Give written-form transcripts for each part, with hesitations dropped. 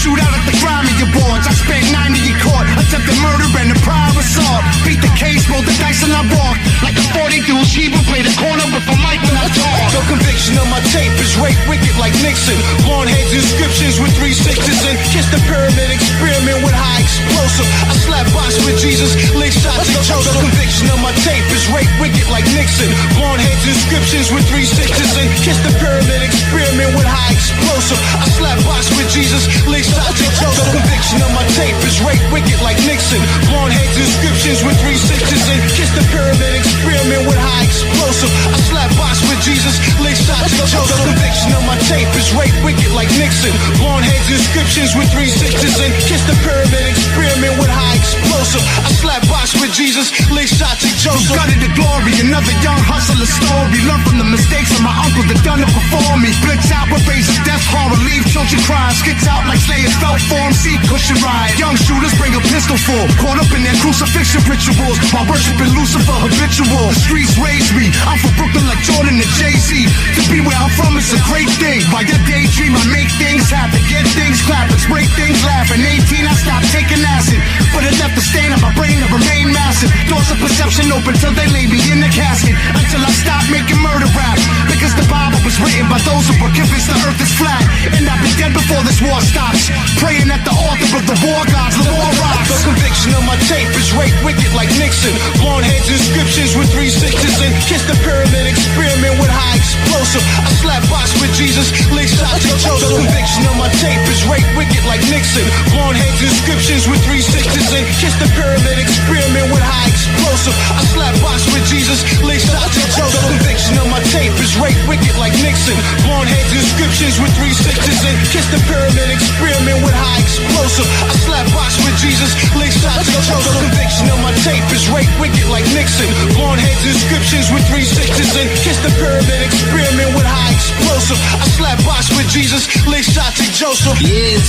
Shoot out at the crime in your boards. I spent 9 in your court. Attempted murder and a prior assault. Beat the case, roll the dice and I walk like a 40 dual Sheba. Play the corner with a mic when I talk. No conviction on my tape is rape wicked like Nixon. Blonde heads, inscriptions with 3 6s and kiss the pyramid. Experiment with high explosive. I slap box with Jesus. Lick shots and Joseph. No conviction on my tape is rape wicked like Nixon. Blonde heads, inscriptions with 3 6s and kiss the pyramid. Experiment with high explosive. I slap box with Jesus. Lick shots and Joseph. No conviction on my tape is rape wicked like Nixon. Blonde heads, inscriptions with 3 6s and kiss the pyramid. Experiment with high explosive. I slap box with Jesus. Lick shots and Joseph. No conviction on my tape is rape wicked like Nixon. Blonde heads, inscriptions with 3 6s and kiss the pyramid. Experiment with high explosive. I slap box with Jesus. Lick shots and Joseph. Got it to glory. Another young hustler story. Learn from the mistakes of my uncle that done it before me. Blitz out with razors, death horror. Leave children crying. Skits out like slayers felt form. See cushion ride. Young shooters bring a pistol full. Caught up in their crucifixion rituals while worshiping Lucifer habitual. The streets raised me. I'm from Brooklyn like Jordan and Jay-Z. To be where I'm from is a great thing. By your daydream I make things happen. Get things clapping. Break things laughing. 18 I stopped taking acid, but it left a stain on my brain that remained massive. Doors of perception open till they lay me in the casket. Until I stopped making murder rap. Because the Bible was written by those who were convinced the earth is flat. And I'll be dead before this war stops. Praying at the altar of the war gods, the war rocks. The conviction on my tape is rape wicked like Nixon. Blonde heads, inscriptions with 3 6s and kiss the pyramid. Experiment with high explosive. I slap box with Jesus. Lick shots and Joseph. The conviction on my tape is rape wicked like Nixon. Blonde heads, inscriptions with 3 6s and kiss the pyramid. Experiment with high explosive. I slap box with Jesus. Lick shots and Joseph. The conviction on my tape is rape wicked like Nixon. Blonde heads, inscriptions with 3 6s and kiss the pyramid. Experiment with high explosive. I slap box with Jesus. Lick shots and Joseph. The conviction on my tape is rape wicked like Nixon. Blonde heads, inscriptions with 3 6s and kiss the pyramid. Experiment with high explosive. I slap box with Jesus. Lick shots and Joseph. Yes,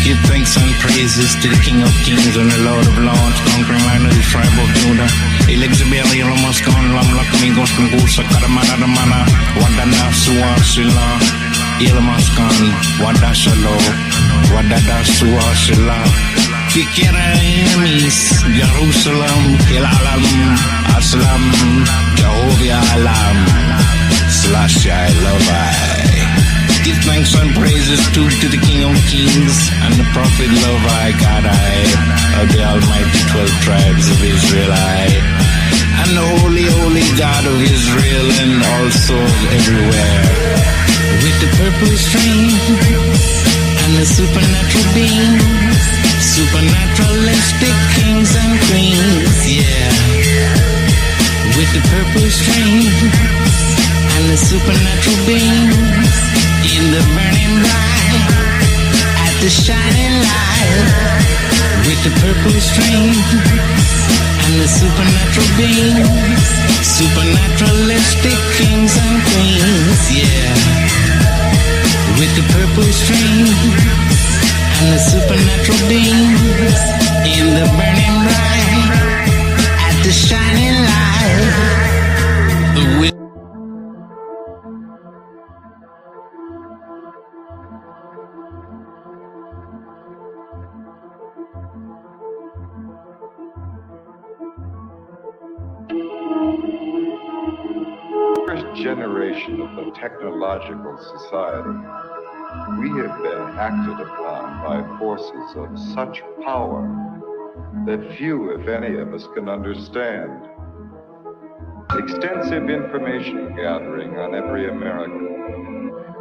give thanks and praises to the King of Kings and the Lord of Lords, conquering lion of the tribe of Judah. Elexibeli Ramaskan Lam Lakmigos Kungusa Karamana Wadana Suasila Ilmaskan Wadashalo Wadada Suasila Fikira enemies Jerusalem Ilalam Aslam Jehovah Alam Slash I love I. Give thanks and praises to the King of Kings and the Prophet love I God I of the almighty 12 tribes of Israel I and the holy God of Israel and also everywhere with the purple string and the supernatural beings, supernaturalistic kings and queens, yeah, with the purple string and the supernatural beings in the burning light, at the shining light, with the purple string and the supernatural beings, supernaturalistic kings and queens, yeah, with the purple string and the supernatural beings in the burning light, at the shining light, with generation of the technological society, we have been acted upon by forces of such power that few, if any, of us can understand. Extensive information gathering on every American,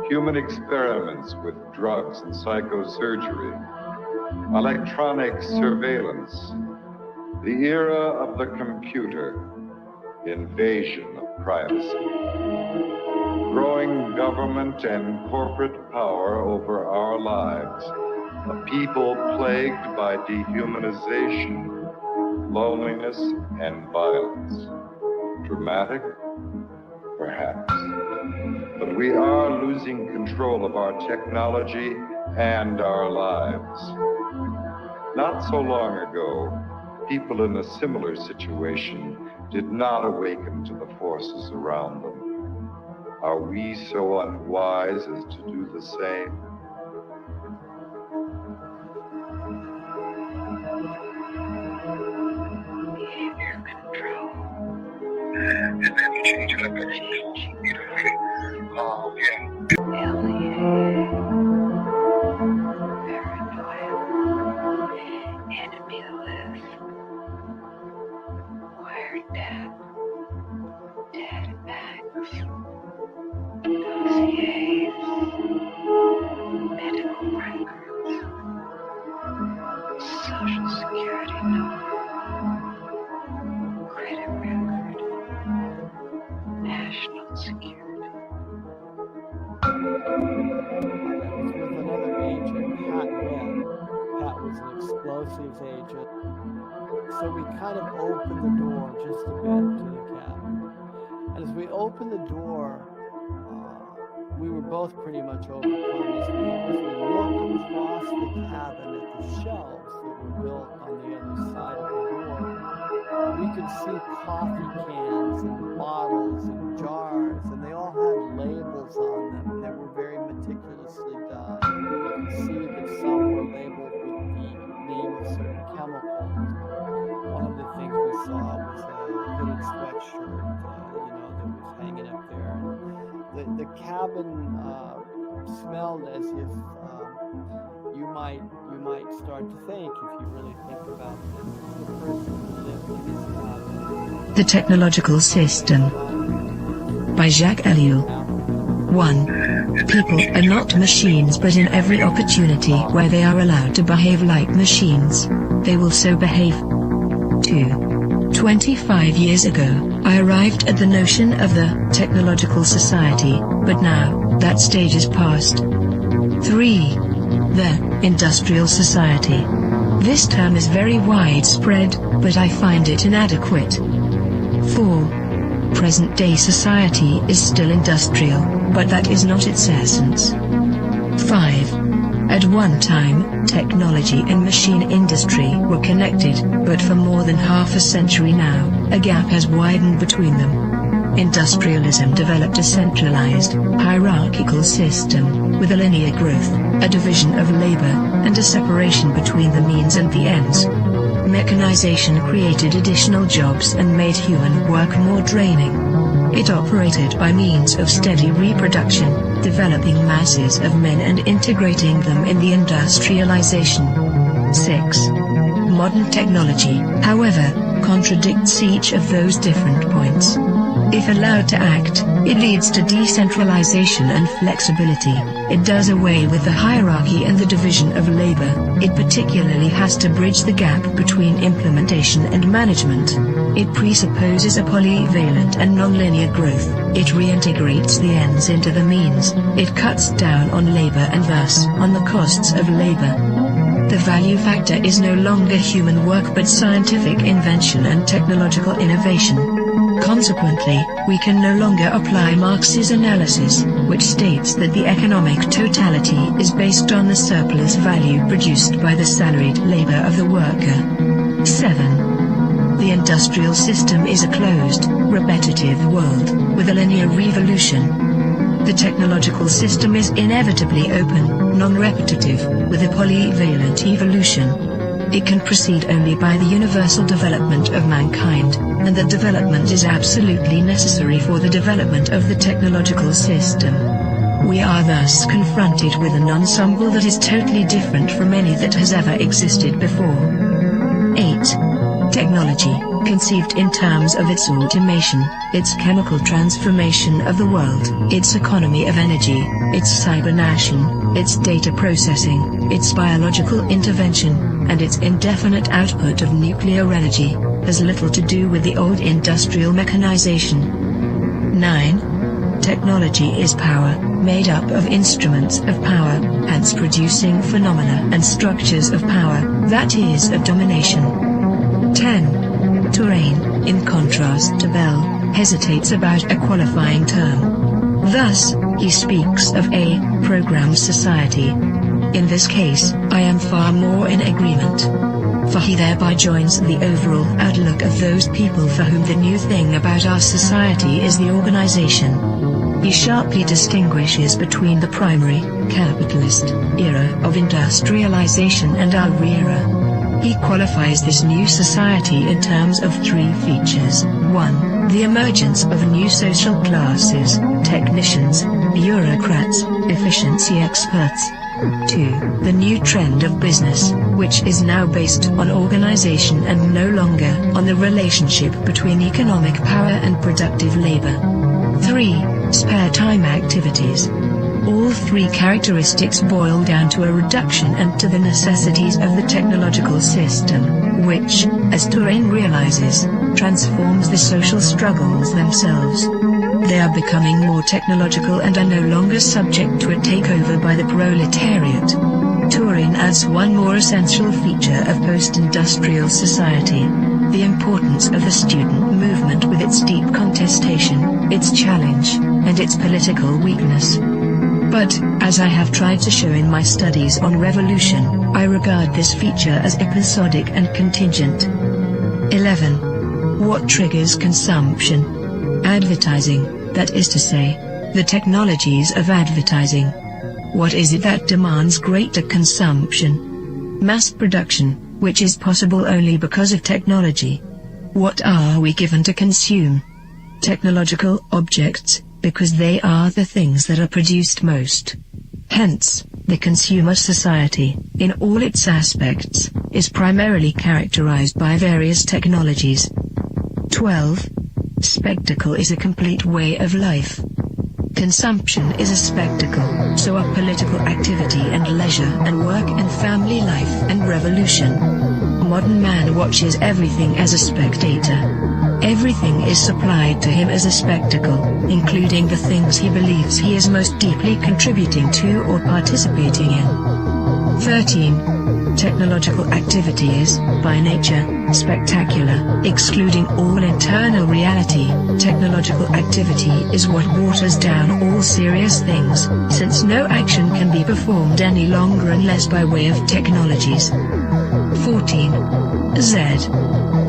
human experiments with drugs and psychosurgery, electronic surveillance, the era of the computer, invasion of privacy, growing government and corporate power over our lives, a people plagued by dehumanization, loneliness, and violence. Dramatic? Perhaps. But we are losing control of our technology and our lives. Not so long ago, people in a similar situation did not awaken to the forces around them. Are we so unwise as to do the same? and then you change it up every either way. Enemyless, wired death, dead acts, dossiers, medical records, social security number, credit record, national security. With another agent, Pat Webb. Pat was an explosives agent. So we kind of opened the door just a bit to the cabin. And as we opened the door, we were both pretty much overcome as we looked across the cabin at the shelves that were built on the other side of the door. We could see coffee cans and bottles and jars, and they all had labels on them, and they were very meticulously done. You could see that some were labeled with the name of certain chemicals. One of the things we saw was a hooded sweatshirt, that was hanging up there. And the cabin smelled as if you might start to think, if you really think about this, the person who lived in this cabin. The Technological System by Jacques Ellul. 1. People are not machines, but in every opportunity where they are allowed to behave like machines, they will so behave. 2. 25 years ago, I arrived at the notion of the technological society, but now, that stage is past. 3. The industrial society. This term is very widespread, but I find it inadequate. 4. Present-day society is still industrial, but that is not its essence. 5. At one time, technology and machine industry were connected, but for more than half a century now, a gap has widened between them. Industrialism developed a centralized, hierarchical system, with a linear growth, a division of labor, and a separation between the means and the ends. Mechanization created additional jobs and made human work more draining. It operated by means of steady reproduction, developing masses of men and integrating them in the industrialization. 6. Modern technology, however, contradicts each of those different points. If allowed to act, it leads to decentralization and flexibility. It does away with the hierarchy and the division of labor. It particularly has to bridge the gap between implementation and management. It presupposes a polyvalent and nonlinear growth. It reintegrates the ends into the means. It cuts down on labor and thus on the costs of labor. The value factor is no longer human work but scientific invention and technological innovation. Consequently, we can no longer apply Marx's analysis, which states that the economic totality is based on the surplus value produced by the salaried labor of the worker. 7. The industrial system is a closed, repetitive world, with a linear revolution. The technological system is inevitably open, non-repetitive, with a polyvalent evolution. It can proceed only by the universal development of mankind, and that development is absolutely necessary for the development of the technological system. We are thus confronted with an ensemble that is totally different from any that has ever existed before. 8. Technology, conceived in terms of its automation, its chemical transformation of the world, its economy of energy, its cybernation, its data processing, its biological intervention, and its indefinite output of nuclear energy, has little to do with the old industrial mechanization. 9. Technology is power, made up of instruments of power, hence producing phenomena and structures of power, that is of domination. 10. Terrain, in contrast to Bell, hesitates about a qualifying term. Thus, he speaks of a programmed society. In this case, I am far more in agreement. For he thereby joins the overall outlook of those people for whom the new thing about our society is the organization. He sharply distinguishes between the primary, capitalist, era of industrialization and our era. He qualifies this new society in terms of three features. 1. The emergence of new social classes, technicians, bureaucrats, efficiency experts. 2. The new trend of business, which is now based on organization and no longer on the relationship between economic power and productive labor. 3. Spare time activities. All three characteristics boil down to a reduction and to the necessities of the technological system, which, as Turing realizes, transforms the social struggles themselves. They are becoming more technological and are no longer subject to a takeover by the proletariat. Turing adds one more essential feature of post-industrial society: the importance of the student movement with its deep contestation, its challenge, and its political weakness. But, as I have tried to show in my studies on revolution, I regard this feature as episodic and contingent. 11. What triggers consumption? Advertising, that is to say, the technologies of advertising. What is it that demands greater consumption? Mass production, which is possible only because of technology. What are we given to consume? Technological objects, because they are the things that are produced most. Hence, the consumer society, in all its aspects, is primarily characterized by various technologies. 12. Spectacle is a complete way of life. Consumption is a spectacle, so are political activity and leisure and work and family life and revolution. Modern man watches everything as a spectator. Everything is supplied to him as a spectacle, including the things he believes he is most deeply contributing to or participating in. 13. Technological activity is, by nature, spectacular, excluding all internal reality. Technological activity is what waters down all serious things, since no action can be performed any longer unless by way of technologies. 14. Z.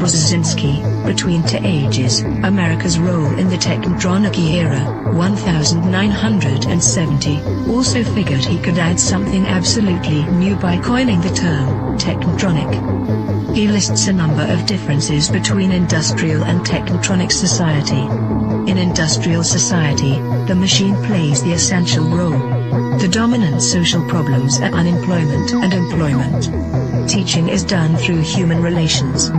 Brzezinski, Between Two Ages, America's Role in the Technotronic Era, 1970, also figured he could add something absolutely new by coining the term, technotronic. He lists a number of differences between industrial and technotronic society. In industrial society, the machine plays the essential role. The dominant social problems are unemployment and employment. Teaching is done through human relations.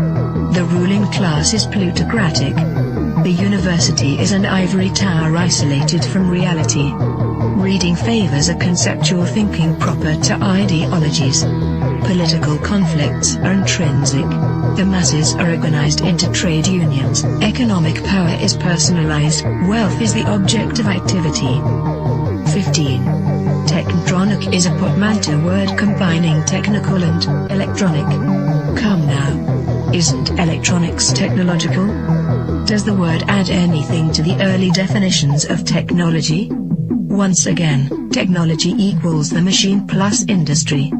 The ruling class is plutocratic. The university is an ivory tower isolated from reality. Reading favors a conceptual thinking proper to ideologies. Political conflicts are intrinsic. The masses are organized into trade unions. Economic power is personalized. Wealth is the object of activity. 15. Technotronic is a portmanteau word combining technical and electronic. Come now. Isn't electronics technological? Does the word add anything to the early definitions of technology? Once again, technology equals the machine plus industry.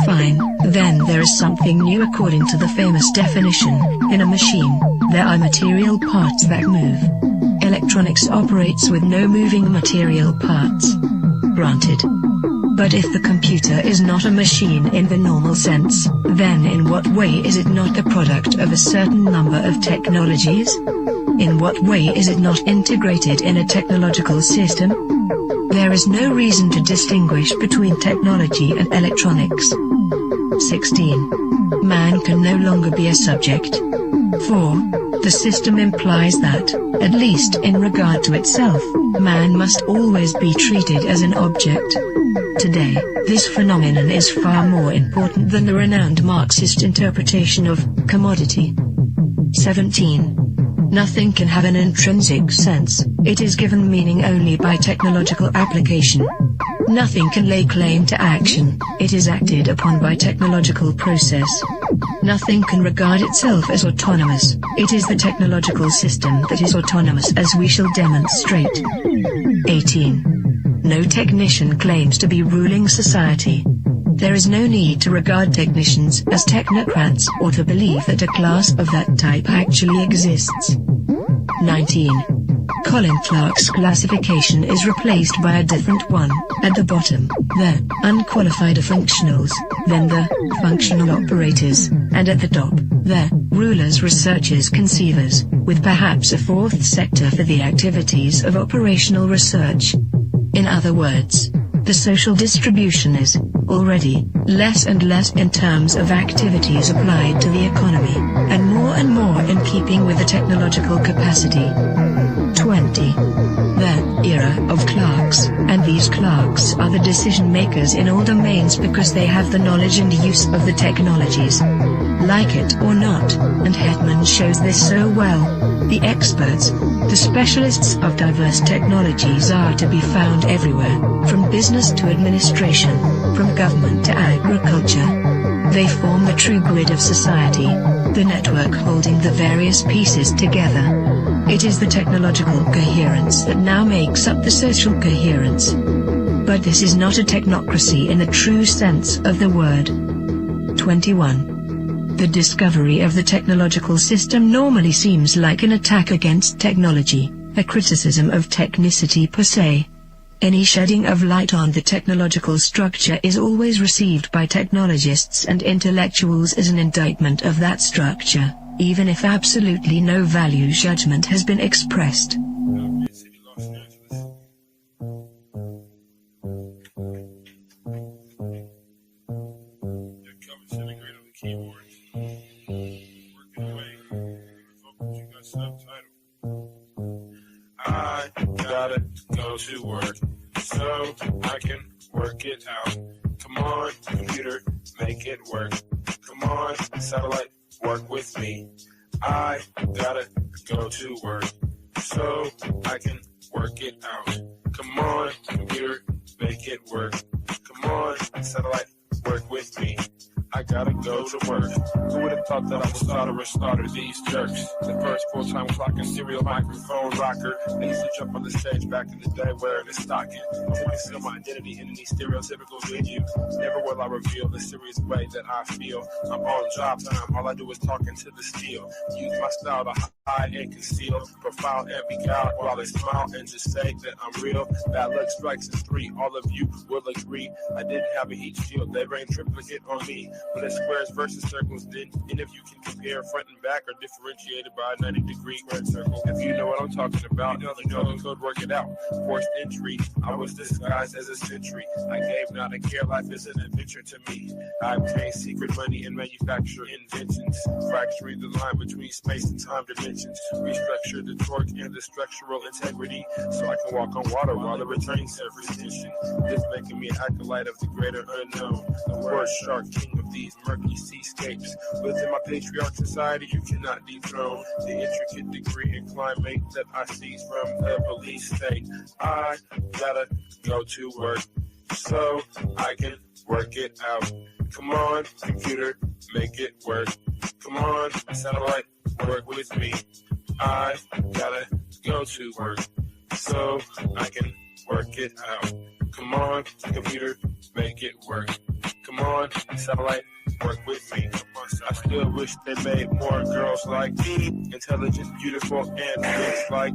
Fine, then there is something new according to the famous definition. In a machine, there are material parts that move. Electronics operates with no moving material parts. Granted. But if the computer is not a machine in the normal sense, then in what way is it not the product of a certain number of technologies? In what way is it not integrated in a technological system? There is no reason to distinguish between technology and electronics. 16. Man can no longer be a subject. 4. The system implies that, at least in regard to itself, man must always be treated as an object. Today, this phenomenon is far more important than the renowned Marxist interpretation of commodity. 17. Nothing can have an intrinsic sense, it is given meaning only by technological application. Nothing can lay claim to action, it is acted upon by technological process. Nothing can regard itself as autonomous, it is the technological system that is autonomous, as we shall demonstrate. 18. No technician claims to be ruling society. There is no need to regard technicians as technocrats or to believe that a class of that type actually exists. 19. Colin Clark's classification is replaced by a different one. At the bottom, the unqualified functionals, then the functional operators, and at the top, the rulers, researchers, conceivers, with perhaps a fourth sector for the activities of operational research. In other words, the social distribution is already less and less in terms of activities applied to the economy, and more in keeping with the technological capacity. 20. The era of clerks, and these clerks are the decision makers in all domains because they have the knowledge and use of the technologies. Like it or not, and Hetman shows this so well, the experts, the specialists of diverse technologies are to be found everywhere, from business to administration, from government to agriculture. They form the true grid of society, the network holding the various pieces together. It is the technological coherence that now makes up the social coherence. But this is not a technocracy in the true sense of the word. 21. The discovery of the technological system normally seems like an attack against technology, a criticism of technicity per se. Any shedding of light on the technological structure is always received by technologists and intellectuals as an indictment of that structure, even if absolutely no value judgment has been expressed. I gotta go to work so I can work it out. Come on, computer, make it work. Come on, satellite, work with me. I gotta go to work so I can work it out. Come on, computer, make it work. Come on, satellite, work with me. I gotta go to work. Who would have thought that I would slaughter these jerks? The first full-time clocking serial microphone rocker. I used to jump on the stage back in the day wearing a stocking. To conceal my identity in any stereotypical venue. Never will I reveal the serious way that I feel. I'm on job time, all I do is talking to the steel. Use my style to hide and conceal. Profile and be out while I smile and just say that I'm real. Bad luck strikes in 3, all of you will agree. I didn't have a heat shield, they rained triplicate on me. But it's squares versus circles, then, and if you can compare front and back are differentiated by a 90-degree squared circle. If you know what I'm talking about, you know the code, work it out. Forced entry, I was disguised as a sentry. I gave not a care, life is an adventure to me. I obtained secret money and manufacture inventions, fracturing the line between space and time dimensions. Restructure the torque and the structural integrity, so I can walk on water while the returning surface tension. This making me an acolyte of the greater unknown, the word shark, king of these murky seascapes. Within my patriarch society, you cannot dethrone the intricate degree and climate that I seize from the police state. I gotta go to work so I can work it out. Come on, computer, make it work. Come on, satellite, work with me. I gotta go to work so I can work it out. Come on, computer, make it work. Come on, satellite, work with me. I still wish they made more girls like me, intelligent, beautiful, and rich like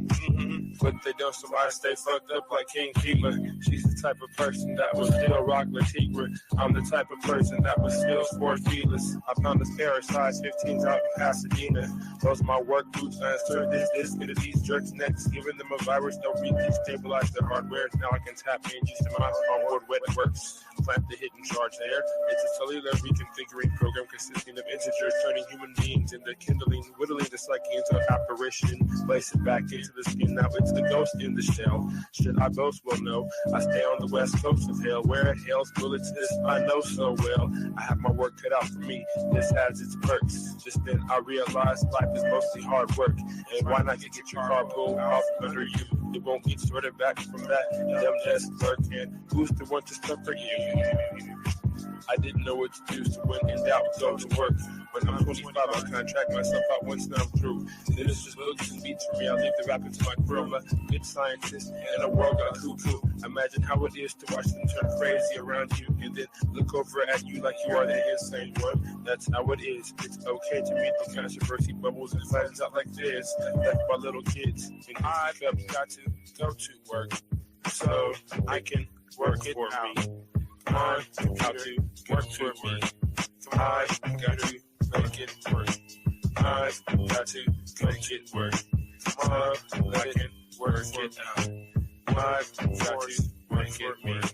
but they don't, so I stay fucked up like King Kiba. She's the type of person that will still rock Latigua. I'm the type of person that will still sport feelers. I found this pair of size 15s out in Pasadena. Those are my work boots. I insert this into these jerks' necks, giving them a virus. They'll destabilize their hardware. Now I can tap in just my onboard wet works. Plant the hidden charge there. It's a cellular reconfiguring program consisting of integers, turning human beings into kindling, whittling the psyche into an apparition, place it back into the skin. Now it's the ghost in the shell. Should I boast? Well, no. I stay on the west coast of hell, where hell's bullets is I know so well. I have my work cut out for me. This has its perks. Just then I realized life is mostly hard work. And why not get your car pulled off under you? It won't get sorted back from that dumb desk clerk. And who's the one to suffer you? I didn't know what to do, so when in doubt, go to work. When I'm 25, I'll contract myself out once now I'm through. Then it's just books and beats for me. I'll leave the rapping to my crew. I'm a good scientist and a world got cuckoo. Imagine how it is to watch them turn crazy around you and then look over at you like you are the insane one. That's how it is. It's okay to meet the controversy bubbles and flattens out like this. Like my little kids. And I've got to go to work so I can work it out. Come on, got to work for me. Come on, got to make it work. I've got to make it work. Come on, I can work it out. I've got to make it work.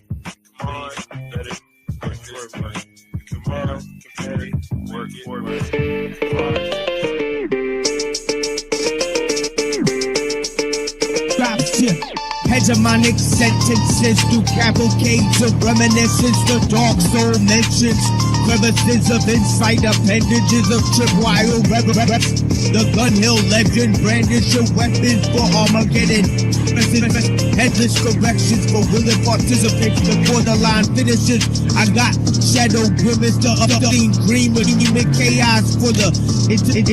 Come on, let it work for me. Come on, let it work for me. Come on. Hegemonic sentences through cavalcades of reminiscence, the dark soul mentions crevices of insight, appendages of tripwire reverence. The Gun Hill legend, brandish your weapons for Armageddon. Headless corrections for willing participation before the line finishes. I got shadow grimace, the obscene green with human chaos for the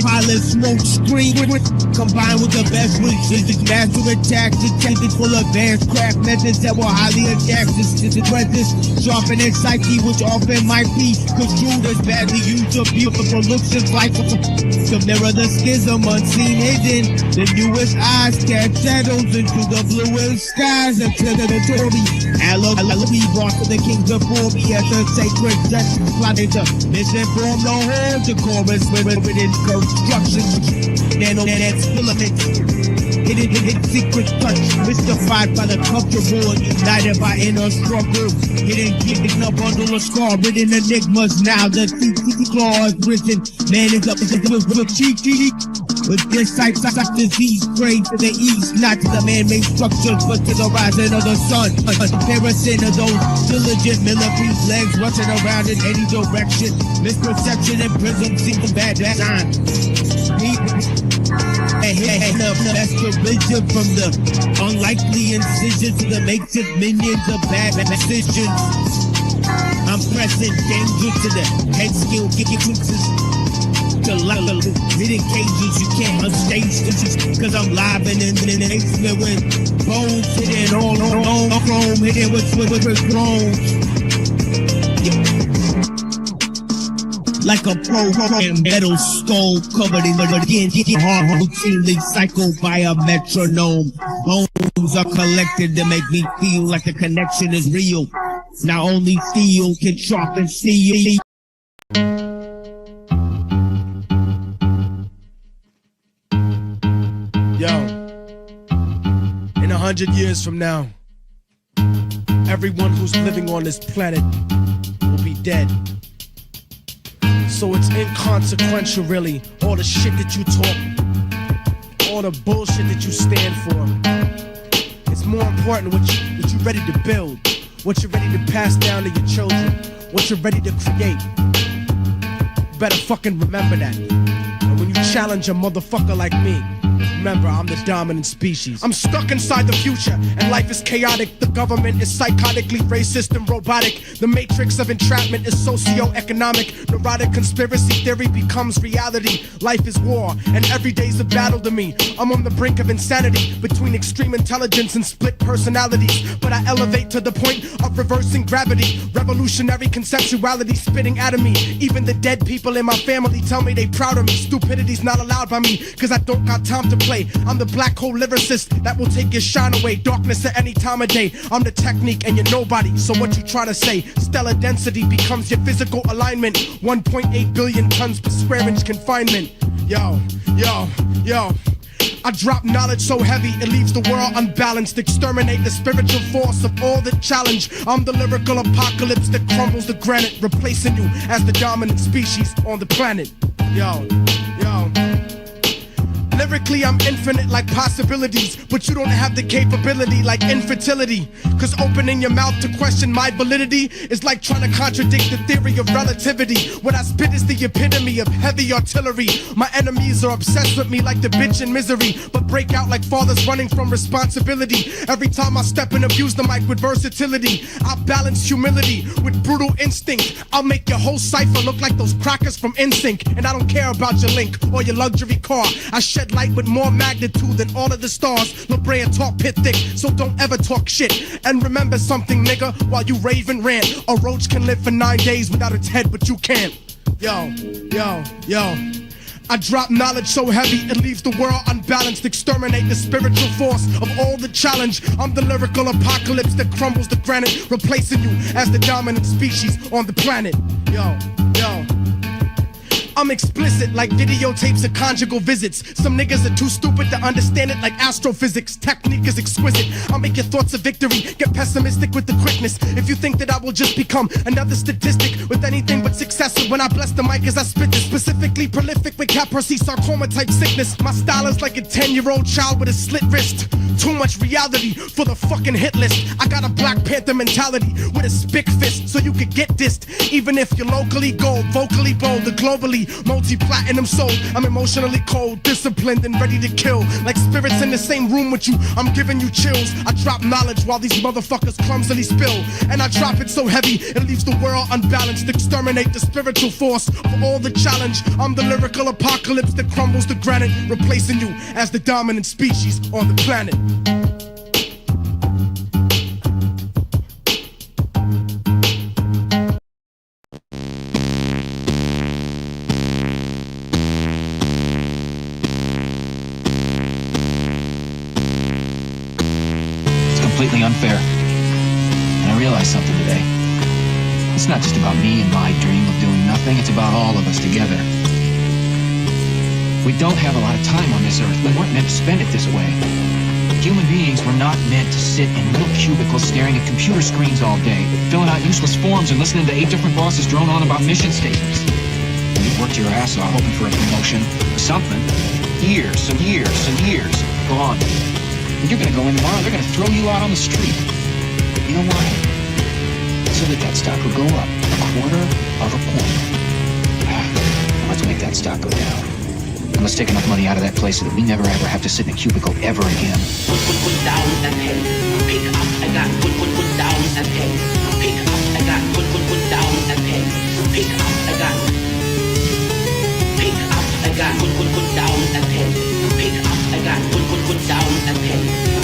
pilot smoke screen. Combined with the best wishes, master attacks intended for advanced craft methods that will highly adapt to presence, sharpening psyche, which often might be construed as badly used to beautiful looks and life to mirror the schism unseen hidden. The newest eyes cast shadows into the bluest skies until the notoriety be brought to the kings before me as the sacred justice plotted to misinform the whole decorous within construction. Nanonet filaments, hidden secret touch, mystified by the comfortable, united by inner struggle. Hidden a bundle of scar, written enigmas. Now the claw is risen. Man is up with cheeky. With this sight disease, praying to the east, not to the man-made structures, but to the rising of the sun. A comparison of those diligent military legs rushing around in any direction. Misperception and prism seem bad design. That's the vision from the unlikely incision to the makeshift minions of bad decisions. I'm pressing danger to the head skill, kicking fixes. Hidden cages you can't unstage this cause I'm live and in the basement with bones hidden all chrome, hidden with thrones. Like a program metal skull covered in the skin, heart routinely cycled by a metronome. Bones are collected to make me feel like the connection is real. Now only steel can sharpen steel. Yo, in 100 years from now, everyone who's living on this planet will be dead. So it's inconsequential, really, all the shit that you talk, all the bullshit that you stand for. It's more important what you're ready to build, what you're ready to pass down to your children, what you're ready to create. You better fucking remember that. And when you challenge a motherfucker like me, remember, I'm the dominant species. I'm stuck inside the future, and life is chaotic. The government is psychotically racist and robotic. The matrix of entrapment is socio-economic. Neurotic conspiracy theory becomes reality. Life is war, and every day's a battle to me. I'm on the brink of insanity, between extreme intelligence and split personalities. But I elevate to the point of reversing gravity. Revolutionary conceptuality spitting out of me. Even the dead people in my family tell me they proud of me. Stupidity's not allowed by me, cause I don't got time to play. I'm the black hole lyricist that will take your shine away. Darkness at any time of day. I'm the technique and you're nobody. So what you try to say? Stellar density becomes your physical alignment. 1.8 billion tons per square inch confinement. Yo. I drop knowledge so heavy it leaves the world unbalanced. Exterminate the spiritual force of all that challenge. I'm the lyrical apocalypse that crumbles the granite, replacing you as the dominant species on the planet. Yo. Lyrically, I'm infinite like possibilities, but you don't have the capability like infertility. Cause opening your mouth to question my validity is like trying to contradict the theory of relativity. What I spit is the epitome of heavy artillery. My enemies are obsessed with me like the bitch in Misery, but break out like fathers running from responsibility. Every time I step and abuse the mic with versatility, I balance humility with brutal instinct. I'll make your whole cipher look like those crackers from NSYNC. And I don't care about your link or your luxury car. I shed light with more magnitude than all of the stars. La Brea talk pit thick, so don't ever talk shit. And remember something, nigga, while you rave and rant. A roach can live for 9 days without its head, but you can't. Yo. I drop knowledge so heavy it leaves the world unbalanced. Exterminate the spiritual force of all the challenge. I'm the lyrical apocalypse that crumbles the granite, replacing you as the dominant species on the planet. Yo. I'm explicit like videotapes of conjugal visits. Some niggas are too stupid to understand it like astrophysics. Technique is exquisite. I'll make your thoughts a victory. Get pessimistic with the quickness. If you think that I will just become another statistic with anything but success, when I bless the mic as I spit this, specifically prolific with Kaposi sarcoma type sickness. My style is like a 10-year-old child with a slit wrist. Too much reality for the fucking hit list. I got a Black Panther mentality with a spick fist, so you could get dissed. Even if you're locally gold, vocally bold, or globally multi-platinum sold. I'm emotionally cold, disciplined, and ready to kill. Like spirits in the same room with you, I'm giving you chills. I drop knowledge while these motherfuckers clumsily spill. And I drop it so heavy, it leaves the world unbalanced. Exterminate the spiritual force of all the challenge. I'm the lyrical apocalypse that crumbles the granite, replacing you as the dominant species on the planet. Completely unfair. And I realized something today. It's not just about me and my dream of doing nothing, it's about all of us together. We don't have a lot of time on this earth. We weren't meant to spend it this way. Human beings were not meant to sit in little cubicles staring at computer screens all day, filling out useless forms and listening to 8 different bosses drone on about mission statements. You worked your ass off hoping for a promotion or something. Years and years and years go on. And you're gonna go in tomorrow, they're gonna throw you out on the street. You know why? So that stock will go up 1/4 of a point. Let's make that stock go down. And let's take enough money out of that place so that we never ever have to sit in a cubicle ever again. Put down and pay. Pick up, I got put down and pay. Pick up, I got put down and pay. Pick up, I got. Pick up, I got put down and pay. Pick up, I got put down and pay.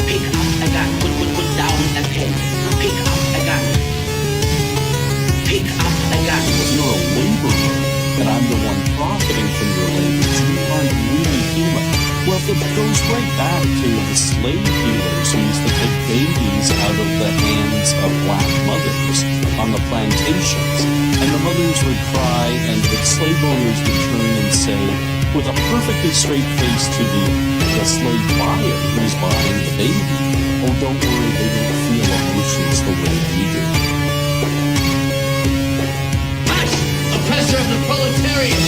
Pick up, I got put down and pay. Pick up, I got. Pick up, I got. You're a laborer, and I'm the one profiting from your labors. You aren't really human. Well, it goes right back to the slave dealers who used to take babies out of the hands of black mothers on the plantations. And the mothers would cry, and the slave owners would turn and say, with a perfectly straight face to the slave buyer who's buying the baby, oh, don't worry, they don't feel emotions the way we do. Oppressor of the proletariat!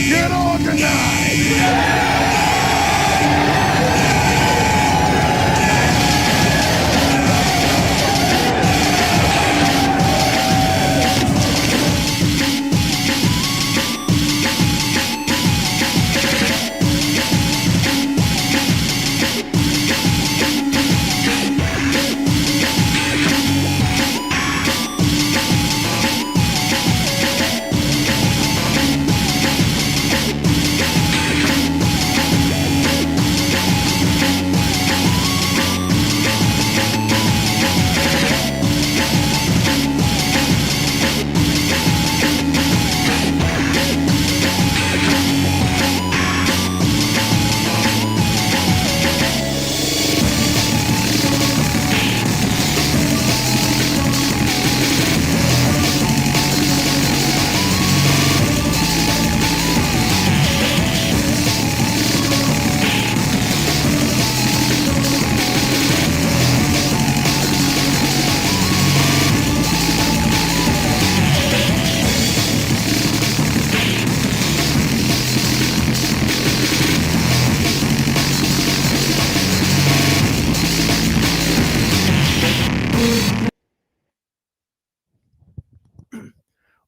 Get organized!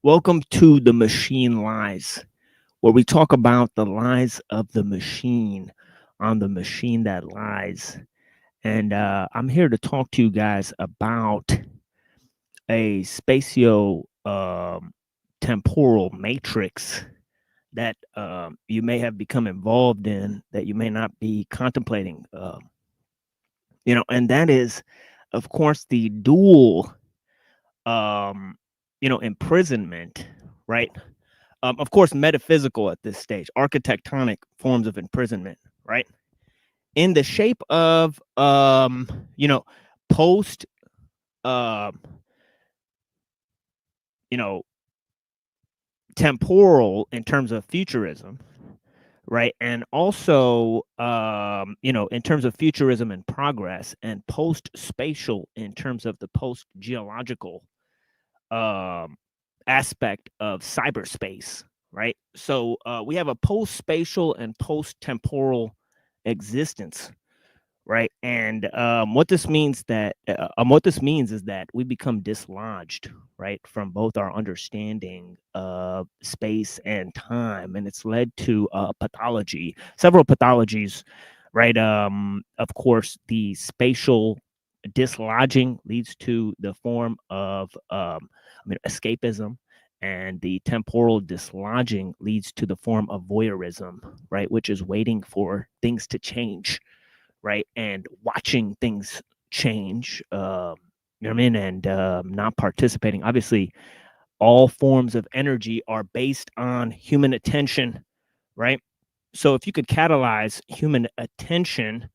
Welcome to the Machine Lies, where we talk about the lies of the machine on the machine that lies. And I'm here to talk to you guys about a spatio temporal matrix that you may have become involved in that you may not be contemplating. And that is, of course, the dual, imprisonment, right? Of course, metaphysical at this stage, architectonic forms of imprisonment, right? In the shape of, post, temporal in terms of futurism, right? And also, in terms of futurism and progress, and post spatial in terms of the post geological aspect of cyberspace, right? So we have a post spatial and post temporal existence, right? And what this means is that we become dislodged, right, from both our understanding of space and time, and it's led to pathology, several pathologies, right? Of course, the spatial dislodging leads to the form of escapism, and the temporal dislodging leads to the form of voyeurism, right, which is waiting for things to change, right, and watching things change, you know what I mean, and not participating. Obviously, all forms of energy are based on human attention, right? So if you could catalyze human attention,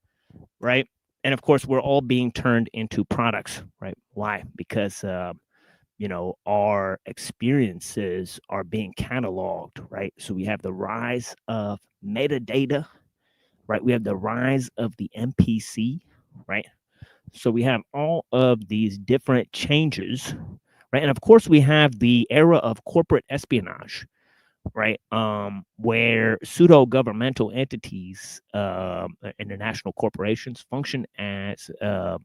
right, and of course we're all being turned into products, right? Why? Because our experiences are being cataloged, right? So we have the rise of metadata, right? We have the rise of the MPC, right? So we have all of these different changes, right? And of course, we have the era of corporate espionage, right? Where pseudo governmental entities, international corporations, function as, the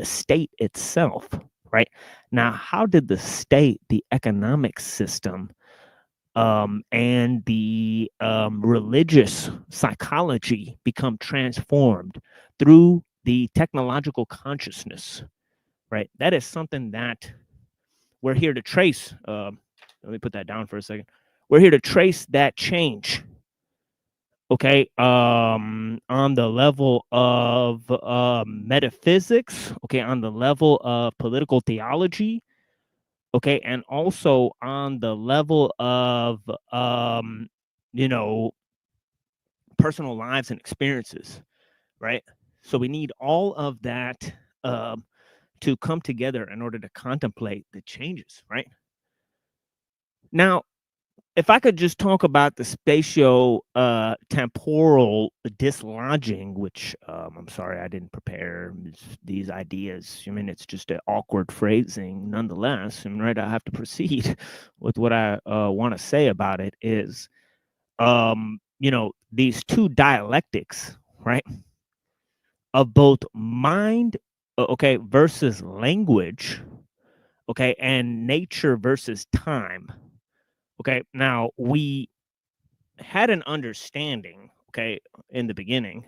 state itself, right? Now, how did the state, the economic system, and the religious psychology become transformed through the technological consciousness, right? That is something that we're here to trace. Let me put that down for a second. We're here to trace that change, okay, on the level of metaphysics, okay, on the level of political theology, okay, and also on the level of personal lives and experiences, right? So we need all of that to come together in order to contemplate the changes, right? Now, if I could just talk about the spatio temporal dislodging, which I'm sorry I didn't prepare these ideas. I mean, it's just an awkward phrasing nonetheless. And right, I have to proceed with what I want to say about it is, these two dialectics, right, of both mind, okay, versus language, okay, and nature versus time. Okay, now we had an understanding, okay, in the beginning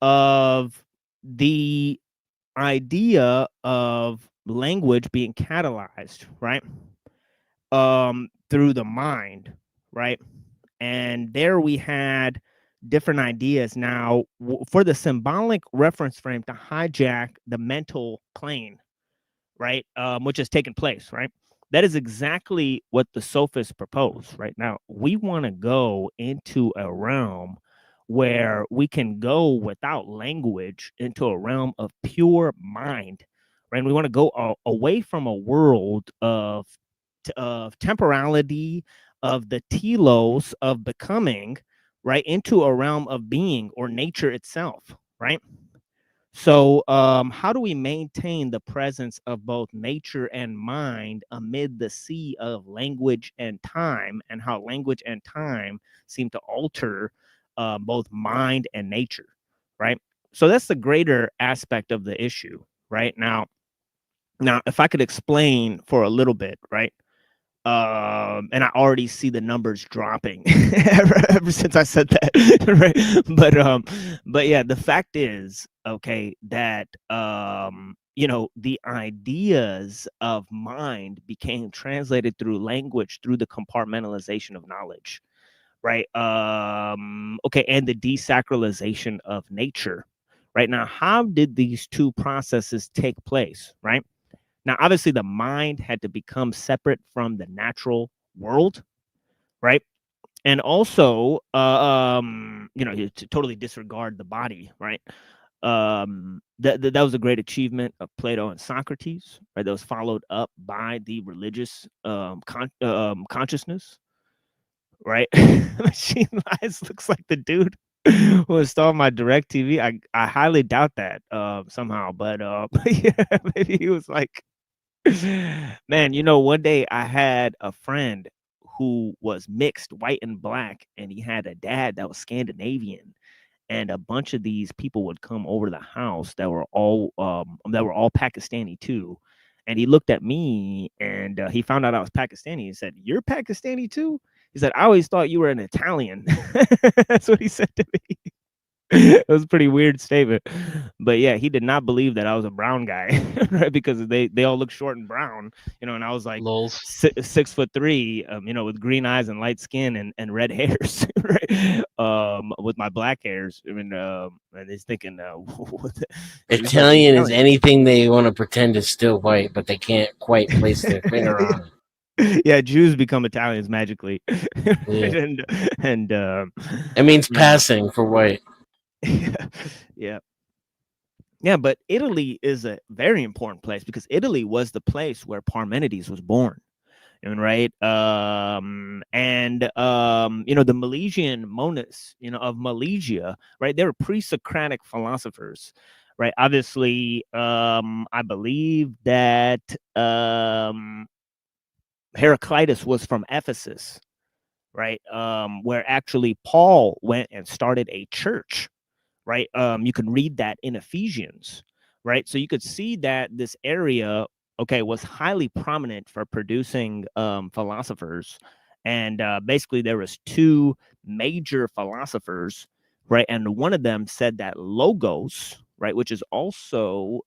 of the idea of language being catalyzed, right? Through the mind, right? And there we had different ideas. Now, for the symbolic reference frame to hijack the mental plane, right, which has taken place, right? That is exactly what the sophists propose, right? Now, we want to go into a realm where we can go without language into a realm of pure mind, right? And we want to go away from a world of temporality, of the telos of becoming, right, into a realm of being or nature itself, right? So, how do we maintain the presence of both nature and mind amid the sea of language and time, and how language and time seem to alter both mind and nature, right? So that's the greater aspect of the issue, right? Now, if I could explain for a little bit, right? And I already see the numbers dropping ever since I said that. Right? But yeah, the fact is, okay, that the ideas of mind became translated through language through the compartmentalization of knowledge, right? Okay, and the desacralization of nature. Right now, how did these two processes take place? Right now, obviously, the mind had to become separate from the natural world, right? And also, you to totally disregard the body, right? That was a great achievement of Plato and Socrates, right? That was followed up by the religious consciousness, right? Machine Lies looks like the dude who installed my Direct TV. I highly doubt that somehow, but yeah, maybe he was like, man, one day I had a friend who was mixed white and black, and he had a dad that was Scandinavian, and a bunch of these people would come over to the house that were all Pakistani too. And he looked at me, and he found out I was Pakistani. He said, "You're Pakistani too?" He said, "I always thought you were an Italian." That's what he said to me. It was a pretty weird statement, but yeah, he did not believe that I was a brown guy, right? Because they all look short and brown, and I was like 6'3", with green eyes and light skin and red hairs, right? With my black hairs. I mean, and he's thinking, Italian is anything they want to pretend is still white, but they can't quite place their finger on it. Yeah, Jews become Italians magically. Yeah. and it means passing for white. Yeah. But Italy is a very important place because Italy was the place where Parmenides was born. Right? The Milesian monists, of Malesia, right? They were pre-Socratic philosophers, right? Obviously, I believe that Heraclitus was from Ephesus, right? Where actually Paul went and started a church, right? You can read that in Ephesians, right? So you could see that this area, okay, was highly prominent for producing philosophers. And basically there was two major philosophers, right? And one of them said that logos, right, which is also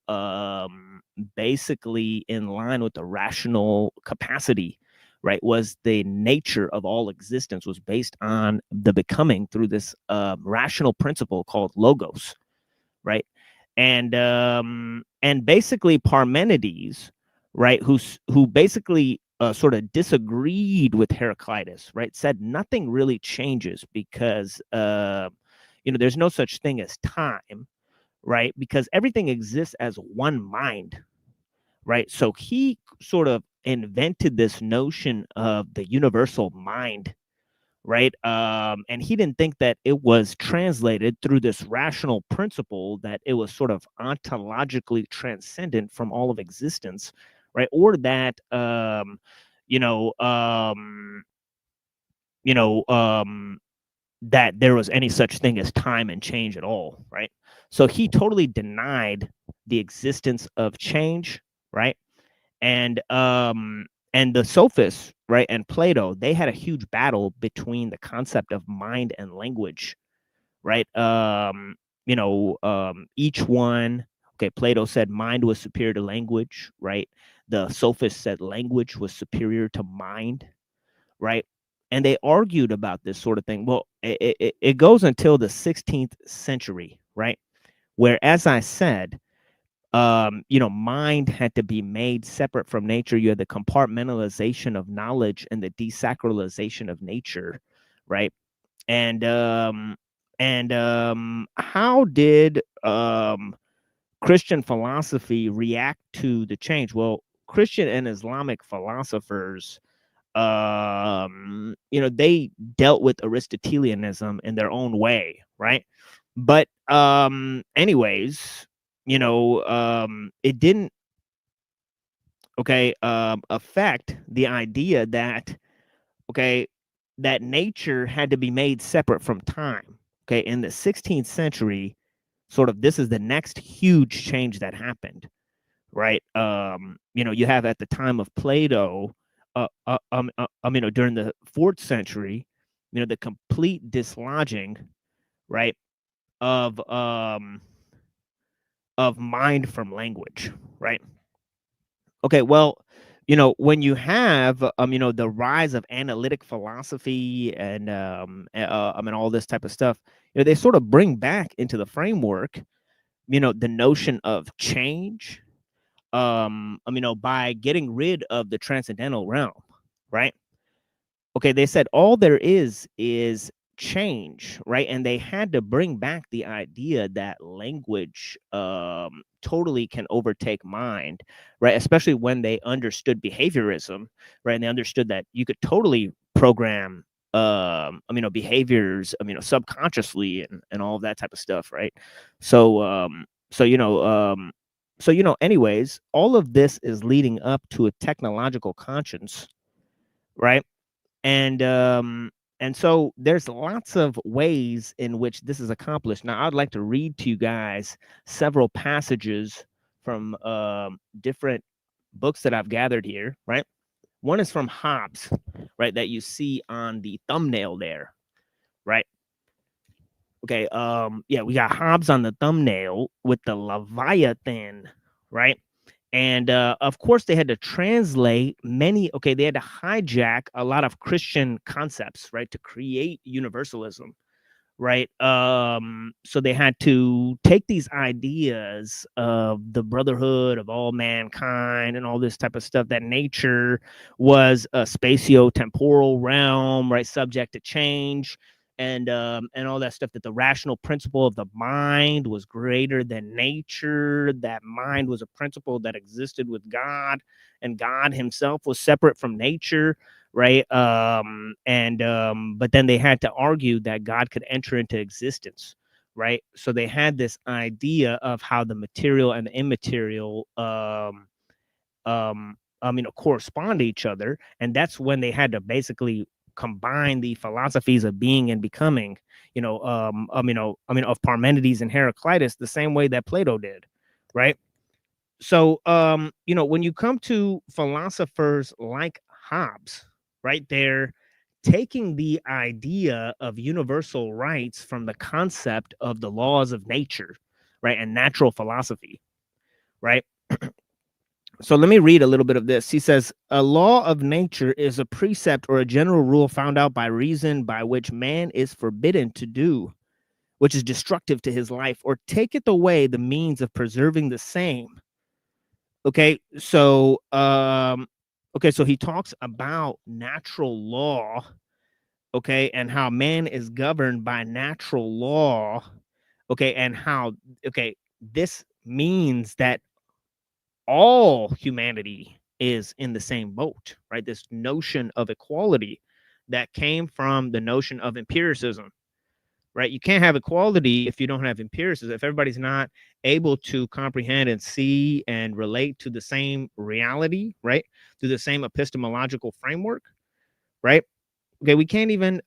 basically in line with the rational capacity, right, was the nature of all existence, was based on the becoming through this rational principle called logos, right? And basically Parmenides, right, who basically sort of disagreed with Heraclitus, right, said nothing really changes because there's no such thing as time, right, because everything exists as one mind, right? So he sort of invented this notion of the universal mind, right? And he didn't think that it was translated through this rational principle, that it was sort of ontologically transcendent from all of existence, right? Or that that there was any such thing as time and change at all, right? So he totally denied the existence of change, right? And the sophists, right, and Plato, they had a huge battle between the concept of mind and language, right? Each one, okay, Plato said mind was superior to language, right? The sophists said language was superior to mind, right? And they argued about this sort of thing. Well, it goes until the 16th century, right? Where, as I said, mind had to be made separate from nature. You had the compartmentalization of knowledge and the desacralization of nature, right? And how did Christian philosophy react to the change? Well, Christian and Islamic philosophers, they dealt with Aristotelianism in their own way, right? But anyways, it didn't affect the idea that that nature had to be made separate from time. Okay, in the 16th century, sort of this is the next huge change that happened, right? You have at the time of Plato, during the 4th century, the complete dislodging, right, of mind from language, right? Okay, well, when you have the rise of analytic philosophy and all this type of stuff, they sort of bring back into the framework, the notion of change, by getting rid of the transcendental realm, right? Okay, they said all there is change, right? And they had to bring back the idea that language totally can overtake mind, right? Especially when they understood behaviorism, right? And they understood that you could totally program behaviors, subconsciously and all of that type of stuff, right? So anyways, all of this is leading up to a technological conscience, right? And so there's lots of ways in which this is accomplished. Now, I'd like to read to you guys several passages from different books that I've gathered here, right? One is from Hobbes, right, that you see on the thumbnail there, right? Okay, yeah, we got Hobbes on the thumbnail with the Leviathan, right? And of course, they had to translate they had to hijack a lot of Christian concepts, right, to create universalism, right? So they had to take these ideas of the brotherhood of all mankind and all this type of stuff, that nature was a spatio-temporal realm, right, subject to change, and all that stuff, that the rational principle of the mind was greater than nature, that mind was a principle that existed with God, and God himself was separate from nature, right? But then they had to argue that God could enter into existence, right? So they had this idea of how the material and the immaterial correspond to each other, and that's when they had to basically combine the philosophies of being and becoming, of Parmenides and Heraclitus, the same way that Plato did, right? So when you come to philosophers like Hobbes, right, they're taking the idea of universal rights from the concept of the laws of nature, right, and natural philosophy, right? So let me read a little bit of this. He says, a law of nature is a precept or a general rule found out by reason, by which man is forbidden to do, which is destructive to his life, or taketh away the means of preserving the same. Okay, so so he talks about natural law, okay, and how man is governed by natural law, okay, and how this means that all humanity is in the same boat, right? This notion of equality that came from the notion of empiricism, right? You can't have equality if you don't have empiricism. If everybody's not able to comprehend and see and relate to the same reality, right, to the same epistemological framework, right? Okay, we can't even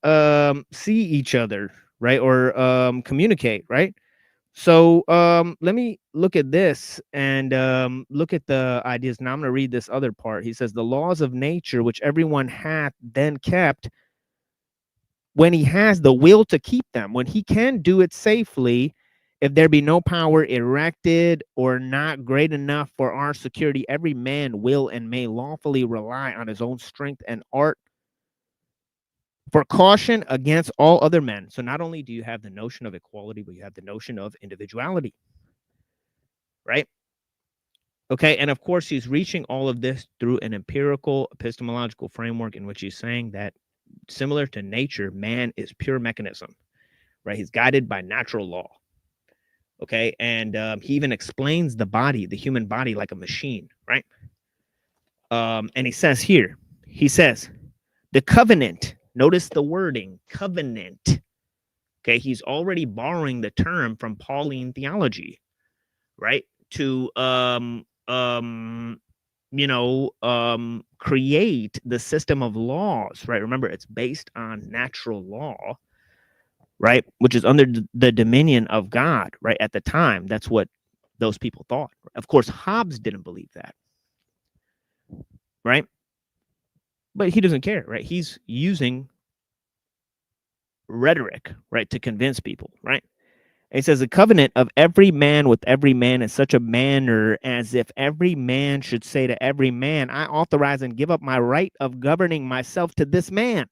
see each other, right, or communicate, right? So let me look at this and look at the ideas. Now I'm going to read this other part. He says, the laws of nature, which everyone hath then kept, when he has the will to keep them, when he can do it safely, if there be no power erected or not great enough for our security, every man will and may lawfully rely on his own strength and art for caution against all other men. So not only do you have the notion of equality, but you have the notion of individuality, right? Okay, and of course, he's reaching all of this through an empirical epistemological framework in which he's saying that, similar to nature, man is pure mechanism, right? He's guided by natural law, okay? And he even explains the body, the human body, like a machine, right? And he says here, the covenant, notice the wording, covenant, okay? He's already borrowing the term from Pauline theology, right? To create the system of laws, right? Remember, it's based on natural law, right? Which is under the dominion of God, right? At the time, that's what those people thought. Of course, Hobbes didn't believe that, right? but he doesn't care, right? He's using rhetoric, right, to convince people, right? It says, the covenant of every man with every man in such a manner as if every man should say to every man, I authorize and give up my right of governing myself to this man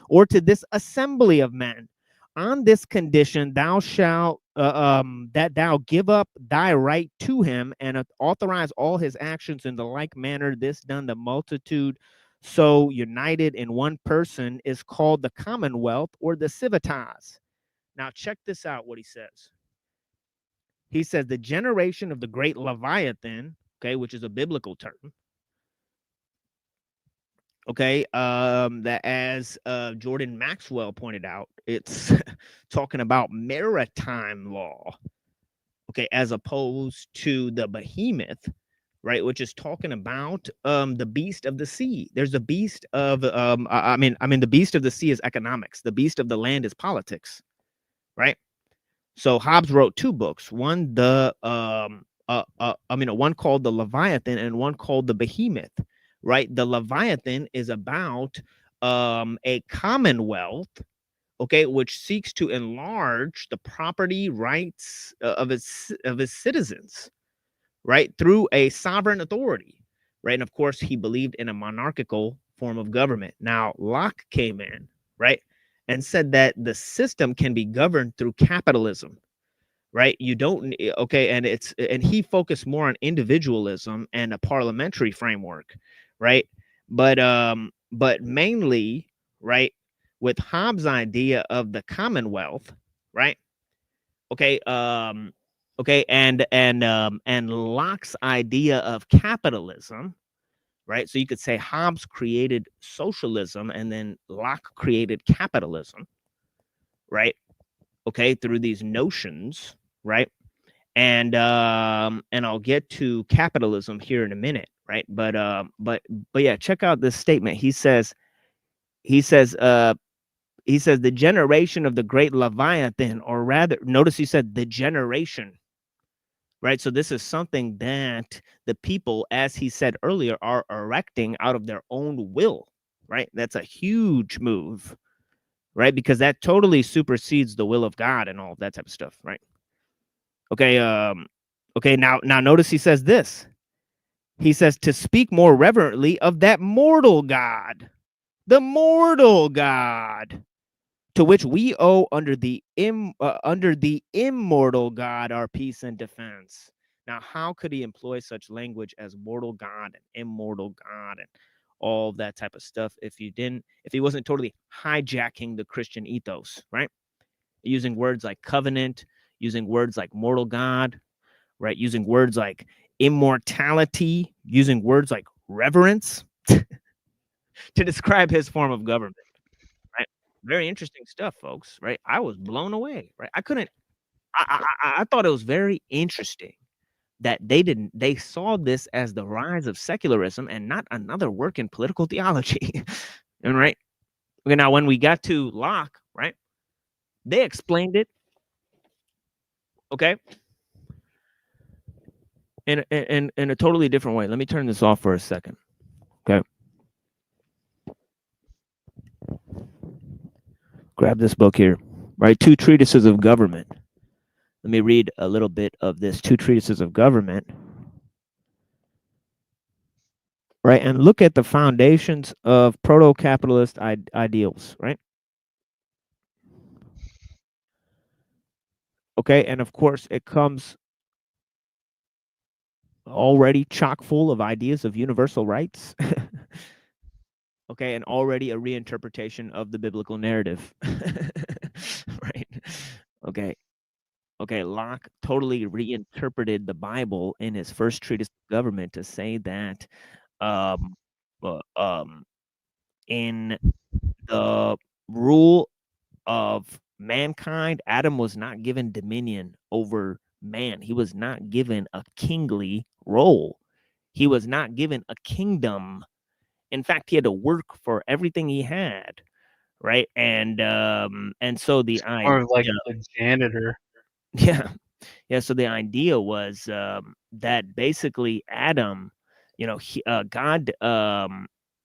or to this assembly of men. On this condition, thou shalt that thou give up thy right to him and authorize all his actions in the like manner. This done, the multitude so united in one person is called the commonwealth or the civitas. Now check this out, what he says. He says the generation of the great Leviathan, okay, which is a biblical term, okay, that as Jordan Maxwell pointed out, it's talking about maritime law, okay, as opposed to the behemoth, right, which is talking about the beast of the sea. There's a beast of the beast of the sea is economics. The beast of the land is politics, right? So Hobbes wrote two books. One one called the Leviathan and one called the Behemoth, right? The Leviathan is about a commonwealth, okay, which seeks to enlarge the property rights of its citizens, right, through a sovereign authority, right? And of course, he believed in a monarchical form of government. Now, Locke came in, right, and said that the system can be governed through capitalism, right? You don't, okay, and he focused more on individualism and a parliamentary framework, right? But mainly, right, with Hobbes' idea of the commonwealth, right? Okay, and Locke's idea of capitalism, right? So you could say Hobbes created socialism and then Locke created capitalism, right? Okay, through these notions, right? And I'll get to capitalism here in a minute, right? But yeah, check out this statement. He says the generation of the great Leviathan, or rather, notice he said the generation, right? So this is something that the people, as he said earlier, are erecting out of their own will, right? That's a huge move, right? Because that totally supersedes the will of God and all that type of stuff, right? Okay, okay, now notice he says this. He says to speak more reverently of that mortal God, the mortal God, to which we owe under the immortal God our peace and defense. Now, how could he employ such language as mortal God and immortal God and all that type of stuff if he wasn't totally hijacking the Christian ethos, right? Using words like covenant, using words like mortal God, right? Using words like immortality, using words like reverence to describe his form of government, right? Very interesting stuff, folks, right? I was blown away, right? I thought it was very interesting that they saw this as the rise of secularism and not another work in political theology. And right? Okay, now when we got to Locke, right? They explained it, okay, in a totally different way. Let me turn this off for a second. Okay. Grab this book here, right? Two Treatises of Government. Let me read a little bit of this Two Treatises of Government, right? And look at the foundations of proto-capitalist ideals, right? Okay, and of course, it comes already chock full of ideas of universal rights. Okay, and already a reinterpretation of the biblical narrative. Right? Okay, Locke totally reinterpreted the Bible in his first treatise of government to say that in the rule of mankind, Adam was not given dominion over man. He was not given a kingly role. He was not given a kingdom. In fact, he had to work for everything he had, right? And so the idea, or like a janitor. Yeah. So the idea was that basically Adam, God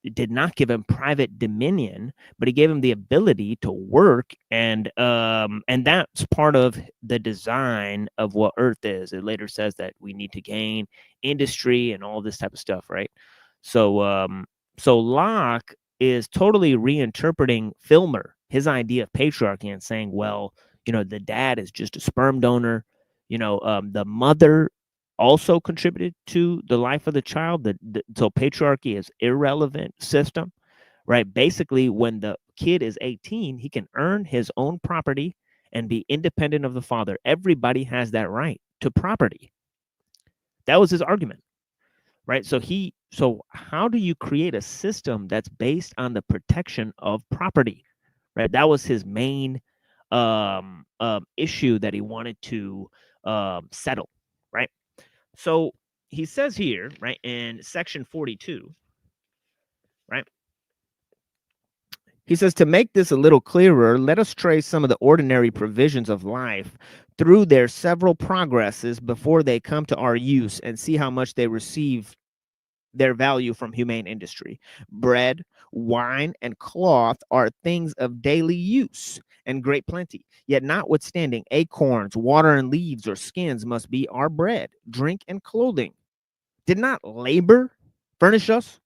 did not give him private dominion, but he gave him the ability to work, and that's part of the design of what Earth is. It later says that we need to gain industry and all this type of stuff, right? So so Locke is totally reinterpreting Filmer, his idea of patriarchy, and saying, well, you know, the dad is just a sperm donor, you know, the mother also contributed to the life of the child. So patriarchy is irrelevant system, right? Basically, when the kid is 18, he can earn his own property and be independent of the father. Everybody has that right to property. That was his argument, right? So how do you create a system that's based on the protection of property, right? That was his main issue that he wanted to settle, right? So he says here, right, in section 42, right? He says, to make this a little clearer, let us trace some of the ordinary provisions of life through their several progresses before they come to our use, and see how much they receive their value from humane industry. Bread, wine, and cloth are things of daily use and great plenty. Yet notwithstanding, acorns, water and leaves or skins must be our bread, drink, and clothing. Did not labor furnish us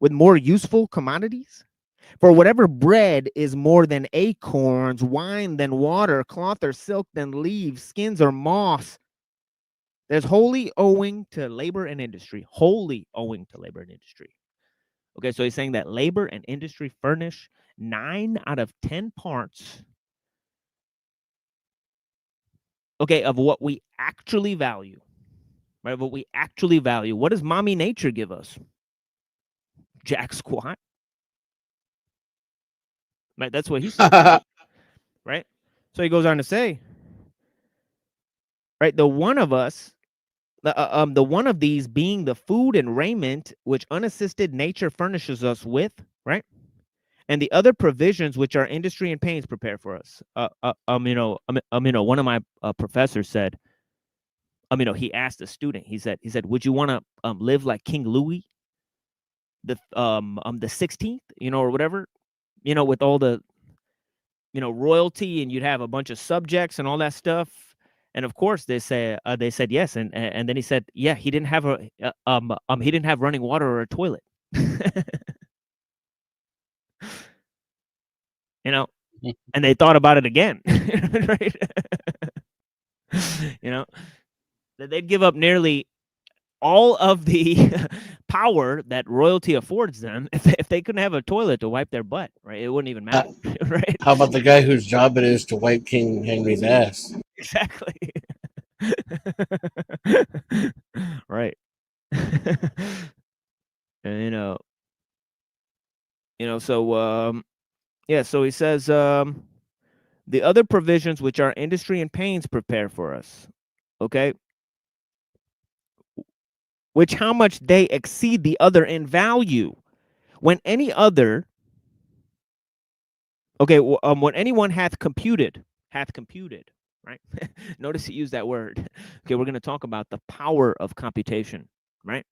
with more useful commodities? For whatever bread is more than acorns, wine than water, cloth or silk than leaves, skins or moss, there's wholly owing to labor and industry. Wholly owing to labor and industry. Okay, so he's saying that labor and industry furnish 9 out of 10 parts, okay, of what we actually value. Right? What we actually value. What does mommy nature give us? Jack squat. Right? That's what he said. Right? So he goes on to say, right, the one of us, the one of these being the food and raiment which unassisted nature furnishes us with, right? And the other provisions which our industry and pains prepare for us. One of my professors said, he asked a student, he said, would you want to live like King Louis, the 16th, or whatever, with all the, royalty, and you'd have a bunch of subjects and all that stuff. And of course they said yes. And then he said, yeah, he didn't have he didn't have running water or a toilet. And they thought about it again, right? That they'd give up nearly all of the power that royalty affords them if they couldn't have a toilet to wipe their butt, right? It wouldn't even matter, right? How about the guy whose job it is to wipe King Henry's ass? Exactly. Right. And so he says, the other provisions which our industry and pains prepare for us, okay, which how much they exceed the other in value, when any other, okay, when anyone hath computed, right? Notice he used that word. Okay, we're going to talk about the power of computation, right,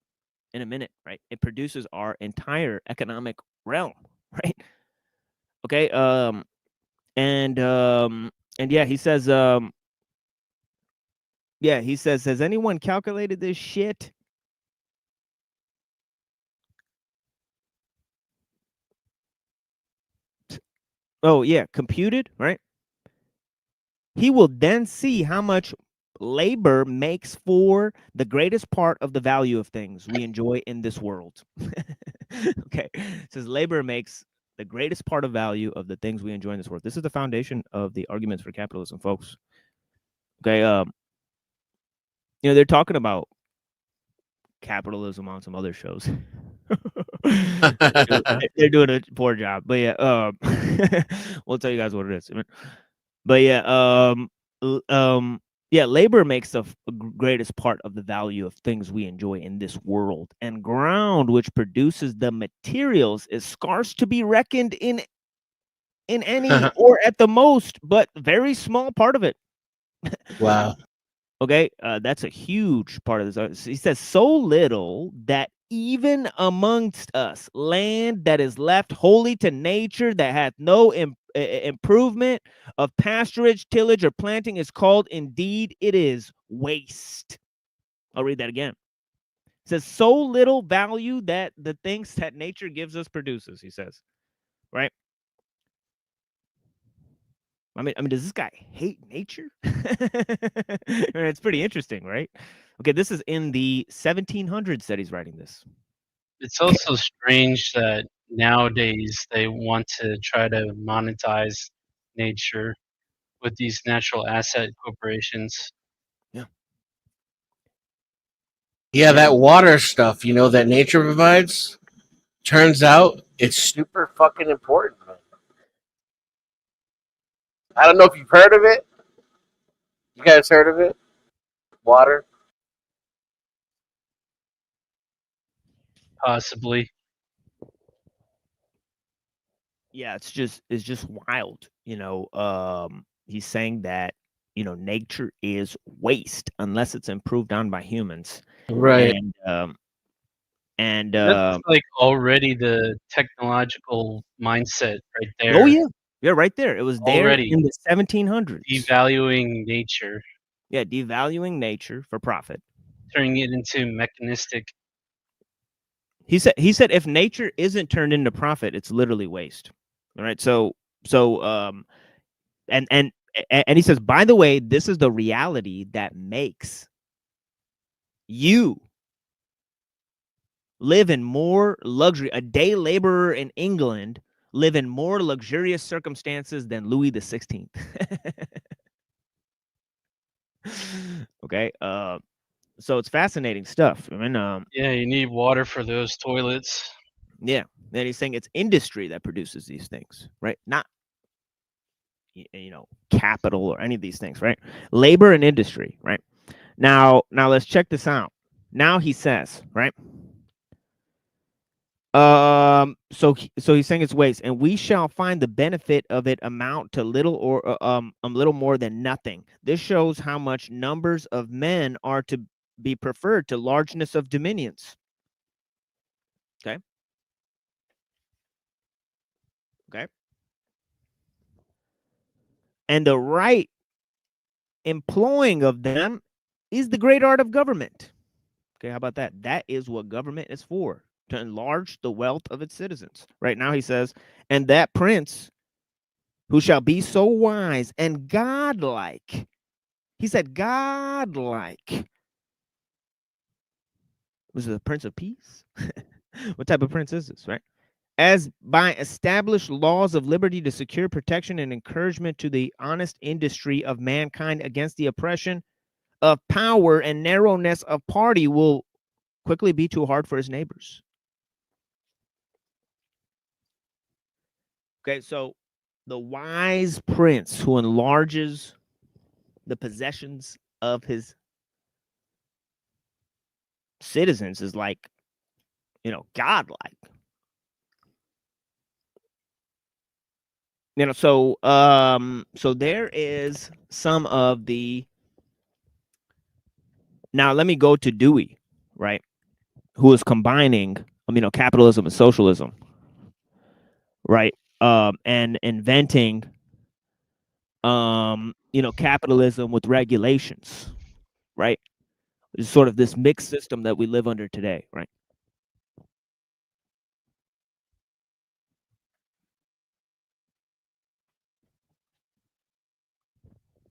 in a minute, right? It produces our entire economic realm, right? Okay, and yeah, he says, has anyone calculated this shit? Oh yeah, computed, right? He will then see how much labor makes for the greatest part of the value of things we enjoy in this world. Okay, it says labor makes the greatest part of value of the things we enjoy in this world. This is the foundation of the arguments for capitalism, folks. Okay, they're talking about capitalism on some other shows. They're doing a poor job, but yeah, we'll tell you guys what it is. But yeah, labor makes the greatest part of the value of things we enjoy in this world, and ground which produces the materials is scarce to be reckoned in any or at the most, but very small part of it. Wow. Okay, that's a huge part of this. He says so little that even amongst us, land that is left wholly to nature, that hath no improvement of pasturage, tillage, or planting, is called, indeed, it is waste. I'll read that again. It says, so little value that the things that nature gives us produces, he says, right? I mean, does this guy hate nature? It's pretty interesting, right? Okay, this is in the 1700s that he's writing this. It's also strange that nowadays they want to try to monetize nature with these natural asset corporations. Yeah, that water stuff, that nature provides, turns out it's super fucking important. I don't know if you've heard of it. You guys heard of it? Water? Possibly. Yeah, it's just wild. He's saying that, nature is waste unless it's improved on by humans. Right. And That's like already the technological mindset right there. oh yeah. Yeah, right there. It was there Already. in the 1700s. Devaluing nature. Yeah, devaluing nature for profit. Turning it into mechanistic. He said if nature isn't turned into profit, it's literally waste. All right. And he says, by the way, this is the reality that makes you live in more luxury. A day laborer in England live in more luxurious circumstances than Louis the 16th. Okay. So it's fascinating stuff. I mean, yeah, you need water for those toilets. Yeah. And he's saying it's industry that produces these things, right? Not, capital or any of these things, right? Labor and industry, right? Now let's check this out. Now he says, right? So he's saying it's waste, and we shall find the benefit of it amount to little or a little more than nothing. This shows how much numbers of men are to be preferred to largeness of dominions. Okay. Okay. And the right employing of them is the great art of government. Okay, how about that? That is what government is for, to enlarge the wealth of its citizens. Right now he says, and that prince who shall be so wise and godlike. He said godlike. Was it the Prince of Peace? What type of prince is this, right? As by established laws of liberty to secure protection and encouragement to the honest industry of mankind against the oppression of power and narrowness of party, will quickly be too hard for his neighbors. Okay, so the wise prince who enlarges the possessions of his citizens is like, godlike. So there is some of the. Now let me go to Dewey, right? Who is combining, capitalism and socialism, right? And inventing, capitalism with regulations, right? It's sort of this mixed system that we live under today, right?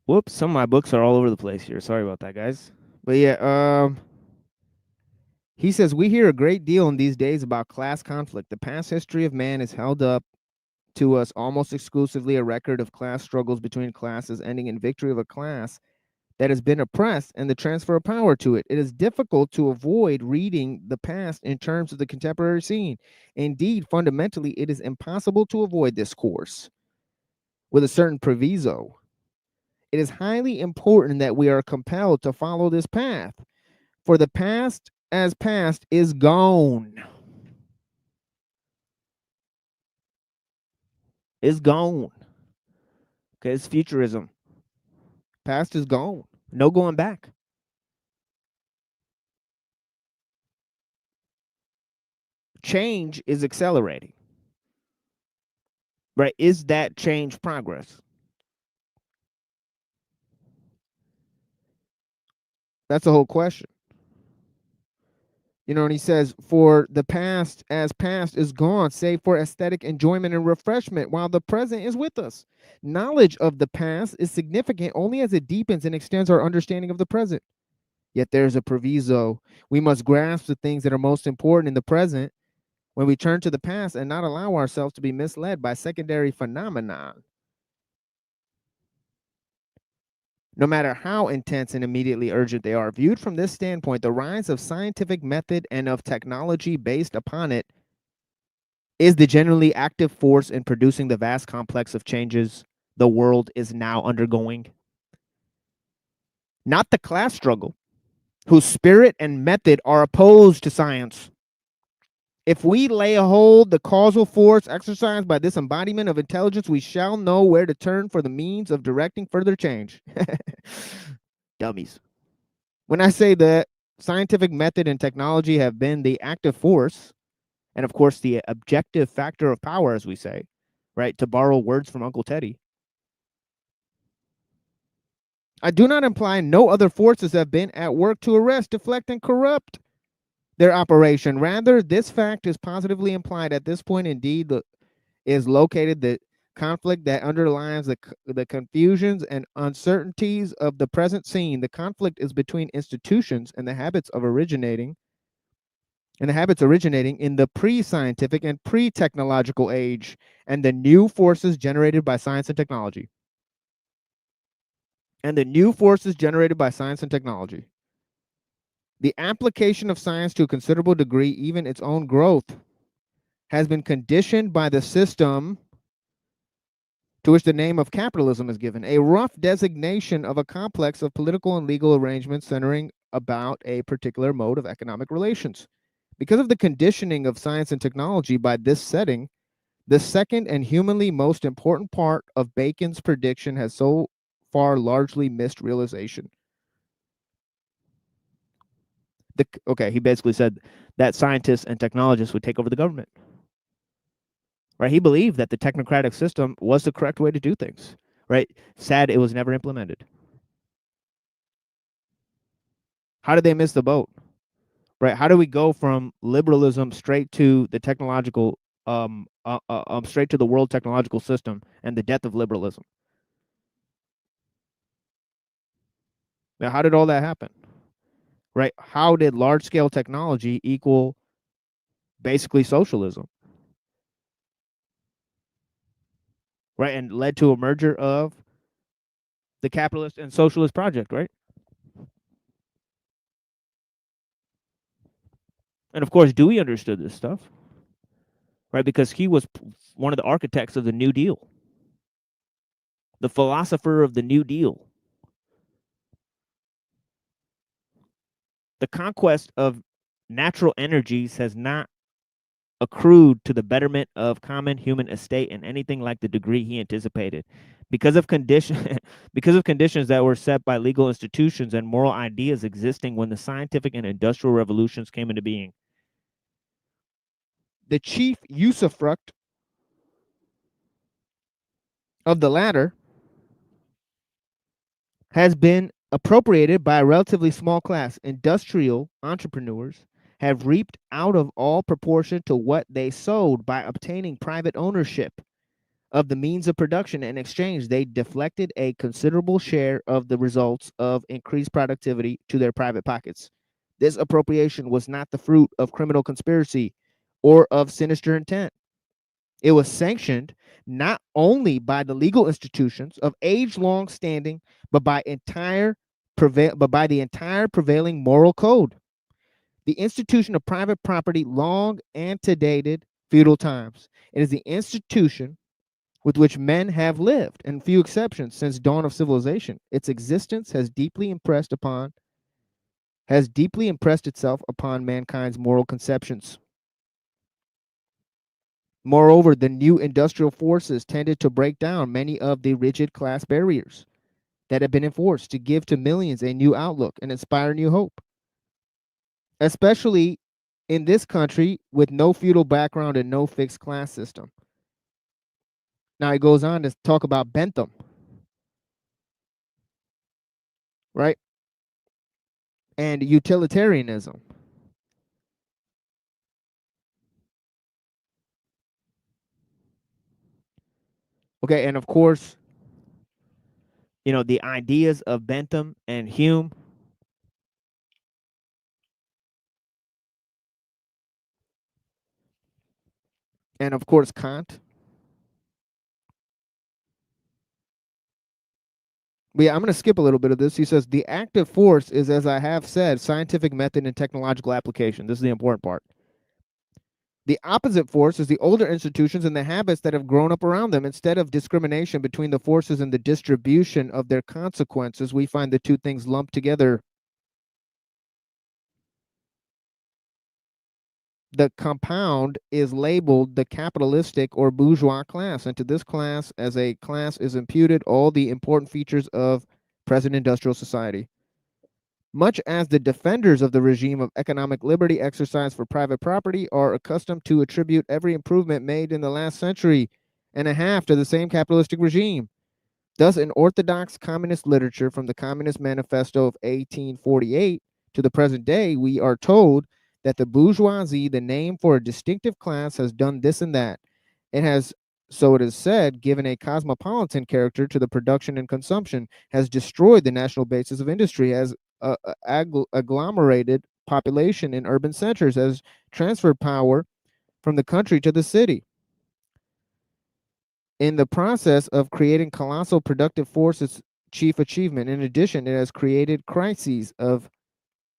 Whoops, some of my books are all over the place here. Sorry about that, guys. But yeah, he says, we hear a great deal in these days about class conflict. The past history of man is held up to us almost exclusively a record of class struggles between classes, ending in victory of a class that has been oppressed and the transfer of power to it. It is difficult to avoid reading the past in terms of the contemporary scene. Indeed, fundamentally, it is impossible to avoid this course with a certain proviso. It is highly important that we are compelled to follow this path, for the past as past is gone. Is gone. Okay, it's futurism. Past is gone. No going back. change is accelerating. Right? Is that change progress? That's the whole question. You know, and he says, for the past as past is gone, save for aesthetic enjoyment and refreshment, while the present is with us. Knowledge of the past is significant only as it deepens and extends our understanding of the present. Yet there's a proviso. We must grasp the things that are most important in the present when we turn to the past and not allow ourselves to be misled by secondary phenomena. No matter how intense and immediately urgent they are, viewed from this standpoint, the rise of scientific method and of technology based upon it is the generally active force in producing the vast complex of changes the world is now undergoing. Not the class struggle, whose spirit and method are opposed to science. If we lay hold the causal force exercised by this embodiment of intelligence, we shall know where to turn for the means of directing further change. Dummies. When I say that scientific method and technology have been the active force, and of course the objective factor of power, as we say, right, to borrow words from Uncle Teddy, I do not imply no other forces have been at work to arrest, deflect, and corrupt their operation. Rather, this fact is positively implied at this point. Indeed, is located the conflict that underlies the confusions and uncertainties of the present scene. The conflict is between institutions and the habits originating in the pre-scientific and pre-technological age, and the new forces generated by science and technology. The application of science to a considerable degree, even its own growth, has been conditioned by the system to which the name of capitalism is given, a rough designation of a complex of political and legal arrangements centering about a particular mode of economic relations. Because of the conditioning of science and technology by this setting, the second and humanly most important part of Bacon's prediction has so far largely missed realization. He basically said that scientists and technologists would take over the government. Right? He believed that the technocratic system was the correct way to do things. Right? Sad it was never implemented. How did they miss the boat? Right? How do we go from liberalism straight to the technological, straight to the world technological system and the death of liberalism? Now, how did all that happen? Right? How did large-scale technology equal basically socialism? Right? And led to a merger of the capitalist and socialist project, right? And of course, Dewey understood this stuff, right? Because he was one of the architects of the New Deal, the philosopher of the New Deal. The conquest of natural energies has not accrued to the betterment of common human estate in anything like the degree he anticipated. Because of conditions that were set by legal institutions and moral ideas existing when the scientific and industrial revolutions came into being. The chief usufruct of the latter has been appropriated by a relatively small class. Industrial entrepreneurs have reaped out of all proportion to what they sowed by obtaining private ownership of the means of production. In exchange, they deflected a considerable share of the results of increased productivity to their private pockets. This appropriation was not the fruit of criminal conspiracy or of sinister intent. It was sanctioned not only by the legal institutions of age-long standing, but by the entire prevailing moral code. The institution of private property long antedated feudal times. It is the institution with which men have lived, and few exceptions, since dawn of civilization. Its existence has deeply impressed itself upon mankind's moral conceptions. Moreover, the new industrial forces tended to break down many of the rigid class barriers that had been enforced, to give to millions a new outlook and inspire new hope. Especially in this country with no feudal background and no fixed class system. Now he goes on to talk about Bentham, right? And utilitarianism. Okay, and of course, you know, the ideas of Bentham and Hume. And of course, Kant. But yeah, I'm going to skip a little bit of this. He says, the active force is, as I have said, scientific method and technological application. This is the important part. The opposite force is the older institutions and the habits that have grown up around them. Instead of discrimination between the forces and the distribution of their consequences, we find the two things lumped together. The compound is labeled the capitalistic or bourgeois class, and to this class as a class is imputed all the important features of present industrial society. Much as the defenders of the regime of economic liberty exercised for private property are accustomed to attribute every improvement made in the last century and a half to the same capitalistic regime. Thus, in orthodox communist literature from the Communist Manifesto of 1848 to the present day, we are told that the bourgeoisie, the name for a distinctive class, has done this and that. It has, so it is said, given a cosmopolitan character to the production and consumption, has destroyed the national basis of industry, has agglomerated population in urban centers, has transferred power from the country to the city. In the process of creating colossal productive force, its chief achievement. In addition, it has created crises of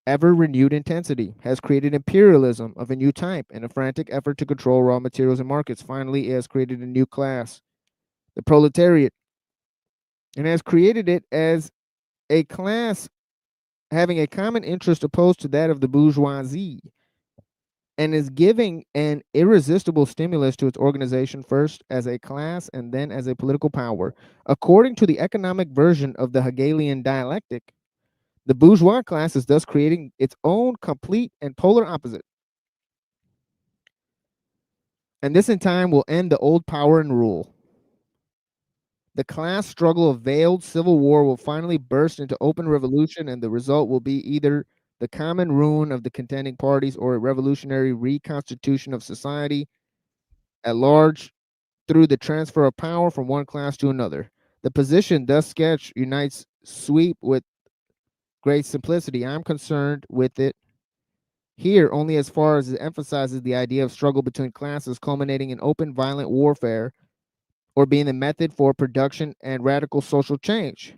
ever renewed intensity, has created imperialism of a new type and a frantic effort to control raw materials and markets. Finally, it has created a new class, the proletariat, and has created it as a class having a common interest opposed to that of the bourgeoisie, and is giving an irresistible stimulus to its organization, first as a class and then as a political power. According to the economic version of the Hegelian dialectic, the bourgeois class is thus creating its own complete and polar opposite. And this in time will end the old power and rule. The class struggle of veiled civil war will finally burst into open revolution, and the result will be either the common ruin of the contending parties or a revolutionary reconstitution of society at large through the transfer of power from one class to another. The position thus sketched unites sweep with great simplicity. I'm concerned with it here only as far as it emphasizes the idea of struggle between classes culminating in open violent warfare or being the method for production and radical social change.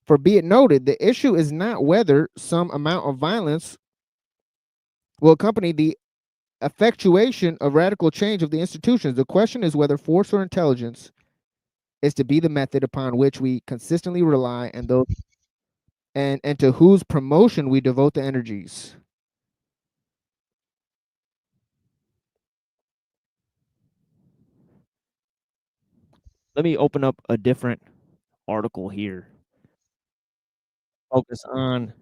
For be it noted, the issue is not whether some amount of violence will accompany the effectuation of radical change of the institutions. The question is whether force or intelligence is to be the method upon which we consistently rely and those and to whose promotion we devote the energies. Let me open up a different article here. Focus on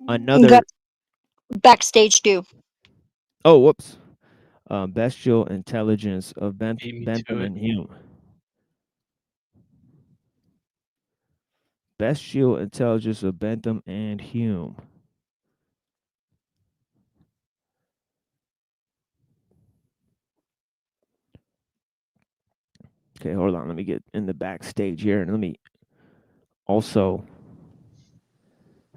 another. Backstage too. Oh, whoops. Bestial intelligence of Bentham and Hume. Bestial intelligence of Bentham and Hume. Okay, hold on. Let me get in the backstage here, and let me also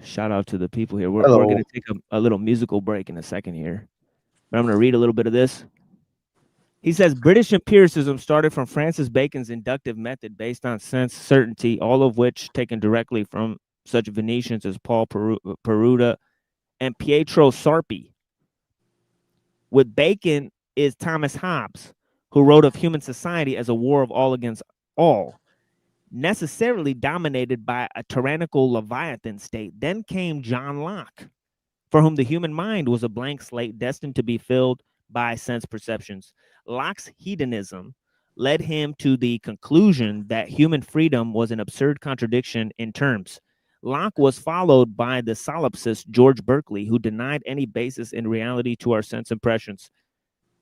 shout out to the people here. We're going to take a little musical break in a second here, but I'm going to read a little bit of this. He says, British empiricism started from Francis Bacon's inductive method based on sense certainty, all of which taken directly from such Venetians as Paul Peruda and Pietro Sarpi. With Bacon is Thomas Hobbes, who wrote of human society as a war of all against all, necessarily dominated by a tyrannical Leviathan state. Then came John Locke, for whom the human mind was a blank slate destined to be filled by sense perceptions. Locke's hedonism led him to the conclusion that human freedom was an absurd contradiction in terms. Locke was followed by the solipsist George Berkeley, who denied any basis in reality to our sense impressions.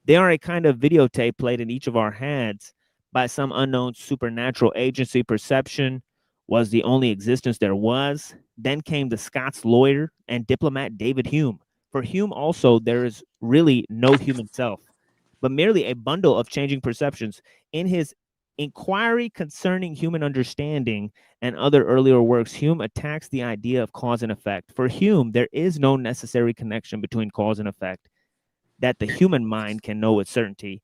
They are a kind of videotape played in each of our heads by some unknown supernatural agency. Perception was the only existence there was. Then came the Scots lawyer and diplomat David Hume. For Hume also, there is really no human self, but merely a bundle of changing perceptions. In his Inquiry Concerning Human Understanding and other earlier works, Hume attacks the idea of cause and effect. For Hume, there is no necessary connection between cause and effect that the human mind can know with certainty.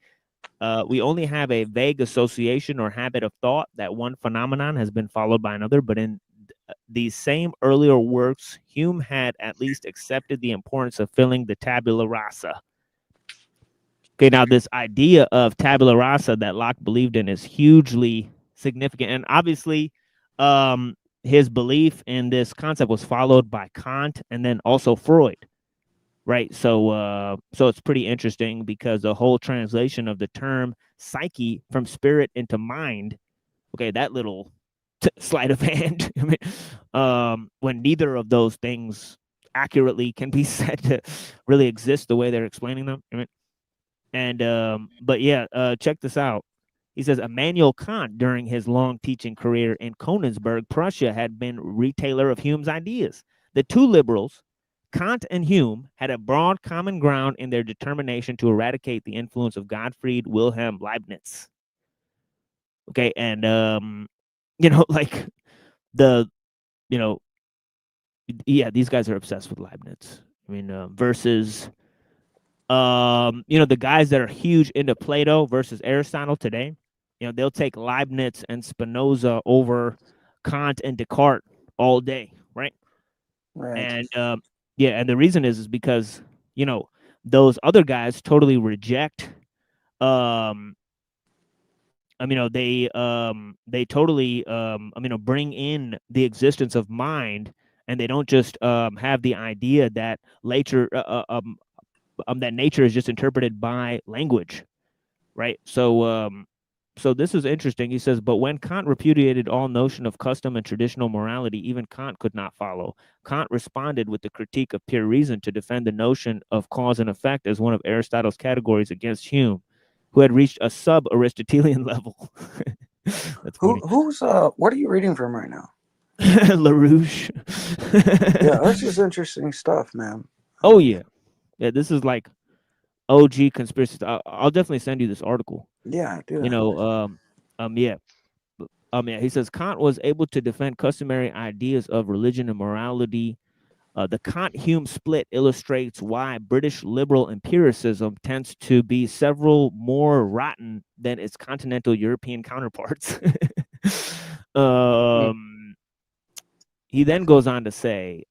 We only have a vague association or habit of thought that one phenomenon has been followed by another, but in these same earlier works, Hume had at least accepted the importance of filling the tabula rasa. Okay, now this idea of tabula rasa that Locke believed in is hugely significant, and obviously, his belief in this concept was followed by Kant and then also Freud, right? So it's pretty interesting because the whole translation of the term psyche from spirit into mind, okay, that little sleight of hand, I mean, when neither of those things accurately can be said to really exist the way they're explaining them, I mean. And but yeah, check this out. He says Immanuel Kant, during his long teaching career in Königsberg, Prussia, had been retailer of Hume's ideas. The two liberals, Kant and Hume, had a broad common ground in their determination to eradicate the influence of Gottfried Wilhelm Leibniz. Okay, and like these guys are obsessed with Leibniz. I mean, versus the guys that are huge into Plato versus Aristotle today, they'll take Leibniz and Spinoza over Kant and Descartes all day, right? Right. And and the reason is because those other guys totally reject. They totally bring in the existence of mind, and they don't just have the idea that that nature is just interpreted by language, right? So this is interesting. He says, but when Kant repudiated all notion of custom and traditional morality, even Kant could not follow. Kant responded with the critique of pure reason to defend the notion of cause and effect as one of Aristotle's categories against Hume, who had reached a sub-Aristotelian level. That's funny. Who's what are you reading from right now? LaRouche. Yeah, this is interesting stuff, man. Oh yeah. Yeah, this is like OG conspiracy. I'll definitely send you this article. Yeah, I do. He says Kant was able to defend customary ideas of religion and morality. The Kant-Hume split illustrates why British liberal empiricism tends to be several more rotten than its continental European counterparts. He then goes on to say,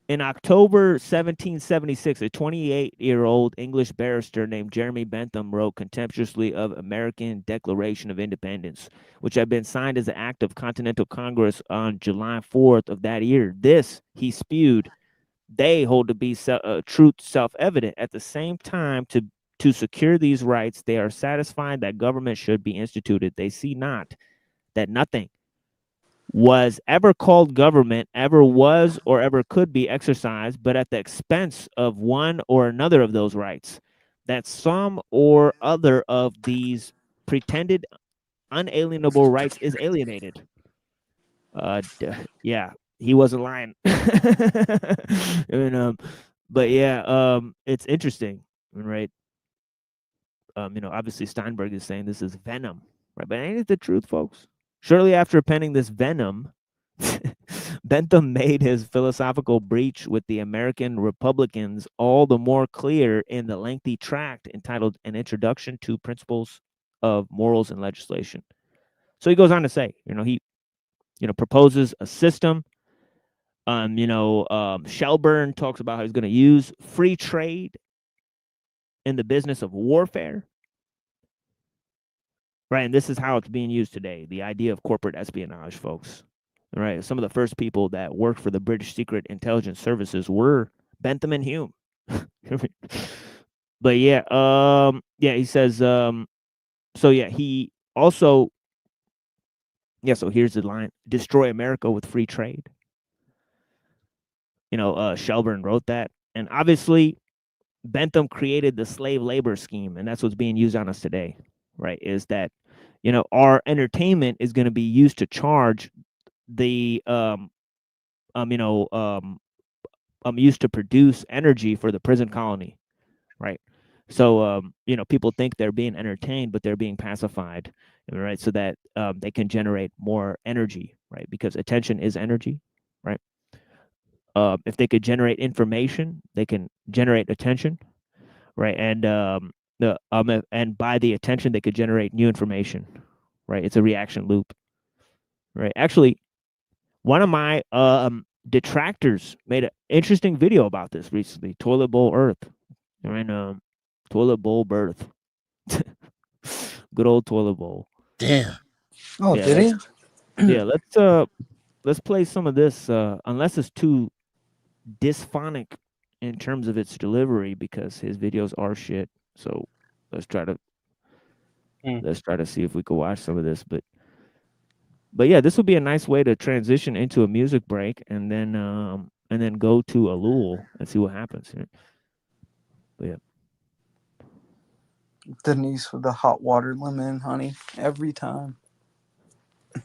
in October 1776, a 28-year-old English barrister named Jeremy Bentham wrote contemptuously of American Declaration of Independence, which had been signed as an act of Continental Congress on July 4th of that year. This, he spewed, they hold to be truth self-evident. At the same time, to secure these rights, they are satisfied that government should be instituted. They see not that nothing was ever called government, ever was or ever could be exercised, but at the expense of one or another of those rights, that some or other of these pretended unalienable rights is alienated. Yeah, he wasn't lying. But yeah, it's interesting, right? Obviously Steinberg is saying this is venom, right? But ain't it the truth, folks? Shortly after penning this venom, Bentham made his philosophical breach with the American Republicans all the more clear in the lengthy tract entitled An Introduction to Principles of Morals and Legislation. So he goes on to say, he proposes a system. Shelburne talks about how he's going to use free trade in the business of warfare. Right, and this is how it's being used today, the idea of corporate espionage, folks. All right, some of the first people that worked for the British Secret Intelligence Services were Bentham and Hume. But yeah, he says, he also Yeah, so here's the line: destroy America with free trade. Shelburne wrote that, and obviously Bentham created the slave labor scheme, and that's what's being used on us today, right? Is that our entertainment is going to be used to charge the used to produce energy for the prison colony, right? So people think they're being entertained, but they're being pacified, right? So that they can generate more energy, right? Because attention is energy, right? If they could generate information, they can generate attention, right? And and by the attention, they could generate new information, right? It's a reaction loop, right? Actually, one of my detractors made an interesting video about this recently. Toilet bowl Earth, right? Toilet bowl birth. Good old toilet bowl. Damn. Oh, Yeah, did he? Yeah, let's play some of this. Unless it's too dysphonic in terms of its delivery, because his videos are shit. So let's try to see if we can watch some of this. But yeah, this would be a nice way to transition into a music break, and then go to ellul and see what happens. But yeah. Denise with the hot water lemon, honey, every time. It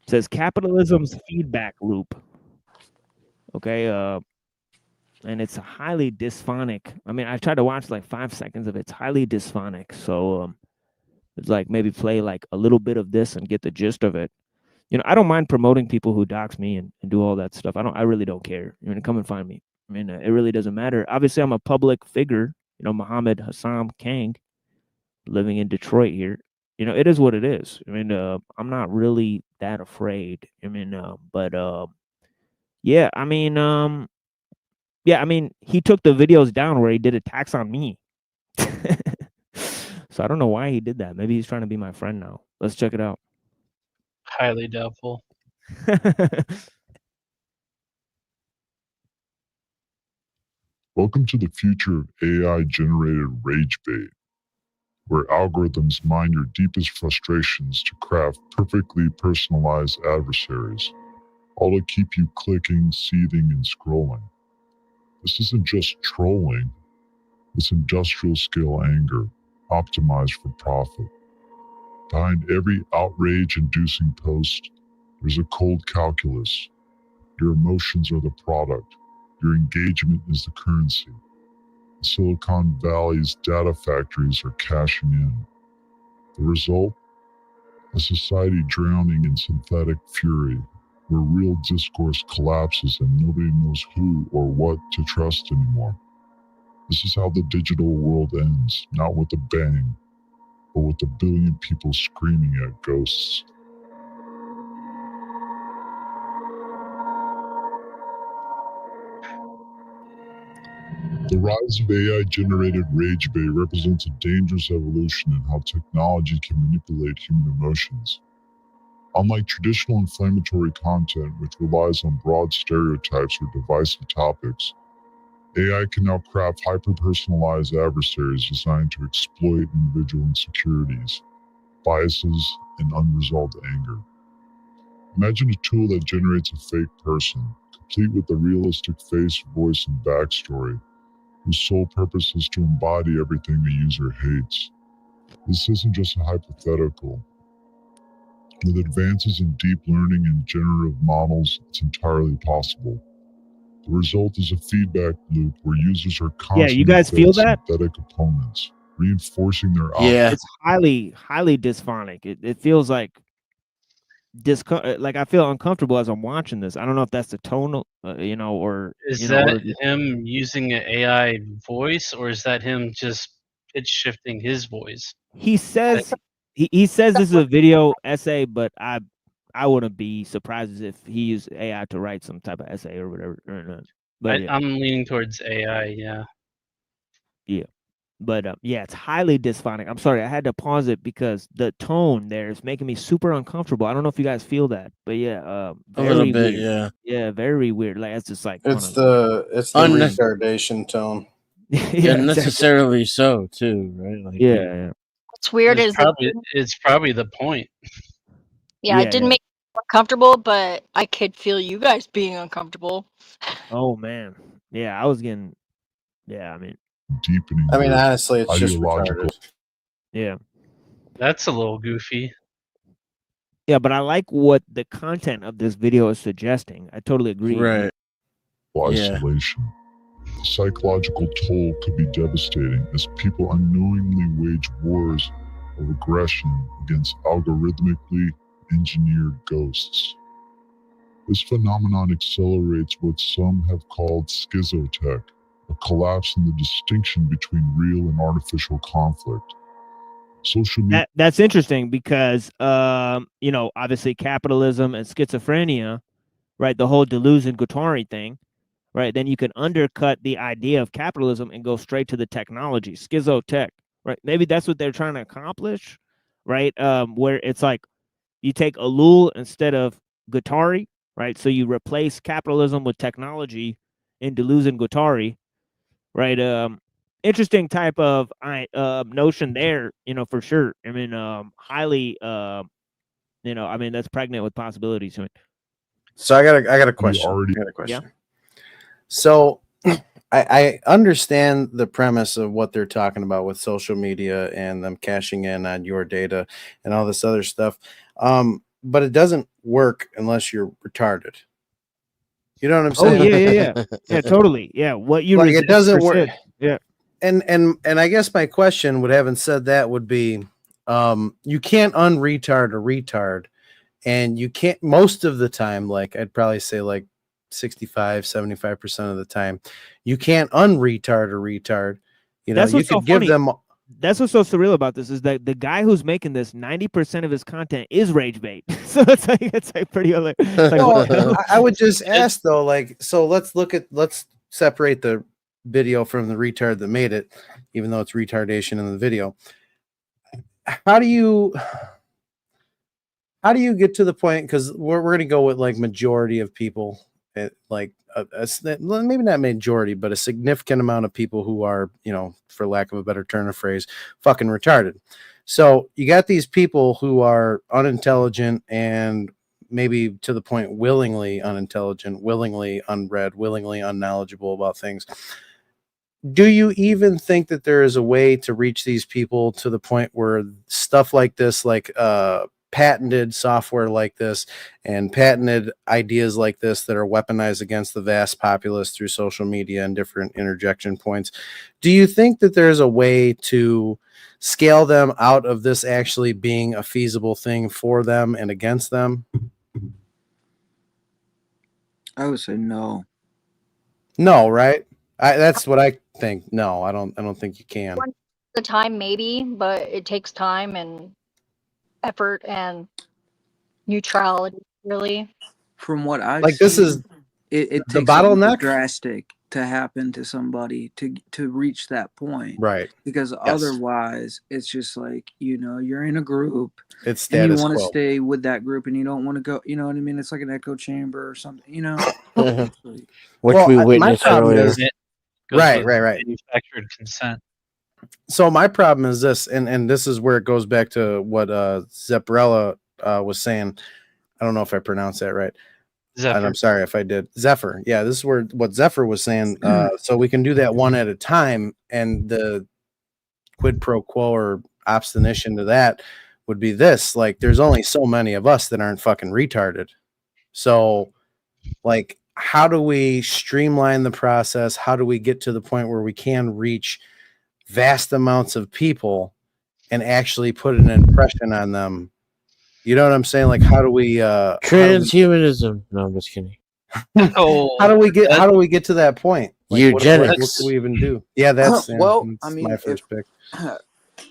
says capitalism's feedback loop. Okay, and it's highly dysphonic. I mean, I tried to watch like 5 seconds of it. It's highly dysphonic. So it's like maybe play like a little bit of this and get the gist of it. I don't mind promoting people who dox me and do all that stuff. I really don't care. Come and find me. I mean, it really doesn't matter. Obviously, I'm a public figure. Muhammad Hassam Kang, living in Detroit here. It is what it is. I mean, I'm not really that afraid. I mean, yeah. I mean, yeah. I mean, he took the videos down where he did attacks on me. So I don't know why he did that. Maybe he's trying to be my friend now. Let's check it out. Highly doubtful. Welcome to the future of AI-generated rage bait, where algorithms mine your deepest frustrations to craft perfectly personalized adversaries, all to keep you clicking, seething, and scrolling. This isn't just trolling, it's industrial-scale anger, optimized for profit. Behind every outrage-inducing post, there's a cold calculus. Your emotions are the product. Your engagement is the currency. Silicon Valley's data factories are cashing in. The result? A society drowning in synthetic fury, where real discourse collapses and nobody knows who or what to trust anymore. This is how the digital world ends, not with a bang, but with a billion people screaming at ghosts. The rise of AI-generated rage bait represents a dangerous evolution in how technology can manipulate human emotions. Unlike traditional inflammatory content, which relies on broad stereotypes or divisive topics, AI can now craft hyper-personalized adversaries designed to exploit individual insecurities, biases, and unresolved anger. Imagine a tool that generates a fake person, complete with a realistic face, voice, and backstory, whose sole purpose is to embody everything the user hates. This isn't just a hypothetical. With advances in deep learning and generative models, it's entirely possible. The result is a feedback loop where users are constantly you guys feel that? synthetic opponents, reinforcing their It's highly dysphonic. It feels like like I feel uncomfortable as I'm watching this. I don't know if that's the tone, or Is that him using an AI voice, or is that him just pitch shifting his voice? He says he says this is a video essay, but I wouldn't be surprised if he used AI to write some type of essay or whatever. But yeah. I'm leaning towards AI. Yeah. But yeah, it's highly dysphonic. I'm sorry, I had to pause it because the tone there is making me super uncomfortable. I don't know if you guys feel that, but yeah, a little bit, weird. yeah. Yeah, very weird. Like it's just like it's the retardation tone. Yeah, necessarily so too, right? Like, yeah. It's weird as It's probably the point. yeah, it didn't make me more comfortable, but I could feel you guys being uncomfortable. Oh man, yeah, I was getting, yeah, I mean, deepening. I mean, their honestly, it's just ideological. retarded. yeah, That's a little goofy. yeah, but I like what the content of this video is suggesting. I totally agree. Right. Isolation. The psychological toll could be devastating as people unknowingly wage wars of aggression against algorithmically engineered ghosts. This phenomenon accelerates what some have called schizotech, a collapse in the distinction between real and artificial conflict. Social media. That's interesting because, you know, obviously capitalism and schizophrenia, right? The whole Deleuze and Guattari thing, right? Then you can undercut the idea of capitalism and go straight to the technology, schizotech, right? Maybe that's what they're trying to accomplish, right? Where it's like you take ellul instead of Guattari, right? So you replace capitalism with technology in Deleuze and Guattari, right? Interesting type of notion there, you know, for sure. I mean, highly, you know, I mean, that's pregnant with possibilities. So I got a question. Yeah. So I understand the premise of what they're talking about with social media and them cashing in on your data and all this other stuff. But it doesn't work unless you're retarded. You know what I'm saying? Oh yeah, yeah, totally. Yeah, what you like it doesn't work. persist. Yeah. And I guess my question, would having said that, would be, you can't unretard a retard, and you can't most of the time. Like I'd probably say like 65-75% of the time, you can't unretard a retard. You know, you could give them. That's what's so surreal about this is that the guy who's making this 90% of his content is rage bait. So it's like pretty. Like, no, I would just ask though, like, so let's separate the video from the retard that made it, even though it's retardation in the video. How do you get to the point? Because we're going to go with like majority of people, like maybe not majority, but a significant amount of people who are, you know, for lack of a better turn of phrase, fucking retarded. So you got these people who are unintelligent and maybe to the point willingly unintelligent, willingly unread, willingly unknowledgeable about things. Do you even think that there is a way to reach these people to the point where stuff like this, like patented software like this and patented ideas like this that are weaponized against the vast populace through social media and different interjection points, do you think that there's a way to scale them out of this actually being a feasible thing for them and against them? I would say no. No, right? That's what I think. No, I don't think you can. The time maybe, but it takes time and effort and neutrality, really. From what I've like seen, this is it the takes something bottleneck drastic to happen to somebody to reach that point, right? Because otherwise it's just like, you know, you're in a group, it's status and you want to quo. stay with that group and you don't want to go, you know what I mean? It's like an echo chamber or something, you know. Which we witnessed earlier. Right. Manufactured consent. So my problem is this, and this is where it goes back to what Zeprella was saying. I don't know if I pronounced that right. Zephyr. And I'm sorry if I did. Zephyr. Yeah, this is where what Zephyr was saying. So we can do that one at a time, and the quid pro quo or obstination to that would be this: like, there's only so many of us that aren't fucking retarded. So, like, how do we streamline the process? How do we get to the point where we can reach vast amounts of people and actually put an impression on them? You know what I'm saying? Like, how do we transhumanism? No, I'm just kidding. How do we get to that point? Like, eugenics. What do we even do? Yeah, that's well, that's I mean, my first pick.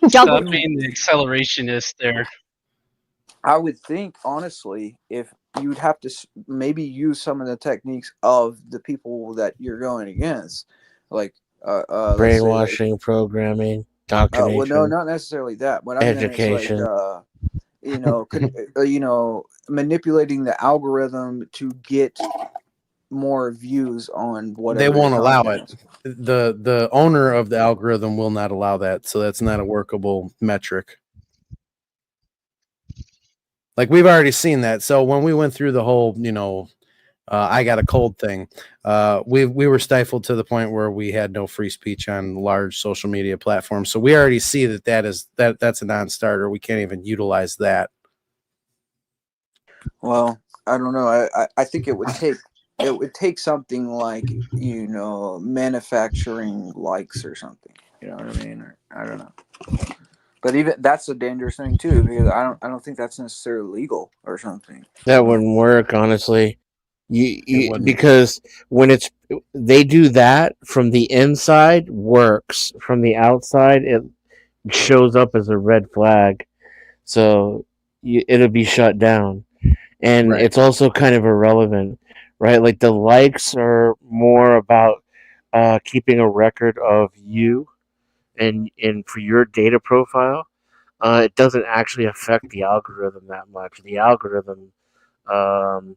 Stop being the accelerationist there. I would think, honestly, if you'd have to maybe use some of the techniques of the people that you're going against, like brainwashing, programming, doctrination. Well, no, not necessarily that, but education. You know, you know, manipulating the algorithm to get more views on whatever. They won't allow it. The owner of the algorithm will not allow that, so that's not a workable metric. Like we've already seen that. So when we went through the whole, I got a cold thing, we were stifled to the point where we had no free speech on large social media platforms. So we already see that's a non-starter. We can't even utilize that. Well, I don't know. I think it would take something like, manufacturing likes or something. You know what I mean? Or, I don't know. But even that's a dangerous thing too, because I don't think that's necessarily legal or something. That wouldn't work, honestly. You wouldn't. Because when they do that from the inside works, from the outside it shows up as a red flag, so it'll be shut down, and Right. it's also kind of irrelevant, right? Like the likes are more about keeping a record of you and for your data profile. It doesn't actually affect the algorithm that much. The algorithm um,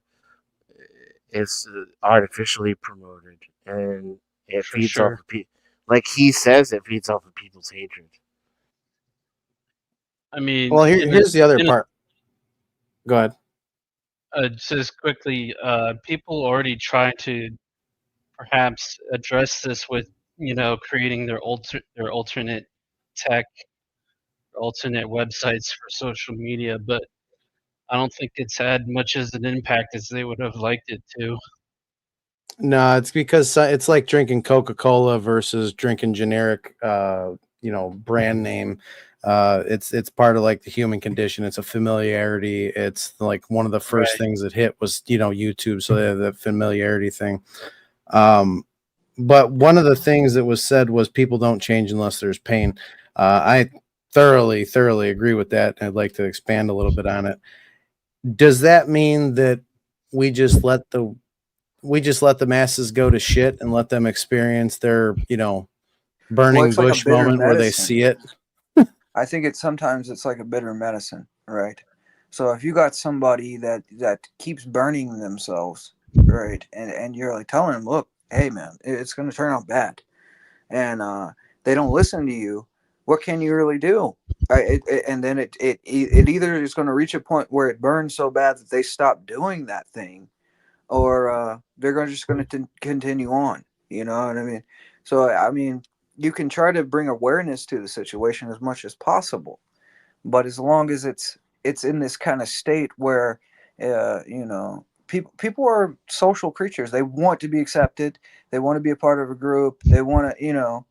is artificially promoted, and it For feeds off sure. of people. Like he says, it feeds off of people's hatred. I mean, Well, here's the other part. Go ahead. Just quickly, people already try to perhaps address this with, creating their alternate tech, alternate websites for social media, but I don't think it's had much as an impact as they would have liked it to. No, it's because it's like drinking Coca-Cola versus drinking generic, brand name. It's part of like the human condition. It's a familiarity. It's like one of the first Right. things that hit was, YouTube. So they have the familiarity thing. But one of the things that was said was people don't change unless there's pain. I thoroughly agree with that. I'd like to expand a little bit on it. Does that mean that we just let the masses go to shit and let them experience their, burning it's like a bush bitter moment where they medicine. see it? I think sometimes it's like a bitter medicine, right? So if you got somebody that keeps burning themselves, right, and you're like telling them, look, hey man, it's going to turn out bad, and they don't listen to you, what can you really do? And then it either is going to reach a point where it burns so bad that they stop doing that thing, or they're just going to continue on. You know what I mean? So I mean, you can try to bring awareness to the situation as much as possible, but as long as it's in this kind of state where, people are social creatures. They want to be accepted. They want to be a part of a group. They want to,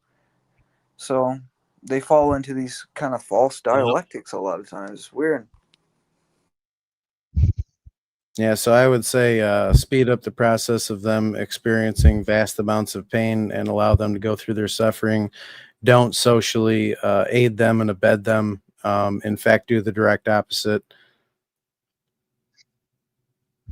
so they fall into these kind of false dialectics a lot of times. It's weird. Yeah, so I would say speed up the process of them experiencing vast amounts of pain and allow them to go through their suffering. Don't socially aid them and abet them. In fact, do the direct opposite.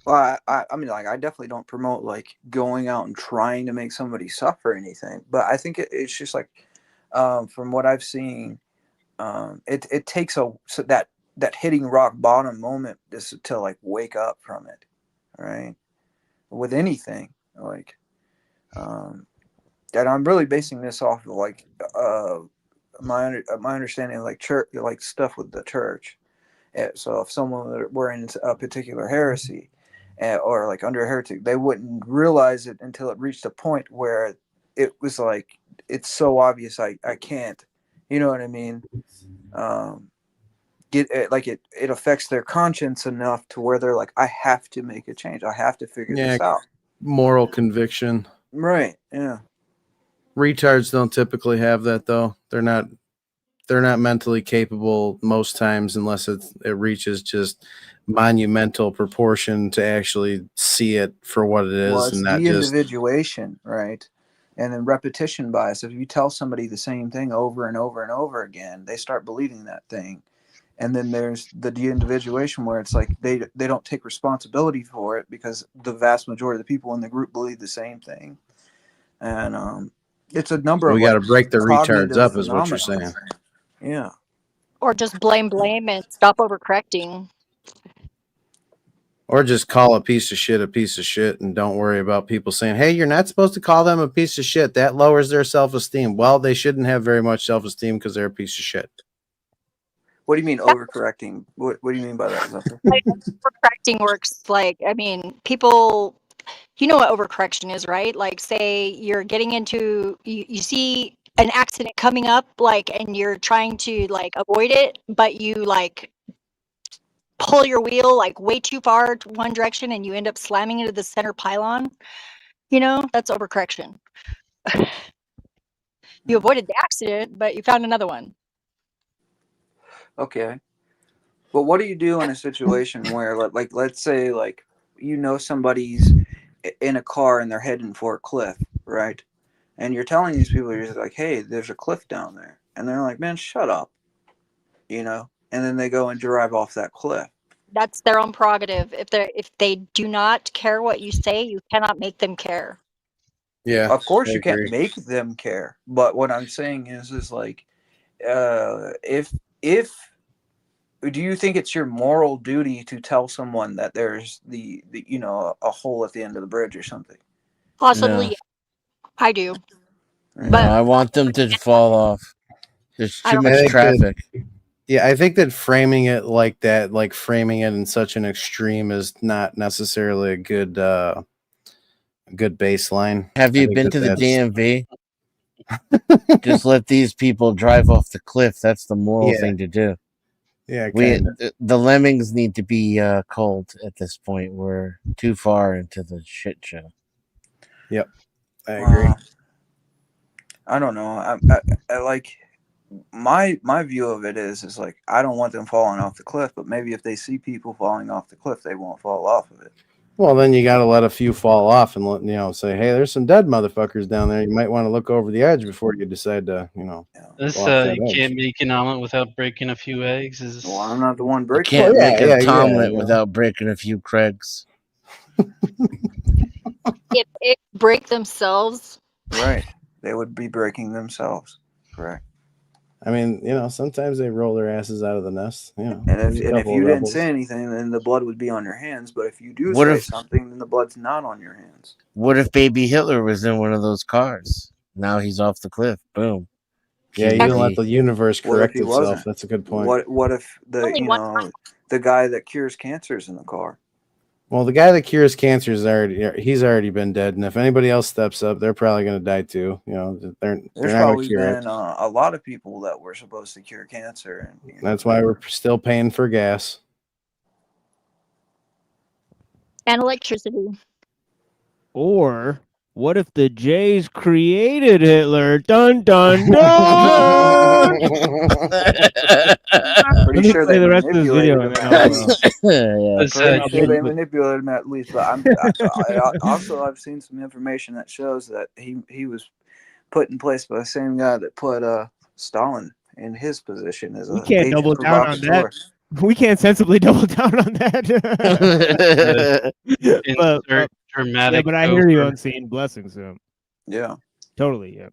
Well, I mean, like, I definitely don't promote like going out and trying to make somebody suffer or anything, but I think it's just like, from what I've seen, it takes that hitting rock bottom moment just to like wake up from it, right? With anything, like, and I'm really basing this off of like my understanding of like church, like stuff with the church. So if someone were in a particular heresy, or like under a heretic, they wouldn't realize it until it reached a point where it was like, it's so obvious I can't, you know what I mean? Get it, like it affects their conscience enough to where they're like, I have to make a change. I have to figure Yeah, this out. moral conviction. Right. Yeah. Retards don't typically have that though. They're not mentally capable most times unless it reaches just monumental proportion to actually see it for what it Well, is it's and not just de-individuation, right? And then repetition bias. If you tell somebody the same thing over and over and over again, they start believing that thing. And then there's the de-individuation where it's like they don't take responsibility for it because the vast majority of the people in the group believe the same thing. And it's a number we of got to like break the retards cognitive up is what you're phenomena. saying. Yeah. Or just blame and stop overcorrecting. Or just call a piece of shit and don't worry about people saying, hey, you're not supposed to call them a piece of shit. That lowers their self-esteem. Well, they shouldn't have very much self-esteem because they're a piece of shit. What do you mean overcorrecting? What do you mean by that, Zephyr? Overcorrecting works like, I mean, people, you know what overcorrection is, right? Like, say you're getting into, you see an accident coming up, like, and you're trying to like avoid it, but you like pull your wheel like way too far to one direction and you end up slamming into the center pylon. You know, that's overcorrection. You avoided the accident, but you found another one. Okay. But what do you do in a situation where, like, let's say, like, you know, somebody's in a car and they're heading for a cliff, right? And you're telling these people, you're just like, hey, there's a cliff down there. And they're like, man, shut up. You know? And then they go and drive off that cliff. That's their own prerogative. If they do not care what you say, you cannot make them care. Yeah. Of course I you can't agree. make them care. But what I'm saying is like, if do you think it's your moral duty to tell someone that there's the you know, a hole at the end of the bridge or something? Possibly, No. I do. No, I want them to fall off. There's I too don't much think traffic. Yeah, I think that framing it like that, like framing it in such an extreme, is not necessarily a good baseline. Have I you think been that to the that's DMV? Just let these people drive off the cliff. That's the moral Yeah. thing to do. Yeah, We kinda. the lemmings need to be culled at this point. We're too far into the shit show. Yep, I agree. I don't know. I like my view of it is like, I don't want them falling off the cliff, but maybe if they see people falling off the cliff, they won't fall off of it. Well, then you got to let a few fall off and let, you know, say, hey, there's some dead motherfuckers down there. You might want to look over the edge before you decide to, you know, This go off that you edge. can't make an omelet without breaking a few eggs. Is Well, I'm not the one You breaking. can't Well, make yeah, a yeah, tomlet yeah. without breaking a few Craigs. If it break themselves, Right. They would be breaking themselves. Correct. I mean, you know, sometimes they roll their asses out of the nest. You know, And there's a if couple you of didn't rebels. say anything, then the blood would be on your hands. But if you do What say if something, then the blood's not on your hands. What if baby Hitler was in one of those cars? Now he's off the cliff. Boom. Yeah, you don't let QT. the universe What if correct he itself. wasn't? That's a good point. What if only one time. the guy that cures cancer is in the car? Well, the guy that cures cancer is he's already been dead, and if anybody else steps up, they're probably going to die too. You know, they're There's not going to probably cure it. been a lot of people that were supposed to cure cancer, and That's why we're still paying for gas. And electricity. Or what if the Jays created Hitler? Dun dun dun! pretty Let me sure play they the rest of this video manipulated and him then at I'll. least. Yeah. Pretty sure they manipulated him at least. But I've seen some information that shows that he was put in place by the same guy that put Stalin in his position as We a can't agent double down on that. provocateur. We can't sensibly double down on that. insert dramatic. Yeah, but I hear you, over. Unseen. Blessings. Yeah. Totally, yeah.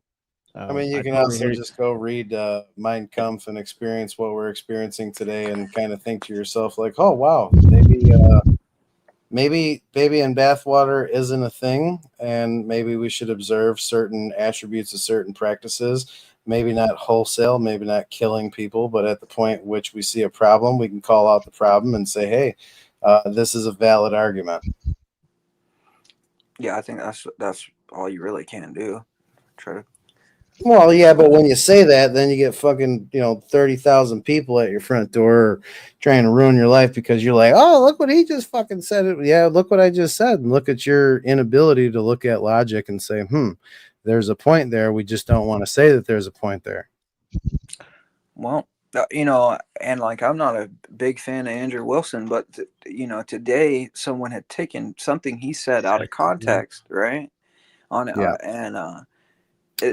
I mean, you can totally also hear you. just go read Mein Kampf and experience what we're experiencing today, and kind of think to yourself, like, "Oh, wow, maybe baby in bathwater isn't a thing, and maybe we should observe certain attributes of certain practices. Maybe not wholesale, maybe not killing people, but at the point which we see a problem, we can call out the problem and say, hey, this is a valid argument." Yeah, I think that's all you really can do. Try to. Well, yeah, but when you say that, then you get fucking, 30,000 people at your front door trying to ruin your life because you're like, oh, look what he just fucking said. Yeah, look what I just said. And look at your inability to look at logic and say, there's a point there. We just don't want to say that there's a point there. Well, and like, I'm not a big fan of Andrew Wilson, but today someone had taken something he said out of context, right?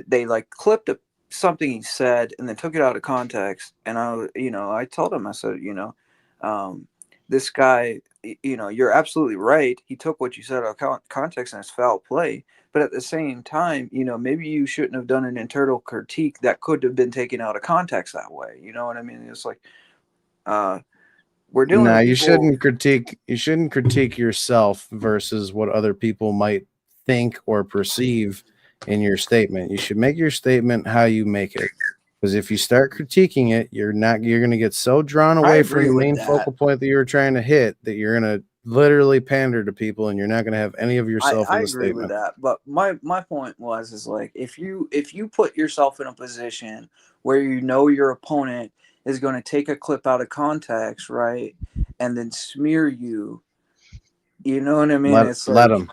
They like clipped something he said and then took it out of context. And I told him, I said, this guy, you're absolutely right. He took what you said out of context and it's foul play. But at the same time, maybe you shouldn't have done an internal critique that could have been taken out of context that way. You know what I mean? It's like, we're doing. No, you shouldn't critique. You shouldn't critique yourself versus what other people might think or perceive in your statement. You should make your statement how you make it. Because if you start critiquing it, you're going to get so drawn away from the main focal point that you were trying to hit that you're going to literally pander to people, and you're not going to have any of yourself I in the agree with statement. that, but my point is like if you put yourself in a position where you know your opponent is going to take a clip out of context, right, and then smear you, you know what I mean? It's Let like them.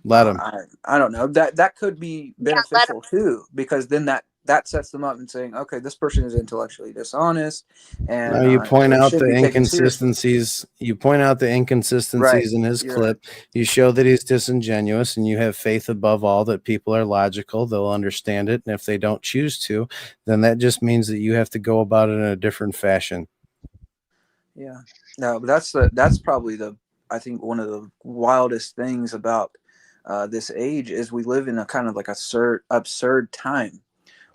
Let them. I don't know, that could be beneficial too, because then that sets them up and saying, okay, this person is intellectually dishonest, and No, you point they out should the be taken seriously. inconsistencies. You point out the inconsistencies Right, in his you're clip. You show that he's disingenuous, and you have faith above all that people are logical. They'll understand it, and if they don't choose to, then that just means that you have to go about it in a different fashion. Yeah, no, but that's probably I think one of the wildest things about this age is we live in a kind of like absurd time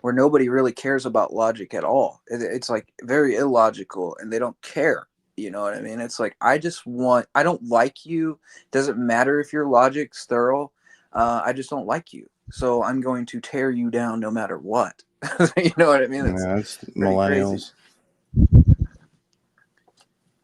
where nobody really cares about logic at all. It's like very illogical, and they don't care. You know what I mean? It's like I don't like you. Doesn't matter if your logic's thorough. I just don't like you, so I'm going to tear you down no matter what. You know what I mean? It's millennials.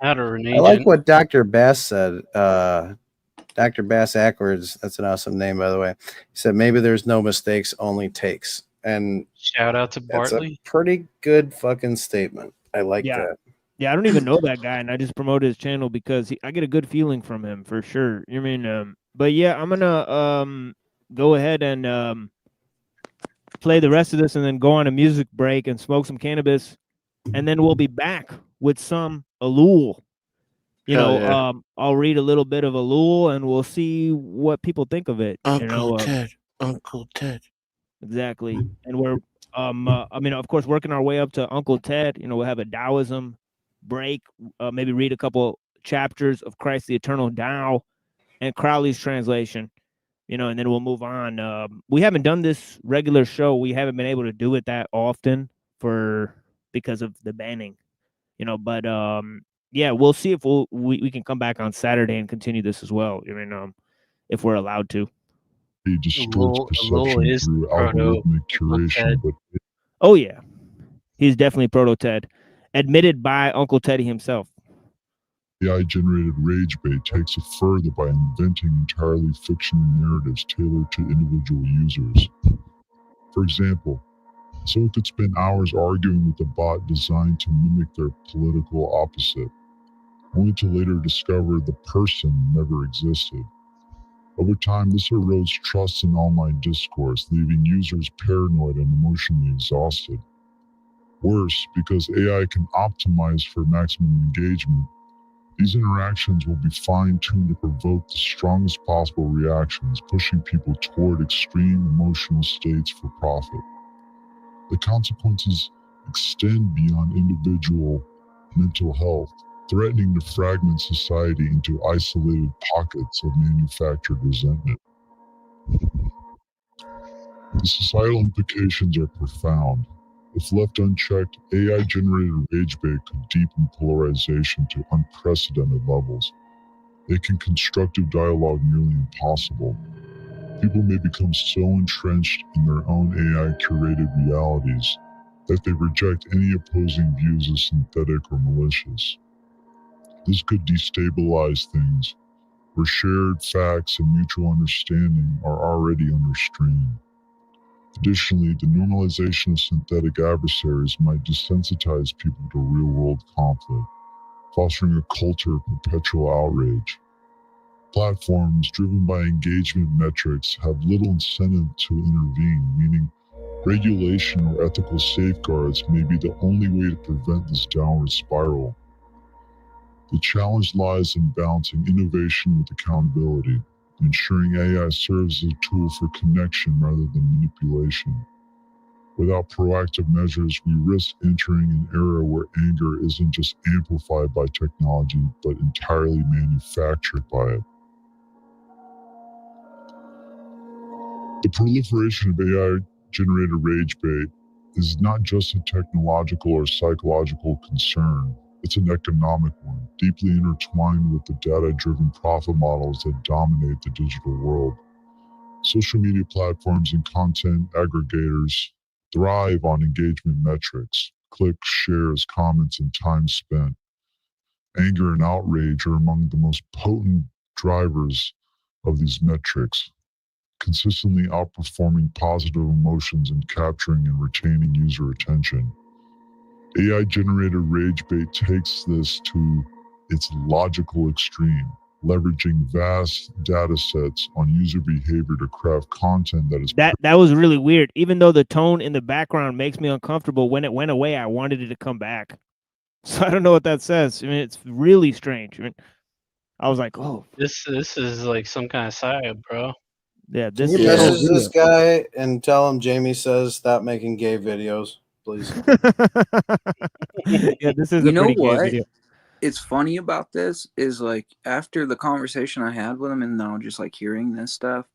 I like what Dr. Bass said. Dr. Bass Ackwards, that's an awesome name, by the way. He said, maybe there's no mistakes, only takes. And shout out to that's Bartley. a pretty good fucking statement. I like Yeah. that. Yeah, I don't even know that guy, and I just promoted his channel because I get a good feeling from him for sure. You mean, but yeah, I'm gonna go ahead and play the rest of this, and then go on a music break and smoke some cannabis, and then we'll be back with some ellul. You Hell know, yeah. I'll read a little bit of ellul, and we'll see what people think of it. Uncle Ted. Exactly, and we're I mean, of course, working our way up to Uncle Ted. You know, we'll have a Taoism break, maybe read a couple chapters of Christ the Eternal Tao and Crowley's translation, you know, and then we'll move on. We haven't done this regular show. We haven't been able to do it that often because of the banning, you know, but yeah, we'll see if we can come back on Saturday and continue this as well. I mean, if we're allowed to. He distorts perception is through algorithmic curation, but Oh yeah, he's definitely proto Ted, admitted by Uncle Teddy himself. AI-generated rage bait takes it further by inventing entirely fictional narratives tailored to individual users. For example, someone could spend hours arguing with a bot designed to mimic their political opposite, only to later discover the person never existed. Over time, this erodes trust in online discourse, leaving users paranoid and emotionally exhausted. Worse, because AI can optimize for maximum engagement, these interactions will be fine-tuned to provoke the strongest possible reactions, pushing people toward extreme emotional states for profit. The consequences extend beyond individual mental health, threatening to fragment society into isolated pockets of manufactured resentment. The societal implications are profound. If left unchecked, AI-generated rage bait could deepen polarization to unprecedented levels, making constructive dialogue nearly impossible. People may become so entrenched in their own AI-curated realities that they reject any opposing views as synthetic or malicious. This could destabilize things where shared facts and mutual understanding are already under strain. Additionally, the normalization of synthetic adversaries might desensitize people to real-world conflict, fostering a culture of perpetual outrage. Platforms driven by engagement metrics have little incentive to intervene, meaning regulation or ethical safeguards may be the only way to prevent this downward spiral. The challenge lies in balancing innovation with accountability, ensuring AI serves as a tool for connection rather than manipulation. Without proactive measures, we risk entering an era where anger isn't just amplified by technology, but entirely manufactured by it. The proliferation of AI-generated rage bait is not just a technological or psychological concern, it's an economic one, deeply intertwined with the data-driven profit models that dominate the digital world. Social media platforms and content aggregators thrive on engagement metrics. Clicks, shares, comments, and time spent. Anger and outrage are among the most potent drivers of these metrics, consistently outperforming positive emotions in capturing and retaining user attention. AI-generated rage bait takes this to its logical extreme, leveraging vast data sets on user behavior to craft content that is That was really weird. Even though the tone in the background makes me uncomfortable, when it went away, I wanted it to come back. So I don't know what that says. I mean, it's really strange. I mean, I was like, oh, This is like some kind of psyop, bro. yeah. Can This you is message this guy and tell him Jamie says stop making gay videos, please? Yeah, this is You a know pretty gay what? video. It's funny about this is like after the conversation I had with him and now just like hearing this stuff,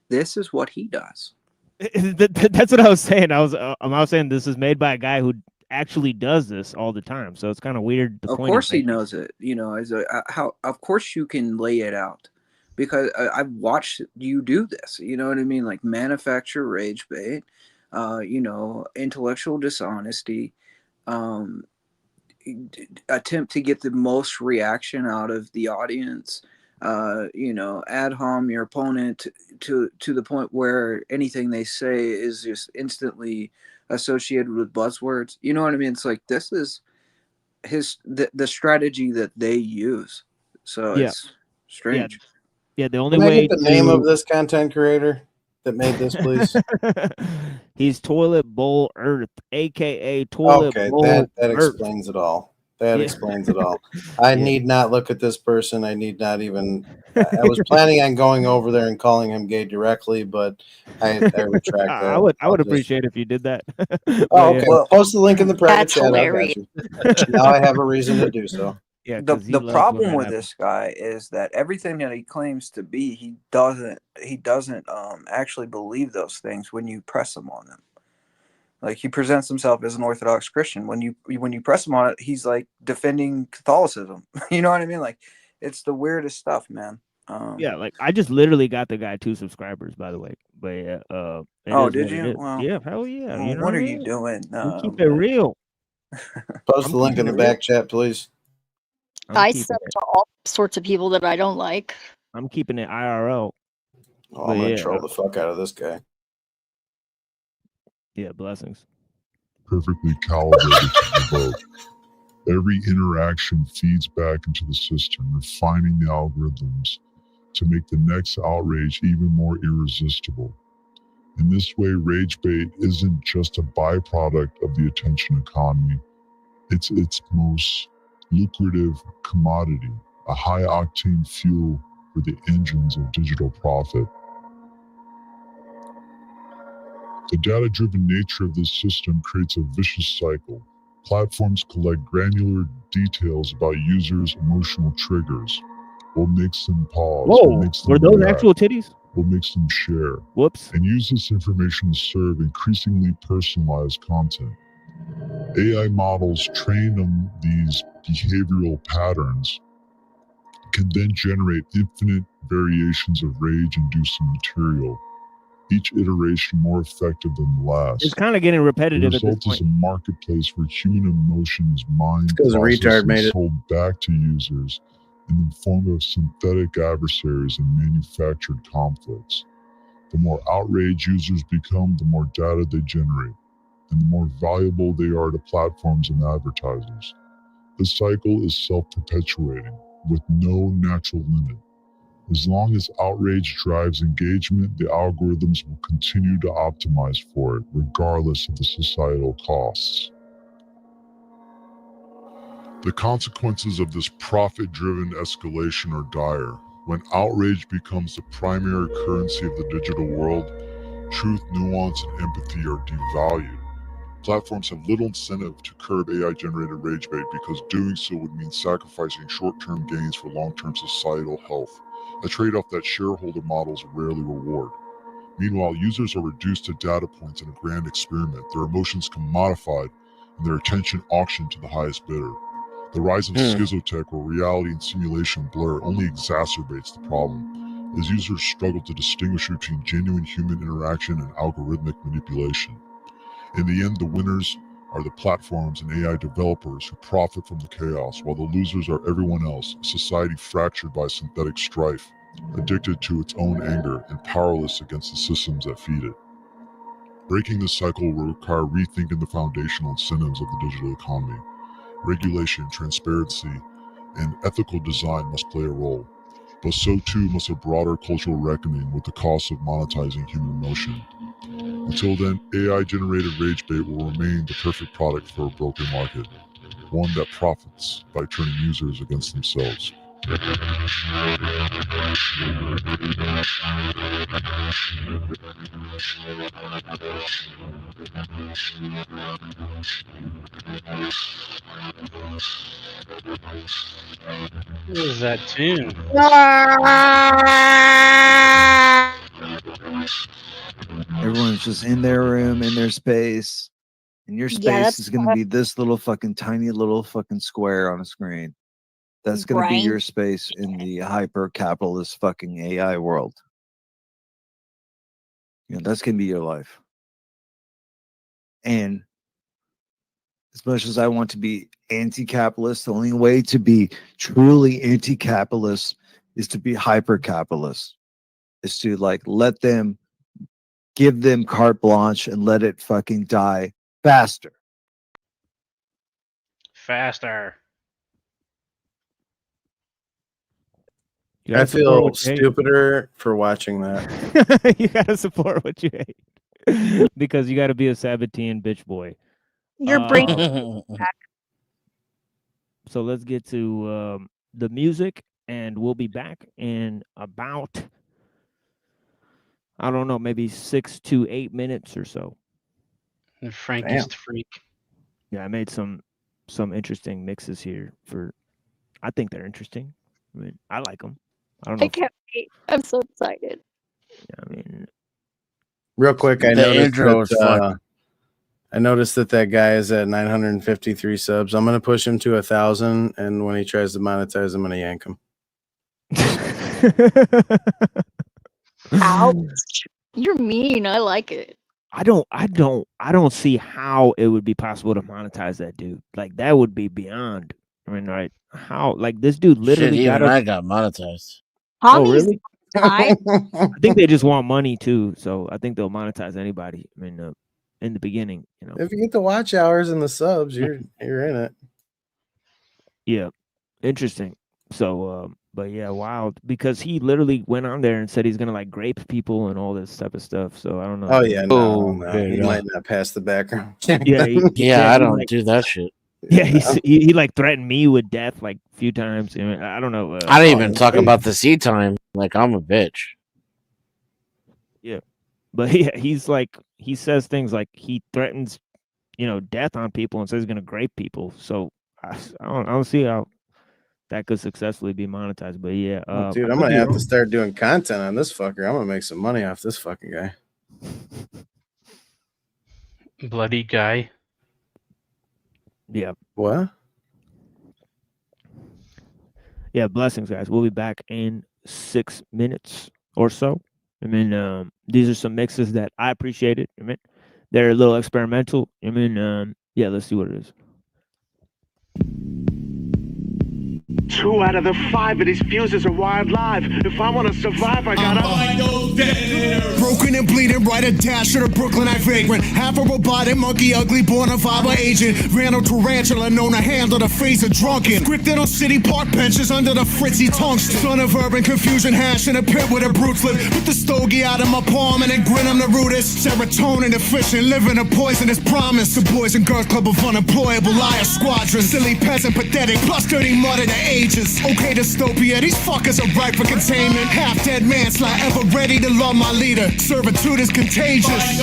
this is what he does. That's what I was saying. I was saying this is made by a guy who actually does this all the time. So it's kind of weird. The Of point course he's he making. knows it. You know, as how of course you can lay it out because I've watched you do this. You know what I mean? Like manufacture rage bait, you know, intellectual dishonesty, attempt to get the most reaction out of the audience. You know, ad hom your opponent to the point where anything they say is just instantly associated with buzzwords. You know what I mean? It's like this is the strategy that they use. So Yeah. it's strange. Yeah, the only Can I way get the name of to this content creator that made this, please? he's Toilet Bowl Earth, aka Toilet Okay, Bowl that Earth. explains it all. That Yeah. explains it all. I Yeah. need not look at this person. I need not even. I was planning on going over there and calling him gay directly, but I retract that. I would I'll just- appreciate if you did that. Oh, okay. Well, Post the link in the private That's chat. I hilarious. got you. Now I have a reason to do so. Yeah, The problem with this guy is that everything that he claims to be, he doesn't actually believe those things when you press him on them. Like he presents himself as an Orthodox Christian. When you press him on it, he's like defending Catholicism. You know what I mean? Like it's the weirdest stuff, man. Yeah, like I just literally got the guy 2 subscribers, by the way. But yeah, it Oh, is did what it you? is. Well, Yeah, hell yeah. well, You know what I are mean? you doing? We keep it real. Post I'm the link in keeping the it real. back chat, please. I keeping sub it. to all sorts of people that I don't like. I'm keeping it IRL. Oh, But I'm gonna yeah, troll the fuck out of this guy. yeah, blessings. perfectly calibrated to provoke. Every interaction feeds back into the system, refining the algorithms to make the next outrage even more irresistible. In this way, rage bait isn't just a byproduct of the attention economy, it's its most lucrative commodity, a high-octane fuel for the engines of digital profit. The data-driven nature of this system creates a vicious cycle. Platforms collect granular details about users' emotional triggers. What makes them pause? Whoa, what makes them were those react, actual titties? What makes them share? Whoops. And use this information to serve increasingly personalized content. AI models trained on these behavioral patterns can then generate infinite variations of rage-inducing material, each iteration more effective than the last. It's kind of getting The repetitive at this result point. is a marketplace where human emotions mined, Because a processed, retard and made it. sold back to users in the form of synthetic adversaries and manufactured conflicts. The more outraged users become, the more data they generate, and the more valuable they are to platforms and advertisers. This cycle is self-perpetuating, with no natural limit. As long as outrage drives engagement, the algorithms will continue to optimize for it, regardless of the societal costs. The consequences of this profit-driven escalation are dire. When outrage becomes the primary currency of the digital world, truth, nuance, and empathy are devalued. Platforms have little incentive to curb AI-generated rage bait because doing so would mean sacrificing short-term gains for long-term societal health, a trade-off that shareholder models rarely reward. Meanwhile, users are reduced to data points in a grand experiment, their emotions commodified, and their attention auctioned to the highest bidder. The rise of schizotech, where reality and simulation blur, only exacerbates the problem, as users struggle to distinguish between genuine human interaction and algorithmic manipulation. In the end, the winners are the platforms and AI developers who profit from the chaos, while the losers are everyone else, a society fractured by synthetic strife, addicted to its own anger and powerless against the systems that feed it. Breaking this cycle will require rethinking the foundational incentives of the digital economy. Regulation, transparency, and ethical design must play a role, but so too must a broader cultural reckoning with the cost of monetizing human emotion. Until then, AI-generated rage bait will remain the perfect product for a broken market, one that profits by turning users against themselves. What is that tune? Everyone's just in their room, in their space, and your Yeah, space that's is going to be this little fucking tiny little fucking square on a screen. That's going to be Right. your space in the hyper capitalist fucking AI world. You know, that's going to be your life. And as much as I want to be anti-capitalist, the only way to be truly anti-capitalist is to be hyper-capitalist. Is to like let them, give them carte blanche and let it fucking die faster. Faster. You I gotta support feel what you hate. stupider for watching that. You gotta support what you hate because you gotta be a Sabbatean bitch boy. Your brain. So let's get to the music, and we'll be back in about, I don't know, maybe 6 to 8 minutes or so. And Frankist freak. Yeah, I made some interesting mixes here for. I think they're interesting. I mean, I like them. I don't know. I can't wait. I'm so excited. I mean, Real quick, I The noticed intro is that I noticed that guy is at 953 subs. I'm gonna push him to 1,000, and when he tries to monetize, I'm gonna yank him. Ouch. You're mean. I like it. I don't see how it would be possible to monetize that dude. Like that would be beyond. I mean, right? How? Like this dude literally Shit, got even a, I got monetized. Oh, really? I I think they just want money too, so I think they'll monetize anybody. I mean, in the beginning, you know. If you get the watch hours and the subs, you're in it. Yeah, interesting. So, but yeah, wild because he literally went on there and said he's gonna like grape people and all this type of stuff. So I don't know. Oh yeah, no, yeah, he yeah. might not pass the background check. Yeah, Yeah, I he, don't like, do that shit. Yeah, he like threatened me with death like a few times. I mean, I don't know. I didn't even talk about the seat time. Like I'm a bitch. Yeah, but he's like he says things like he threatens, you know, death on people and says he's gonna grape people. So I don't see how that could successfully be monetized. But yeah, Dude, I'm gonna have to start doing content on this fucker. I'm gonna make some money off this fucking guy. Bloody guy. Yeah. What? Yeah, blessings, guys. We'll be back in 6 minutes or so. I mean, these are some mixes that I appreciated. I mean, they're a little experimental. I mean, yeah, let's see what it is. 2 out of the 5 of these fuses are wired live. If I want to survive, I gotta broken and bleeding, right a dash of the Brooklynite vagrant. Half a robotic monkey, ugly, born a viber agent. Ran a tarantula, known to handle the phaser drunken. Scripted on city park benches under the fritzy tungsten. Son of urban confusion, hash in a pit with a brute slip. Put the stogie out of my palm and then grin, I'm the rudest. Serotonin deficient, living a poisonous promise. The Boys and Girls Club of unemployable liar squadron. Silly peasant, pathetic, plus dirty mud in the ages. Okay, dystopia, these fuckers are ripe for containment. Half dead manslaughter, ever ready to love my leader. Servitude is contagious.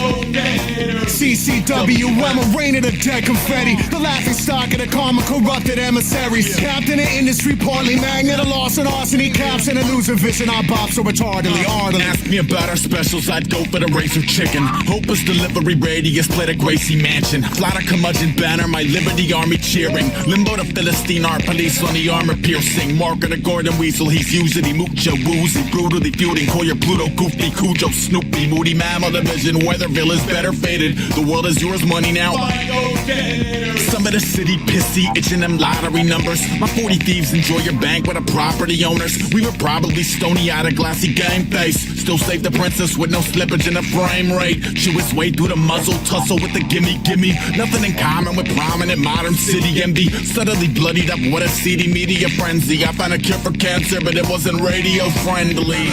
CCW, I'm a reign of the dead confetti. The laughing stock of the karma corrupted emissaries. Captain of industry, partly magnet, a loss and arsony caps and a loser vision. I bop so retardedly, ardently. Ask me about our specials, I'd go for the razor chicken. Hopeless delivery radius, play the Gracie Mansion. Flat a curmudgeon banner, my Liberty Army cheering. Limbo the Philistine, our police on the armor piercing. Marking a Gordon Weasel, he's usually mucho woozy, brutally feuding. Call your Pluto, Goofy, Cujo, Snoopy, Moody Mammal Division. Weatherville is better faded. The world is yours, money now. Some of the city pissy, itching them lottery numbers. My 40 thieves enjoy your bank with the property owners. We were probably stony eyed, a glassy game face. Still save the princess with no slippage in the frame rate. Chew his way through the muzzle, tussle with the gimme. Nothing in common with prominent modern city envy. Suddenly bloodied up with a seedy media frenzy. I found a cure for cancer, but it wasn't radio friendly.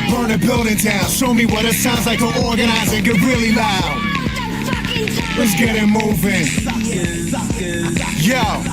Burn a building down, show me what it sounds like to organize and get really loud. Let's get it moving. Yo.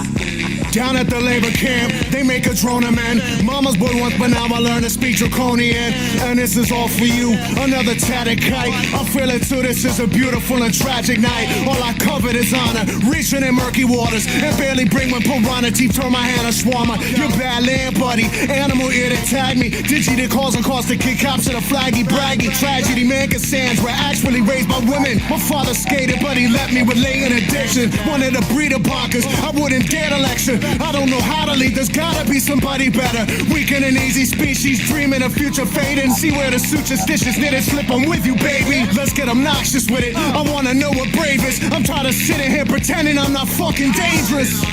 Down at the labor camp, they make a drone man. Mama's boy once, but now I learn to speak draconian. And this is all for you, another tattered kite. I feel it too, this is a beautiful and tragic night. All I covered is honor, reaching in murky waters. And barely bring when piranha teeth turn my hand a swarmer. You're bad land, buddy, animal ear to tag me. Digi that calls and cost to kick cops to the flaggy, braggy. Tragedy, man, cause sands were actually raised by women. My father skated, but he left me with latent addiction. One of the breeder parkers, I wouldn't dare to lecture. I don't know how to lead, there's gotta be somebody better. Weak and an easy species, dreaming of future fading. See where the suture stitches knitted, slip I'm with you, baby. Let's get obnoxious with it, I wanna know what brave is. I'm tired of sitting here pretending I'm not fucking dangerous.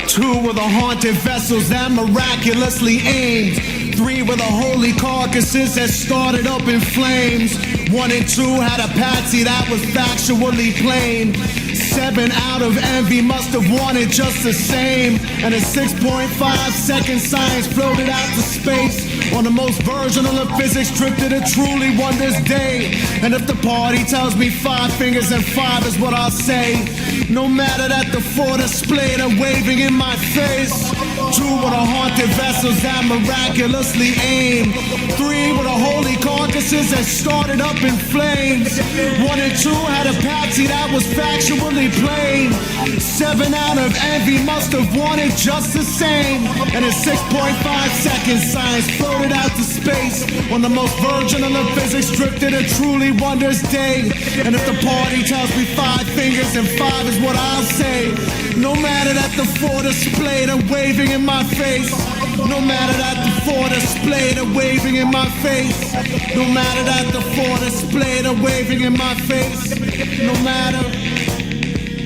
Two were the haunted vessels that miraculously aimed. 3 were the holy carcasses that started up in flames. 1 and 2 had a patsy that was factually plain. 7 out of envy must have wanted just the same. And a 6.5-second science floated out to space on the most virginal of physics, drifted a truly wondrous day. And if the party tells me 5 fingers and 5 is what I'll say, no matter that the 4 displayed are waving in my face. 2 were the haunted vessels that miraculously aimed. 3 were the holy carcasses that started up in flames. 1 and 2 had a patsy that was factually plain. 7 out of envy must have wanted just the same. And in 6.5 seconds, science floated out to space on the most virginal of physics, drifted a truly wondrous day. And if the party tells me 5 fingers and 5 is what I'll say, no matter that the 4 displayed are waving in my face. No matter that the 4 displayed are waving in my face. No matter that the 4 displayed are waving in my face. No matter.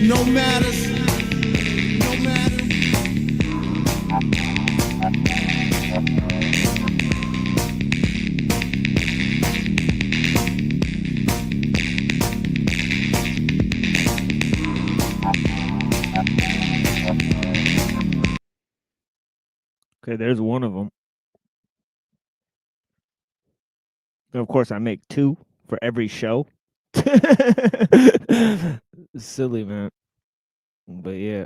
No matters. No matter. Okay, there's one of them. And of course, I make 2 for every show. Silly, man. But yeah,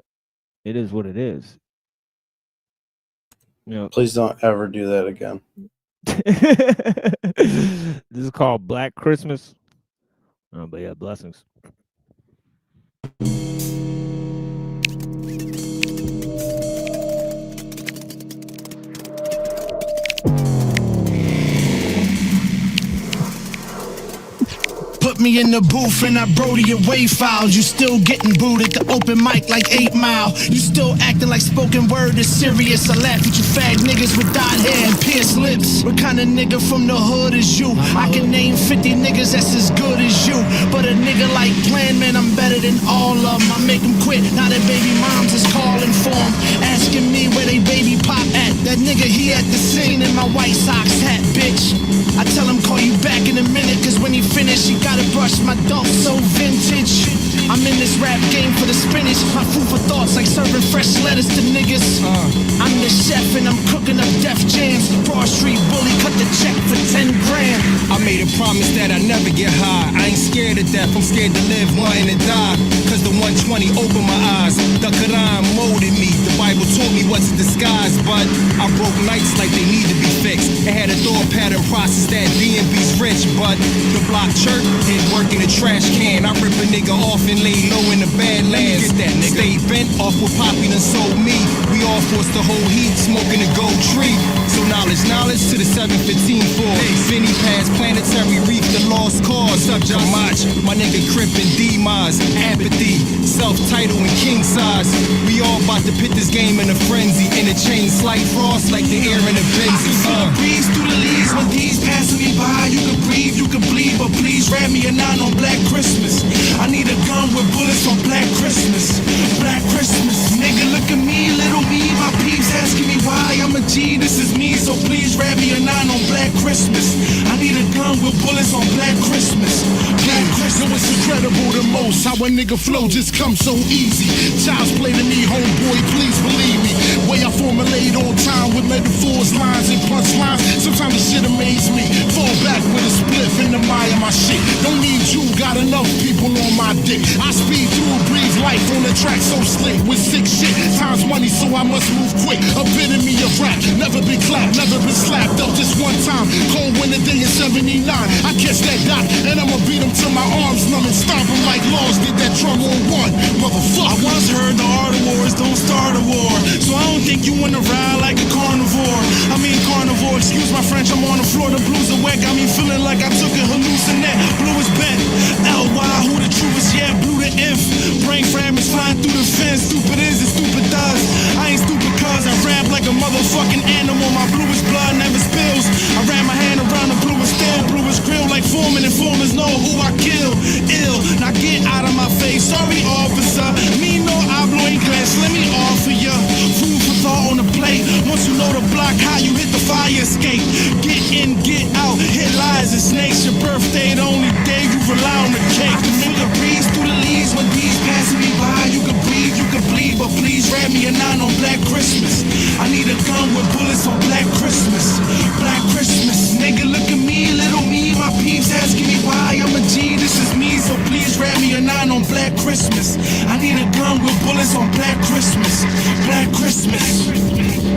it is what it is. You know, please don't ever do that again. This is called Black Christmas. Oh, but yeah, blessings. Put me in the booth and I Brody your wave files. You still getting booed at the open mic like 8 Mile. You still acting like spoken word is serious. I laugh at you fag niggas with dyed hair and pierced lips. What kind of nigga from the hood is you? I can name 50 niggas that's as good as you. But a nigga like Plan, man, I'm better than all of them. I make them quit, now that baby moms is calling for them, asking me where they baby pop at. That nigga, he at the scene in my White Sox hat, bitch. I tell him call you back in a minute, cause when he finish, he gotta brush my dog so vintage. I'm in this rap game for the spinach. My food for thoughts like serving fresh lettuce to niggas. I'm the chef and I'm cooking up Def Jams. Broad Street bully, cut the check for 10 grand. I made a promise that I never get high. I ain't scared of death, I'm scared to live, wanting to die. Cause the 120 opened my eyes. The Quran molded me. The Bible taught me what's a disguise. But I broke nights like they need to be fixed. It had a thought pattern process that DMV's rich. But the block church did work in the trash can. I rip a nigga off and lay low in the badlands. Get that nigga. Stay bent off what Poppy done sold me. We all forced the whole heat, smoking a gold tree. So knowledge to the 715 4. Vinny Pass, Planetary Reef, the lost cause. What's up, Josh? My nigga Crip and D-Maz, apathy, self-title and king size. We all about to pit this game in a frenzy. In a chain, slight frost like the air in a Benzie. Breeze through the leaves when these passing me by. You can breathe, you can bleed, but please wrap me a 9 on Black Christmas. I need a gun with bullets on Black Christmas. Black Christmas. Nigga, look at me, little me. My peeps asking me why. I'm a G, this is me, so please wrap me a 9 on Black Christmas. I need a gun with bullets on Black Christmas. Black Christmas. No, it's incredible the most how a nigga flow just comes so easy. Child's play to me, homeboy, please believe me. Way I formulate on time with metaphors, lines, and punchlines. Sometimes the shit amaze me. Fall back with a spliff in the eye of my shit. Don't need you, got enough people on my dick. I speed through, breathe life on the track so slick with sick shit. Time's money, so I must move quick. Epitome of rap, never been clapped, never been slapped up just one time. Cold winter day in 79. I catch that dot, and I'ma beat him till my arms numb and stomp him like Laws did that drum on one. Motherfucker. I once heard the art of wars don't start a war. So I don't think you wanna ride like a carnivore. I mean carnivore, excuse my French, I'm on the floor, the blues are wet. Got me feeling like I took a hallucinate. Blue is bent, L-Y, who the truest, yeah, blue the inf. Brain fragments flying through the fence. Stupid is and stupid does. I ain't stupid cause I rap like a motherfucking animal. My bluest blood never spills. I ran my hand around the bluest steel. Bluest grill like foreman, informers know who I kill. Ill, now get out of my face. Sorry officer, me no hablo inglés. Let me offer ya food for thought on the plate. Once you know the block, how you hit the fire escape. Get in, get out, hit lies and snakes. Your birthday, the only day you rely on the cake. Nigga, breeze through the leaves when these passing me by. You can breathe, you can bleed, but please wrap me a 9 on Black Christmas. I need a gun with bullets on Black Christmas. Black Christmas. Nigga, look at me, little me. My peeps asking me why. I'm a G, this is me, so please wrap me a 9 on Black Christmas. I need a gun with bullets on Black Christmas. Black Christmas.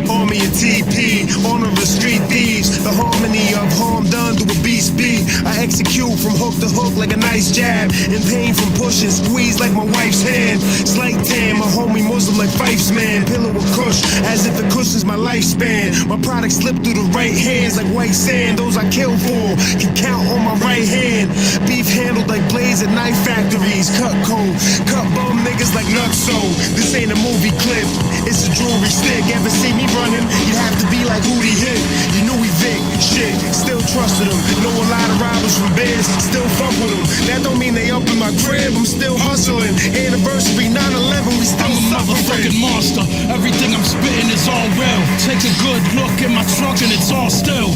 Army of TP, honor of street thieves. The harmony of harm done to a beast beat. I execute from hook to hook like a nice jab. In pain from pushing, squeeze like my wife's hand. Slight tan, my homie Muslim like Fife's man. Pillow of kush, as if it cushions my lifespan. My product slip through the right hands like white sand. Those I kill for, can count on my right hand. Beef handled like blades at knife factories. Cut cold, cut bum niggas like Nutso. This ain't a movie clip, it's a jewelry stick. Ever see me running? You'd have to be like Hootie Hit. You knew he Vic, shit, still trusted him. Know a lot of robbers from Biz, still fuck with them. That don't mean they up in my crib, I'm still hustling. Anniversary 9/11, we still I'm a motherfucking monster. Everything I'm spitting is all real. Take a good look in my trunk and it's all still.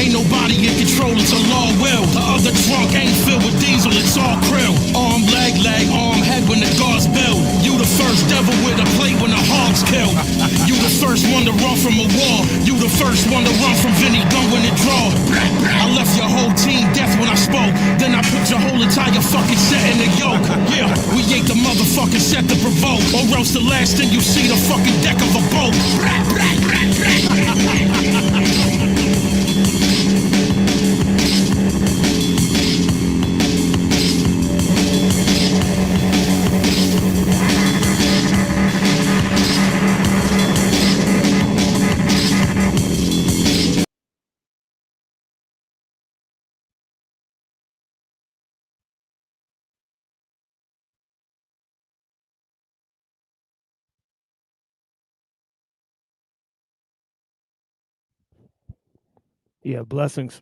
Ain't nobody in control, it's a law will. The other trunk ain't filled with diesel, it's all krill. Arm, leg, arm, head when the guards build. You the first devil with a plate when the hogs kill. You the first one to run from a war. You the first one to run from Vinny gun when it draw. I left your whole team death when I spoke. Then I put your whole entire fucking set in the yoke. Yeah, we ain't the motherfucking set to provoke. Or else the last thing you see the fucking deck of a boat. Yeah, blessings.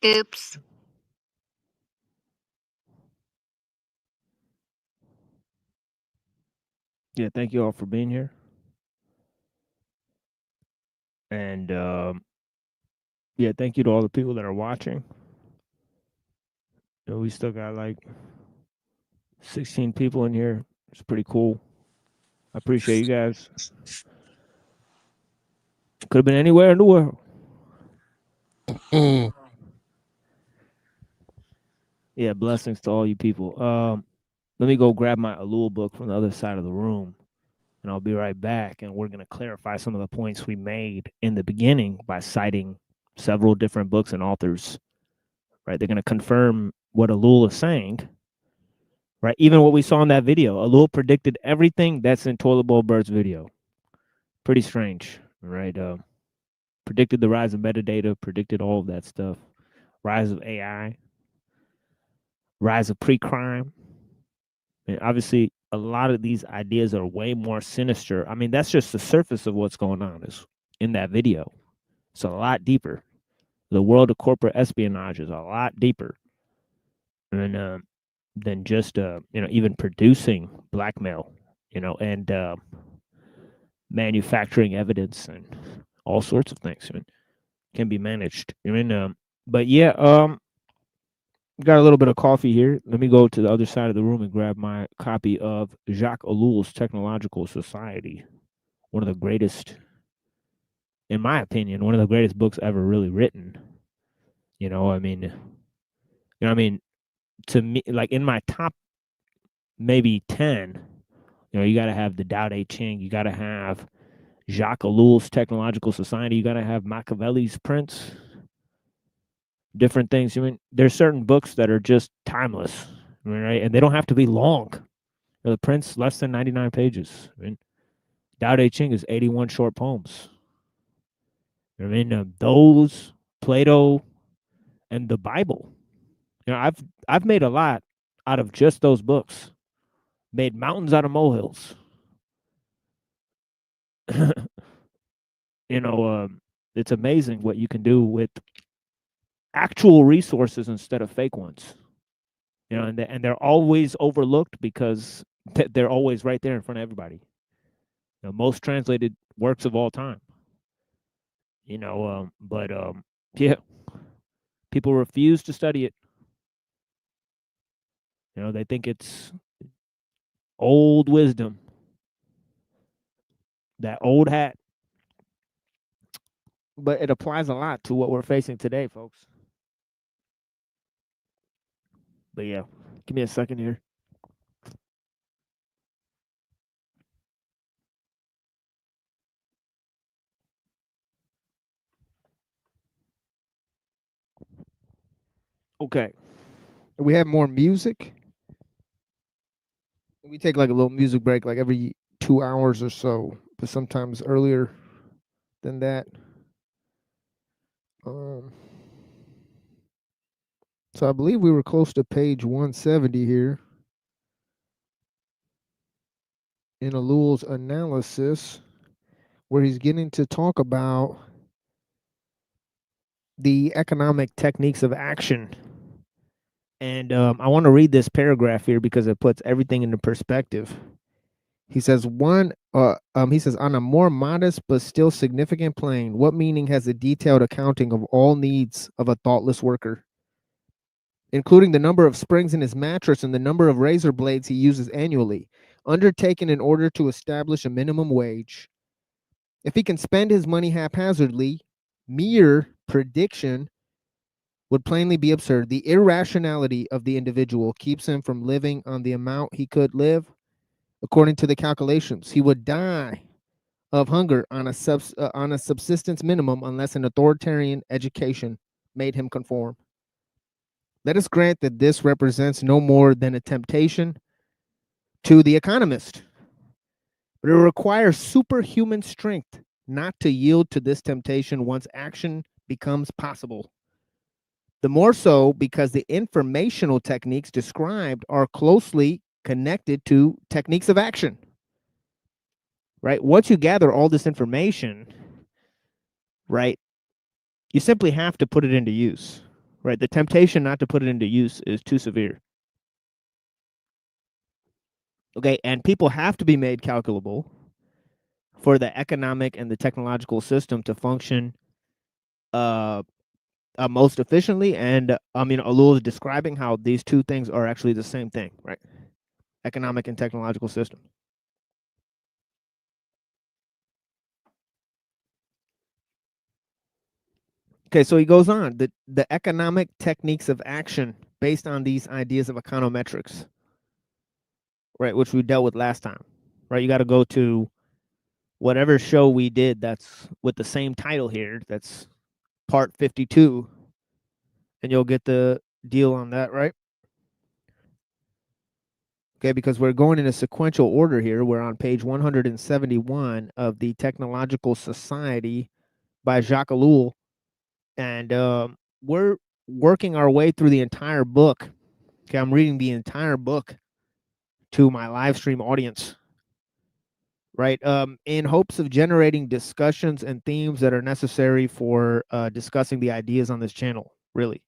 Oops. Yeah, thank you all for being here. And yeah, thank you to all the people that are watching. You know, we still got like 16 people in here. It's pretty cool. I appreciate you guys. Could have been anywhere in the world. Yeah, blessings to all you people. Let me go grab my ellul book from the other side of the room, and I'll be right back. And we're going to clarify some of the points we made in the beginning by citing several different books and authors. Right? They're going to confirm what ellul is saying. Right? Even what we saw in that video, ellul predicted everything that's in Toilet Bowl Bird's video. Pretty strange, right? Predicted the rise of metadata, predicted all of that stuff. Rise of AI, rise of pre-crime. And obviously, a lot of these ideas are way more sinister. I mean, that's just the surface of what's going on is in that video. It's a lot deeper. The world of corporate espionage is a lot deeper than just even producing blackmail, and manufacturing evidence and all sorts of things. I mean, can be managed. But yeah, got a little bit of coffee here. Let me go to the other side of the room and grab my copy of Jacques Ellul's Technological Society. One of the greatest, in my opinion, one of the greatest books ever really written. To me, like in my top maybe 10, you got to have the Tao Te Ching. You got to have Jacques Ellul's Technological Society. You got to have Machiavelli's Prince. Different things. There's certain books that are just timeless, right? And they don't have to be long. The Prince, less than 99 pages. Tao Te Ching is 81 short poems. Those, Plato, and the Bible. I've made a lot out of just those books. Made mountains out of molehills. It's amazing what you can do with actual resources instead of fake ones. And they're always overlooked because they're always right there in front of everybody. Most translated works of all time. But yeah, people refuse to study it. They think it's old wisdom, that old hat. But it applies a lot to what we're facing today, folks. But yeah, give me a second here. Okay. We have more music. We take like a little music break like every 2 hours or so, but sometimes earlier than that. So I believe we were close to page 170 here in Ellul's analysis, where he's getting to talk about the economic techniques of action. And I want to read this paragraph here because it puts everything into perspective. He says, on a more modest but still significant plane, what meaning has a detailed accounting of all needs of a thoughtless worker, including the number of springs in his mattress and the number of razor blades he uses annually, undertaken in order to establish a minimum wage? If he can spend his money haphazardly, mere prediction would plainly be absurd. The irrationality of the individual keeps him from living on the amount he could live. According to the calculations, he would die of hunger on a subsistence minimum unless an authoritarian education made him conform. Let us grant that this represents no more than a temptation to the economist, but it requires superhuman strength not to yield to this temptation once action becomes possible. The more so because the informational techniques described are closely connected to techniques of action. Right? Once you gather all this information, right, you simply have to put it into use. Right? The temptation not to put it into use is too severe. Okay, and people have to be made calculable for the economic and the technological system to function most efficiently. And Ellul is describing how these two things are actually the same thing, right? Economic and technological system. Okay, so he goes on, the economic techniques of action based on these ideas of econometrics, right, which we dealt with last time, right? You got to go to whatever show we did that's with the same title here, that's part 52, and you'll get the deal on that, right? Okay, because we're going in a sequential order here. We're on page 171 of the Technological Society by Jacques Ellul, and we're working our way through the entire book. Okay, I'm reading the entire book to my live stream audience, right? In hopes of generating discussions and themes that are necessary for discussing the ideas on this channel, really.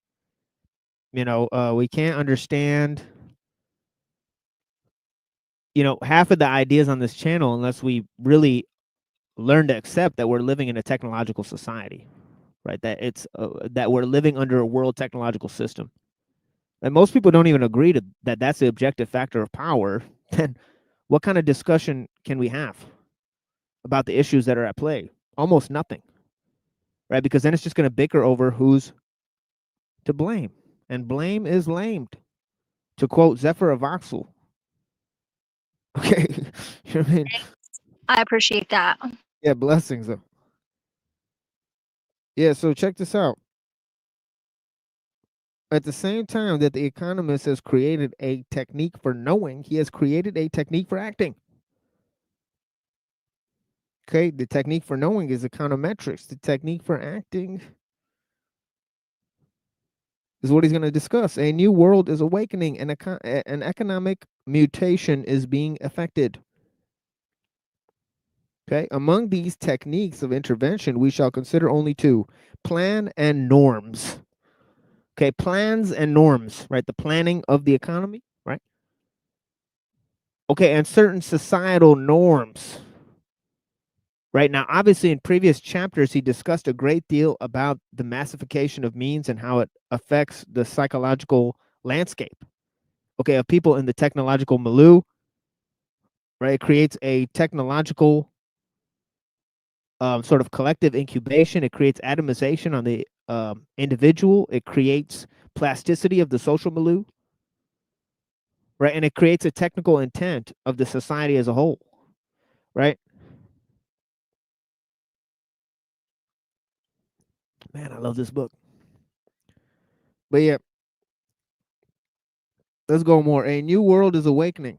You know, we can't understand, you know, half of the ideas on this channel unless we really learn to accept that we're living in a technological society, right? That it's that we're living under a world technological system. And most people don't even agree to that. That's the objective factor of power. Then what kind of discussion can we have about the issues that are at play? Almost nothing, right? Because then it's just going to bicker over who's to blame, and blame is lamed, to quote Zephyr of Oxel. Okay, you know what I mean? I appreciate that. Yeah, blessings though. Yeah, so check this out. At the same time that the economist has created a technique for knowing, he has created a technique for acting. Okay, the technique for knowing is econometrics. The technique for acting is what he's going to discuss. A new world is awakening, and an economic mutation is being effected. Okay, among these techniques of intervention, we shall consider only two: plan and norms. Okay, plans and norms, right? The planning of the economy, right? Okay, and certain societal norms. Right now, obviously, in previous chapters, he discussed a great deal about the massification of means and how it affects the psychological landscape, okay, of people in the technological milieu, right? It creates a technological sort of collective incubation. It creates atomization on the individual. It creates plasticity of the social milieu, right? And it creates a technical intent of the society as a whole, right? Man, I love this book. But yeah, let's go more. A new world is awakening.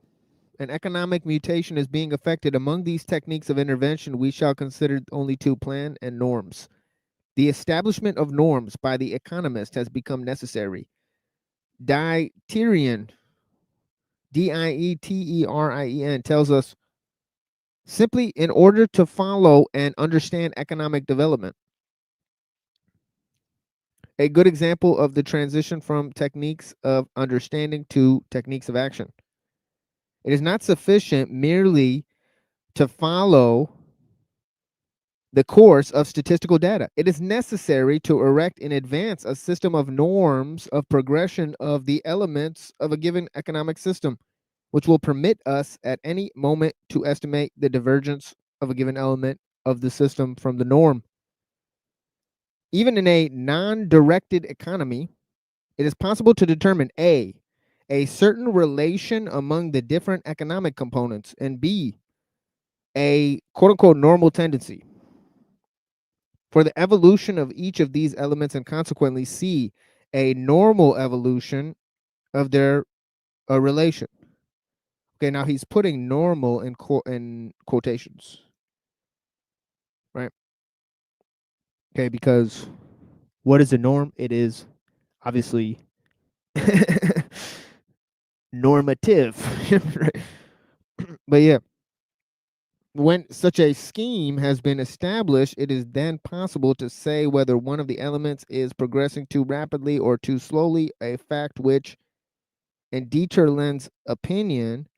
An economic mutation is being effected. Among these techniques of intervention, we shall consider only two: plan and norms. The establishment of norms by the economist has become necessary. Dieterien, Dieterien, tells us simply in order to follow and understand economic development. A good example of the transition from techniques of understanding to techniques of action. It is not sufficient merely to follow the course of statistical data. It is necessary to erect in advance a system of norms of progression of the elements of a given economic system, which will permit us at any moment to estimate the divergence of a given element of the system from the norm. Even in a non-directed economy, it is possible to determine A, a certain relation among the different economic components, and B, a quote-unquote normal tendency for the evolution of each of these elements, and consequently C, a normal evolution of their relation. Okay, now he's putting normal in quotations, right? Okay, because what is a norm? It is obviously normative, right? But yeah, when such a scheme has been established, it is then possible to say whether one of the elements is progressing too rapidly or too slowly, a fact which, in Dieterlen's opinion,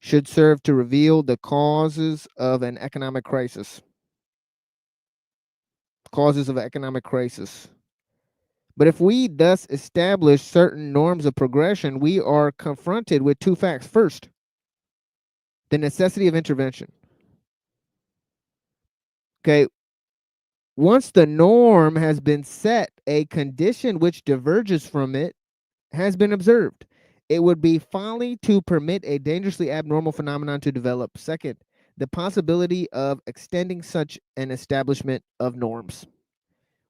should serve to reveal the causes of an economic crisis. Causes of economic crisis. But if we thus establish certain norms of progression, we are confronted with two facts. First, the necessity of intervention. Okay, Once the norm has been set, a condition which diverges from it has been observed. It would be folly to permit a dangerously abnormal phenomenon to develop. Second, the possibility of extending such an establishment of norms.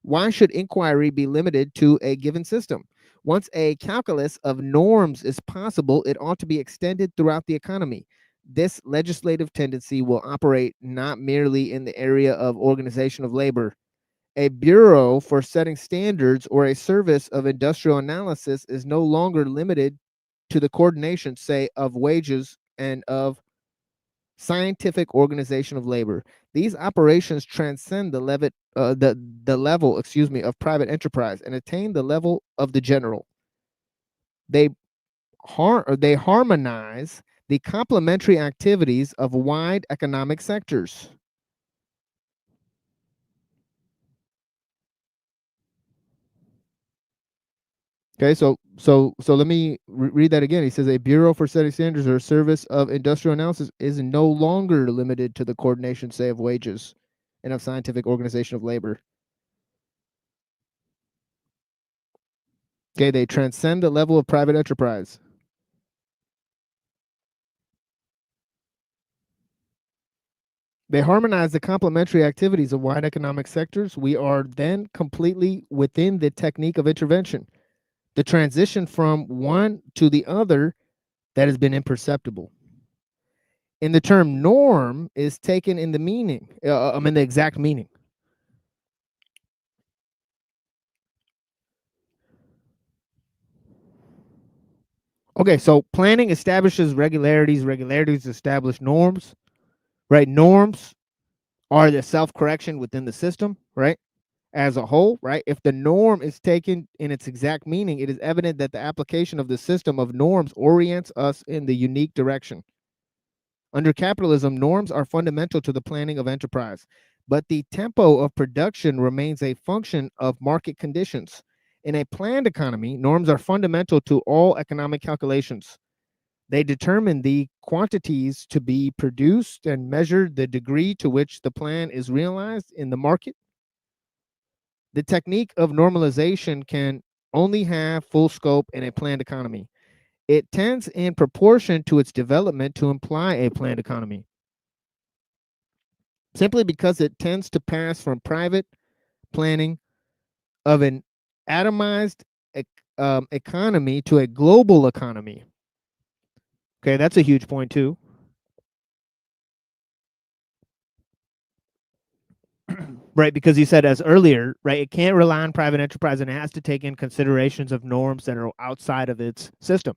Why should inquiry be limited to a given system? Once a calculus of norms is possible, it ought to be extended throughout the economy. This legislative tendency will operate not merely in the area of organization of labor. A bureau for setting standards or a service of industrial analysis is no longer limited to the coordination, say, of wages and of scientific organization of labor. These operations transcend the level, of private enterprise and attain the level of the general. They harmonize the complementary activities of wide economic sectors. Okay, so let me read that again. He says a bureau for setting standards or a service of industrial analysis is no longer limited to the coordination, say, of wages and of scientific organization of labor. Okay, they transcend the level of private enterprise. They harmonize the complementary activities of wide economic sectors. We are then completely within the technique of intervention. The transition from one to the other that has been imperceptible. And the term norm is taken in the meaning, in the exact meaning. Okay, so planning establishes regularities, regularities establish norms, right? Norms are the self-correction within the system, right? As a whole, right? If the norm is taken in its exact meaning, it is evident that the application of the system of norms orients us in the unique direction. Under capitalism, norms are fundamental to the planning of enterprise, but the tempo of production remains a function of market conditions. In a planned economy, norms are fundamental to all economic calculations. They determine the quantities to be produced and measure the degree to which the plan is realized in the market. The technique of normalization can only have full scope in a planned economy. It tends in proportion to its development to imply a planned economy, simply because it tends to pass from private planning of an atomized economy to a global economy. Okay, that's a huge point too. Right, because he said as earlier, right, it can't rely on private enterprise and it has to take in considerations of norms that are outside of its system.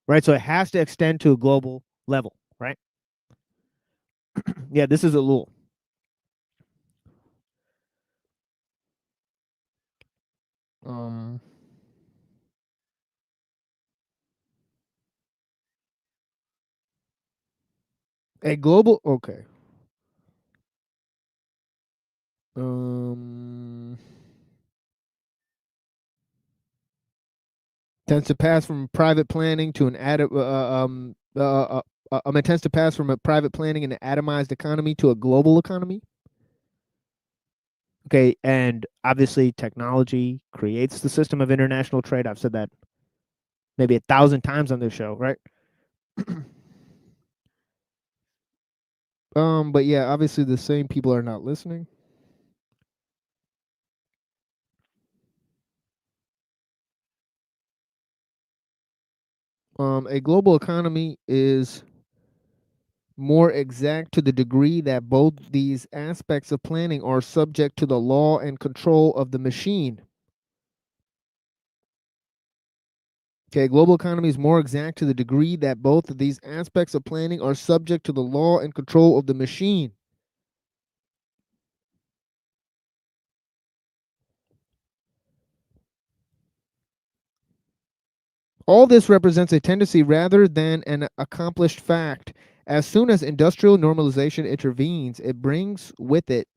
Right, so it has to extend to a global level, right? Yeah, this is ellul. A global, okay. Tends to pass from private planning to an it tends to pass from a private planning and an atomized economy to a global economy. Okay, and obviously technology creates the system of international trade. I've said that maybe 1,000 times on this show, right? But yeah, obviously the same people are not listening. A global economy is more exact to the degree that both these aspects of planning are subject to the law and control of the machine. Okay, global economy is more exact to the degree that both of these aspects of planning are subject to the law and control of the machine. All this represents a tendency rather than an accomplished fact. As soon as industrial normalization intervenes, it brings with it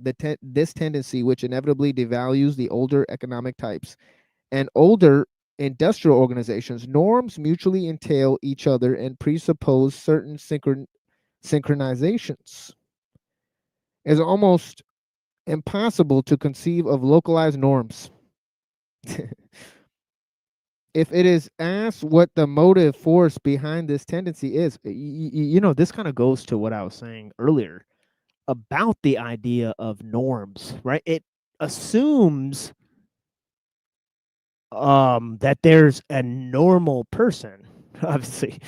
this tendency, which inevitably devalues the older economic types. And older industrial organizations, norms mutually entail each other and presuppose certain synchronizations. It's almost impossible to conceive of localized norms. If it is asked what the motive force behind this tendency is, this kind of goes to what I was saying earlier about the idea of norms, right? It assumes that there's a normal person, obviously,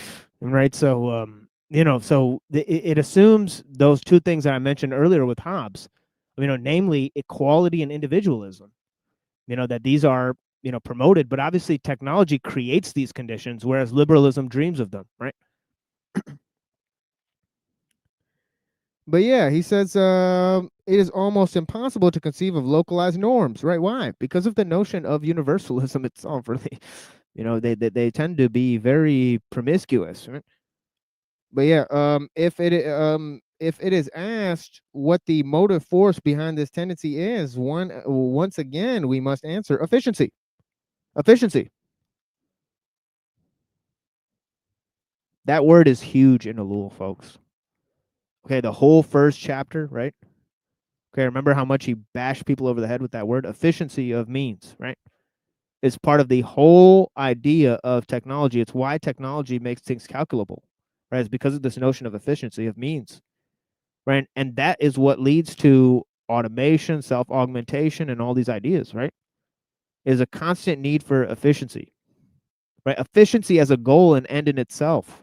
right? So it assumes those two things that I mentioned earlier with Hobbes, namely equality and individualism, that these are promoted, but obviously technology creates these conditions, whereas liberalism dreams of them, right? But yeah, he says it is almost impossible to conceive of localized norms, right? Why? Because of the notion of universalism itself, really. They tend to be very promiscuous, right? But yeah, if it is asked what the motive force behind this tendency is, once again we must answer efficiency. Efficiency. That word is huge in Ellul, folks. Okay, the whole first chapter, right? Okay, remember how much he bashed people over the head with that word? Efficiency of means, right? It's part of the whole idea of technology. It's why technology makes things calculable, right? It's because of this notion of efficiency of means, right? And that is what leads to automation, self-augmentation, and all these ideas, right? Is a constant need for efficiency, right? Efficiency as a goal and end in itself.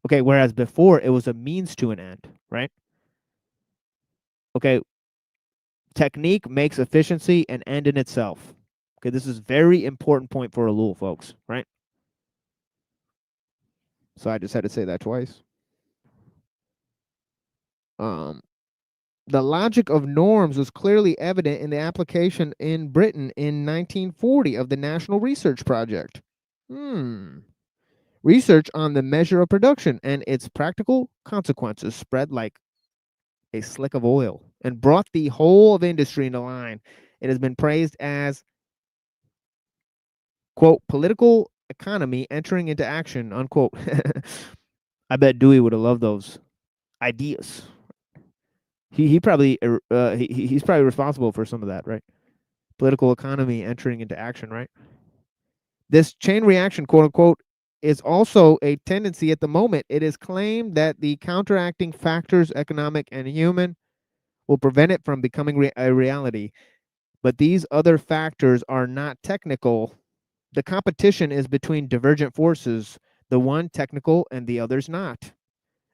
Okay, whereas before it was a means to an end, right? Okay, technique makes efficiency an end in itself. Okay, this is very important point for Ellul, folks, right? So I just had to say that twice. The logic of norms was clearly evident in the application in Britain in 1940 of the National Research Project. Research on the measure of production and its practical consequences spread like a slick of oil and brought the whole of industry into line. It has been praised as, quote, political economy entering into action, unquote. I bet Dewey would have loved those ideas. He's probably responsible for some of that, right? Political economy entering into action, right? This chain reaction, quote unquote, is also a tendency at the moment. It is claimed that the counteracting factors, economic and human, will prevent it from becoming a reality. But these other factors are not technical. The competition is between divergent forces, the one technical and the others not.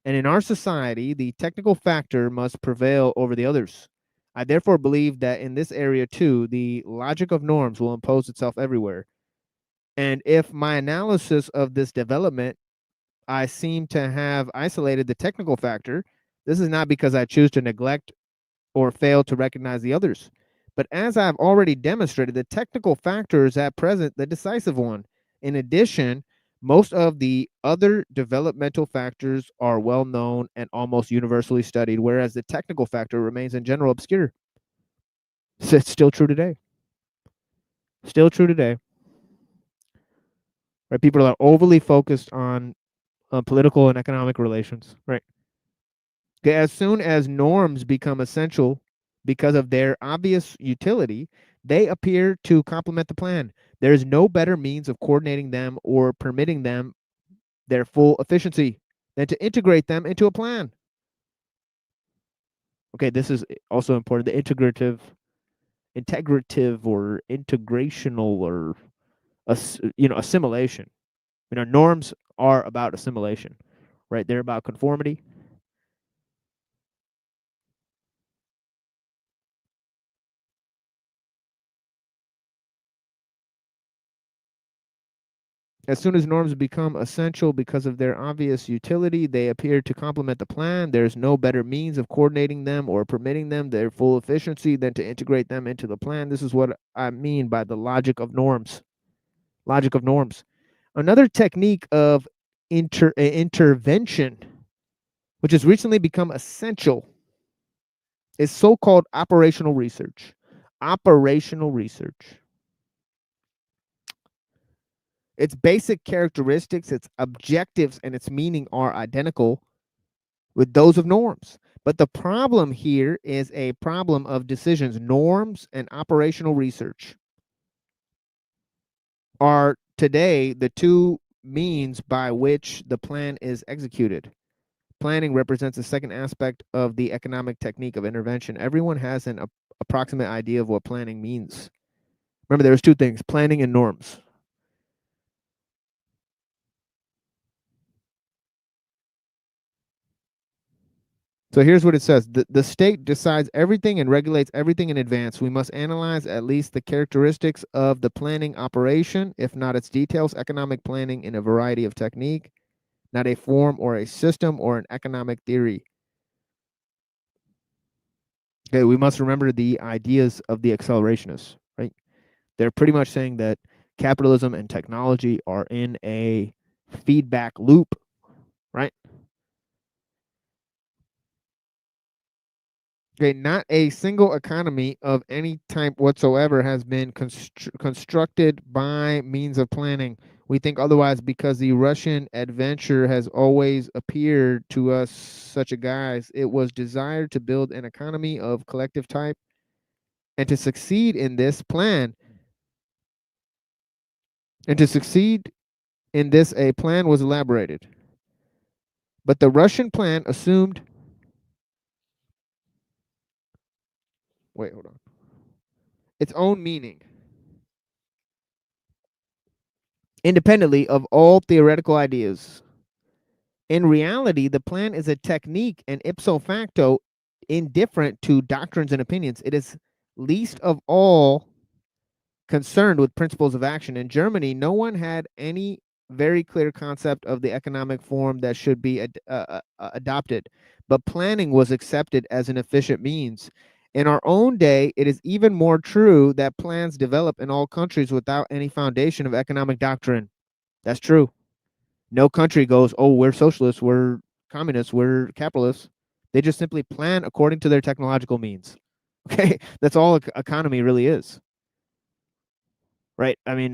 And in our society, the technical factor must prevail over the others. I therefore believe that in this area too, the logic of norms will impose itself everywhere. And if my analysis of this development, I seem to have isolated the technical factor, this is not because I choose to neglect or fail to recognize the others. But as I've already demonstrated, the technical factor is at present the decisive one. In addition, most of the other developmental factors are well known and almost universally studied, whereas the technical factor remains in general obscure. So it's still true today. Still true today. Right? People are overly focused on political and economic relations. Right? Okay, as soon as norms become essential because of their obvious utility, they appear to complement the plan. There is no better means of coordinating them or permitting them their full efficiency than to integrate them into a plan. Okay, this is also important. The integrative or integrational or assimilation. Norms are about assimilation, right? They're about conformity. As soon as norms become essential because of their obvious utility, they appear to complement the plan. There's no better means of coordinating them or permitting them their full efficiency than to integrate them into the plan. This is what I mean by the logic of norms. Logic of norms. Another technique of intervention, which has recently become essential, is so-called operational research. Operational research. Its basic characteristics, its objectives, and its meaning are identical with those of norms. But the problem here is a problem of decisions, norms, and operational research are today the two means by which the plan is executed. Planning represents the second aspect of the economic technique of intervention. Everyone has an approximate idea of what planning means. Remember, there's two things, planning and norms. So here's what it says. The state decides everything and regulates everything in advance. We must analyze at least the characteristics of the planning operation, if not its details. Economic planning in a variety of technique, not a form or a system or an economic theory. Okay, we must remember the ideas of the accelerationists, right? They're pretty much saying that capitalism and technology are in a feedback loop, right? Okay, not a single economy of any type whatsoever has been constructed by means of planning. We think otherwise because the Russian adventure has always appeared to us such a guise. It was desired to build an economy of collective type, and to succeed in this plan, a plan was elaborated. But the Russian plan assumed, its own meaning, independently of all theoretical ideas. In reality, the plan is a technique and ipso facto indifferent to doctrines and opinions. It is least of all concerned with principles of action. In Germany, no one had any very clear concept of the economic form that should be adopted, but planning was accepted as an efficient means. In our own day, it is even more true that plans develop in all countries without any foundation of economic doctrine. That's true. No country goes, oh, we're socialists, we're communists, we're capitalists. They just simply plan according to their technological means. Okay, that's all economy really is. Right? I mean,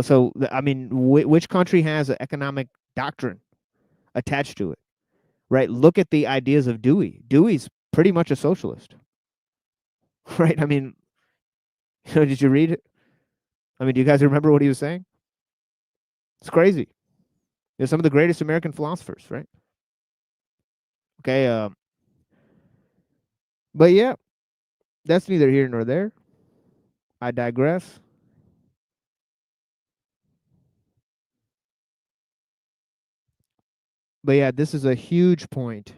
so I mean, which country has an economic doctrine attached to it? Right? Look at the ideas of Dewey. Dewey's pretty much a socialist. Right? I mean, did you read it? I mean, do you guys remember what he was saying? It's crazy. They're some of the greatest American philosophers, right? Okay, but yeah, that's neither here nor there. I digress. But yeah, this is a huge point.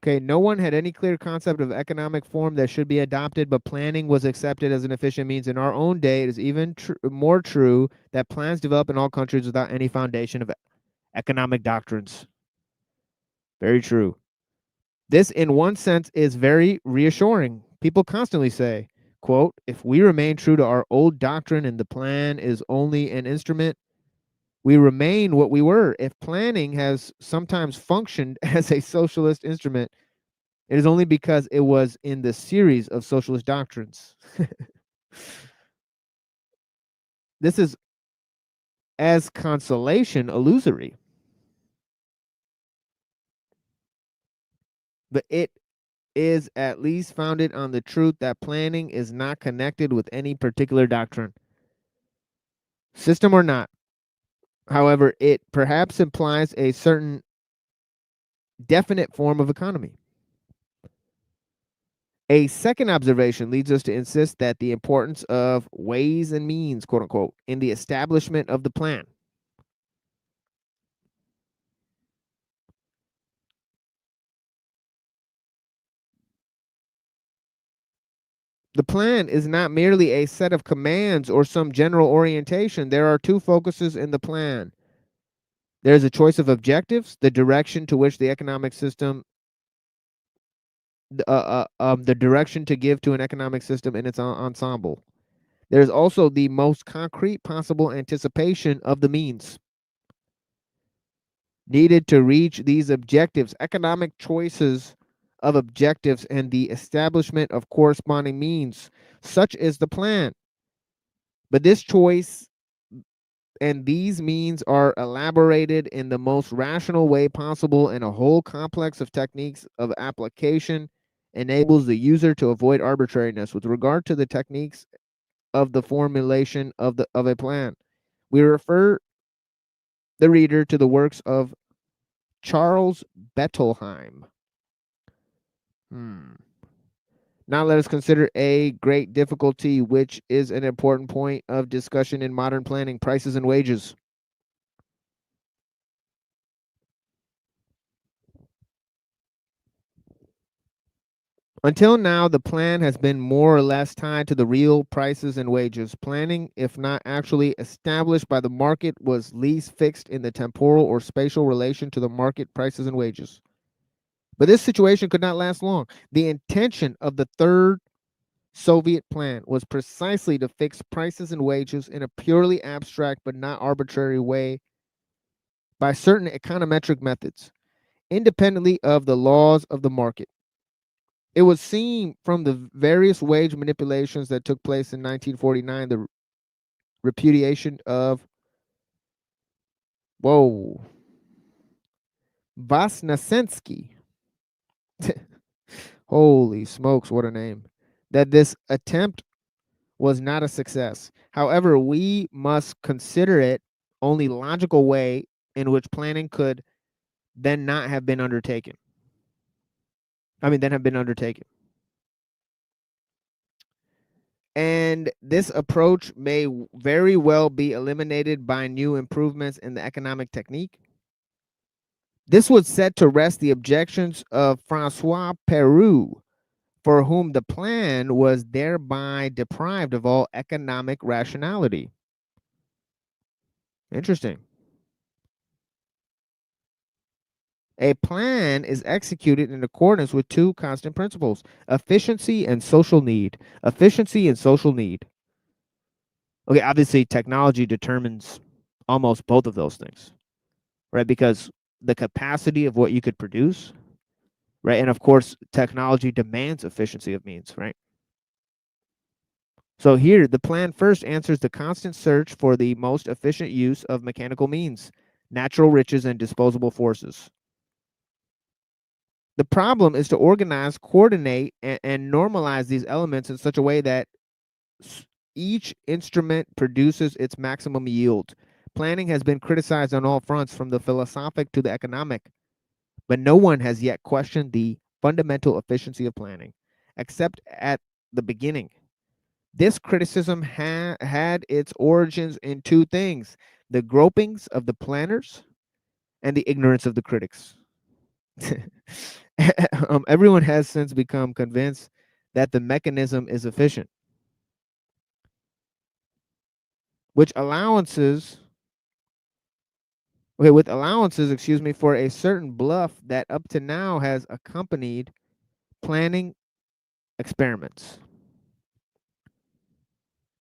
Okay, no one had any clear concept of economic form that should be adopted, but planning was accepted as an efficient means. In our own day, it is even more true that plans develop in all countries without any foundation of economic doctrines. Very true. This, in one sense, is very reassuring. People constantly say, quote, if we remain true to our old doctrine and the plan is only an instrument, we remain what we were. If planning has sometimes functioned as a socialist instrument, it is only because it was in the series of socialist doctrines. This is, as consolation, illusory. But it is at least founded on the truth that planning is not connected with any particular doctrine, system or not. However, it perhaps implies a certain definite form of economy. A second observation leads us to insist that the importance of ways and means, quote unquote, in the establishment of the plan. The plan is not merely a set of commands or some general orientation. There are two focuses in the plan. There's a choice of objectives, the direction to which the economic system, the direction to give to an economic system in its ensemble. There's also the most concrete possible anticipation of the means needed to reach these objectives, economic choices of objectives, and the establishment of corresponding means. Such is the plan. But this choice and these means are elaborated in the most rational way possible, and a whole complex of techniques of application enables the user to avoid arbitrariness. With regard to the techniques of the formulation of a plan, we refer the reader to the works of Charles Bettelheim. Now let us consider a great difficulty, which is an important point of discussion in modern planning: prices and wages. Until now, the plan has been more or less tied to the real prices and wages. Planning, if not actually established by the market, was least fixed in the temporal or spatial relation to the market prices and wages. But this situation could not last long. The intention of the third Soviet plan was precisely to fix prices and wages in a purely abstract but not arbitrary way by certain econometric methods, independently of the laws of the market. It would seem from the various wage manipulations that took place in 1949, the repudiation of Vosnesensky. Holy smokes, what a name. That this attempt was not a success. However, we must consider it only logical way in which planning could then not have been undertaken. And this approach may very well be eliminated by new improvements in the economic technique. This would set to rest the objections of Francois Peru, for whom the plan was thereby deprived of all economic rationality. Interesting. A plan is executed in accordance with two constant principles: efficiency and social need. Efficiency and social need. Okay, obviously technology determines almost both of those things, right? Because the capacity of what you could produce, right? And of course, technology demands efficiency of means, right? So here, the plan first answers the constant search for the most efficient use of mechanical means, natural riches, and disposable forces. The problem is to organize, coordinate, and normalize these elements in such a way that each instrument produces its maximum yield. Planning has been criticized on all fronts, from the philosophic to the economic, but no one has yet questioned the fundamental efficiency of planning, except at the beginning. This criticism had its origins in two things: the gropings of the planners and the ignorance of the critics. Everyone has since become convinced that the mechanism is efficient, with allowances, for a certain bluff that up to now has accompanied planning experiments.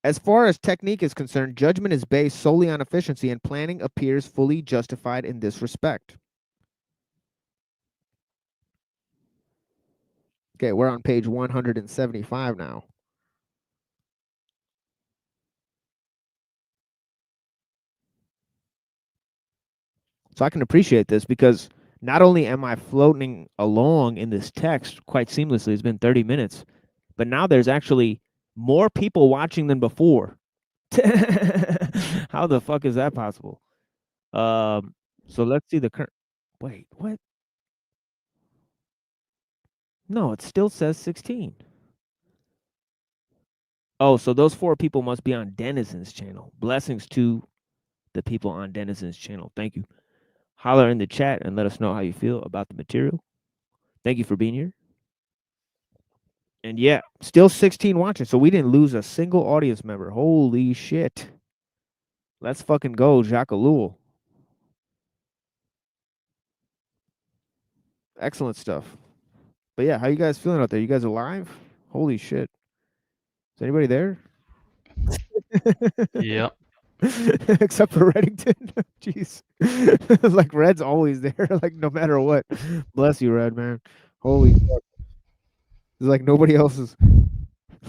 As far as technique is concerned, judgment is based solely on efficiency, and planning appears fully justified in this respect. Okay, we're on page 175 now. So I can appreciate this because not only am I floating along in this text quite seamlessly, it's been 30 minutes, but now there's actually more people watching than before. How the fuck is that possible? So let's see the current. Wait, what? No, it still says 16. Oh, so those 4 people must be on Denizens channel. Blessings to the people on Denizens channel. Thank you. Holler in the chat and let us know how you feel about the material. Thank you for being here. And yeah, still 16 watching, so we didn't lose a single audience member. Holy shit. Let's fucking go, Jacques Ellul. Excellent stuff. But yeah, how you guys feeling out there? You guys alive? Holy shit. Is anybody there? Yep. Except for Reddington. Jeez. Like Red's always there, like no matter what. Bless you, Red, man. Holy fuck. It's like nobody else is.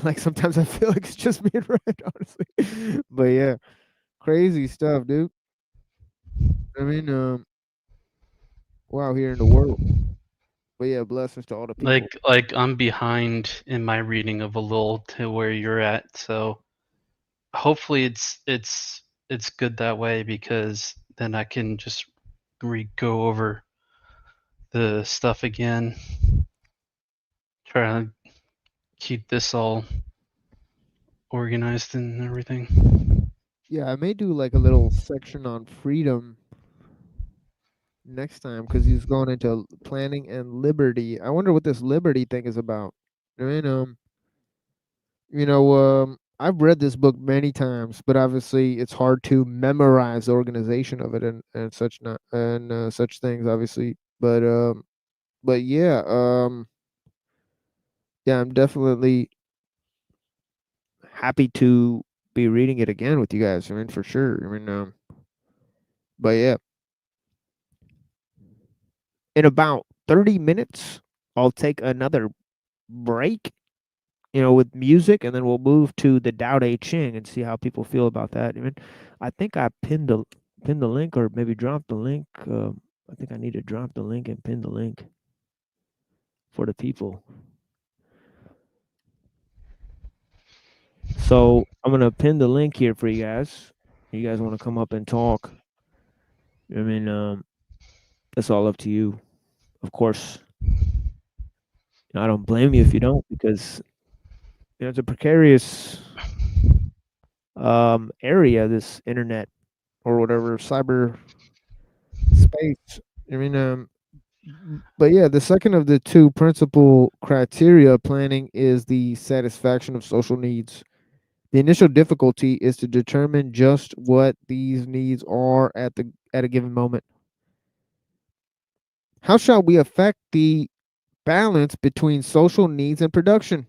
Like sometimes I feel like it's just me and Red, honestly. But yeah. Crazy stuff, dude. I mean, wow, here in the world. But yeah, blessings to all the people. Like I'm behind in my reading of Ellul to where you're at, so hopefully it's good that way because then I can just go over the stuff again. Try to keep this all organized and everything. Yeah, I may do like a little section on freedom next time because he's going into planning and liberty. I wonder what this liberty thing is about. I mean, I've read this book many times, but obviously it's hard to memorize the organization of it and such not and such things, obviously. But yeah, yeah, I'm definitely happy to be reading it again with you guys. I mean, for sure. I mean, but yeah, in about 30 minutes, I'll take another break, with music, and then we'll move to the Tao Te Ching and see how people feel about that. I mean, I think I pinned the link or maybe dropped the link. I think I need to drop the link and pin the link for the people. So I'm gonna pin the link here for you guys. You guys want to come up and talk? I mean, that's all up to you, of course. I don't blame you if you don't, because it's a precarious area, this internet or whatever cyber space. I mean, but yeah, the second of the two principal criteria of planning is the satisfaction of social needs. The initial difficulty is to determine just what these needs are at a given moment. How shall we affect the balance between social needs and production?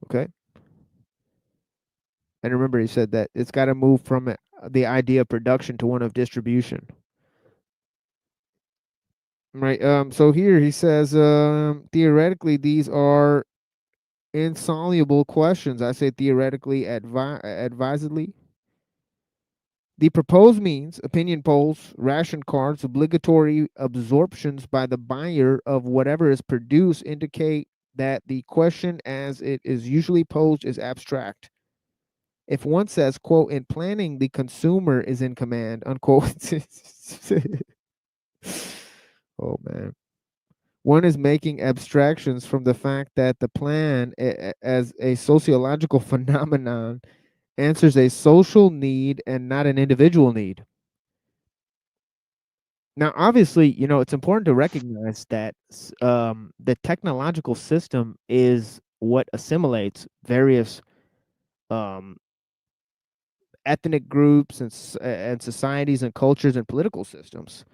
Okay. And remember, he said that it's got to move from the idea of production to one of distribution. Right. So here he says, theoretically, these are insoluble questions. I say theoretically, advisedly. The proposed means, opinion polls, ration cards, obligatory absorptions by the buyer of whatever is produced indicate that the question as it is usually posed is abstract. If one says, quote, in planning, the consumer is in command, unquote. Oh, man. One is making abstractions from the fact that the plan, as a sociological phenomenon, answers a social need and not an individual need. Now, obviously, it's important to recognize that the technological system is what assimilates various um, ethnic groups and societies and cultures and political systems,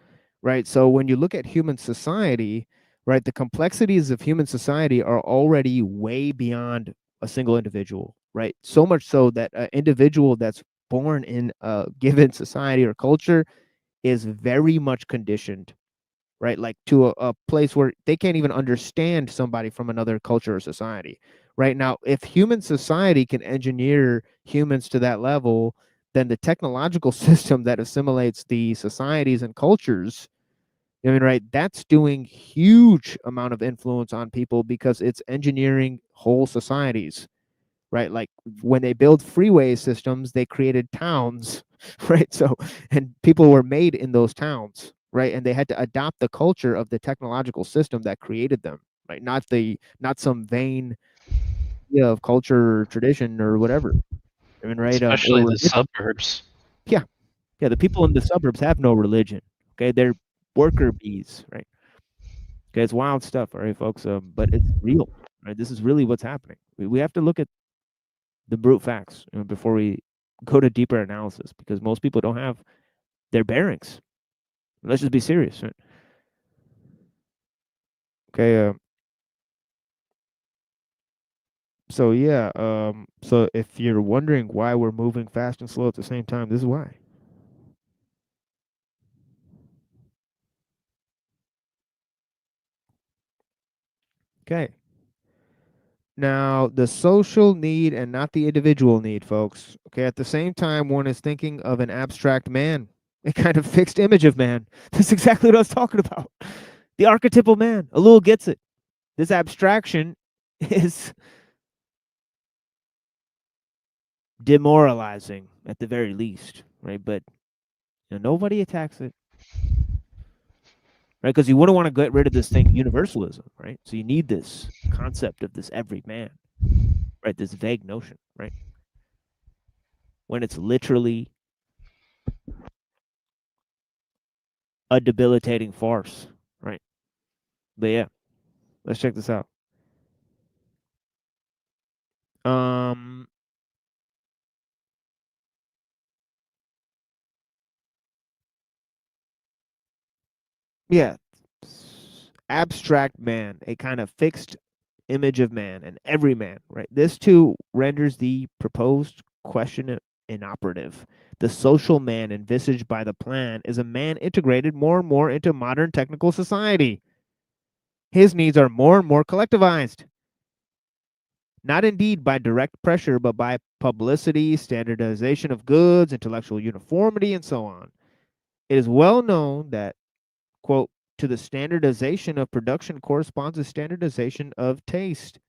right? So when you look at human society, right, the complexities of human society are already way beyond a single individual, right? So much so that an individual that's born in a given society or culture is very much conditioned, right? Like to a place where they can't even understand somebody from another culture or society. Right now, if human society can engineer humans to that level, then the technological system that assimilates the societies and cultures, I mean, right, that's doing huge amount of influence on people because it's engineering whole societies, right? Like when they build freeway systems, they created towns, right? So, and people were made in those towns, right? And they had to adopt the culture of the technological system that created them, right? Not some vain idea of culture or tradition or whatever. I mean, right? Especially Or the suburbs. yeah, yeah. The people in the suburbs have no religion. Okay, they're worker bees, right? Okay, it's wild stuff, all right, folks. But it's real, right? This is really what's happening. We have to look at the brute facts before we go to deeper analysis, because most people don't have their bearings. Let's just be serious, right? Okay. So yeah. So if you're wondering why we're moving fast and slow at the same time, this is why. Okay. Now, the social need and not the individual need, folks. Okay, at the same time, one is thinking of an abstract man, a kind of fixed image of man. That's exactly what I was talking about. The archetypal man. Ellul gets it. This abstraction is demoralizing at the very least, right? But nobody attacks it, right? Because you wouldn't want to get rid of this thing, universalism, right? So you need this concept of this every man, right? This vague notion, right? When it's literally a debilitating farce, right? But yeah, let's check this out. Yeah, abstract man, a kind of fixed image of man, and every man, right? This too renders the proposed question inoperative. The social man envisaged by the plan is a man integrated more and more into modern technical society. His needs are more and more collectivized. Not indeed by direct pressure, but by publicity, standardization of goods, intellectual uniformity, and so on. It is well known that, quote, to the standardization of production corresponds a standardization of taste,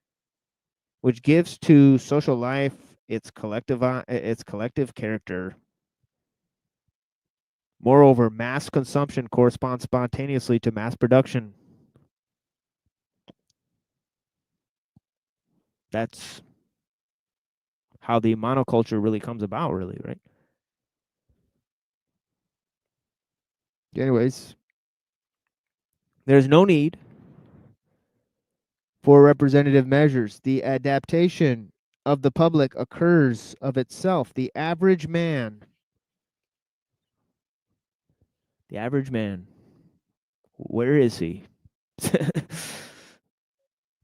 which gives to social life its collective character. Moreover, mass consumption corresponds spontaneously to mass production. That's how the monoculture really comes about, really, right? Anyways, there's no need for representative measures. The adaptation of the public occurs of itself. The average man, where is he?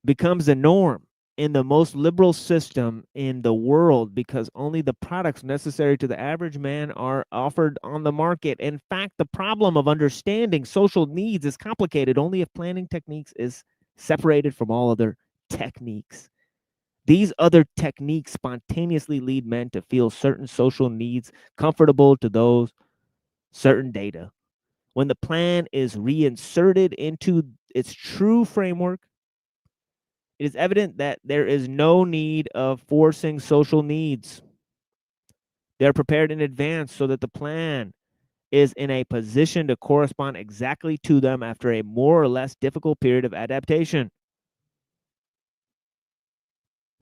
Becomes the norm in the most liberal system in the world because only the products necessary to the average man are offered on the market. In fact, the problem of understanding social needs is complicated only if planning techniques is separated from all other techniques. These other techniques spontaneously lead men to feel certain social needs comfortable to those certain data. When the plan is reinserted into its true framework, it is evident that there is no need of forcing social needs. They're prepared in advance so that the plan is in a position to correspond exactly to them after a more or less difficult period of adaptation.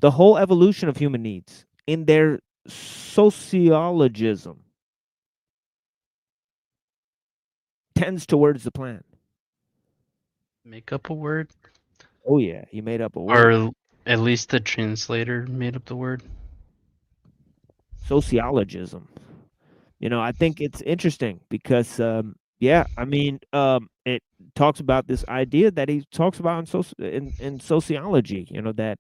The whole evolution of human needs in their sociologism tends towards the plan. Make up a word? Oh yeah, he made up a word. Or at least the translator made up the word. Sociologism. I think it's interesting because yeah, I mean, it talks about this idea that he talks about in sociology, that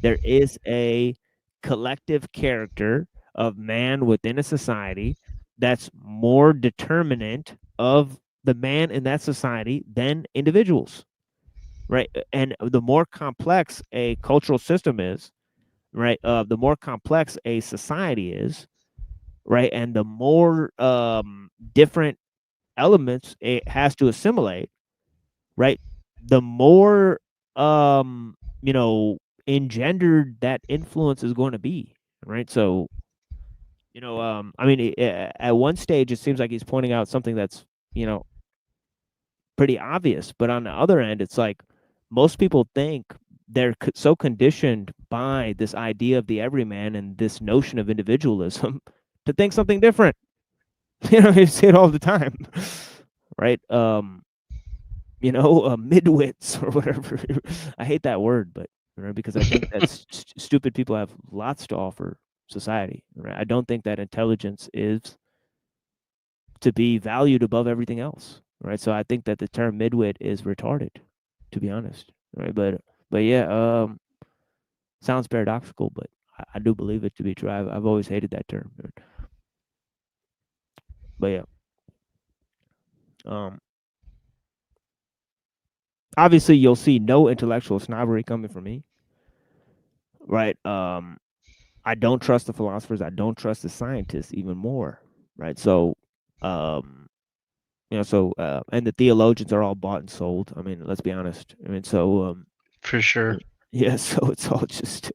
there is a collective character of man within a society that's more determinant of the man in that society than individuals, right? And the more complex a cultural system is, right, the more complex a society is, right, and the more different elements it has to assimilate, right, the more engendered that influence is going to be, right? So I mean, at one stage it seems like he's pointing out something that's pretty obvious, but on the other end it's like most people think they're so conditioned by this idea of the everyman and this notion of individualism to think something different. You see it all the time, right? Midwits or whatever. I hate that word, but because I think that stupid people have lots to offer society. Right? I don't think that intelligence is to be valued above everything else. Right? So I think that the term midwit is retarded, to be honest. Right? But yeah, sounds paradoxical, but I do believe it to be true. I've always hated that term. But yeah. Obviously, you'll see no intellectual snobbery coming from me. right? I don't trust the philosophers. I don't trust the scientists even more, right? So, and the theologians are all bought and sold. I mean, let's be honest. I mean, so For sure. yeah, so it's all just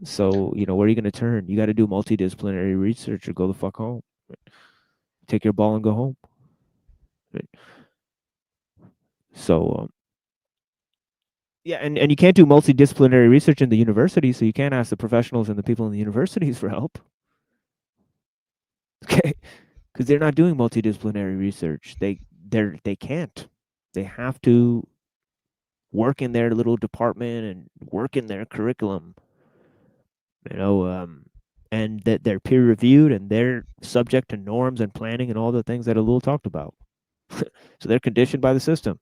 so where are you going to turn? You got to do multidisciplinary research or go the fuck home. Take your ball and go home. Right? So yeah, and you can't do multidisciplinary research in the university, so you can't ask the professionals and the people in the universities for help. Okay, because they're not doing multidisciplinary research. They can't. They have to work in their little department and work in their curriculum. And that they're peer reviewed and they're subject to norms and planning and all the things that Ellul talked about. So they're conditioned by the system.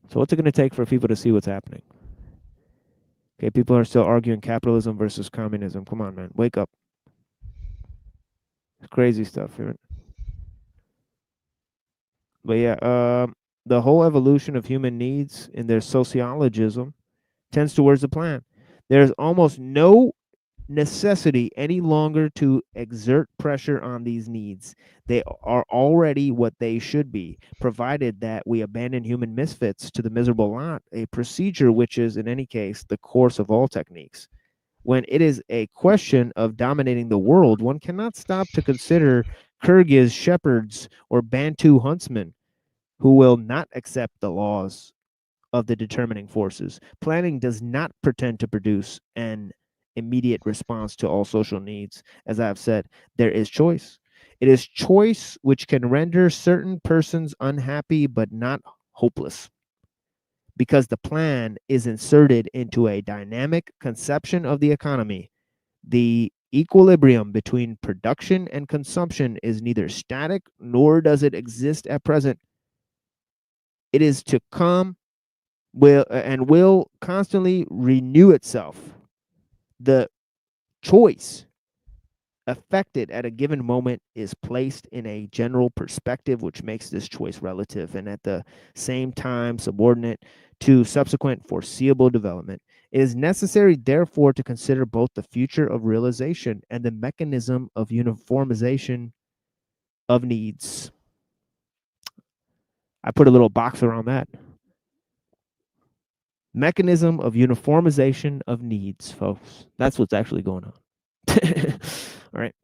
So what's it going to take for people to see what's happening? Okay, people are still arguing capitalism versus communism. Come on, man, wake up. It's crazy stuff here. But yeah, the whole evolution of human needs in their sociologism tends towards the plan. There's almost no necessity any longer to exert pressure on these needs. They are already what they should be, provided that we abandon human misfits to the miserable lot, a procedure which is, in any case, the course of all techniques. When it is a question of dominating the world, one cannot stop to consider Kyrgyz shepherds or Bantu huntsmen who will not accept the laws of the determining forces. Planning does not pretend to produce an immediate response to all social needs. As I've said, there is choice. It is choice which can render certain persons unhappy but not hopeless, because the plan is inserted into a dynamic conception of the economy. The equilibrium between production and consumption is neither static nor does it exist at present. It is to come will constantly renew itself. The choice affected at a given moment is placed in a general perspective, which makes this choice relative and at the same time subordinate to subsequent foreseeable development. It is necessary, therefore, to consider both the future of realization and the mechanism of uniformization of needs. I put a little box around that. Mechanism of uniformization of needs, folks. That's what's actually going on. All right.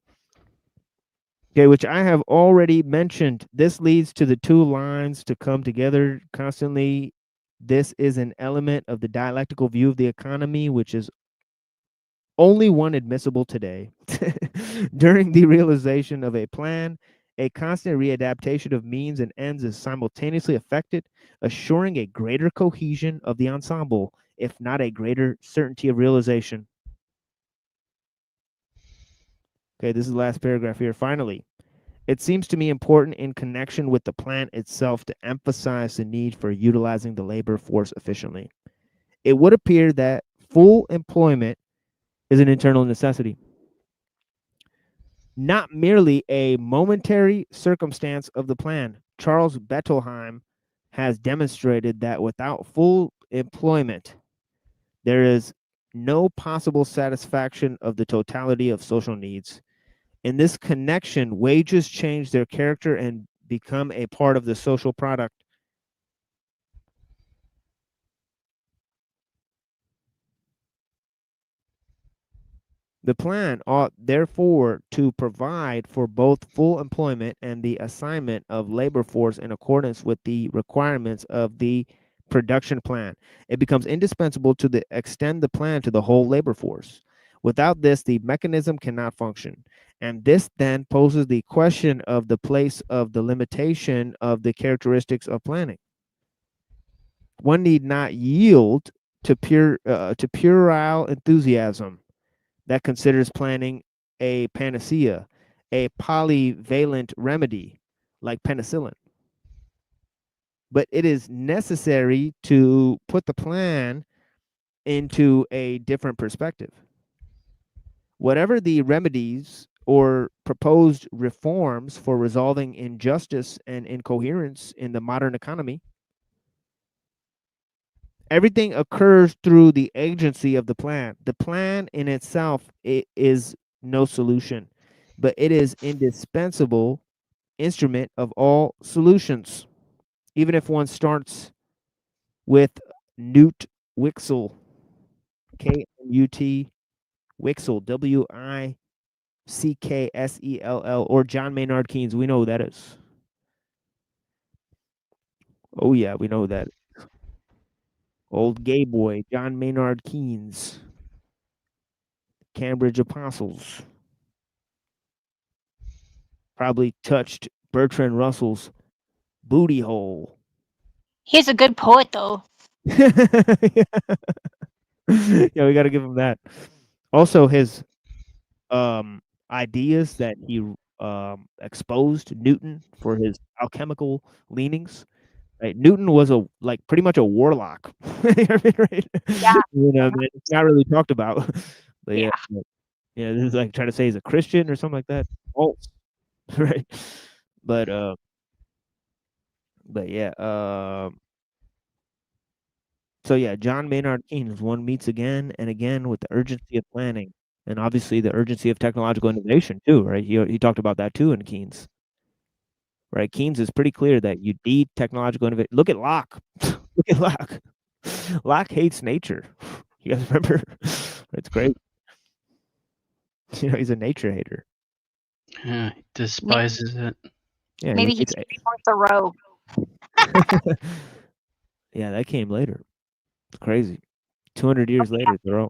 Okay, which I have already mentioned. This leads to the two lines to come together constantly. This is an element of the dialectical view of the economy, which is only one admissible today. During the realization of a plan, a constant readaptation of means and ends is simultaneously effected, assuring a greater cohesion of the ensemble, if not a greater certainty of realization. Okay, this is the last paragraph here. Finally, it seems to me important in connection with the plan itself to emphasize the need for utilizing the labor force efficiently. It would appear that full employment is an internal necessity, not merely a momentary circumstance of the plan. Charles Bettelheim has demonstrated that without full employment, there is no possible satisfaction of the totality of social needs. In this connection, wages change their character and become a part of the social product. The plan ought therefore to provide for both full employment and the assignment of labor force in accordance with the requirements of the production plan. It becomes indispensable to extend the plan to the whole labor force. Without this, the mechanism cannot function. And this then poses the question of the place of the limitation of the characteristics of planning. One need not yield to puerile enthusiasm that considers planning a panacea, a polyvalent remedy like penicillin. But it is necessary to put the plan into a different perspective. Whatever the remedies or proposed reforms for resolving injustice and incoherence in the modern economy. Everything occurs through the agency of the plan. The plan in itself is no solution, but it is indispensable instrument of all solutions. Even if one starts with Knut Wicksell, K-N-U-T, Wicksell, W-I-C-K-S-E-L-L, or John Maynard Keynes. We know who that is. Oh yeah, we know that. Old gay boy, John Maynard Keynes. Cambridge Apostles. Probably touched Bertrand Russell's booty hole. He's a good poet, though. Yeah, we got to give him that. Also, his ideas that he exposed Newton for his alchemical leanings. Right, Newton was pretty much a warlock. Right? Yeah. You know, it's not really talked about. But Yeah. yeah, this is like trying to say he's a Christian or something like that. Oh, right. But yeah, so yeah, John Maynard Keynes, one meets again and again with the urgency of planning, and obviously the urgency of technological innovation too, right? He talked about that too in Keynes. Right, Keynes is pretty clear that you need technological innovation. Look at Locke. Look at Locke. Locke hates nature. You guys remember? It's great. You know, he's a nature hater. Yeah, he despises it. Yeah, Maybe he's Thoreau. Yeah, that came later. It's crazy. 200 years later, Thoreau.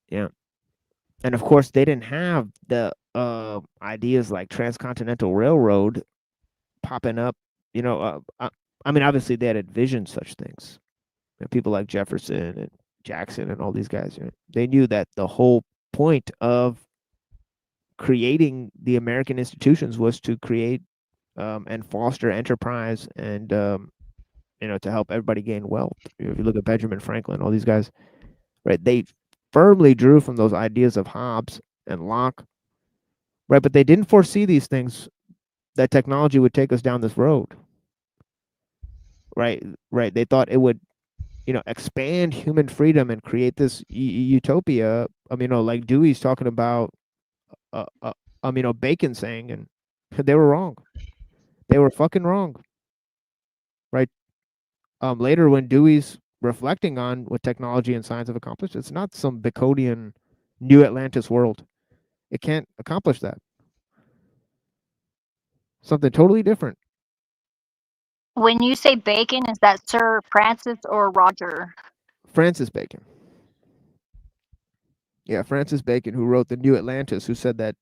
Yeah. And of course, they didn't have the ideas like transcontinental railroad popping up. You know, I mean, obviously they had envisioned such things. And people like Jefferson and Jackson and all these guys, you know, they knew that the whole point of creating the American institutions was to create and foster enterprise and you know, to help everybody gain wealth. If you look at Benjamin Franklin, all these guys, right? They firmly drew from those ideas of Hobbes and Locke, right? But they didn't foresee these things, that technology would take us down this road, right? Right. They thought it would, you know, expand human freedom and create this utopia. I mean, you know, like Dewey's talking about, you know, Bacon saying, and they were wrong. They were fucking wrong, right? Later, when Dewey's reflecting on what technology and science have accomplished, it's not some Baconian new Atlantis world. It can't accomplish that. Something totally different. When you say Bacon, is that Sir Francis or Roger? Francis Bacon. Yeah, Francis Bacon, who wrote the New Atlantis, who said that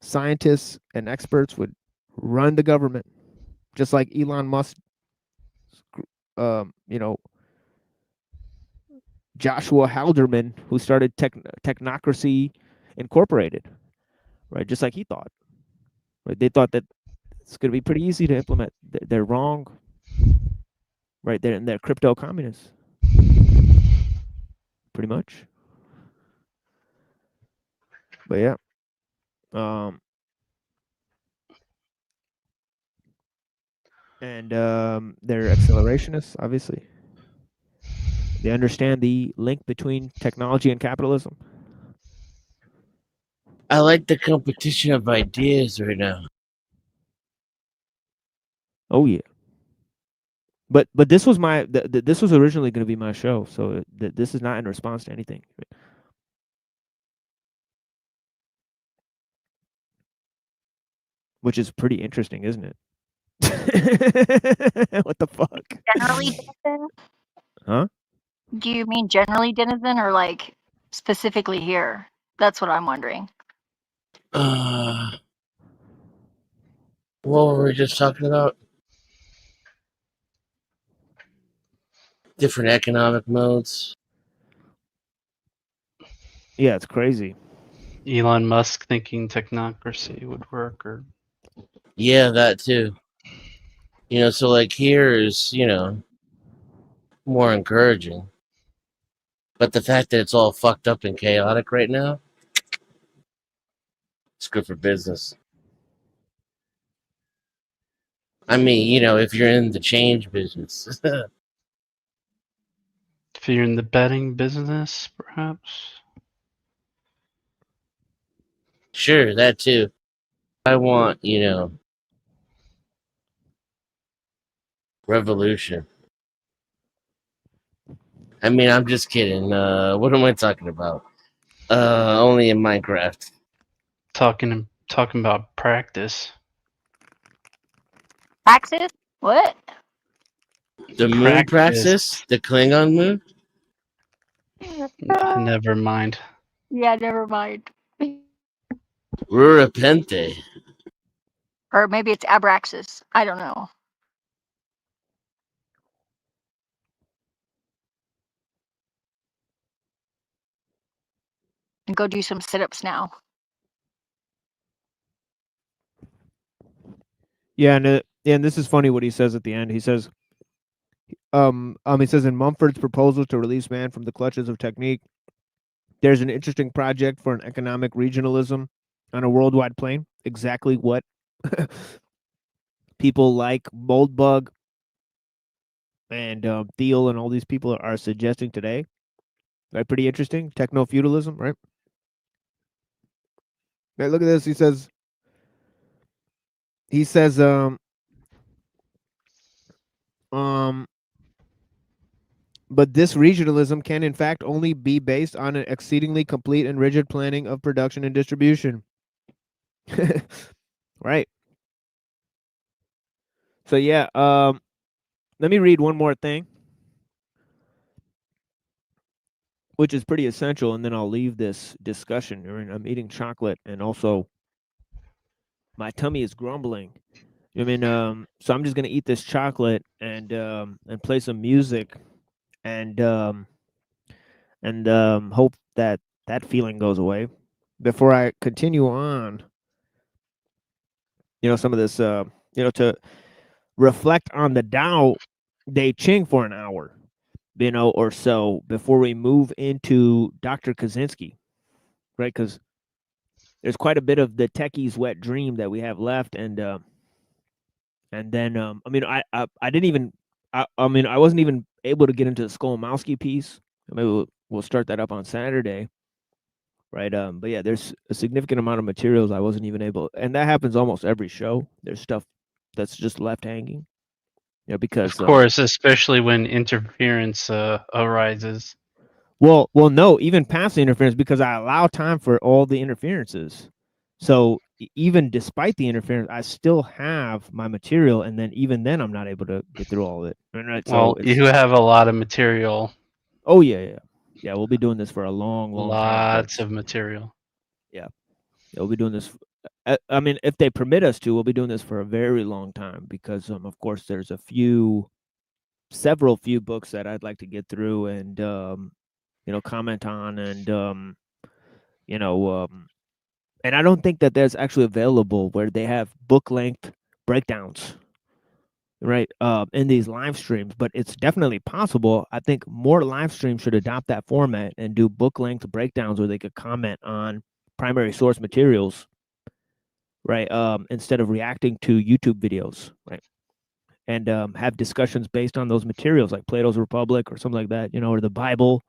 scientists and experts would run the government, just like Elon Musk, you know, Joshua Halderman, who started Technocracy Incorporated, right? Just like he thought. Right? They thought that it's going to be pretty easy to implement. They're wrong, right? They're crypto communists, pretty much. But yeah, and they're accelerationists, obviously. They understand the link between technology and capitalism. I like the competition of ideas right now. Oh yeah. But this was my this was originally going to be my show, so this is not in response to anything. Which is pretty interesting, isn't it? What the fuck? Generally denizen? Huh? Do you mean generally denizen or like specifically here? That's what I'm wondering. What were we just talking about? Different economic modes. Yeah, it's crazy. Elon Musk thinking technocracy would work, or Yeah, that too. You know, so like here is, you know, more encouraging. But the fact that it's all fucked up and chaotic right now, It's good for business. I mean, you know, if you're in the change business. If you're in the betting business, perhaps. Sure, that too. I want, you know, revolution. I mean, I'm just kidding. What am I talking about? Only in Minecraft. Talking about practice. Praxis? What? The moon praxis? The Klingon moon? Never mind. Yeah, never mind. Rurapente. Or maybe it's Abraxas. I don't know. And go do some sit-ups now. Yeah, and this is funny what he says at the end. He says, he says in Mumford's proposal to release man from the clutches of technique, there's an interesting project for an economic regionalism on a worldwide plane. Exactly what people like Moldbug and Thiel and all these people are suggesting today. Right, pretty interesting. Techno feudalism, right? Right, look at this. He says, but this regionalism can in fact only be based on an exceedingly complete and rigid planning of production and distribution. Right. So yeah, let me read one more thing, which is pretty essential, and then I'll leave this discussion. I'm eating chocolate, and also my tummy is grumbling. I mean, so I'm just gonna eat this chocolate and play some music, and hope that that feeling goes away before I continue on. Some of this, to reflect on the Tao Te Ching for an hour, or so before we move into Dr. Kaczynski, right? Because there's quite a bit of the techie's wet dream that we have left, and then I mean, I didn't even, I mean, I wasn't even able to get into the Skolomowski piece. Maybe we'll start that up on Saturday, right? But yeah, there's a significant amount of materials I wasn't even able, and that happens almost every show. There's stuff that's just left hanging, because Of course, especially when interference arises. Well, no, even past the interference, because I allow time for all the interferences. So even despite the interference, I still have my material, and then even then, I'm not able to get through all of it. Right? Well, So you have a lot of material. Oh yeah. We'll be doing this for a long time. Lots of material. Yeah, we'll be doing this. I mean, if they permit us to, we'll be doing this for a very long time because, of course, there's several few books that I'd like to get through and comment on, and and I don't think that there's actually available where they have book length breakdowns, right, in these live streams, but it's definitely possible. I think more live streams should adopt that format and do book length breakdowns where they could comment on primary source materials, right, instead of reacting to YouTube videos, right, and have discussions based on those materials like Plato's Republic or something like that, or the Bible,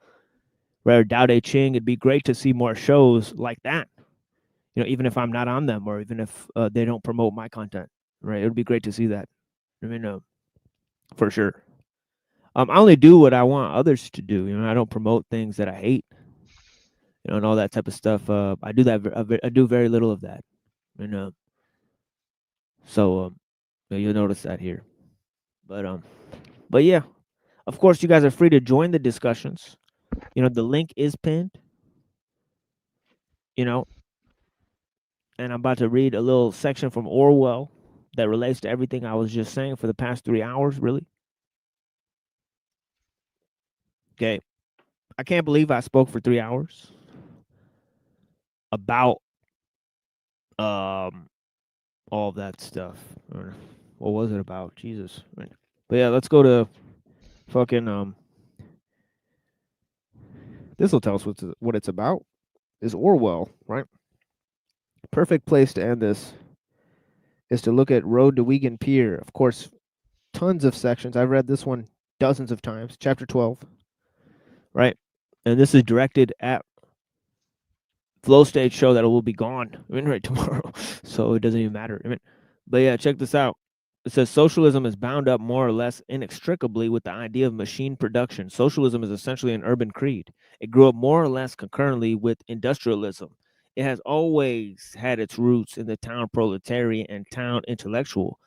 right, or Tao Te Ching. It'd be great to see more shows like that, even if I'm not on them, or even if they don't promote my content, right? It would be great to see that. I mean, for sure. I only do what I want others to do. I don't promote things that I hate, and all that type of stuff. I do that. I do very little of that, so you'll notice that here. But yeah, of course, you guys are free to join the discussions. The link is pinned. And I'm about to read a little section from Orwell that relates to everything I was just saying for the past 3 hours, really. Okay. I can't believe I spoke for 3 hours about all of that stuff. Or what was it about? Jesus. Right. But yeah, let's go to fucking this will tell us what it's about. Is Orwell, right? Perfect place to end this is to look at Road to Wigan Pier. Of course, tons of sections. I've read this one dozens of times. Chapter 12, right? And this is directed at Flow State show that it will be gone. I mean, right tomorrow, so it doesn't even matter. I mean, but yeah, check this out. It says socialism is bound up more or less inextricably with the idea of machine production. Socialism is essentially an urban creed. It grew up more or less concurrently with industrialism. It has always had its roots in the town proletariat and town intellectual,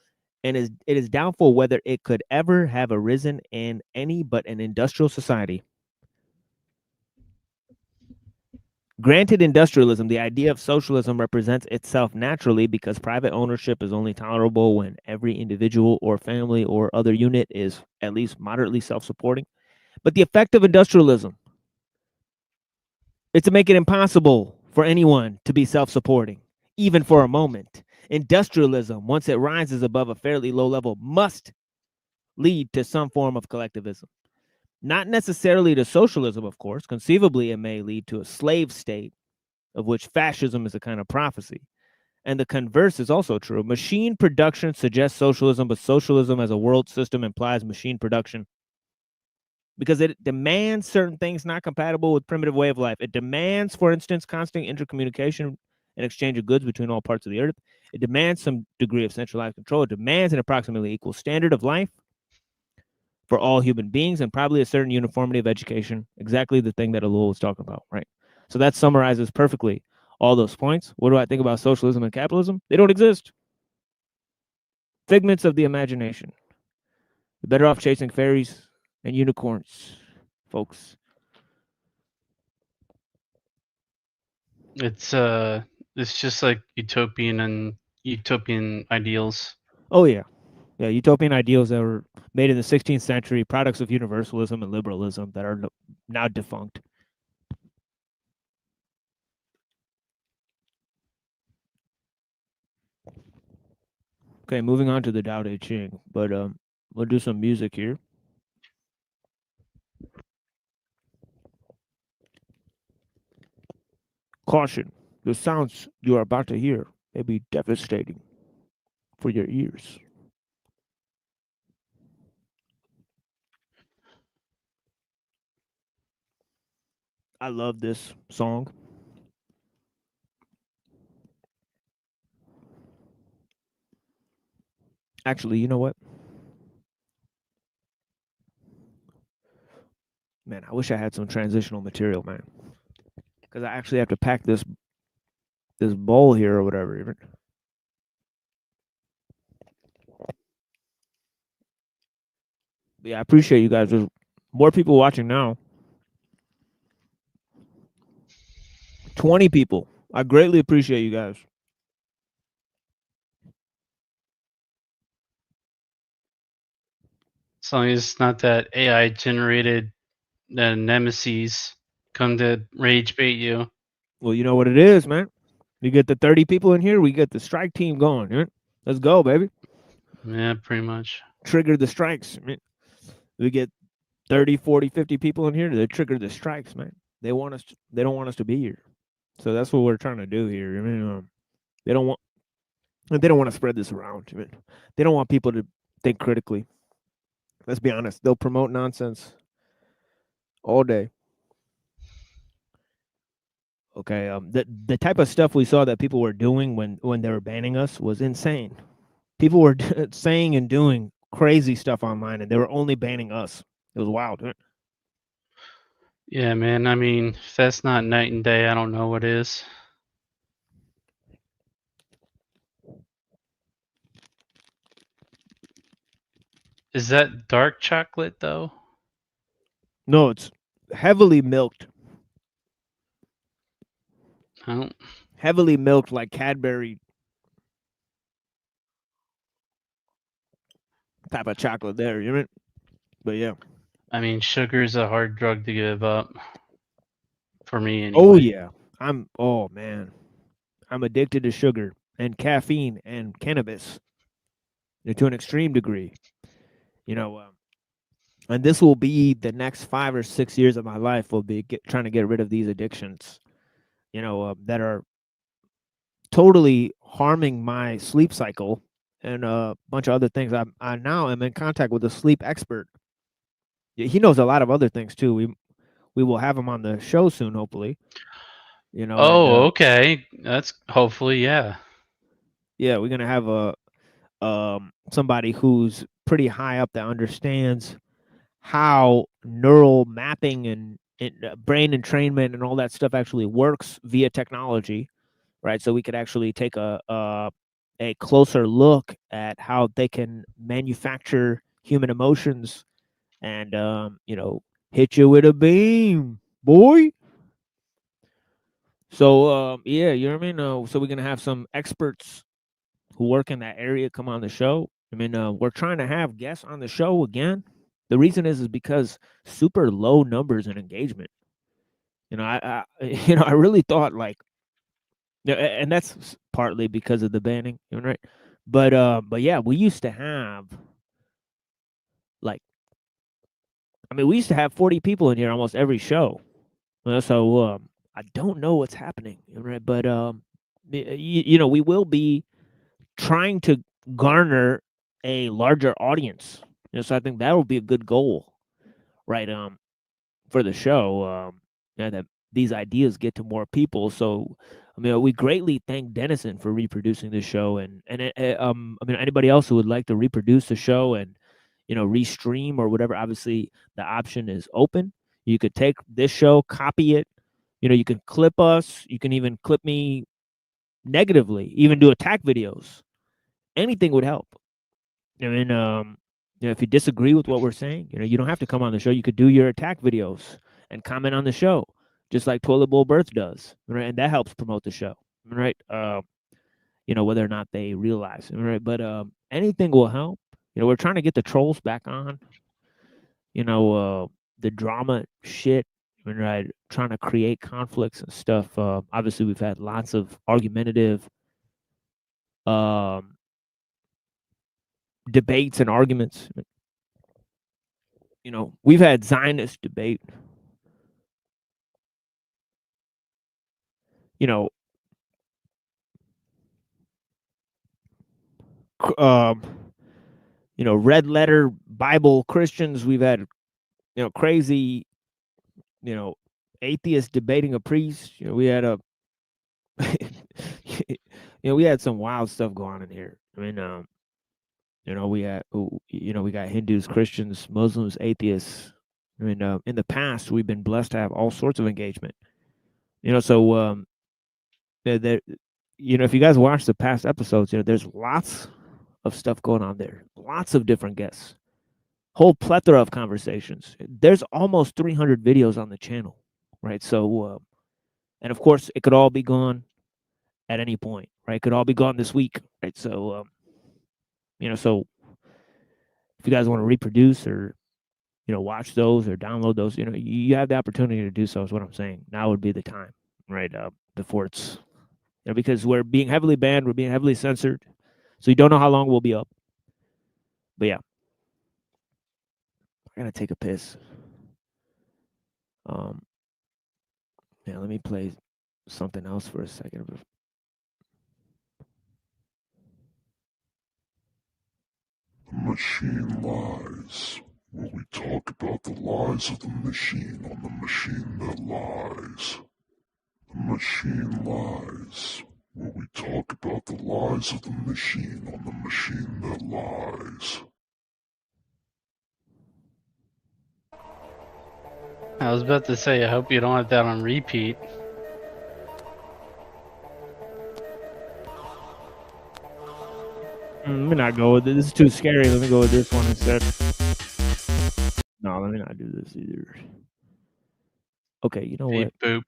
and it is doubtful whether it could ever have arisen in any but an industrial society. Granted industrialism, the idea of socialism represents itself naturally because private ownership is only tolerable when every individual or family or other unit is at least moderately self-supporting. But the effect of industrialism is to make it impossible for anyone to be self-supporting, even for a moment. Industrialism, once it rises above a fairly low level, must lead to some form of collectivism. Not necessarily to socialism, of course. Conceivably, it may lead to a slave state, of which fascism is a kind of prophecy. And the converse is also true. Machine production suggests socialism, but socialism as a world system implies machine production because it demands certain things not compatible with primitive way of life. It demands, for instance, constant intercommunication and exchange of goods between all parts of the earth. It demands some degree of centralized control. It demands an approximately equal standard of life for all human beings and probably a certain uniformity of education, exactly the thing that ellul was talking about, right? So that summarizes perfectly all those points. What do I think about socialism and capitalism? They don't exist. Figments of the imagination. You're better off chasing fairies and unicorns, folks. It's just like utopian ideals. Oh yeah. Yeah, utopian ideals that were made in the 16th century, products of universalism and liberalism that are now defunct. Okay, moving on to the Tao Te Ching, but we'll do some music here. Caution, the sounds you are about to hear may be devastating for your ears. I love this song. Actually, you know what? Man, I wish I had some transitional material, man. Because I actually have to pack this bowl here or whatever. Even. But yeah, I appreciate you guys. There's more people watching now. 20 people. I greatly appreciate you guys. As long as it's not that AI generated nemesis come to rage bait you. Well, you know what it is, man. You get the 30 people in here, we get the strike team going. Right? Let's go, baby. Yeah, pretty much. Trigger the strikes. Man. We get 30, 40, 50 people in here, they trigger the strikes, man. They don't want us to be here. So that's what we're trying to do here. I mean, they don't want to spread this around. I mean, they don't want people to think critically. Let's be honest. They'll promote nonsense all day. Okay, the type of stuff we saw that people were doing when they were banning us was insane. People were saying and doing crazy stuff online, and they were only banning us. It was wild. Right? Yeah, man. I mean, if that's not night and day, I don't know what is. Is that dark chocolate though? No, it's heavily milked. Oh. Heavily milked like Cadbury type of chocolate there, you know? But yeah. I mean, sugar is a hard drug to give up. For me, anyway. Oh yeah. Oh man. I'm addicted to sugar and caffeine and cannabis to an extreme degree. You know, and this will be the next 5 or 6 years of my life will be trying to get rid of these addictions, you know, that are totally harming my sleep cycle and a bunch of other things. I now am in contact with a sleep expert. He knows a lot of other things too. We will have him on the show soon, hopefully. You know. Oh, and, okay. That's hopefully, yeah. yeah, we're gonna have somebody who's pretty high up that understands how neural mapping and brain entrainment and all that stuff actually works via technology, right? So we could actually take a closer look at how they can manufacture human emotions and hit you with a beam, boy. So yeah, you know what I mean. So we're gonna have some experts who work in that area come on the show. I mean, we're trying to have guests on the show again. The reason is because super low numbers in engagement. You know, I I really thought like, and that's partly because of the banning, right? But yeah, we used to have like, I mean, we used to have 40 people in here almost every show. So I don't know what's happening, right? But we will be trying to garner a larger audience. So I think that will be a good goal, right? For the show, that these ideas get to more people. So, I mean, we greatly thank Dennison for reproducing the show, and I mean, anybody else who would like to reproduce the show and restream or whatever. Obviously, the option is open. You could take this show, copy it. You can clip us. You can even clip me negatively. Even do attack videos. Anything would help. I mean, if you disagree with what we're saying, you don't have to come on the show. You could do your attack videos and comment on the show, just like Toilet Bowl Birth does, right? And that helps promote the show, right? Whether or not they realize it, right? But anything will help. We're trying to get the trolls back on. The drama shit, right? Trying to create conflicts and stuff. Obviously, we've had lots of argumentative debates and arguments. We've had Zionist debate. Red letter Bible Christians. We've had, crazy, atheists debating a priest. We had a, we had some wild stuff going on in here. I mean, we got Hindus, Christians, Muslims, atheists. I mean, in the past, we've been blessed to have all sorts of engagement. So there, if you guys watch the past episodes, there's lots of stuff going on there. Lots of different guests. Whole plethora of conversations. There's almost 300 videos on the channel, right? So, and of course, it could all be gone at any point, right? It could all be gone this week, right? So, so if you guys want to reproduce or, watch those or download those, you have the opportunity to do so is what I'm saying. Now would be the time, right? Before it's, because we're being heavily banned, we're being heavily censored. So you don't know how long we'll be up. But yeah. I gotta take a piss. Yeah, let me play something else for a second. The machine lies, where we talk about the lies of the machine on the machine that lies. The machine lies, where we talk about the lies of the machine on the machine that lies. I was about to say, I hope you don't have that on repeat. Let me not go with it. This is too scary. Let me go with this one instead. No, let me not do this either. Okay, you know what? Boop.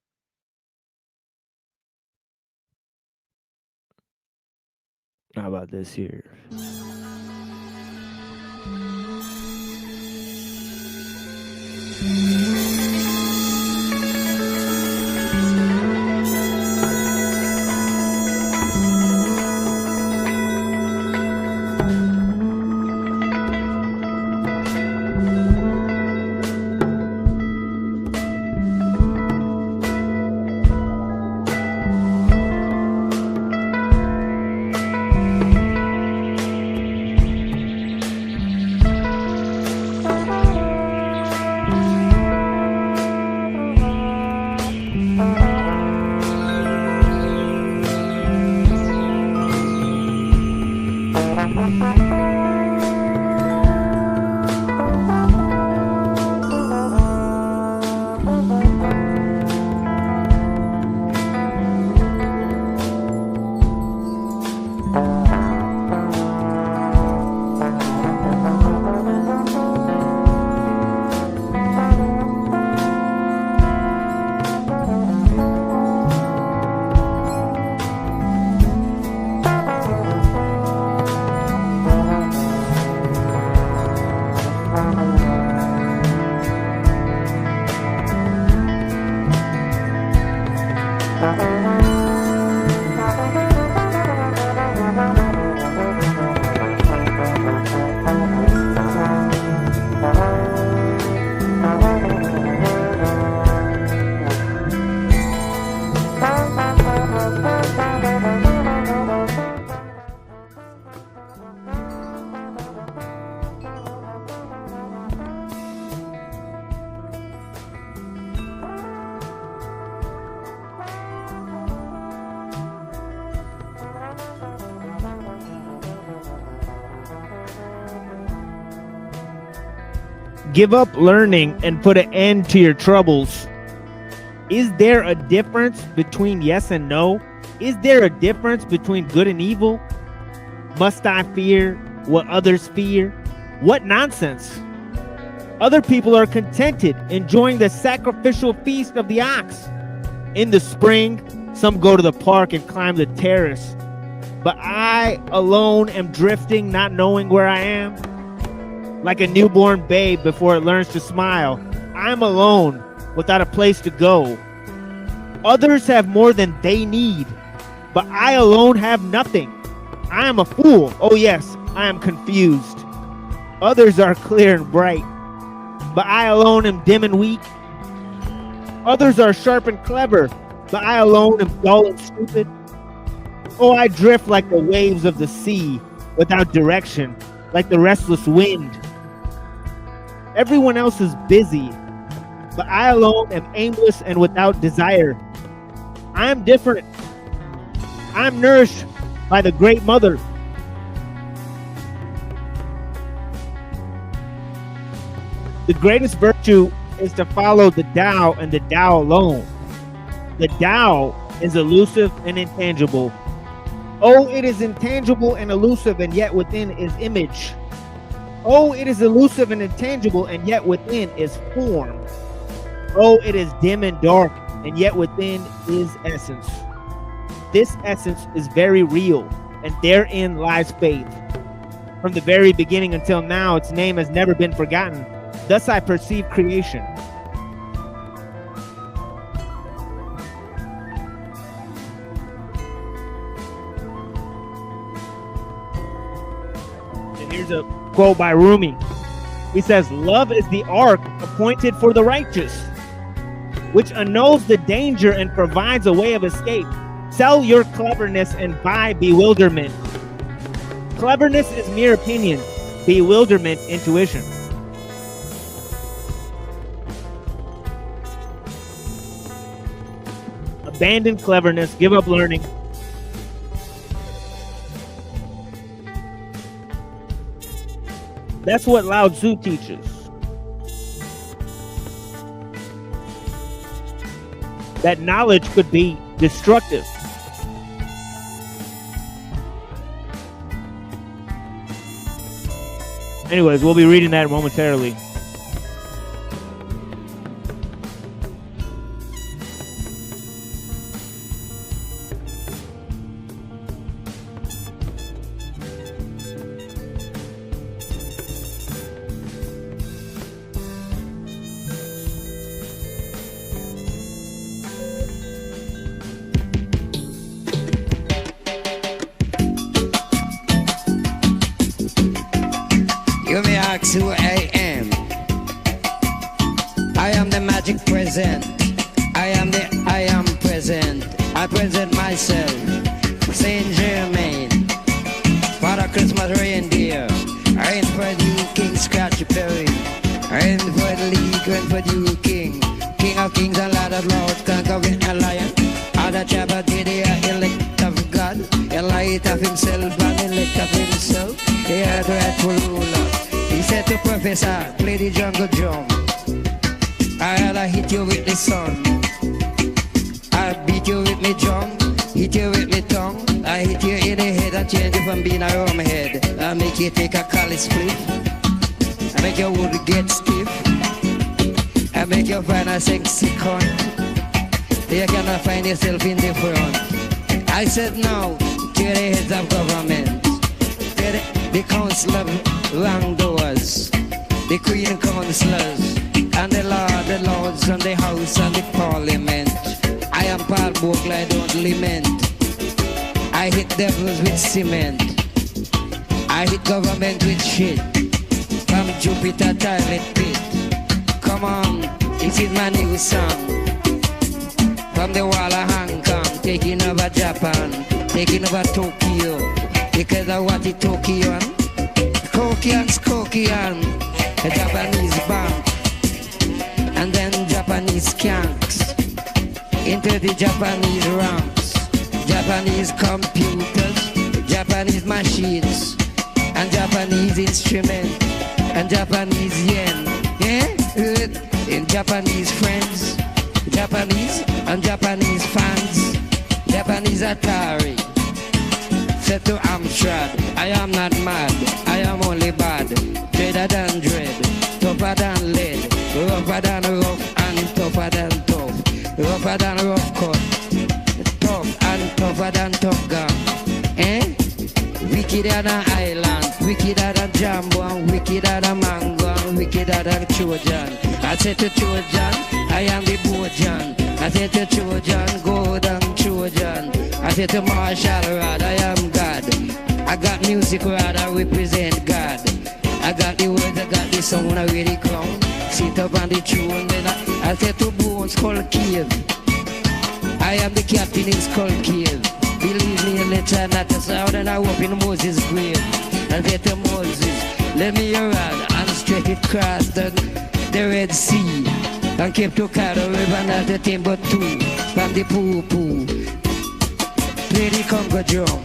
How about this here? Give up learning and put an end to your troubles. Is there a difference between yes and no? Is there a difference between good and evil? Must I fear what others fear? What nonsense! Other people are contented, enjoying the sacrificial feast of the ox. In the spring, some go to the park and climb the terrace. But I alone am drifting, not knowing where I am. Like a newborn babe before it learns to smile, I'm alone without a place to go. Others have more than they need, but I alone have nothing. I am a fool. Oh yes, I am confused. Others are clear and bright, but I alone am dim and weak. Others are sharp and clever, but I alone am dull and stupid. Oh, I drift like the waves of the sea, without direction, like the restless wind. Everyone else is busy, but I alone am aimless and without desire. I am different. I am nourished by the Great Mother. The greatest virtue is to follow the Tao and the Tao alone. The Tao is elusive and intangible. Oh, it is intangible and elusive, and yet within is image. Oh, it is elusive and intangible, and yet within is form. Oh, it is dim and dark, and yet within is essence. This essence is very real, and therein lies faith. From the very beginning until now, its name has never been forgotten. Thus I perceive creation. And here's a quote by Rumi. He says, "Love is the ark appointed for the righteous, which annuls the danger and provides a way of escape. Sell your cleverness and buy bewilderment. Cleverness is mere opinion, bewilderment, intuition." Abandon cleverness, give up learning. That's what Lao Tzu teaches. That knowledge could be destructive. Anyways, we'll be reading that momentarily. You may ask who I am. I am the magic present. I am present. I present myself. Saint Germain. Father Christmas reindeer. Rain for you, King Scratchy Perry. Rain for the league, rain for you, King. King of kings and Lord of lords, conquering a lion. Other chapter did the elect of God. A light of himself and elect of himself. He had rightful ruler. He said to Professor, play the jungle drum. I'll hit you with the sun. I'll beat you with me drum. Hit you with me tongue. I hit you in the head and change you from being a rum head. I make you take a college split. I make your wood get stiff. I make you find a sexy cunt. You cannot find yourself in the front. I said no to the heads of government. The council of wrongdoers, the queen councillors, and the lords, and the house, and the parliament. I am Paul Bogle, I don't lament. I hit devils with cement. I hit government with shit. From Jupiter toilet pit. Come on, this is my new song. From the wall of Hong Kong, taking over Japan, taking over Tokyo. Because I want it Tokyo. Skokian, a Japanese bank, and then Japanese skanks into the Japanese ranks, Japanese computers, Japanese machines, and Japanese instruments, and Japanese yen. In Japanese friends, Japanese and Japanese fans, Japanese Atari. Said to Amstrad, I am not mad, I am only bad. Dreader than dread, tougher than lead, rougher than rough and tougher than tough, rougher than rough cut, tough and tougher than tough gun. Eh? Wickeder than island, wickeder than Jambo, and wickeder than Mango, and wickeder than Trojan. I said to Trojan, I am the Bojan. I said to Trojan, go down Trojan. I said to Marshall Rod, I am God. I got music rod, I represent God. I got the words, I got the song when I really clown. Sit up on the throne, then I said to Bones, Skull Cave. I am the captain in Skull Cave. Believe me, in the time not to sound, and I walk in Moses' grave. I said to Moses, let me your rod and stretch it across the Red Sea. And keep to Cado River, not the Timbuktu, from the poo-poo. Play the Congo drum,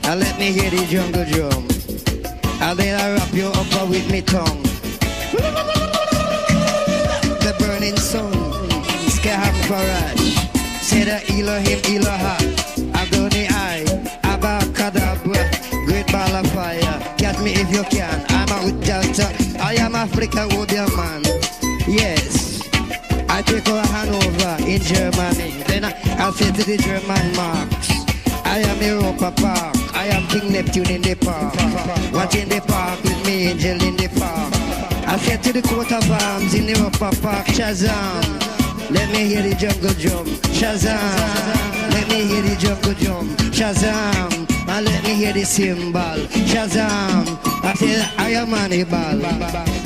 and let me hear the jungle drum. And then I wrap you up with me tongue. The burning sun, Skaham Farage. Say the Elohim, Eloha, Adonai, Abacadabra, great ball of fire. Catch me if you can, I'm a Ujjata, I am African Obeah man. Yes, I take over Hanover in Germany. Then I say to the German marks, I am Europa Park, I am King Neptune in the park. Watch in the park with me, angel in the park. I said to the coat of arms in Europa Park, Shazam. Let me hear the jungle drum, Shazam. Let me hear the jungle drum, Shazam. And let me hear the cymbal, Shazam. I say I am Hannibal.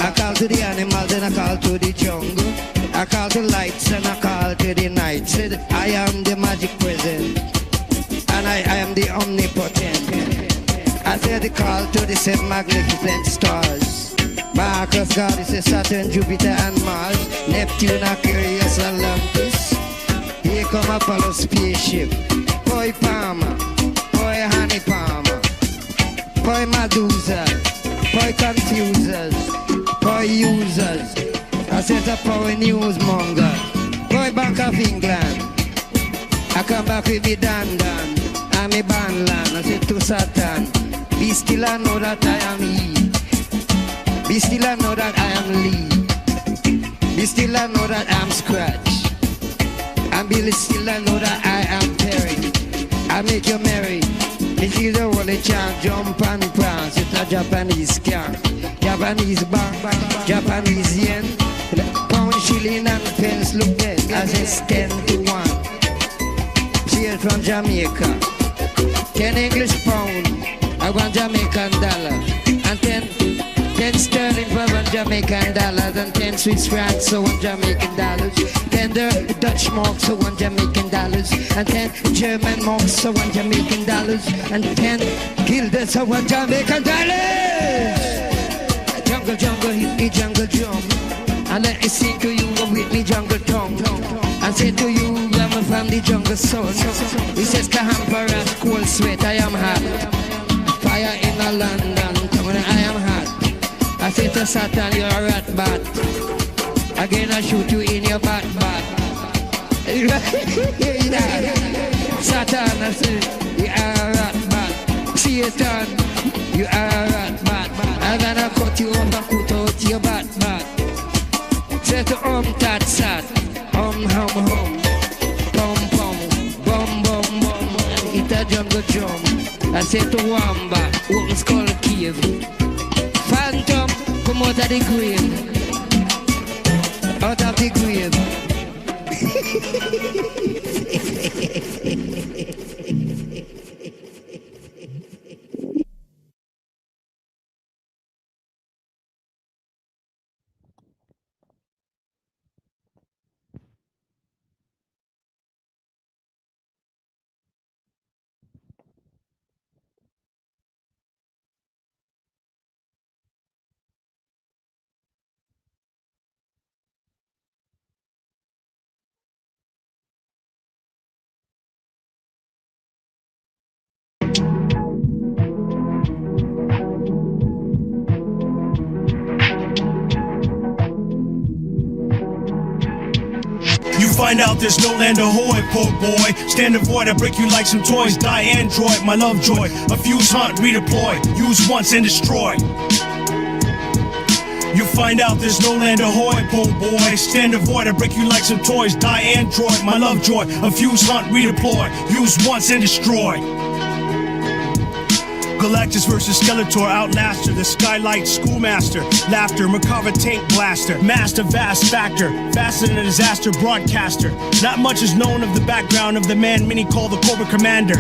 I call to the animals and I call to the jungle. I call to lights and I call to the night. Said I am the magic present, and I am the omnipotent. I said the call to the seven magnificent stars. Marcus, God is Saturn, Jupiter and Mars, Neptune, Aquarius, Atlantis. Here come Apollo spaceship. Boy Palmer, boy Honey Palmer, boy Medusa, boy Confusers, boy Users. I said a power newsmonger, boy Bank of England. I come back with me Dan, I'm a bandland. I said to Satan, be still and know that I am he. Be still and know that I am Lee. Be still and know that I'm Scratch. And be still and know that I am Perry. I make you merry. Me see the holy chant, jump and prance. It's a Japanese can, Japanese bank, Japanese yen. Pound, shilling and pence look dead as it's 10 to 1. Cheers from Jamaica. 10 English pound, I want Jamaican dollar. And 10 sterling for one Jamaican dollars, and 10 Swiss francs so one Jamaican dollars, 10 the Dutch marks so one Jamaican dollars, and 10 German marks so one Jamaican dollars, and 10 guilders so one Jamaican dollars. Jungle, jungle, hit me jungle drum, and let me sing to you with me jungle tongue. I say to you, I'm from the jungle sun. He says Kahampara, cold sweat, I am hot. Fire in a London town, I am hot. I say to Satan, you're a rat bat. Again, I shoot you in your bat. Satan, I say, you are a rat bat. Satan, you are a rat bat. I'm gonna cut you off and cut out your bat. Say to tat sat, hum, pum pum, bum bum bum, and hit a jungle drum. I say to Wamba, open skull cave. Phantom, come out of the grave. Out of the grave. find out there's no land ahoy, poor boy. Stand avoid, I break you like some toys. Die android, my love joy. A fuse hunt, redeploy. Use once and destroy. You find out there's no land ahoy, poor boy. Stand avoid, I break you like some toys. Die android, my love joy. A fuse hunt, redeploy. Use once and destroy. Galactus versus Skeletor, Outlaster, the Skylight Schoolmaster, Laughter, Macabre Tank Blaster, Master Vast Factor, Faster than a Disaster Broadcaster. Not much is known of the background of the man many call the Cobra Commander.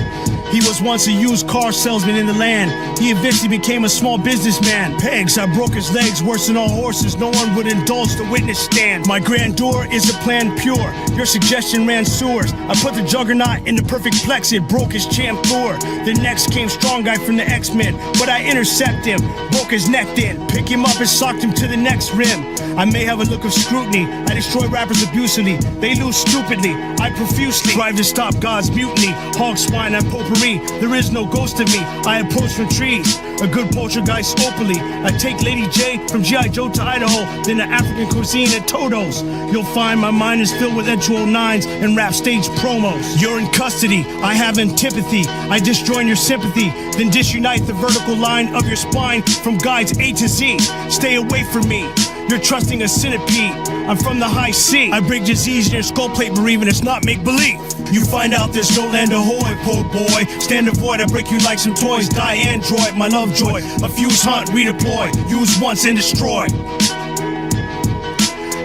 He was once a used car salesman in the land. He eventually became a small businessman. Pegs, I broke his legs, worse than all horses. No one would indulge the witness stand. My grandeur is a plan pure. Your suggestion ran sewers. I put the juggernaut in the perfect plex. It broke his champ Thor. The next came strong guy from the X-Men, but I intercept him, broke his neck then, pick him up and socked him to the next rim. I may have a look of scrutiny. I destroy rappers abusively. They lose stupidly. I profusely strive to stop God's mutiny. Hog swine and potpourri. There is no ghost of me. I approach from trees. A good poltergeist openly. I take Lady J from G.I. Joe to Idaho, then the African cuisine at Toto's. You'll find my mind is filled with N209s and rap stage promos. You're in custody. I have antipathy. I disjoin your sympathy, then disunite the vertical line of your spine from guides A to Z. Stay away from me. You're trusting a centipede. I'm from the high C. I break disease in your skull plate, bereaving it's not make-believe. You find out there's no land ahoy, poor boy. Stand avoid, I break you like some toys. Die android, my love joy. A fuse hunt, redeploy. Use once and destroy.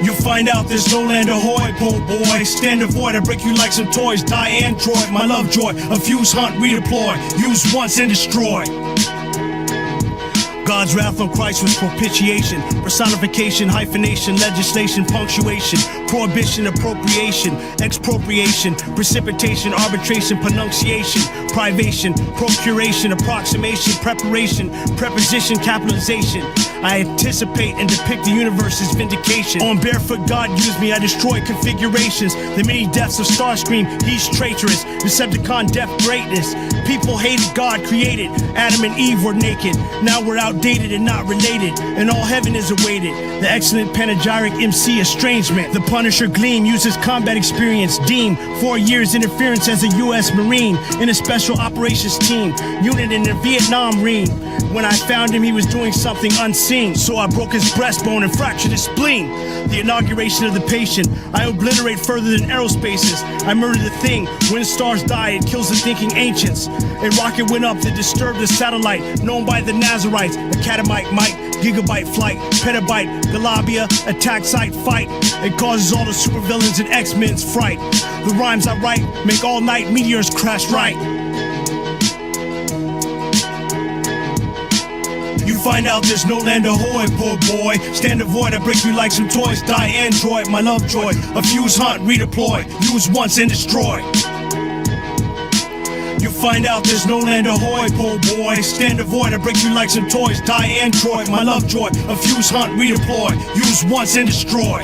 You find out there's no land ahoy, poor boy. Stand avoid, I break you like some toys. Die android, my love joy. A fuse hunt, redeploy. Use once and destroy. God's wrath on Christ was propitiation, personification, hyphenation, legislation, punctuation, prohibition, appropriation, expropriation, precipitation, arbitration, pronunciation, privation, procuration, approximation, preparation, preposition, capitalization. I anticipate and depict the universe's vindication. On barefoot, God used me, I destroy configurations. The many deaths of Starscream, he's traitorous. Decepticon death greatness. People hated God created. Adam and Eve were naked. Now we're outdated and not related. And all heaven is awaited. The excellent panegyric MC estrangement. The Punisher Gleam uses combat experience. Deem 4 years interference as a U.S. Marine in a special operations team. Unit in the Vietnam Marine. When I found him, he was doing something unseen. So I broke his breastbone and fractured his spleen. The inauguration of the patient. I obliterate further than aerospaces. I murder the thing. When stars die, it kills the thinking ancients. A rocket went up that disturbed the satellite known by the Nazarites. A catamite, Mike, gigabyte flight, petabyte, Galabia, attack site, fight. It causes all the supervillains and X-Men's fright. The rhymes I write make all night meteors crash right. You find out there's no land ahoy, poor boy. Stand avoid, I break you like some toys. Die android, my love joy. A fuse hunt, redeploy. Use once and destroy. You find out there's no land ahoy, poor boy. Stand avoid, I break you like some toys. Die android, my love joy. A fuse hunt, redeploy. Use once and destroy.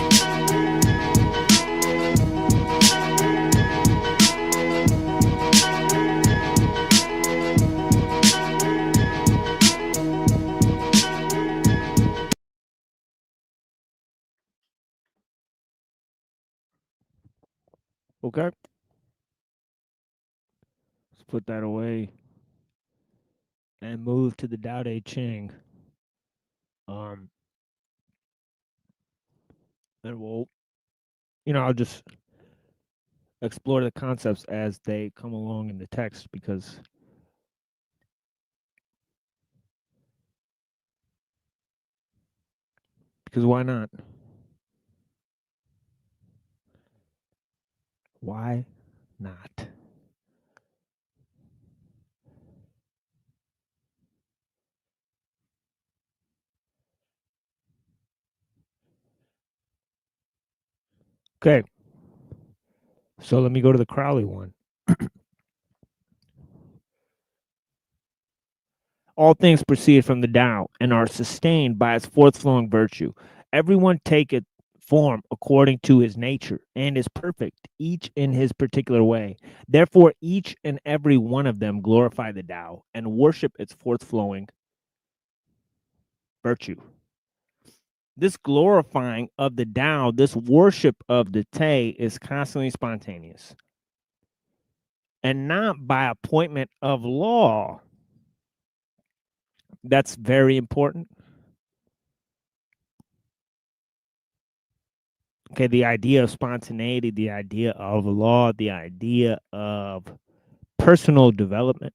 Okay. Let's put that away and move to the Tao Te Ching. And we'll, I'll just explore the concepts as they come along in the text because why not? Why not? Okay. So let me go to the Crowley one. All things proceed from the Tao and are sustained by its forth-flowing virtue. Everyone taketh form according to his nature and is perfect, each in his particular way. Therefore, each and every one of them glorify the Tao and worship its forth-flowing virtue. this glorifying of the Tao, this worship of the Te is constantly spontaneous and not by appointment of law. That's very important. Okay, the idea of spontaneity, the idea of law, the idea of personal development,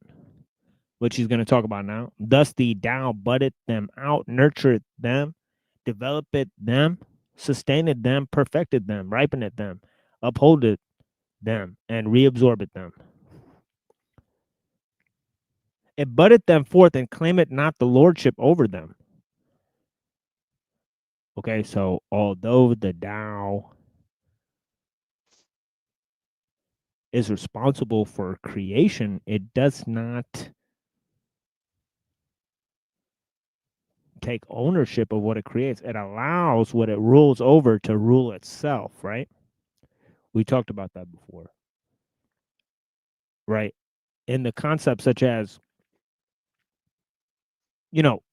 which he's going to talk about now. Thus the Tao budded them out, nurtured them, developed them, sustained them, perfected them, ripened them, upholded them, and reabsorbed them. It budded them forth and claimed not the lordship over them. Okay, so although the Tao is responsible for creation, it does not take ownership of what it creates. It allows what it rules over to rule itself, right? We talked about that before, right? In the concepts such as, you know,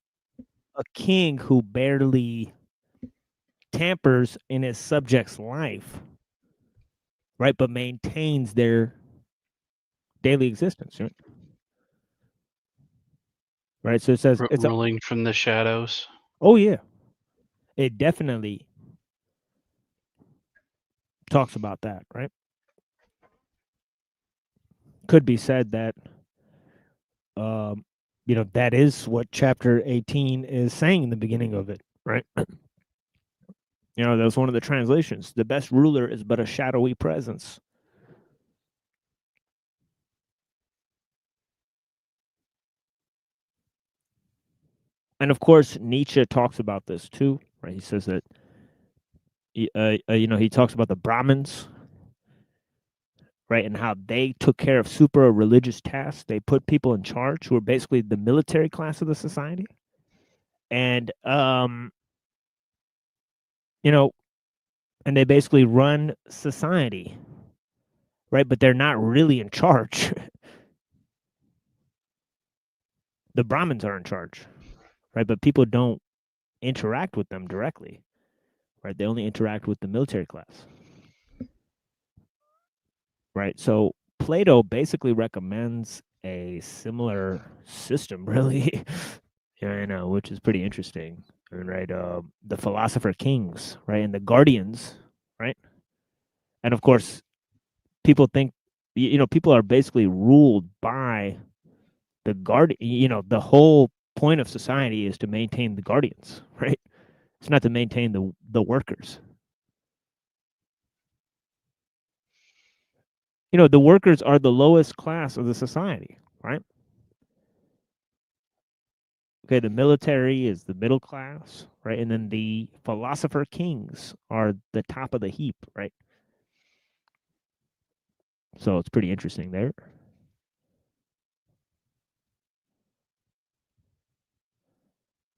a king who barely tampers in his subject's life, right, but maintains their daily existence, right? Right, so it says it's ruling from the shadows. Oh yeah, it definitely talks about that, right? Could be said that, you know, that is what chapter 18 is saying in the beginning of it, right? You know, that was one of the translations. The best ruler is but a shadowy presence. And of course, Nietzsche talks about this too, right? He says that, you know, he talks about the Brahmins, right, and how they took care of super religious tasks. They put people in charge who are basically the military class of the society, and you know, and they basically run society, right? But they're not really in charge. The Brahmins are in charge, right? But people don't interact with them directly, right? They only interact with the military class, right? So Plato basically recommends a similar system, really, you know, which is pretty interesting, right? The philosopher kings, right, and the guardians, right? And of course, people think, you know, people are basically ruled by the guard. You know, the whole point of society is to maintain the guardians, right? It's not to maintain the workers. You know, the workers are the lowest class of the society, right? Okay, the military is the middle class, right? And then the philosopher kings are the top of the heap, right? So it's pretty interesting there.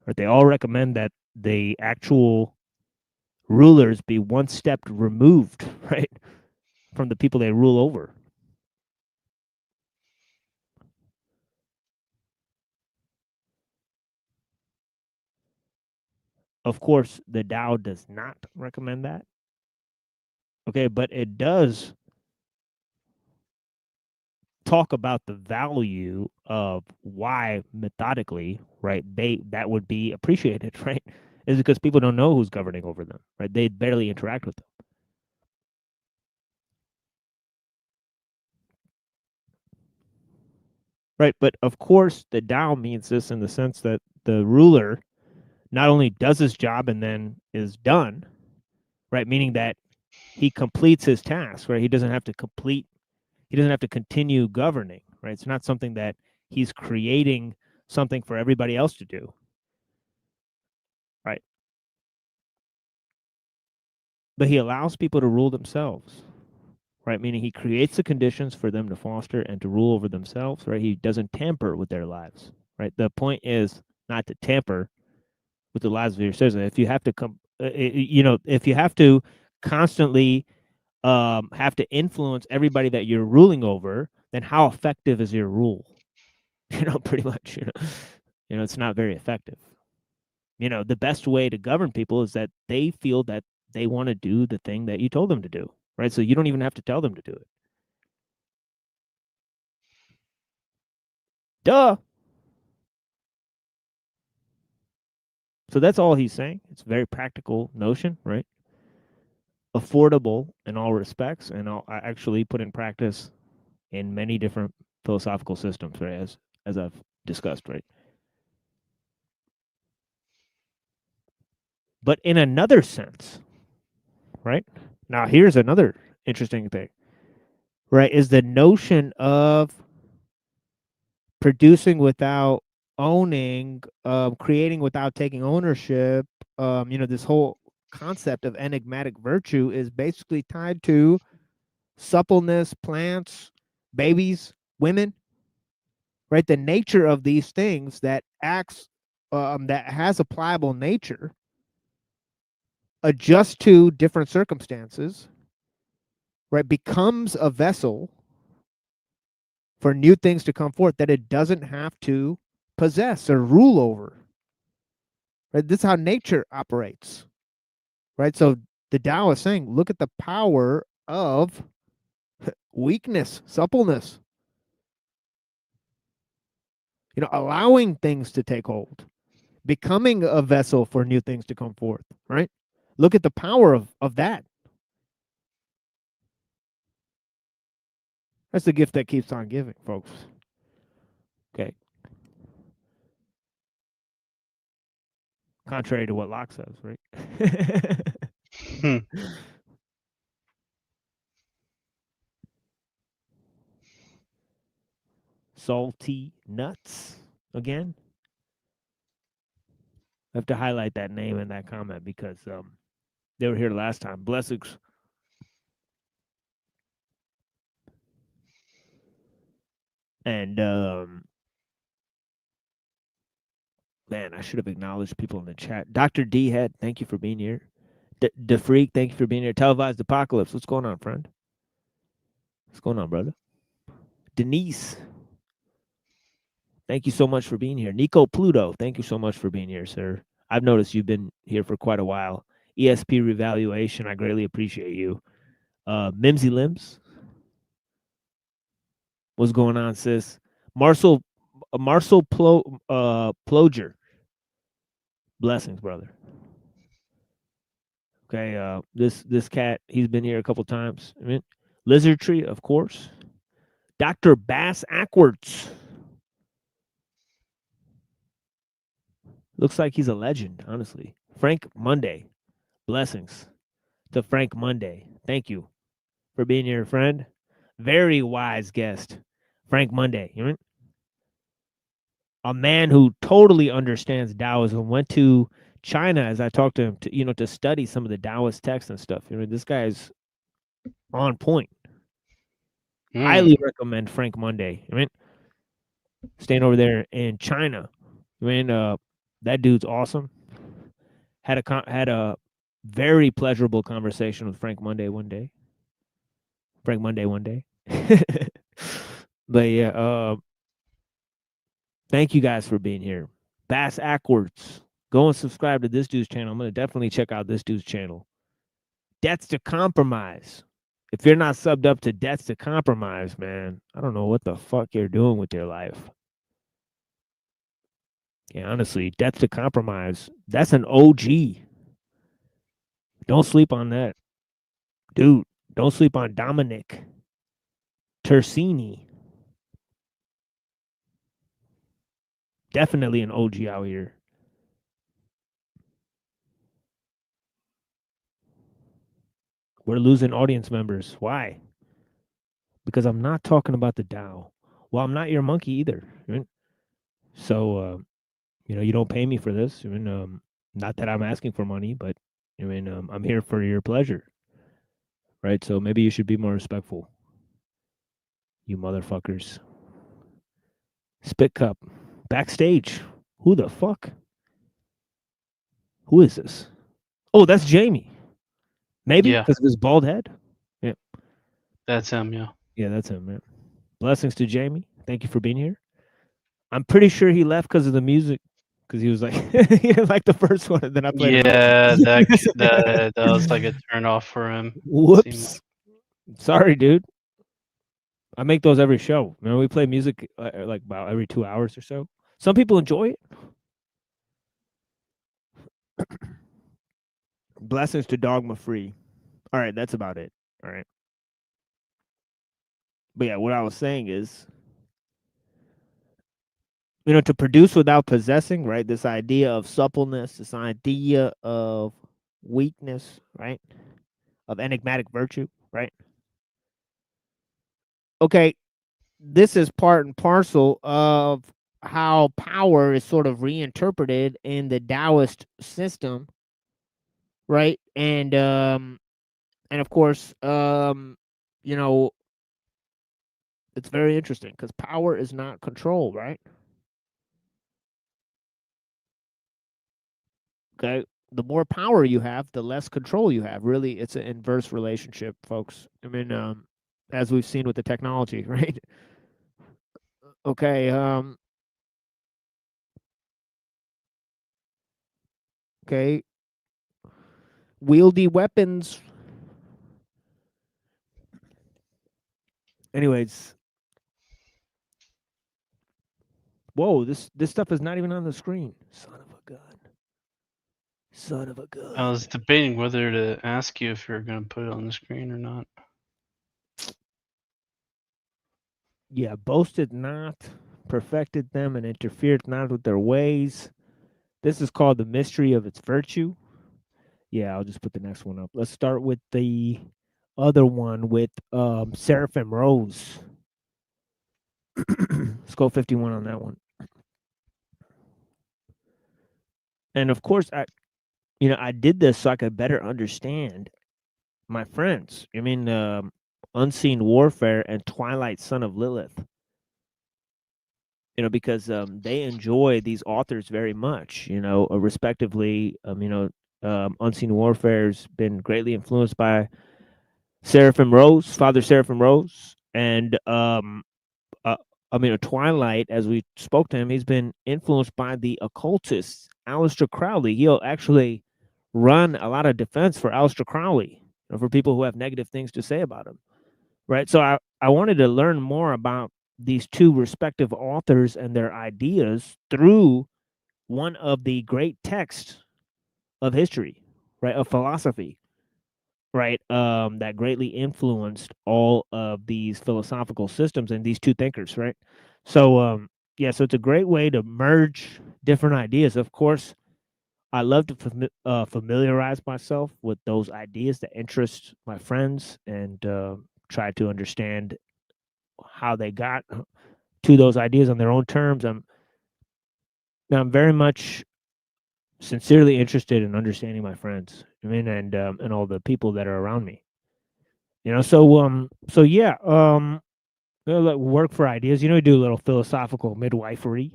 Right, they all recommend that the actual rulers be one step removed, right, from the people they rule over. Of course, the Tao does not recommend that. Okay, but it does talk about the value of why methodically, right, that would be appreciated, right? Is because people don't know who's governing over them, right? They barely interact with them. Right, but of course the Tao means this in the sense that the ruler not only does his job and then is done, right? Meaning that he completes his task, right? He doesn't have to continue governing, right? It's not something that he's creating something for everybody else to do, right? But he allows people to rule themselves, right? Meaning he creates the conditions for them to foster and to rule over themselves, right? He doesn't tamper with their lives, right? The point is not to tamper with the lives of your citizens. If you have to you know, if you have to constantly have to influence everybody that you're ruling over, then how effective is your rule? You know, pretty much, you know, it's not very effective. You know, the best way to govern people is that they feel that they want to do the thing that you told them to do, right? So you don't even have to tell them to do it. Duh. So that's all he's saying. It's a very practical notion, right? Affordable in all respects, and I actually put in practice in many different philosophical systems, right? As I've discussed, right? But in another sense, right? Now here's another interesting thing, right? Is the notion of producing without owning, creating without taking ownership. You know, this whole concept of enigmatic virtue is basically tied to suppleness, plants, babies, women, right? The nature of these things that acts, that has a pliable nature, adjust to different circumstances, right? Becomes a vessel for new things to come forth that it doesn't have to possess or rule over. Right? This is how nature operates. Right? So the Tao is saying, look at the power of weakness, suppleness. You know, allowing things to take hold, becoming a vessel for new things to come forth, right? Look at the power of that. That's the gift that keeps on giving, folks. Okay. Contrary to what Locke says, right? Salty nuts again. I have to highlight that name in that comment because they were here last time. Blessings. And man, I should have acknowledged people in the chat. Dr. D Head, thank you for being here. The Freak, thank you for being here. Televised Apocalypse, what's going on, friend? What's going on, brother? Denise, thank you so much for being here. Nico Pluto, thank you so much for being here, sir. I've noticed you've been here for quite a while. ESP Revaluation, I greatly appreciate you. Mimsy Limbs, what's going on, sis? Marcel Ploger, blessings, brother. Okay, this cat, he's been here a couple times. I mean, Lizard Tree, of course. Dr. Bass Ackwards. Looks like he's a legend, honestly. Frank Monday. Blessings to Frank Monday. Thank you for being here, friend. Very wise guest. Frank Monday. You know? A man who totally understands Taoism, went to China, as I talked to him, to study some of the Taoist texts and stuff. You know, this guy's on point. Highly recommend Frank Monday. I mean, staying over there in China. I mean, that dude's awesome. Had a very pleasurable conversation with Frank Monday one day. But yeah, thank you guys for being here. Bass Ackwards. Go and subscribe to this dude's channel. I'm going to definitely check out this dude's channel. Debts to Compromise. If you're not subbed up to Debts to Compromise, man, I don't know what the fuck you're doing with your life. Yeah, honestly, Debts to Compromise, that's an OG. Don't sleep on that. Dude, don't sleep on Dominic Tersini. Definitely an OG out here. We're losing audience members. Why? Because I'm not talking about the Tao. Well, I'm not your monkey either. Right? So, you don't pay me for this. I mean, not that I'm asking for money, but I mean, I'm here for your pleasure. Right? So maybe you should be more respectful. You motherfuckers. Spit Cup. Backstage. Who the fuck? Who is this? Oh, that's Jamie. Maybe because of his bald head. Yeah. That's him, yeah. Yeah, that's him, man. Blessings to Jamie. Thank you for being here. I'm pretty sure he left because of the music because he was like, he didn't like the first one, and then I played it. Yeah, that was like a turn off for him. Whoops. Sorry, dude. I make those every show. Remember, we play music like about every 2 hours or so. Some people enjoy it. Blessings to Dogma Free. All right, that's about it. All right. But yeah, what I was saying is, to produce without possessing, right? This idea of suppleness, this idea of weakness, right? Of enigmatic virtue, right? Okay, this is part and parcel of how power is sort of reinterpreted in the Taoist system, right? And of course, it's very interesting because power is not control, right? Okay, the more power you have, the less control you have. Really, it's an inverse relationship, folks. I mean, as we've seen with the technology, right? Okay, okay, wieldy weapons. Anyways, whoa, this stuff is not even on the screen. Son of a gun. Son of a gun. I was debating whether to ask you if you're going to put it on the screen or not. Yeah, boasted not, perfected them, and interfered not with their ways. This is called the mystery of its virtue. Yeah, I'll just put the next one up. Let's start with the other one with Seraphim Rose. Let's go 51 on that one. And of course, I did this so I could better understand my friends. I mean, Unseen Warfare and Twilight Son of Lilith. Because they enjoy these authors very much, respectively. Unseen Warfare's been greatly influenced by Seraphim Rose, Father Seraphim Rose, and Twilight, as we spoke to him, he's been influenced by the occultist Aleister Crowley. He'll actually run a lot of defense for Aleister Crowley, for people who have negative things to say about him, right? So I wanted to learn more about these two respective authors and their ideas through one of the great texts of history, right, of philosophy, right, that greatly influenced all of these philosophical systems and these two thinkers, right? So so it's a great way to merge different ideas. Of course, I love to familiarize myself with those ideas that interest my friends and try to understand how they got to those ideas on their own terms. I'm very much sincerely interested in understanding my friends. I mean, and all the people that are around me. Like work for ideas. Do a little philosophical midwifery.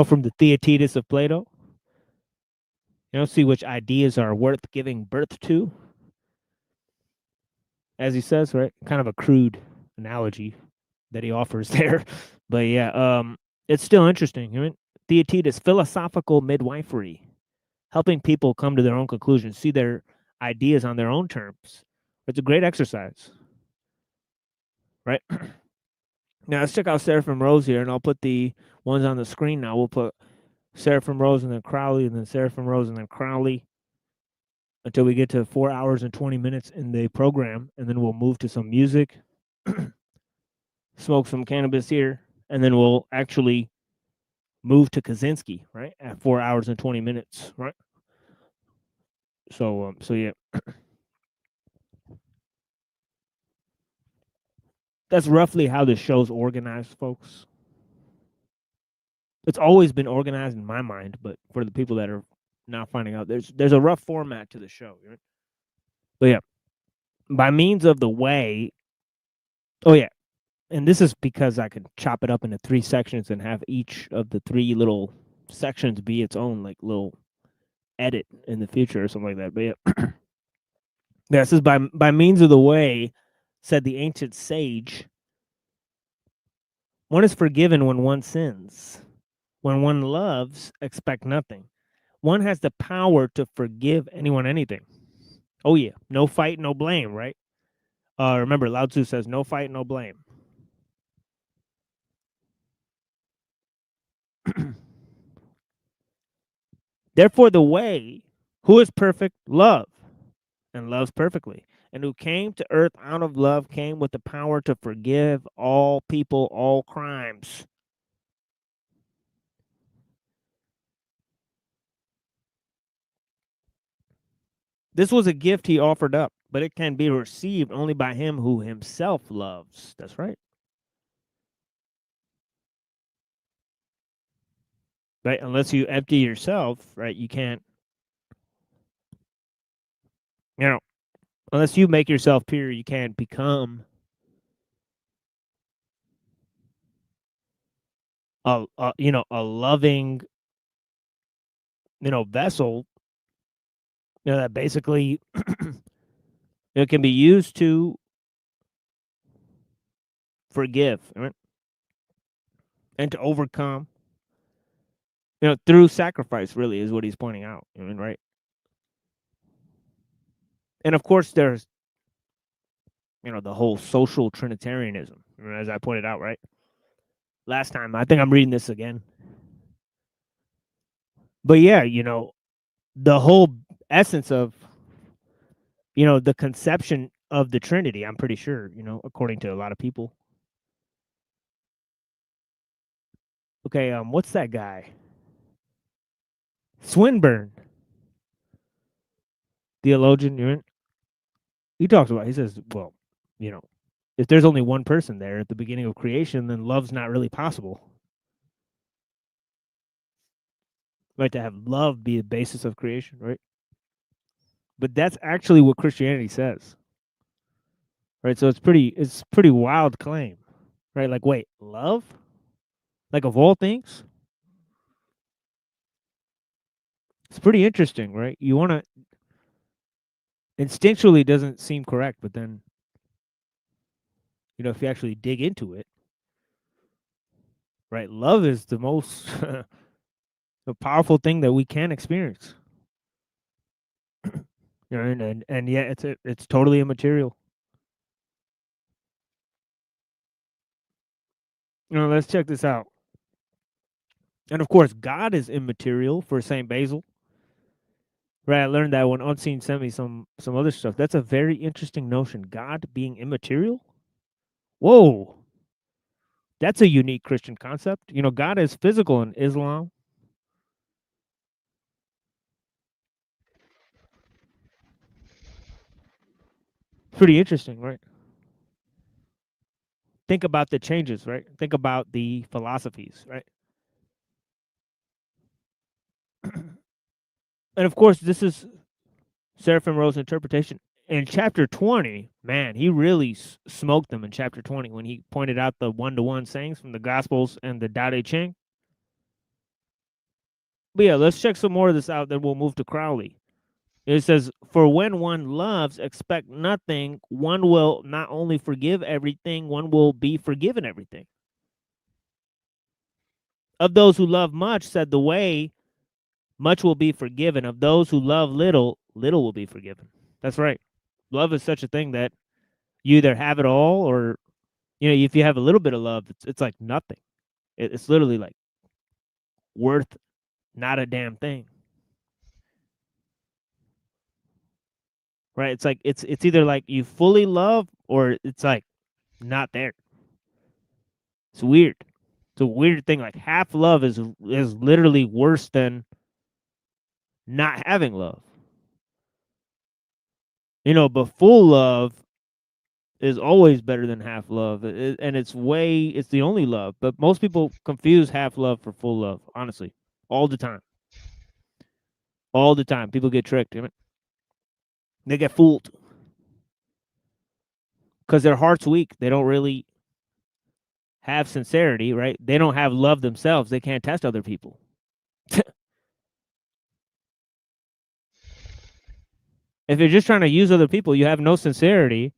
From the Theaetetus of Plato. See which ideas are worth giving birth to. As he says, right? Kind of a crude analogy that he offers there. But yeah, it's still interesting. Theaetetus, philosophical midwifery, helping people come to their own conclusions, see their ideas on their own terms. It's a great exercise, right? Now let's check out Seraphim Rose here, and I'll put the ones on the screen now. We'll put Seraphim Rose and then Crowley, and then Seraphim Rose and then Crowley, until we get to 4 hours and 20 minutes in the program, and then we'll move to some music, smoke some cannabis here, and then we'll actually move to Kaczynski, right, at 4 hours and 20 minutes, right? So yeah. That's roughly how the show's organized, folks. It's always been organized in my mind, but for the people that are now finding out, there's a rough format to the show, right? But yeah, by means of the way, and this is because I could chop it up into 3 sections and have each of the 3 little sections be its own like little edit in the future or something like that. But yeah, this is by means of the way, said the ancient sage, one is forgiven when one sins, When one loves, expect nothing. One has the power to forgive anyone anything. Oh yeah, no fight, no blame, right? Remember, Lao Tzu says, no fight, no blame. Therefore, the way, who is perfect? Love, and loves perfectly. And who came to earth out of love came with the power to forgive all people, all crimes. This was a gift he offered up, but it can be received only by him who himself loves. That's right. Right? Unless you empty yourself, right? You can't, unless you make yourself pure, you can't become a loving, vessel, that basically it can be used to forgive, right? And to overcome, through sacrifice, really, is what he's pointing out. Right? And of course, there's, the whole social Trinitarianism, as I pointed out, right? Last time, I think I'm reading this again. But yeah, the whole essence of, the conception of the Trinity, I'm pretty sure, according to a lot of people. Okay, what's that guy? Swinburne, theologian. He talks about. He says, well, if there's only one person there at the beginning of creation, then love's not really possible. Right, to have love be the basis of creation, right? But that's actually what Christianity says. Right, so it's pretty wild claim. Right, like, wait, love? Like, of all things? It's pretty interesting, right? You want to instinctually doesn't seem correct, but then if you actually dig into it, right, love is the most the powerful thing that we can experience. And yet it's totally immaterial. Let's check this out. And of course, God is immaterial for Saint Basil. Right, I learned that when Unseen sent me some other stuff. That's a very interesting notion. God being immaterial. Whoa, that's a unique Christian concept. God is physical in Islam. Pretty interesting, right? Think about the changes, right? Think about the philosophies, right? And of course, this is Seraphim Rowe's interpretation. In chapter 20, man, he really smoked them in chapter 20 when he pointed out the one-to-one sayings from the Gospels and the Tao Te Ching. But yeah, let's check some more of this out, then we'll move to Crowley. It says, for when one loves, expect nothing. One will not only forgive everything, one will be forgiven everything. Of those who love much, said the way, much will be forgiven. Of those who love little, little will be forgiven. That's right. Love is such a thing that you either have it all or, if you have a little bit of love, it's like nothing. It's literally like worth not a damn thing. Right? It's like it's either like you fully love or it's like not there. It's weird. It's a weird thing. Like half love is literally worse than not having love. But full love is always better than half love, and it's the only love. But most people confuse half love for full love. Honestly, all the time. All the time, people get tricked. They get fooled because their heart's weak. They don't really have sincerity, right? They don't have love themselves. They can't test other people. If you're just trying to use other people, you have no sincerity,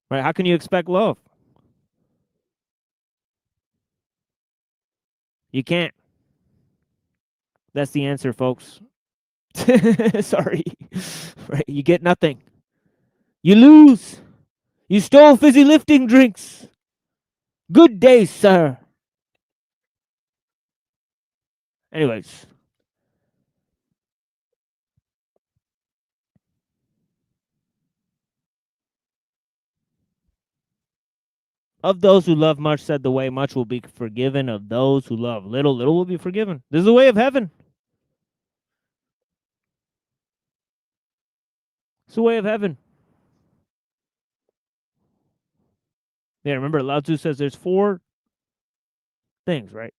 right? How can you expect love? You can't. That's the answer, folks. Sorry. Right? You get nothing. You lose. You stole fizzy lifting drinks. Good day, sir. Anyways. Of those who love much, said the way, much will be forgiven. Of those who love little, little will be forgiven. This is the way of heaven. It's the way of heaven. Yeah, remember, Lao Tzu says there's 4 things, right?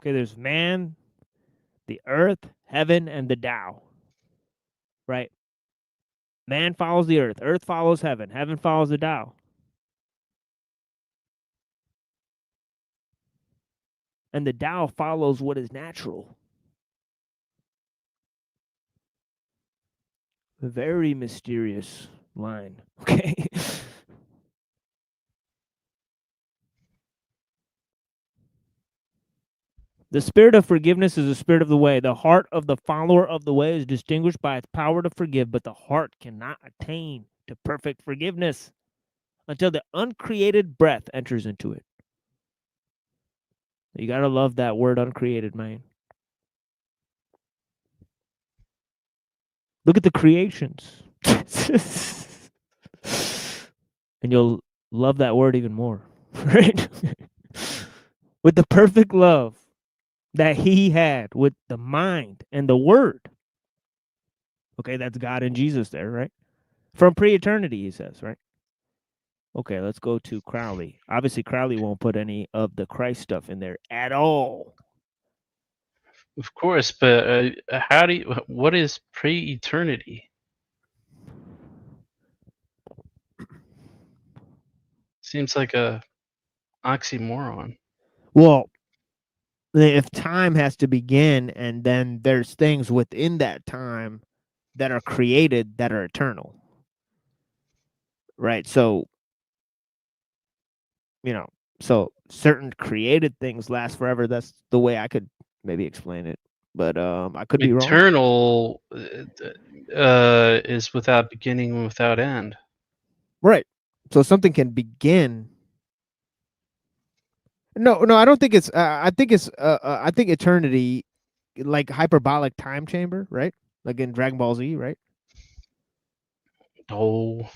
Okay, there's man, the earth, heaven, and the Tao. Right? Man follows the earth follows heaven follows the Tao. And the Tao follows what is natural. A very mysterious line. Okay. The spirit of forgiveness is the spirit of the way. The heart of the follower of the way is distinguished by its power to forgive, but the heart cannot attain to perfect forgiveness until the uncreated breath enters into it. You gotta love that word uncreated, man. Look at the creations. And you'll love that word even more. Right? With the perfect love that he had with the mind and the word. Okay, that's God and Jesus there, right? From pre-eternity, he says, right? Okay, let's go to Crowley. Obviously, Crowley won't put any of the Christ stuff in there at all. Of course, but what is pre-eternity? Seems like a oxymoron. Well, if time has to begin and then there's things within that time that are created that are eternal. Right? So, so certain created things last forever. That's the way I could maybe explain it. But I could be wrong. Eternal is without beginning and without end. Right. So something can begin. No, I don't think it's. I think eternity, like hyperbolic time chamber, right? Like in Dragon Ball Z, right? Oh.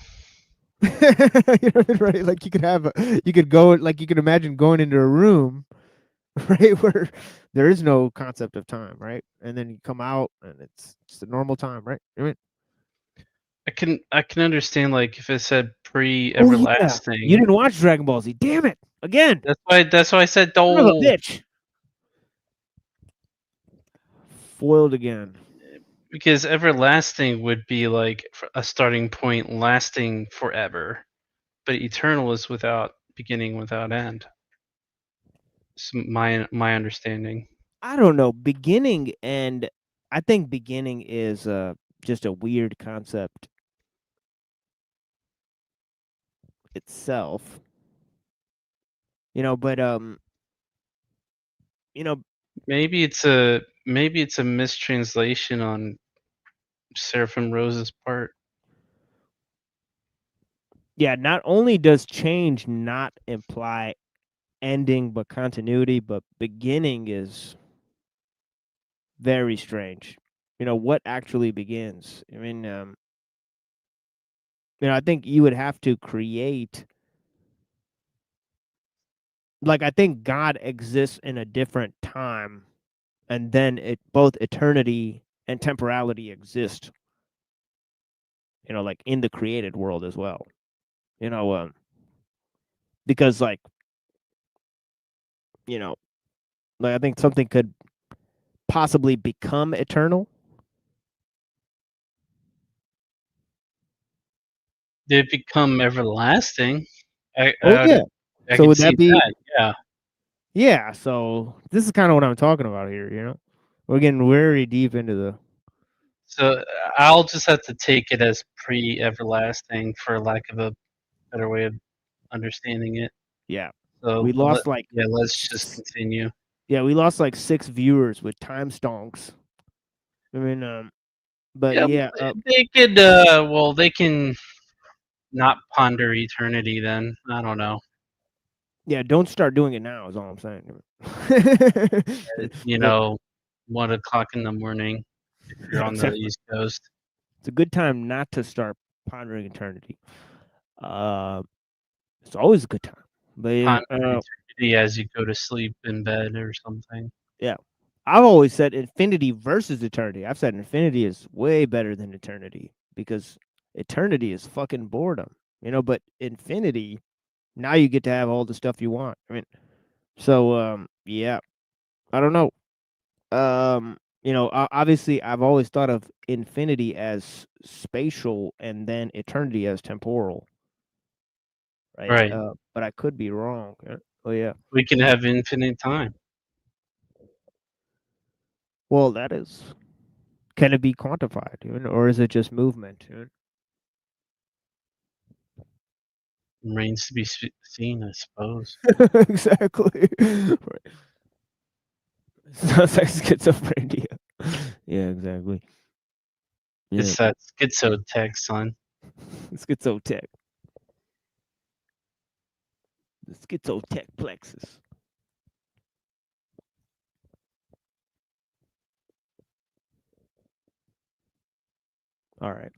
Right. Like you could imagine going into a room, right, where there is no concept of time, right? And then you come out and it's the normal time, right? I mean, I can understand, like, if it said pre-everlasting. You didn't watch Dragon Ball Z. Damn it! Again. That's why I said Son of a don't. bitch. Foiled again. Because everlasting would be like a starting point lasting forever, but eternal is without beginning, without end. It's my understanding. I don't know. Beginning and I think beginning is just a weird concept itself. But maybe it's a mistranslation on Seraphim Rose's part. Yeah, not only does change not imply ending but continuity, but beginning is very strange. What actually begins? I mean, I think you would have to create. Like, I think God exists in a different time, and then both eternity and temporality exist. Like in the created world as well. Because like I think something could possibly become eternal. They become everlasting. I So can would see that be? that. Yeah. Yeah. So this is kind of what I'm talking about here. We're getting very deep into the. So I'll just have to take it as pre-everlasting, for lack of a better way of understanding it. Yeah. So We lost like yeah, let's just continue. Yeah, we lost like 6 viewers with time stonks. I mean, but Yeah, yeah, they could. Well, they can not ponder eternity. Then I don't know. yeah, don't start doing it now. Is all I'm saying. You But know, 1 o'clock in the morning if you're yeah, on the exactly. East Coast. It's a good time not to start pondering eternity. It's always a good time. But yeah, Ponder eternity as you go to sleep in bed or something. yeah. I've always said infinity versus eternity. I've said infinity is way better than eternity because eternity is fucking boredom, but infinity, now you get to have all the stuff you want. I mean, so yeah, I don't know. Obviously I've always thought of infinity as spatial and then eternity as temporal, right? Right. But I could be wrong. Oh yeah. We can have infinite time. Well, can it be quantified, or is it just movement? Remains to be seen, I suppose. Exactly. Right. Sounds like schizophrenia. Yeah, exactly. Yeah. It's that schizo tech, son. Schizotech. The schizotech plexus. All right.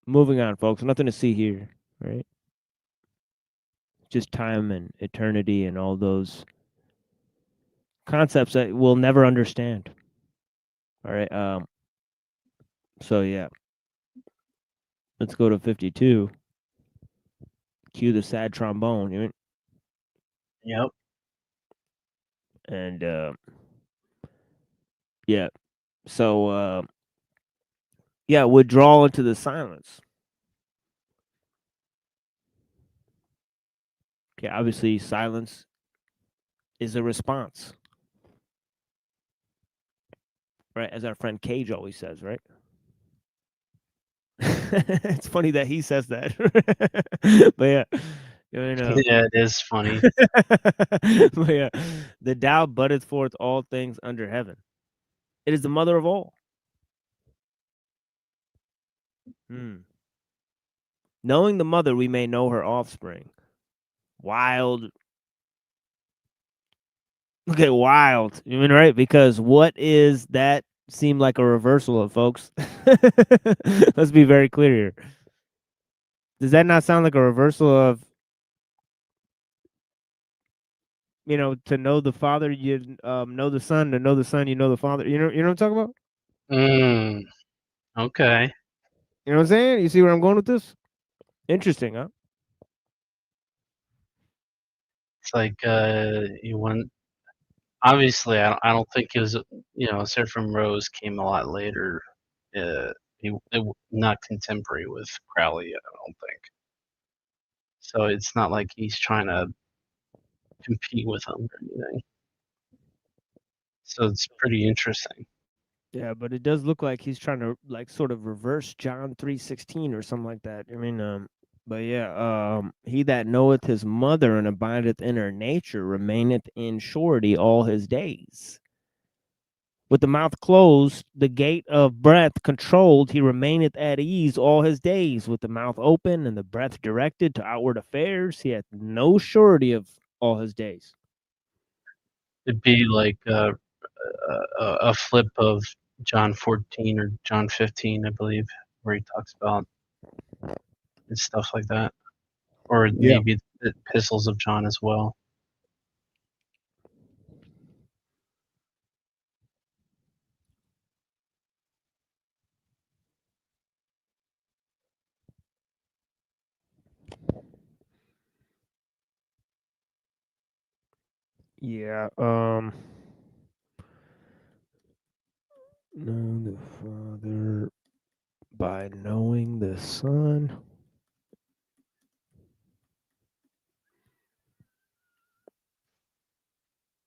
Moving on, folks. Nothing to see here, right? Just time and eternity and all those concepts that we'll never understand. All right. So yeah. Let's go to 52. Cue the sad trombone. Yep. And yeah. So yeah, withdrawal into the silence. Okay, obviously silence is a response. Right, as our friend Cage always says, right? It's funny that he says that. But yeah. Yeah, it is funny. But yeah. The Tao buddeth forth all things under heaven. It is the mother of all. Knowing the mother, we may know her offspring. Wild. Okay, wild. You mean right? Because what is that? Seem like a reversal of, folks. Let's be very clear here. Does that not sound like a reversal of, to know the Father, you know the Son, to know the Son, you know the Father. You know what I'm talking about? Okay. You know what I'm saying? You see where I'm going with this? Interesting, huh? It's like you want. Obviously, I don't think it was. Seraphim Rose came a lot later. Not contemporary with Crowley. I don't think. So it's not like he's trying to compete with him or anything. So it's pretty interesting. Yeah, but it does look like he's trying to sort of reverse John 3:16 or something like that. I mean, but yeah, he that knoweth his mother and abideth in her nature remaineth in surety all his days. With the mouth closed, the gate of breath controlled, he remaineth at ease all his days. With the mouth open and the breath directed to outward affairs, he hath no surety of all his days. It'd be like a flip of John 14 or John 15, I believe, where he talks about and stuff like that, or maybe the epistles of John as well. Yeah, know the Father by knowing the Son.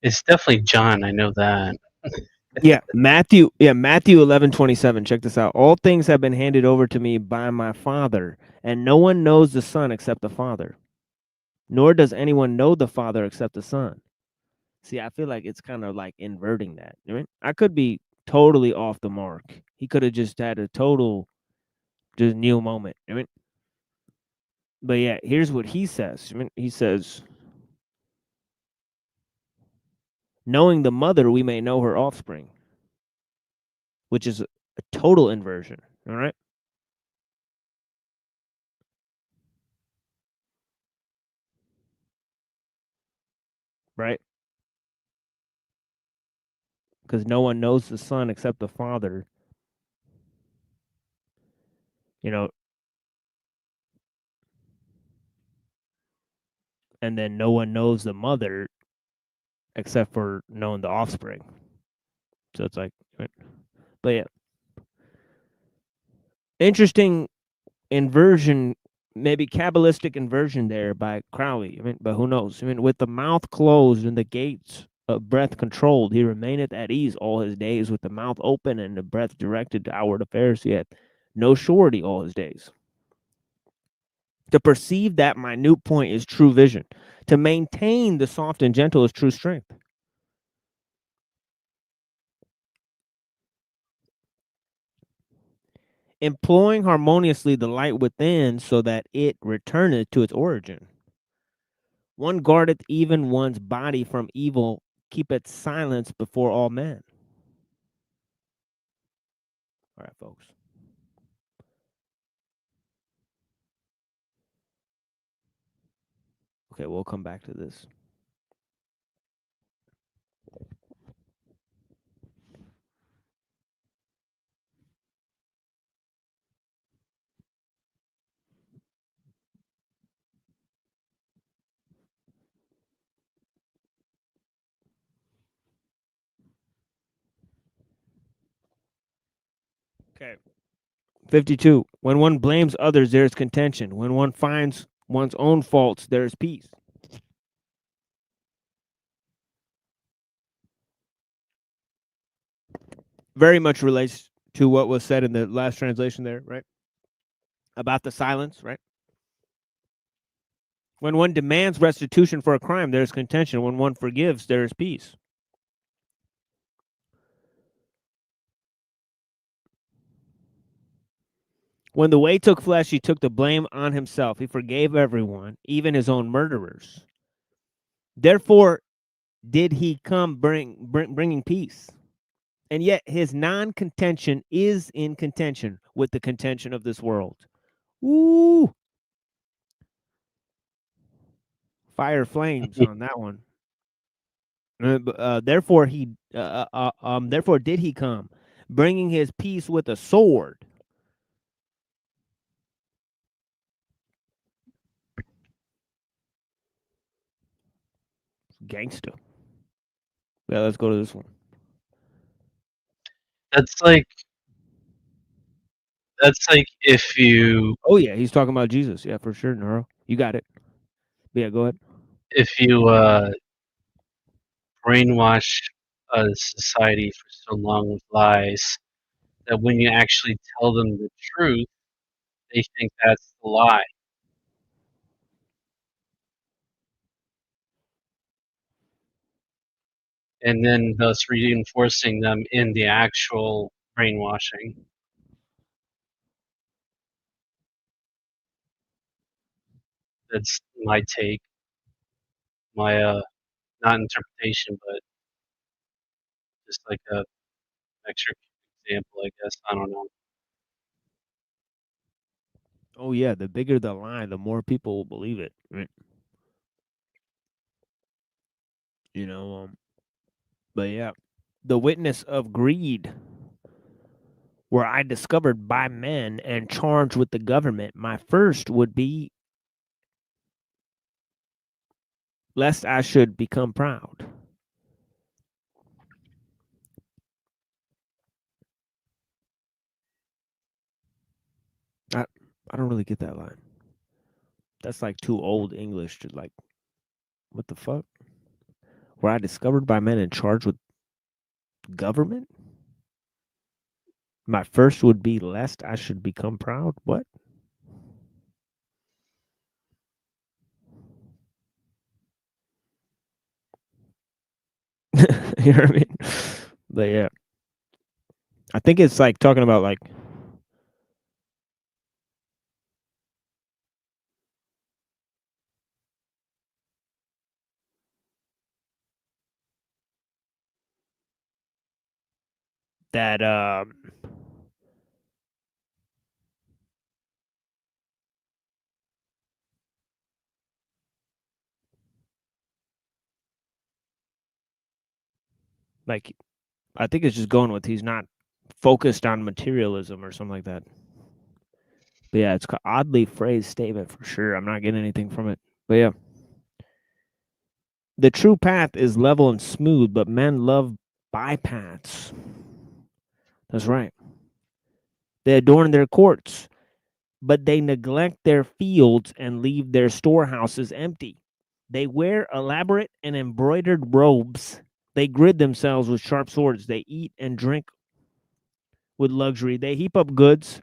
It's definitely John. I know that. Yeah, Matthew 11:27. Check this out. All things have been handed over to me by my Father, and no one knows the Son except the Father. Nor does anyone know the Father except the Son. See, I feel like it's kind of like inverting that. Right? I could be totally off the mark. He could have just had a total, just new moment. Right? But yeah, here's what he says. He says, knowing the mother, we may know her offspring, which is a total inversion. All right. Right. Because no one knows the Son except the Father. You know, and then no one knows the mother except for knowing the offspring. So it's like, right? But yeah, interesting inversion, maybe Kabbalistic inversion there by Crowley. But who knows? With the mouth closed and the gates of breath controlled, he remaineth at ease all his days, with the mouth open and the breath directed to outward affairs. He had no surety all his days. To perceive that minute point is true vision. To maintain the soft and gentle is true strength. Employing harmoniously the light within so that it returneth to its origin. One guardeth even one's body from evil, keepeth silence before all men. All right, folks. Okay, we'll come back to this. Okay. 52. When one blames others, there is contention. When one finds one's own faults, there is peace. Very much relates to what was said in the last translation there, right? About the silence, right? When one demands restitution for a crime, there is contention. When one forgives, there is peace. When the way took flesh, he took the blame on himself. He forgave everyone, even his own murderers. Therefore, did he come bringing peace? And yet his non-contention is in contention with the contention of this world. Ooh. Fire flames on that one. Therefore did he come, bringing his peace with a sword. Gangster. Yeah, let's go to this one. That's like if you Oh yeah, he's talking about Jesus. Yeah, for sure, Neuro. You got it. Yeah, go ahead. if you brainwash a society for so long with lies that when you actually tell them the truth, they think that's the lie. And then thus reinforcing them in the actual brainwashing. That's my take, my not interpretation, but just like a extra example, I guess. I don't know. Oh yeah, the bigger the lie, the more people will believe it. Right? You know, but yeah, the witness of greed, were I discovered by men and charged with the government, my first would be lest I should become proud. I don't really get that line. That's like too old English to like, what the fuck? Were I discovered by men and charged with government? My first would be lest I should become proud. What? You know what I mean? But yeah, I think it's like talking about like that like I think it's just going with he's not focused on materialism or something like that. But yeah, it's oddly phrased statement for sure. I'm not getting anything from it. But yeah. The true path is level and smooth, but men love bypaths. That's right. They adorn their courts, but they neglect their fields and leave their storehouses empty. They wear elaborate and embroidered robes. They grid themselves with sharp swords. They eat and drink with luxury. They heap up goods.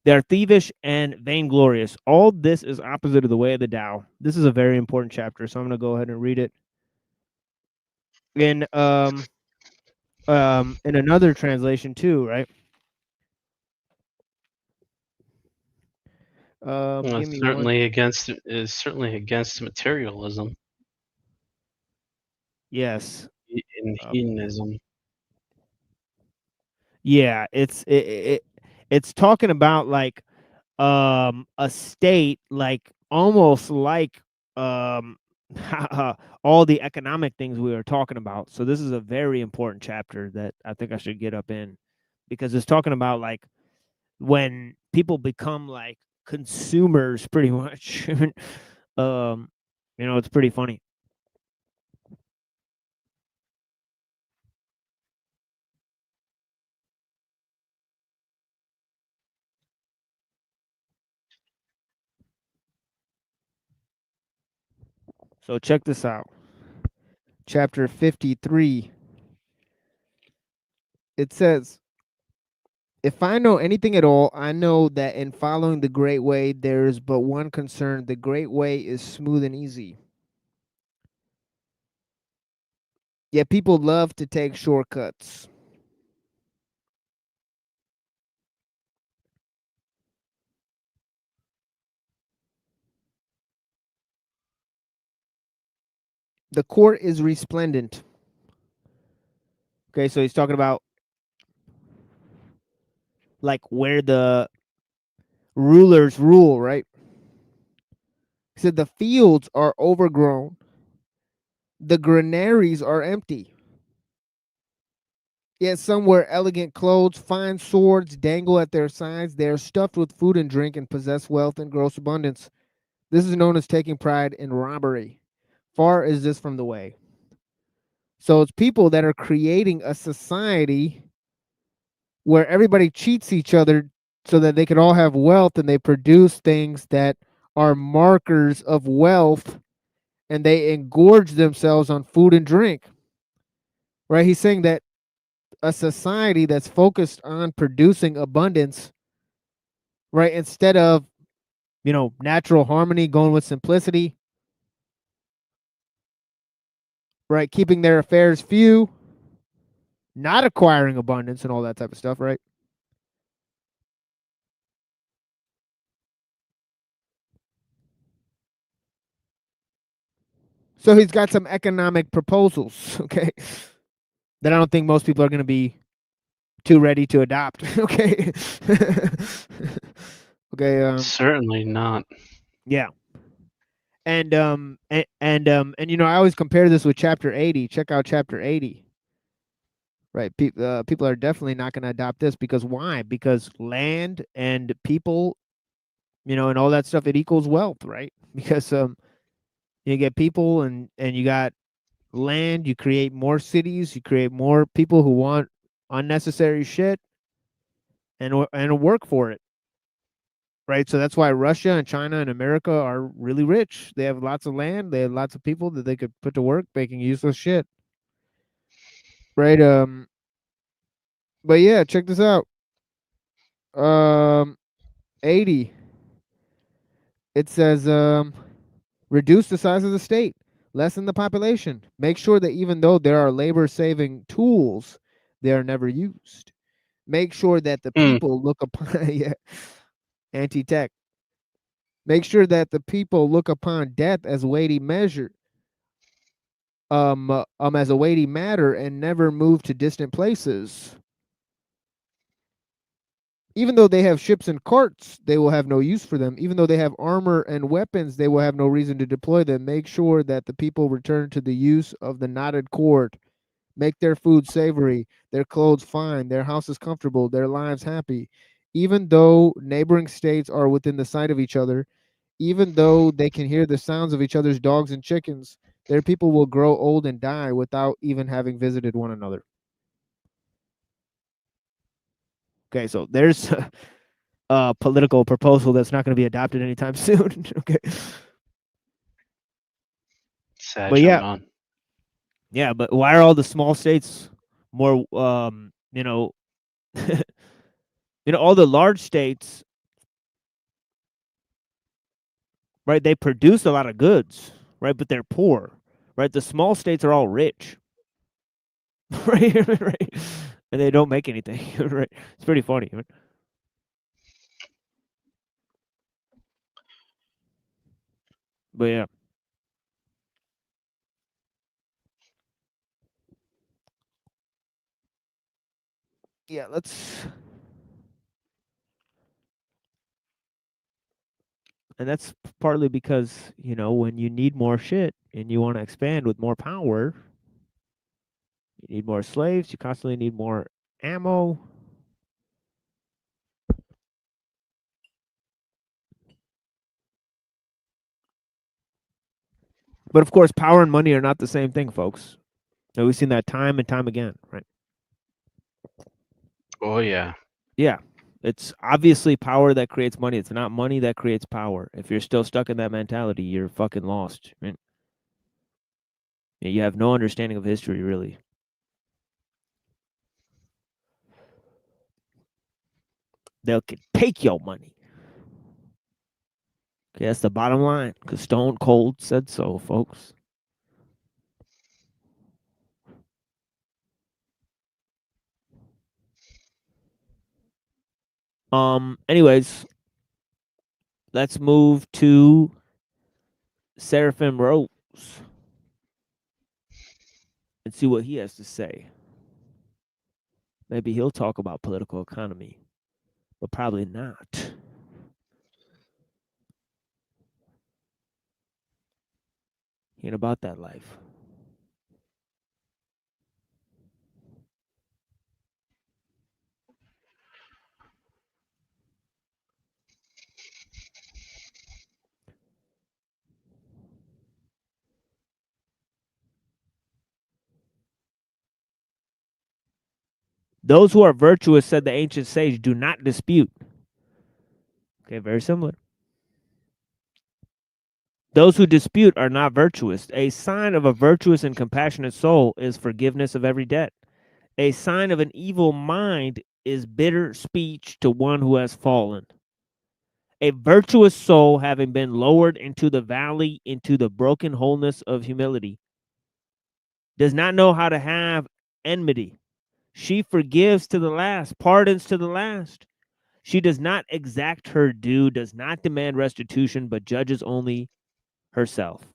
They are thievish and vainglorious. All this is opposite of the way of the Tao. This is a very important chapter, so I'm going to go ahead and read it. In another translation too, right? Well, Give it's me certainly one. against materialism Yes. and hedonism. Yeah, it's talking about like a state like almost like um all the economic things we were talking about. So this is a very important chapter that I think I should get up in because it's talking about like when people become like consumers pretty much. It's pretty funny. So check this out. Chapter 53. It says, if I know anything at all, I know that in following the great way, there is but one concern. The great way is smooth and easy. Yet people love to take shortcuts. The court is resplendent. Okay, so he's talking about like where the rulers rule, right? He said the fields are overgrown, the granaries are empty. Yet some wear elegant clothes, fine swords dangle at their sides. They are stuffed with food and drink and possess wealth in gross abundance. This is known as taking pride in robbery. Far is this from the way. So it's people that are creating a society where everybody cheats each other so that they can all have wealth, and they produce things that are markers of wealth, and they engorge themselves on food and drink. Right? He's saying that a society that's focused on producing abundance, right, instead of natural harmony, going with simplicity, right, keeping their affairs few, not acquiring abundance and all that type of stuff, right? So he's got some economic proposals, okay, that I don't think most people are going to be too ready to adopt, okay? Okay, Certainly not. yeah. And I always compare this with chapter 80. Check out chapter 80. Right. People are definitely not going to adopt this because why? Because land and people, and all that stuff, it equals wealth, right? Because you get people and you got land, you create more cities, you create more people who want unnecessary shit and work for it. Right? So that's why Russia and China and America are really rich. They have lots of land, they have lots of people that they could put to work making useless shit. Right? But yeah, check this out. 80. It says reduce the size of the state. Lessen the population. Make sure that even though there are labor-saving tools, they are never used. Make sure that the people look upon yeah, anti-tech. Make sure that the people look upon death as weighty measure, as a weighty matter, and never move to distant places. Even though they have ships and carts, they will have no use for them. Even though they have armor and weapons, they will have no reason to deploy them. Make sure that the people return to the use of the knotted cord. Make their food savory, their clothes fine, their houses comfortable, their lives happy. Even though neighboring states are within the sight of each other, even though they can hear the sounds of each other's dogs and chickens, their people will grow old and die without even having visited one another. Okay, so there's a political proposal that's not going to be adopted anytime soon. Okay. Sad But going yeah. on. Yeah, but why are all the small states more you know all the large states, right, they produce a lot of goods, right, but they're poor, right? The small states are all rich. right? And they don't make anything, right? It's pretty funny. Right? But yeah. Yeah, and that's partly because, when you need more shit and you want to expand with more power, you need more slaves, you constantly need more ammo. But of course, power and money are not the same thing, folks. And we've seen that time and time again, right? Oh yeah. Yeah. It's obviously power that creates money. It's not money that creates power. If you're still stuck in that mentality, you're fucking lost, right? You have no understanding of history, really. They'll take your money. Okay, that's the bottom line, because Stone Cold said so, folks. Anyways, let's move to Seraphim Rose and see what he has to say. Maybe he'll talk about political economy, but probably not. He ain't about that life. Those who are virtuous, said the ancient sage, do not dispute. Okay, very similar. Those who dispute are not virtuous. A sign of a virtuous and compassionate soul is forgiveness of every debt. A sign of an evil mind is bitter speech to one who has fallen. A virtuous soul, having been lowered into the valley, into the broken wholeness of humility, does not know how to have enmity. She forgives to the last, pardons to the last. She does not exact her due, does not demand restitution, but judges only herself.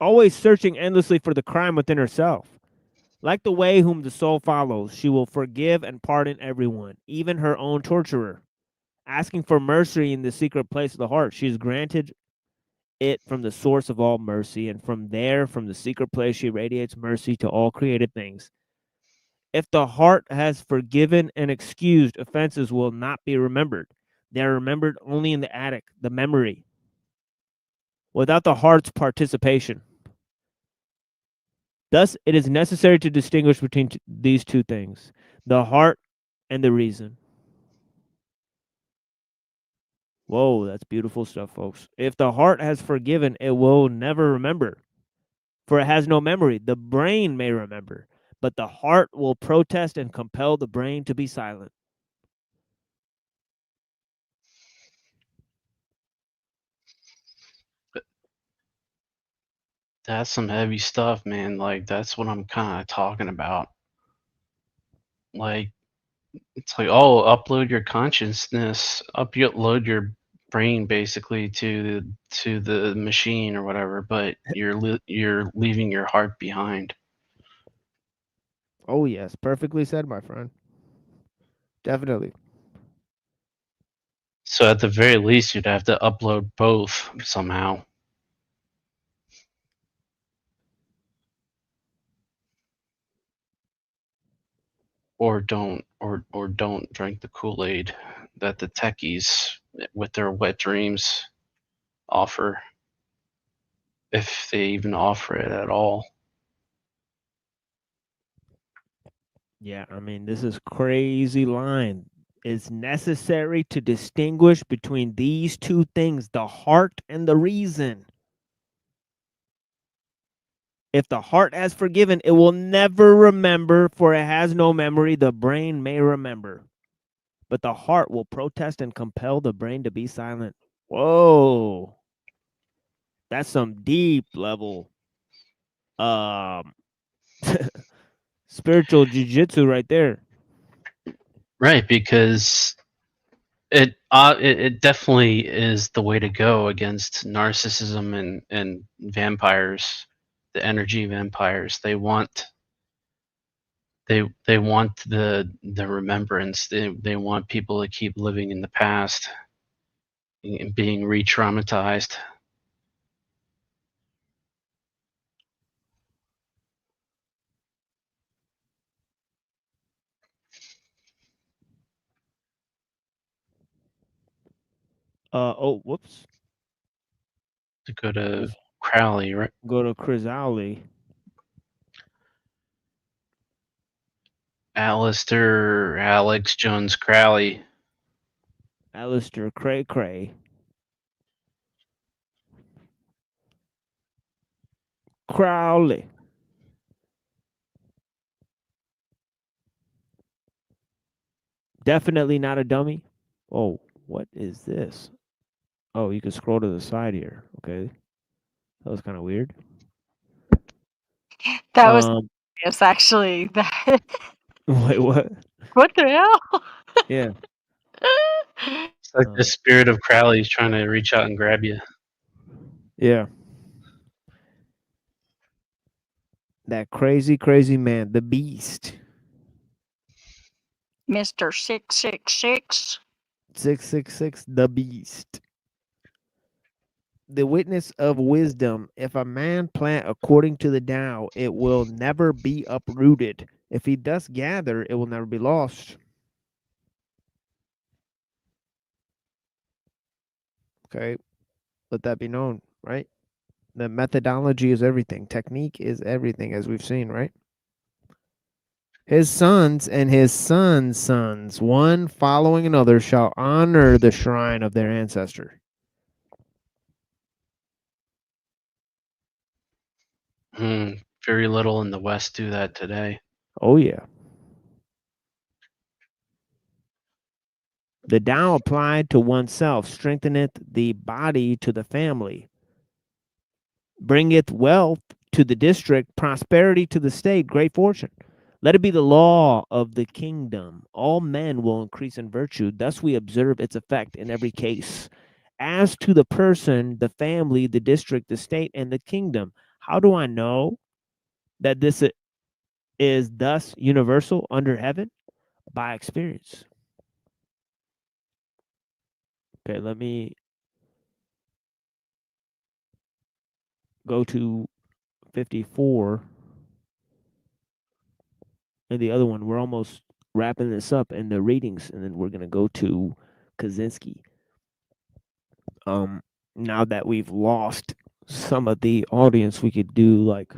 Always searching endlessly for the crime within herself. Like the way whom the soul follows, she will forgive and pardon everyone, even her own torturer. Asking for mercy in the secret place of the heart, she is granted it from the source of all mercy, and from there, from the secret place, she radiates mercy to all created things. If the heart has forgiven and excused, offenses will not be remembered. They are remembered only in the attic, the memory, without the heart's participation. Thus, it is necessary to distinguish between these two things, the heart and the reason. Whoa, that's beautiful stuff, folks. If the heart has forgiven, it will never remember, for it has no memory. The brain may remember, but the heart will protest and compel the brain to be silent. That's some heavy stuff, man. Like that's what I'm kind of talking about. Like it's like, oh, upload your consciousness, upload your brain basically to the machine or whatever, but you're leaving your heart behind. Oh yes, perfectly said, my friend. Definitely. So at the very least, you'd have to upload both somehow. Or don't drink the Kool-Aid that the techies with their wet dreams offer, if they even offer it at all. Yeah, I mean, this is crazy line. It's necessary to distinguish between these two things, the heart and the reason. If the heart has forgiven, it will never remember, for it has no memory. The brain may remember, but the heart will protest and compel the brain to be silent. Whoa. That's some deep level spiritual jujitsu right there. Right, because it definitely is the way to go against narcissism and vampires, the energy vampires. They want the remembrance. They want people to keep living in the past and being re-traumatized. Oh, whoops. To go to Crowley, right? Go to Chrysalis. Alistair Alex Jones Crowley. Alistair Cray Cray. Crowley. Definitely not a dummy. Oh, what is this? Oh, you can scroll to the side here. Okay. That was kind of weird. That was yes, actually. Wait, what? What the hell? Yeah. It's like the spirit of Crowley is trying to reach out and grab you. Yeah. That crazy, crazy man, the beast. Mr. 666. 666, the beast. The witness of wisdom. If a man plant according to the Tao, it will never be uprooted. If he does gather, it will never be lost. Okay. Let that be known, right? The methodology is everything. Technique is everything, as we've seen, right? His sons and his sons' sons, one following another, shall honor the shrine of their ancestor. Very little in the West do that today. Oh, yeah. The Tao applied to oneself strengtheneth the body to the family, bringeth wealth to the district, prosperity to the state, great fortune. Let it be the law of the kingdom. All men will increase in virtue. Thus we observe its effect in every case. As to the person, the family, the district, the state, and the kingdom, how do I know that this is thus universal under heaven? By experience. Okay, let me go to 54. And the other one, we're almost wrapping this up in the readings, and then we're going to go to Kaczynski. Now that we've lost some of the audience, we could do like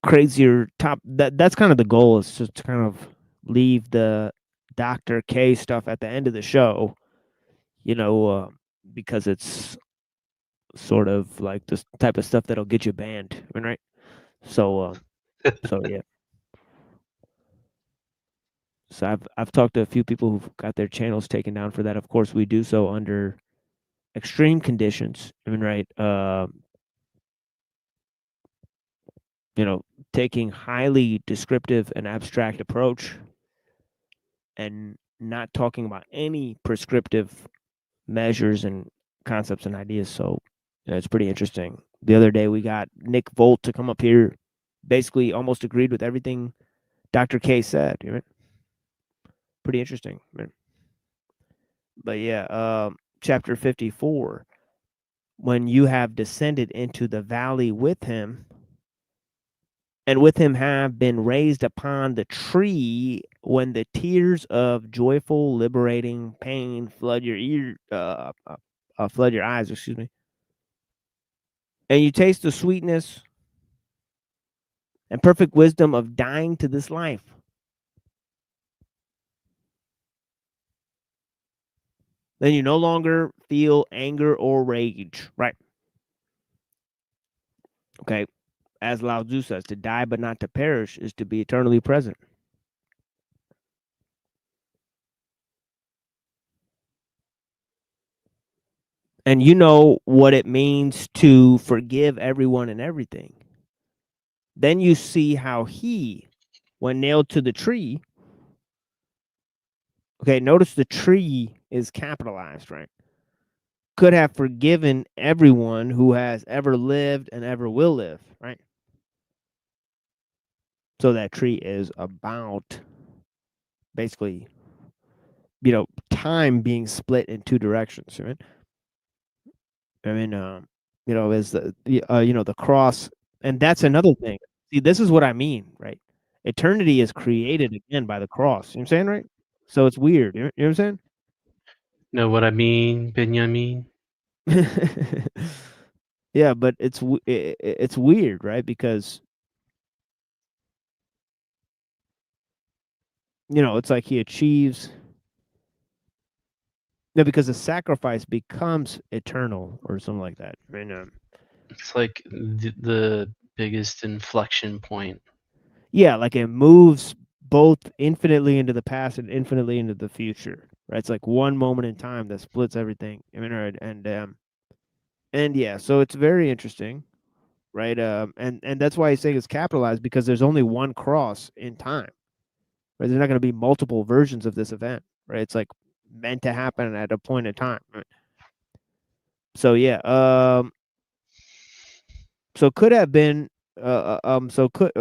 crazier top. That's kind of the goal, is just to kind of leave the Dr. K stuff at the end of the show, because it's sort of like this type of stuff that'll get you banned, right? So yeah. So I've talked to a few people who've got their channels taken down for that. Of course, we do so under extreme conditions. I mean, right? You know, taking highly descriptive and abstract approach, and not talking about any prescriptive measures and concepts and ideas. So it's pretty interesting. The other day we got Nick Volt to come up here, basically almost agreed with everything Dr. K said. You know? Pretty interesting. Man. But yeah, chapter 54, when you have descended into the valley with him, and with him have been raised upon the tree, when the tears of joyful, liberating pain flood your flood your eyes, excuse me, and you taste the sweetness and perfect wisdom of dying to this life. Then you no longer feel anger or rage, right? Okay. As Lao Tzu says, to die but not to perish is to be eternally present. And you know what it means to forgive everyone and everything. Then you see how he, when nailed to the tree, okay, notice the tree is capitalized, right? Could have forgiven everyone who has ever lived and ever will live, right? So that tree is about basically, you know, time being split in two directions, right? I mean, you know, is you know, the cross, and that's another thing. See, this is what I mean, right? Eternity is created again by the cross. You know what I'm saying, right? So it's weird. You know what I'm Know what I mean, Benjamin? saying? Yeah, but it's weird, right? Because you know, it's like he achieves. No, because the sacrifice becomes eternal or something like that. I mean, It's like the biggest inflection point. yeah, like it moves both infinitely into the past and infinitely into the future. Right? It's like one moment in time that splits everything. I mean, right, and yeah, so it's very interesting, right? And that's why he's saying it's capitalized, because there's only one cross in time. Right? There's not going to be multiple versions of this event. Right? It's like meant to happen at a point in time. Right? So yeah, so could have been so could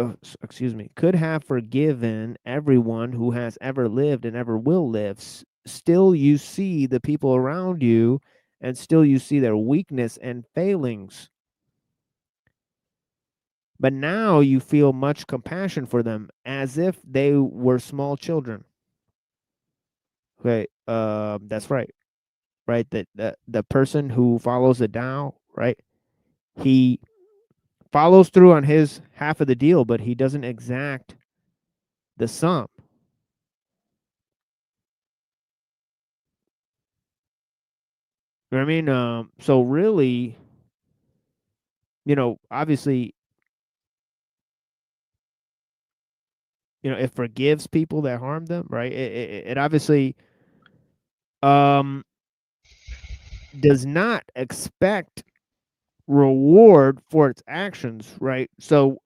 excuse me, could have forgiven everyone who has ever lived and ever will live. Still you see the people around you, and still you see their weakness and failings, but now you feel much compassion for them, as if they were small children. Okay, that's right. Right, that the person who follows the Tao, right, he follows through on his half of the deal, but he doesn't exact the sum. You know what I mean? So really, you know, obviously, you know, it forgives people that harm them, right? It obviously does not expect reward for its actions, right? So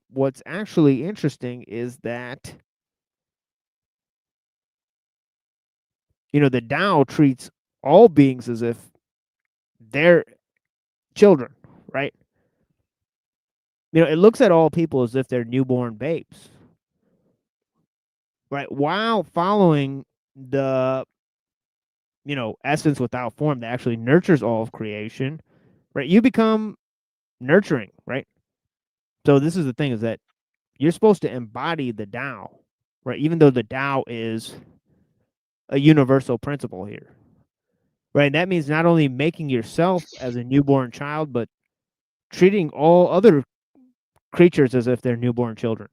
what's actually interesting is that, you know, the Tao treats all beings as if they're children, right? You know, it looks at all people as if they're newborn babes, right? While following the, you know, essence without form that actually nurtures all of creation, right? You become nurturing, right? So this is the thing, is that you're supposed to embody the Tao, right? Even though the Tao is a universal principle here, right? And that means not only making yourself as a newborn child, but treating all other creatures as if they're newborn children.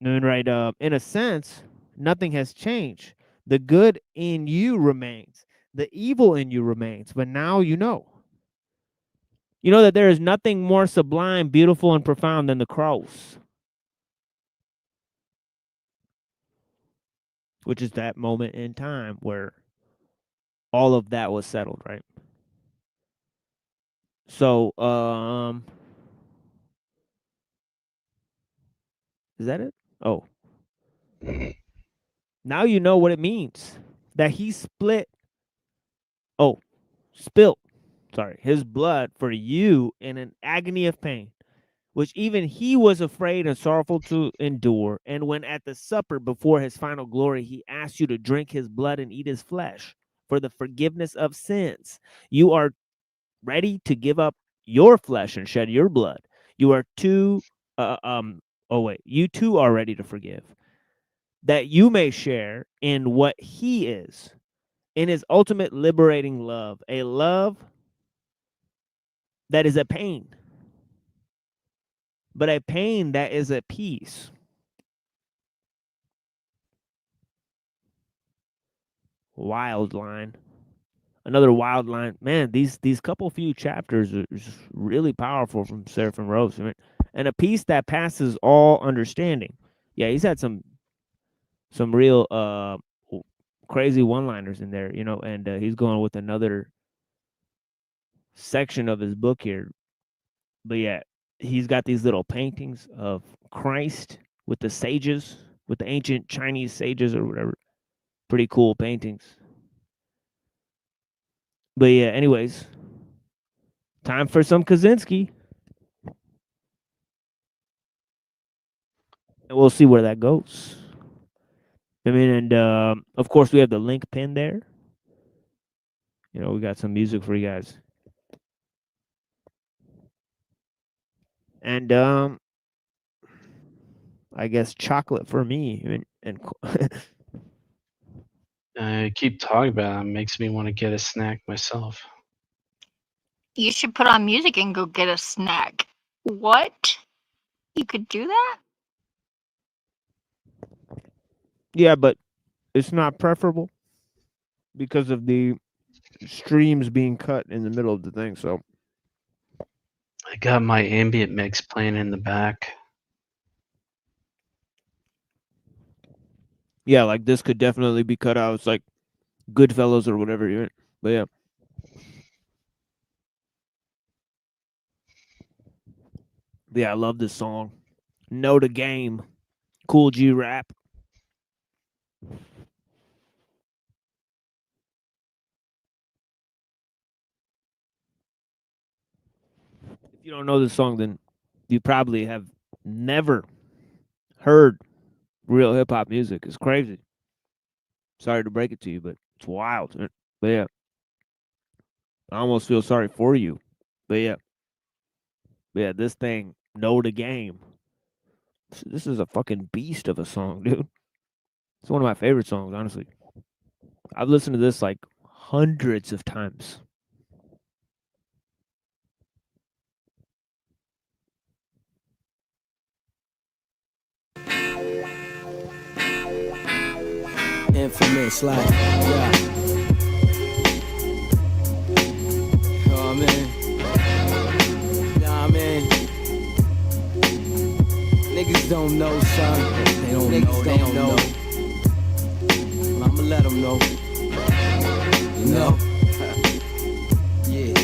And right, in a sense, nothing has changed. The good in you remains. The evil in you remains. But now you know. You know that there is nothing more sublime, beautiful, and profound than the cross. which is that moment in time where all of that was settled, right? So, is that it? Oh. Now you know what it means that he spilt his blood for you in an agony of pain, which even he was afraid and sorrowful to endure. And when at the supper before his final glory, he asked you to drink his blood and eat his flesh for the forgiveness of sins, you are ready to give up your flesh and shed your blood. You are you too are ready to forgive, that you may share in what he is, in his ultimate liberating love, a love that is a pain, but a pain that is a peace. Wild line. Another wild line. Man, these couple few chapters are just really powerful from Seraphim Rose. And a peace that passes all understanding. Yeah, he's had some real crazy one-liners in there, and he's going with another section of his book here. But yeah, he's got these little paintings of Christ with the sages, with the ancient Chinese sages or whatever. Pretty cool paintings. But yeah, anyways, time for some Kaczynski. And we'll see where that goes. And of course, we have the link pin there. We got some music for you guys. And I guess chocolate for me. And keep talking about it. It makes me want to get a snack myself. You should put on music and go get a snack. What? You could do that? Yeah, but it's not preferable because of the streams being cut in the middle of the thing. So I got my ambient mix playing in the back. Yeah, like this could definitely be cut out. It's like Goodfellas or whatever. But yeah. Yeah, I love this song. Know the Game. Cool G rap. If you don't know this song, then you probably have never heard real hip hop music. It's crazy. Sorry to break it to you, but it's wild. But yeah, I almost feel sorry for you. But yeah, this thing, Know the Game. This is a fucking beast of a song, dude. It's one of my favorite songs, honestly. I've listened to this like hundreds of times. Infamous, like, yeah. Oh, man. Nah, man. Niggas don't know, son. They don't know. Well, I'ma let them know. You know? Yeah.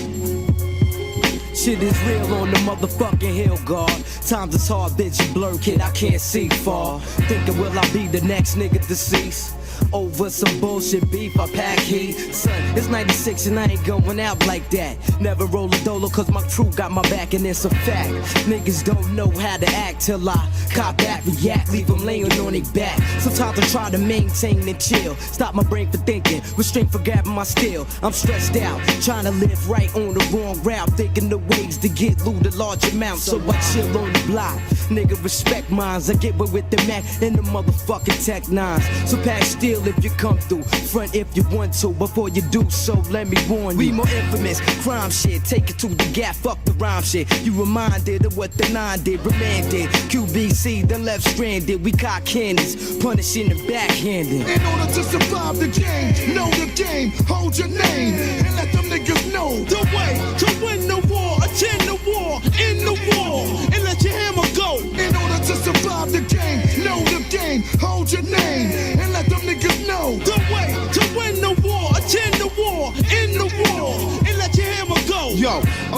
Shit is real on the motherfucking hill, God. Times it's hard, bitch, you blur, kid, I can't see far. Thinking will I be the next nigga deceased? Over some bullshit beef, I pack heat. Son, it's 96 and I ain't going out like that. Never roll a dolo cause my crew got my back and it's a fact. Niggas don't know how to act till I cop back, react, leave them laying on their back. Sometimes I try to maintain and chill. Stop my brain for thinking, restraint for grabbing my steel. I'm stressed out, trying to live right on the wrong route. Thinking the ways to get loot a large amount. So I chill on the block. Nigga respect mines, I get with the Mac and the motherfucking Tech 9s. So pack steel if you come through, front if you want to. Before you do so, let me warn you. We more infamous, crime shit, take it to the gap, fuck the rhyme shit. You reminded of what the 9 did, remanded. QBC, then left stranded. We cock cannons, punishing and backhanded. In order to survive the game, know the game, hold your name, and let them niggas know the way to win the war, attend the war, in the war, and let your hammer go. In order to survive the game, know the game, hold your name, and let them niggas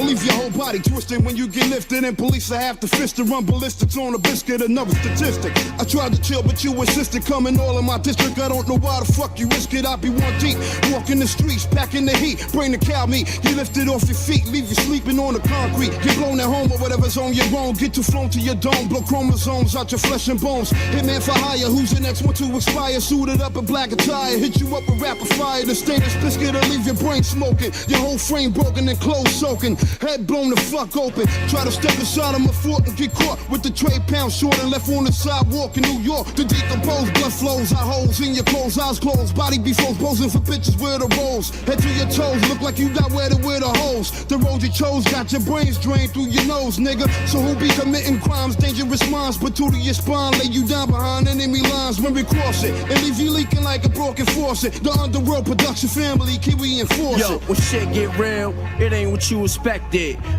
I'll leave your whole body twisted when you get lifted. And police will have to fist to run ballistics on a biscuit. Another statistic. I tried to chill, but you insisted. Coming all in my district. I don't know why the fuck you risk it. I be one deep, walking the streets, packing the heat. Bring the cow meat. You lift it off your feet, leave you sleeping on the concrete. Get blown at home or whatever's on your own. Get you flown to your dome. Blow chromosomes out your flesh and bones. Hitman for hire. Who's the next one to expire? Suited up in black attire. Hit you up with rapid fire. The stainless biscuit will leave your brain smoking. Your whole frame broken and clothes soaking. Head blown the fuck open. Try to step inside of my fort and get caught with the tray pound short and left on the sidewalk in New York. To decompose, blood flows out holes in your clothes, eyes closed. Body be froze, posing for bitches with the rolls. Head to your toes, look like you got wetted with a hose. The road you chose got your brains drained through your nose, nigga. So who be committing crimes? Dangerous minds, but to your spine, lay you down behind enemy lines when we cross it and leave you leaking like a broken faucet. The underworld production family, can we enforce Yo, it? when shit get real, it ain't what you expected.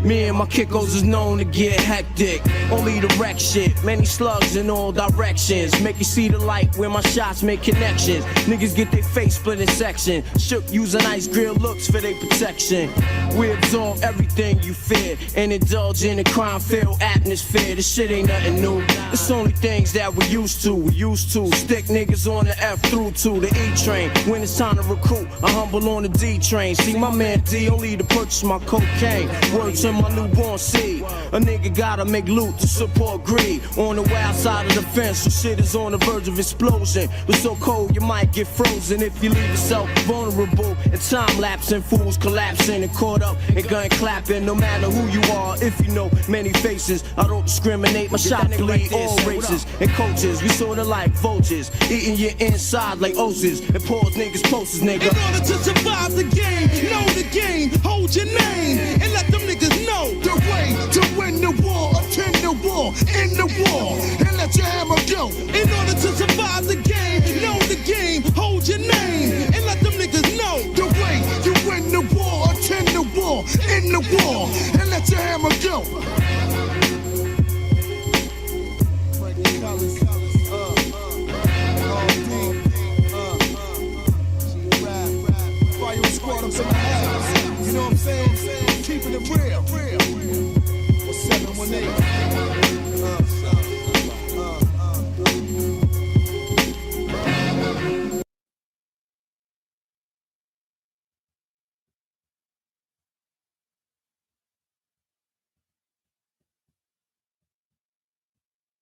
Me and my kickos is known to get hectic. Only the wreck shit, many slugs in all directions. Make you see the light where my shots make connections. Niggas get their face split in sections. Shook using ice grill looks for their protection. We absorb everything you fear and indulge in a crime-filled atmosphere. This shit ain't nothing new. It's only things that we used to. We used to stick niggas on the F through to the E train. When it's time to recruit, I humble on the D train. See my man D only to purchase my cocaine. Words to my newborn seed. A nigga gotta make loot to support greed. On the wild side of the fence, so shit is on the verge of explosion. But so cold you might get frozen if you leave yourself vulnerable. And time lapsing, fools collapsing and caught up and gun clapping. No matter who you are, if you know many faces, I don't discriminate. My shot bleed all races and coaches. We sorta like vultures, eating your inside like oases and pause niggas posters, nigga. In order to survive the game, know the game, hold your name, and let them niggas know the way to win the war, attend the war, in the war, and let your hammer go. In order to survive the game, know the game, hold your name, and let them niggas know the way you win the war, attend the war, in the war, and let your hammer go. You know what I'm saying? Keeping it real. What's 718?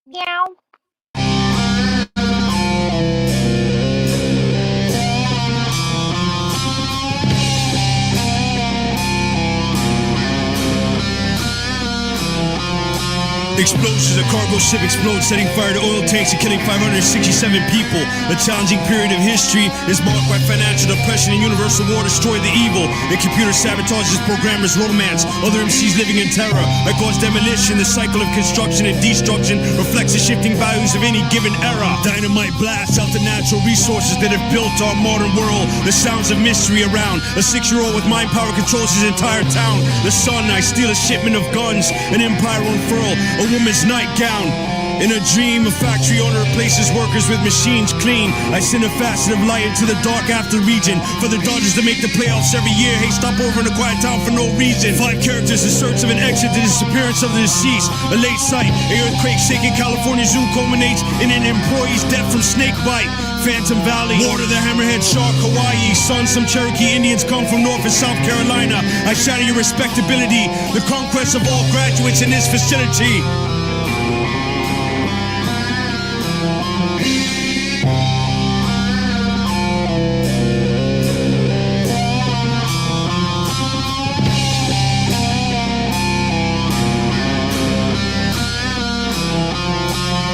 Meow. Explosions, a cargo ship explodes, setting fire to oil tanks and killing 567 people. A challenging period of history is marked by financial depression and universal war destroy the evil. And computer sabotages programmers' romance. Other MCs living in terror. That cause demolition. The cycle of construction and destruction reflects the shifting values of any given era. Dynamite blasts out the natural resources that have built our modern world. The sounds of mystery around. A 6-year-old with mind power controls his entire town. The sun, I steal a shipment of guns. An empire unfurl. A woman's nightgown. In a dream, a factory owner replaces workers with machines clean. I send a facet of light into the dark after region. For the Dodgers to make the playoffs every year. Hey, stop over in a quiet town for no reason. 5 characters in search of an exit to the disappearance of the deceased. A late sight, an earthquake shaking California Zoo culminates in an employee's death from snake bite. Phantom Valley, water the hammerhead shark, Hawaii. Son, some Cherokee Indians come from North and South Carolina. I shatter your respectability. The conquest of all graduates in this facility.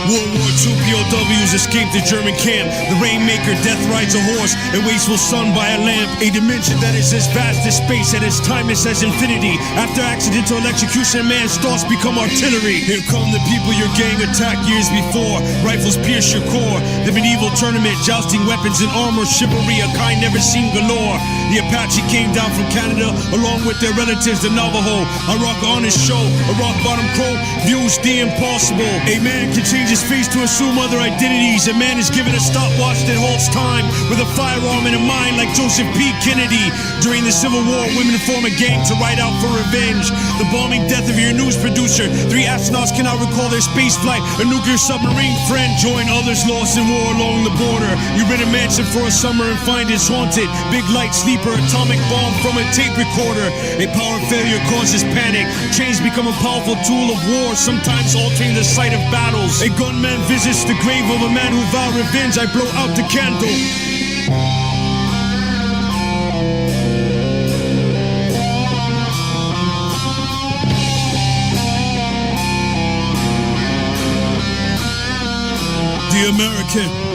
World War II POWs escaped the German camp. The Rainmaker death rides a horse and wasteful sun by a lamp. A dimension that is as vast as space and as timeless as infinity. After accidental electrocution, man's thoughts become artillery. Here come the people your gang attacked years before. Rifles pierce your core. The medieval tournament, jousting weapons and armor, chivalry, a kind never seen galore. The Apache came down from Canada along with their relatives, the Navajo. I rock honest show, a rock bottom crow views the impossible. A man can change his is faced to assume other identities. A man is given a stopwatch that holds time with a firearm in a mind like Joseph P. Kennedy. During the Civil War, women form a gang to ride out for revenge. The bombing death of your news producer. 3 astronauts cannot recall their space flight. A nuclear submarine friend join others lost in war along the border. You rent a mansion for a summer and find it's haunted. Big light sleeper, atomic bomb from a tape recorder. A power failure causes panic. Chains become a powerful tool of war, sometimes altering the site of battles. A gunman visits the grave of a man who vowed revenge. I blow out the candle. The American.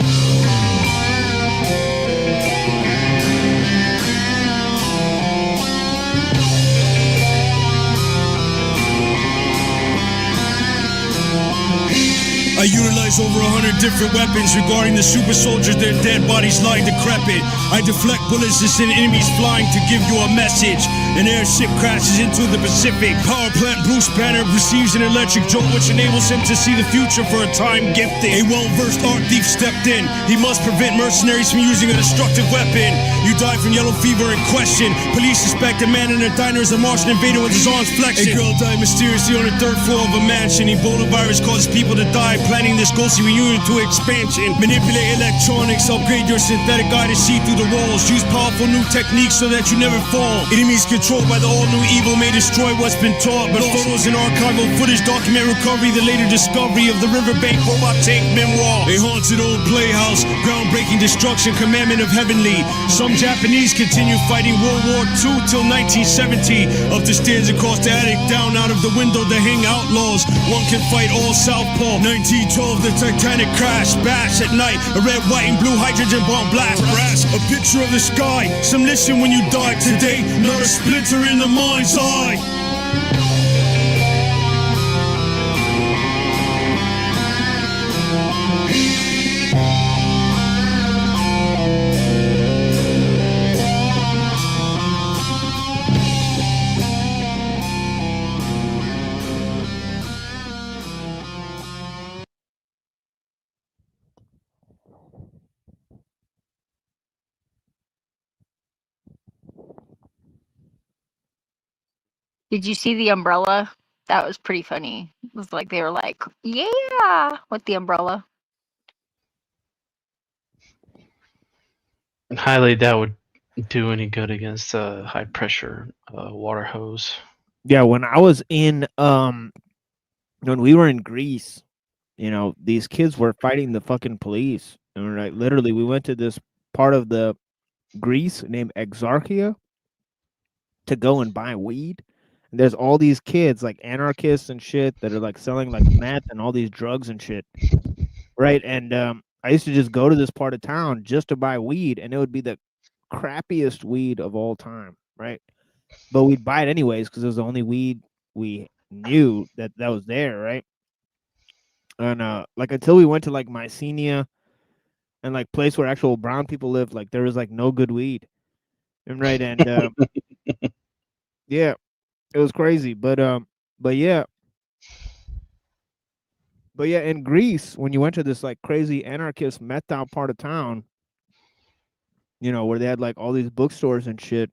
I utilize over 100 different weapons. Regarding the super soldiers, their dead bodies lie decrepit. I deflect bullets to send enemies flying to give you a message. An airship crashes into the Pacific. Power plant Bruce Banner receives an electric jolt which enables him to see the future for a time gifted. A well-versed art thief stepped in. He must prevent mercenaries from using a destructive weapon. You die from yellow fever in question. Police suspect a man in a diner is a Martian invader with his arms flexing. A girl died mysteriously on the 3rd floor of a mansion. Ebola virus causes people to die. Planning this ghostly reunion to expansion. Manipulate electronics, upgrade your synthetic eye to see through the walls. Use powerful new techniques so that you never fall. Enemies controlled by the all-new evil may destroy what's been taught, but photos and archival footage document recovery, the later discovery of the riverbank robot tank Memoir. A haunted old playhouse, groundbreaking destruction, commandment of heavenly. Some Japanese continue fighting World War II till 1970. Up the stairs across the attic, down out of the window to hang outlaws. One can fight all Southpaw. 1912, the Titanic crash, bash at night. A red, white, and blue hydrogen bomb blast, brass. A picture of the sky. Some listen when you die today. Not a splinter in the mind's eye. Did you see the umbrella? That was pretty funny. It was like they were like, yeah, with the umbrella. Highly that would do any good against a high pressure water hose. Yeah, when I was in when we were in Greece, you know, these kids were fighting the fucking police. And we're like, literally, we went to this part of the Greece named Exarchia to go and buy weed. And there's all these kids, like anarchists and shit, that are like selling like meth and all these drugs and shit. Right. And I used to just go to this part of town just to buy weed, and it would be the crappiest weed of all time. Right. But we'd buy it anyways because it was the only weed we knew that was there. Right. And like until we went to like Mycenae and like place where actual brown people lived, like there was like no good weed. And right. And yeah, it was crazy. But yeah. But yeah, in Greece, when you went to this like crazy anarchist methed out part of town, you know, where they had like all these bookstores and shit,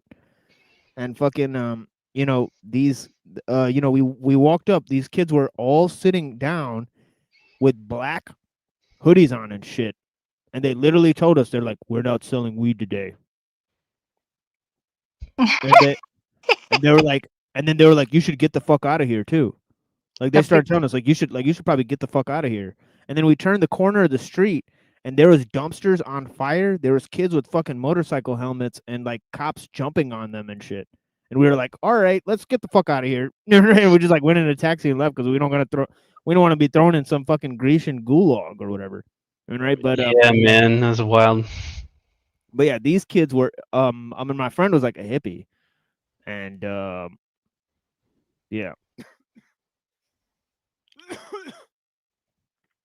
and fucking you know, these you know, we walked up, these kids were all sitting down with black hoodies on and shit. And they literally told us, they're like, we're not selling weed today. And they were like, and then they were like, you should get the fuck out of here too. Like they started telling us, like you should probably get the fuck out of here. And then we turned the corner of the street, and there was dumpsters on fire. There was kids with fucking motorcycle helmets and like cops jumping on them and shit. And we were like, all right, let's get the fuck out of here. And we just like went in a taxi and left because we don't want to be thrown in some fucking Grecian gulag or whatever. Right? But yeah, man, that's wild. But yeah, these kids were I mean, my friend was like a hippie, and yeah.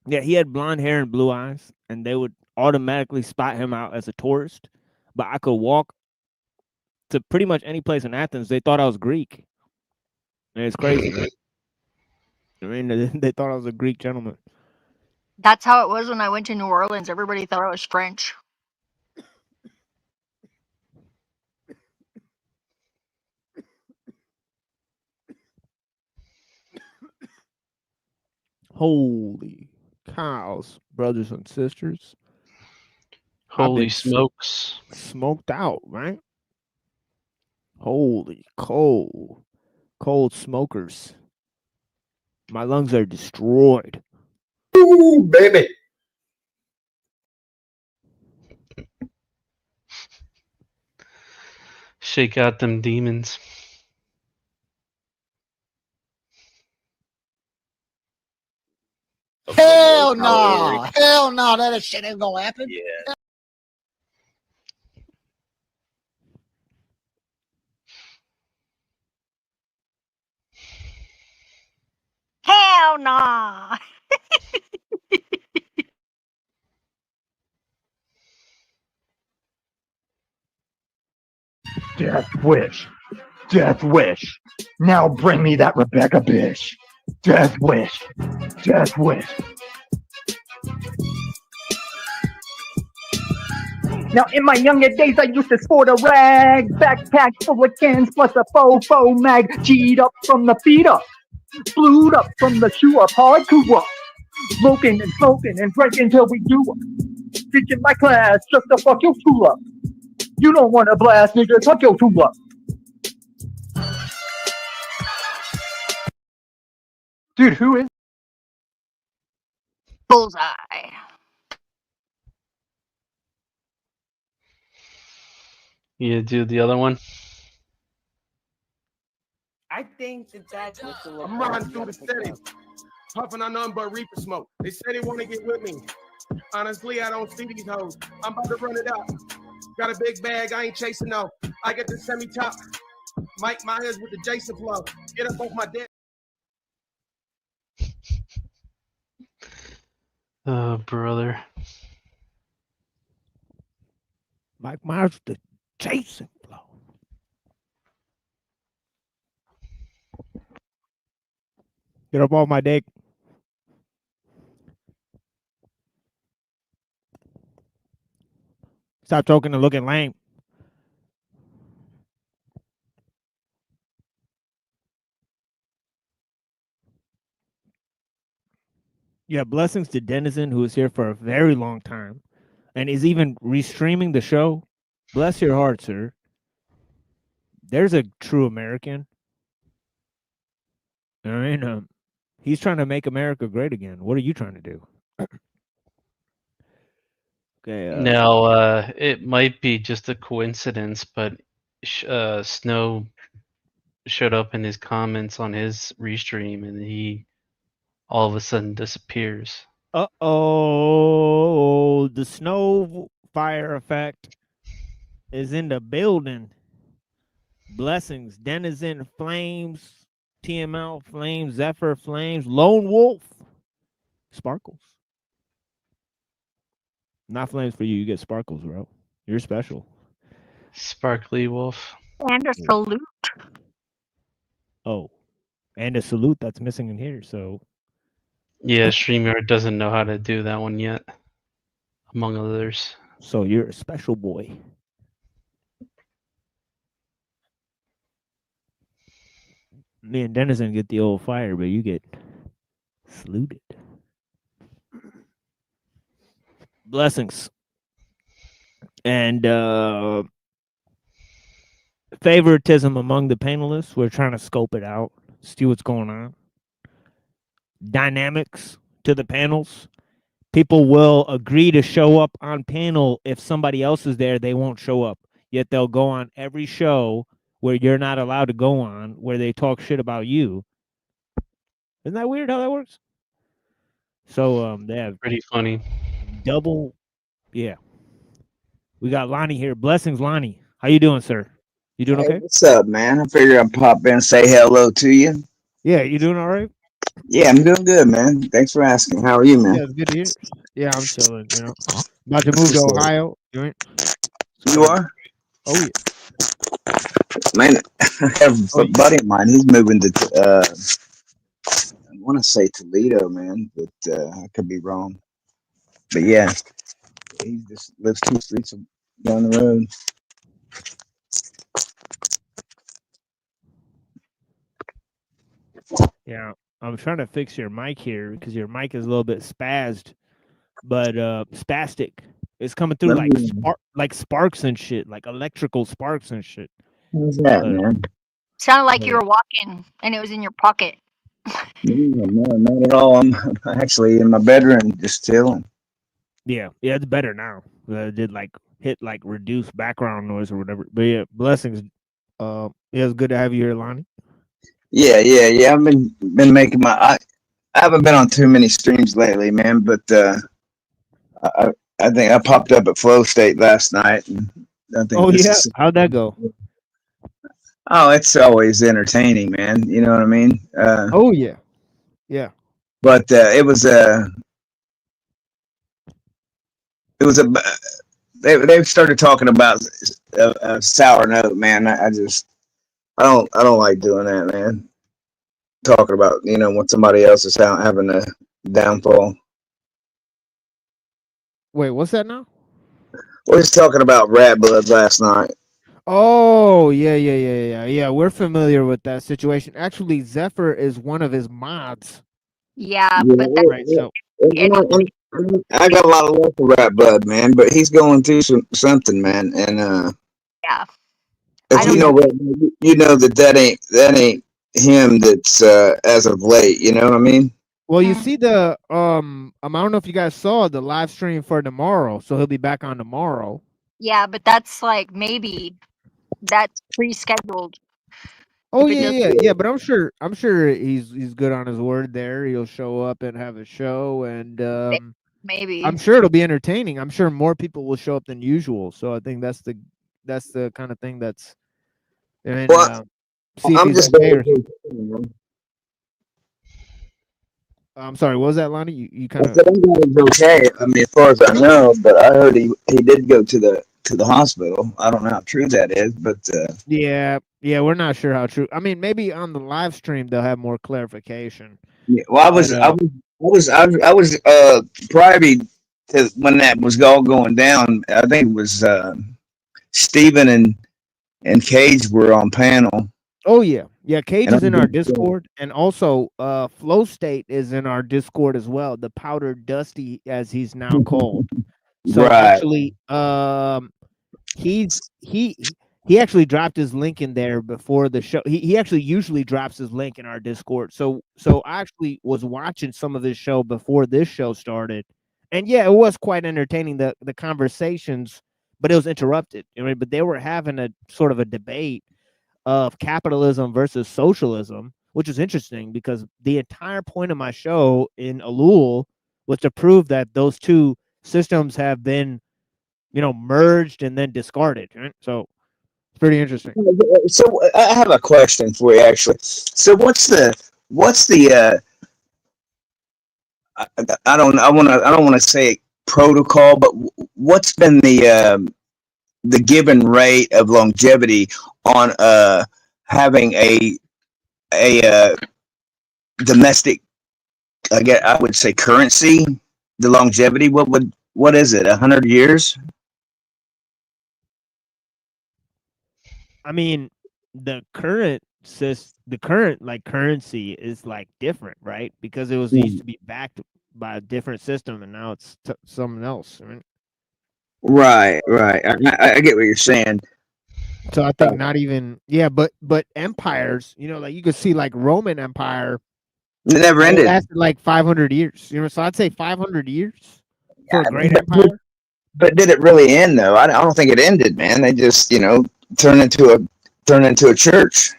Yeah, he had blonde hair and blue eyes, and they would automatically spot him out as a tourist. But I could walk to pretty much any place in Athens. They thought I was Greek. And it's crazy. I mean, they thought I was a Greek gentleman. That's how it was when I went to New Orleans. Everybody thought I was French. Holy cows, brothers and sisters. I've Holy been smokes. smoked out, right? Holy cold smokers. My lungs are destroyed. Ooh, baby. Shake out them demons. Hell no! Hell no! That shit ain't gonna happen. Yeah. Hell nah. Death wish. Death wish. Now bring me that Rebecca bitch. Death wish. Death wish. Now, in my younger days, I used to sport a rag, backpack full of cans plus a fofo mag, G'd up from the feet up, blued up from the shoe up, hardcore up, smoking and drinking till we do up, teaching my class just to fuck your tool up. You don't want to blast, nigga, fuck your tool up. Dude, who is? Bullseye. You do the other one? I think that's I'm riding through the city, puffing on nothing but reaper smoke. They say they want to get with me. Honestly, I don't see these hoes. I'm about to run it up. Got a big bag, I ain't chasing no. I get the semi-top. Mike Myers with the Jason flow. Get up off my dick. Oh, brother. Mike Myers with the Jason flow. Get up off my dick. Stop talking and looking lame. Yeah, blessings to Denizen, who is here for a very long time and is even restreaming the show. Bless your heart, sir. There's a true American. I mean, he's trying to make America great again. What are you trying to do? Okay. Now, it might be just a coincidence, but Snow showed up in his comments on his restream, and he all of a sudden disappears. Uh-oh, the snow fire effect is in the building. Blessings, Denizen, Flames, TML, Flames, Zephyr, Flames, Lone Wolf, Sparkles. Not Flames for you. You get Sparkles, bro. You're special. Sparkly Wolf. And a salute. Oh, and a salute that's missing in here. So Yeah, StreamYard doesn't know how to do that one yet, among others. So you're a special boy. Me and Denizen get the old fire, but you get saluted. Blessings. And favoritism among the panelists. We're trying to scope it out, see what's going on. Dynamics to the panels. People will agree to show up on panel. If somebody else is there, they won't show up. Yet they'll go on every show where you're not allowed to go on, where they talk shit about you. Isn't that weird how that works? So they have pretty funny. Double, yeah. We got Lonnie here. Blessings, Lonnie. How you doing, sir? You doing okay? What's up, man? I figured I'd pop in and say hello to you. Yeah, you doing all right? Yeah, I'm doing good, man. Thanks for asking. How are you, man? Yeah, it's good to hear. Yeah, I'm chilling, you know. About to move to Ohio. You are? Oh, yeah. Man, I have a buddy of mine. He's moving to, I want to say Toledo, man, but I could be wrong. But yeah, he just lives 2 streets down the road. Yeah, I'm trying to fix your mic here because your mic is a little bit spazzed, but spastic. It's coming through like sparks and shit, like electrical sparks and shit. How's that, But, man? Sounded like you were walking and it was in your pocket. No, not at all. I'm actually in my bedroom just chilling. yeah, it's better now. I did hit reduce background noise or whatever. But yeah, blessings. It's good to have you here, Lonnie. Yeah. I've been making I haven't been on too many streams lately, man. But I think I popped up at Flow State last night, and I think Oh yeah, how'd that go? Oh, it's always entertaining, man. You know what I mean? Oh yeah. But it was a they started talking about a sour note, man. I don't like doing that, man. Talking about when somebody else is out having a downfall. Wait, what's that now? We was talking about Rat Blood last night. Oh yeah. We're familiar with that situation. Actually, Zephyr is one of his mods. Yeah, but that's right. So I got a lot of love for Rat Blood, man, but he's going through something, man, and yeah. if you know Rat Blood, you know that ain't him. That's as of late. You know what I mean? Well, you see the I don't know if you guys saw the live stream for tomorrow, so he'll be back on tomorrow. Yeah, but that's maybe that's pre-scheduled. Oh yeah. But I'm sure he's good on his word there. He'll show up and have a show, and maybe I'm sure it'll be entertaining. I'm sure more people will show up than usual. So I think that's the kind of thing that's. And, well, I'm just. I'm sorry. What was that, Lonnie? You kind of. Okay. I mean, as far as I know, but I heard he did go to the hospital. I don't know how true that is, but yeah, we're not sure how true. I mean, maybe on the live stream they'll have more clarification. Yeah, well, I was privy to when that was all going down. I think it was Steven and Cage were on panel. Oh yeah. Cage is in our Discord, and also Flow State is in our Discord as well. The Powder Dusty, as he's now called. So actually, he actually dropped his link in there before the show. He actually usually drops his link in our Discord. So I actually was watching some of his show before this show started, and yeah, it was quite entertaining, the conversations, but it was interrupted. I mean, but they were having a sort of a debate of capitalism versus socialism, which is interesting because the entire point of my show in Ellul was to prove that those two systems have been, merged and then discarded. Right? So it's pretty interesting. So I have a question for you, actually. So what's the I don't want to say protocol, but what's been the given rate of longevity on having a domestic, I would say, currency? The longevity, what is it? 100 years? I mean, the current currency is different, right? Because it used to be backed by a different system, and now it's something else. Right. I get what you're saying. So I think not even but empires, you could see Roman Empire. It never ended. It lasted 500 years. So I'd say 500 years for a great empire. But did it really end though? I don't think it ended, man. They just turned into a church.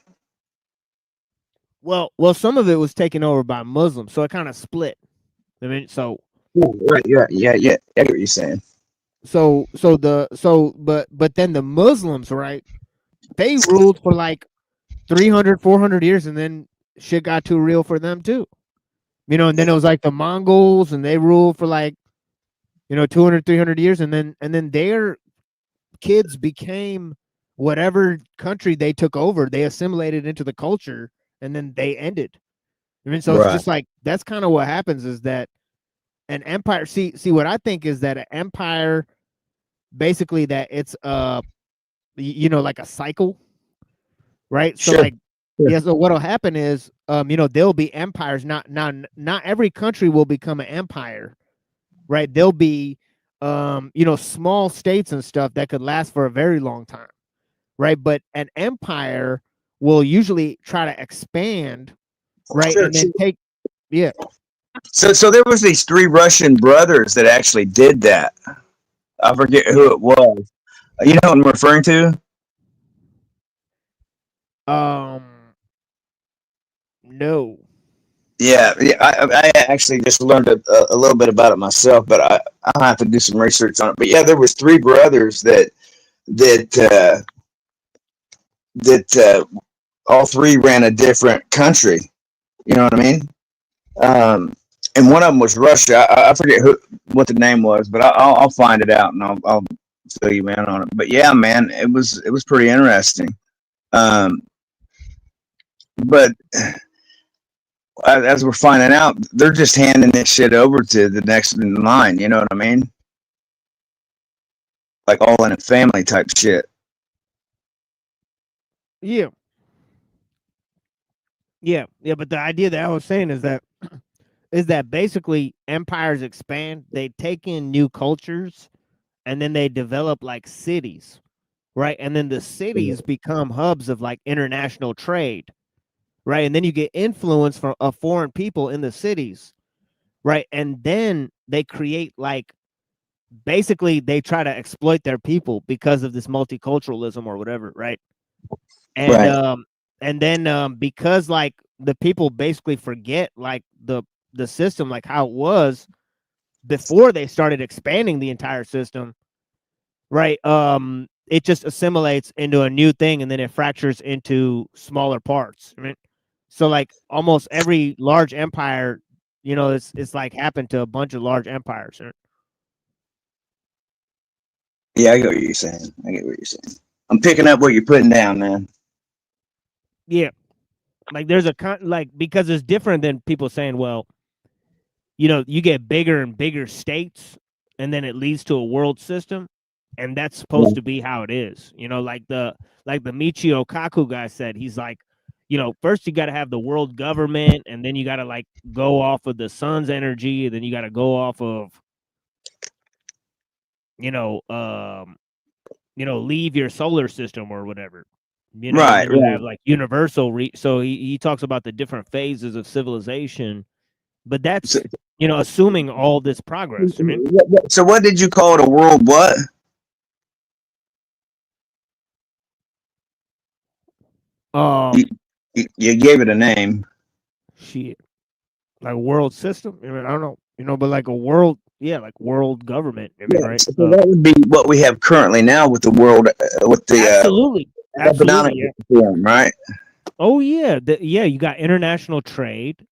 Well, some of it was taken over by Muslims, so it kind of split. I mean, so right, yeah. I get what you're saying. But then the Muslims, right? They ruled for 300, 400 years, and then shit got too real for them too. And then it was the Mongols, and they ruled for 200, 300 years, and then their kids became whatever country they took over. They assimilated into the culture, and then they ended. I mean, so it's just that's kind of what happens is that an empire. See what I think is that an empire, basically, that it's like a cycle, right? So Sure. like, yeah. So what'll happen is, there'll be empires. Not every country will become an empire, right? There'll be, small states and stuff that could last for a very long time, right? But an empire will usually try to expand, right, Sure, and then take, yeah. So there was these three Russian brothers that actually did that. I forget who it was. You know what I'm referring to? No. Yeah, I actually just learned a little bit about it myself, but I'll have to do some research on it. But yeah, there was three brothers that all three ran a different country. You know what I mean? And one of them was Russia. I forget what the name was, but I'll find it out and I'll fill you in on it. But yeah, man, it was pretty interesting. But as we're finding out, they're just handing this shit over to the next in line. You know what I mean? Like all in a family type shit. Yeah. Yeah. But the idea that I was saying is that basically empires expand, they take in new cultures, and then they develop like cities, right? And then the cities become hubs of like international trade, right? And then you get influence from foreign people in the cities, right? And then they create like, basically they try to exploit their people because of this multiculturalism or whatever, right? And Right. and then because like the people basically forget like the system, like how it was before they started expanding the entire system, right? It just assimilates into a new thing, and then it fractures into smaller parts, right? So like almost every large empire, it's like happened to a bunch of large empires, right? Yeah, I get what you're saying. I'm picking up what you're putting down, man. Yeah. Like there's because it's different than people saying, well, you get bigger and bigger states, and then it leads to a world system, and that's supposed to be how it is. Like the Michio Kaku guy said, he's like, first you got to have the world government, and then you got to like go off of the sun's energy, and then you got to go off of, leave your solar system or whatever. And Right, then you right. have like universal so he talks about the different phases of civilization, but So, that's assuming all this progress. I mean, so what did you call it? A world what? um, You gave it a name. shit, like world system. I mean, I don't know, but like a world, yeah, like world government. I mean, Yeah, right? so that would be what we have currently now with the world, with the Absolutely, economic yeah. reform, right? Oh yeah, you got international trade,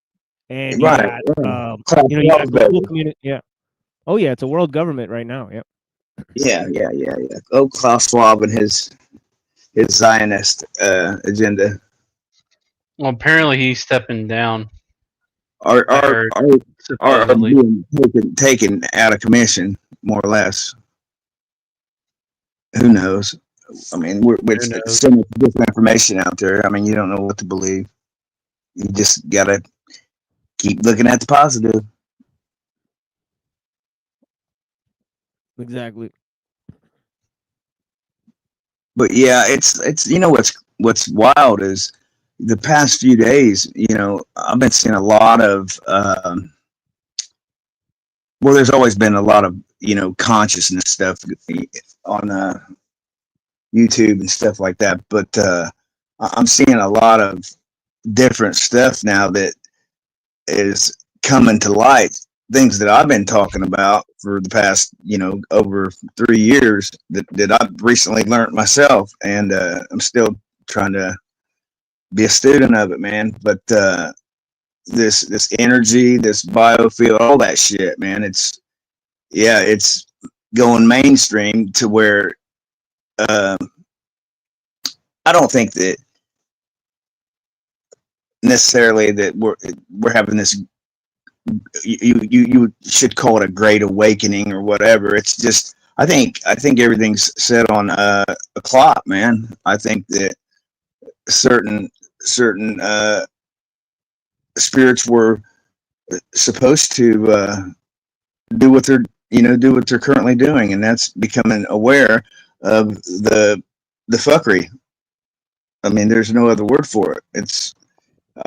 and you Right. got Right. Klaus you got Schwab, global baby. community. Yeah. Oh yeah, it's a world government right now. Yeah. Yeah. Oh, Klaus Schwab and his Zionist agenda. Well, apparently he's stepping down. Are I are heard, are, are supposedly. being taken out of commission, more or less. Who knows? I mean, Who it's knows? so much different information out there. I mean, you don't know what to believe. You just gotta keep looking at the positive. Exactly. But yeah, it's what's wild is the past few days. I've been seeing a lot of. Well, there's always been a lot of consciousness stuff on YouTube and stuff like that, but I'm seeing a lot of different stuff now that is coming to light. Things that I've been talking about for the past, over 3 years that I've recently learned myself, and I'm still trying to be a student of it, man. But this energy, this biofield, all that shit, man. It's going mainstream to where I don't think that necessarily that we're having this you should call it a great awakening or whatever. It's just I think everything's set on a clock, man. I think that certain spirits were supposed to do what they're currently doing, and that's becoming aware of the fuckery. I mean, there's no other word for it.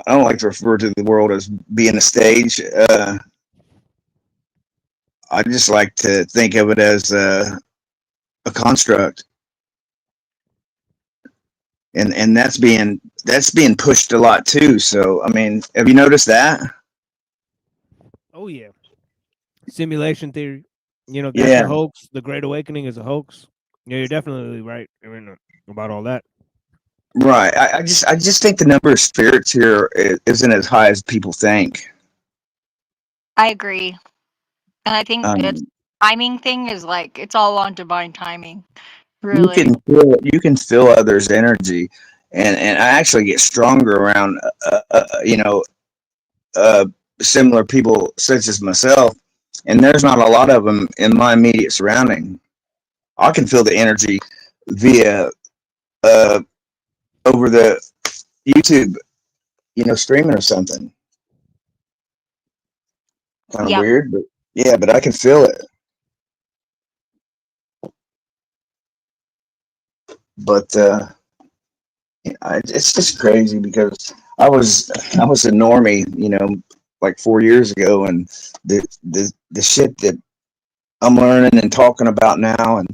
I don't like to refer to the world as being a stage. I just like to think of it as a construct, and that's being pushed a lot too. So, I mean, have you noticed that? Oh yeah, simulation theory. That's Yeah. a hoax. The Great Awakening is a hoax. Yeah, you're definitely right about all that. Right. I just think the number of spirits here isn't as high as people think. I agree. And I think it's Um, timing thing is like it's all on divine timing. you Really. can feel others' energy, and I actually get stronger around uh, similar people such as myself, and there's not a lot of them in my immediate surrounding. I can feel the energy via over the YouTube, streaming or something. Kind of Yep. weird, but yeah, but I can feel it. But it's just crazy because I was a normie, like 4 years ago, and the shit that I'm learning and talking about now, and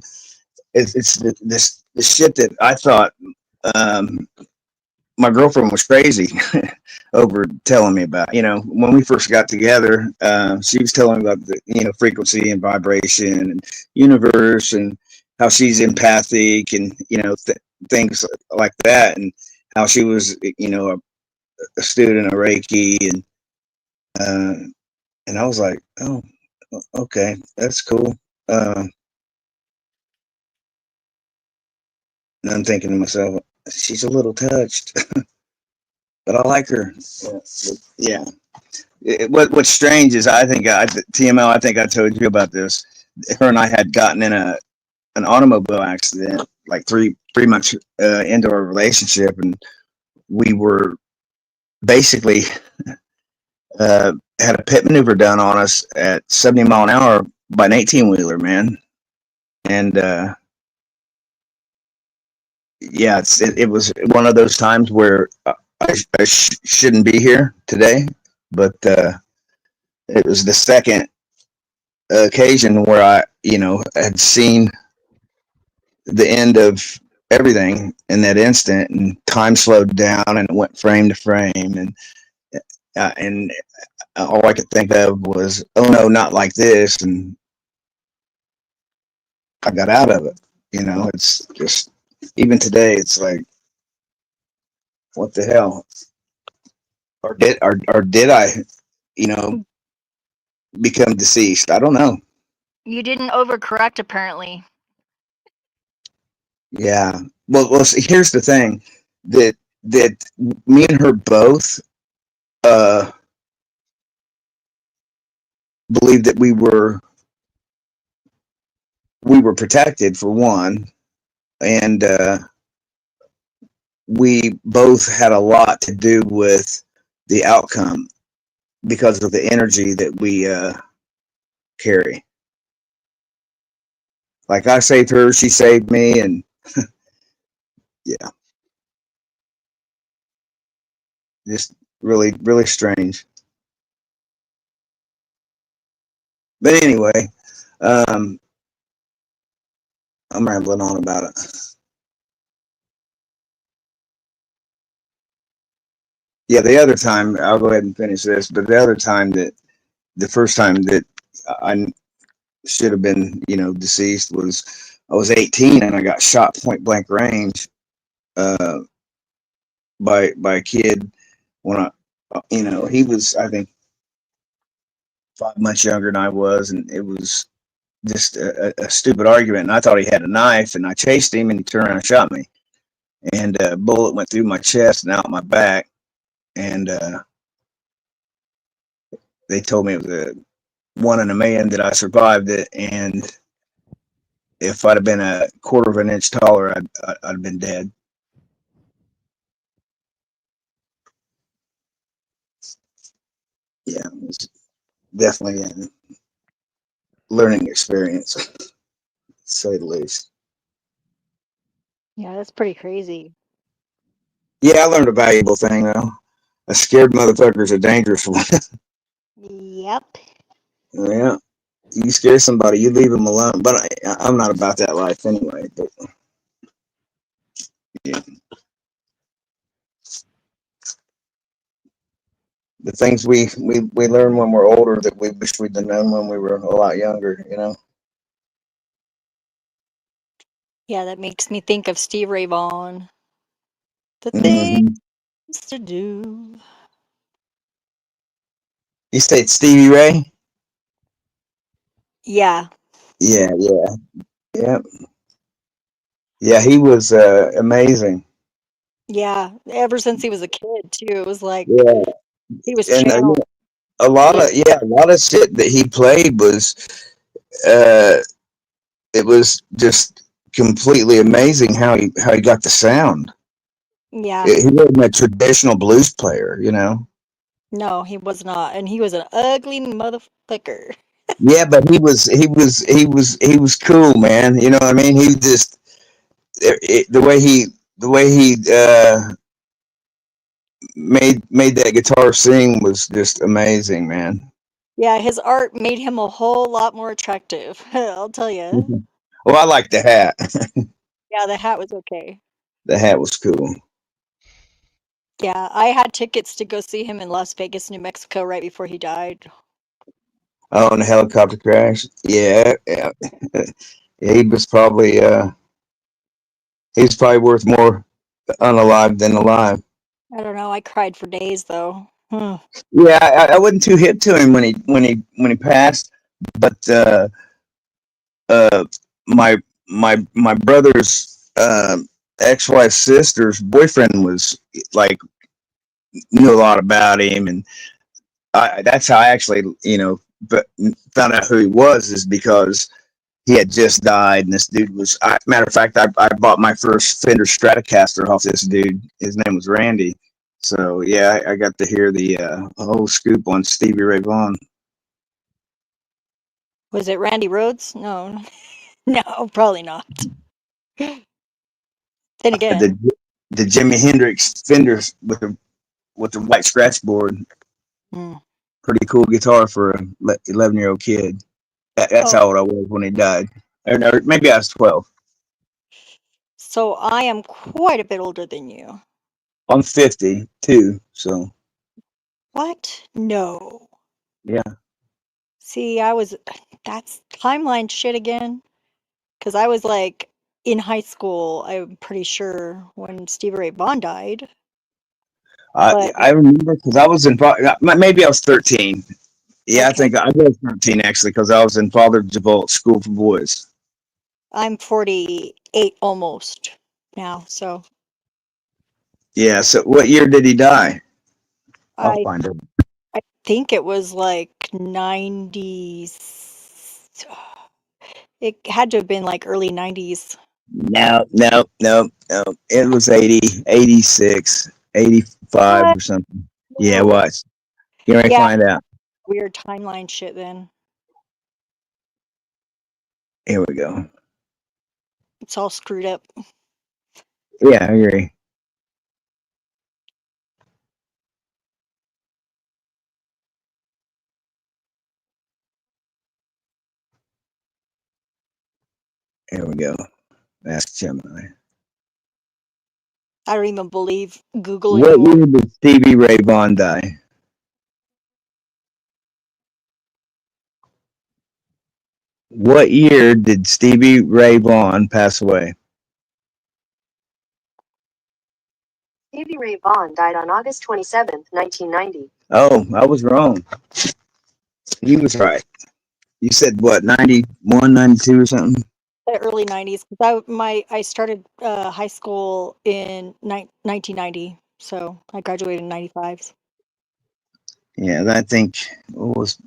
it's the shit that I thought um, my girlfriend was crazy over telling me about. When we first got together, she was telling me about the frequency and vibration and universe and how she's empathic and things like that, and how she was a student of Reiki, and I was like, oh, okay, that's cool. And I'm thinking to myself, she's a little touched, but I like her. Yeah. What's strange is TML. I think I told you about this. Her and I had gotten in an automobile accident like three months into our relationship, and we were basically had a pit maneuver done on us at 70 mile an hour by an 18-wheeler, man. And yeah, it was one of those times where I shouldn't be here today, but it was the second occasion where I had seen the end of everything in that instant, and time slowed down and it went frame to frame, and all I could think of was, oh no, not like this, and I got out of it. It's just, even today, it's like, what the hell? Or did I, become deceased? I don't know. You didn't overcorrect apparently. Yeah. Well, see, here's the thing that me and her both believed that we were protected, for one, and we both had a lot to do with the outcome because of the energy that we carry. Like, I saved her, she saved me, and yeah, just really, really strange. But anyway, I'm rambling on about it. Yeah, the other time, I'll go ahead and finish this, but the first time that I should have been, deceased, was I was 18 and I got shot point blank range by a kid when he was, I think, 5 months younger than I was, and it was just a stupid argument. And I thought he had a knife, and I chased him, and he turned around and shot me, and a bullet went through my chest and out my back, and they told me it was a 1 in a million that I survived it, and if I'd have been a quarter of an inch taller, I'd have been dead. Yeah, it was definitely a learning experience, to say the least. Yeah, that's pretty crazy. Yeah, I learned a valuable thing though. A scared motherfucker's a dangerous one. Yep. Yeah, you scare somebody, you leave them alone. But I'm not about that life anyway. But yeah, the things we learn when we're older that we wish we'd have known when we were a lot younger. You know. Yeah, that makes me think of Steve Ray Vaughan. The things hmm to do. You say it's Stevie Ray? Yeah. Yeah, yeah. Yeah, he was amazing. Yeah. Ever since he was a kid too. It was like Yeah, he was and channeled. a lot Yeah. of a lot of shit that he played was uh, it was just completely amazing how he got the sound. Yeah. He wasn't a traditional blues player, you know. No, he was not. And he was an ugly motherfucker. Yeah, but he was cool, man. You know what I mean? He just the way he made that guitar sing was just amazing, man. Yeah, his art made him a whole lot more attractive. I'll tell you. Well, I like the hat. Yeah, the hat was okay. The hat was cool. Yeah, I had tickets to go see him in Las Vegas, New Mexico right before he died. Oh, and the helicopter crash. Yeah, yeah. He was probably he's probably worth more unalive than alive. I don't know. I cried for days though. Yeah, I wasn't too hip to him when he passed, but uh, my brother's ex-wife's sister's boyfriend was like knew a lot about him, and that's how I actually but found out who he was is because he had just died, and this dude was. Matter of fact, I bought my first Fender Stratocaster off this dude. His name was Randy. So yeah, I got to hear the whole scoop on Stevie Ray Vaughan. Was it Randy Rhoads? No. No, probably not. Then again. The Jimi Hendrix Fenders with the white scratch board. Hmm. Pretty cool guitar for a 11-year-old kid. That's Oh, how old I was when he died. Or no, maybe I was 12. so I am quite a bit older than you. I'm 52, so What? No. yeah. See, that's timeline shit again. Because I was like in high school, I'm pretty sure, when Stevie Ray Vaughan died. But I remember because I was in maybe I was 13. Yeah, I okay, think I was 13 actually because I was in Father Javolt School for Boys. I'm 48 almost now, so Yeah. So what year did he die? I'll I find it. I think it was like 90s. It had to have been like early 90s. No. It was 80, 86, 85 What? or something. Yeah, it No. was. You may Yeah, find out. weird timeline shit then. Here we go. It's all screwed up. Yeah, I agree. Here we go. Ask Gemini. I don't even believe Google What anymore. year did Stevie Ray Vaughan die? What year did Stevie Ray Vaughan pass away? Stevie Ray Vaughan died on August 27, 1990. Oh, I was wrong. He was right. You said what, 91, 92 or something? The early 90s. 'Cause I started high school in 1990, so I graduated in 95. Yeah, I think what was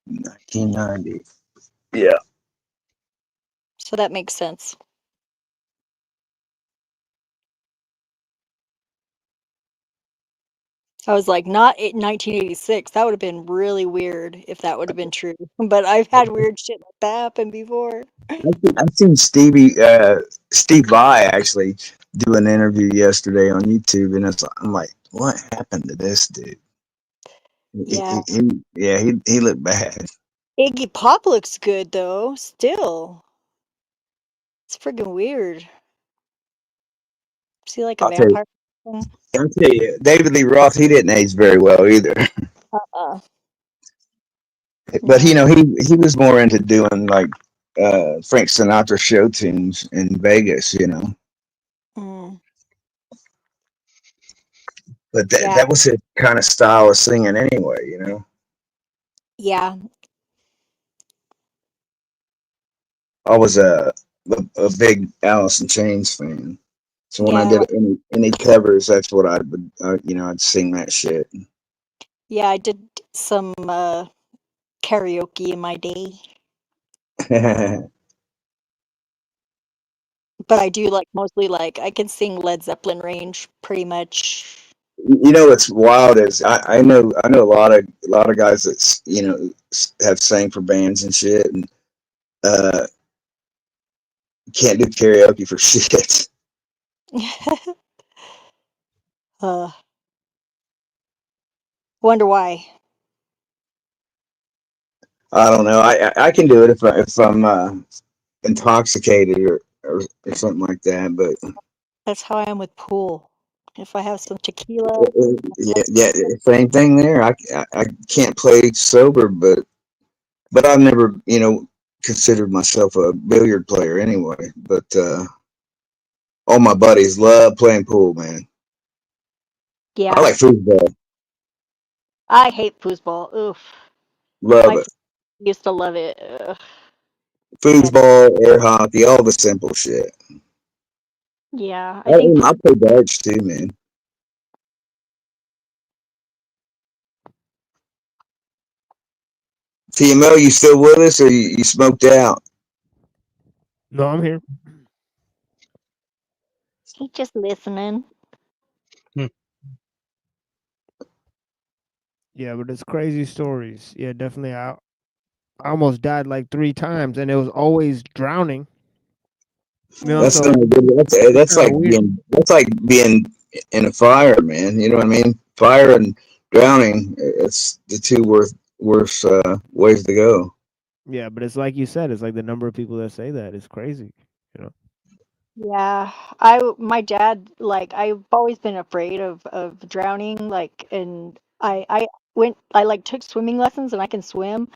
1990? Yeah. So that makes sense. I was like, not 1986. That would have been really weird if that would have been true. But I've had weird shit like that happen before. I've seen Steve Vai actually do an interview yesterday on YouTube, and I'm like, what happened to this dude? Yeah. He looked bad. Iggy Pop looks good though, still. It's freaking weird. Is he like a I'll tell you, vampire? thing? I'll tell you, David Lee Roth, he didn't age very well either. Uh-uh. But No. he was more into doing like Frank Sinatra show tunes in Vegas, Mm. But Yeah. that was his kind of style of singing anyway. Yeah. I was a big Alice in Chains fan, so when I Yeah. did any covers, that's what I'd sing that shit. Yeah, I did some karaoke in my day. But I do like mostly like I can sing Led Zeppelin range pretty much. What's wild is I know a lot of guys that have sang for bands and shit, and can't do karaoke for shit. Wonder why. I don't know. I can do it if I'm intoxicated or something like that, but That's how I am with pool. If I have some tequila, yeah, same thing there. I can't play sober, but I've never considered myself a billiard player anyway. But all my buddies love playing pool, man. yeah. I like foosball. I hate foosball. Oof. Love My it. friends used to love it. Ugh. Foosball, air hockey, all the simple shit. Yeah, I, I think I play darts too, man. TMO, you still with us, or you smoked out? No, I'm here. he's just listening. Yeah, but it's crazy stories. Yeah, definitely. I almost died like 3 times, and it was always drowning. That's So not good. it's That's kind of like weird. being in a fire, man. You know what I mean? Fire and drowning. It's the two worst ways to go. Yeah, but it's like you said. It's like the number of people that say that is crazy. You know. Yeah, my dad like I've always been afraid of drowning and I like took swimming lessons and I can swim,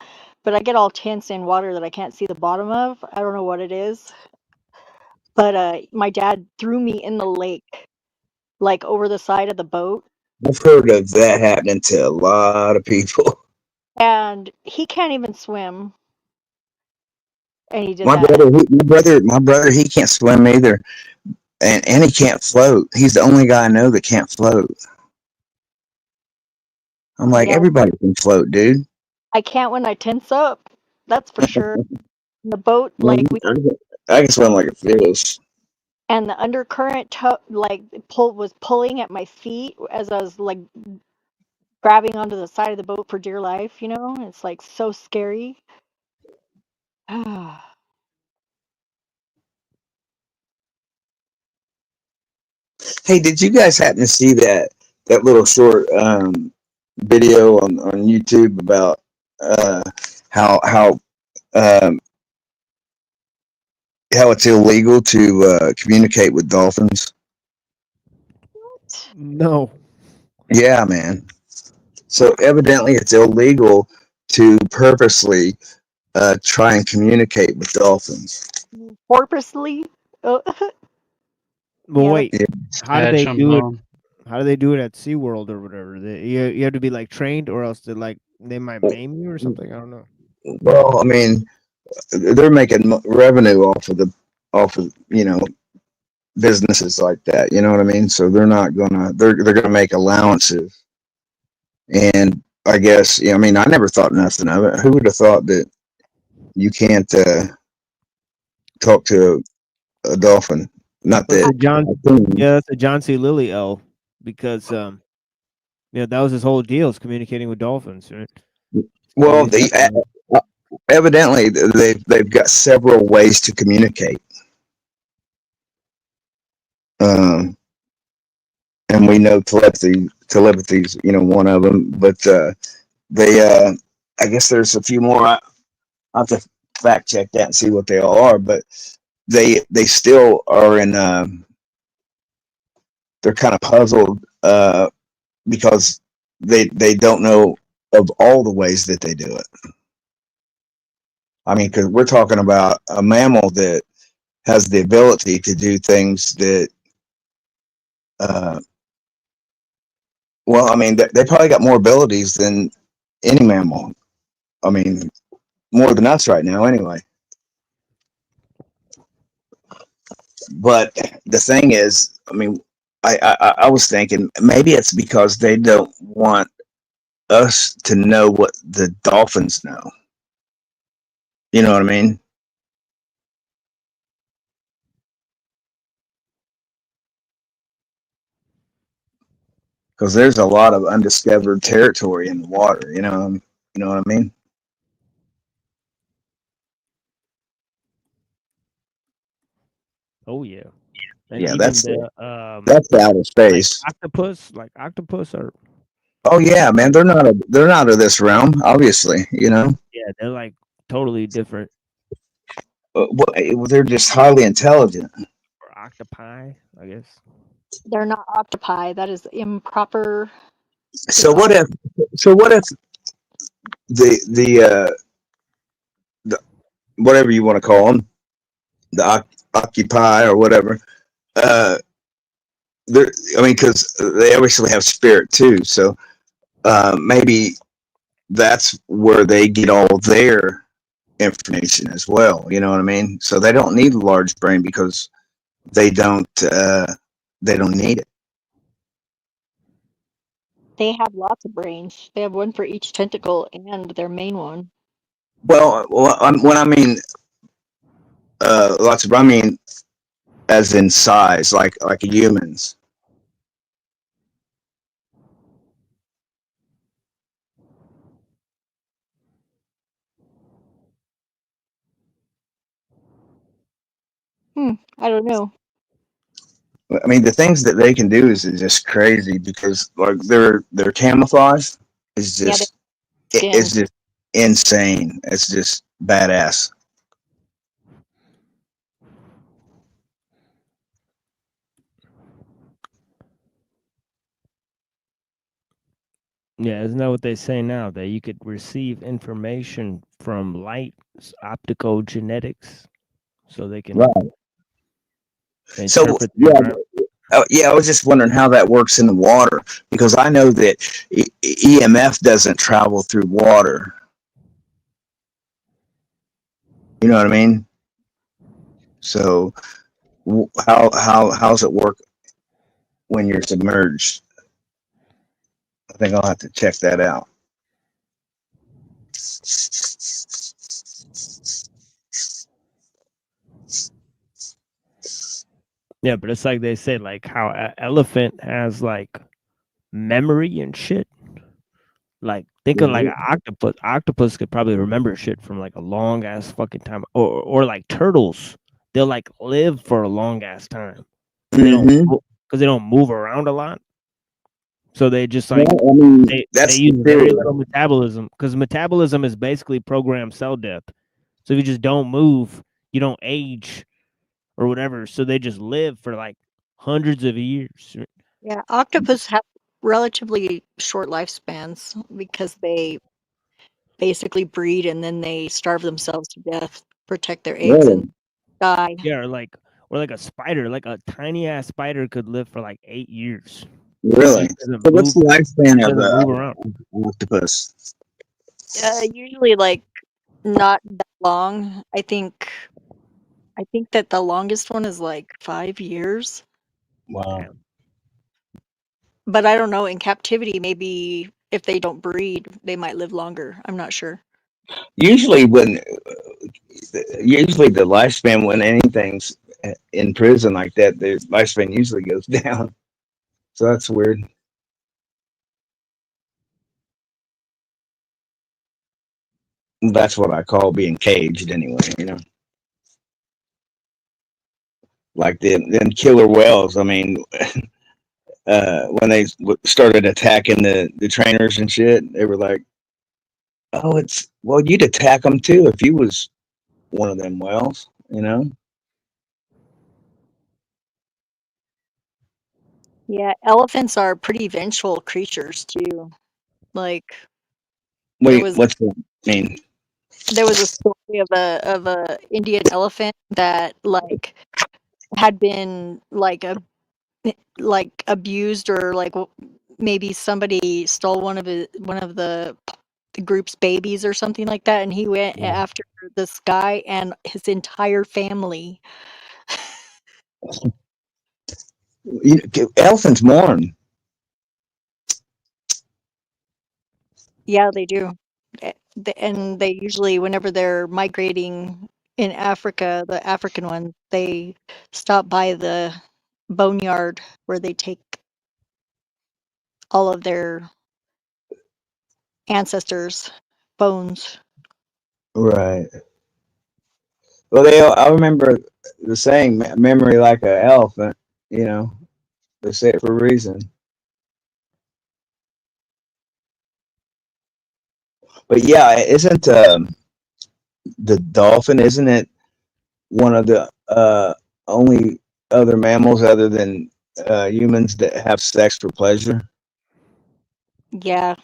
but I get all tense in water that I can't see the bottom of. I don't know what it is. But my dad threw me in the lake like over the side of the boat I've heard of that happening to a lot of people. and he can't even swim and he did My that. brother, he can't swim either, and he can't float. He's the only guy I know that can't float. I'm like, Yeah, everybody can float, dude. I can't when I tense up. That's for sure. The boat Man, like we I can swim like a fish. and the undercurrent like was pulling at my feet as I was like grabbing onto the side of the boat for dear life, you know? It's like so scary. Hey, did you guys happen to see that little short video on YouTube about how um, how it's illegal to communicate with dolphins? No. Yeah, man. So evidently, it's illegal to purposely try and communicate with dolphins. Purposely? Oh, But yeah, wait, Yeah. how do Yeah, they jumping do it? on. How do they do it at SeaWorld or whatever? You have to be like trained, or else they might maim you or something. I don't know. Well, I mean, they're making revenue off of businesses like that. You know what I mean? So they're not gonna they're gonna make allowances, and I guess. I mean, I never thought nothing of it. Who would have thought that you can't talk to a dolphin? Not That's that. a that's a John C. Lilley L, because that was his whole deal, is communicating with dolphins, right? Well, evidently they've got several ways to communicate, and we know telepathy's one of them. But they I guess there's a few more. I have to fact check that and see what they all are, but they still are in. They're kind of puzzled because they don't know of all the ways that they do it. I mean, because we're talking about a mammal that has the ability to do things that, well, I mean, they probably got more abilities than any mammal. I mean, more than us right now, anyway. But the thing is, I mean, I was thinking maybe it's because they don't want us to know what the dolphins know. You know what I mean? Because there's a lot of undiscovered territory in the water. You know what I mean? Oh yeah, and Yeah, even that's the that's outer space. like octopus are. Oh yeah, man, they're not of this realm, obviously. Yeah, they're like totally different. They're just highly intelligent. Or octopi, I guess. They're not octopi. That is improper. So what if the whatever you want to call them, the occupy or whatever, I mean, because they obviously have spirit too, so maybe that's where they get all their information as well. You know what I mean? So they don't need a large brain because they don't need it. They have lots of brains. They have one for each tentacle and their main one. Well, when I mean lots of, I mean as in size, like humans. I don't know. I mean, the things that they can do is just crazy because like their camouflage is Yeah, just skin. it's just insane. It's just badass. Yeah, isn't that what they say now? That you could receive information from light, optical genetics, so they can Right. So interpret the environment. yeah, I was just wondering how that works in the water because I know that EMF doesn't travel through water. You know what I mean? So how's it work when you're submerged? I think I'll have to check that out. Yeah, but it's like they say, like how an elephant has like memory and shit. Like think of like an octopus. Octopus could probably remember shit from like a long ass fucking time, or like turtles. They'll like live for a long ass time. They don't because they don't move around a lot. So they just like Well, I mean, they that's use the very theory. little metabolism because metabolism is basically programmed cell death. So if you just don't move, you don't age or whatever. So they just live for like hundreds of years. Yeah, octopus have relatively short lifespans because they basically breed and then they starve themselves to death, protect their eggs, and die. Yeah, or like a spider, like a tiny ass spider could live for like 8 years. Really? Doesn't So what's the move, lifespan of doesn't move around. an octopus? Usually, like not that long. I think that the longest one is like 5 years. Wow. But I don't know. In captivity, maybe if they don't breed, they might live longer. I'm not sure. Usually the lifespan when anything's in prison like that, the lifespan usually goes down. So that's weird. That's what I call being caged, anyway. Like them killer whales. I mean, when they started attacking the trainers and shit, they were like, "Oh, you'd attack them too if you was one of them whales." Yeah, elephants are pretty vengeful creatures too. Like there Wait, was what's that mean? there was a story of a Indian elephant that like had been like abused or like maybe somebody stole one of the group's babies or something like that, and he went after this guy and his entire family. Elephants mourn. Yeah, they do. And they usually, whenever they're migrating in Africa, the African ones, they stop by the boneyard where they take all of their ancestors' bones. Right. Well, I remember the saying, "Memory like an elephant." They say it for a reason. But yeah, isn't the dolphin? Isn't it one of the only other mammals other than humans that have sex for pleasure? Yeah,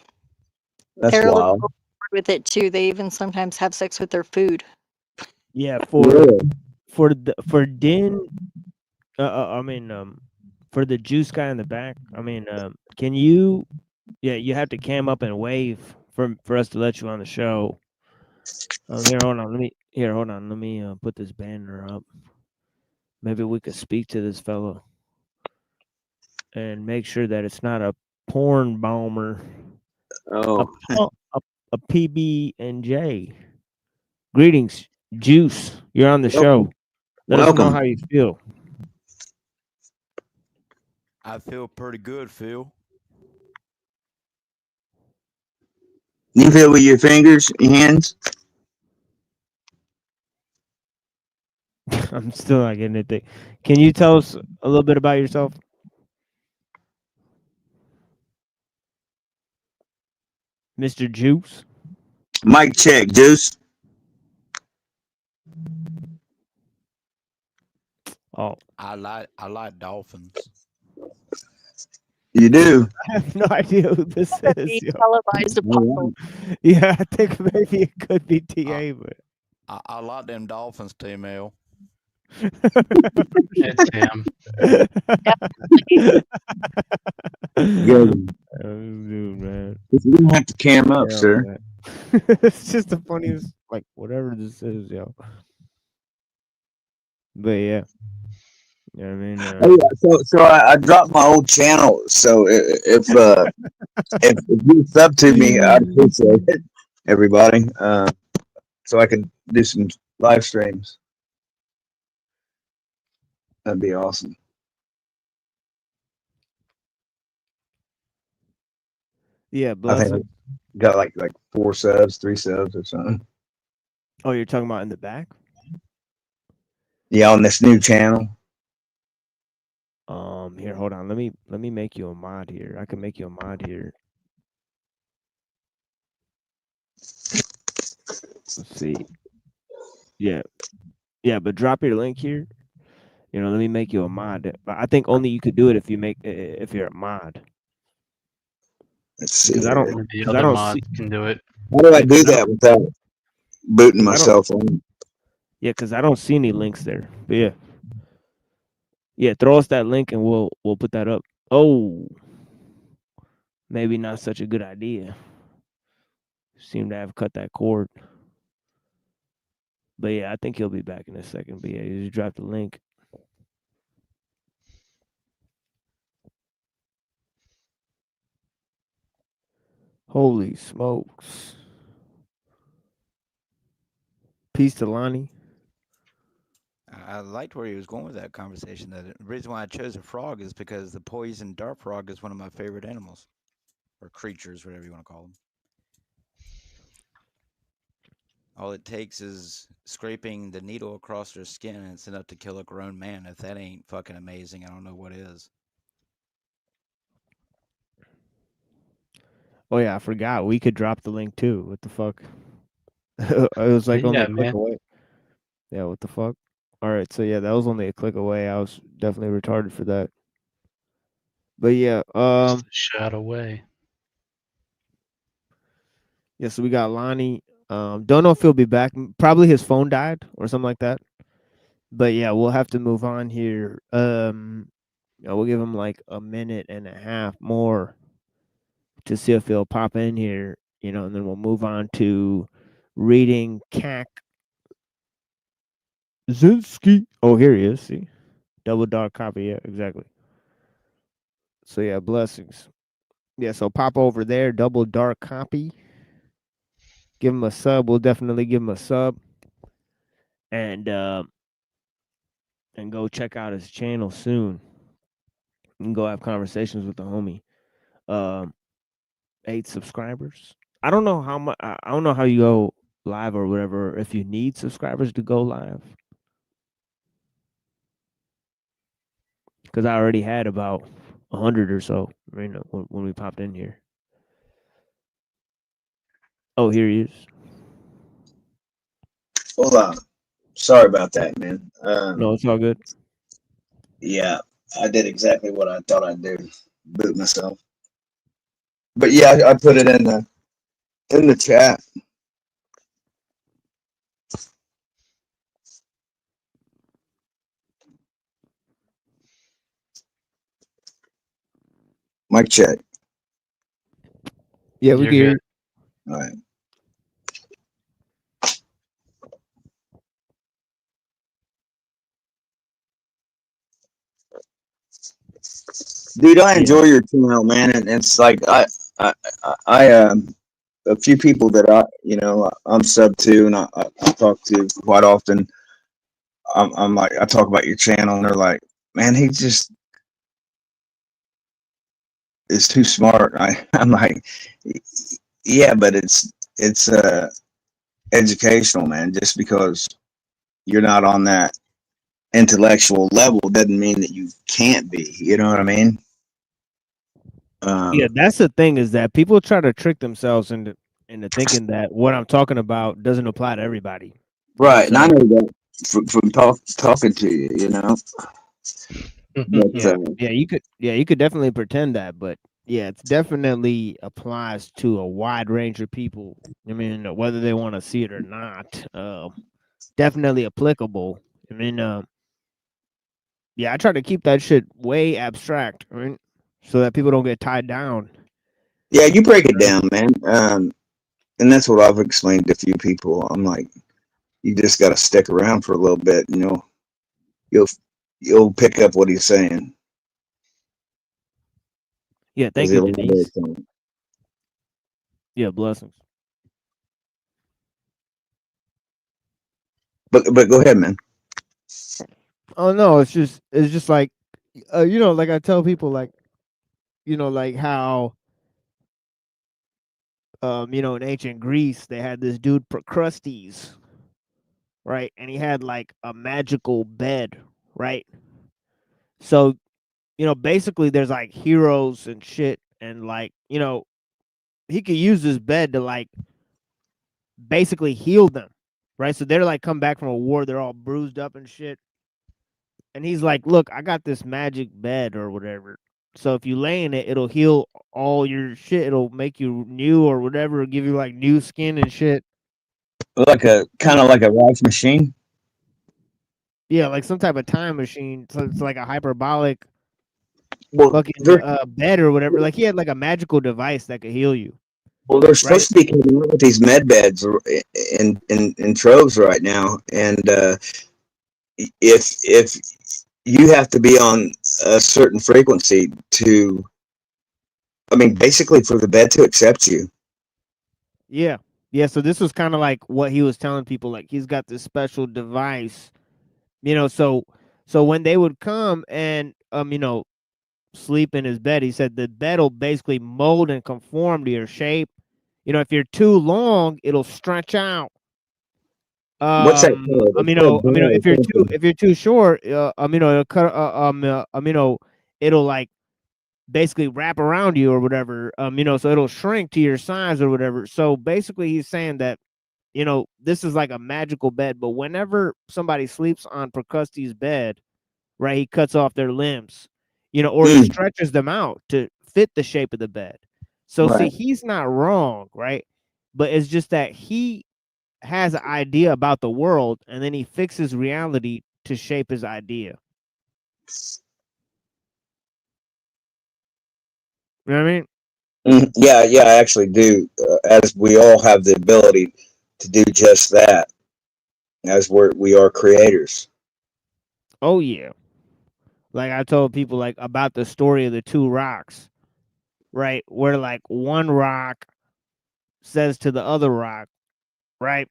That's they're a little wild. overboard with it too. They even sometimes have sex with their food. Yeah, Really? for Din, I mean, for the juice guy in the back. I mean, can you? Yeah, you have to cam up and wave for us to let you on the show. Here, hold on. Let me put this banner up. Maybe we could speak to this fellow and make sure that it's not a porn bomber. Oh, A PB and J. Greetings, Juice. You're on the show. welcome. Let us know Welcome. how you feel. I feel pretty good, Phil. You feel with your fingers, your hands? I'm still not getting it. Can you tell us a little bit about yourself? Mr. Juice? Mic check, Juice. Oh, I like dolphins. You do. I have no idea who this is. The televised apostle. Yeah, I think maybe it could be TA, but I like them dolphins, T-Mail. It's him. Good. Dude, man. You don't have to cam up, Yeah, sir. man. It's just the funniest, like whatever this is, yo. But yeah. Yeah, I mean, Oh yeah, so I dropped my old channel. So if you sub to me, I'd appreciate it, everybody. So I could do some live streams. That'd be awesome. yeah, I bless think it. I got like 4 subs, 3 subs or something. Oh, you're talking about in the back? Yeah, on this new channel. Here, hold on. Let me make you a mod here. I can make you a mod here. Let's see. Yeah. Yeah, but drop your link here. Let me make you a mod. But I think only you could do it if you're a mod. Let's see. Because I don't The because I other don't mods see can do it. How do I yeah, do 'cause I that don't without booting 'cause I don't myself on? yeah, because I don't see any links there. But yeah. Yeah, throw us that link and we'll put that up. Oh, maybe not such a good idea. Seem to have cut that cord. But yeah, I think he'll be back in a second. But yeah, you just dropped the link. Holy smokes. Peace to Lonnie. I liked where he was going with that conversation. The reason why I chose a frog is because the poison dart frog is one of my favorite animals, or creatures, whatever you want to call them. All it takes is scraping the needle across their skin, and it's enough to kill a grown man. If that ain't fucking amazing, I don't know what is. Oh yeah, I forgot. We could drop the link too. What the fuck? It was like only Yeah, a click man. away. Yeah, what the fuck? All right, so yeah, that was only a click away. I was definitely retarded for that. But yeah, Just a shot away. yeah, so we got Lonnie. Don't know if he'll be back. Probably his phone died or something like that. But yeah, we'll have to move on here. We'll give him like a minute and a half more to see if he'll pop in here, and then we'll move on to reading Kak Zinski. Oh, here he is. See, double dark copy. Yeah, exactly. So yeah, blessings. Yeah, so pop over there, double dark copy. Give him a sub. We'll definitely give him a sub, and go check out his channel soon. And go have conversations with the homie. 8 subscribers. I don't know how much. I don't know how you go live or whatever. If you need subscribers to go live, because I already had about 100 or so. When we popped in here. Oh, here he is. Hold on. Sorry about that, man. No, it's all good. Yeah, I did exactly what I thought I'd do. Boot myself. But yeah, I put it in the chat. Mic check. Yeah, we can hear you. All right. Dude, I enjoy your channel, man, and it's like I a few people that I'm sub to and I talk to quite often. I'm like, I talk about your channel and they're like, man, he just is too smart. I'm like, yeah, but it's educational, man. Just because you're not on that intellectual level doesn't mean that you can't be. You know what I mean? Yeah, that's the thing, is that people try to trick themselves into thinking that what I'm talking about doesn't apply to everybody. Right, and I know that from talking to you, you know. But, you could definitely pretend that, but yeah, it definitely applies to a wide range of people. I mean, whether they want to see it or not, definitely applicable. I mean, I try to keep that shit way abstract, right? So that people don't get tied down. Yeah, you break it down, man. And that's what I've explained to a few people. I'm like, you just got to stick around for a little bit, you'll pick up what he's saying. Yeah, thank you, Denise. Yeah, blessings. But go ahead, man. Oh no, it's just like, like I tell people, like, like how, in ancient Greece they had this dude Procrustes, right? And he had like a magical bed, right? So, basically there's like heroes and shit, and like, he could use this bed to like basically heal them, right? So they're like come back from a war, they're all bruised up and shit. And he's like, look, I got this magic bed or whatever. So if you lay in it, it'll heal all your shit. It'll make you new or whatever, give you like new skin and shit. Like a kind of like a rice machine. Yeah, like some type of time machine. So it's like a hyperbolic fucking bed or whatever. Like he had like a magical device that could heal you. Well, they're supposed to be coming out with these med beds in troves right now, and if you have to be on a certain frequency to, I mean, basically for the bed to accept you, Yeah. Yeah. So this was kind of like what he was telling people. Like he's got this special device, you know. So when they would come and sleep in his bed, he said the bed will basically mold and conform to your shape. You know, if you're too long, it'll stretch out. What's that called? It's called If you're too short, it'll cut. It'll like basically wrap around you or whatever. So it'll shrink to your size or whatever. So basically, he's saying that, this is like a magical bed. But whenever somebody sleeps on Prakusti's bed, right, he cuts off their limbs, or he stretches them out to fit the shape of the bed. So see, Right. he's not wrong, right? But it's just that he has an idea about the world, and then he fixes reality to shape his idea. You know what I mean? Yeah, yeah, I actually do. As we all have the ability to do just that, as we are creators. Oh yeah. Like I told people like about the story of the two rocks, right? Where like one rock says to the other rock, right?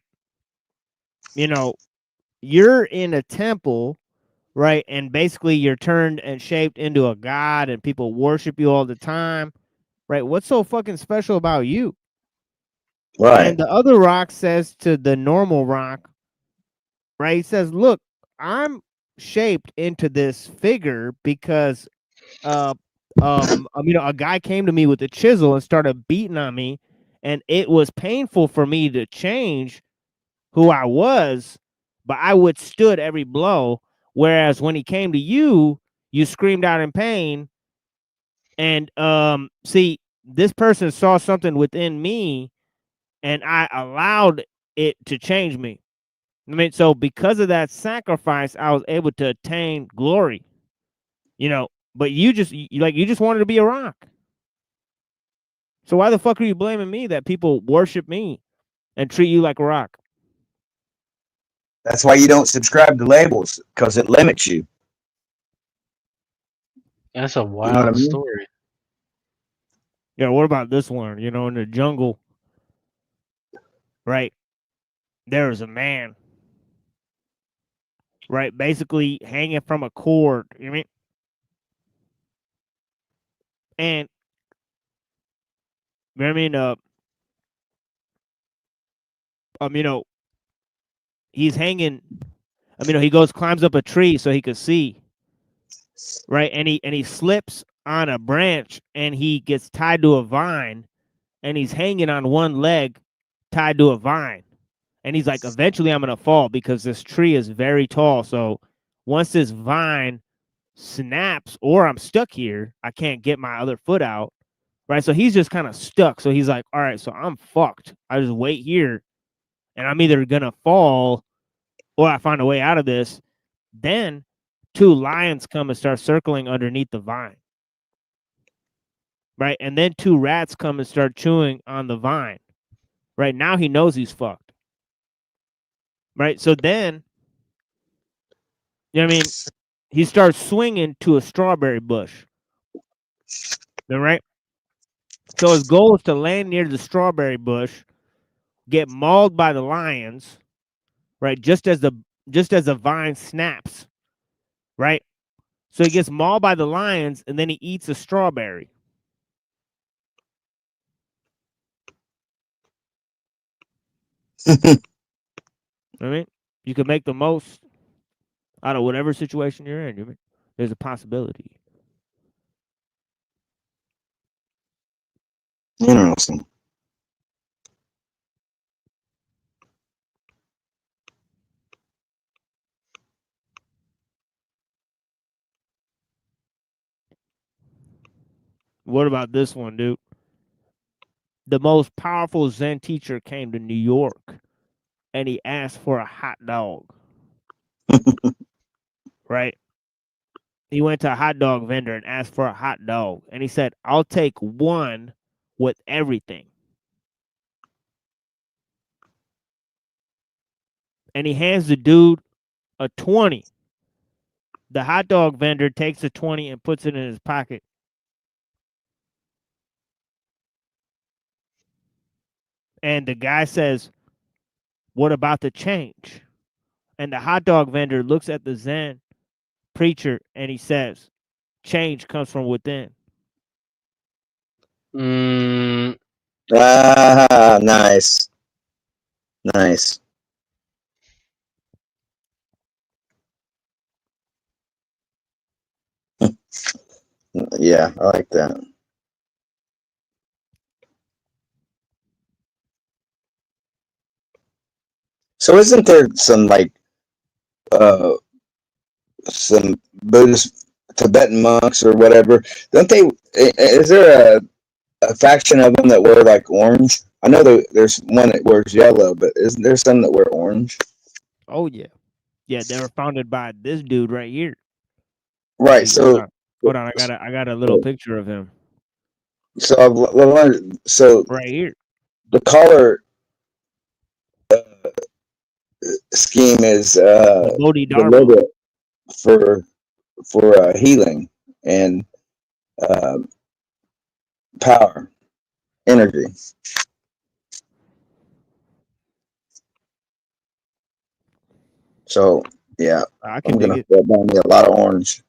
You're in a temple, right? And basically you're turned and shaped into a god and people worship you all the time, right? What's so fucking special about you? Right. And the other rock says to the normal rock, right? He says, "Look, I'm shaped into this figure because a guy came to me with a chisel and started beating on me, and it was painful for me to change who I was, but I withstood every blow. Whereas when he came to you, you screamed out in pain. And see, this person saw something within me, and I allowed it to change me. I mean, so because of that sacrifice, I was able to attain glory. But you just wanted to be a rock. So why the fuck are you blaming me that people worship me and treat you like a rock?" That's why you don't subscribe to labels, because it limits you. That's a You know what I wild mean? story. Yeah, what about this one? In the jungle, right? There is a man, right? Basically hanging from a cord. You know what I mean? And you know what I mean, he's hanging. He climbs up a tree so he could see, right? And he slips on a branch and he gets tied to a vine, and he's hanging on one leg, tied to a vine. And he's like, eventually I'm gonna fall because this tree is very tall. So once this vine snaps or I'm stuck here, I can't get my other foot out. Right. So he's just kind of stuck. So he's like, all right, so I'm fucked. I just wait here and I'm either gonna fall or I find a way out of this. Then two lions come and start circling underneath the vine. Right. And then two rats come and start chewing on the vine. Right now he knows he's fucked. Right. So then, he starts swinging to a strawberry bush. All right. So his goal is to land near the strawberry bush, get mauled by the lions, right? Just as the vine snaps, right? So he gets mauled by the lions, and then he eats a strawberry. You can make the most out of whatever situation you're in. There's a possibility. Interesting. What about this one, dude? The most powerful Zen teacher came to New York, and he asked for a hot dog. Right? He went to a hot dog vendor and asked for a hot dog. And he said, "I'll take one with everything." And he hands the dude a 20. The hot dog vendor takes the 20 and puts it in his pocket. And the guy says, "What about the change?" And the hot dog vendor looks at the Zen preacher and he says, "Change comes from within." Mm, Ah, nice. Nice. Yeah, I like that. So isn't there some like some Buddhist Tibetan monks or whatever? Don't they? Is there a faction of them that wear like orange? I know there's one that wears yellow, but isn't there some that wear orange? Oh yeah, yeah. They were founded by this dude right here. Right. Hold on. I got a little picture of him So I've learned. So right here. the color scheme is The the Bodhidharma. logo for healing and uh, power, energy. So yeah, I can I'm dig gonna it. buy me a lot of orange.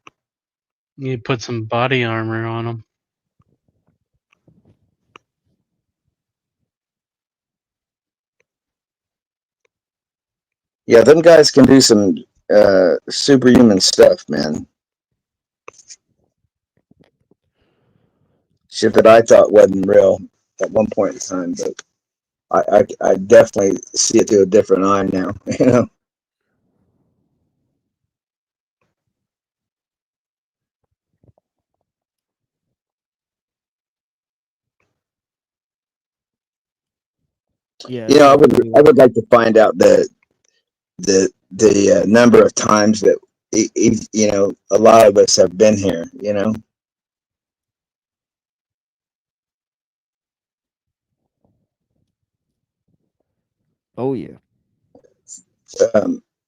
you put some body armor on them. Yeah, them guys can do some superhuman stuff, man. Shit that I thought wasn't real at one point in time, but I definitely see it through a different eye now. You know. Yeah, You it's know, definitely. I would like to find out the number of times that you know a lot of us have been here. You know. Oh yeah.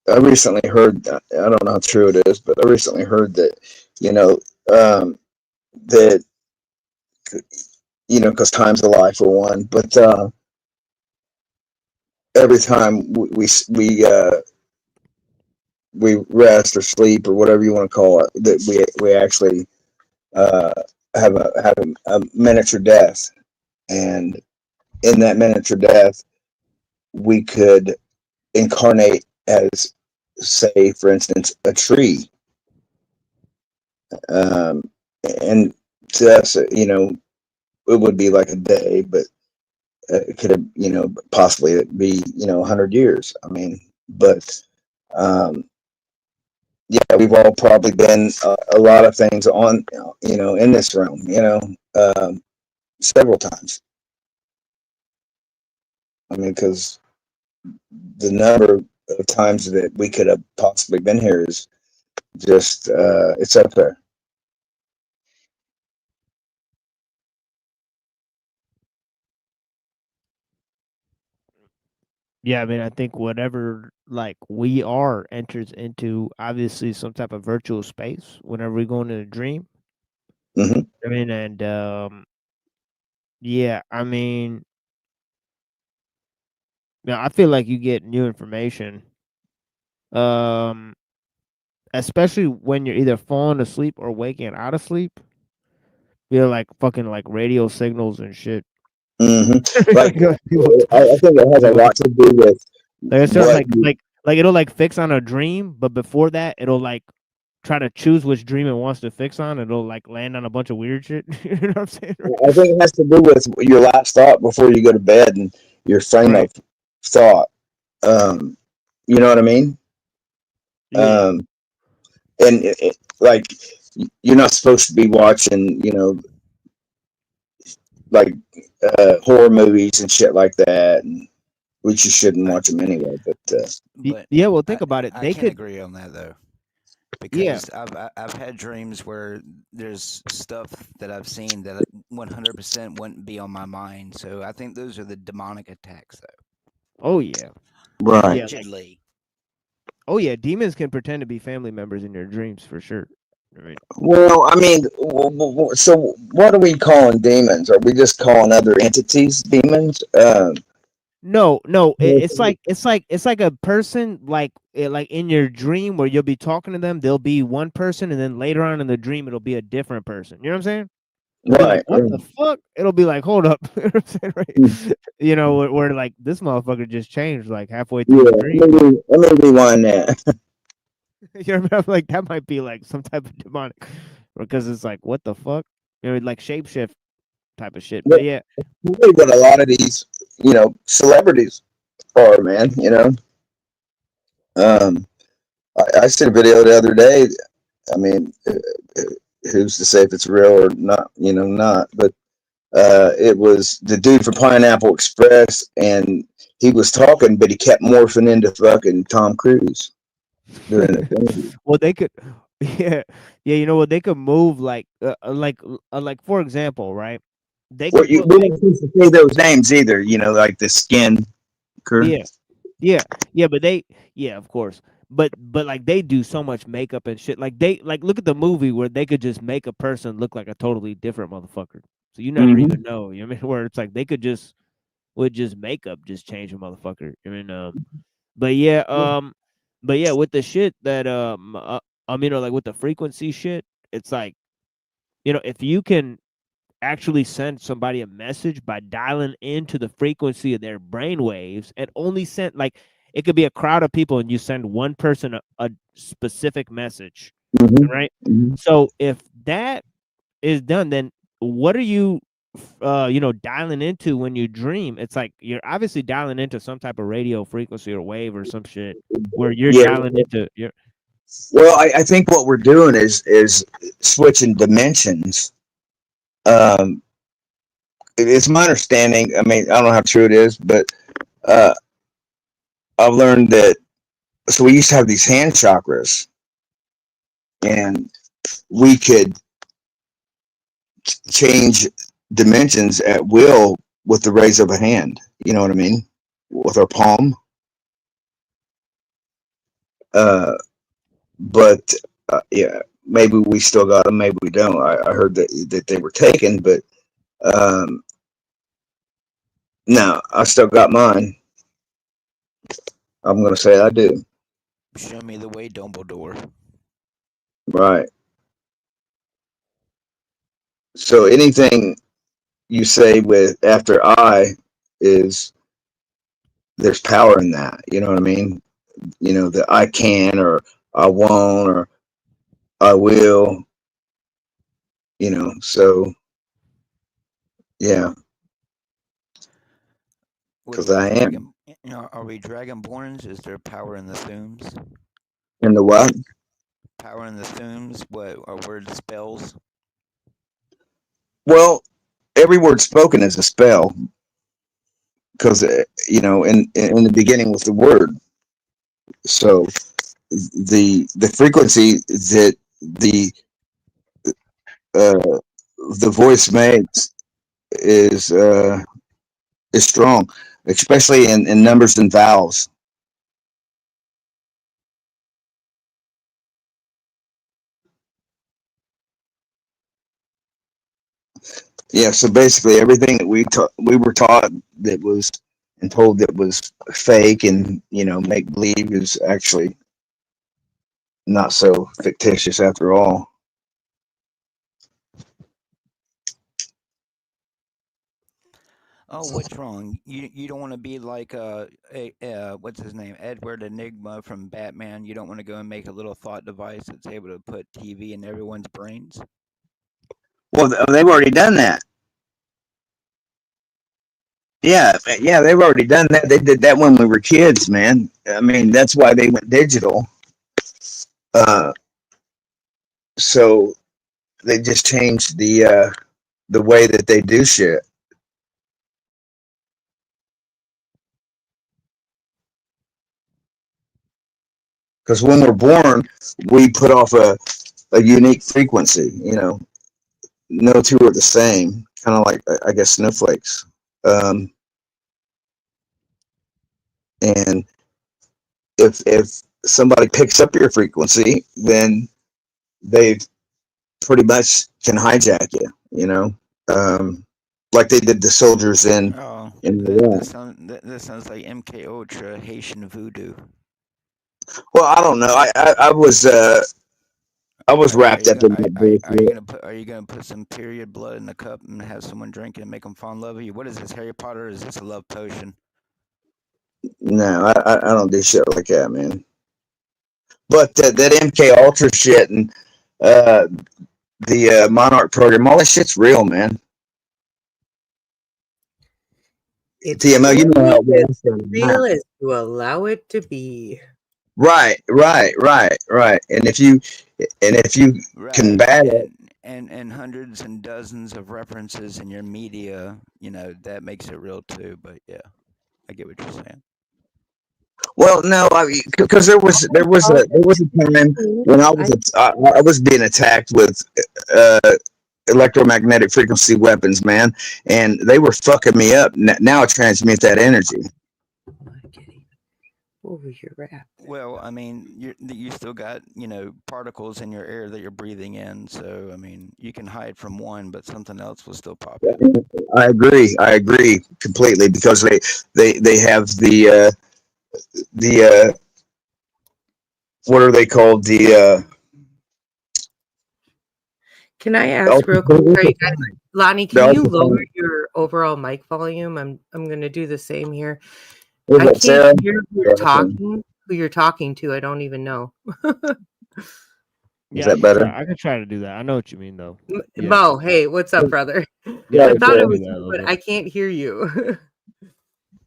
I recently heard, I don't know how true it is, but I recently heard that, you know, that, you know, because time's a lie for one, but every time we rest or sleep or whatever you want to call it, that we actually uh, have a miniature death, and in that miniature death, we could incarnate as, say, for instance, a tree. Um, and to us, you know, it would be like a day, but it could have, you know, possibly be, you know, 100 years. I mean, but um, yeah, we've all probably been a lot of things on, you know, in this realm, you know, several times. I mean, because the number of times that we could have possibly been here is just, it's up there. Yeah, I mean, I think whatever like we are enters into obviously some type of virtual space whenever we go into a dream. Mm-hmm. I mean, and yeah, I mean, yeah, I feel like you get new information. Um, especially when you're either falling asleep or waking out of sleep. Feel like fucking like radio signals and shit. Mm-hmm. Like, People, I think it has a people lot to do with like it's sort of what you, like it'll like fix on a dream, but before that it'll like try to choose which dream it wants to fix on. It'll like land on a bunch of weird shit. You know what I'm saying? I think it has to do with your last thought before you go to bed and your frame Right. of thought. Um, you know what I mean? Yeah. And like, you're not supposed to be watching, you know, like horror movies and shit like that, and, which you shouldn't watch them anyway. But But Yeah, well, think about it. I They can could. agree on that though, Yeah. because I've had dreams where there's stuff that I've seen that 100% wouldn't be on my mind. So I think those are the demonic attacks, though. Oh yeah. right. Yeah. Allegedly. Oh yeah. Demons can pretend to be family members in your dreams for sure. Right. Well, I mean, so what are we calling demons? Are we just calling other entities demons? No, it's like a person like in your dream where you'll be talking to them. They'll be one person, and then later on in the dream, it'll be a different person. You know what I'm saying? You'll be like, Right. "What the fuck?" It'll be like, "Hold up," you know what I'm saying, right? You know, where like this motherfucker just changed like halfway through Yeah. the dream. Let me rewind that. You know, like that might be like some type of demonic, because it's like, what the fuck? You know, like shapeshift type of shit. But yeah, Really what a lot of these, celebrities are, man. Um, I seen a video the other day. I mean, who's to say if it's real or not? Not. But it was the dude from Pineapple Express, and he was talking, but he kept morphing into fucking Tom Cruise during the interview. well, they could, yeah, You know what? They could move like for example, right? They Well, could put we like don't supposed to say those names either. Like the skin. yeah, but yeah, of course. But like they do so much makeup and shit. Like they like look at the movie where they could just make a person look like a totally different motherfucker. So you never even know. You know what I mean? Where it's like they could just with just makeup just change a motherfucker. I mean, but yeah, with the shit that like with the frequency shit, it's like, if you can actually send somebody a message by dialing into the frequency of their brain waves and only send like it could be a crowd of people and you send one person a specific message, right? So if that is done, then what are you dialing into when you dream? It's like you're obviously dialing into some type of radio frequency or wave or some shit where you're Yeah. dialing into your Well, I think what we're doing is switching dimensions. Um, it's my understanding. I mean, I don't know how true it is, but uh, I've learned that. So we used to have these hand chakras, and we could change dimensions at will with the raise of a hand. You know what I mean? With our palm. But yeah, maybe we still got them. Maybe we don't. I heard that they were taken, but no, I still got mine. I'm gonna say I do. Show me the way, Dumbledore. Right. So anything you say with after I is there's power in that. You know what I mean? That I can or I won't or I will. So yeah, because I am. Are we dragonborns? Is there power in the thunes? In the what? Power in the thunes? What are word spells? Well, every word spoken is a spell because in the beginning was the word. So the frequency that the voice makes is strong, especially in numbers and vowels. Yeah, so basically everything that we were taught that was and told that was fake and make believe is actually not so fictitious after all. Oh, what's wrong? You don't want to be like what's his name, Edward Enigma from Batman. You don't want to go and make a little thought device that's able to put TV in everyone's brains. Well, they've already done that. Yeah, they've already done that. They did that when we were kids, man. I mean, that's why they went digital. So they just changed the way that they do shit. Because when we're born, we put off a unique frequency. No two are the same. Kind of like I guess snowflakes. And if somebody picks up your frequency, then they pretty much can hijack you. like they did the soldiers Oh, in Iraq. that sounds like MK Ultra Haitian voodoo. Well, I don't know. I was wrapped up in that bullshit. Are you gonna put some period blood in a cup and have someone drink it and make them fall in love with you? What is this, Harry Potter? Or is this a love potion? No, I don't do shit like that, man. But that MK Ultra shit and the Monarch program, all that shit's real, man. It's TML, you know how it only as works. real as you allow it to be. Right. And if you combat it, and hundreds and dozens of references in your media, that makes it real too. But yeah, I get what you're saying. well, no, I mean, because there was a time when I was being attacked with electromagnetic frequency weapons, man, and they were fucking me up. Now I transmit that energy. Over your rap. Well, I mean, you still got particles in your air that you're breathing in. So I mean, you can hide from one, but something else will still pop in. I agree completely, because they have the what are they called, the Can I ask real quick? Are you guys, Lonnie, can you lower your overall mic volume? I'm gonna do the same here. I can't hear who you're talking to. I don't even know. Is that better? I could try to do that. I know what you mean, though. Yeah. Mo, hey, what's up, brother? Yeah, I thought it was you, but I can't hear you.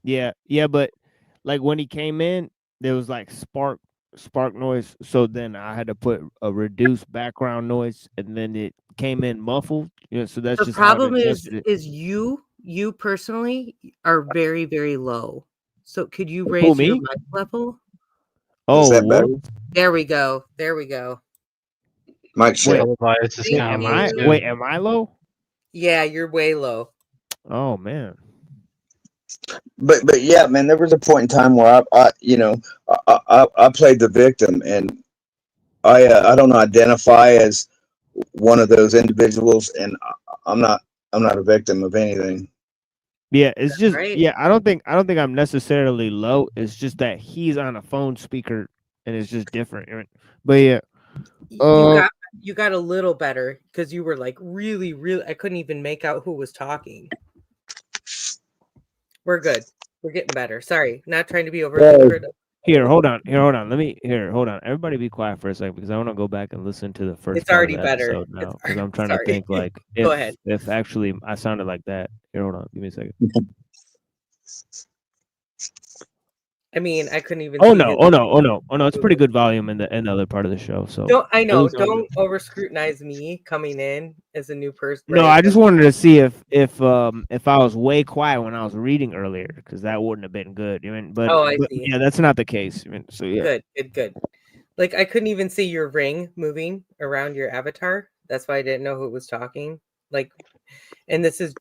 Yeah, but like when he came in, there was like spark noise. So then I had to put a reduced background noise, and then it came in muffled. So that's The just problem how is you personally are very, very low. So could you Who, raise your me? mic level? Oh, Is that better? There we go. Mike, am I low? Yeah, you're way low. Oh man. But yeah, man, there was a point in time where I played the victim, and I don't identify as one of those individuals, and I'm not a victim of anything. Yeah, it's just I don't think I'm necessarily low. It's just that he's on a phone speaker and it's just different. But yeah. You got a little better because you were like really, I couldn't even make out who was talking. We're good. We're getting better. Sorry, not trying to be over. Here, hold on. Hold on. Everybody be quiet for a second, because I want to go back and listen to the first It's already better episode now, because I'm trying to think like Go ahead. if actually I sounded like that. Here, hold on. Give me a second. I mean, I couldn't even. Oh no! It's pretty good volume in the other part of the show. So I know. Don't over scrutinize me coming in as a new person. No, I just wanted to see if I was way quiet when I was reading earlier, because that wouldn't have been good. But see. Yeah, that's not the case. So yeah. Good. Like I couldn't even see your ring moving around your avatar. That's why I didn't know who was talking. Like, and this is.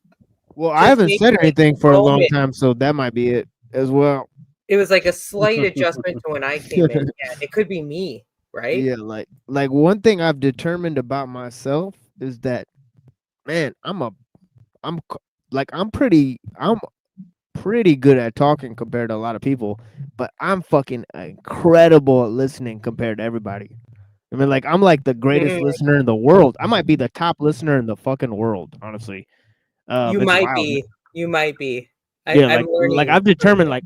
Well, I haven't said anything for a long time, so that might be it as well. It was like a slight adjustment to when I came in. Yeah, it could be me, right? Yeah, like one thing I've determined about myself is that, man, I'm pretty good at talking compared to a lot of people, but I'm fucking incredible at listening compared to everybody. I mean, like, I'm like the greatest listener in the world. I might be the top listener in the fucking world, honestly. You might be. Like I've determined, like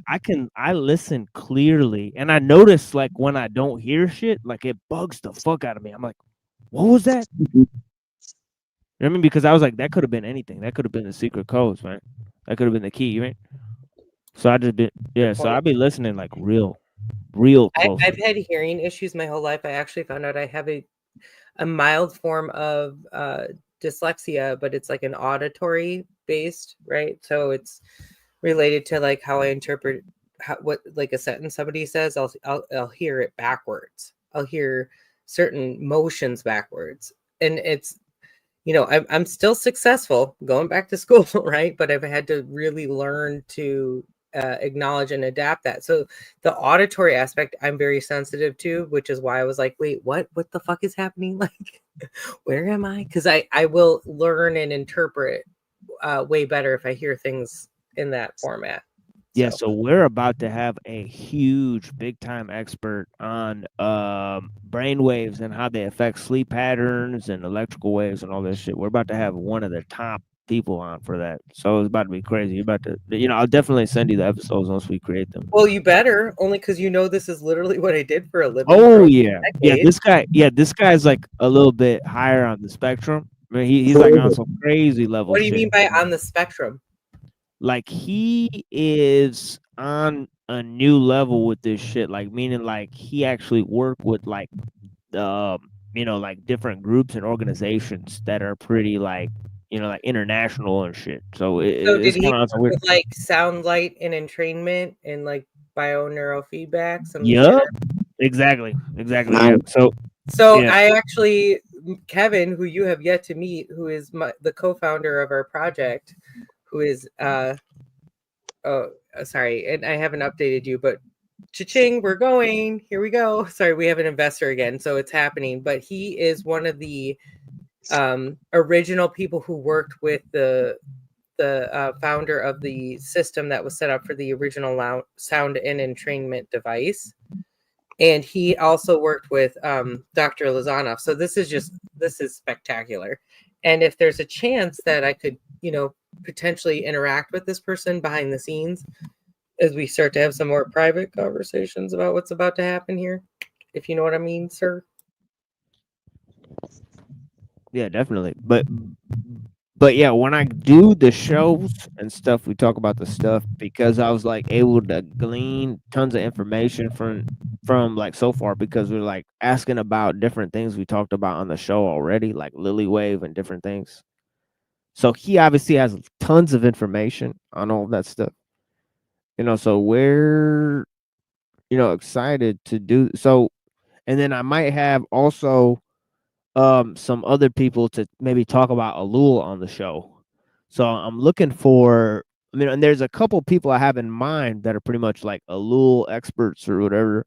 I listen clearly, and I notice like when I don't hear shit, like it bugs the fuck out of me. I'm like, what was that? You know what I mean? Because I was like, that could have been anything. That could have been the secret codes, man. That could have been the key, right? So I just been So I've been listening like real close. I've had hearing issues my whole life. I actually found out I have a mild form of dyslexia, but it's like an auditory based, right? So it's related to like how I interpret what like a sentence somebody says. I'll hear it backwards. I'll hear certain motions backwards, and it's I'm still successful going back to school, right? But I've had to really learn to acknowledge and adapt that. So the auditory aspect I'm very sensitive to, which is why I was like, wait, what the fuck is happening? Like, where am I? Because I will learn and interpret way better if I hear things in that format. Yeah, so we're about to have a huge, big time expert on brain waves and how they affect sleep patterns and electrical waves and all this shit. We're about to have one of the top people on for that. So it's about to be crazy. You're about to, I'll definitely send you the episodes once we create them. Well, you better, only because this is literally what I did for a living. Oh yeah, this guy's like a little bit higher on the spectrum. I mean, he's like on some crazy level. What do you shit. mean by on the spectrum? Like he is on a new level with this shit, like meaning like he actually worked with like like different groups and organizations that are pretty like like international and shit. So Did it's he kind of work weird. with like sound, light, and entrainment and like bioneurofeedback? Yep, exactly. Yeah. So yeah. I actually, Kevin, who you have yet to meet, who is the co-founder of our project, who is sorry, and I haven't updated you, but cha-ching, we're going. Here we go. Sorry, we have an investor again, so it's happening. But he is one of the original people who worked with the founder of the system that was set up for the original sound and entrainment device. And he also worked with Dr. Lazanov. So this is spectacular. And if there's a chance that I could, potentially interact with this person behind the scenes as we start to have some more private conversations about what's about to happen here, if you know what I mean, sir. Yeah, definitely. But yeah, when I do the shows and stuff, we talk about the stuff because I was like able to glean tons of information from like so far because we're like asking about different things we talked about on the show already, like lilley wave and different things. So he obviously has tons of information on all of that stuff. So we're excited to do so. And then I might have also some other people to maybe talk about ellul on the show. So I'm looking for, and there's a couple people I have in mind that are pretty much like ellul experts or whatever.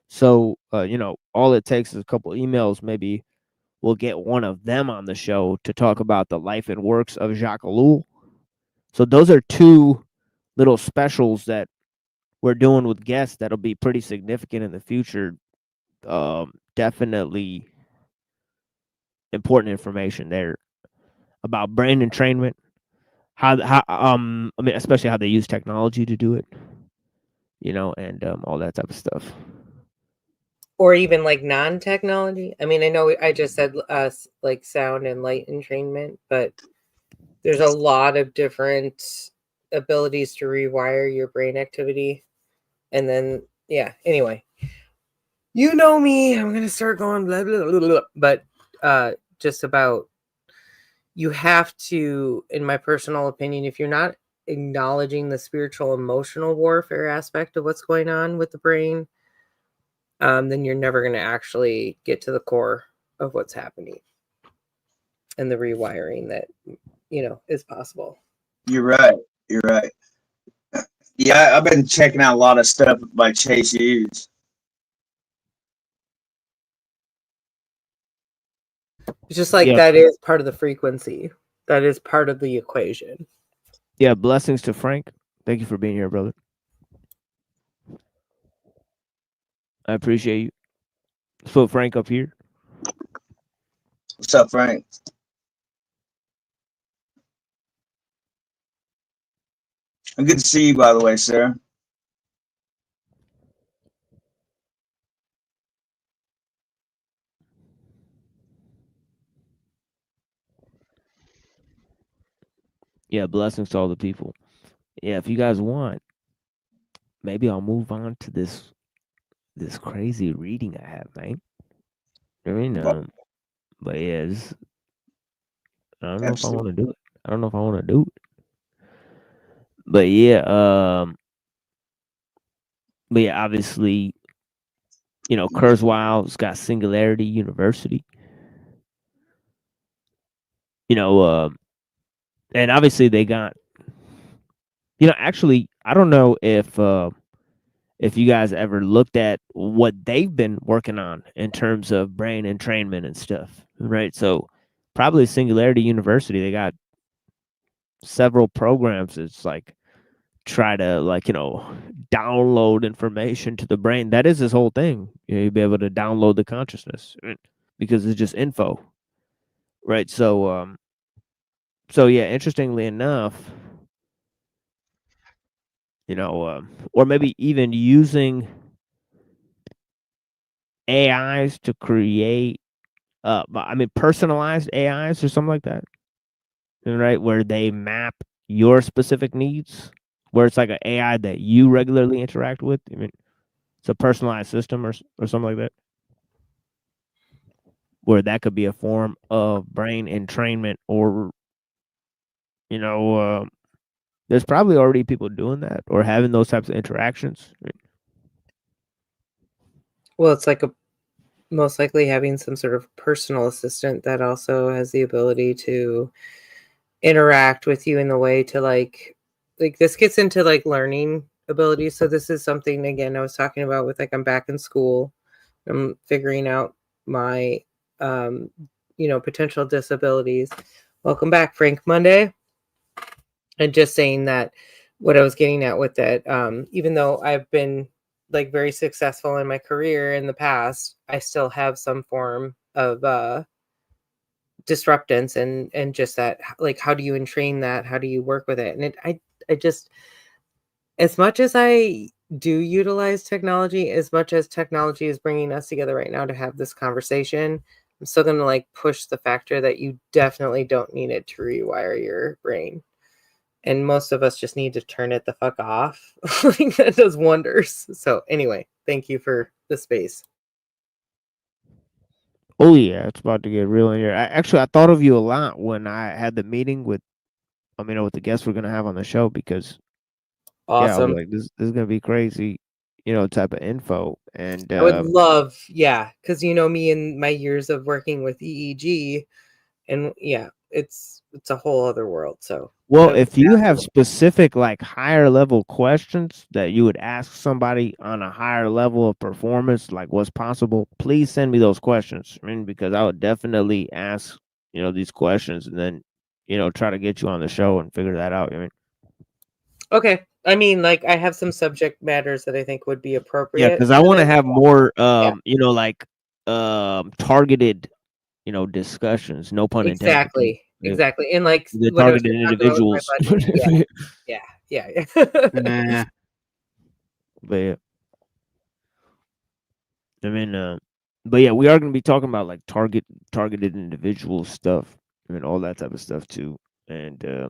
So all it takes is a couple emails. Maybe we'll get one of them on the show to talk about the life and works of Jacques Ellul. So those are two little specials that we're doing with guests that'll be pretty significant in the future. Definitely important information there about brain entrainment, how especially how they use technology to do it, and all that type of stuff. Or even like non-technology. I mean, I know I just said like sound and light entrainment, but there's a lot of different abilities to rewire your brain activity. And then, yeah, anyway, you know me, I'm going to start going blah, blah, blah, blah, but just about, you have to, in my personal opinion, if you're not acknowledging the spiritual emotional warfare aspect of what's going on with the brain, then you're never going to actually get to the core of what's happening and the rewiring that, is possible. You're right. Yeah, I've been checking out a lot of stuff by Chase Hughes. It's just like that is part of the frequency. That is part of the equation. Yeah, blessings to Frank. Thank you for being here, brother. I appreciate you. Let's put Frank up here. What's up, Frank? Good to see you, by the way, sir. Yeah, blessings to all the people. Yeah, if you guys want, maybe I'll move on to this crazy reading I have, man. But yeah, I don't know if I want to do it. But yeah, obviously, Kurzweil's got Singularity University. And obviously they got, actually, I don't know if you guys ever looked at what they've been working on in terms of brain entrainment and stuff, right? So probably Singularity University, they got several programs. It's like try to like download information to the brain. That is this whole thing. You'd be able to download the consciousness, right? Because it's just info, right? So yeah, interestingly enough, or maybe even using AIs to create personalized AIs or something like that, right? Where they map your specific needs, where it's like an AI that you regularly interact with. I mean, it's a personalized system or something like that, where that could be a form of brain entrainment, or there's probably already people doing that or having those types of interactions. Well, it's like most likely having some sort of personal assistant that also has the ability to interact with you in the way to like this gets into like learning abilities. So this is something, again, I was talking about with like, I'm back in school, I'm figuring out my potential disabilities. Welcome back, Frank Monday. And just saying that what I was getting at with that, even though I've been like very successful in my career in the past, I still have some form of disruptance and just that, like, how do you entrain that? How do you work with it? And I just, as much as I do utilize technology, as much as technology is bringing us together right now to have this conversation, I'm still going to like push the factor that you definitely don't need it to rewire your brain. And most of us just need to turn it the fuck off. Like, that does wonders. So anyway, thank you for the space. Oh yeah, it's about to get real in here. I thought of you a lot when I had the meeting with the guests we're gonna have on the show, because yeah, I was Awesome. like, this is gonna be crazy, type of info. And I would love, yeah, because me and my years of working with EEG, and yeah, it's a whole other world. So well, if you have specific like higher level questions that you would ask somebody on a higher level of performance, like what's possible, please send me those questions. I mean, because I would definitely ask these questions, and then try to get you on the show and figure that out. I mean, okay. I mean, like, I have some subject matters that I think would be appropriate. yeah, because I want to have more, targeted, discussions. No pun intended. Exactly. And like The what I was targeted talking about with my individuals. buddy. Yeah. Nah. But yeah. I mean, but yeah, we are going to be talking about like targeted individual stuff. I mean, all that type of stuff too. And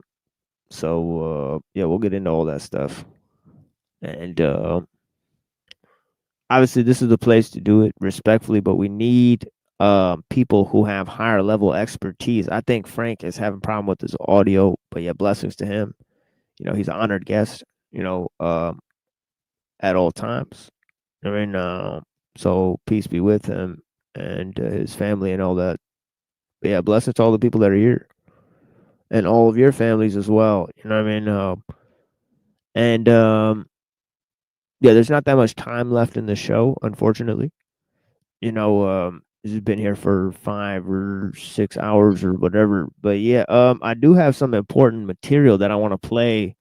so yeah, we'll get into all that stuff. And obviously, this is the place to do it respectfully, but we need people who have higher level expertise. I think Frank is having a problem with his audio, but yeah, blessings to him. He's an honored guest. At all times. I mean, so peace be with him and his family and all that. But yeah, blessings to all the people that are here and all of your families as well. You know what I mean? And yeah, there's not that much time left in the show, unfortunately. This has been here for 5 or 6 hours or whatever. But yeah, I do have some important material that I want to play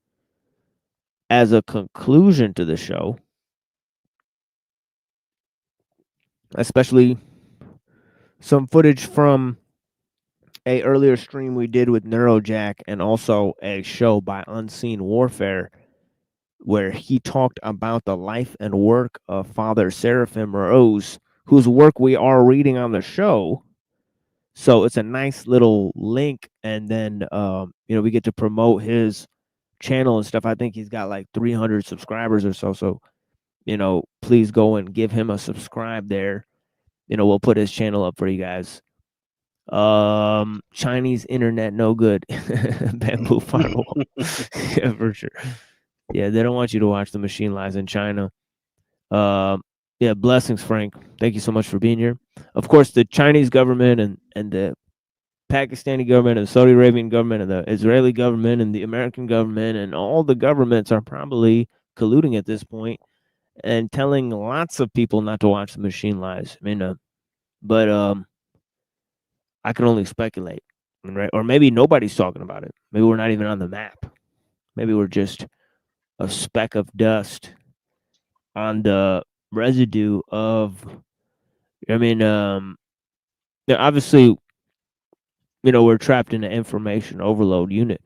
as a conclusion to the show. Especially some footage from a earlier stream we did with Neurojack, and also a show by Unseen Warfare, where he talked about the life and work of Father Seraphim Rose, whose work we are reading on the show. So it's a nice little link, and then we get to promote his channel and stuff. I think he's got like 300 subscribers or so. So please go and give him a subscribe there. We'll put his channel up for you guys. Chinese internet no good. Bamboo firewall. Yeah, for sure. Yeah, they don't want you to watch the Machine Lies in China. Yeah, blessings, Frank. Thank you so much for being here. Of course, the Chinese government and the Pakistani government and the Saudi Arabian government and the Israeli government and the American government and all the governments are probably colluding at this point and telling lots of people not to watch the Machine Lies. I mean, but I can only speculate. right? Or maybe nobody's talking about it. Maybe we're not even on the map. Maybe we're just a speck of dust on the residue of. I mean, obviously, we're trapped in an information overload unit.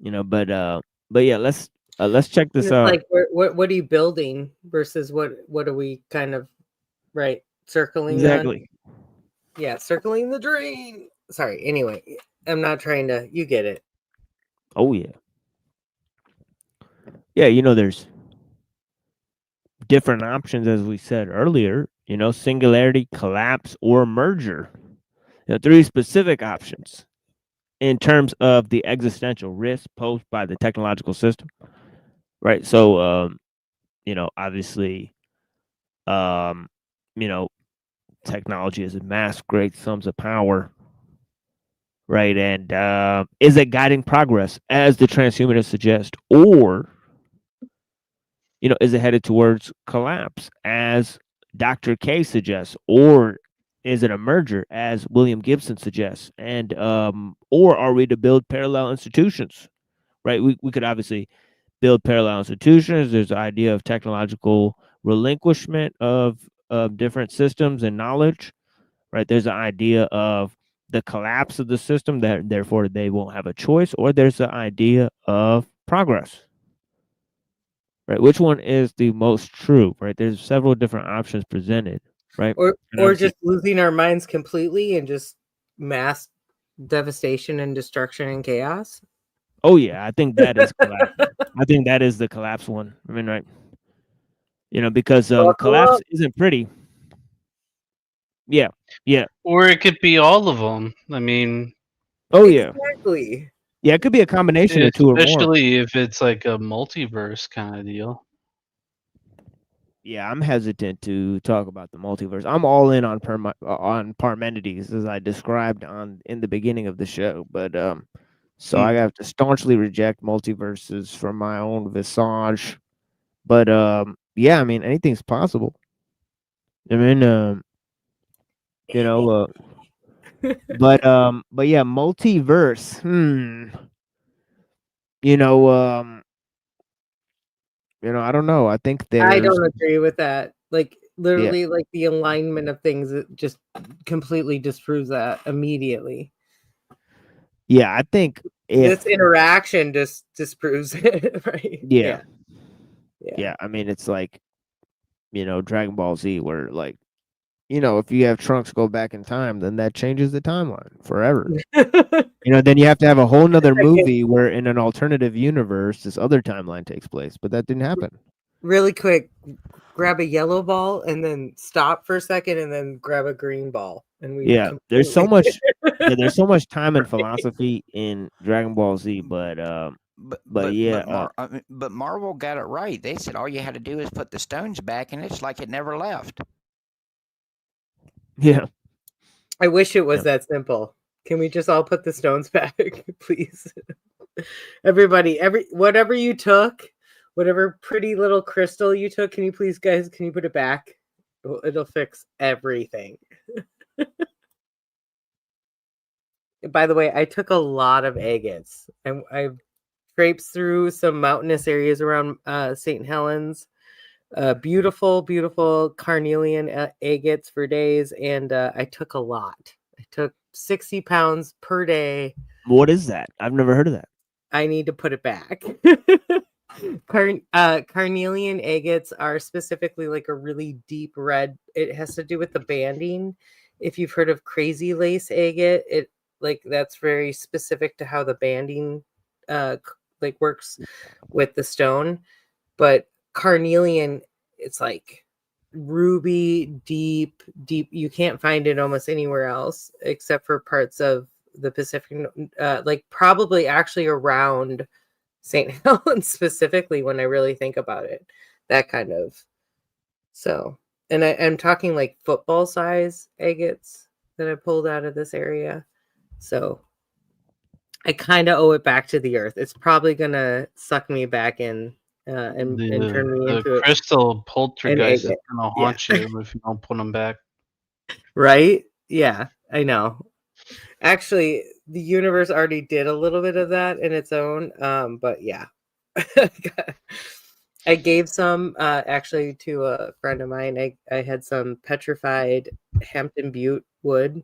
But yeah, let's check And this it's out. like, what are you building versus what are we kind of circling Exactly. on? Yeah, circling the drain. Sorry. Anyway, I'm not trying to. You get it. Oh yeah. Yeah, there's different options as we said earlier. Singularity, collapse, or merger. 3 specific options in terms of the existential risk posed by the technological system. Right. So, obviously, technology has amassed great sums of power. Right. And is it guiding progress, as the transhumanists suggest, or is it headed towards collapse, as Dr. K suggests, or is it a merger, as William Gibson suggests, and or are we to build parallel institutions? Right, we could obviously build parallel institutions. There's the idea of technological relinquishment of different systems and knowledge. Right, there's the idea of the collapse of the system, that therefore they won't have a choice, or there's the idea of progress. Right, which one is the most true? Right, there's several different options presented. Right, Or and just losing our minds completely and just mass devastation and destruction and chaos. oh yeah, I think that is collapse. I think that is the collapse one. I mean, right, because collapse isn't pretty. Yeah, yeah. Or it could be all of them. I mean, Oh yeah, exactly. Yeah, it could be a combination of 2 or more. Especially if it's like a multiverse kind of deal. Yeah, I'm hesitant to talk about the multiverse. I'm all in on Parmenides, as I described in the beginning of the show. But so I have to staunchly reject multiverses from my own visage. But yeah, I mean, anything's possible. I mean, but yeah, multiverse. I don't know. I think I there's. don't agree with that. Like literally, like the alignment of things, it just completely disproves that immediately. Yeah, I think this interaction just disproves it, right? Yeah. I mean, it's like, Dragon Ball Z, where like, if you have Trunks go back in time, then that changes the timeline forever. Then you have to have a whole nother movie where in an alternative universe, this other timeline takes place, but that didn't happen. Really quick, grab a yellow ball and then stop for a second and then grab a green ball. And there's so much there's so much time and philosophy in Dragon Ball Z, but Marvel got it right. They said all you had to do is put the stones back, and it's like it never left. Yeah. I wish it was that simple. Can we just all put the stones back, please? Everybody, whatever you took, whatever pretty little crystal you took, can you please, guys, can you put it back? It'll fix everything. By the way, I took a lot of agates. I traipsed through some mountainous areas around St. Helens. Beautiful, beautiful carnelian agates for days, and I took a lot. I took 60 pounds per day. What is that? I've never heard of that. I need to put it back. Carnelian agates are specifically like a really deep red. It has to do with the banding. If you've heard of crazy lace agate, it that's very specific to how the banding works with the stone. But carnelian, it's like ruby, deep. You can't find it almost anywhere else except for parts of the Pacific, probably actually around St. Helens specifically, when I really think about it, that kind of. So, and I'm talking like football size agates that I pulled out of this area. So I kind of owe it back to the earth. It's probably gonna suck me back in and turn me into the crystal poltergeist is agate. gonna haunt you if you don't put them back. Right? Yeah, I know. Actually, the universe already did a little bit of that in its own. But yeah. I gave some actually to a friend of mine. I had some petrified Hampton Butte wood.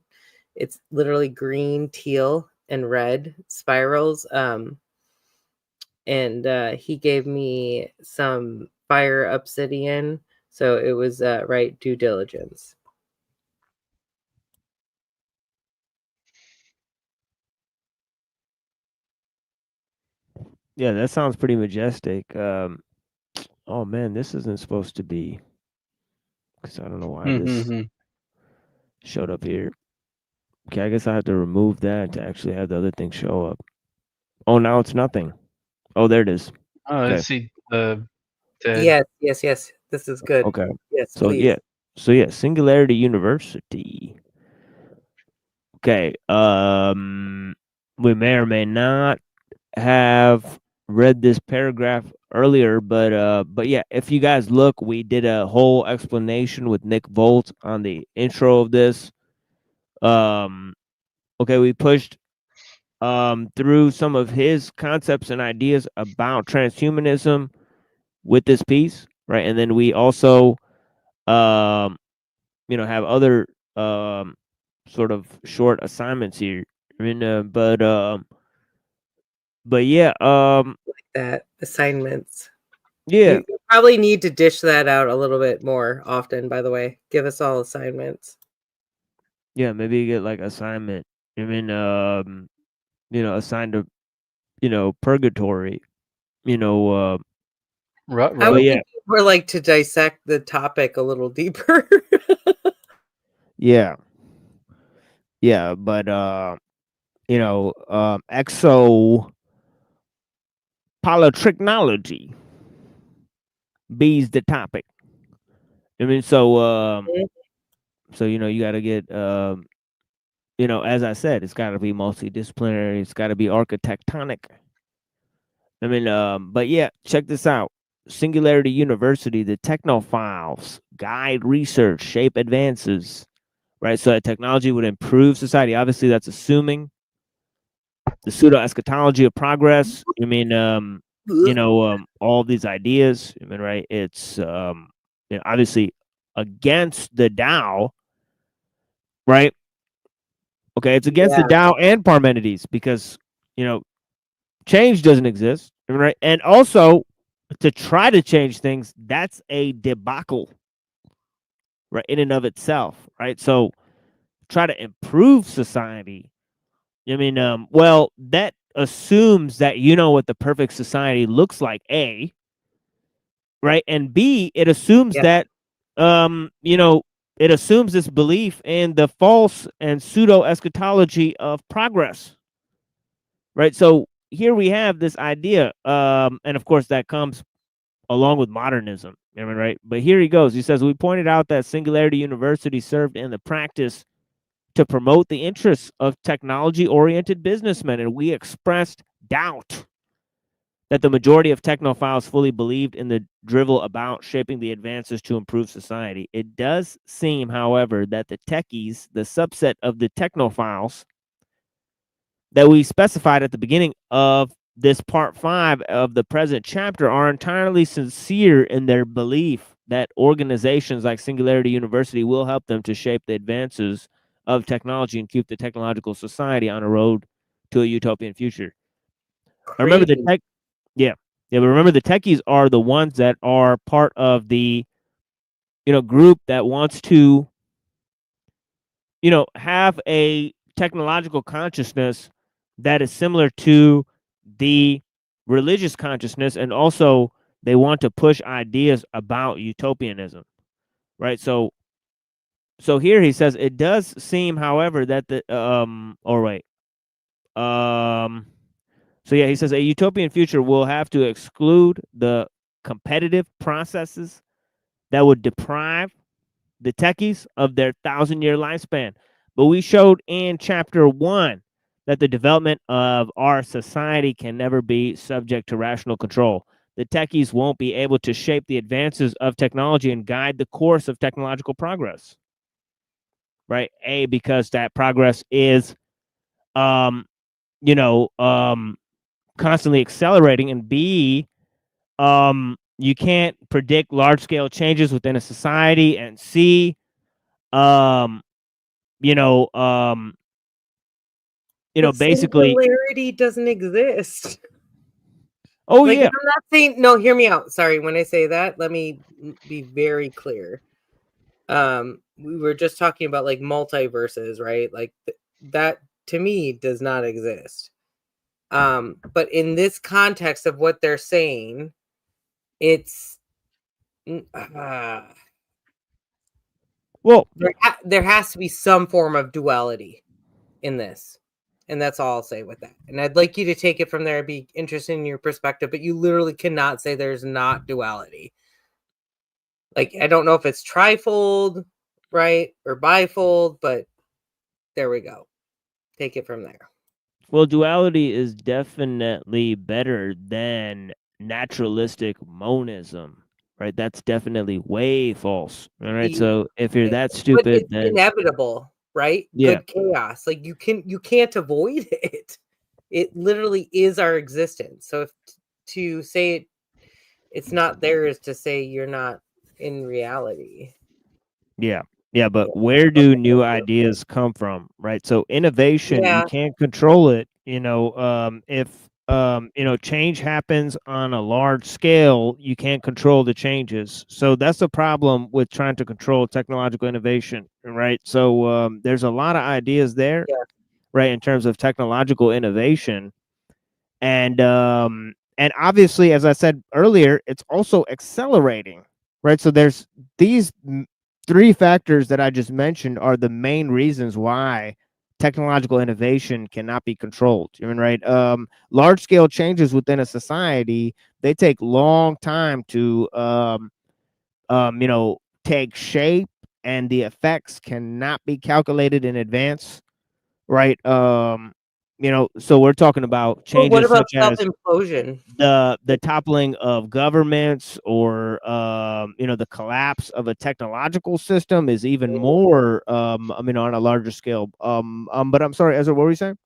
It's literally green, teal, and red spirals. And he gave me some fire obsidian. So it was right due diligence. Yeah, that sounds pretty majestic. Oh man, this isn't supposed to be. Because I don't know why this showed up here. Okay, I guess I have to remove that to actually have the other thing show up. Oh, now it's nothing. Oh, there it is. Oh, Okay. let's see the Yes. This is good. Okay. Yes, So please. yeah, Singularity University. Okay. We may or may not have read this paragraph earlier, but yeah, if you guys look, we did a whole explanation with Nick Volt on the intro of this. Okay, we pushed through some of his concepts and ideas about transhumanism with this piece, right? And then we also have other sort of short assignments here. I mean, but yeah, Like that assignments. yeah, You probably need to dish that out a little bit more often, by the way. Give us all assignments. yeah, maybe you get like assignment. I mean, assigned to, purgatory. I would think more like to dissect the topic a little deeper. Yeah. Yeah, but exopolitechnology be's the topic. I mean, so you got to get as I said, it's got to be multidisciplinary. It's got to be architectonic. I mean, but yeah, check this out. Singularity University, the Technophiles guide research, shape advances, right? So that technology would improve society. Obviously, that's assuming the pseudo eschatology of progress. I mean, all these ideas. I mean, right? It's obviously against the Tao, right? Okay, it's against the Tao and Parmenides because change doesn't exist, right? And also to try to change things, that's a debacle, right, in and of itself, right? So try to improve society. I mean, well, that assumes that you know what the perfect society looks like, A, right? And B, it assumes that it assumes this belief in the false and pseudo eschatology of progress. Right? So here we have this idea, and of course that comes along with modernism. I mean, right? But here he goes. He says, we pointed out that Singularity University served in the practice to promote the interests of technology-oriented businessmen, and we expressed doubt that the majority of technophiles fully believed in the drivel about shaping the advances to improve society. It does seem, however, that the techies, the subset of the technophiles that we specified at the beginning of this part 5 of the present chapter, are entirely sincere in their belief that organizations like Singularity University will help them to shape the advances of technology and keep the technological society on a road to a utopian future. Remember the tech, but remember the techies are the ones that are part of the group that wants to have a technological consciousness that is similar to the religious consciousness, and also they want to push ideas about utopianism, right? So here he says it does seem, however, that the so yeah, he says a utopian future will have to exclude the competitive processes that would deprive the techies of their 1,000-year lifespan. But we showed in chapter 1 that the development of our society can never be subject to rational control. The techies won't be able to shape the advances of technology and guide the course of technological progress. Right? A, because that progress is you know, constantly accelerating, and B, you can't predict large scale changes within a society, and C, you know, The basically, singularity doesn't exist. oh Like, yeah, I'm not saying, no, hear me out. Sorry, when I say that, let me be very clear. We were just talking about like multiverses, right? Like that to me does not exist. But in this context of what they're saying, it's well, there has to be some form of duality in this. And that's all I'll say with that. And I'd like you to take it from there. I'd be interested in your perspective, but you literally cannot say there's not duality. Like, I don't know if it's trifold, right? Or bifold, but there we go. Take it from there. well, duality is definitely better than naturalistic monism, right? That's definitely way false. All right. So if you're that But stupid, it's then inevitable, right? yeah, Good chaos. Like you can't avoid it. It literally is our existence. So if to say it's not there is to say you're not in reality. yeah, yeah. But where do new ideas come from, right? So innovation, you Yeah. can't control it. If change happens on a large scale, you can't control the changes. So that's the problem with trying to control technological innovation, right? So there's a lot of ideas there, Yeah. right, in terms of technological innovation, and obviously, as I said earlier, it's also accelerating, right? So there's these three factors that I just mentioned are the main reasons why technological innovation cannot be controlled. You mean, right? Large scale changes within a society, they take long time to take shape, and the effects cannot be calculated in advance, right? So we're talking about Well, what changes about such as self-implosion? the toppling of governments, or the collapse of a technological system is even more on a larger scale. But I'm sorry, Ezra, what were you saying?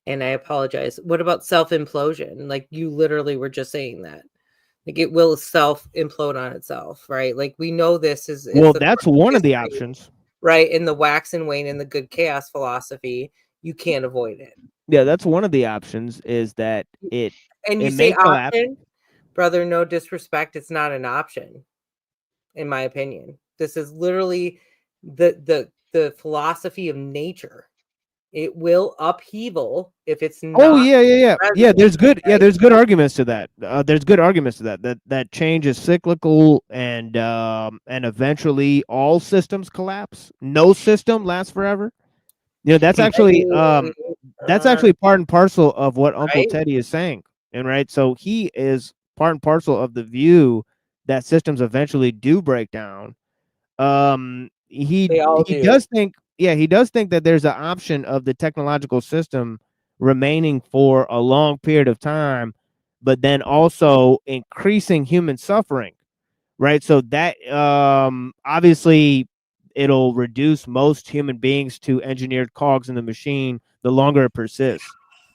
And I apologize. What about self-implosion? Like you literally were just saying that. Like it will self-implode on itself, right? Like we know this is Well, the that's course of one of the history, options. right? In the wax and wane and the good chaos philosophy, you can't avoid it. Yeah, that's one of the options, is that it And you say may collapse. option, brother, no disrespect, it's not an option, in my opinion. This is literally the philosophy of nature. It will upheaval if it's Oh not yeah. present, There's good. Yeah, right? there's good arguments to that. There's good arguments to that. That change is cyclical, and eventually all systems collapse. No system lasts forever. That's I actually mean, part and parcel of what Uncle right? Teddy is saying. And right, so he is part and parcel of the view that systems eventually do break down. They all He do. does think, yeah, he does think that there's an option of the technological system remaining for a long period of time, but then also increasing human suffering, right? So that obviously it'll reduce most human beings to engineered cogs in the machine the longer it persists,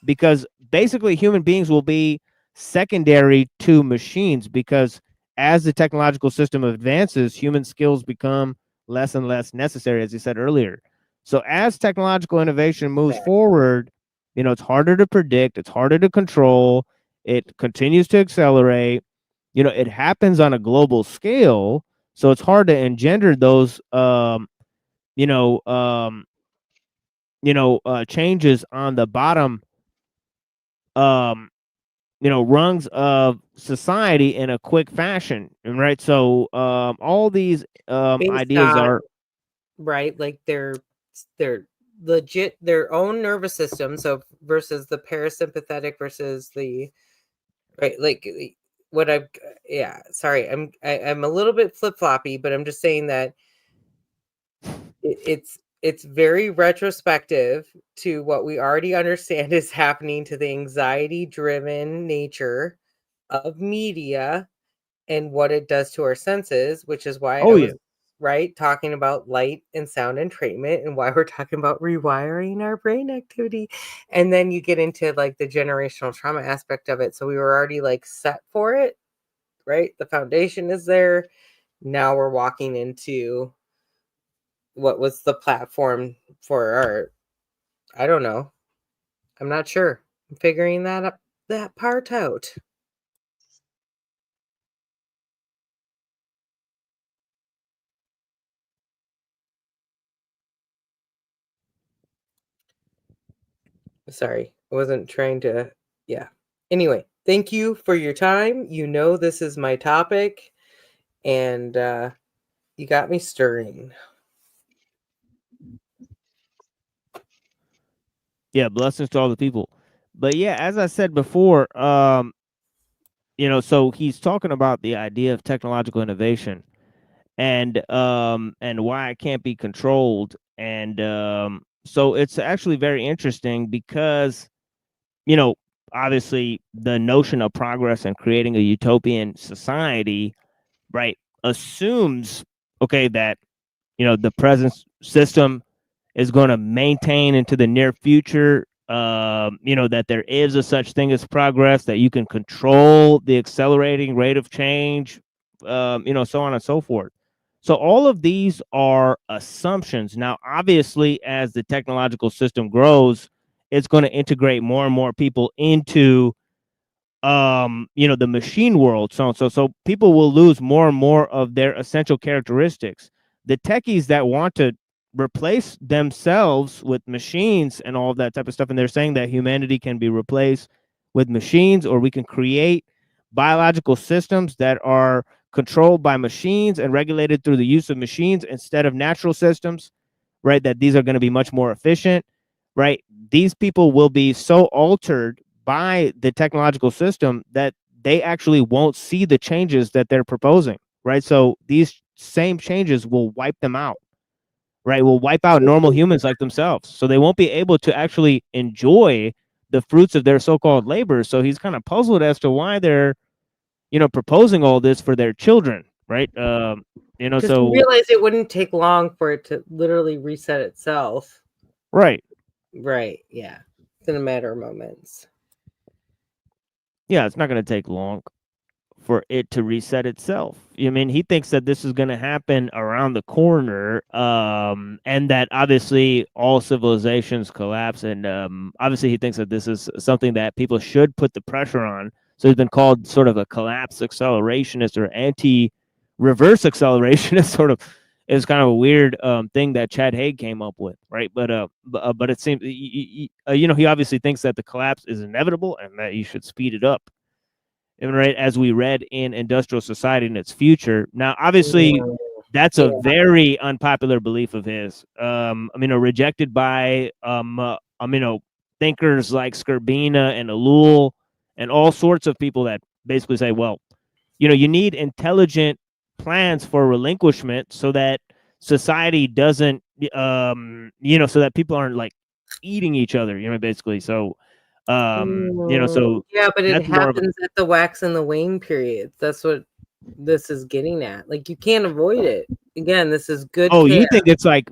because basically human beings will be secondary to machines, because as the technological system advances, human skills become less and less necessary, as you said earlier. So as technological innovation moves forward, it's harder to predict, it's harder to control, it continues to accelerate. It happens on a global scale, so it's hard to engender those changes on the bottom rungs of society in a quick fashion, right? So all these Based ideas on, are right, like they're legit their own nervous system, so versus the parasympathetic versus the right, like what I've yeah, sorry, I'm a little bit flip-floppy, but I'm just saying that it's very retrospective to what we already understand is happening to the anxiety-driven nature of media and what it does to our senses, which is why oh yeah right? Talking about light and sound entrainment and why we're talking about rewiring our brain activity. And then you get into like the generational trauma aspect of it. So we were already like set for it, right? The foundation is there. Now we're walking into what was the platform for our, I don't know. I'm not sure. I'm figuring that part out. Sorry, I wasn't trying to. Yeah. Anyway, thank you for your time. You know, this is my topic, and you got me stirring. Yeah, blessings to all the people. But yeah, as I said before, so he's talking about the idea of technological innovation and why it can't be controlled. And so it's actually very interesting because, obviously the notion of progress and creating a utopian society, right, assumes, okay, that, the present system is going to maintain into the near future, that there is a such thing as progress, that you can control the accelerating rate of change, so on and so forth. So all of these are assumptions. Now, obviously, as the technological system grows, it's going to integrate more and more people into, the machine world. So people will lose more and more of their essential characteristics. The techies that want to replace themselves with machines and all of that type of stuff, and they're saying that humanity can be replaced with machines, or we can create biological systems that are controlled by machines and regulated through the use of machines instead of natural systems, right? That these are going to be much more efficient, right? These people will be so altered by the technological system that they actually won't see the changes that they're proposing, right? So these same changes will wipe them out, right? Will wipe out normal humans like themselves. So they won't be able to actually enjoy the fruits of their so-called labor. So he's kind of puzzled as to why they're, proposing all this for their children, right? Because So we realized it wouldn't take long for it to literally reset itself. right. Right. Yeah. It's in a matter of moments. Yeah, it's not going to take long for it to reset itself. I mean, he thinks that this is going to happen around the corner, and that obviously all civilizations collapse. And obviously, he thinks that this is something that people should put the pressure on. So he's been called sort of a collapse accelerationist or anti-reverse accelerationist. Sort of is kind of a weird thing that Chad Haig came up with, right? But it seems he obviously thinks that the collapse is inevitable and that you should speed it up. Right, as we read in Industrial Society and Its Future. Now, obviously, that's a very unpopular belief of his. Rejected by thinkers like Skirbina and Ellul and all sorts of people that basically say, well, you need intelligent plans for relinquishment so that society doesn't, so that people aren't like eating each other, basically. So, so yeah, but it that's more of a, happens at the wax and the wane periods. That's what this is getting at. Like, you can't avoid it. Again, this is good oh, care. you think it's like,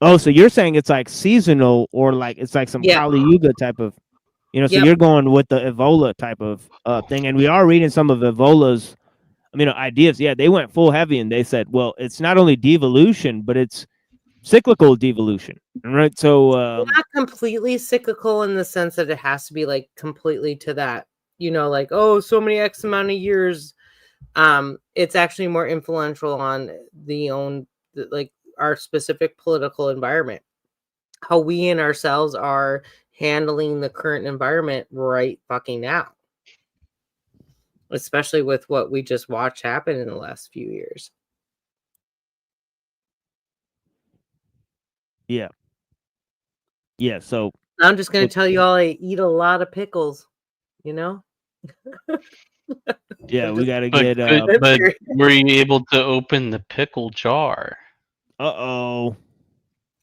oh, so you're saying it's like seasonal, or like it's like some Yeah. Kali Yuga type of, so Yep. you're going with the Evola type of thing. And we are reading some of Evola's, ideas. Yeah, they went full heavy and they said, well, it's not only devolution, but it's cyclical devolution, right? So not completely cyclical in the sense that it has to be like completely to that, like, oh, so many X amount of years. It's actually more influential on like our specific political environment, how we in ourselves are handling the current environment right fucking now, especially with what we just watched happen in the last few years. Yeah. So I'm just going to tell you all, I eat a lot of pickles, yeah, we got to But, get but were you able to open the pickle jar? Uh-oh.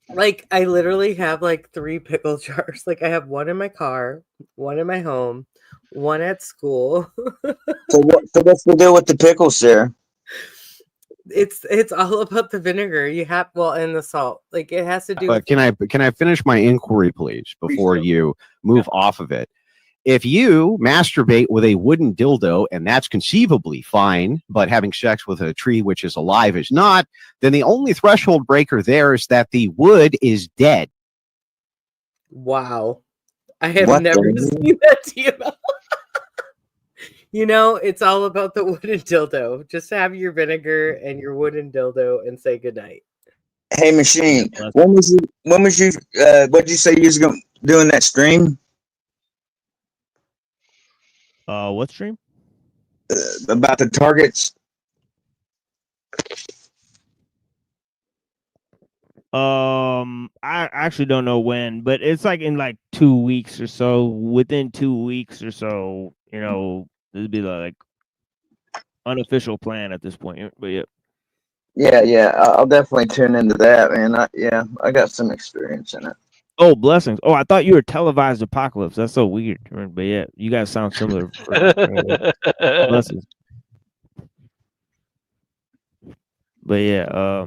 Like, I literally have like 3 pickle jars. Like, I have one in my car, one in my home, one at school. So what's the deal with the pickles, Sarah? It's all about the vinegar. You have and the salt. Like it has to do But with can I finish my inquiry, please, before you move off of it? If you masturbate with a wooden dildo, and that's conceivably fine, but having sex with a tree which is alive is not, then the only threshold breaker there is that the wood is dead. Wow. I have What never the- seen that, Timo. You know, it's all about the wooden dildo. Just have your vinegar and your wooden dildo and say goodnight. Hey, machine. When was you? What did you say you was going doing that stream? What stream? About the targets. I actually don't know when, but it's like in like 2 weeks or so. Within 2 weeks or so, you know, it'd be like unofficial plan at this point. But yeah. Yeah. I'll definitely tune into that, man. I got some experience in it. Oh, blessings. Oh, I thought you were televised apocalypse. That's so weird. But yeah, you guys sound similar. Blessings. But yeah,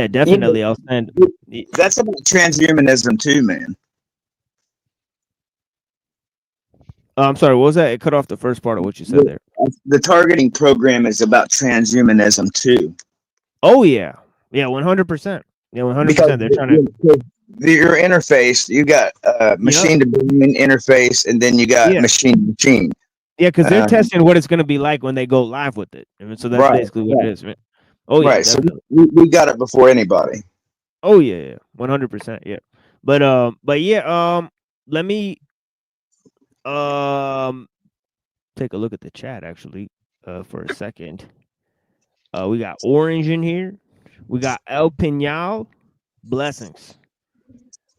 definitely. I'll send. That's about transhumanism too, man. I'm sorry. What was that? It cut off the first part of what you said there. The targeting program is about transhumanism too. Oh yeah, 100%. Yeah, 100%. They're trying to. Your interface, you got machine to brain interface, and then you got machine to machine. Yeah, because they're testing what it's going to be like when they go live with it. I mean, so that's basically what it is. Right? Oh yeah, right. definitely. So we got it before anybody. Oh yeah, 100%. Yeah, but yeah, let me take a look at the chat actually, for a second. We got Orange in here. We got El Pinal. Blessings.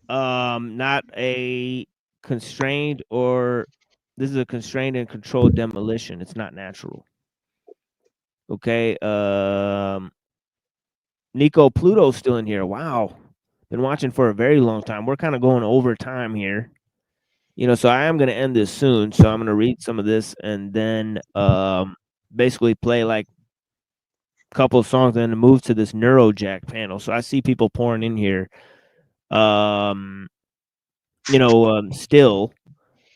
Not a constrained or this is a constrained and controlled demolition. It's not natural. Okay. Nico Pluto's still in here. Wow. Been watching for a very long time. We're kind of going over time here. You know, so I am going to end this soon. So I'm going to read some of this and then basically play like a couple of songs and then move to this Neurojack panel. So I see people pouring in here. Still,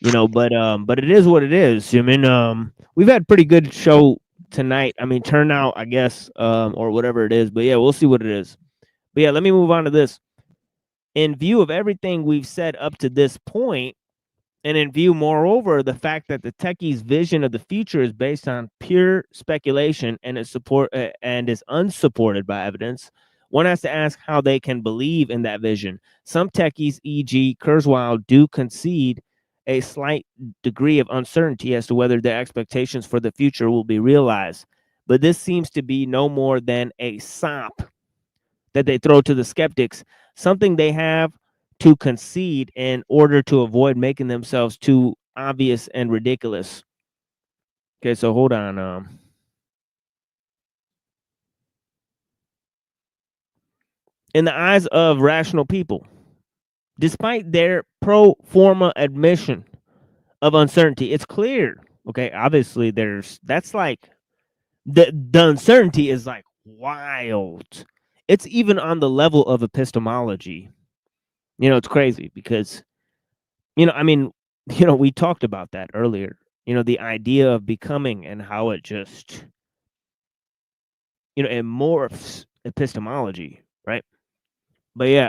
but it is what it is. I mean, we've had pretty good show tonight. I mean, turnout, I guess, or whatever it is. But yeah, we'll see what it is. But yeah, let me move on to this. In view of everything we've said up to this point, and in view, moreover, the fact that the techies' vision of the future is based on pure speculation and is unsupported by evidence, one has to ask how they can believe in that vision. Some techies, e.g., Kurzweil, do concede a slight degree of uncertainty as to whether their expectations for the future will be realized. But this seems to be no more than a sop that they throw to the skeptics, something they have to concede in order to avoid making themselves too obvious and ridiculous. Okay, so hold on. In the eyes of rational people, despite their pro forma admission of uncertainty, it's clear. Okay, obviously that's like the uncertainty is like wild. It's even on the level of epistemology. You know, it's crazy because, I mean, we talked about that earlier. The idea of becoming and how it just, it morphs epistemology, right? But yeah,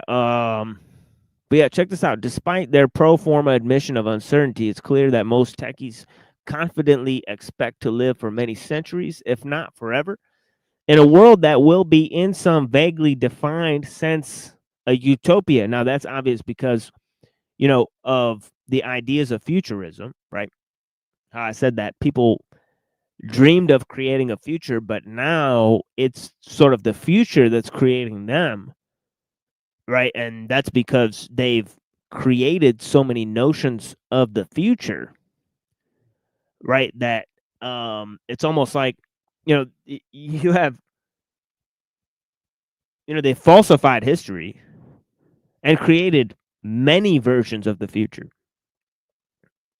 check this out. Despite their pro forma admission of uncertainty, it's clear that most techies confidently expect to live for many centuries, if not forever, in a world that will be in some vaguely defined sense a utopia. Now that's obvious because, of the ideas of futurism, right? How I said that people dreamed of creating a future, but now it's sort of the future that's creating them, right? And that's because they've created so many notions of the future, right? That it's almost like, you have, they falsified history and created many versions of the future,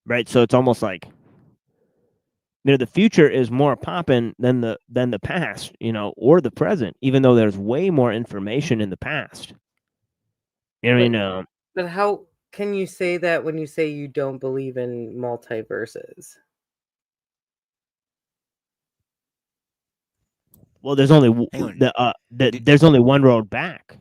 right? So it's almost like the future is more popping than the past, or the present, even though there's way more information in the past. But how can you say that when you say you don't believe in multiverses? Well, there's only there's only one road back.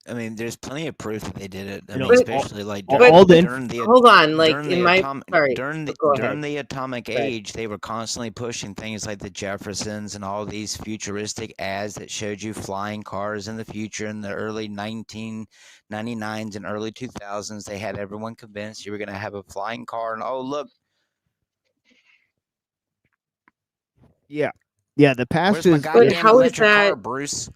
I mean, there's plenty of proof that they did it. I You mean, know, especially like all during, the during the hold on, like during in the my atomic sorry, during the go during ahead. the atomic Right. age, they were constantly pushing things like the Jeffersons and all these futuristic ads that showed you flying cars in the future in the early 1999s and early 2000s. They had everyone convinced you were going to have a flying car, and oh look, Yeah, the past where's my is goddamn electric car, Bruce?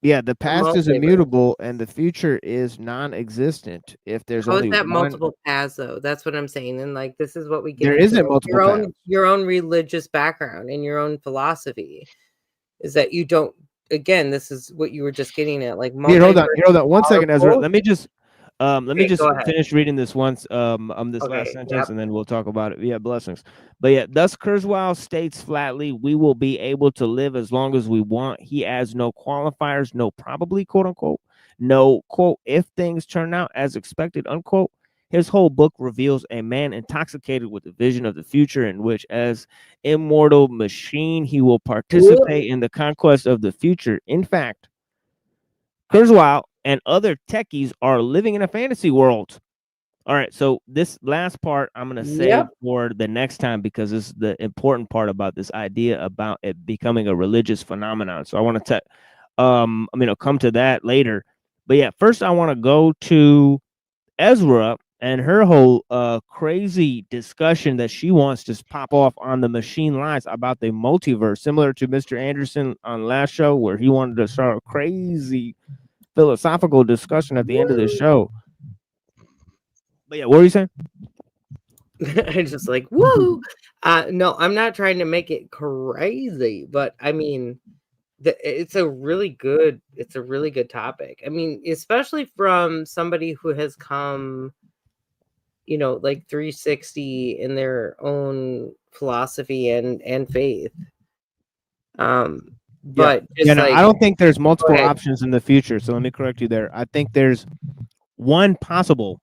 Yeah, the past is multiverse? immutable and the future is non-existent. If there's How is only that one, multiple paths though? That's what I'm saying. And like this is what we get there into isn't like, multiple paths. your own religious background and your own philosophy is that you don't again, this is what you were just getting at. Like Here, hold on. multiverse 1 second, Ezra. powerful. Let me just Okay, go ahead. finish reading this once this last Okay, sentence, yep. and then we'll talk about it. Yeah, blessings. But yeah, thus Kurzweil states flatly, we will be able to live as long as we want. He adds no qualifiers, no probably, quote unquote, no quote, if things turn out as expected, unquote. His whole book reveals a man intoxicated with the vision of the future in which, as immortal machine, he will participate in the conquest of the future. In fact, Kurzweil and other techies are living in a fantasy world. All right, so this last part I'm going to save for the next time because this is the important part about this idea about it becoming a religious phenomenon. So I want to I'll come to that later. But yeah, first I want to go to Ezra and her whole crazy discussion that she wants to pop off on the machine lies about the multiverse, similar to Mr. Anderson on last show where he wanted to start a crazy philosophical discussion at the end of the show. But yeah, what were you saying? I just like woo. No, I'm not trying to make it crazy, but I mean, it's a really good topic. I mean, especially from somebody who has come, like 360 in their own philosophy and faith. But just no, like, I don't think there's multiple ahead. options in the future. So let me correct you there. I think there's one possible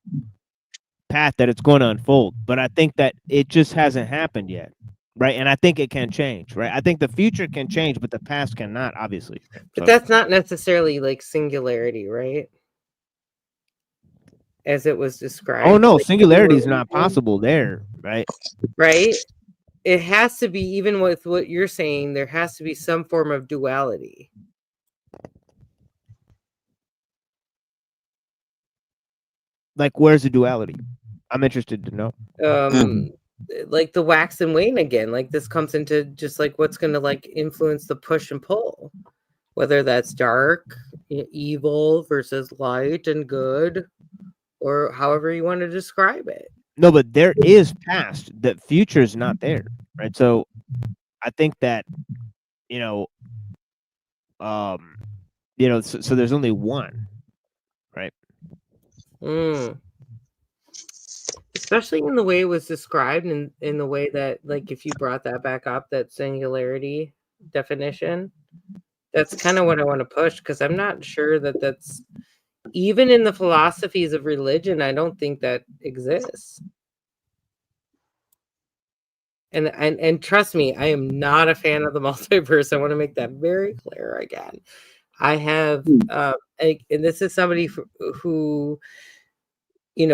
path that it's going to unfold, but I think that it just hasn't happened yet, right? And I think it can change, right? I think the future can change, but the past cannot, obviously. But that's not necessarily like singularity, right? As it was described. Oh no, like, singularity is not possible there, right? Right? It has to be, even with what you're saying, there has to be some form of duality. Like, where's the duality? I'm interested to know. Like the wax and wane again. Like this comes into just like what's going to like influence the push and pull, whether that's dark, evil versus light and good, or however you want to describe it. No, but there is past. The future is not there, right? So I think that so there's only one, right? Especially in the way it was described, and in the way that, like, if you brought that back up, that singularity definition, that's kind of what I want to push, because I'm not sure that that's even in the philosophies of religion. I don't think that exists. And trust me, I am not a fan of the multiverse. I want to make that very clear again. I have, and this is somebody who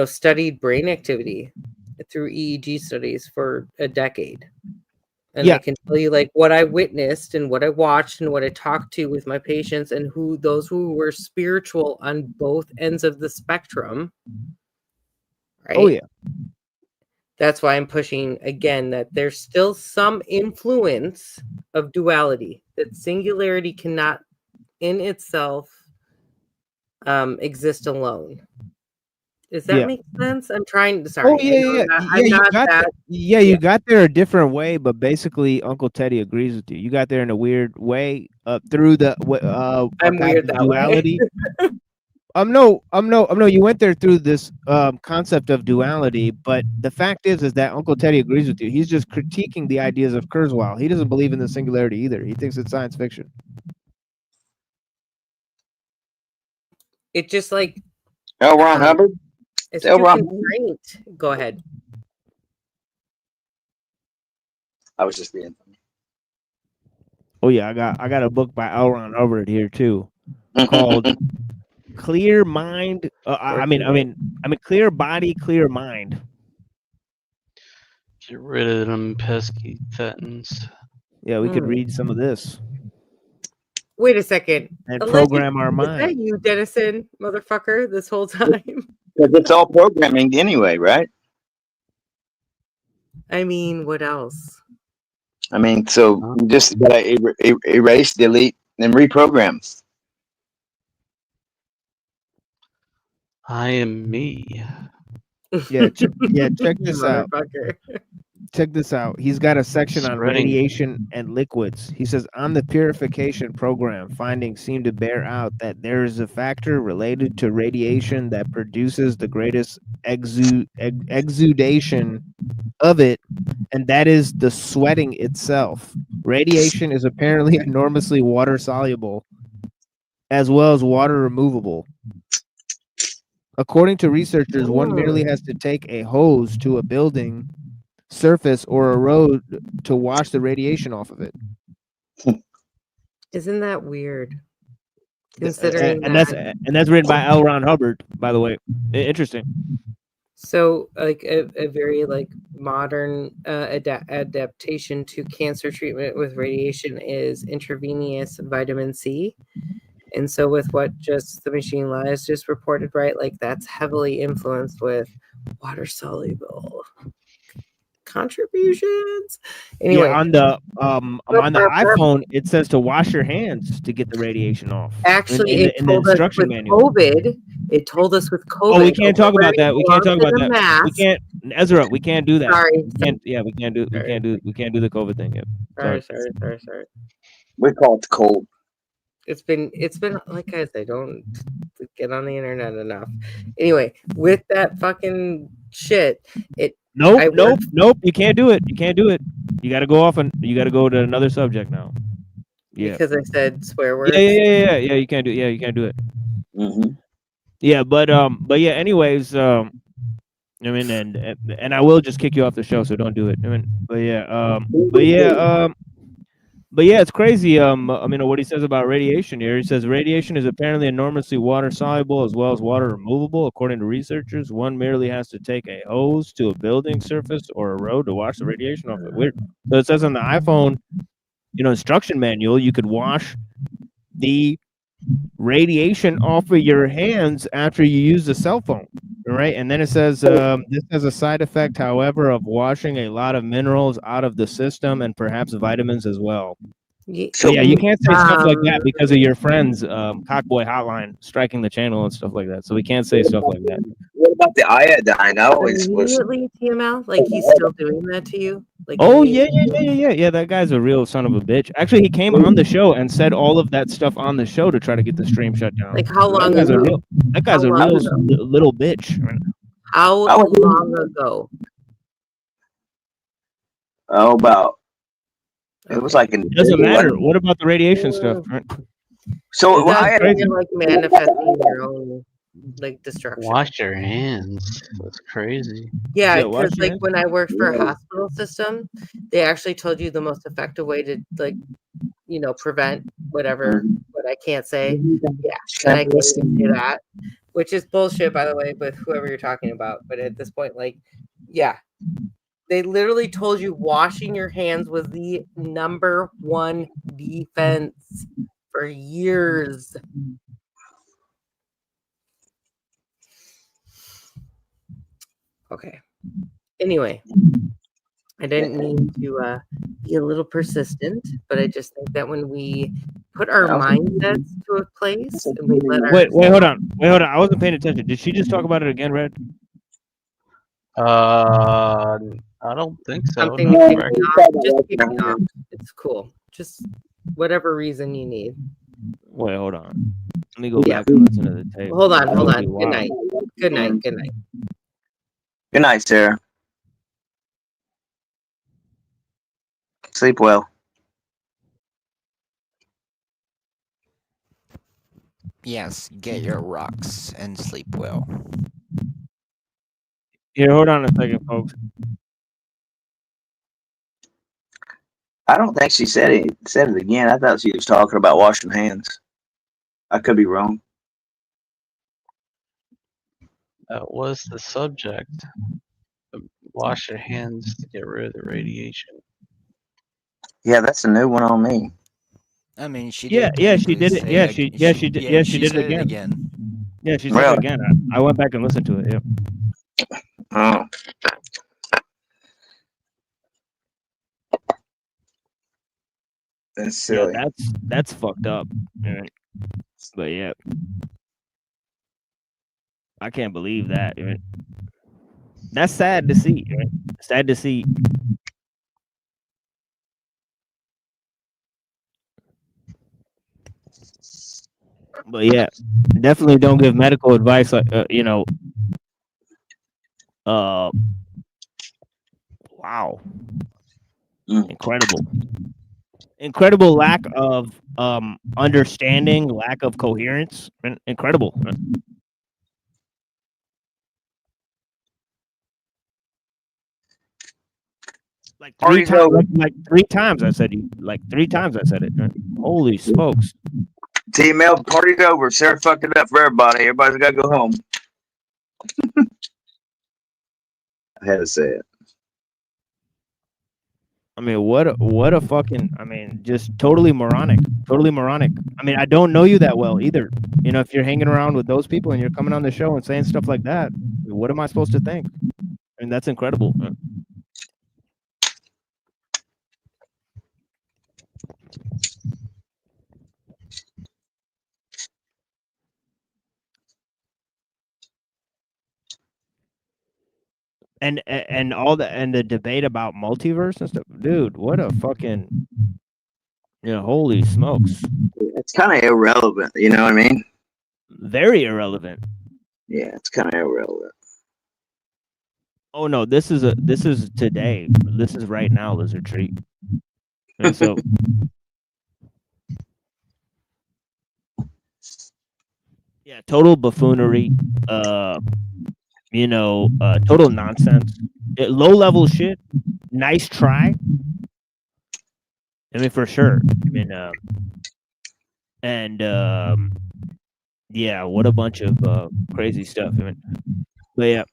studied brain activity through EEG studies for a decade. And I can tell you like what I witnessed and what I watched and what I talked to with my patients and those who were spiritual on both ends of the spectrum. Right? Oh yeah. That's why I'm pushing again that there's still some influence of duality, that singularity cannot in itself exist alone. Does that make sense? I'm trying to. Sorry. Oh yeah. You got there a different way, but basically, Uncle Teddy agrees with you. You got there in a weird way through the I'm weird that duality. No. You went there through this concept of duality, but the fact is that Uncle Teddy agrees with you. He's just critiquing the ideas of Kurzweil. He doesn't believe in the singularity either. He thinks it's science fiction. It just like L. Ron Hubbard. it's L. too Ron. constrained. Go ahead. I was just being. Oh yeah, I got a book by L. Ron Hubbard here too, called "Clear Mind." I mean, clear body, clear mind. Get rid of them pesky thetans. Yeah, we could read some of this Wait a second. and Alleged- program our is mind. that you, Dennison, motherfucker, this whole time? Because it's all programming anyway, right? I mean, what else? I mean, so you just gotta erase, delete, and reprogram. I am me. Yeah, check this out. Motherfucker. Check this out. He's got a section on Spreading. radiation and liquids. He says, on the purification program, findings seem to bear out that there is a factor related to radiation that produces the greatest exudation of it, and that is the sweating itself. Radiation is apparently enormously water soluble, as well as water removable. According to researchers, one merely has to take a hose to a building surface or a road to wash the radiation off of it. Isn't that weird? Considering And that's written by L. Ron Hubbard, by the way. Interesting. So, like a very like modern adaptation to cancer treatment with radiation is intravenous vitamin C. And so, with what just the Machine Lies just reported, right? Like that's heavily influenced with water soluble contributions. Anyway, Yeah, on the iPhone, it says to wash your hands to get the radiation off. Actually, in the instruction manual. COVID, it told us with COVID. Oh, we can't talk about that. We can't talk about that. Mask. We can't, Ezra. We can't do that. Sorry. We can't do the COVID thing yet. Sorry. We call it cold. It's been like I say, don't get on the internet enough. Anyway, with that fucking shit, Nope. You can't do it. You can't do it. You got to go off and you got to go to another subject now. Yeah. Because I said swear words. Yeah. You can't do. Yeah, you can't do it. Mm-hmm. Yeah, but yeah. Anyways, I mean, and I will just kick you off the show, so don't do it. I mean, but yeah, it's crazy. I mean, what he says about radiation here. He says radiation is apparently enormously water soluble as well as water removable. According to researchers, one merely has to take a hose to a building surface or a road to wash the radiation off it. Weird. So it says on the iPhone, instruction manual, you could wash the radiation off of your hands after you use the cell phone, right? And then it says this has a side effect, however, of washing a lot of minerals out of the system and perhaps vitamins as well. So yeah, you can't say stuff like that because of your friends Cockboy Hotline striking the channel and stuff like that. So we can't say stuff like that. What about the iodine? I always was. Immediately, TML, like he's still doing that to you. Like, Oh yeah. That guy's a real son of a bitch. Actually, he came on the show and said all of that stuff on the show to try to get the stream shut down. Like how long That ago? guy's a real little bitch. How long ago? Oh, about. It was like in. It doesn't matter. What about the radiation stuff? Right? So You're like manifesting your own like destruction. Wash your hands. That's crazy. Yeah, Yeah, wash because your like hands. when I worked for a hospital system, they actually told you the most effective way to like, prevent whatever. What I can't say. Yeah, and I can't even say that, which is bullshit, by the way. With whoever you're talking about, but at this point, like, yeah, they literally told you washing your hands was the number one defense for years. Okay. Anyway, I didn't mean to be a little persistent, but I just think that when we put our mindsets to a place and we let our Wait, hold on. I wasn't paying attention. Did she just talk about it again, Red? I don't think so. something No, to kick correct. me off, just kick me off. It's cool. Just whatever reason you need. Wait, hold on. Let me go back and listen to the tape. Hold on. That would be Good wild. night. Good night. Good night, Sarah. Sleep well. Yes, get your rocks and sleep well. Here, hold on a second, folks. I don't think she said it again. I thought she was talking about washing hands. I could be wrong. That was the subject. Wash your hands to get rid of the radiation. Yeah, that's a new one on me. I mean, she Yeah, did. yeah, she technically did it. say Yeah, ag- she did. Yeah, she did said it again. Yeah, she said Really? it again. I went back and listened to it. Yeah. Oh. That's Yeah, silly. that's fucked up. Right? But yeah, I can't believe that. Right? That's sad to see. Right? Sad to see. But yeah, definitely don't give medical advice. Like wow, incredible lack of understanding, lack of coherence. Incredible. Like three times, like 3 times I said you. Like 3 times I said it. Holy smokes! T-Mail, party's over. Sarah fucked it up for everybody. Everybody's got to go home. I had to say it. I mean, what a fucking, I mean, just totally moronic. Totally moronic. I mean, I don't know you that well either. You know, if you're hanging around with those people and you're coming on the show and saying stuff like that, what am I supposed to think? I mean, that's incredible. And all the debate about multiverse and stuff, dude. What a fucking, holy smokes! It's kind of irrelevant. You know what I mean? Very irrelevant. Yeah, it's kind of irrelevant. Oh no, this is today. This is right now, Lizard Tree. And so, yeah, total buffoonery. Total nonsense. Low level shit. Nice try. I mean, for sure. I mean, yeah, what a bunch of crazy stuff. I mean, but yeah.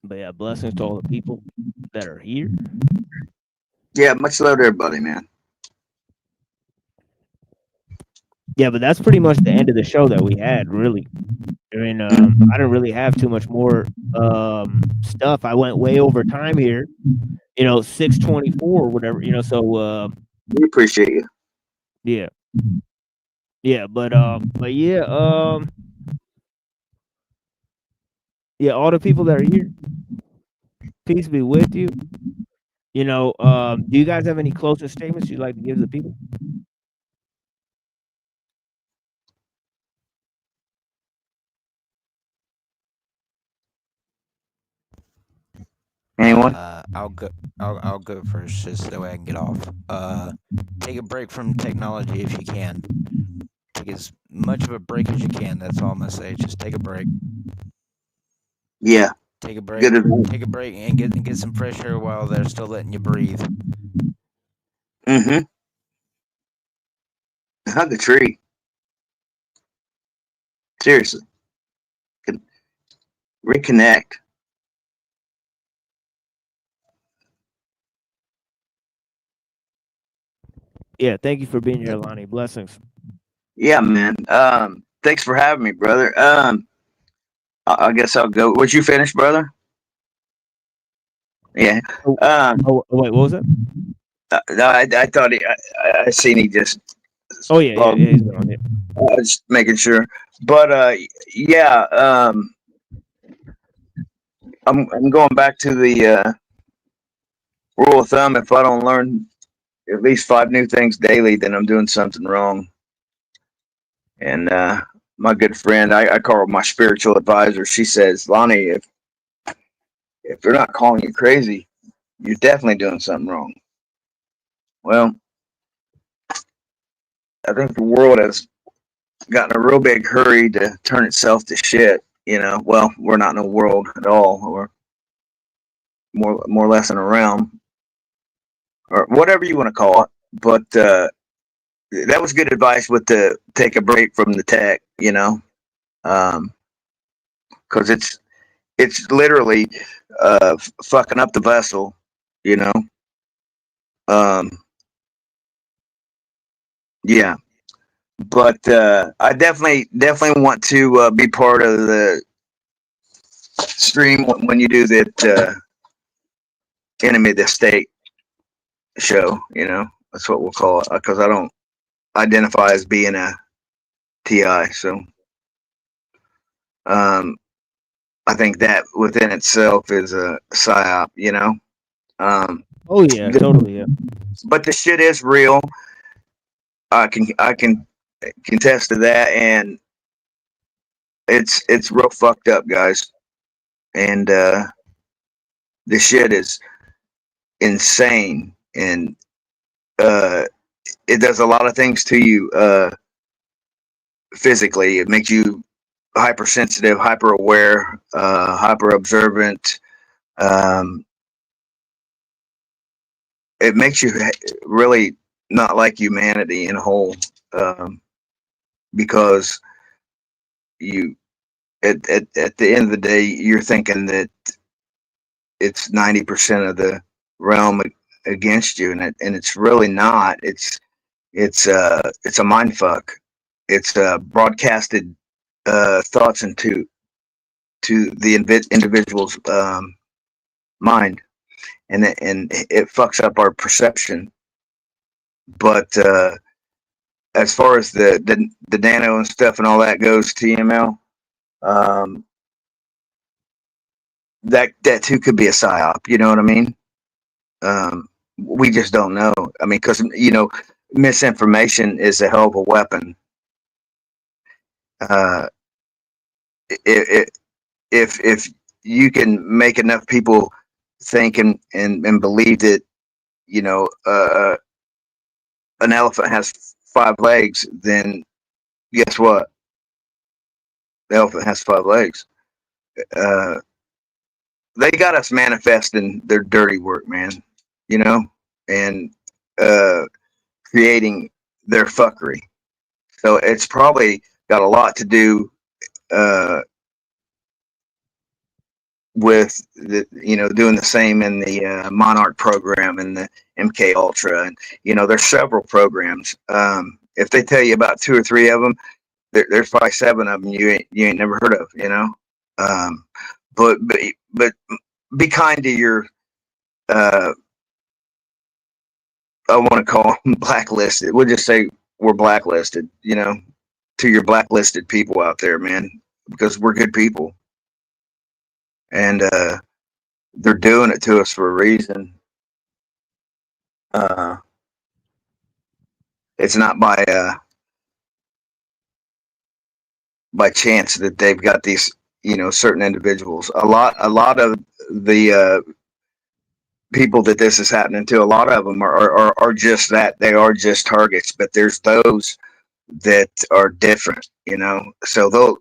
But yeah, blessings to all the people that are here. Yeah, much love to everybody, man. Yeah, but that's pretty much the end of the show that we had, really. I mean, I didn't really have too much more stuff. I went way over time here, 6:24 or whatever, so we appreciate you. Yeah. Yeah, but yeah, yeah, all the people that are here, peace be with you. Do you guys have any closing statements you'd like to give the people? Anyone? I'll go first, just that way I can get off. Take a break from technology if you can. Take as much of a break as you can. That's all I'm gonna say. Just take a break. Yeah. Take a break. Take a break and get some fresh air while they're still letting you breathe. Mm-hmm. Hug a tree. Seriously. Reconnect. Yeah, thank you for being here, Lonnie. Blessings. Yeah, man. Thanks for having me, brother. I guess I'll go. Was you finished, brother? Yeah. Wait, what was it? No, I thought I seen he just. Oh yeah, he's on it. Just making sure, but yeah. I'm going back to the rule of thumb: if I don't learn at least 5 new things daily, then I'm doing something wrong. And my good friend, I call her my spiritual advisor. She says, Lonnie, if they're not calling you crazy, you're definitely doing something wrong. Well, I think the world has gotten a real big hurry to turn itself to shit. Well, we're not in a world at all. We're more or less in a realm, or whatever you want to call it. But that was good advice with the take a break from the tech, because it's literally fucking up the vessel, yeah. But I definitely want to be part of the stream when you do that enemy of the state show. That's what we'll call it, because I don't identify as being a TI. So I think that within itself is a psyop. Oh yeah, totally. Yeah. But the shit is real. I can contest to that, and it's real fucked up, guys. And the shit is insane, and it does a lot of things to you physically. It makes you hypersensitive, hyper aware, hyper observant. It makes you really not like humanity in a whole, because you at the end of the day, you're thinking that it's 90% of the realm against you, and it's really not. It's a mind fuck. It's broadcasted thoughts into the individual's mind, and it fucks up our perception. But as far as the nano and stuff and all that goes, TML, that too could be a psyop. You know what I mean? We just don't know. I mean, because misinformation is a hell of a weapon. If you can make enough people think and believe that an elephant has 5 legs, then guess what? The elephant has 5 legs. They got us manifesting their dirty work, man. And creating their fuckery. So it's probably got a lot to do with doing the same in the Monarch program and the MK Ultra, and there's several programs. If they tell you about 2 or 3 of them, there's probably 7 of them you ain't never heard of. But be kind to your I want to call them blacklisted. We'll just say we're blacklisted. To your blacklisted people out there, man, because we're good people. And they're doing it to us for a reason. It's not by chance that they've got these, certain individuals. A lot of the people that this is happening to, a lot of them are just that. They are just targets. But there's those that are different, So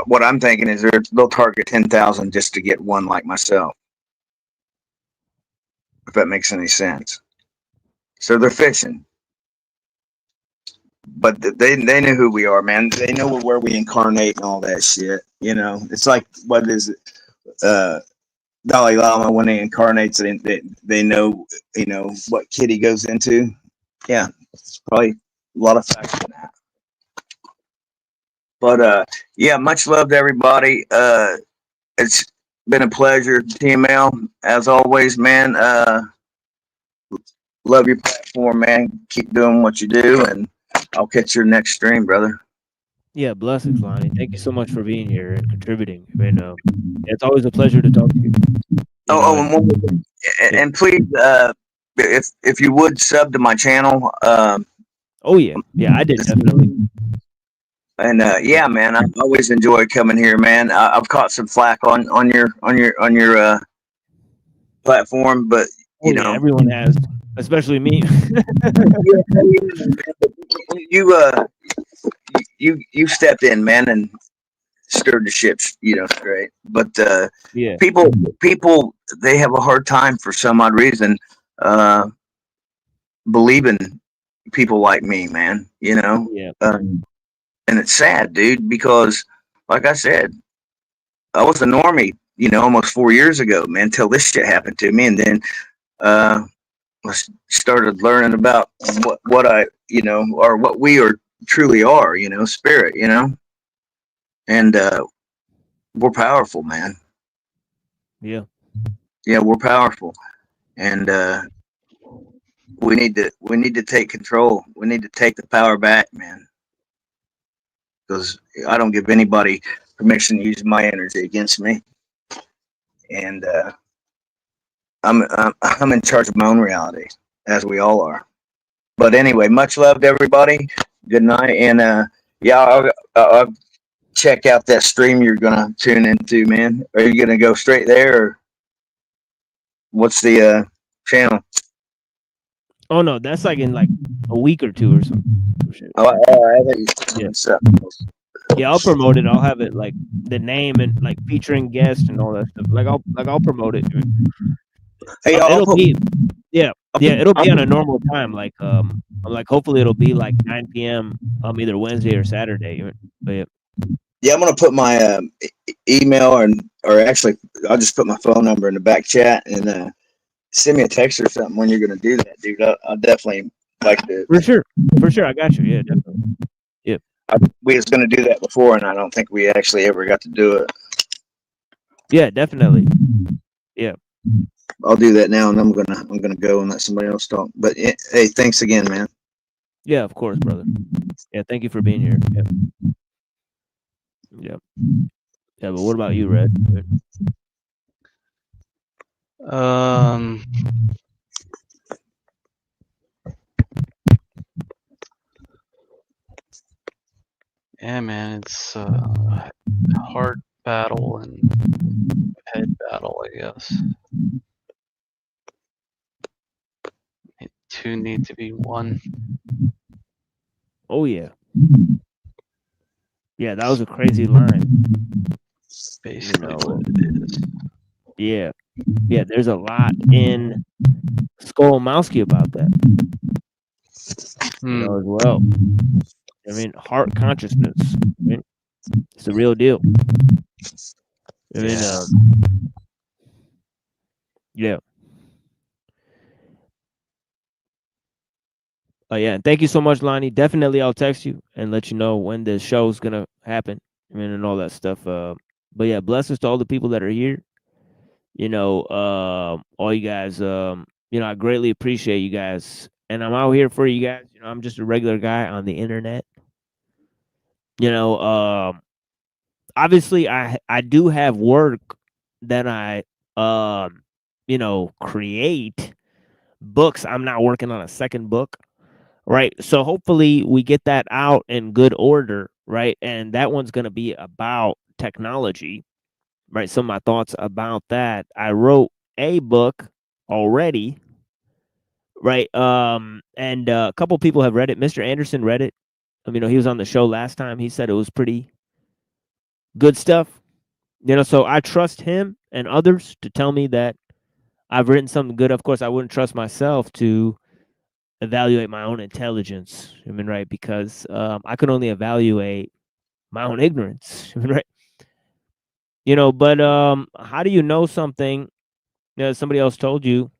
what I'm thinking is they'll target 10,000 just to get one like myself, if that makes any sense. So they're fishing, but they know who we are, man. They know where we incarnate and all that shit. It's like, what is it? Dalai Lama, when he incarnates, they know, what kid he goes into. Yeah, probably a lot of facts in that. But yeah, much love to everybody. It's been a pleasure, TML, as always, man. Love your platform, man. Keep doing what you do, and I'll catch your next stream, brother. Yeah, blessings, Lonnie. Thank you so much for being here and contributing. It's always a pleasure to talk to you. You know, and one more thing. And please, if you would sub to my channel. Oh yeah, I did definitely. And yeah, man, I always enjoy coming here, man. I've caught some flack on your platform, but you know, everyone has, especially me. you stepped in, man, and stirred the ship, straight. But Yeah. people, they have a hard time for some odd reason believing people like me, man. Yeah. And it's sad, dude, because like I said, I was a normie, almost 4 years ago, man, till this shit happened to me, and then I started learning about what I, or what we are truly are, spirit, and we're powerful, man. Yeah. Yeah, we're powerful, and we need to take control. We need to take the power back, man, because I don't give anybody permission to use my energy against me, and I'm in charge of my own reality, as we all are. But anyway, much love to everybody. Good night, and yeah, I'll check out that stream you're gonna tune into, man. Are you gonna go straight there, or what's the channel? Oh no, that's like in like a week or two or something. Yeah, I'll promote it. I'll have it like the name and like featuring guests and all that stuff. I'll promote it. Hey, it'll be it'll be on a normal time. Like hopefully it'll be like 9 p.m. Either Wednesday or Saturday. But yeah. Yeah, I'm gonna put my email or actually I'll just put my phone number in the back chat and send me a text or something when you're gonna do that, dude. I'll definitely like to. For sure, I got you. Yeah, definitely. Yeah. We was gonna do that before, and I don't think we actually ever got to do it. Yeah, definitely. Yeah. I'll do that now, and I'm gonna go and let somebody else talk. But hey, thanks again, man. Yeah, of course, brother. Yeah, thank you for being here. Yeah. Yeah. Yeah, but what about you, Red? Yeah, man, it's a heart battle and head battle, I guess. Two need to be one. Oh yeah. Yeah, that was a crazy line. Basically what it is. Yeah. Yeah, there's a lot in Skolomowski about that. You know, as well. I mean, heart consciousness. I mean, it's the real deal. I mean, yeah. Oh yeah, and thank you so much, Lonnie. Definitely, I'll text you and let you know when the show's gonna happen. I mean, and all that stuff. But yeah, blessings to all the people that are here. You know, all you guys. I greatly appreciate you guys, and I'm out here for you guys. You know, I'm just a regular guy on the internet. You know, obviously, I do have work that I create books. I'm not working on a second book. Right. So hopefully we get that out in good order. Right. And that one's going to be about technology. Right. Some of my thoughts about that. I wrote a book already. Right. And a couple people have read it. Mr. Anderson read it. He was on the show last time. He said it was pretty good stuff. So I trust him and others to tell me that I've written something good. Of course, I wouldn't trust myself to evaluate my own intelligence, right? Because I can only evaluate my own ignorance, right? But how do you know something somebody else told you,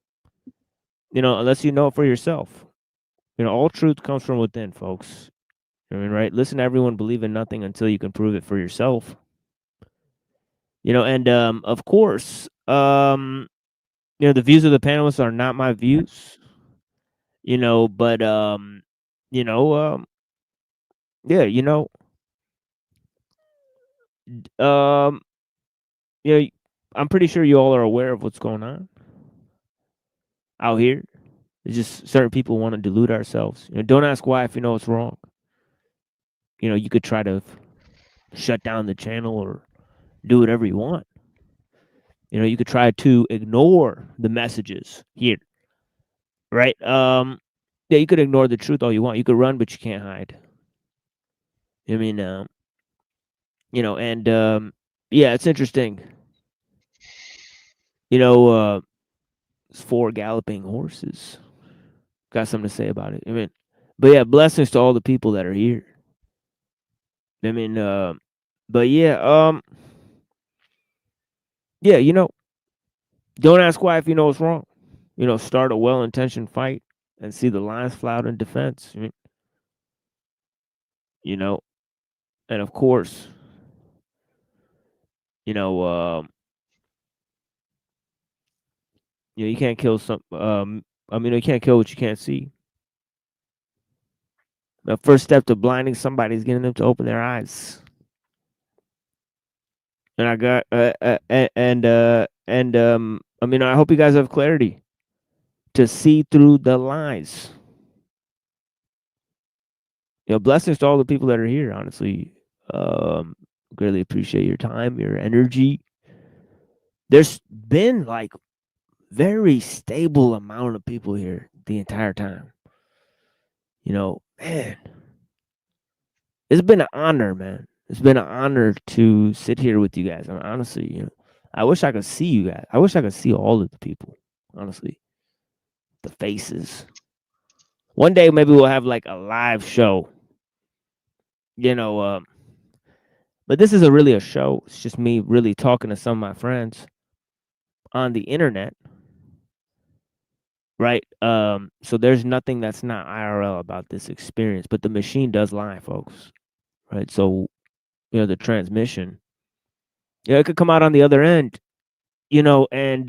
unless you know it for yourself? All truth comes from within, folks. Right? Listen to everyone, believe in nothing until you can prove it for yourself. And of course, the views of the panelists are not my views. But yeah, I'm pretty sure you all are aware of what's going on out here. It's just certain people want to delude ourselves. Don't ask why if you know it's wrong. You could try to shut down the channel or do whatever you want. You could try to ignore the messages here, right? Yeah, you could ignore the truth all you want. You could run, but you can't hide. I mean, and yeah, it's interesting. It's 4 galloping horses. Got something to say about it. I mean, but yeah, blessings to all the people that are here. I mean, but yeah, yeah, don't ask why if you know it's wrong. Start a well-intentioned fight and see the lines fly out in defense. I mean, and of course, you can't kill you can't kill what you can't see. The first step to blinding somebody is getting them to open their eyes. And I got I hope you guys have clarity to see through the lies. Blessings to all the people that are here, honestly. Greatly appreciate your time, your energy. There's been like very stable amount of people here the entire time. Man, it's been an honor, man. It's been an honor to sit here with you guys. Honestly, I wish I could see you guys. I wish I could see all of the people, honestly. The faces. One day maybe we'll have like a live show. But this isn't really a show. It's just me really talking to some of my friends on the internet. Right? So there's nothing that's not IRL about this experience, but the machine does lie, folks. Right? So, the transmission, it could come out on the other end, and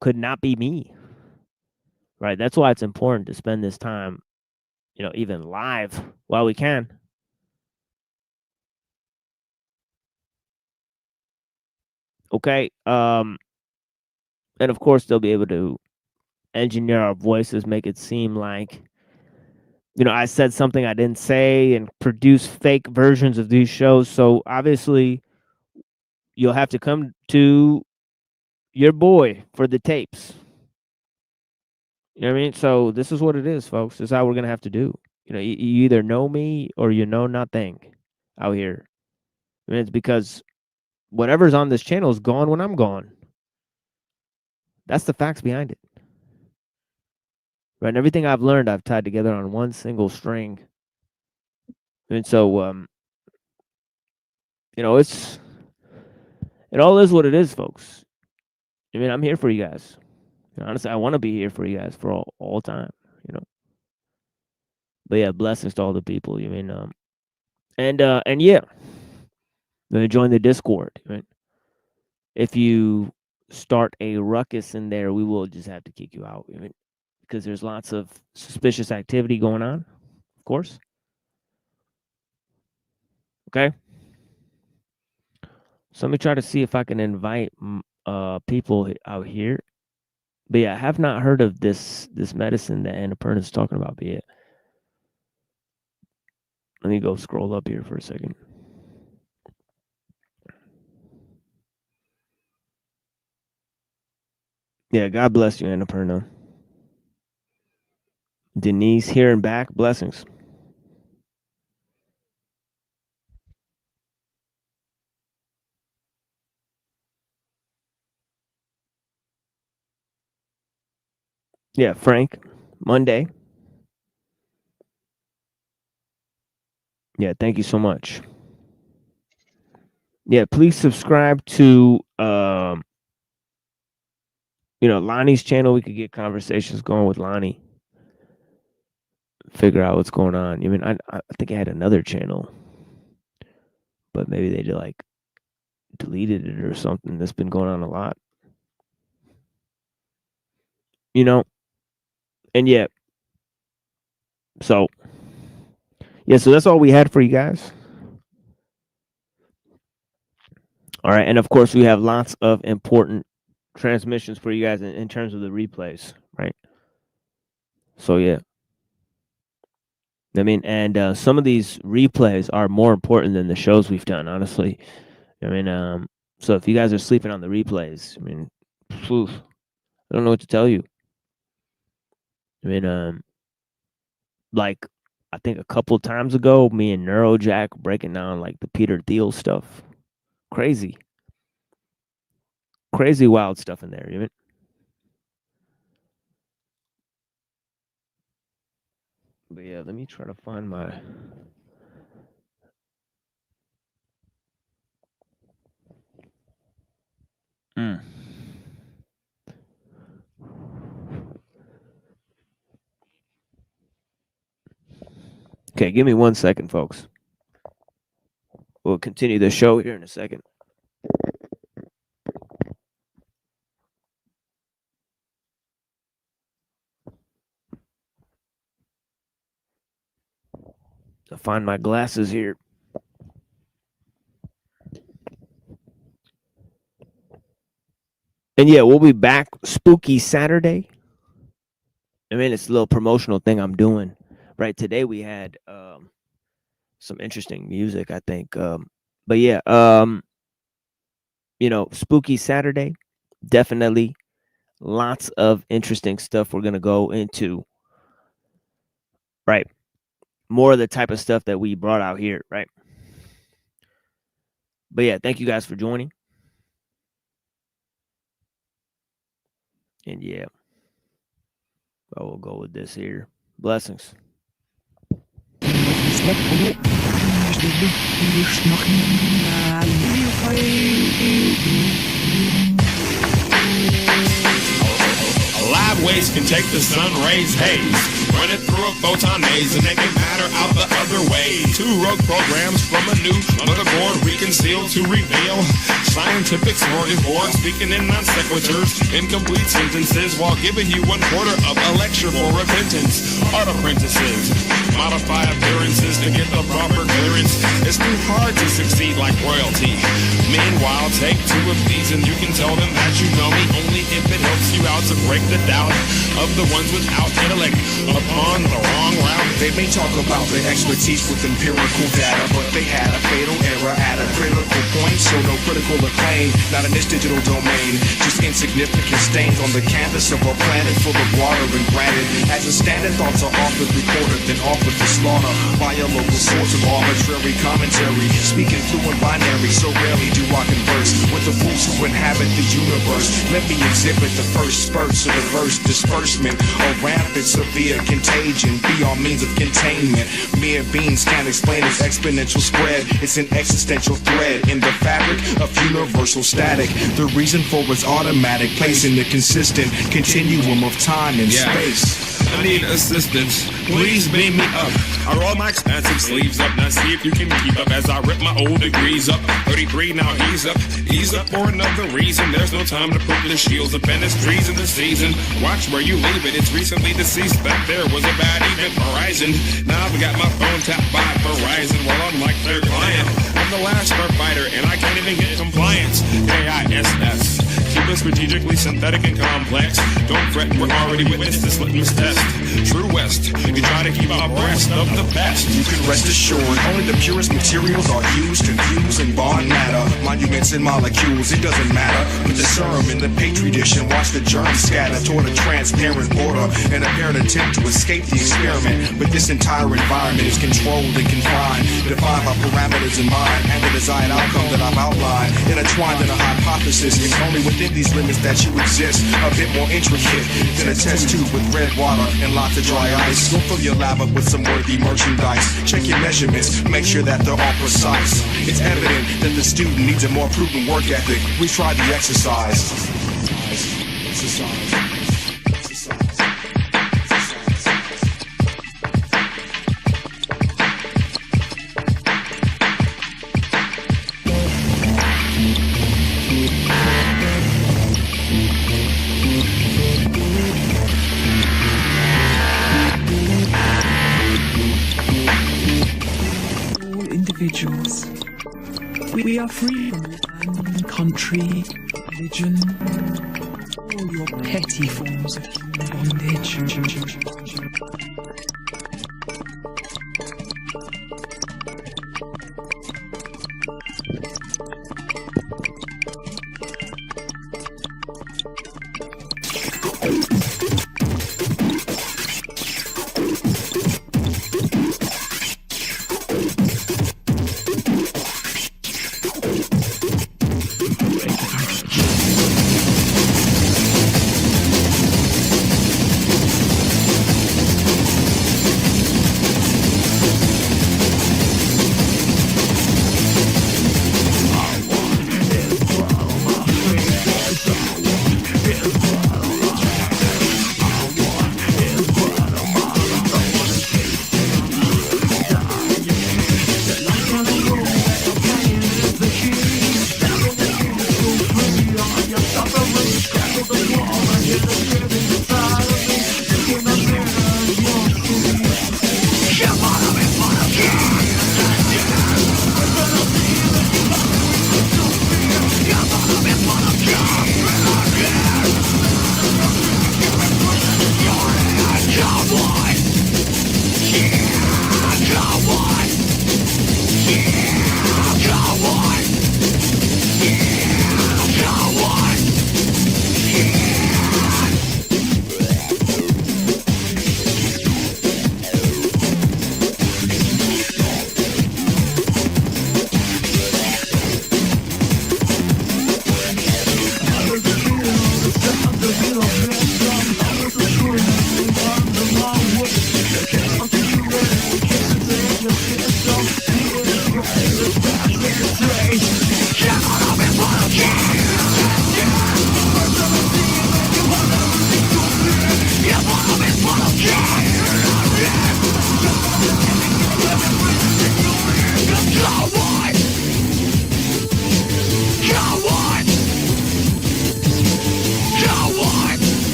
could not be me. Right? That's why it's important to spend this time, even live while we can. Okay? And of course they'll be able to engineer our voices, make it seem like I said something I didn't say, and produce fake versions of these shows. So obviously you'll have to come to your boy for the tapes. You know what I mean? So this is what it is, folks. This is how we're going to have to do. You either know me or you know nothing out here. I mean, it's because whatever's on this channel is gone when I'm gone. That's the facts behind it. Right? And everything I've learned, I've tied together on one single string. And so, it all is what it is, folks. I mean, I'm here for you guys. Honestly, I want to be here for you guys for all time, But yeah, blessings to all the people. And yeah, join the Discord. Right? If you start a ruckus in there, we will just have to kick you out. Because there's lots of suspicious activity going on, of course. Okay. So let me try to see if I can invite people out here. But yeah, I have not heard of this medicine that Annapurna is talking about. But yeah, let me go scroll up here for a second. Yeah, God bless you, Annapurna. Denise here and back. Blessings. Yeah, Frank. Monday. Yeah, thank you so much. Yeah, please subscribe to Lonnie's channel. We could get conversations going with Lonnie. Figure out what's going on. I think I had another channel, but maybe they deleted it or something. That's been going on a lot. And yeah. So yeah, so that's all we had for you guys. All right, and of course we have lots of important transmissions for you guys in terms of the replays, right? So yeah, I mean, and some of these replays are more important than the shows we've done, honestly. I mean, so if you guys are sleeping on the replays, I mean, oof, I don't know what to tell you. I mean, like I think a couple times ago, me and Neurojack breaking down like the Peter Thiel stuff, crazy wild stuff in there, even. But yeah, let me try to find my. Okay, give me 1 second, folks. We'll continue the show here in a second. To find my glasses here. And yeah, we'll be back Spooky Saturday. I mean, it's a little promotional thing I'm doing. Right, today we had some interesting music, I think. But yeah, you know, Spooky Saturday, definitely lots of interesting stuff we're gonna go into. Right, more of the type of stuff that we brought out here, right? But yeah, thank you guys for joining. And yeah, I will go with this here. Blessings. Live waves can take the sun rays haze, run it through a photon maze and make it matter out the other way. Two rogue programs from a new motherboard reconciled to reveal scientific smorgasbord, speaking in non sequiturs, incomplete sentences, while giving you 1/4 of a lecture for repentance. Art apprentices modify appearances to get the proper clearance. It's too hard to succeed like royalty. Meanwhile, take 2 of these and you can tell them that you know me only if it helps you out to break the doubt of the ones without intellect upon the wrong route. They may talk about their expertise with empirical data, but they had a fatal error at a critical point, so no critical acclaim, not in this digital domain, just insignificant stains on the canvas of a planet full of water and granite. As a standard, thoughts are often recorded, then offered to slaughter by a local source of arbitrary commentary, speaking fluent binary, so rarely do I converse with the fools who inhabit the universe. Let me exhibit the first spurts of the verse disbursement, a rampant severe contagion beyond means of containment. Mere beings can't explain its exponential spread. It's an existential thread in the fabric of universal static. The reason for its automatic place in the consistent continuum of time and space. I need assistance, please beam me up. I roll my expensive sleeves up, now see if you can keep up as I rip my old degrees up. 33 now ease up for another reason. There's no time to put the shields up and it's trees in the season. Watch where you leave it, it's recently deceased. Back there was a bad event horizon. Now I've got my phone tapped by Verizon. Well, unlike their client, I'm the last fighter and I can't even get compliance. KISS. Keep it strategically synthetic and complex. Don't fret, we're already witness this litmus test. True West, you try to keep abreast of the best. You can rest assured, only the purest materials are used to fuse and bond matter. Monuments and molecules, it doesn't matter. Put the serum in the petri dish and watch the germs scatter toward a transparent border. An apparent attempt to escape the experiment. But this entire environment is controlled and confined, defined by parameters in mind and the desired outcome that I've outlined. Intertwined in a hypothesis, it's only within these limits that you exist. A bit more intricate than a test tube with red water and lots of dry ice. Go fill your lab up with some worthy merchandise. Check your measurements, make sure that they're all precise. It's evident that the student needs a more proven work ethic. We tried the exercise. Individuals, we are free from country, religion, or your petty forms of human bondage.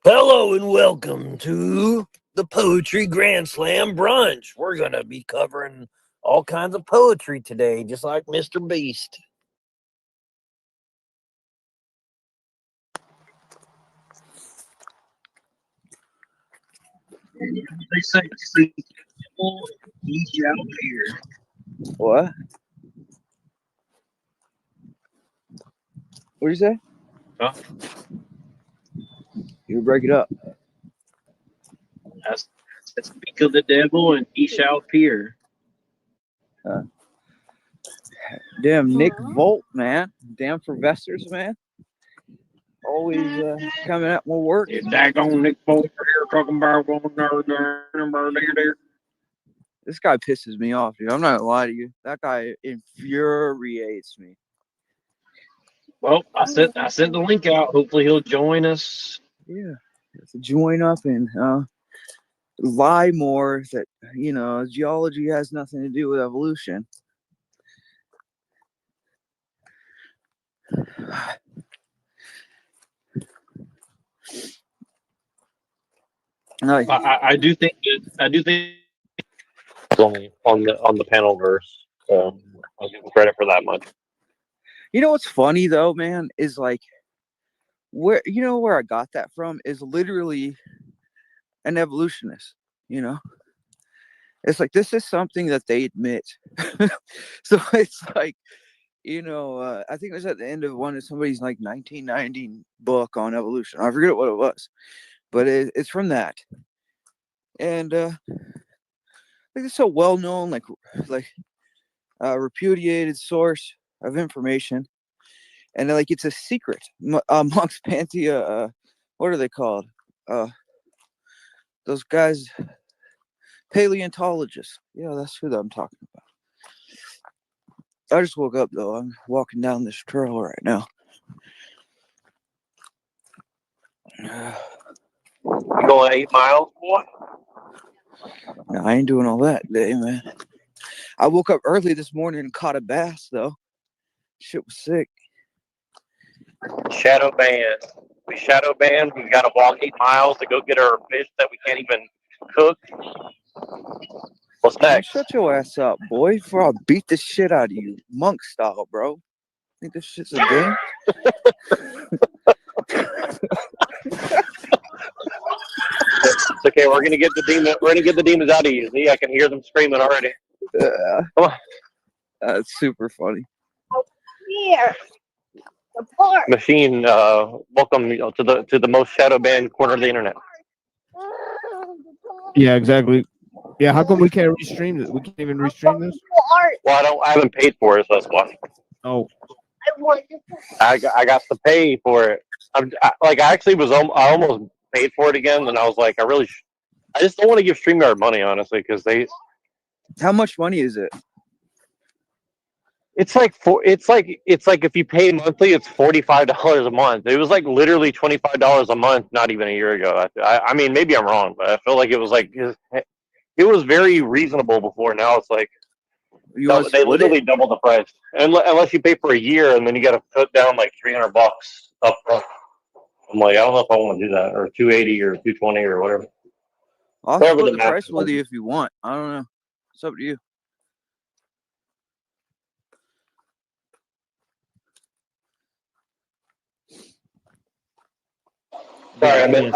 Hello and welcome to the Poetry Grand Slam Brunch. We're going to be covering all kinds of poetry today, just like Mr. Beast. They say he shall appear. What? What do you say? Huh? You break it up. That's speak of the devil and he shall appear. Damn Nick Volt, man. Damn Professors, man. Always coming out more work. Yeah, daggone Nick Volt here talking about going there. This guy pisses me off, dude. I'm not gonna lie to you. That guy infuriates me. Well, I sent the link out. Hopefully he'll join us. Yeah. To join up and lie more that, you know, geology has nothing to do with evolution. I do think on the panel verse. So I'll give him credit for that much. You know what's funny though, man, is like where I got that from is literally an evolutionist, you know. It's like this is something that they admit. So it's like, you know, I think it was at the end of one of somebody's like 1990 book on evolution. I forget what it was, but it's from that. And like it's so well known, like repudiated source of information, and like it's a secret amongst Panthea. What are they called? Those guys, paleontologists. Yeah, that's who I'm talking about. I just woke up though. I'm walking down this trail right now. You going 8 miles, boy? No, I ain't doing all that today, man. I woke up early this morning and caught a bass though. Shit was sick. Shadow band. We shadow band. We got to walk 8 miles to go get our fish that we can't even cook. What's next? Shut your ass up, boy, before I'll beat the shit out of you, monk style, bro. Think this shit's a game? It's okay. We're gonna get the demon. We're gonna get the demons out of you. See, I can hear them screaming already. Come on. That's super funny. Here. Machine, welcome to the most shadow banned corner of the internet. Yeah, exactly. Yeah, how come we can't restream this? We can't even restream this? Well, I haven't paid for it, so that's why. Oh. I got to pay for it. I almost paid for it again, and I was like, I just don't want to give StreamYard money, honestly, because they. How much money is it? It's like if you pay monthly, it's $45 a month. It was like literally $25 a month not even a year ago. I mean, maybe I'm wrong, but I feel like it was like it was very reasonable before. Now it's like they literally doubled the price, unless you pay for a year and then you got to put down like $300 up front. I'm like, I don't know if I want to do that, or $280 or $220 or whatever. I'll split the price with you if you want. I don't know. It's up to you. Sorry, I mean,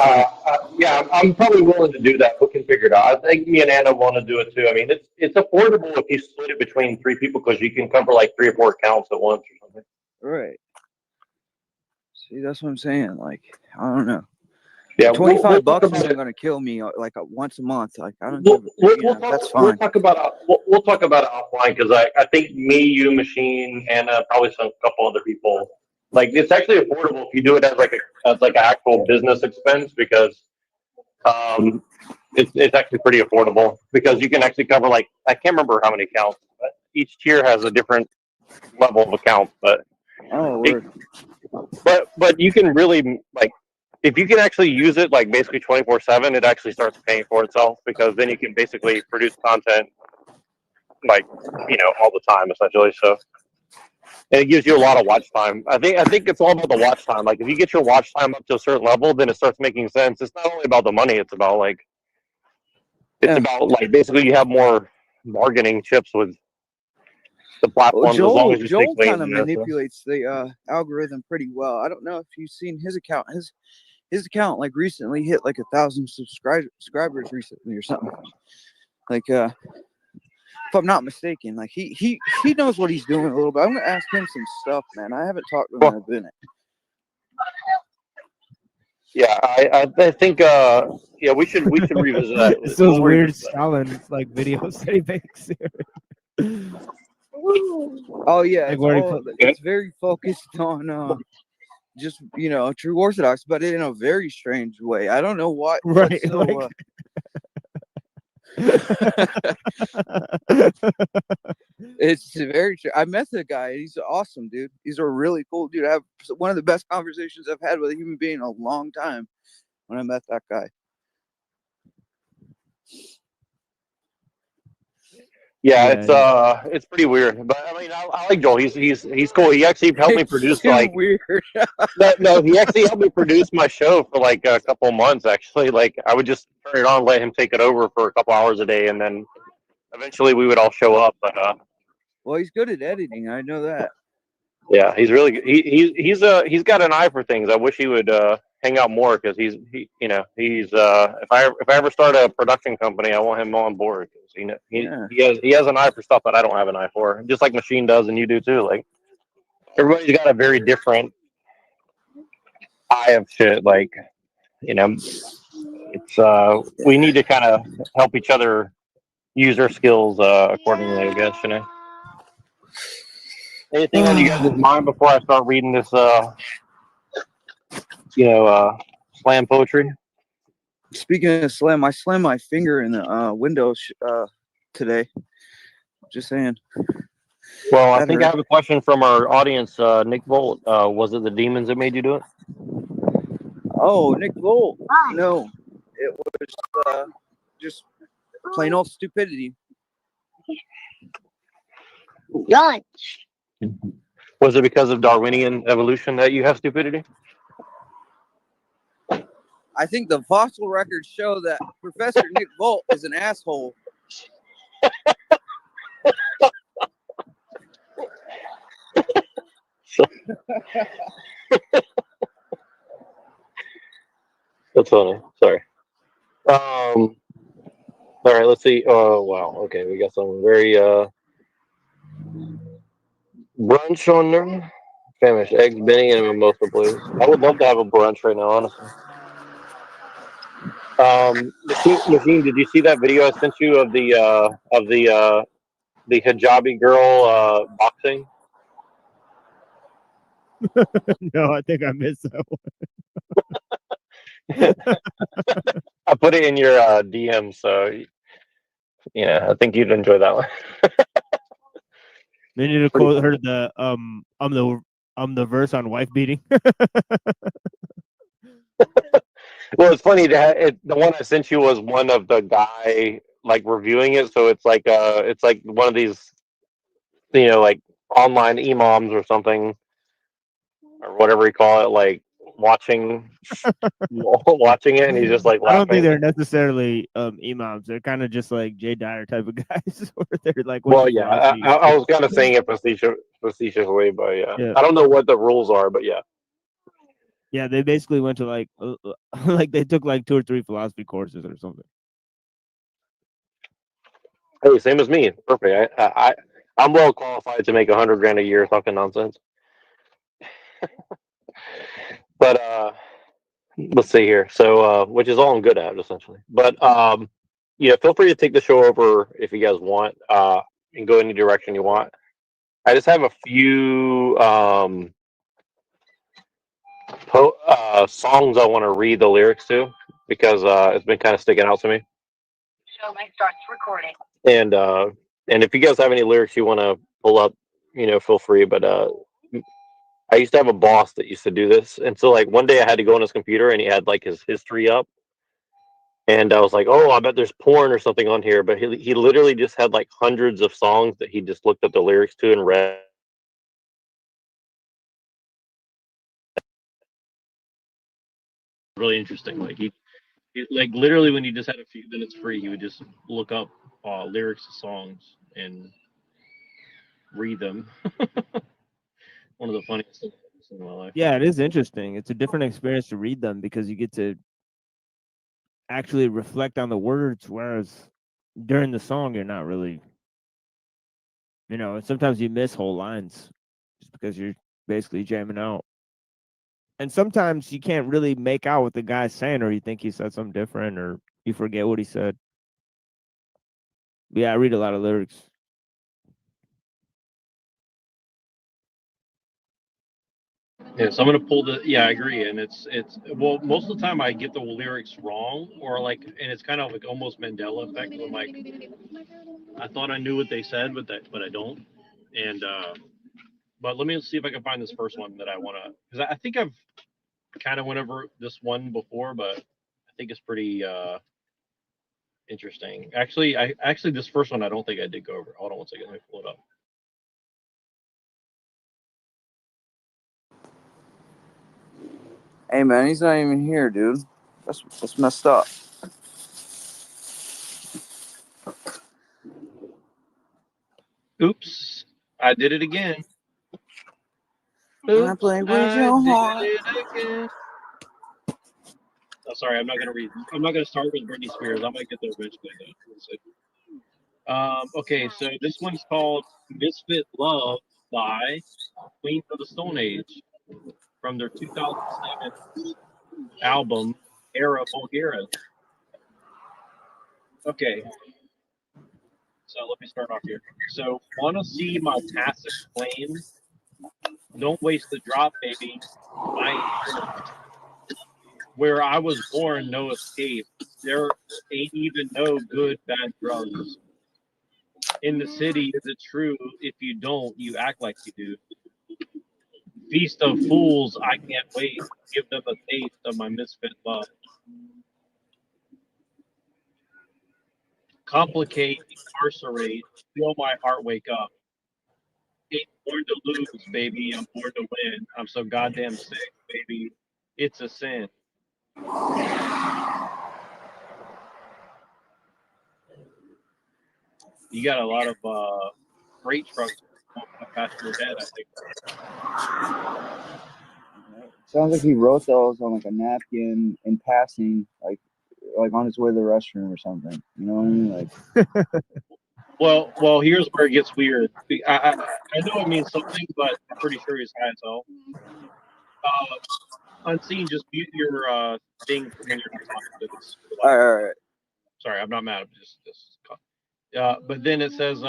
yeah, I'm probably willing to do that. We can figure it out. I think me and Anna want to do it too. I mean, it's affordable if you split it between 3 people because you can cover like 3 or 4 accounts at once or something. Right. See, that's what I'm saying. Like, I don't know. Yeah, $25 isn't going to kill me like once a month. Like, I don't give that's fine. We'll talk about it offline because I think me, you, Machine, Anna, probably a couple other people. Like, it's actually affordable if you do it as an actual business expense because it's actually pretty affordable because you can actually cover I can't remember how many accounts, but each tier has a different level of accounts. But but you can really if you can actually use it basically 24/7, it actually starts paying for itself because then you can basically produce content all the time essentially. So and it gives you a lot of watch time. I think it's all about the watch time. Like if you get your watch time up to a certain level, then it starts making sense. It's not only about the money; it's about basically you have more bargaining chips with the Well, platforms as long as you stay Joel clean. kind of manipulates the algorithm pretty well. I don't know if you've seen his account. His account like recently hit like 1,000 subscribers recently or something. Like if I'm not mistaken, like he knows what he's doing a little bit. I'm gonna ask him some stuff, man. I haven't talked to him in a minute. Yeah, I think yeah, we should revisit that. It's those We'll weird revisit that. Stalin like videos that he makes. Oh yeah, Like where he it's very focused on just true Orthodox, but in a very strange way. I don't know why. Right, So, like it's very true. I met the guy. He's awesome, dude. He's a really cool dude. I have one of the best conversations I've had with a human being in a long time when I met that guy. Yeah, it's pretty weird, but I mean, I like Joel. He's cool. He actually helped me produce weird. no, he actually helped me produce my show for like a couple of months. Actually, like I would just turn it on, let him take it over for a couple hours a day, and then eventually we would all show up. But well, he's good at editing. I know that. yeah, he's really good. He's got an eye for things. I wish he would hang out more because he's if I ever start a production company, I want him on board because he has an eye for stuff that I don't have an eye for, just like Machine does and you do too. Like everybody's got a very different eye of shit. Like it's we need to kind of help each other use our skills accordingly, I guess. Anything on you guys' mind before I start reading this slam poetry? Speaking of slam, I slammed my finger in the window today. Just saying. Well, I think I have a question from our audience. Nick Volt, was it the demons that made you do it? Oh, Nick Volt. No, it was just plain old stupidity. Lunch. Was it because of Darwinian evolution that you have stupidity? I think the fossil records show that Professor Nick Volt is an asshole. That's funny. Sorry. All right, let's see. Oh, wow. Okay, we got some very brunch on there. Famished eggs, Benny, and mimosa, please. I would love to have a brunch right now, honestly. Machine, did you see that video I sent you of the hijabi girl boxing? No, I think I missed that one. I put it in your DM, so I think you'd enjoy that one. They need to quote her the I'm the verse on wife beating. Well, it's funny that the one I sent you was one of the guy like reviewing it, so it's like one of these like online imams or something or whatever you call it, like watching it, and he's just like laughing. I don't think they're necessarily imams. They're kind of just like Jay Dyer type of guys. Where they're like, well, yeah, I was kind of saying it facetiously, but yeah, I don't know what the rules are, but yeah. Yeah, they basically went to like they took like 2 or 3 philosophy courses or something. Hey, same as me. Perfect. I'm well qualified to make $100,000 a year talking nonsense. But let's see here. So, which is all I'm good at essentially. But yeah, feel free to take the show over if you guys want. And go any direction you want. I just have a few songs I want to read the lyrics to because it's been kind of sticking out to me. Show might start recording. And if you guys have any lyrics you want to pull up, feel free. But I used to have a boss that used to do this, and so like one day I had to go on his computer and he had like his history up, and I was like, oh, I bet there's porn or something on here. But he literally just had like hundreds of songs that he just looked up the lyrics to and read. really interesting. Like like literally when he just had a few minutes free, he would just look up lyrics to songs and read them. One of the funniest things I've ever seen in my life. Yeah, it is interesting. It's a different experience to read them because you get to actually reflect on the words, whereas during the song you're not really, sometimes you miss whole lines just because you're basically jamming out. And sometimes you can't really make out what the guy's saying, or you think he said something different, or you forget what he said. But yeah, I read a lot of lyrics. Yeah, so I'm gonna pull the. Yeah, I agree, and it's well, most of the time I get the lyrics wrong, or like, and it's kind of like almost Mandela effect. I'm like, I thought I knew what they said, but I don't. And but let me see if I can find this first one that I want to, because I think I've kind of went over this one before, but I think it's pretty interesting. Actually, this first one I don't think I did go over. Hold on one second, let me pull it up. Hey man, he's not even here, dude. That's messed up. Oops, I did it again. I play with your heart. Did it again. Oh, sorry, I'm not gonna read. I'm not gonna start with Britney Spears. I might get there eventually, though. Okay, so this one's called "Misfit Love" by Queens of the Stone Age from their 2007 album "Era Vulgaris." Okay, so let me start off here. So, wanna see my passive flame? Don't waste the drop, baby. Where I was born, no escape. There ain't even no good, bad drugs. In the city, is it true? If you don't, you act like you do. Feast of fools, I can't wait. Give them a taste of my misfit love. Complicate, incarcerate, feel my heart wake up. Ain't born to lose, baby. I'm born to win. I'm so goddamn sick, baby. It's a sin. You got a lot of freight trucks past your head, I think. Sounds like he wrote those on like a napkin in passing, like on his way to the restroom or something. You know what I mean? Like, Well, here's where it gets weird. I know it means something, but I'm pretty sure he's high as hell. Unseen, just mute your thing when you're not talking to this. all right. Sorry, I'm not mad. I'm just but then it says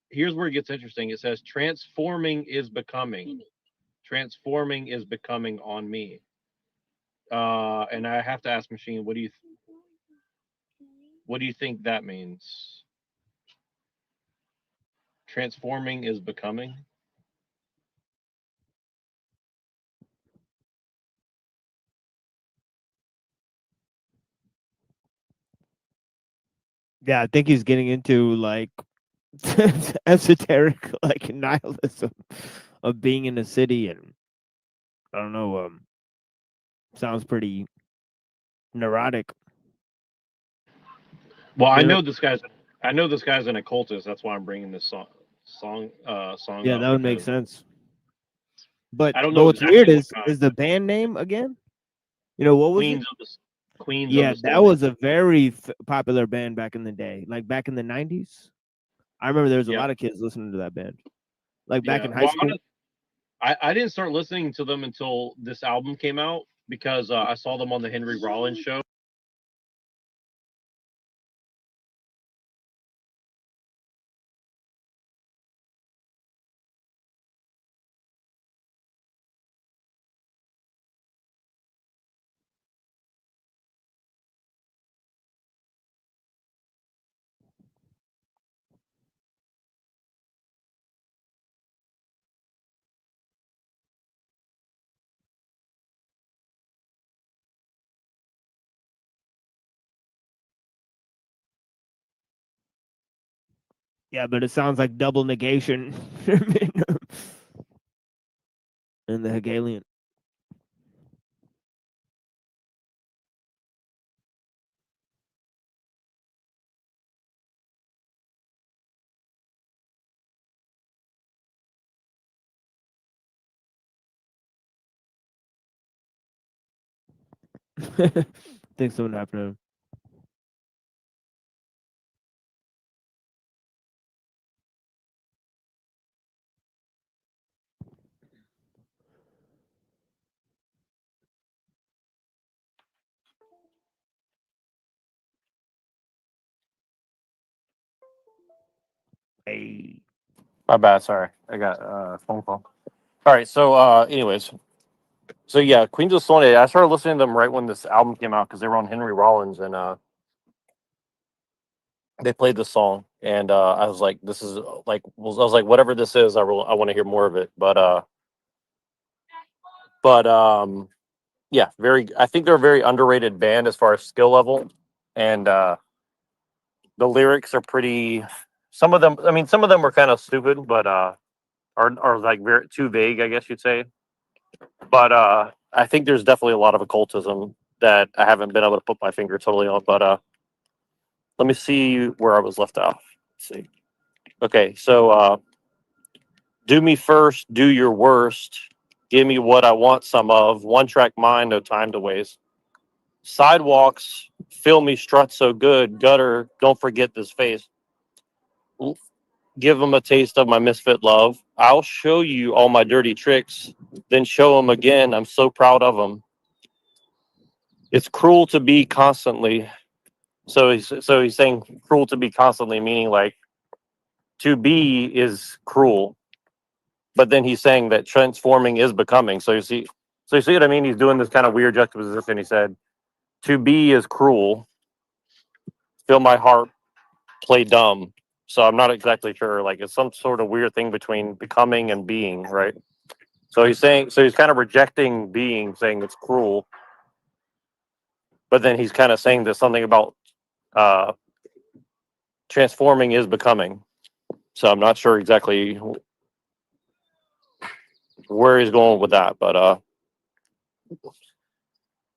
here's where it gets interesting. It says transforming is becoming. Transforming is becoming on me. And I have to ask Machine, what do you think that means? Transforming is becoming. Yeah, I think he's getting into like esoteric like nihilism of being in a city, and I don't know, sounds pretty neurotic. Well, You I know? know this guy's an occultist. That's why I'm bringing this song Yeah, up, that would make because sense. But I don't know what's exactly weird what kind. is the band name again? What was it? Queens of Yeah, the Stone that was Age. a very popular band back in the day, like back in the 90s. I remember there was a Yeah. lot of kids listening to that band, like back Yeah. in high school. I didn't start listening to them until this album came out, because I saw them on the Henry Rollins show. Yeah, but it sounds like double negation in the Hegelian. think something happened to him. Hey. My bad. Sorry, I got a phone call. All right. So, anyways, so yeah, Queens of Stone Age. I started listening to them right when this album came out because they were on Henry Rollins, and they played the song, and I was like, "This is like," I was like, "Whatever this is, I want to hear more of it." But yeah, very. I think they're a very underrated band as far as skill level, and the lyrics are pretty. Some of them, I mean, some of them were kind of stupid, but are like very too vague, I guess you'd say. But I think there's definitely a lot of occultism that I haven't been able to put my finger totally on. But let me see where I was left off. Let's see. Okay, so do me first, do your worst. Give me what I want some of. One track mind, no time to waste. Sidewalks, fill me strut so good. Gutter, don't forget this face. Give them a taste of my misfit love. I'll show you all my dirty tricks, then show them again. I'm so proud of them. It's cruel to be constantly. So he's saying cruel to be constantly, meaning like to be is cruel, but then he's saying that transforming is becoming. So you see what I mean? He's doing this kind of weird juxtaposition. He said, to be is cruel. Feel my heart play dumb. So I'm not exactly sure. Like it's some sort of weird thing between becoming and being, right? So he's kind of rejecting being, saying it's cruel. But then he's kind of saying there's something about transforming is becoming. So I'm not sure exactly where he's going with that, but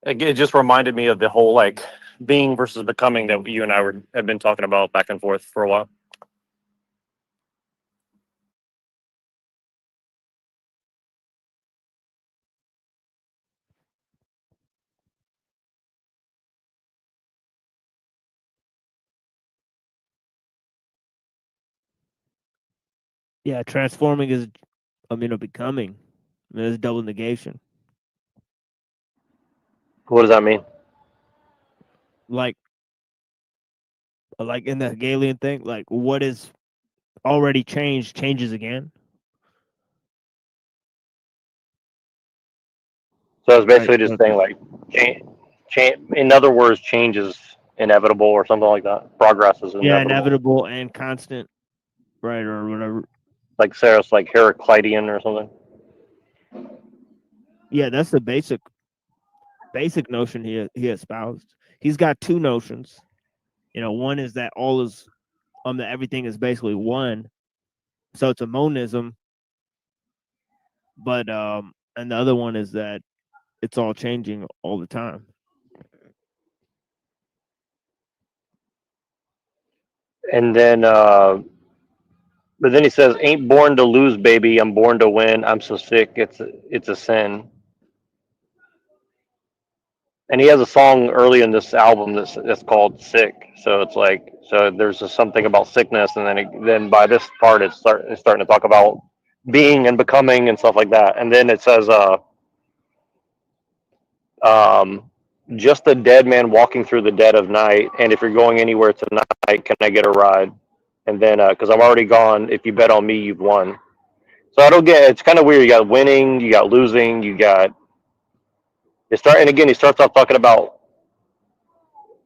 it just reminded me of the whole like being versus becoming that you and I have been talking about back and forth for a while. Yeah, transforming is, becoming. I mean, it's double negation. What does that mean? Like in the Hegelian thing, like what is already changed changes again. So it's basically just saying like change. In other words, change is inevitable or something like that. Progress is Yeah, inevitable. inevitable and constant, right, or whatever. Like Sarah's like Heraclitean or something. Yeah, that's the basic notion he espoused. He's got two notions. One is that all is that everything is basically one. So it's a monism. But and the other one is that it's all changing all the time. And then but then he says, ain't born to lose, baby, I'm born to win. I'm so sick, it's a sin. And he has a song early in this album that's called Sick. So it's like, so there's just something about sickness, and then by this part it's starting to talk about being and becoming and stuff like that. And then it says just a dead man walking through the dead of night, and if you're going anywhere tonight, can I get a ride? And then because I'm already gone, if you bet on me, you've won. So I don't get, it's kind of weird. You got winning, you got losing, you got and again he starts off talking about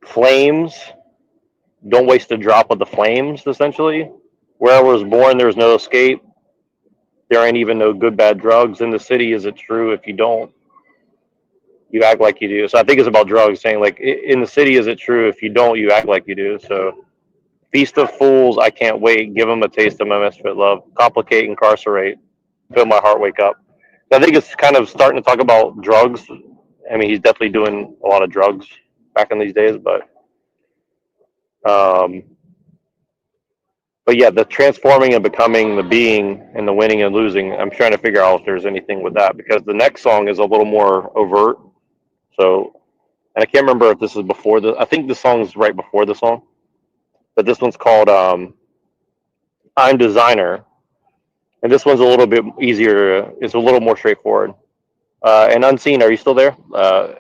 flames. Don't waste a drop of the flames, essentially. Where I was born, there's no escape. There ain't even no good, bad drugs. In the city, is it true? If you don't, you act like you do. So I think it's about drugs, saying like, in the city, is it true? If you don't, you act like you do. So feast of fools, I can't wait. Give them a taste of my misfit love. Complicate, incarcerate. Feel my heart wake up. So I think it's kind of starting to talk about drugs. I mean, he's definitely doing a lot of drugs back in these days, but yeah, the transforming and becoming, the being and the winning and losing, I'm trying to figure out if there's anything with that, because the next song is a little more overt. So and I can't remember if this is before the. I think the song's right before the song, but this one's called "I'm Designer," and this one's a little bit easier. It's a little more straightforward. And Unseen, are you still there? I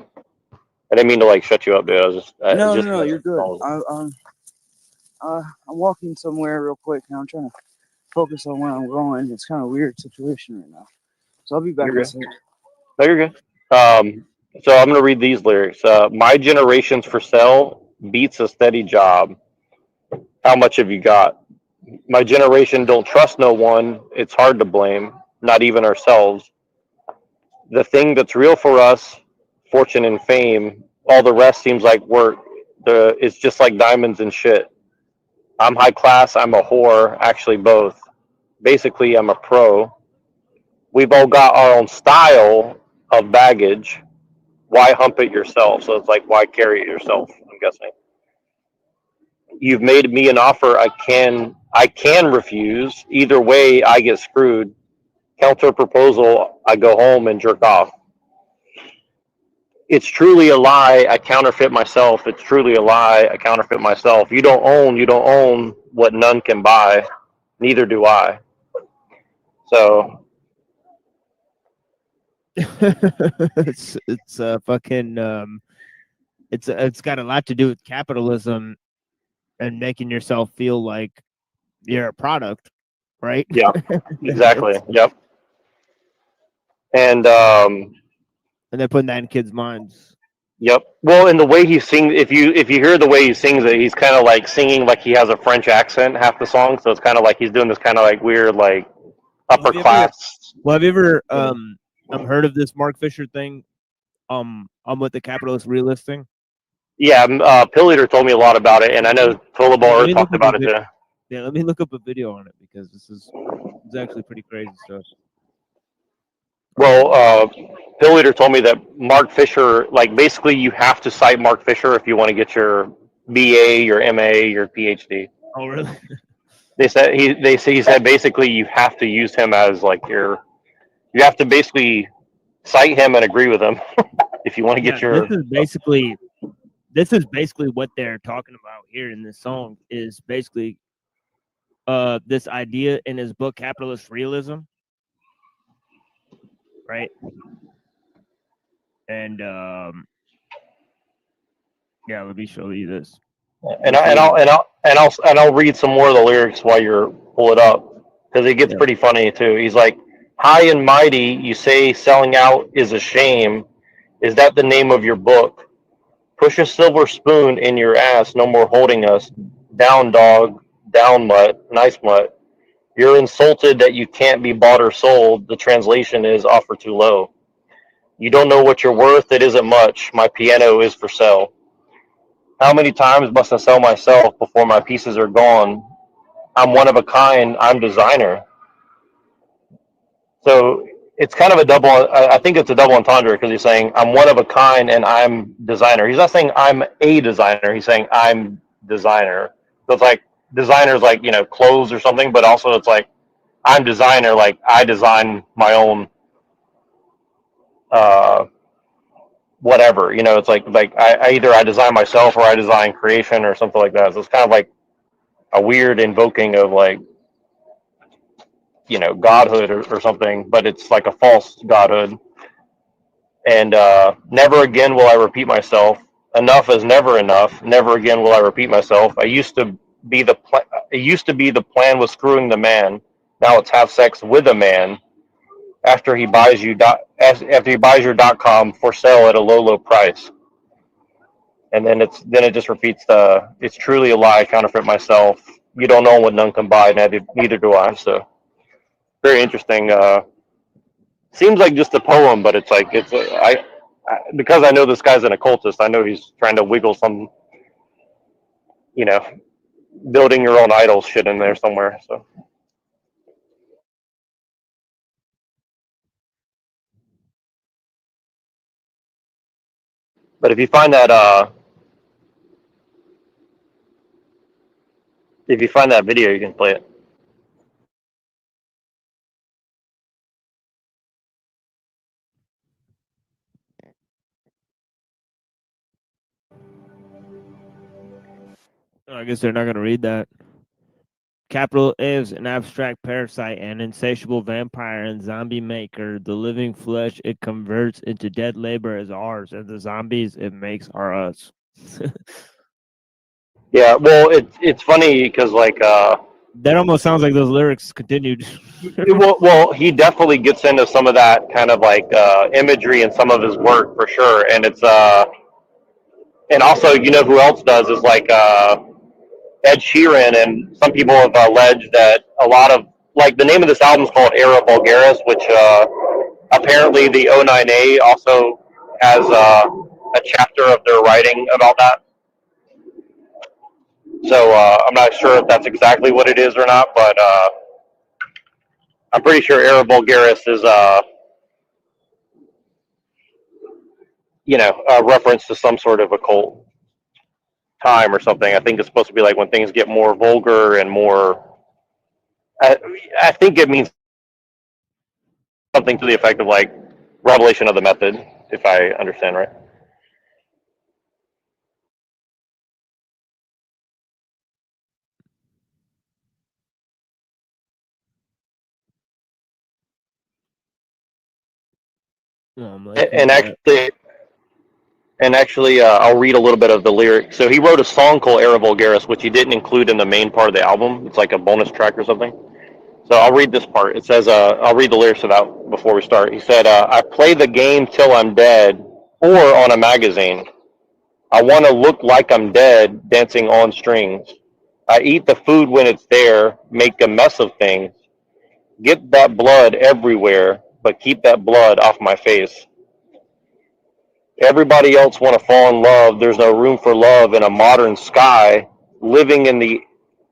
didn't mean to like shut you up, dude. I was just No, no, just no, like, you're good. I'm walking somewhere real quick, and I'm trying to focus on where I'm going. It's kind of a weird situation right now, so I'll be back you're in a good. second. No, you're good. So I'm gonna read these lyrics. My generation's for sale beats a steady job. How much have you got? My generation don't trust no one. It's hard to blame, not even ourselves. The thing that's real for us, fortune and fame. All the rest seems like work. It's just like diamonds and shit. I'm high class. I'm a whore. Actually, both. Basically, I'm a pro. We've all got our own style of baggage. Why hump it yourself? So it's like, why carry it yourself? I'm guessing. You've made me an offer I can refuse. Either way, I get screwed. Counter proposal, I go home and jerk off. It's truly a lie. I counterfeit myself. It's truly a lie. I counterfeit myself. You don't own what none can buy. Neither do I. So It's fucking it's got a lot to do with capitalism and making yourself feel like you're a product, right? yeah, exactly. It's- Yep. And and they're putting that in kids' minds. yep. Well, in the way he sings, if you hear the way he sings it, he's kind of like singing like he has a French accent half the song. So it's kind of like he's doing this kind of like weird like upper class. Have you ever heard of this Mark Fisher thing? With the capitalist realist thing. Yeah, Pill Eater told me a lot about it, and I know Tolabar talked about it too. Yeah, let me look up a video on it because it's actually pretty crazy stuff. Well, Pill Eater told me that Mark Fisher, like basically, you have to cite Mark Fisher if you want to get your BA, your MA, your PhD. Oh, really? He said basically you have to use him as like you have to basically cite him and agree with him if you want to get your. This is basically what they're talking about here in this song is basically this idea in his book Capitalist Realism, right? And yeah, let me show you this. I'll read some more of the lyrics while you're pull it up because it gets pretty funny too. He's like, "High and mighty, you say selling out is a shame. Is that the name of your book? Push a silver spoon in your ass. No more holding us down, dog. Down, mutt. Nice mutt. You're insulted that you can't be bought or sold. The translation is offer too low. You don't know what you're worth. It isn't much. My piano is for sale. How many times must I sell myself before my pieces are gone? I'm one of a kind. I'm designer." So it's kind of a double. I think it's a double entendre because he's saying I'm one of a kind and I'm designer. He's not saying I'm a designer. He's saying I'm designer. So it's like designer's like clothes or something, but also it's like I'm designer. Like I design my own uh, whatever. It's like I either I design myself or I design creation or something like that. So it's kind of like a weird invoking of like godhood or something, but it's like a false godhood. And never again will I repeat myself. Enough is never enough. Never again will I repeat myself. It used to be the plan was screwing the man. Now it's have sex with a man after he buys after he buys your .com for sale at a low price. And then it just repeats it's truly a lie. I counterfeit myself. You don't know what none can buy. Neither do I. So very interesting. Seems like just a poem, but it's like because I know this guy's an occultist. I know he's trying to wiggle some, you know, building your own idol shit in there somewhere. So, but if you find that video, you can play it. I guess they're not going to read that. Capital is an abstract parasite, an insatiable vampire and zombie maker. The living flesh it converts into dead labor is ours, and the zombies it makes are us. Yeah, well, it's funny because like That almost sounds like those lyrics continued. well, he definitely gets into some of that kind of like imagery in some of his work for sure, and it's and also you know who else does is like Ed Sheeran, and some people have alleged that a lot of like the name of this album is called Era Vulgaris, which apparently the O9A also has a chapter of their writing about that. So I'm not sure if that's exactly what it is or not, but I'm pretty sure Era Vulgaris is a reference to some sort of occult time or something. I think it's supposed to be like when things get more vulgar and more. I think it means something to the effect of like revelation of the method, if I understand right. And actually, I'll read a little bit of the lyric. So he wrote a song called Era Vulgaris, which he didn't include in the main part of the album. It's like a bonus track or something. So I'll read this part. It says, I'll read the lyrics of that before we start. He said, I play the game till I'm dead, or on a magazine. I want to look like I'm dead, dancing on strings. I eat the food when it's there, make a mess of things. Get that blood everywhere, but keep that blood off my face. Everybody else want to fall in love. There's no room for love in a modern sky. Living in the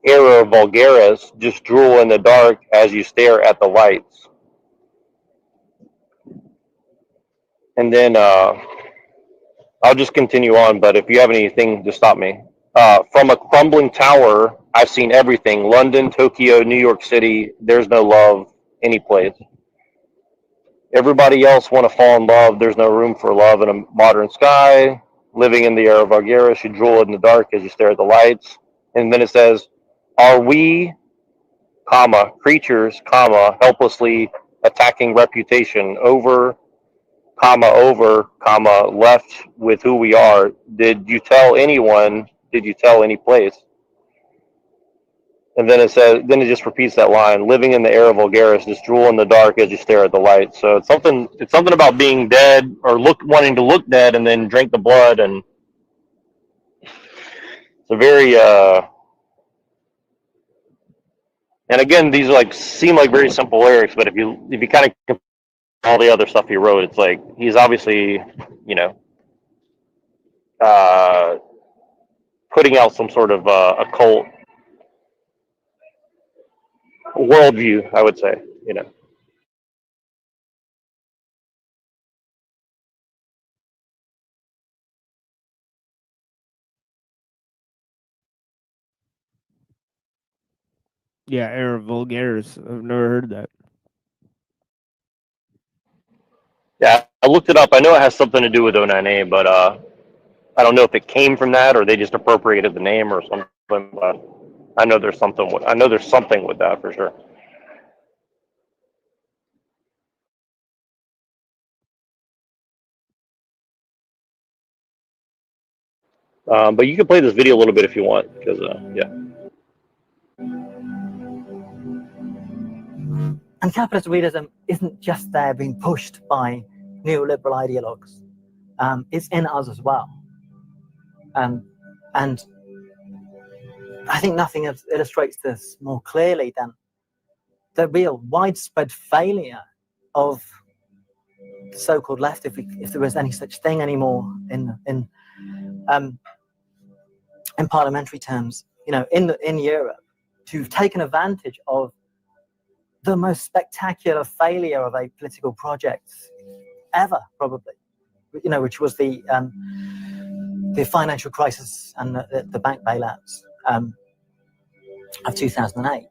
era vulgaris, just drool in the dark as you stare at the lights. And then I'll just continue on, but if you have anything, just stop me. From a crumbling tower, I've seen everything. London, Tokyo, New York City. There's no love any place. Everybody else want to fall in love. There's no room for love in a modern sky. Living in the era of vulgaris, you drool in the dark as you stare at the lights. And then it says, are we, comma, creatures, comma, helplessly attacking reputation over, comma, left with who we are? Did you tell anyone? Did you tell any place? And then then it just repeats that line: "Living in the era of vulgaris, just drool in the dark as you stare at the light." So it's something. It's something about being dead or wanting to look dead, and then drink the blood, and it's a very. And again, these like seem like very simple lyrics, but if you kind of compare all the other stuff he wrote, it's like he's obviously, you know, putting out some sort of occult worldview, I would say, you know. Yeah, Era Vulgaris. I've never heard that. Yeah, I looked it up. I know it has something to do with O9A, but I don't know if it came from that or they just appropriated the name or something. But I know there's something. I know there's something with that for sure. But you can play this video a little bit if you want, because yeah. And capitalist realism isn't just there being pushed by neoliberal ideologues. It's in us as well. And I think nothing illustrates this more clearly than the real widespread failure of the so-called left, if there is any such thing anymore in parliamentary terms, you know, in Europe, to have taken advantage of the most spectacular failure of a political project ever, probably, you know, which was the financial crisis and the bank bailouts of 2008.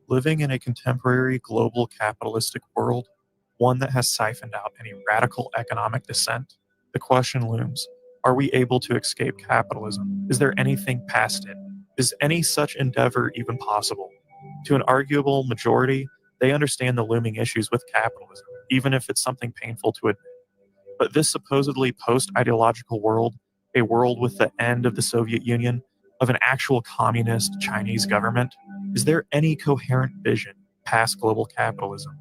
Living in a contemporary global capitalistic world, one that has siphoned out any radical economic dissent, the question looms, Are we able to escape capitalism? Is there anything past it? Is any such endeavor even possible? To an arguable majority, they understand the looming issues with capitalism, even if it's something painful to admit. But this supposedly post-ideological world, a world with the end of the Soviet Union, of an actual communist Chinese government, is there any coherent vision past global capitalism?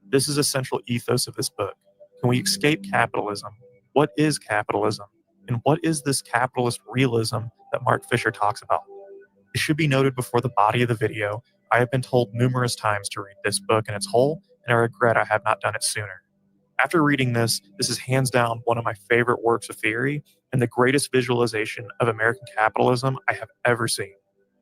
This is a central ethos of this book. Can we escape capitalism? What is capitalism? And what is this capitalist realism that Mark Fisher talks about? It should be noted before the body of the video, I have been told numerous times to read this book in its whole, and I regret I have not done it sooner. After reading this is hands down one of my favorite works of theory and the greatest visualization of American capitalism I have ever seen.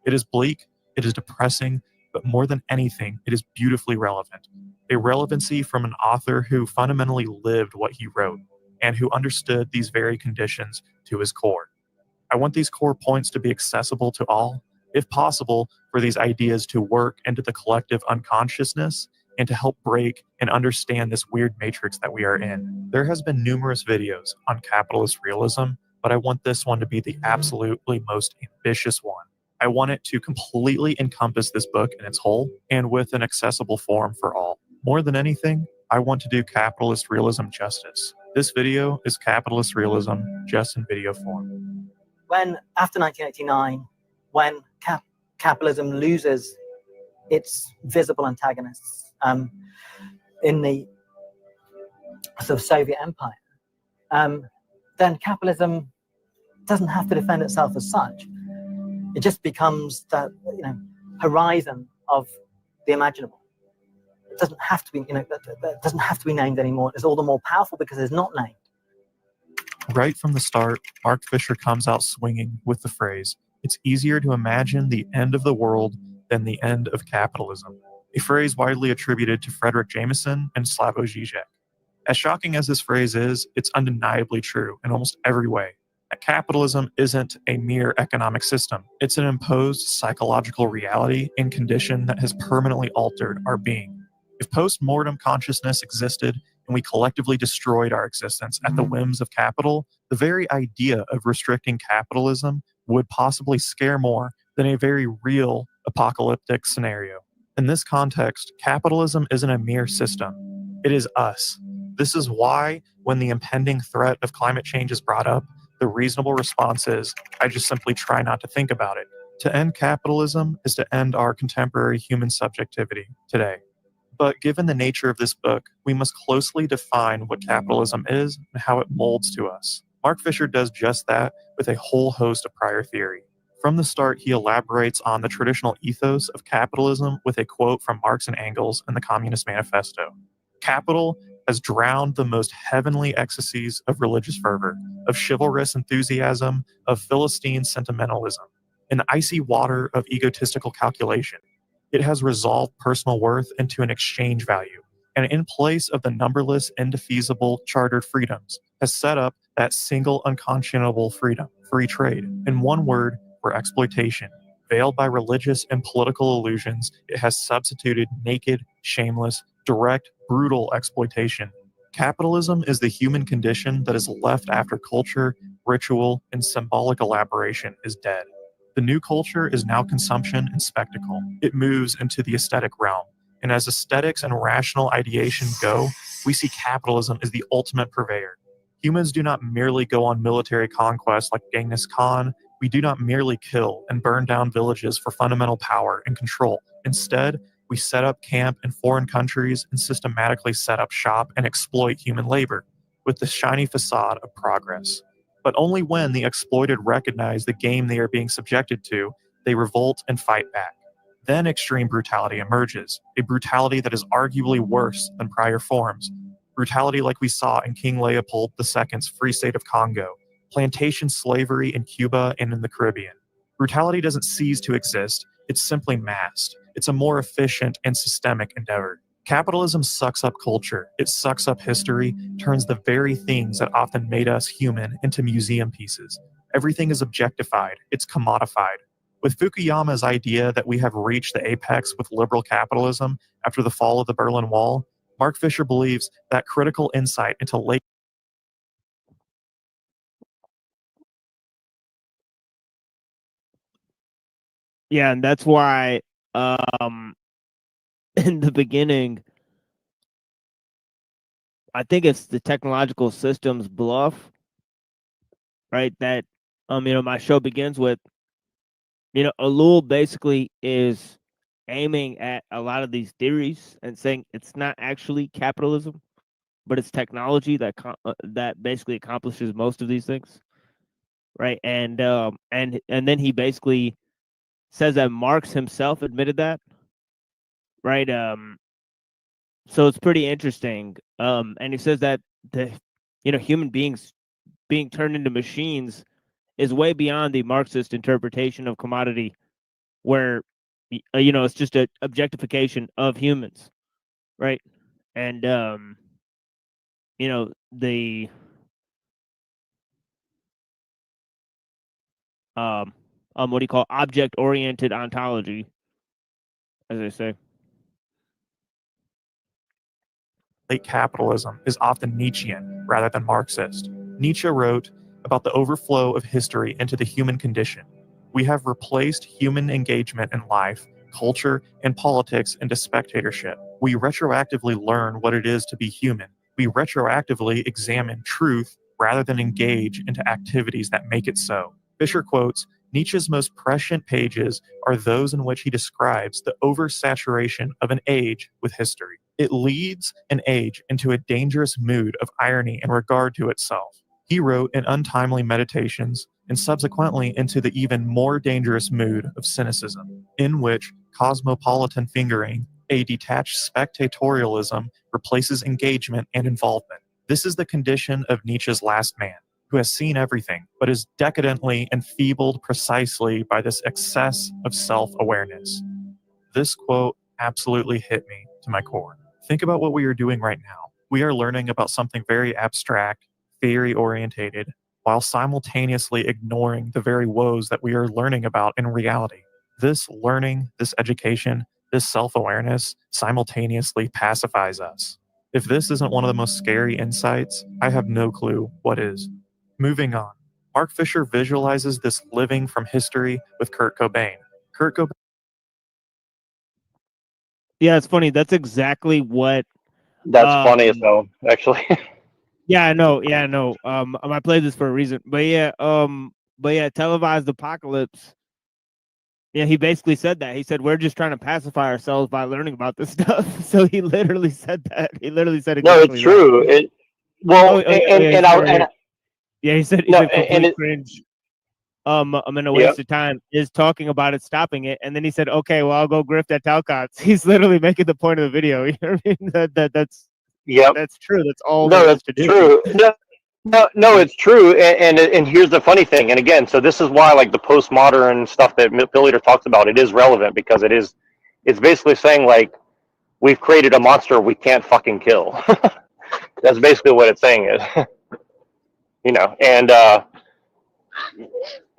It is bleak, it is depressing, but more than anything, it is beautifully relevant. A relevancy from an author who fundamentally lived what he wrote and who understood these very conditions to his core. I want these core points to be accessible to all, if possible, for these ideas to work into the collective unconsciousness and to help break and understand this weird matrix that we are in. There has been numerous videos on capitalist realism, but I want this one to be the absolutely most ambitious one. I want it to completely encompass this book in its whole and with an accessible form for all. More than anything, I want to do capitalist realism justice. This video is capitalist realism just in video form. When, after 1989, when capitalism loses its visible antagonists in the sort of Soviet Empire, then capitalism doesn't have to defend itself as such. It just becomes the horizon of the imaginable. It doesn't have to be, that doesn't have to be named anymore. It's all the more powerful because it's not named. Right from the start, Mark Fisher comes out swinging with the phrase, "It's easier to imagine the end of the world than the end of capitalism," a phrase widely attributed to Frederick Jameson and Slavoj Žižek. As shocking as this phrase is, it's undeniably true in almost every way. That capitalism isn't a mere economic system. It's an imposed psychological reality and condition that has permanently altered our being. If post-mortem consciousness existed and we collectively destroyed our existence at the whims of capital, the very idea of restricting capitalism would possibly scare more than a very real apocalyptic scenario. In this context, capitalism isn't a mere system. It is us. This is why, when the impending threat of climate change is brought up, the reasonable response is, I just simply try not to think about it. To end capitalism is to end our contemporary human subjectivity today. But given the nature of this book, we must closely define what capitalism is and how it molds to us. Mark Fisher does just that with a whole host of prior theory. From the start, he elaborates on the traditional ethos of capitalism with a quote from Marx and Engels in the Communist Manifesto. Capital has drowned the most heavenly ecstasies of religious fervor, of chivalrous enthusiasm, of Philistine sentimentalism, in the icy water of egotistical calculation. It has resolved personal worth into an exchange value, and in place of the numberless indefeasible chartered freedoms, has set up that single unconscionable freedom, free trade. In one word, for exploitation. Veiled by religious and political illusions, it has substituted naked, shameless, direct, brutal exploitation. Capitalism is the human condition that is left after culture, ritual, and symbolic elaboration is dead. The new culture is now consumption and spectacle. It moves into the aesthetic realm. And as aesthetics and rational ideation go, we see capitalism as the ultimate purveyor. Humans do not merely go on military conquest like Genghis Khan. We do not merely kill and burn down villages for fundamental power and control. Instead, we set up camp in foreign countries and systematically set up shop and exploit human labor with the shiny facade of progress. But only when the exploited recognize the game they are being subjected to, they revolt and fight back. Then extreme brutality emerges, a brutality that is arguably worse than prior forms. Brutality like we saw in King Leopold II's Free State of Congo, plantation slavery in Cuba and in the Caribbean. Brutality doesn't cease to exist, it's simply masked. It's a more efficient and systemic endeavor. Capitalism sucks up culture, it sucks up history, turns the very things that often made us human into museum pieces. Everything is objectified, it's commodified. With Fukuyama's idea that we have reached the apex with liberal capitalism after the fall of the Berlin Wall, Mark Fisher believes that critical insight into late Yeah, and that's why in the beginning, I think it's the technological systems bluff, right? That my show begins with, ellul basically is aiming at a lot of these theories and saying it's not actually capitalism, but it's technology that basically accomplishes most of these things, right? And then he basically says that Marx himself admitted that, right? So it's pretty interesting. And he says that the human beings being turned into machines is way beyond the Marxist interpretation of commodity, where it's just an objectification of humans, right? And the what do you call object oriented ontology, as they say. Late capitalism is often Nietzschean rather than Marxist. Nietzsche wrote about the overflow of history into the human condition. We have replaced human engagement in life, culture, and politics into spectatorship. We retroactively learn what it is to be human. We retroactively examine truth rather than engage into activities that make it so. Fisher quotes, Nietzsche's most prescient pages are those in which he describes the oversaturation of an age with history. It leads an age into a dangerous mood of irony in regard to itself. He wrote in Untimely Meditations and subsequently into the even more dangerous mood of cynicism, in which cosmopolitan fingering, a detached spectatorialism, replaces engagement and involvement. This is the condition of Nietzsche's last man, who has seen everything, but is decadently enfeebled precisely by this excess of self-awareness. This quote absolutely hit me to my core. Think about what we are doing right now. We are learning about something very abstract, theory-orientated, while simultaneously ignoring the very woes that we are learning about in reality. This learning, this education, this self-awareness simultaneously pacifies us. If this isn't one of the most scary insights, I have no clue what is. Moving on. Mark Fisher visualizes this living from history with Kurt Cobain. Kurt Cobain. Yeah, it's funny. That's exactly what. That's funny as hell, actually. Yeah, I know. Yeah, I know. I played this for a reason, but yeah, televised apocalypse. Yeah, he basically said that. He said we're just trying to pacify ourselves by learning about this stuff. So he literally said that. He literally said exactly No, it's true. Yeah, he said complete cringe. I'm in a waste of time is talking about it, stopping it, and then he said, "Okay, well, I'll go grift at Talcott's." He's literally making the point of the video. You know what I mean? That's true. That's all there is to do. True. No, it's true. And here's the funny thing. And again, so this is why like the postmodern stuff that Bill Leader talks about, it is relevant because it's basically saying like we've created a monster we can't fucking kill. That's basically what it's saying is, and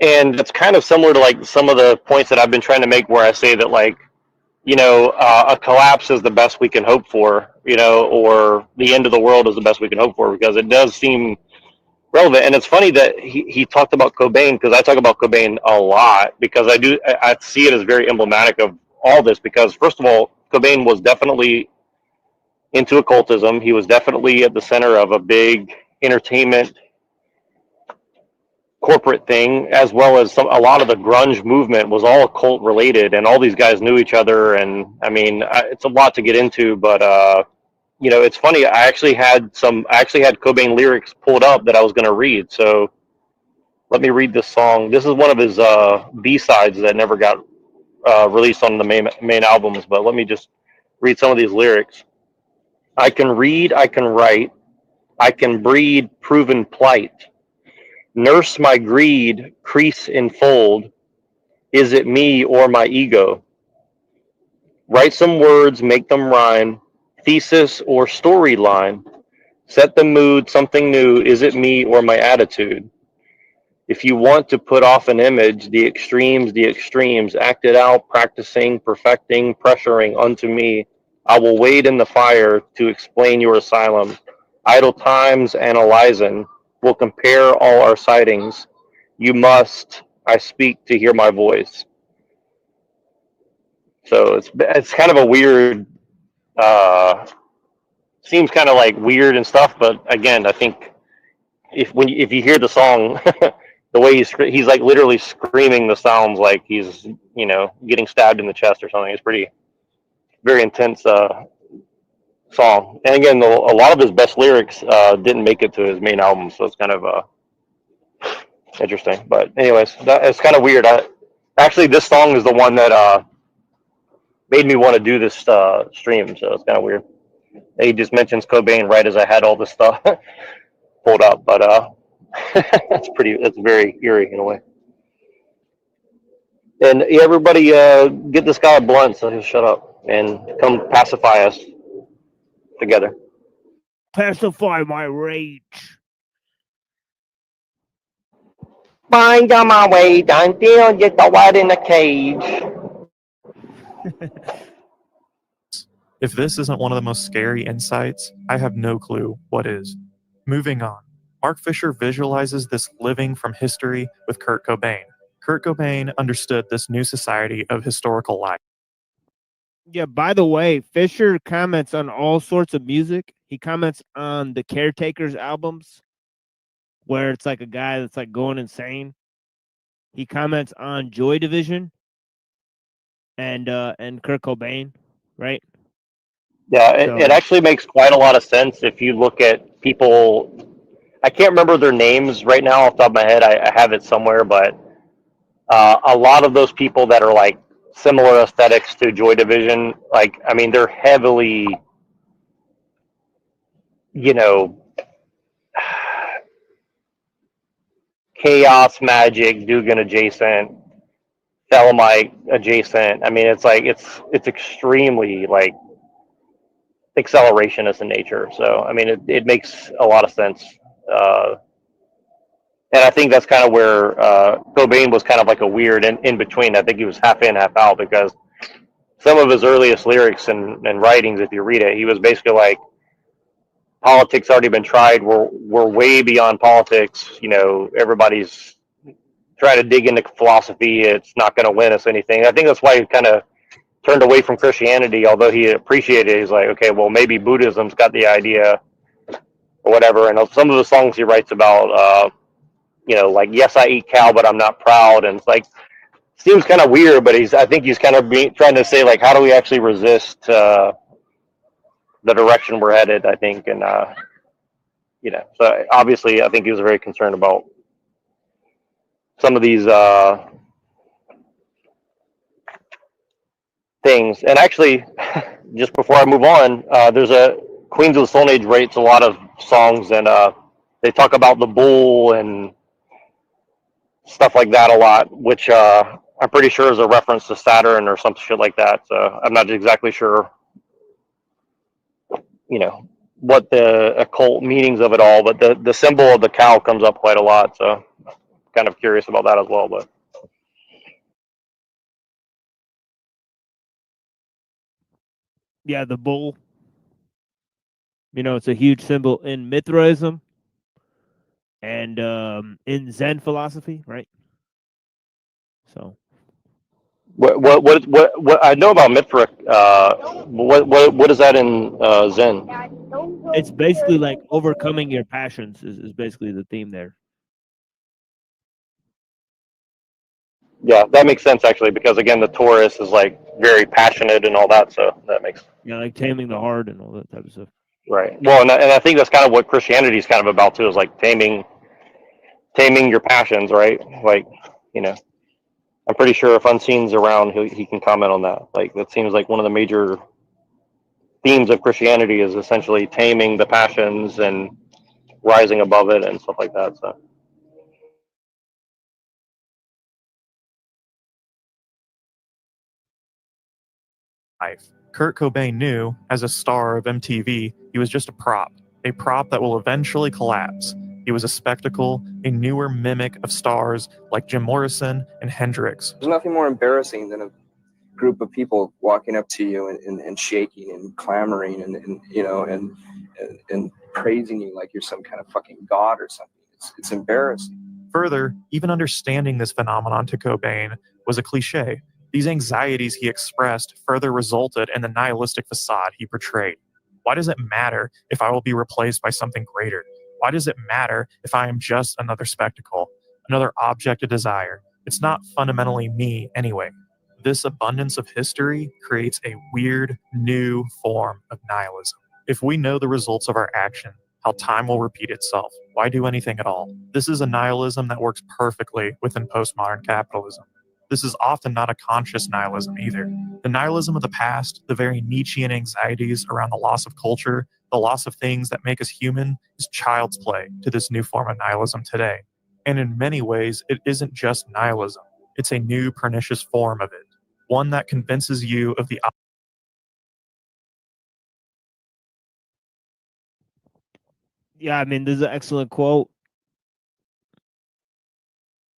it's kind of similar to like some of the points that I've been trying to make where I say that like, a collapse is the best we can hope for, or the end of the world is the best we can hope for, because it does seem relevant. And it's funny that he talked about Cobain, because I talk about Cobain a lot, because I see it as very emblematic of all this, because first of all, Cobain was definitely into occultism. He was definitely at the center of a big entertainment corporate thing, as well as a lot of the grunge movement was all occult related, and all these guys knew each other. And I mean, it's a lot to get into, but it's funny. I actually had Cobain lyrics pulled up that I was going to read. So let me read this song. This is one of his B-sides that never got released on the main albums, but let me just read some of these lyrics. I can read, I can write, I can breed proven plight. Nurse my greed, crease and fold. Is it me or my ego? Write some words, make them rhyme. Thesis or storyline. Set the mood, something new. Is it me or my attitude? If you want to put off an image, the extremes, act it out, practicing, perfecting, pressuring unto me. I will wade in the fire to explain your asylum. Idle times analyzing, will compare all our sightings. You must, I speak to hear my voice. So it's kind of a weird, seems kind of like weird and stuff. But again, I think if you hear the song, the way he's like literally screaming the sounds like he's getting stabbed in the chest or something. It's pretty very intense song. And again, a lot of his best lyrics didn't make it to his main album, so it's kind of interesting. But anyways, it's kind of weird. Actually, this song is the one that made me want to do this stream, so it's kind of weird. He just mentions Cobain right as I had all this stuff pulled up, but it's very eerie in a way. And everybody get this guy a blunt so he'll shut up and come pacify us together. Pacify my rage. Find on my way down there, get the white in the cage. If this isn't one of the most scary insights, I have no clue what is. Moving on. Mark Fisher visualizes this living from history with Kurt Cobain. Kurt Cobain understood this new society of historical life. Yeah, by the way, Fisher comments on all sorts of music. He comments on the Caretakers albums, where it's like a guy that's like going insane. He comments on Joy Division and Kurt Cobain, right? Yeah, it actually makes quite a lot of sense if you look at people. I can't remember their names right now off the top of my head. I have it somewhere, but a lot of those people that are like similar aesthetics to Joy Division, like, I mean, they're heavily, chaos magic, Dugan adjacent, Thelemite adjacent. I mean, it's like it's extremely like accelerationist in nature. So I mean, it makes a lot of sense. And I think that's kind of where Cobain was kind of like a weird in between. I think he was half in, half out, because some of his earliest lyrics and writings, if you read it, he was basically like, politics already been tried. We're way beyond politics. Everybody's trying to dig into philosophy. It's not going to win us anything. I think that's why he kind of turned away from Christianity, although he appreciated it. He's like, okay, well, maybe Buddhism's got the idea or whatever. And some of the songs he writes about, like, yes, I eat cow, but I'm not proud. And it's like, seems kind of weird, but I think he's kind of trying to say, like, how do we actually resist the direction we're headed, I think. And, so obviously I think he was very concerned about some of these things. And actually, just before I move on, there's a Queens of the Stone Age writes a lot of songs, and they talk about the bull and stuff like that a lot, which I'm pretty sure is a reference to Saturn or some shit like that. So I'm not exactly sure, what the occult meanings of it all, but the symbol of the cow comes up quite a lot. So kind of curious about that as well. But yeah, the bull. It's a huge symbol in Mithraism and in Zen philosophy, right? So what I know about Mithra, what is that in Zen? it's basically like overcoming your passions is basically the theme there. Yeah, that makes sense actually, because again, the Taurus is like very passionate and all that, so that makes like taming the heart and all that type of stuff. Right. Well, and I think that's kind of what Christianity is kind of about too, is like taming your passions, right? Like, I'm pretty sure if Unseen's around, he can comment on that. Like, that seems like one of the major themes of Christianity is essentially taming the passions and rising above it and stuff like that. So. Kurt Cobain knew, as a star of MTV, he was just a prop that will eventually collapse. He was a spectacle, a newer mimic of stars like Jim Morrison and Hendrix. There's nothing more embarrassing than a group of people walking up to you and shaking and clamoring and praising you like you're some kind of fucking god or something. It's embarrassing. Further, even understanding this phenomenon to Cobain was a cliche. These anxieties he expressed further resulted in the nihilistic facade he portrayed. Why does it matter if I will be replaced by something greater? Why does it matter if I am just another spectacle, another object of desire? It's not fundamentally me anyway. This abundance of history creates a weird, new form of nihilism. If we know the results of our action, how time will repeat itself, why do anything at all? This is a nihilism that works perfectly within postmodern capitalism. This is often not a conscious nihilism either. The nihilism of the past, the very Nietzschean anxieties around the loss of culture, the loss of things that make us human, is child's play to this new form of nihilism today. And in many ways, it isn't just nihilism. It's a new pernicious form of it, one that convinces you of the Yeah, I mean, this is an excellent quote.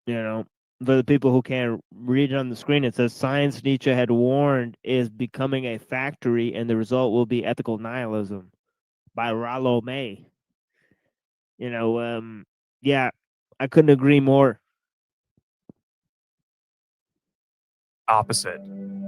You know, for the people who can't read it on the screen, it says, "Science," Nietzsche had warned, "is becoming a factory, and the result will be ethical nihilism," by Rollo May. You know, yeah, I couldn't agree more. opposite.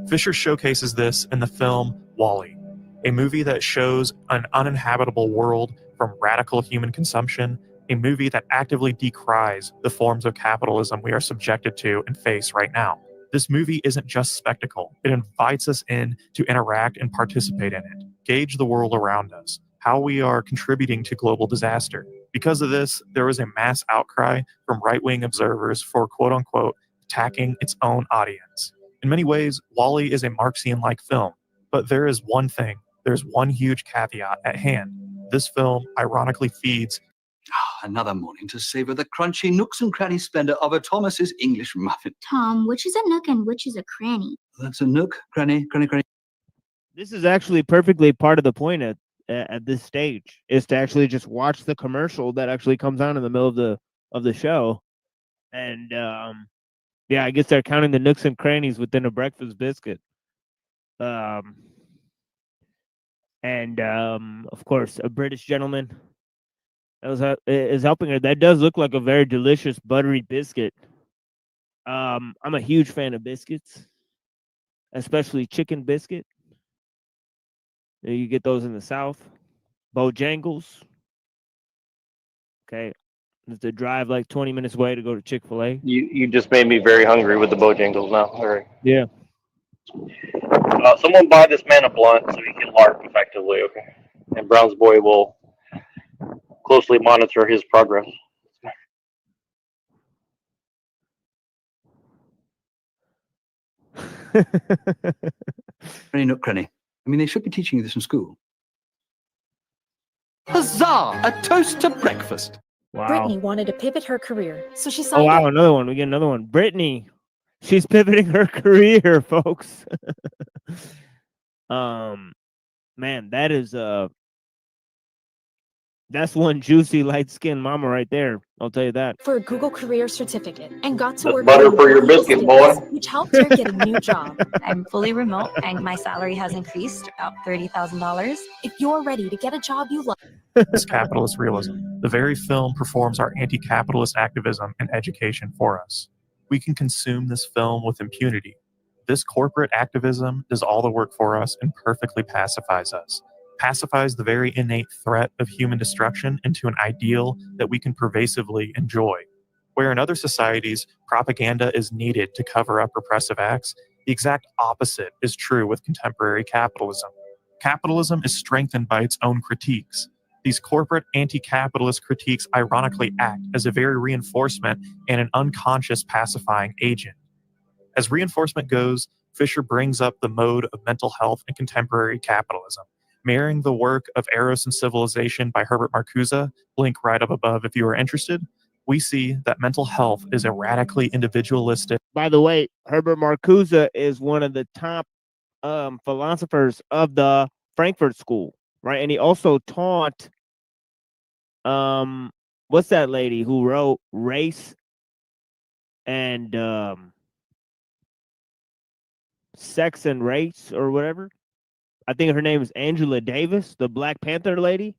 Fisher showcases this in the film Wall-E, a movie that shows an uninhabitable world from radical human consumption, a movie that actively decries the forms of capitalism we are subjected to and face right now. This movie isn't just spectacle, it invites us in to interact and participate in it, gauge the world around us, how we are contributing to global disaster. Because of this, there was a mass outcry from right-wing observers for quote-unquote attacking its own audience. In many ways, Wall-E is a Marxian-like film, but there's one huge caveat at hand. This film ironically feeds Another morning to savor the crunchy nooks and cranny splendor of a Thomas's English muffin. Tom, which is a nook and which is a cranny? That's a nook, cranny. This is actually perfectly part of the point at this stage, is to actually just watch the commercial that actually comes on in the middle of the show, and yeah, I guess they're counting the nooks and crannies within a breakfast biscuit. And of course, a British gentleman is helping her. That does look like a very delicious buttery biscuit. I'm a huge fan of biscuits, especially chicken biscuit. You get those in the South. Bojangles. Okay. It's a drive like 20 minutes away to go to Chick-fil-A. You just made me very hungry with the Bojangles now. All right. Yeah. Someone buy this man a blunt so he can LARP effectively, okay? And Brown's boy will closely monitor his progress. Cranny, nook, cranny. I mean, they should be teaching you this in school. Huzzah! A toast to breakfast. Wow. Brittany wanted to pivot her career, so she Oh, signed wow. up. Another one. We get another one. Brittany. She's pivoting her career, folks. Man, that is that's one juicy light-skinned mama right there. I'll tell you that. For a Google Career Certificate and got to That's work butter with for your Google biscuit, students, boy. which helped her get a new job. I'm fully remote and my salary has increased about $30,000. If you're ready to get a job you love, this capitalist realism. The very film performs our anti-capitalist activism and education for us. We can consume this film with impunity. This corporate activism does all the work for us and perfectly pacifies us. Pacifies the very innate threat of human destruction into an ideal that we can pervasively enjoy. Where in other societies, propaganda is needed to cover up repressive acts, the exact opposite is true with contemporary capitalism. Capitalism is strengthened by its own critiques. These corporate anti-capitalist critiques ironically act as a very reinforcement and an unconscious pacifying agent. As reinforcement goes, Fisher brings up the mode of mental health in contemporary capitalism. Marrying the work of Eros and Civilization by Herbert Marcuse, link right up above if you are interested, we see that mental health is a radically individualistic. By the way, Herbert Marcuse is one of the top philosophers of the Frankfurt School, right? And he also taught, what's that lady who wrote Race and Sex and Race or whatever? I think her name is Angela Davis, the Black Panther lady,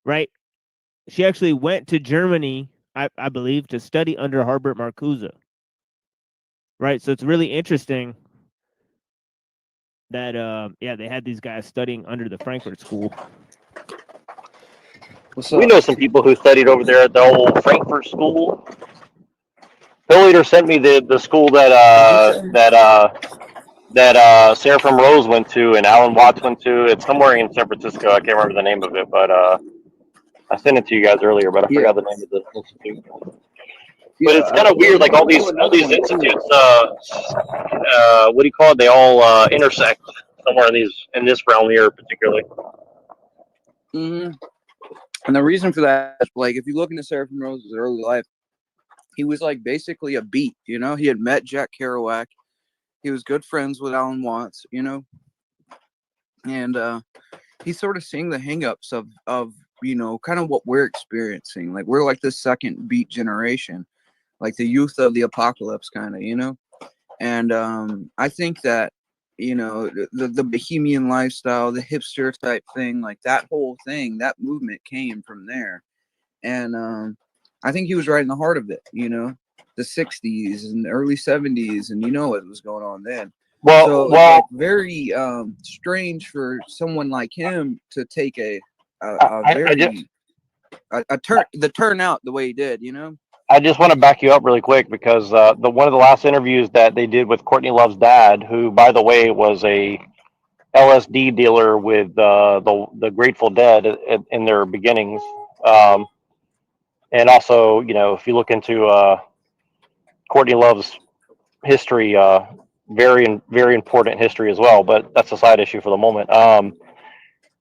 right? She actually went to Germany, I believe, to study under Herbert Marcuse. right? So it's really interesting that yeah, they had these guys studying under the Frankfurt School. We know some people who studied over there at the old Frankfurt School. Bill Leader sent me the school that Seraphim Rose went to and Alan Watts went to. It's somewhere in San Francisco. I can't remember the name of it, but I sent it to you guys earlier, but I forgot the name of the institute. But it's kind of weird, like all these institutes. What do you call it? They all intersect somewhere in this realm here, particularly. Mm-hmm. And the reason for that is, like, if you look into Seraphim Rose's early life, he was like basically a beat. You know, he had met Jack Kerouac. He was good friends with Alan Watts. You know, and he's sort of seeing the hangups of you know, kind of what we're experiencing. Like, we're like the second beat generation, like the youth of the apocalypse, kind of, you know. And I think that, you know, the bohemian lifestyle, the hipster type thing, like that whole thing, that movement came from there. And I think he was right in the heart of it, you know, the 60s and early 70s, and you know what was going on then. So it's like very strange for someone like him to take the turnout the way he did, you know. I just want to back you up really quick because one of the last interviews that they did with Courtney Love's dad, who, by the way, was a LSD dealer with the Grateful Dead in their beginnings, and also, you know, if you look into Courtney Love's history, very very important history as well. But that's a side issue for the moment.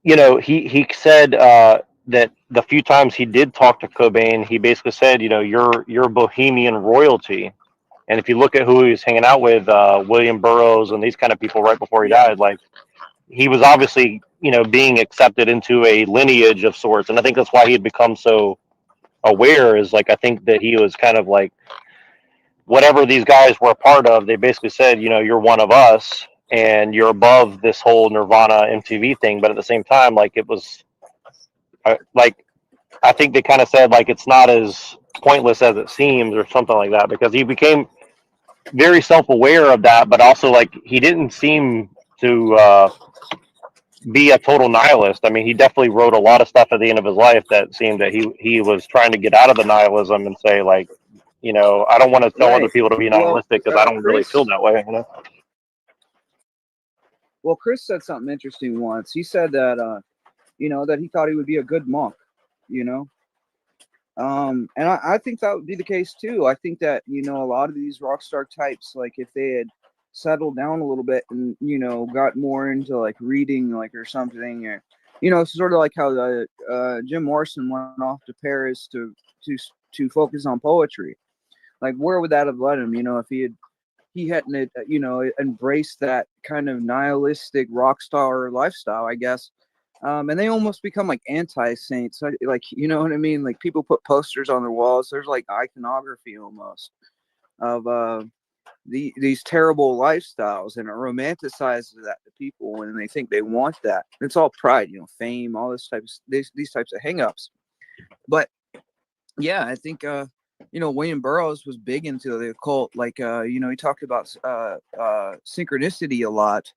You know, he said that the few times he did talk to Cobain, he basically said, you know, you're bohemian royalty. And if you look at who he was hanging out with, William Burroughs and these kind of people right before he died, like, he was obviously, you know, being accepted into a lineage of sorts. And I think that's why he had become so aware, is like, I think that he was kind of like, whatever these guys were a part of, they basically said, you know, you're one of us and you're above this whole Nirvana MTV thing. But at the same time, like, it was like, I think they kind of said, like, it's not as pointless as it seems or something like that, because he became very self-aware of that, but also, like, he didn't seem to be a total nihilist. I mean, he definitely wrote a lot of stuff at the end of his life that seemed that he was trying to get out of the nihilism and say, like, you know, I don't want to tell other people to be nihilistic because I don't really feel that way, you know. Well, Chris said something interesting once. He said that you know, that he thought he would be a good monk, you know. And I think that would be the case too. I think that, you know, a lot of these rock star types, like, if they had settled down a little bit and, you know, got more into like reading, like, or something, or, you know, sort of like how Jim Morrison went off to Paris to focus on poetry. Like, where would that have led him, you know, if he hadn't, you know, embraced that kind of nihilistic rock star lifestyle, I guess. And they almost become like anti-saints, like, you know what I mean? Like, people put posters on their walls. There's like iconography almost of these terrible lifestyles, and it romanticizes that to people when they think they want that. It's all pride, you know, fame, all these types of hangups. But yeah, I think you know, William Burroughs was big into the occult. Like, you know, he talked about synchronicity a lot,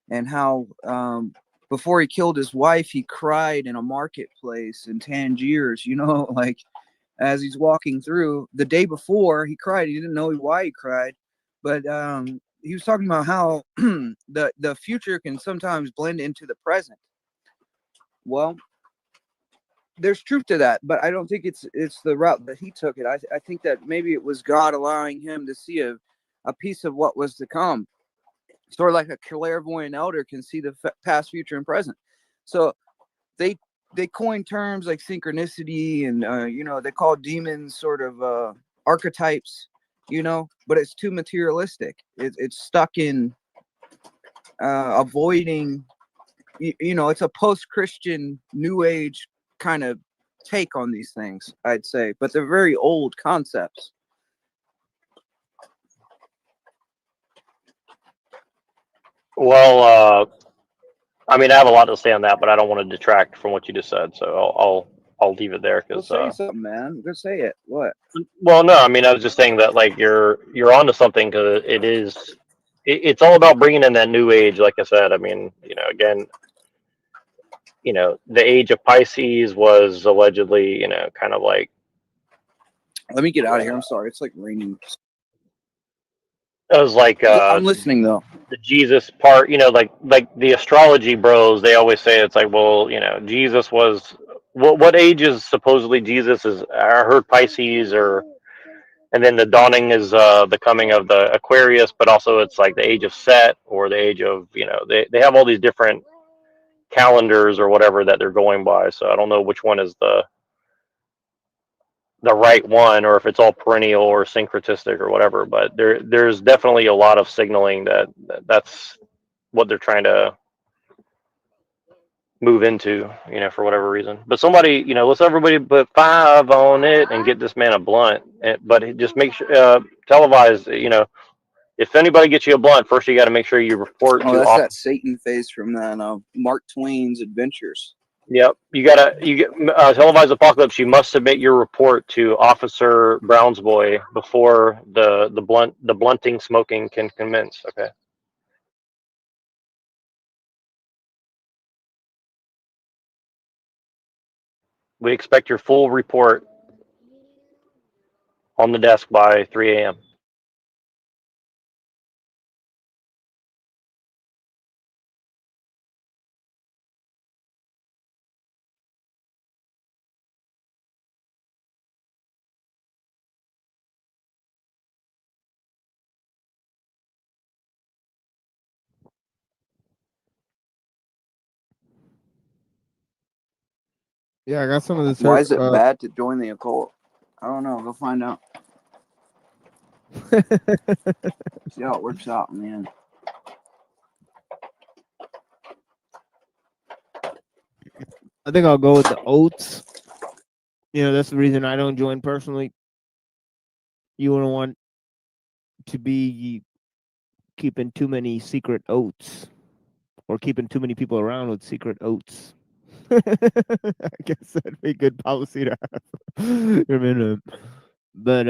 and how before he killed his wife, he cried in a marketplace in Tangiers, you know, like, as he's walking through. The day before he cried, he didn't know why he cried, but he was talking about how the future can sometimes blend into the present. Well, there's truth to that, but I don't think it's the route that he took it. I think that maybe it was God allowing him to see a piece of what was to come. Sort of like a clairvoyant elder can see the past, future, and present. So they coin terms like synchronicity, and you know, they call demons sort of archetypes, you know, but it's too materialistic. It's stuck in avoiding, you know, it's a post-Christian New Age kind of take on these things, I'd say, but they're very old concepts. Well, I mean, I have a lot to say on that, but I don't want to detract from what you just said, so I'll leave it there Go because. say something, man. Go say it. What? Well, no, I mean, I was just saying that like you're onto something because it's all about bringing in that new age. Like I said, I mean, again, the age of Pisces was allegedly, kind of like. Let me get out of here. I'm sorry. It's like raining. It was like I'm listening though. the Jesus part, like the astrology bros. They always say it's like, well, Jesus was what age is supposedly Jesus is? I heard Pisces and then the dawning is the coming of the Aquarius, but also it's like the age of Set or the age of they have all these different calendars or whatever that they're going by. So I don't know which one is the right one or if it's all perennial or syncretistic or whatever, but there's definitely a lot of signaling that's what they're trying to move into, for whatever reason. But somebody, let's everybody put 5 on it and get this man a blunt. But just make sure televised, if anybody gets you a blunt, first you got to make sure you report Oh, to that's off. that Satan face from that Mark Twain's Adventures. Yep, you get televised apocalypse. You must submit your report to Officer Brownsboy before the blunting smoking can commence. Okay. We expect your full report on the desk by 3 a.m. Yeah, I got some of this. Why is it bad to join the occult? I don't know. Go find out. See how it works out, man. I think I'll go with the oats. That's the reason I don't join personally. You wouldn't want to be keeping too many secret oats or keeping too many people around with secret oats. I guess that'd be a good policy to have. But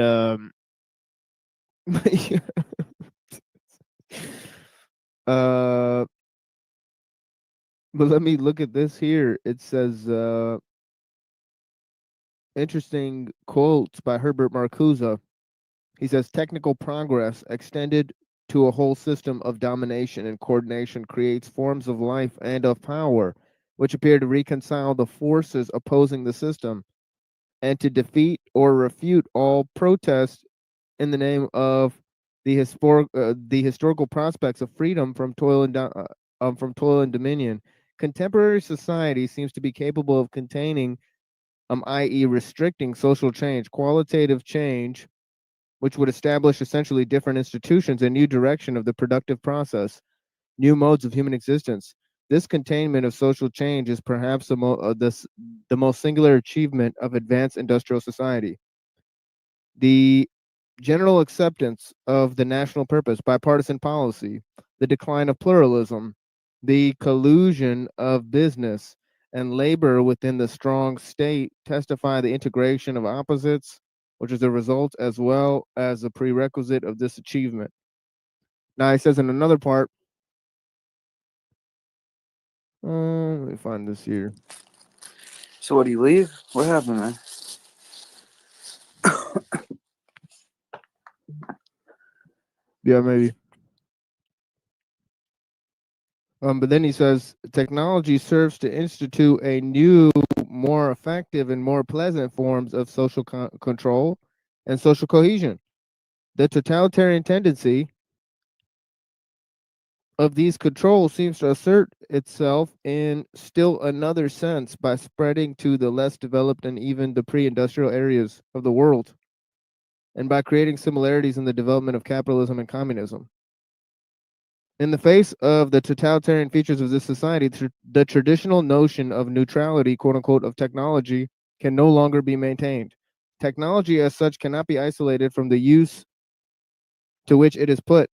but let me look at this here. It says interesting quotes by Herbert Marcuse. He says technical progress extended to a whole system of domination and coordination creates forms of life and of power which appear to reconcile the forces opposing the system and to defeat or refute all protest in the name of the historical prospects of freedom from toil and dominion. Contemporary society seems to be capable of containing, i.e., restricting social change, qualitative change, which would establish essentially different institutions and new direction of the productive process, new modes of human existence. This containment of social change is perhaps the most singular achievement of advanced industrial society. The general acceptance of the national purpose, bipartisan policy, the decline of pluralism, the collusion of business and labor within the strong state testify the integration of opposites, which is a result as well as a prerequisite of this achievement. Now, he says in another part, let me find this here. So what, do you leave? What happened, man? Yeah, maybe. But then he says, technology serves to institute a new, more effective and more pleasant forms of social control and social cohesion. The totalitarian tendency of these controls seems to assert itself in still another sense by spreading to the less developed and even the pre-industrial areas of the world, and by creating similarities in the development of capitalism and communism. In the face of the totalitarian features of this society, the traditional notion of neutrality, quote unquote, of technology can no longer be maintained. Technology as such cannot be isolated from the use to which it is put.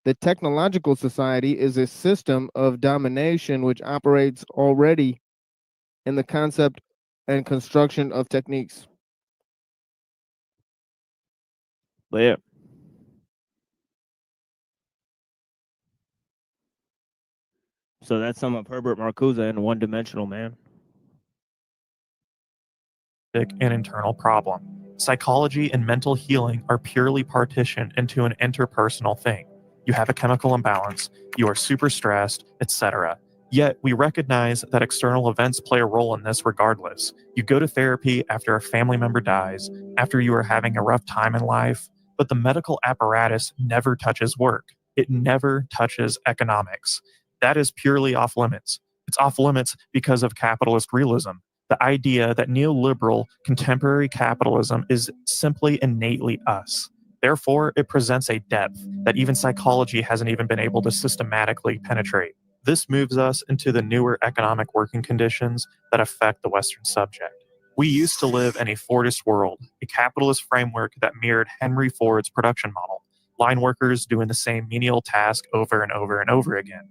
The technological society is a system of domination which operates already in the concept and construction of techniques. But yeah. So that's some of Herbert Marcuse in One Dimensional Man. An internal problem. Psychology and mental healing are purely partitioned into an interpersonal thing. You have a chemical imbalance, you are super stressed, etc. Yet we recognize that external events play a role in this regardless. You go to therapy after a family member dies, after you are having a rough time in life, but the medical apparatus never touches work. It never touches economics. That is purely off limits. It's off limits because of capitalist realism. The idea that neoliberal contemporary capitalism is simply innately us. Therefore, it presents a depth that even psychology hasn't even been able to systematically penetrate. This moves us into the newer economic working conditions that affect the Western subject. We used to live in a Fordist world, a capitalist framework that mirrored Henry Ford's production model, line workers doing the same menial task over and over and over again.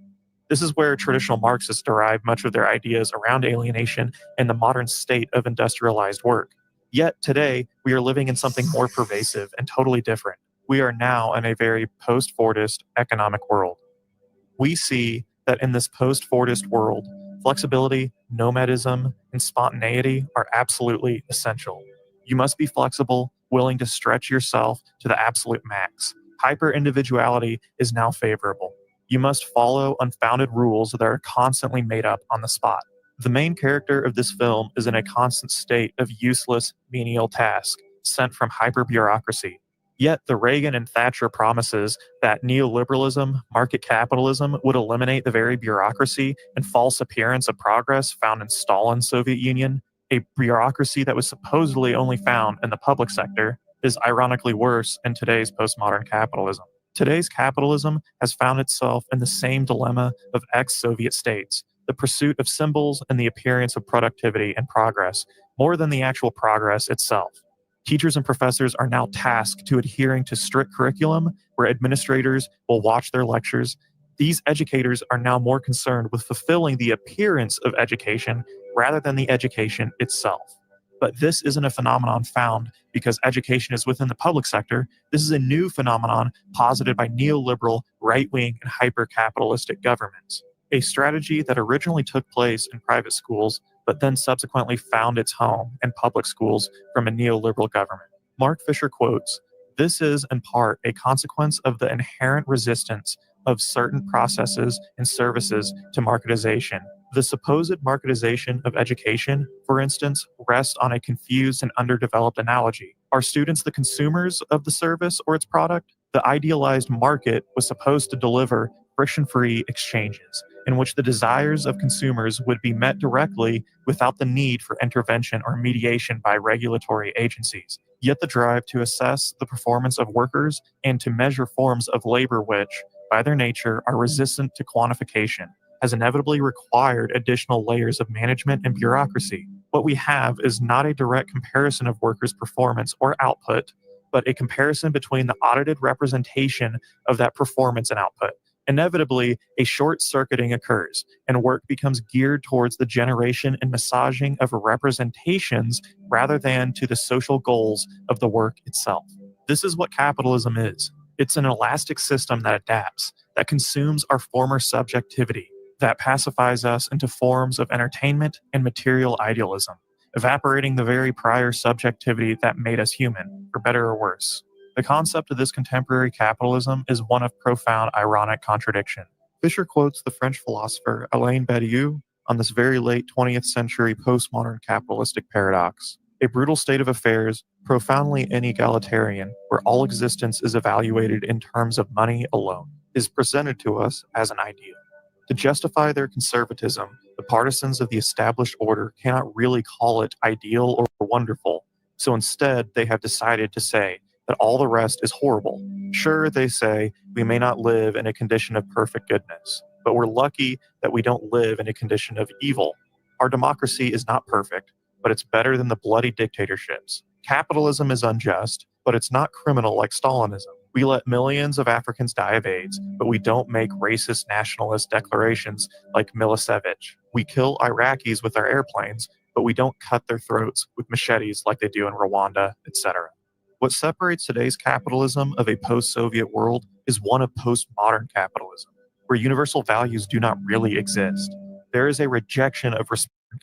This is where traditional Marxists derive much of their ideas around alienation and the modern state of industrialized work. Yet today, we are living in something more pervasive and totally different. We are now in a very post-Fordist economic world. We see that in this post-Fordist world, flexibility, nomadism, and spontaneity are absolutely essential. You must be flexible, willing to stretch yourself to the absolute max. Hyper-individuality is now favorable. You must follow unfounded rules that are constantly made up on the spot. The main character of this film is in a constant state of useless, menial task, sent from hyper-bureaucracy. Yet the Reagan and Thatcher promises that neoliberalism, market capitalism would eliminate the very bureaucracy and false appearance of progress found in Stalin's Soviet Union, a bureaucracy that was supposedly only found in the public sector, is ironically worse in today's postmodern capitalism. Today's capitalism has found itself in the same dilemma of ex-Soviet states, the pursuit of symbols and the appearance of productivity and progress, more than the actual progress itself. Teachers and professors are now tasked to adhering to strict curriculum where administrators will watch their lectures. These educators are now more concerned with fulfilling the appearance of education rather than the education itself. But this isn't a phenomenon found because education is within the public sector. This is a new phenomenon posited by neoliberal, right-wing, and hyper-capitalistic governments. A strategy that originally took place in private schools, but then subsequently found its home in public schools from a neoliberal government. Mark Fisher quotes, "This is in part a consequence of the inherent resistance of certain processes and services to marketization. The supposed marketization of education, for instance, rests on a confused and underdeveloped analogy. Are students the consumers of the service or its product? The idealized market was supposed to deliver friction-free exchanges in which the desires of consumers would be met directly without the need for intervention or mediation by regulatory agencies. Yet the drive to assess the performance of workers and to measure forms of labor which, by their nature, are resistant to quantification, has inevitably required additional layers of management and bureaucracy. What we have is not a direct comparison of workers' performance or output, but a comparison between the audited representation of that performance and output. Inevitably, a short-circuiting occurs, and work becomes geared towards the generation and massaging of representations rather than to the social goals of the work itself. This is what capitalism is. It's an elastic system that adapts, that consumes our former subjectivity, that pacifies us into forms of entertainment and material idealism, evaporating the very prior subjectivity that made us human, for better or worse. The concept of this contemporary capitalism is one of profound ironic contradiction. Fisher quotes the French philosopher Alain Badiou on this very late 20th century postmodern capitalistic paradox. A brutal state of affairs, profoundly inegalitarian, where all existence is evaluated in terms of money alone, is presented to us as an ideal. To justify their conservatism, the partisans of the established order cannot really call it ideal or wonderful, so instead they have decided to say that all the rest is horrible. Sure, they say, we may not live in a condition of perfect goodness, but we're lucky that we don't live in a condition of evil. Our democracy is not perfect, but it's better than the bloody dictatorships. Capitalism is unjust, but it's not criminal like Stalinism. We let millions of Africans die of AIDS, but we don't make racist nationalist declarations like Milosevic. We kill Iraqis with our airplanes, but we don't cut their throats with machetes like they do in Rwanda, etc. What separates today's capitalism of a post-Soviet world is one of postmodern capitalism, where universal values do not really exist. There is a rejection of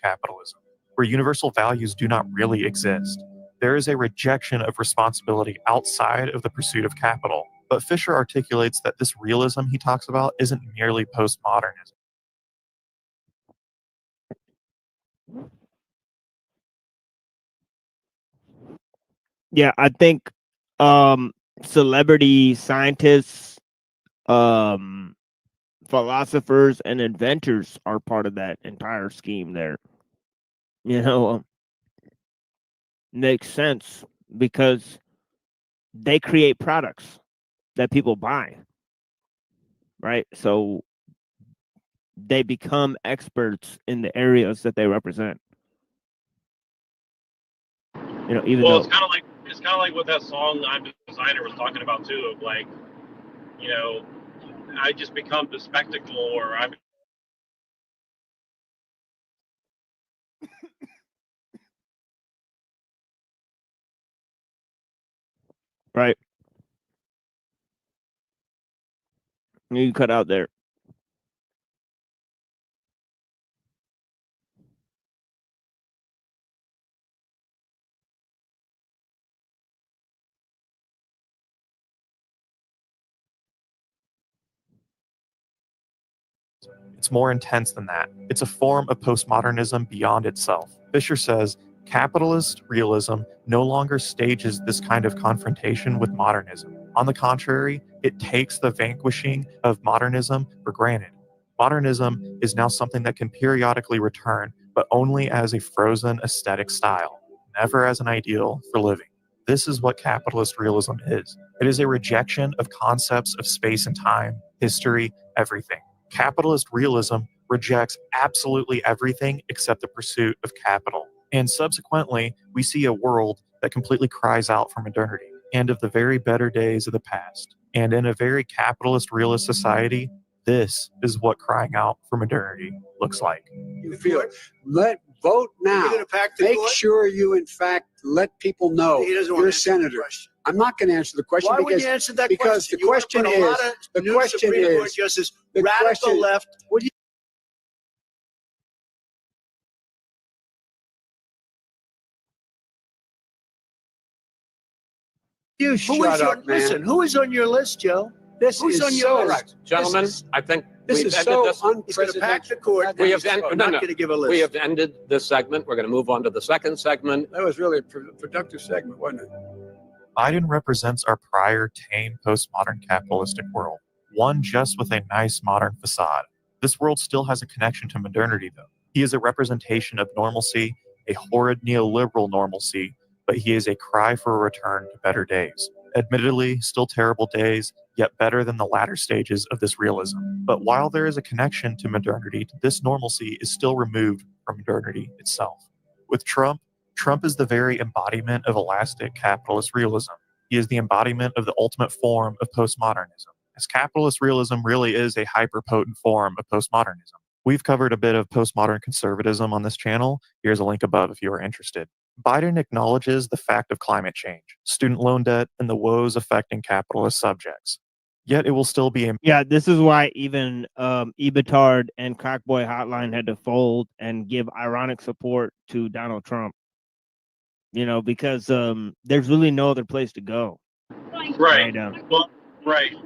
capitalism, where universal values do not really exist. There is a rejection of responsibility outside of the pursuit of capital. But Fisher articulates that this realism he talks about isn't merely postmodernism. Yeah, I think celebrity scientists, philosophers, and inventors are part of that entire scheme there. You know, makes sense because they create products that people buy, right? So they become experts in the areas that they represent. You know, even Well, though it's kind of like what that song "I'm a Designer" was talking about too. Of like, you know, I just become the spectacle, or I'm. right. You cut out there. It's more intense than that. It's a form of postmodernism beyond itself. Fisher says, capitalist realism no longer stages this kind of confrontation with modernism. On the contrary, it takes the vanquishing of modernism for granted. Modernism is now something that can periodically return, but only as a frozen aesthetic style, never as an ideal for living. This is what capitalist realism is. It is a rejection of concepts of space and time, history, everything. Capitalist realism rejects absolutely everything except the pursuit of capital. And subsequently, we see a world that completely cries out for modernity and of the very better days of the past. And in a very capitalist realist society, this is what crying out for modernity looks like. You feel it. Vote now. Make sure you, in fact, let people know you're a senator. I'm not going to answer the question. Why would you answer that because question? the question is, the question Supreme Court is, justice, the radical question, left. Would you? You shut up, man. Listen, who is on your list, Joe? This Who's is on your so, list? Gentlemen, I think this we've is ended so this. He's going to pack the court. We have I'm not going to give a list. We have ended this segment. We're going to move on to the second segment. That was really a productive segment, wasn't it? Biden represents our prior tame postmodern capitalistic world, one just with a nice modern facade. This world still has a connection to modernity, though. He is a representation of normalcy, a horrid neoliberal normalcy, but he is a cry for a return to better days. Admittedly, still terrible days, yet better than the latter stages of this realism. But while there is a connection to modernity, this normalcy is still removed from modernity itself. With Trump is the very embodiment of elastic capitalist realism. He is the embodiment of the ultimate form of postmodernism, as capitalist realism really is a hyperpotent form of postmodernism. We've covered a bit of postmodern conservatism on this channel. Here's a link above if you are interested. Biden acknowledges the fact of climate change, student loan debt, and the woes affecting capitalist subjects. Yet it will still be... Yeah, this is why even Ebitard and Cockboy Hotline had to fold and give ironic support to Donald Trump. You know, because there's really no other place to go. Right.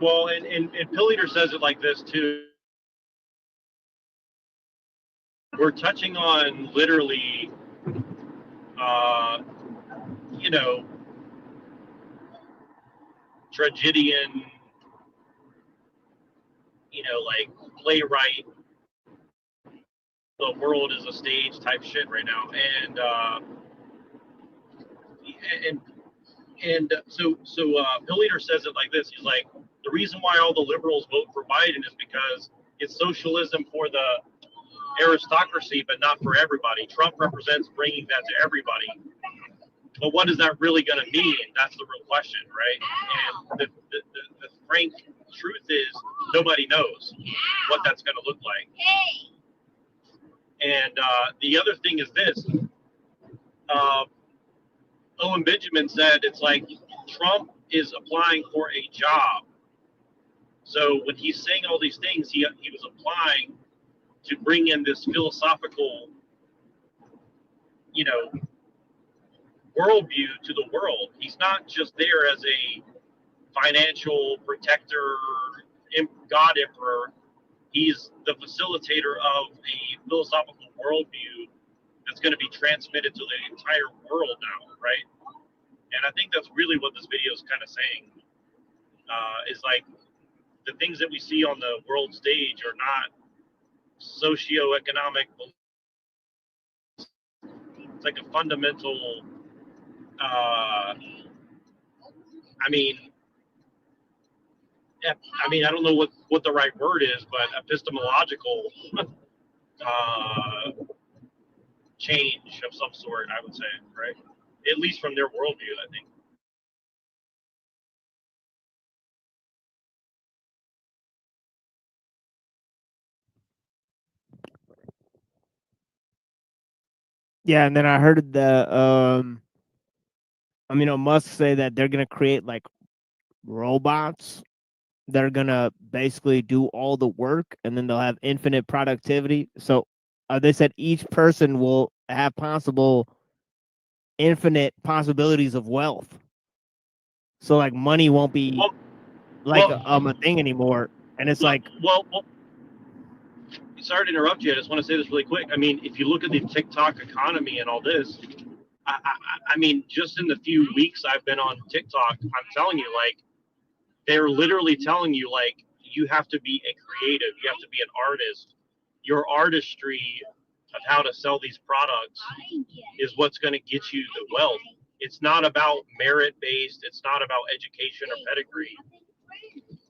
Well, and Pilliter says it like this too. We're touching on literally, you know, tragedian, you know, like playwright. The world is a stage type shit right now, and so Pilliter says it like this. He's like, the reason why all the liberals vote for Biden is because it's socialism for the aristocracy, but not for everybody. Trump represents bringing that to everybody. But what is that really going to mean? That's the real question, right? And the frank truth is nobody knows what that's going to look like. And the other thing is this. Owen Benjamin said it's like Trump is applying for a job. So when he's saying all these things, he was applying to bring in this philosophical, worldview to the world. He's not just there as a financial protector, God emperor. He's the facilitator of a philosophical worldview that's going to be transmitted to the entire world now, right? And I think that's really what this video is kind of saying. Is like the things that we see on the world stage are not socioeconomic. It's like a fundamental. I don't know what the right word is, but epistemological change of some sort, I would say, right? At least from their worldview, I think. Yeah, and then I heard Musk say that they're gonna create like robots that are gonna basically do all the work, and then they'll have infinite productivity. So they said each person will have infinite possibilities of wealth. So like money won't be a thing anymore, and it's well, sorry to interrupt you. I just want to say this really quick. I mean, if you look at the TikTok economy and all this, I mean, just in the few weeks I've been on TikTok, I'm telling you, like, they're literally telling you, like, you have to be a creative, you have to be an artist. Your artistry of how to sell these products is what's going to get you the wealth. It's not about merit-based. It's not about education or pedigree.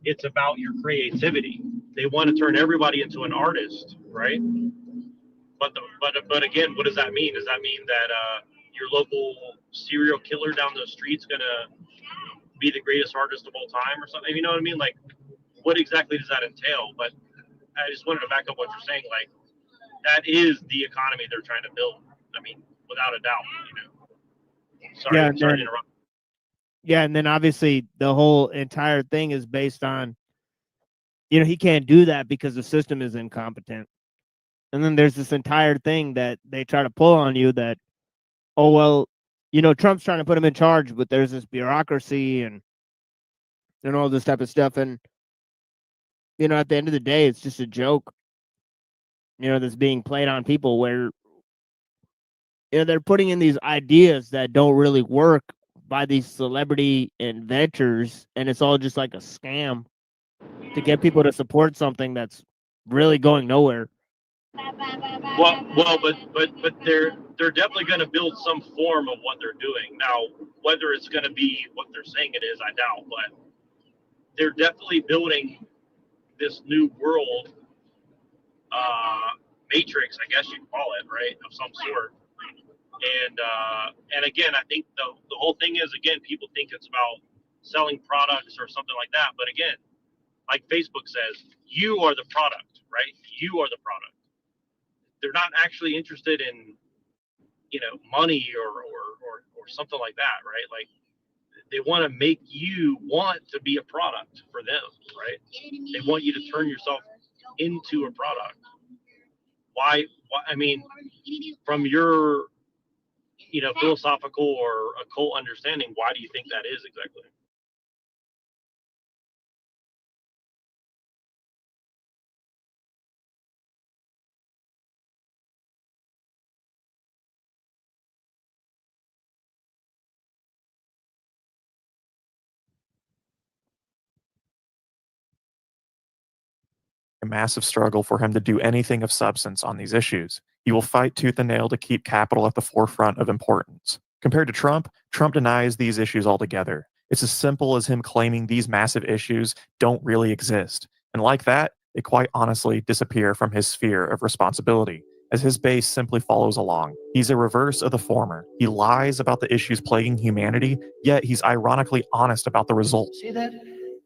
It's about your creativity. They want to turn everybody into an artist, right? But again, what does that mean? Does that mean that your local serial killer down the street's gonna be the greatest artist of all time or something? You know what I mean? Like, what exactly does that entail? But I just wanted to back up what you're saying. Like, that is the economy they're trying to build. I mean, without a doubt. Sorry to interrupt. Yeah, and then obviously the whole entire thing is based on, he can't do that because the system is incompetent. And then there's this entire thing that they try to pull on you that, oh, well, Trump's trying to put him in charge, but there's this bureaucracy and all this type of stuff. And, at the end of the day, it's just a joke, that's being played on people where, they're putting in these ideas that don't really work by these celebrity inventors, and it's all just like a scam to get people to support something that's really going nowhere. Well, but they're definitely going to build some form of what they're doing. Now, whether it's going to be what they're saying it is, I doubt. But they're definitely building this new world matrix, I guess you'd call it, right, of some sort. And again, I think the whole thing is, again, people think it's about selling products or something like that. But again, like Facebook says, you are the product, right? You are the product. They're not actually interested in, money or something like that, right? Like, they want to make you want to be a product for them, right? They want you to turn yourself into a product. Why? I mean, from your, philosophical or occult understanding, why do you think that is exactly? A massive struggle for him to do anything of substance on these issues. He will fight tooth and nail to keep capital at the forefront of importance. Compared to Trump, Trump denies these issues altogether. It's as simple as him claiming these massive issues don't really exist. And like that, they quite honestly disappear from his sphere of responsibility, as his base simply follows along. He's a reverse of the former. He lies about the issues plaguing humanity, yet he's ironically honest about the results. See that?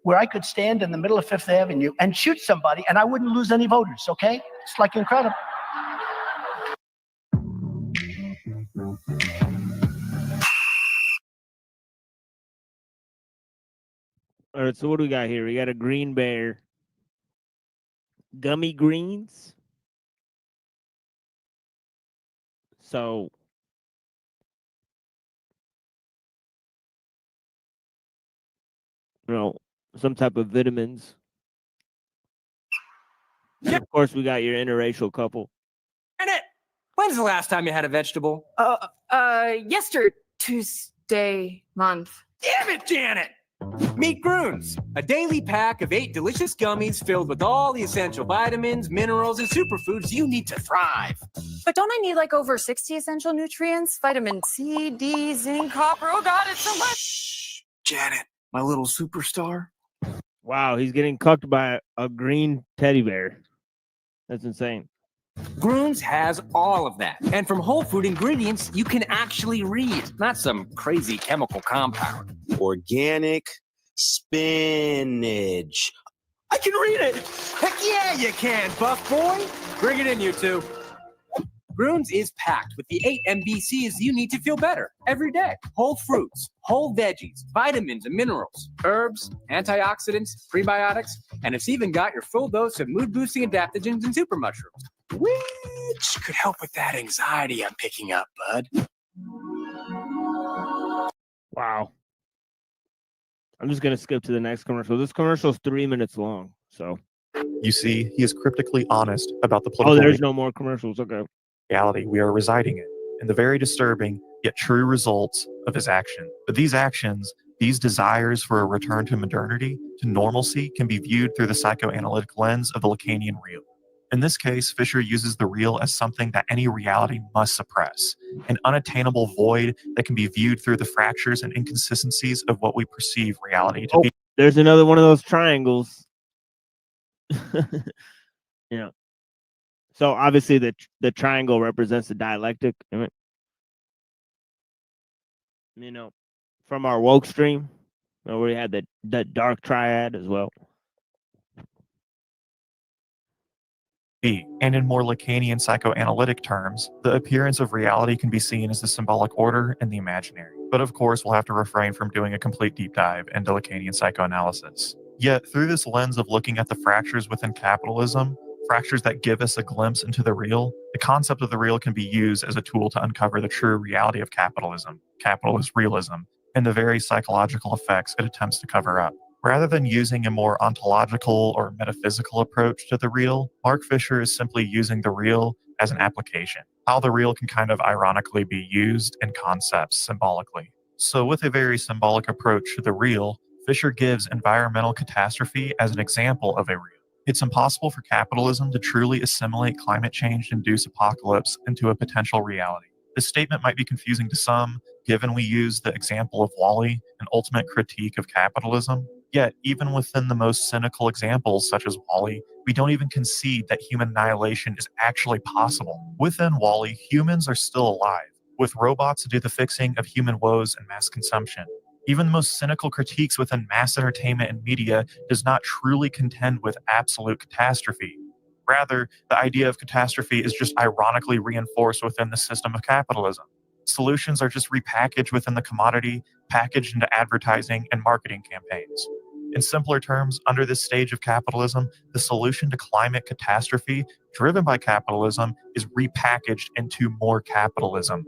Where I could stand in the middle of Fifth Avenue and shoot somebody and I wouldn't lose any voters, okay? It's like incredible. right, so what do we got here? We got a green bear. Gummy greens. So some type of vitamins. And of course, we got your interracial couple. Janet, when's the last time you had a vegetable? Yesterday, Tuesday, month. Damn it, Janet! Meet Groons, a daily pack of 8 delicious gummies filled with all the essential vitamins, minerals, and superfoods you need to thrive. But don't I need like over 60 essential nutrients? Vitamin C, D, zinc, copper. Oh God, it's so much. Shh, Janet, my little superstar. Wow, he's getting cucked by a green teddy bear. That's insane. Groons has all of that. And from whole food ingredients, you can actually read, not some crazy chemical compound. Organic spinach. I can read it! Heck yeah, you can, buff boy! Bring it in, you two. Groons is packed with the 8 MBCs you need to feel better every day. Whole fruits, whole veggies, vitamins and minerals, herbs, antioxidants, prebiotics, and it's even got your full dose of mood-boosting adaptogens and super mushrooms, which could help with that anxiety I'm picking up, bud. Wow. I'm just going to skip to the next commercial. This commercial is 3 minutes long, so. You see, he is cryptically honest about the political there's no more commercials. Okay. reality we are residing in, and the very disturbing yet true results of his action. But these actions, these desires for a return to modernity, to normalcy, can be viewed through the psychoanalytic lens of the Lacanian real. In this case, Fisher uses the real as something that any reality must suppress, an unattainable void that can be viewed through the fractures and inconsistencies of what we perceive reality to be. There's another one of those triangles. Yeah. So obviously the triangle represents the dialectic. From our woke stream, where we had the dark triad as well. And in more Lacanian psychoanalytic terms, the appearance of reality can be seen as the symbolic order and the imaginary. But of course, we'll have to refrain from doing a complete deep dive into Lacanian psychoanalysis. Yet, through this lens of looking at the fractures within capitalism, fractures that give us a glimpse into the real, the concept of the real can be used as a tool to uncover the true reality of capitalism, capitalist realism, and the very psychological effects it attempts to cover up. Rather than using a more ontological or metaphysical approach to the real, Mark Fisher is simply using the real as an application, how the real can kind of ironically be used in concepts symbolically. So with a very symbolic approach to the real, Fisher gives environmental catastrophe as an example of a real. It's impossible for capitalism to truly assimilate climate change-induced apocalypse into a potential reality. This statement might be confusing to some, given we use the example of WALL-E, an ultimate critique of capitalism. Yet, even within the most cynical examples, such as WALL-E, we don't even concede that human annihilation is actually possible. Within WALL-E, humans are still alive, with robots to do the fixing of human woes and mass consumption. Even the most cynical critiques within mass entertainment and media does not truly contend with absolute catastrophe. Rather, the idea of catastrophe is just ironically reinforced within the system of capitalism. Solutions are just repackaged within the commodity, packaged into advertising and marketing campaigns. In simpler terms, under this stage of capitalism, the solution to climate catastrophe driven by capitalism is repackaged into more capitalism.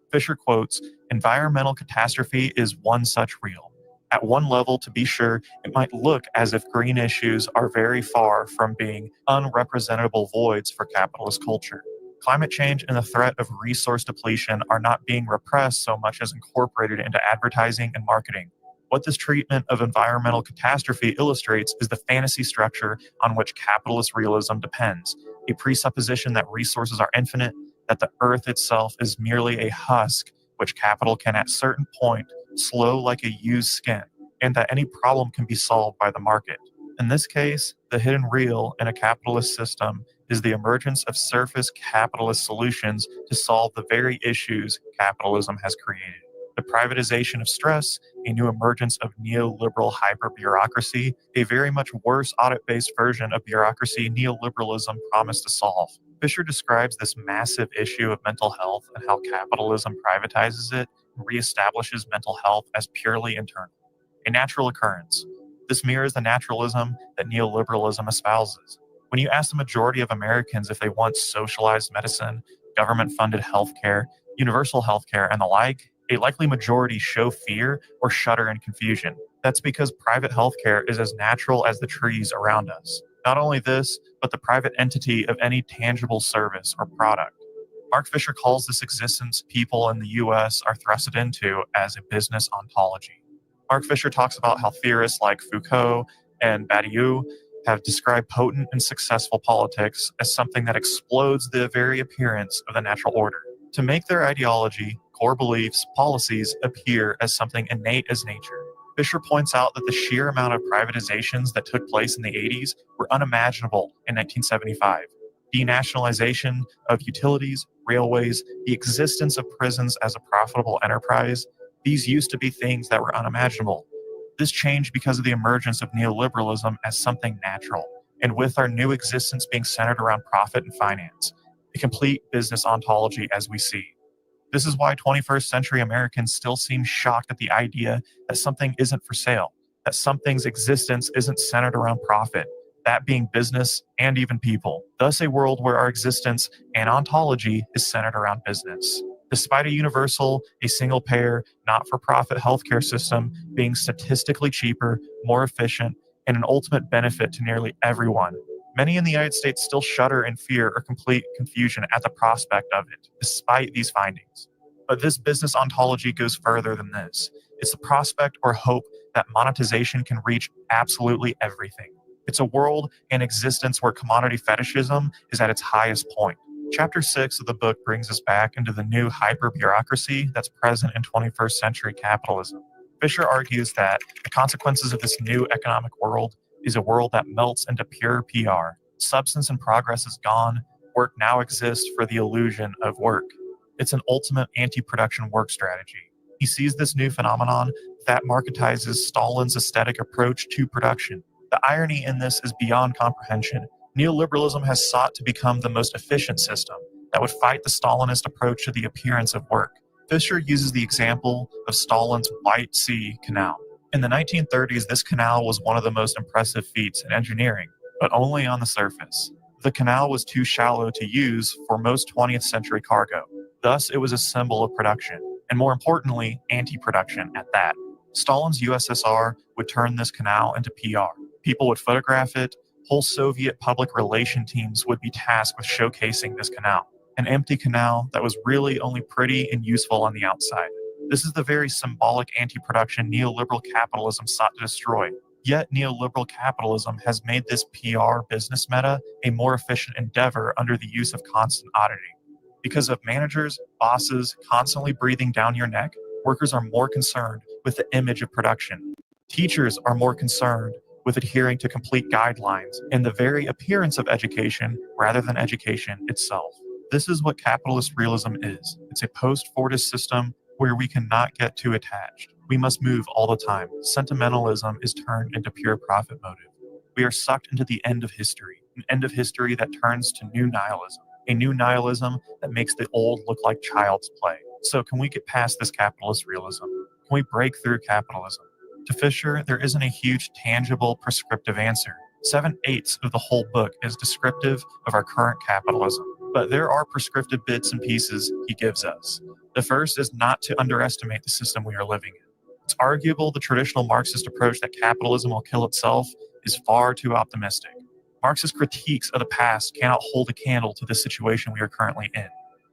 Fisher quotes, "Environmental catastrophe is one such real. At one level, to be sure, it might look as if green issues are very far from being unrepresentable voids for capitalist culture. Climate change and the threat of resource depletion are not being repressed so much as incorporated into advertising and marketing. What this treatment of environmental catastrophe illustrates is the fantasy structure on which capitalist realism depends, a presupposition that resources are infinite, that the earth itself is merely a husk which capital can at certain point slow like a used skin, and that any problem can be solved by the market. In this case, the hidden real in a capitalist system is the emergence of surface capitalist solutions to solve the very issues capitalism has created. The privatization of stress, a new emergence of neoliberal hyper-bureaucracy, a very much worse audit-based version of bureaucracy neoliberalism promised to solve." Fisher describes this massive issue of mental health and how capitalism privatizes it and reestablishes mental health as purely internal, a natural occurrence. This mirrors the naturalism that neoliberalism espouses. When you ask the majority of Americans if they want socialized medicine, government-funded healthcare, universal healthcare, and the like, a likely majority show fear or shudder in confusion. That's because private healthcare is as natural as the trees around us. Not only this, but the private entity of any tangible service or product. Mark Fisher calls this existence people in the US are thrusted into as a business ontology. Mark Fisher talks about how theorists like Foucault and Badiou have described potent and successful politics as something that explodes the very appearance of the natural order. To make their ideology, core beliefs, policies appear as something innate as nature. Fisher points out that the sheer amount of privatizations that took place in the 80s were unimaginable in 1975. Denationalization of utilities, railways, the existence of prisons as a profitable enterprise, these used to be things that were unimaginable. This changed because of the emergence of neoliberalism as something natural, and with our new existence being centered around profit and finance, a complete business ontology as we see. This is why 21st century Americans still seem shocked at the idea that something isn't for sale, that something's existence isn't centered around profit, that being business and even people. Thus, a world where our existence and ontology is centered around business. Despite a universal, a single-payer, not-for-profit healthcare system being statistically cheaper, more efficient, and an ultimate benefit to nearly everyone, many in the United States still shudder in fear or complete confusion at the prospect of it, despite these findings. But this business ontology goes further than this. It's the prospect or hope that monetization can reach absolutely everything. It's a world and existence where commodity fetishism is at its highest point. Chapter 6 of the book brings us back into the new hyper-bureaucracy that's present in 21st century capitalism. Fisher argues that the consequences of this new economic world is a world that melts into pure PR. Substance and progress is gone. Work now exists for the illusion of work. It's an ultimate anti-production work strategy. He sees this new phenomenon that marketizes Stalin's aesthetic approach to production. The irony in this is beyond comprehension. Neoliberalism has sought to become the most efficient system that would fight the Stalinist approach to the appearance of work. Fisher uses the example of Stalin's White Sea Canal. In the 1930s, this canal was one of the most impressive feats in engineering, but only on the surface. The canal was too shallow to use for most 20th century cargo. Thus, it was a symbol of production, and more importantly, anti-production at that. Stalin's USSR would turn this canal into PR. People would photograph it. Whole Soviet public relation teams would be tasked with showcasing this canal. An empty canal that was really only pretty and useful on the outside. This is the very symbolic anti-production neoliberal capitalism sought to destroy. Yet neoliberal capitalism has made this PR business meta a more efficient endeavor under the use of constant auditing. Because of managers, bosses constantly breathing down your neck, workers are more concerned with the image of production. Teachers are more concerned with adhering to complete guidelines and the very appearance of education rather than education itself. This is what capitalist realism is. It's a post-Fordist system where we cannot get too attached. We must move all the time. Sentimentalism is turned into pure profit motive. We are sucked into the end of history, an end of history that turns to new nihilism, a new nihilism that makes the old look like child's play. So can we get past this capitalist realism? Can we break through capitalism? To Fisher, there isn't a huge, tangible, prescriptive answer. 7/8 of the whole book is descriptive of our current capitalism, but there are prescriptive bits and pieces he gives us. The first is not to underestimate the system we are living in. It's arguable the traditional Marxist approach that capitalism will kill itself is far too optimistic. Marxist critiques of the past cannot hold a candle to the situation we are currently in.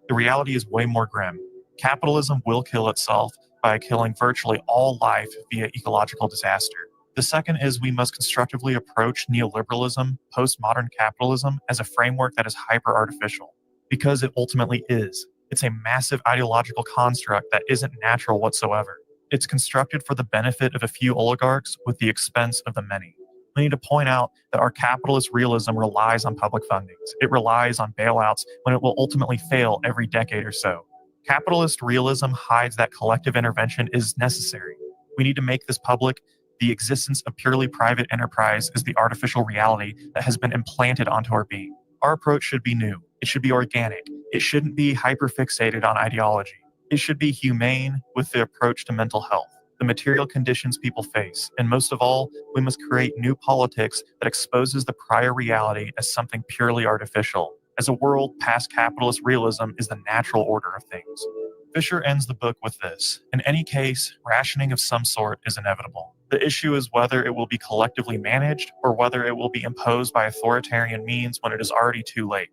The reality is way more grim. Capitalism will kill itself by killing virtually all life via ecological disaster. The second is we must constructively approach neoliberalism, postmodern capitalism, as a framework that is hyper-artificial, because it ultimately is. It's a massive ideological construct that isn't natural whatsoever. It's constructed for the benefit of a few oligarchs with the expense of the many. We need to point out that our capitalist realism relies on public fundings. It relies on bailouts when it will ultimately fail every decade or so. Capitalist realism hides that collective intervention is necessary. We need to make this public. The existence of purely private enterprise is the artificial reality that has been implanted onto our being. Our approach should be new. It should be organic. It shouldn't be hyperfixated on ideology. It should be humane with the approach to mental health. the material conditions people face, and most of all, we must create new politics that exposes the prior reality as something purely artificial, as a world past capitalist realism is the natural order of things. Fisher ends the book with this: in any case, rationing of some sort is inevitable. The issue is whether it will be collectively managed or whether it will be imposed by authoritarian means when it is already too late.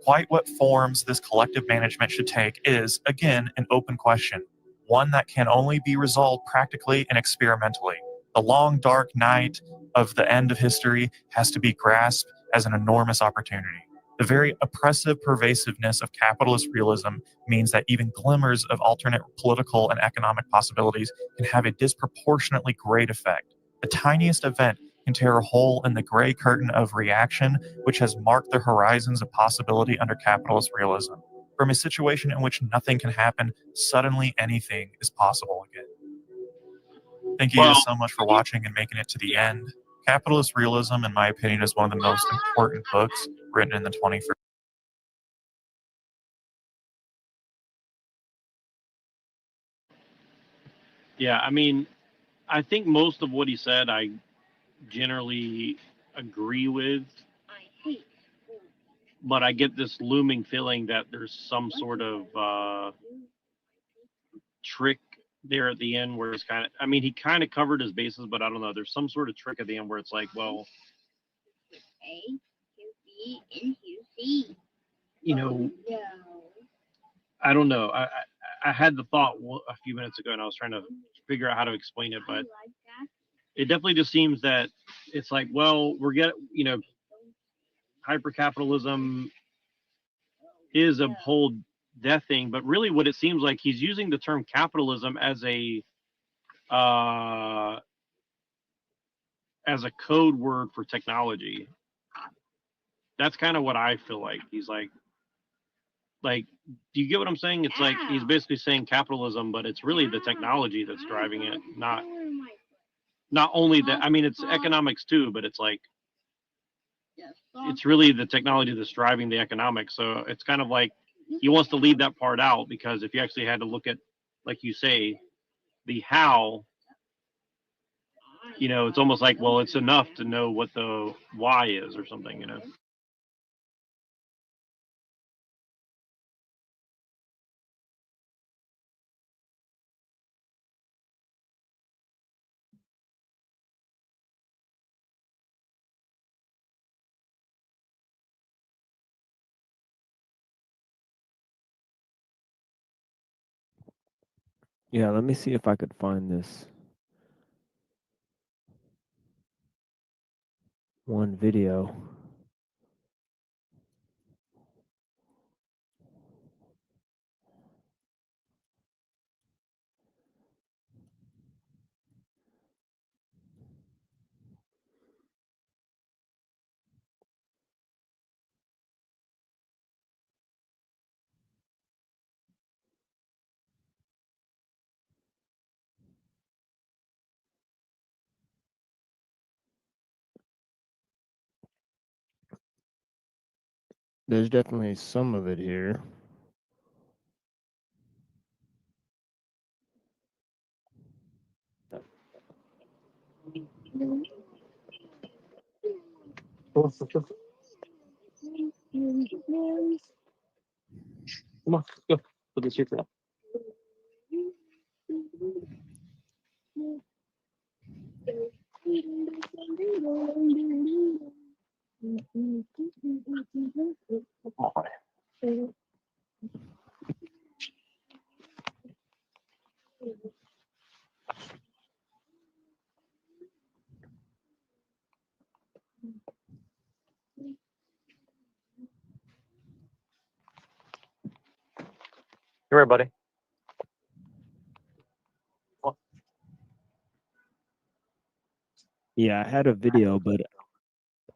Quite what forms this collective management should take is, again, an open question, one that can only be resolved practically and experimentally. The long, dark night of the end of history has to be grasped as an enormous opportunity. The very oppressive pervasiveness of capitalist realism means that even glimmers of alternate political and economic possibilities can have a disproportionately great effect. The tiniest event can tear a hole in the gray curtain of reaction which has marked the horizons of possibility under capitalist realism. From a situation in which nothing can happen, suddenly anything is possible again. Thank you guys so much for watching and making it to the end. Capitalist realism, in my opinion, is one of the most important books written in the 21st. Yeah, I mean, I think most of what he said I generally agree with, but I get this looming feeling that there's some sort of trick there at the end where it's kind of, I mean, he kind of covered his bases, but I don't know, there's some sort of trick at the end where it's like, well, you know, I don't know. I had the thought a few minutes ago and I was trying to figure out how to explain it, but it definitely just seems that it's like, well, you know, hypercapitalism is a whole death thing, but really what it seems like he's using the term capitalism as a code word for technology. That's kind of what I feel like. He's like, do you get what I'm saying? It's like he's basically saying capitalism, but it's really the technology that's driving it, not only that. I mean, it's economics too, but it's like it's really the technology that's driving the economics. So it's kind of like he wants to leave that part out, because if you actually had to look at, like you say, the how, you know, it's almost like, well, it's enough to know what the why is or something, you know. Yeah, let me see if I could find this one video. There's definitely some of it here. Come on, go. Put the secret up. Come here, buddy. Yeah, I had a video, but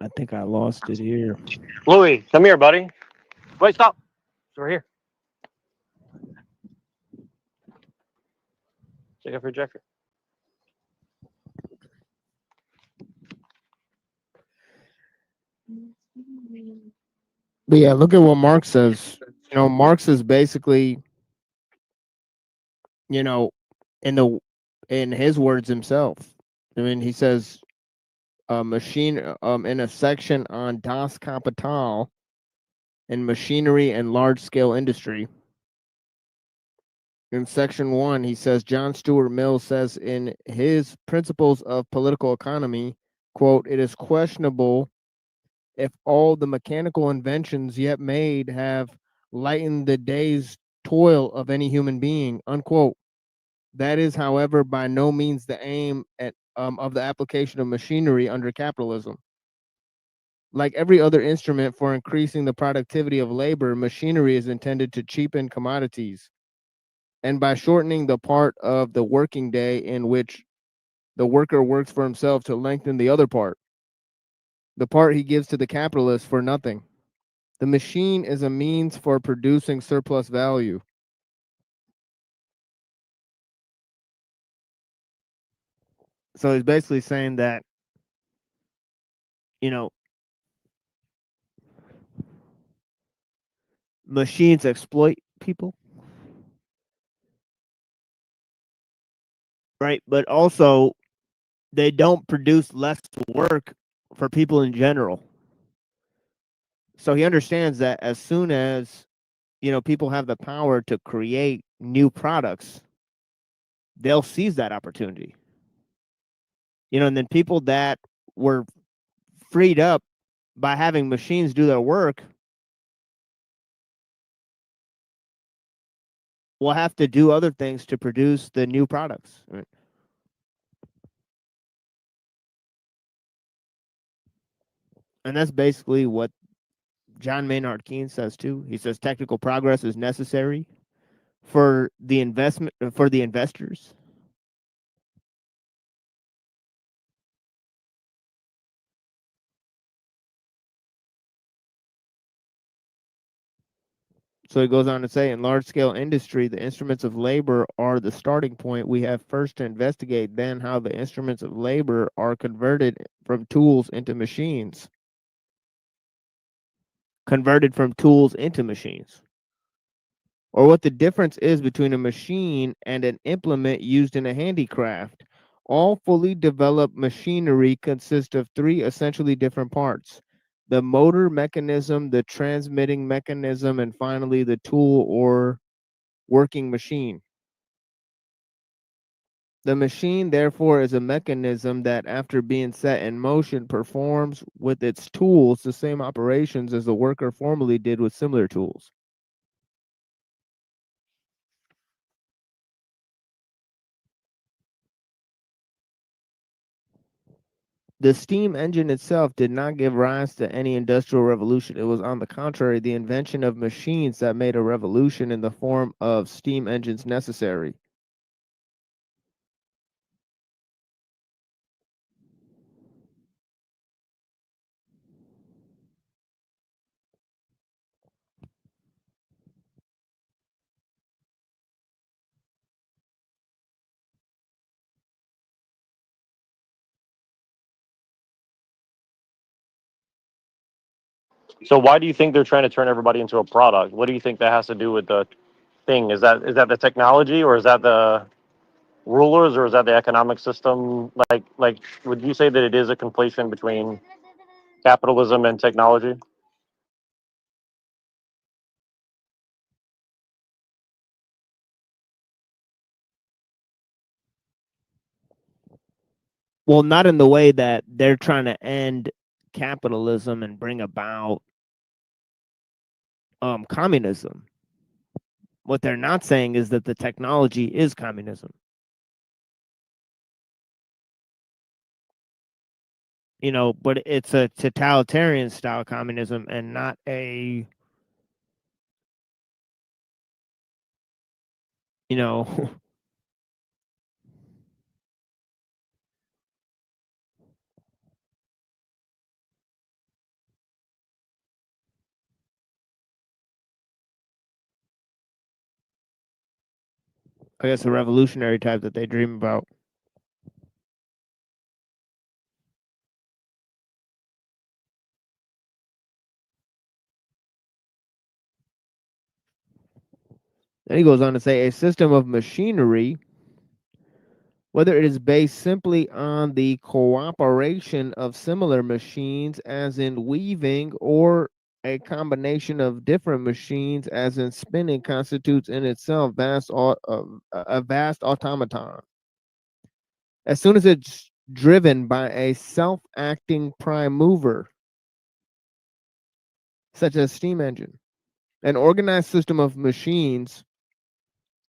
I think I lost it here. Louis, come here, buddy. Wait, stop. It's over here. Take off your jacket. But yeah, look at what Marx says. You know, Marx is basically, you know, in the in his words himself. I mean, he says, machine in a section on Das Kapital and machinery and large scale industry. In section 1, he says John Stuart Mill says in his Principles of Political Economy, quote, "It is questionable if all the mechanical inventions yet made have lightened the day's toil of any human being," unquote. That is, however, by no means the aim of the application of machinery under capitalism. Like every other instrument for increasing the productivity of labor, machinery is intended to cheapen commodities. And by shortening the part of the working day in which the worker works for himself to lengthen the other part, the part he gives to the capitalist for nothing. The machine is a means for producing surplus value. So he's basically saying that, you know, machines exploit people, right? But also, they don't produce less work for people in general. So he understands that as soon as, people have the power to create new products, they'll seize that opportunity. And then people that were freed up by having machines do their work will have to do other things to produce the new products. Right? And that's basically what John Maynard Keynes says too. He says technical progress is necessary for the investors. So he goes on to say, in large-scale industry, the instruments of labor are the starting point. We have first to investigate then how the instruments of labor are converted from tools into machines. Or what the difference is between a machine and an implement used in a handicraft. All fully developed machinery consists of 3 essentially different parts: the motor mechanism, the transmitting mechanism, and finally the tool or working machine. The machine, therefore, is a mechanism that, after being set in motion, performs with its tools the same operations as the worker formerly did with similar tools. The steam engine itself did not give rise to any industrial revolution. It was, on the contrary, the invention of machines that made a revolution in the form of steam engines necessary. So why do you think they're trying to turn everybody into a product? What do you think that has to do with the thing? Is that the technology, or is that the rulers, or is that the economic system? Like would you say that it is a conflation between capitalism and technology? Well, not in the way that they're trying to end capitalism and bring about communism. What they're not saying is that the technology is communism. But it's a totalitarian style communism and not a, I guess, a revolutionary type that they dream about. Then he goes on to say, a system of machinery whether it is based simply on the cooperation of similar machines, as in weaving, or a combination of different machines, as in spinning, constitutes in itself a vast automaton. As soon as it's driven by a self-acting prime mover, such as steam engine, an organized system of machines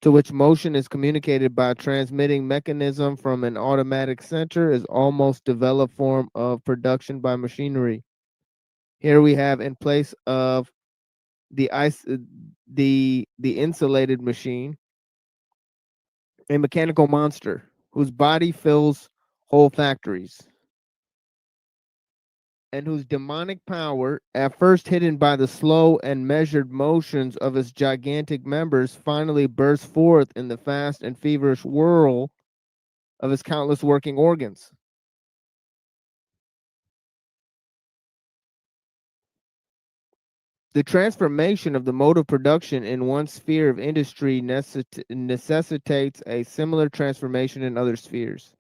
to which motion is communicated by a transmitting mechanism from an automatic center is almost developed form of production by machinery. Here we have, in place of the insulated machine, a mechanical monster whose body fills whole factories, and whose demonic power, at first hidden by the slow and measured motions of its gigantic members, finally bursts forth in the fast and feverish whirl of its countless working organs. The transformation of the mode of production in one sphere of industry necessitates a similar transformation in other spheres.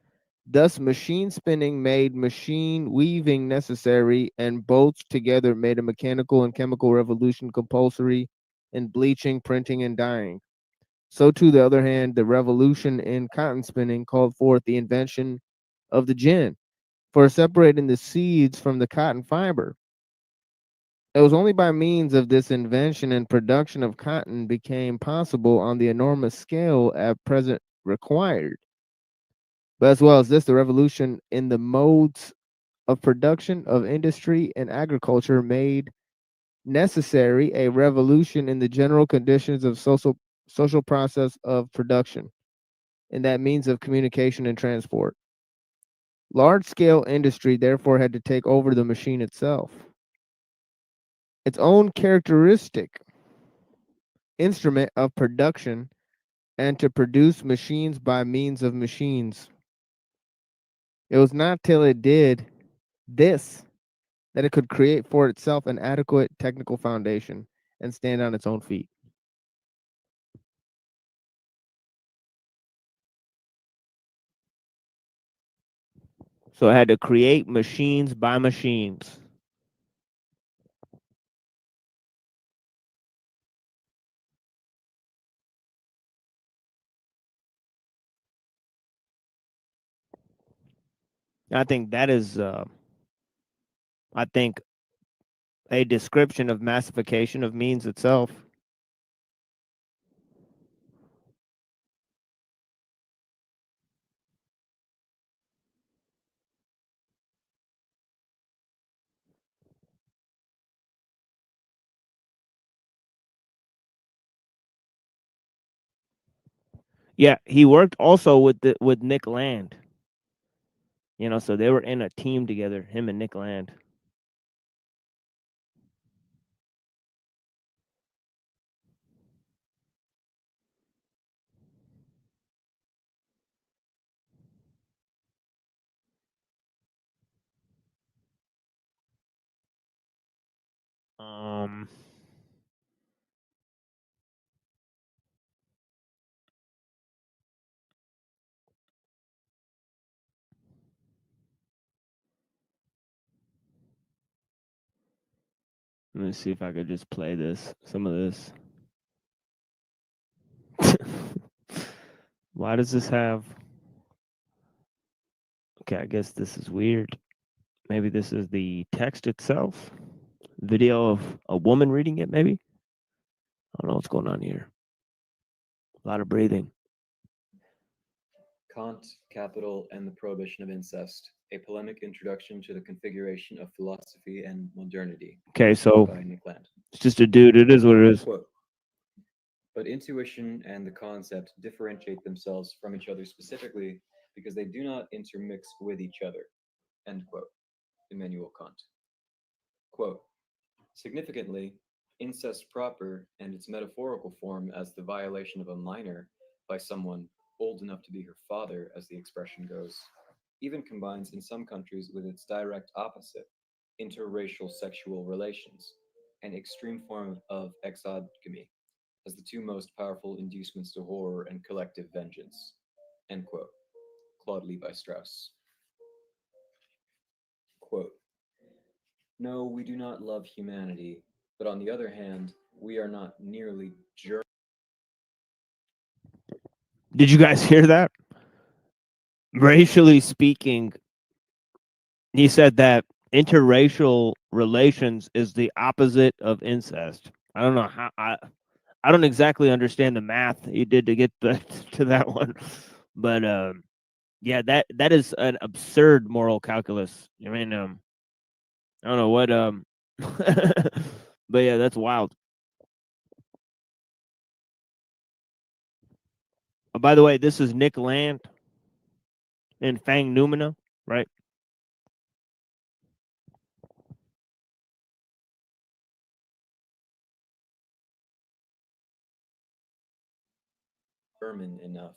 Thus, machine spinning made machine weaving necessary, and both together made a mechanical and chemical revolution compulsory in bleaching, printing, and dyeing. So, to the other hand, the revolution in cotton spinning called forth the invention of the gin for separating the seeds from the cotton fiber. It was only by means of this invention and production of cotton became possible on the enormous scale at present required. But as well as this, the revolution in the modes of production of industry and agriculture made necessary a revolution in the general conditions of social process of production, and that means of communication and transport. Large-scale industry therefore had to take over the machine itself, its own characteristic instrument of production, and to produce machines by means of machines. It was not till it did this that it could create for itself an adequate technical foundation and stand on its own feet. So it had to create machines by machines. I think that is, I think, a description of massification of means itself. Yeah, he worked also with Nick Land. You know, so they were in a team together, him and Nick Land. Let me see if I could just play some of this. Why does this have? Okay, I guess this is weird. Maybe this is the text itself. Video of a woman reading it, maybe? I don't know what's going on here. A lot of breathing. Kant, Capital, and the Prohibition of Incest, a polemic introduction to the configuration of philosophy and modernity. Okay, so by Nick Land. it's just a dude. It is what it is. Quote, but intuition and the concept differentiate themselves from each other specifically because they do not intermix with each other. End quote. Immanuel Kant. Quote, significantly, incest proper and its metaphorical form as the violation of a minor by someone old enough to be her father, as the expression goes, even combines in some countries with its direct opposite, interracial sexual relations, an extreme form of exogamy, as the two most powerful inducements to horror and collective vengeance. End quote. Claude Levi-Strauss. Quote, "No, we do not love humanity, but on the other hand, we are not nearly German." Did you guys hear that? Racially speaking, he said that interracial relations is the opposite of incest. I don't know how I don't exactly understand the math he did to get to that one, but yeah, that is an absurd moral calculus. I mean, I don't know what but yeah, that's wild. Oh, by the way, this is Nick Land and Fang Numina, right? German enough,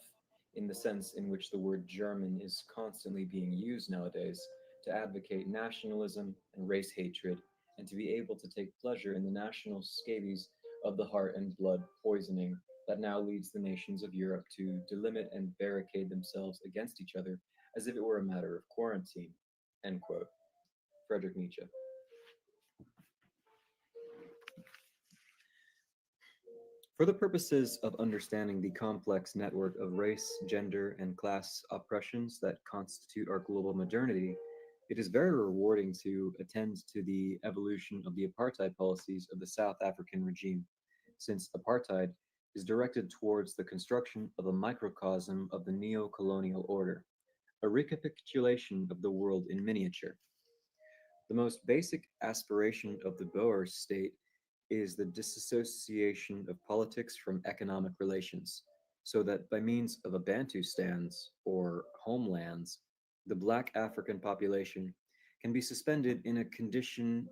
in the sense in which the word German is constantly being used nowadays to advocate nationalism and race hatred, and to be able to take pleasure in the national scabies of the heart and blood poisoning that now leads the nations of Europe to delimit and barricade themselves against each other as if it were a matter of quarantine. End quote. Friedrich Nietzsche. For the purposes of understanding the complex network of race, gender, and class oppressions that constitute our global modernity, it is very rewarding to attend to the evolution of the apartheid policies of the South African regime, since apartheid is directed towards the construction of a microcosm of the neo-colonial order, a recapitulation of the world in miniature. The most basic aspiration of the Boer state is the disassociation of politics from economic relations, so that by means of a Bantustans, or homelands, the Black African population can be suspended in a condition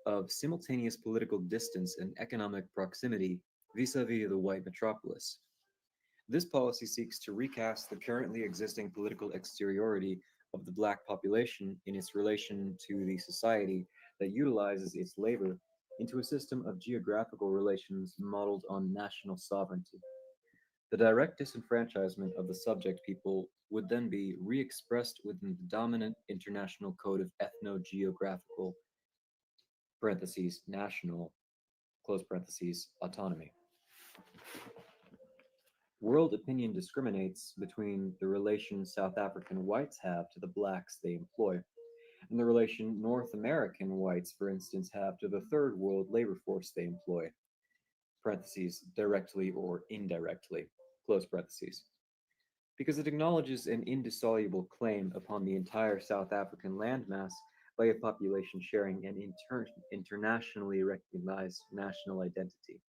of simultaneous political distance and economic proximity vis-a-vis the white metropolis. This policy seeks to recast the currently existing political exteriority of the Black population in its relation to the society that utilizes its labor into a system of geographical relations modeled on national sovereignty. The direct disenfranchisement of the subject people would then be re-expressed within the dominant international code of ethno-geographical (national) autonomy. World opinion discriminates between the relation South African whites have to the blacks they employ, and the relation North American whites, for instance, have to the third world labor force they employ, directly or indirectly, because it acknowledges an indissoluble claim upon the entire South African landmass by a population sharing an internationally recognized national identity.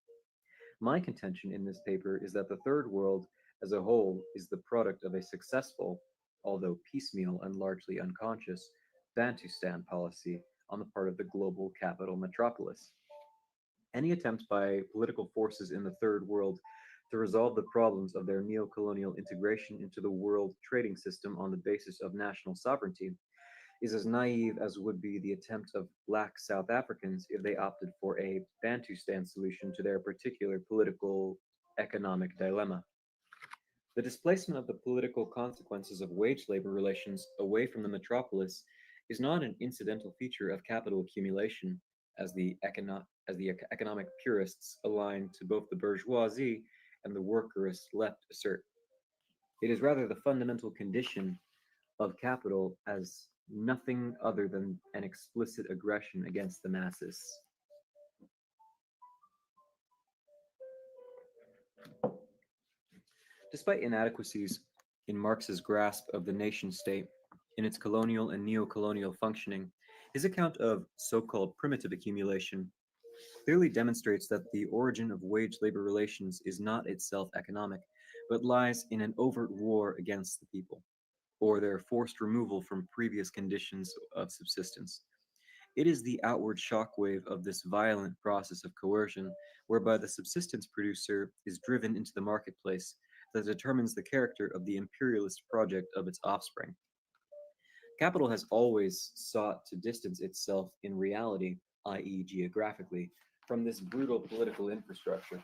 My contention in this paper is that the Third World as a whole is the product of a successful, although piecemeal and largely unconscious, Bantustan policy on the part of the global capital metropolis. Any attempt by political forces in the Third World to resolve the problems of their neo-colonial integration into the world trading system on the basis of national sovereignty is as naive as would be the attempt of Black South Africans if they opted for a Bantustan solution to their particular political economic dilemma. The displacement of the political consequences of wage labor relations away from the metropolis is not an incidental feature of capital accumulation, as the economic purists aligned to both the bourgeoisie and the workerist left assert. It is rather the fundamental condition of capital as nothing other than an explicit aggression against the masses. Despite inadequacies in Marx's grasp of the nation-state in its colonial and neo-colonial functioning, his account of so-called primitive accumulation clearly demonstrates that the origin of wage-labor relations is not itself economic, but lies in an overt war against the people, or their forced removal from previous conditions of subsistence. It is the outward shockwave of this violent process of coercion, whereby the subsistence producer is driven into the marketplace, that determines the character of the imperialist project of its offspring. Capital has always sought to distance itself in reality, i.e. geographically, from this brutal political infrastructure.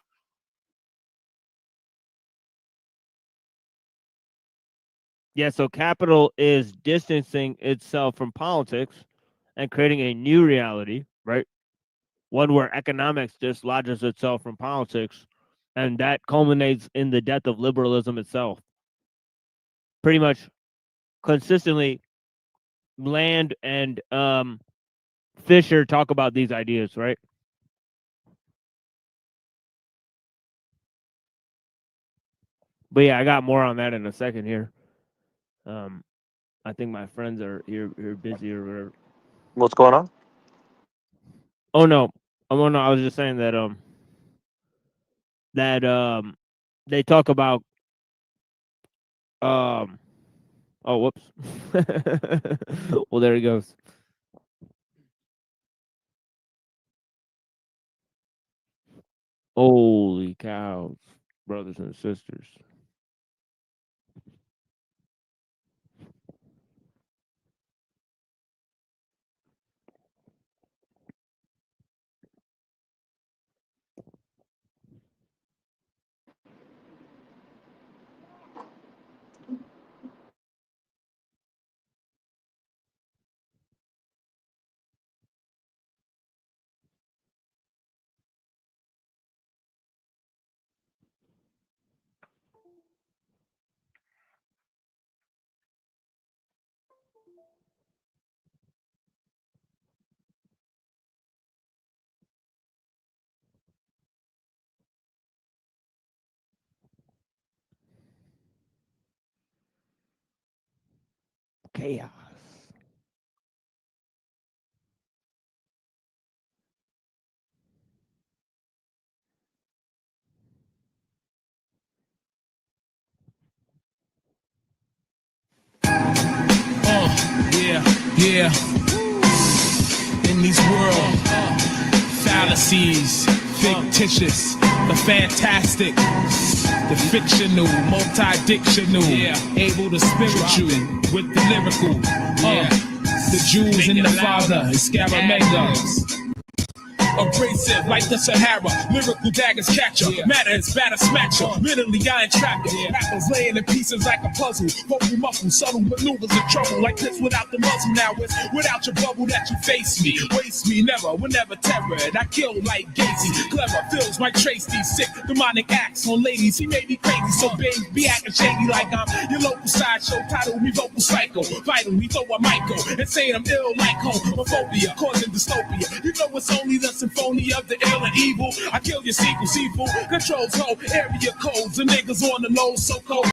Yeah, so capital is distancing itself from politics and creating a new reality, right? One where economics dislodges itself from politics, and that culminates in the death of liberalism itself. Pretty much consistently, Land and Fisher talk about these ideas, right? But yeah, I got more on that in a second here. I think my friends are here busy or whatever. What's going on? Oh no, I was just saying that they talk about oh whoops. Well, there he goes. Holy cows, brothers and sisters. Chaos. Yeah. In these world fallacies, fictitious, the fantastic, the fictional, multi-dictional, able to spiritual with the lyrical. The Jews and the Father, Scaramanga. Abrasive like the Sahara, lyrical daggers catcher. Matter is batter smatcher. Mentally I entrap it. Rappers laying in pieces like a puzzle. Vocal muffle, subtle maneuvers of trouble like this without the muzzle. Now it's without your bubble that you face me. Waste me never, whenever terrored. I kill like Gacy. Clever fills my trace these sick demonic acts on ladies. He made me crazy, so baby be acting shady like I'm your local sideshow. Title me vocal psycho. Vital, we throw a Michael and saying I'm ill like homophobia, causing dystopia. You know it's only the symphony of the ill and evil. I kill your sequel, seafood controls whole area codes. The niggas on the low so cold.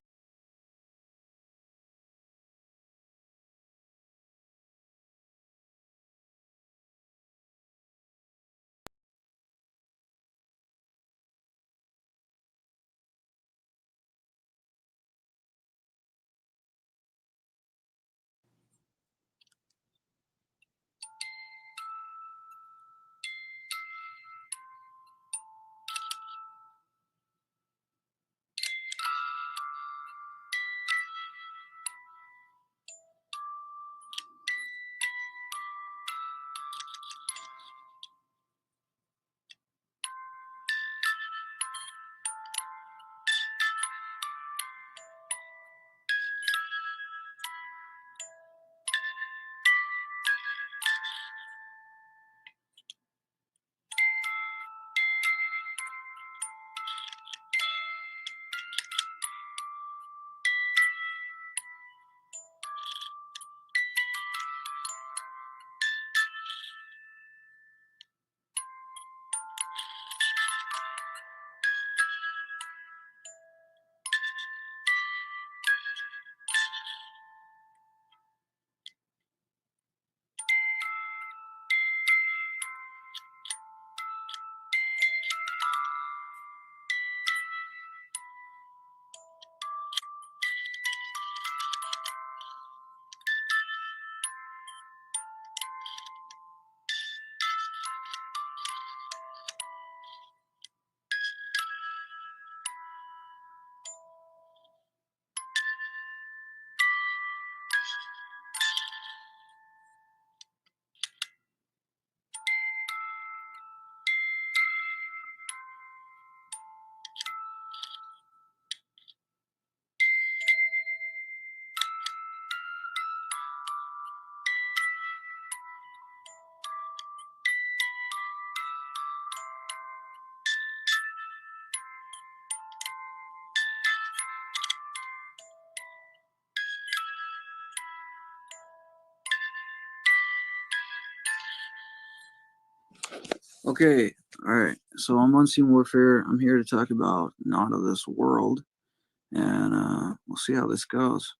Okay, all right. So I'm Unseen Warfare. I'm here to talk about Not of This World, and we'll see how this goes.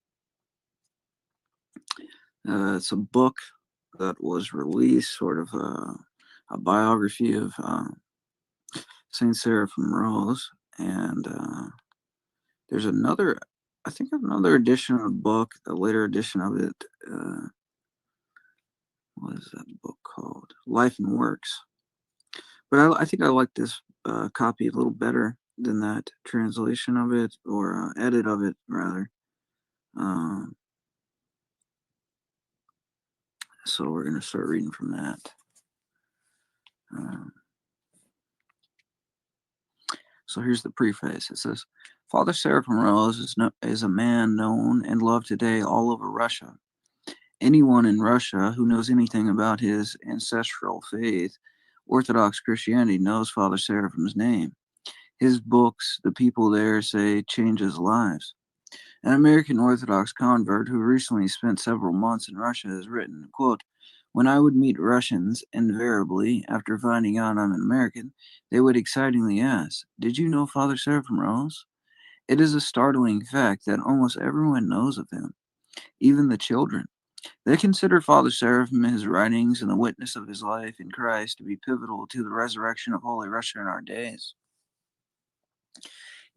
It's a book that was released, sort of a biography of Saint Seraphim Rose, and there's another, I think, another edition of the book, a later edition of it. What is that book called? Life and Works. But I think I like this copy a little better than that translation of it, or edit of it, rather. So we're going to start reading from that. So here's the preface. It says, Father Seraphim Rose is a man known and loved today all over Russia. Anyone in Russia who knows anything about his ancestral faith, Orthodox Christianity, knows Father Seraphim's name. His books, the people there say, changes lives. An American Orthodox convert who recently spent several months in Russia has written, quote, when I would meet Russians, invariably, after finding out I'm an American, they would excitingly ask, did you know Father Seraphim Rose? It is a startling fact that almost everyone knows of him, even the children. They consider Father Seraphim, his writings, and the witness of his life in Christ to be pivotal to the resurrection of Holy Russia in our days.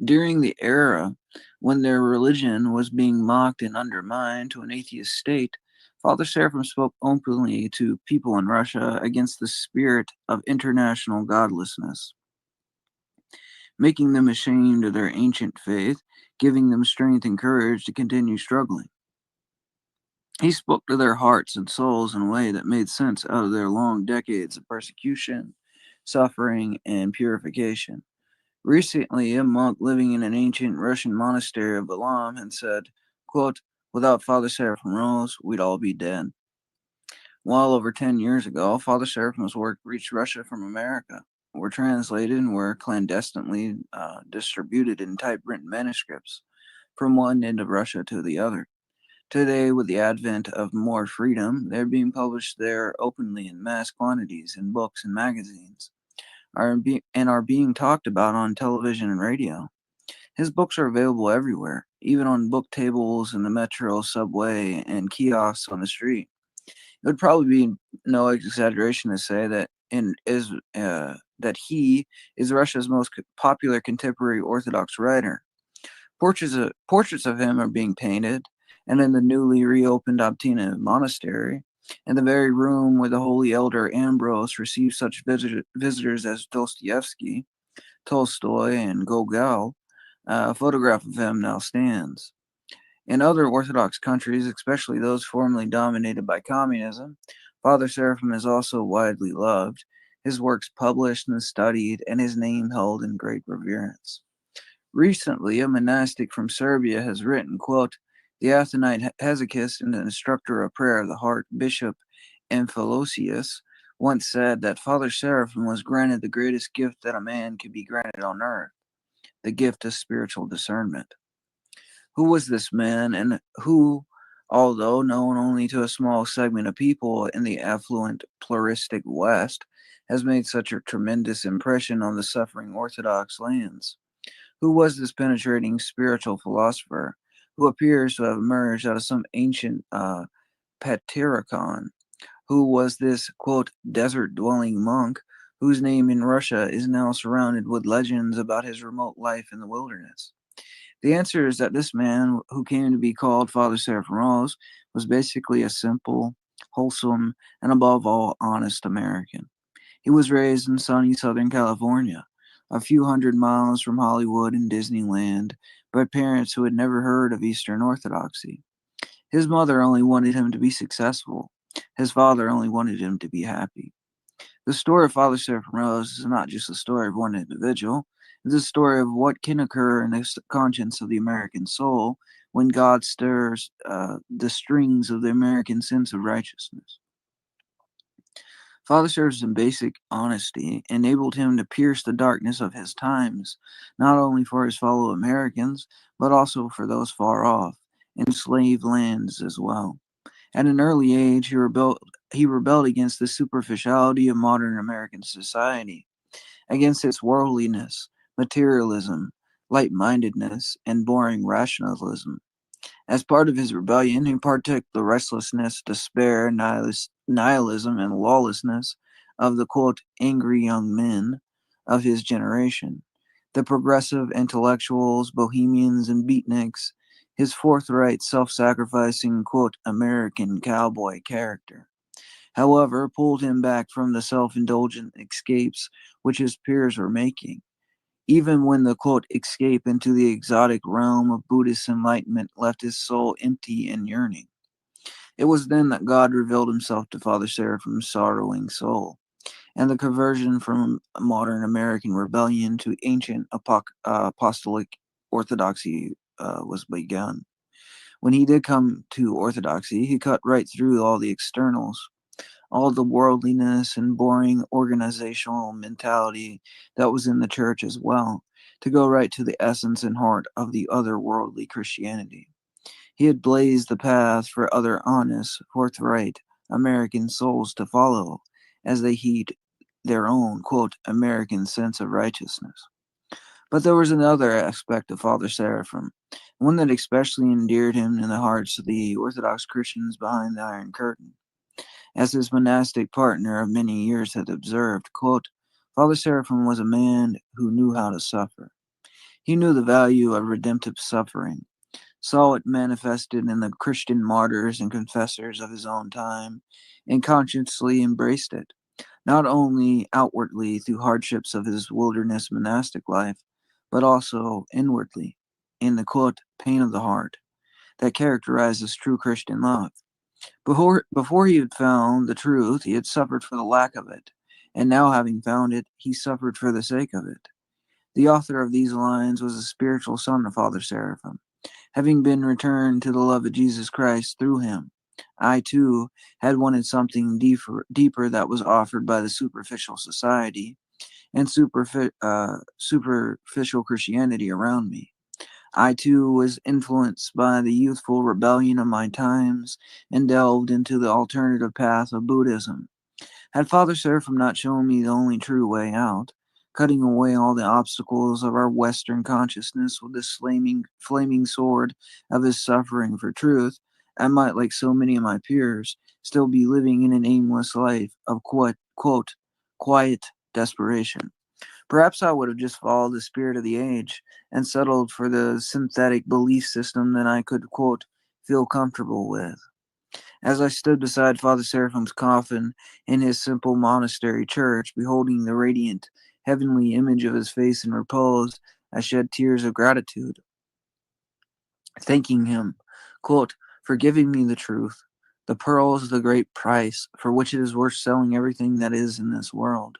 During the era when their religion was being mocked and undermined to an atheist state, Father Seraphim spoke openly to people in Russia against the spirit of international godlessness, making them ashamed of their ancient faith, giving them strength and courage to continue struggling. He spoke to their hearts and souls in a way that made sense out of their long decades of persecution, suffering, and purification. Recently, a monk living in an ancient Russian monastery of Balam had said, quote, without Father Seraphim Rose, we'd all be dead. Well over 10 years ago, Father Seraphim's work reached Russia from America, were translated and were clandestinely distributed in typewritten manuscripts from one end of Russia to the other. Today, with the advent of more freedom, they're being published there openly in mass quantities in books and magazines, are being talked about on television and radio. His books are available everywhere, even on book tables in the metro, subway, and kiosks on the street. It would probably be no exaggeration to say that that he is Russia's most popular contemporary Orthodox writer. Portraits of him are being painted, and in the newly reopened Optina Monastery, in the very room where the holy elder Ambrose received such visitors as Dostoevsky, Tolstoy, and Gogol, a photograph of him now stands. In other Orthodox countries, especially those formerly dominated by communism, Father Seraphim is also widely loved, his works published and studied, and his name held in great reverence. Recently, a monastic from Serbia has written, quote, the Athonite Hesychist and instructor of prayer of the heart, Bishop Amphilosius, once said that Father Seraphim was granted the greatest gift that a man could be granted on earth, the gift of spiritual discernment. Who was this man, and who, although known only to a small segment of people in the affluent pluralistic West, has made such a tremendous impression on the suffering Orthodox lands? Who was this penetrating spiritual philosopher who appears to have emerged out of some ancient Patericon? Who was this, quote, desert-dwelling monk whose name in Russia is now surrounded with legends about his remote life in the wilderness? The answer is that this man, who came to be called Father Seraphim Rose, was basically a simple, wholesome, and above all, honest American. He was raised in sunny Southern California, a few hundred miles from Hollywood and Disneyland, by parents who had never heard of Eastern Orthodoxy. His mother only wanted him to be successful. His father only wanted him to be happy. The story of Father Seraphim Rose is not just the story of one individual. It's a story of what can occur in the conscience of the American soul when God stirs the strings of the American sense of righteousness. Father Seraphim's basic honesty enabled him to pierce the darkness of his times, not only for his fellow Americans, but also for those far off, enslaved lands as well. At an early age, he rebelled against the superficiality of modern American society, against its worldliness, materialism, light-mindedness, and boring rationalism. As part of his rebellion, he partook the restlessness, despair, nihilism, and lawlessness of the quote angry young men of his generation, the progressive intellectuals, bohemians, and beatniks. His forthright, self-sacrificing quote American cowboy character, however, pulled him back from the self-indulgent escapes which his peers were making. Even when the quote escape into the exotic realm of Buddhist enlightenment left his soul empty and yearning. It was then that God revealed himself to Father Seraphim's sorrowing soul, and the conversion from modern American rebellion to ancient apostolic orthodoxy was begun. When he did come to orthodoxy, he cut right through all the externals, all the worldliness and boring organizational mentality that was in the church as well, to go right to the essence and heart of the otherworldly Christianity. He had blazed the path for other honest, forthright American souls to follow as they heed their own, quote, American sense of righteousness. But there was another aspect of Father Seraphim, one that especially endeared him in the hearts of the Orthodox Christians behind the Iron Curtain. As his monastic partner of many years had observed, quote, Father Seraphim was a man who knew how to suffer. He knew the value of redemptive suffering, saw it manifested in the Christian martyrs and confessors of his own time, and consciously embraced it, not only outwardly through hardships of his wilderness monastic life, but also inwardly in the, quote, pain of the heart that characterizes true Christian love. Before he had found the truth, he had suffered for the lack of it, and now having found it, he suffered for the sake of it. The author of these lines was a spiritual son of Father Seraphim, having been returned to the love of Jesus Christ through him. I, too, had wanted something deeper that was offered by the superficial society and superficial Christianity around me. I, too, was influenced by the youthful rebellion of my times and delved into the alternative path of Buddhism. Had Father Seraphim not shown me the only true way out, cutting away all the obstacles of our Western consciousness with this flaming sword of his suffering for truth, I might, like so many of my peers, still be living in an aimless life of quote, quiet desperation. Perhaps I would have just followed the spirit of the age and settled for the synthetic belief system that I could, quote, feel comfortable with. As I stood beside Father Seraphim's coffin in his simple monastery church, beholding the radiant, heavenly image of his face in repose, I shed tears of gratitude, thanking him, quote, for giving me the truth. The pearl is the great price for which it is worth selling everything that is in this world.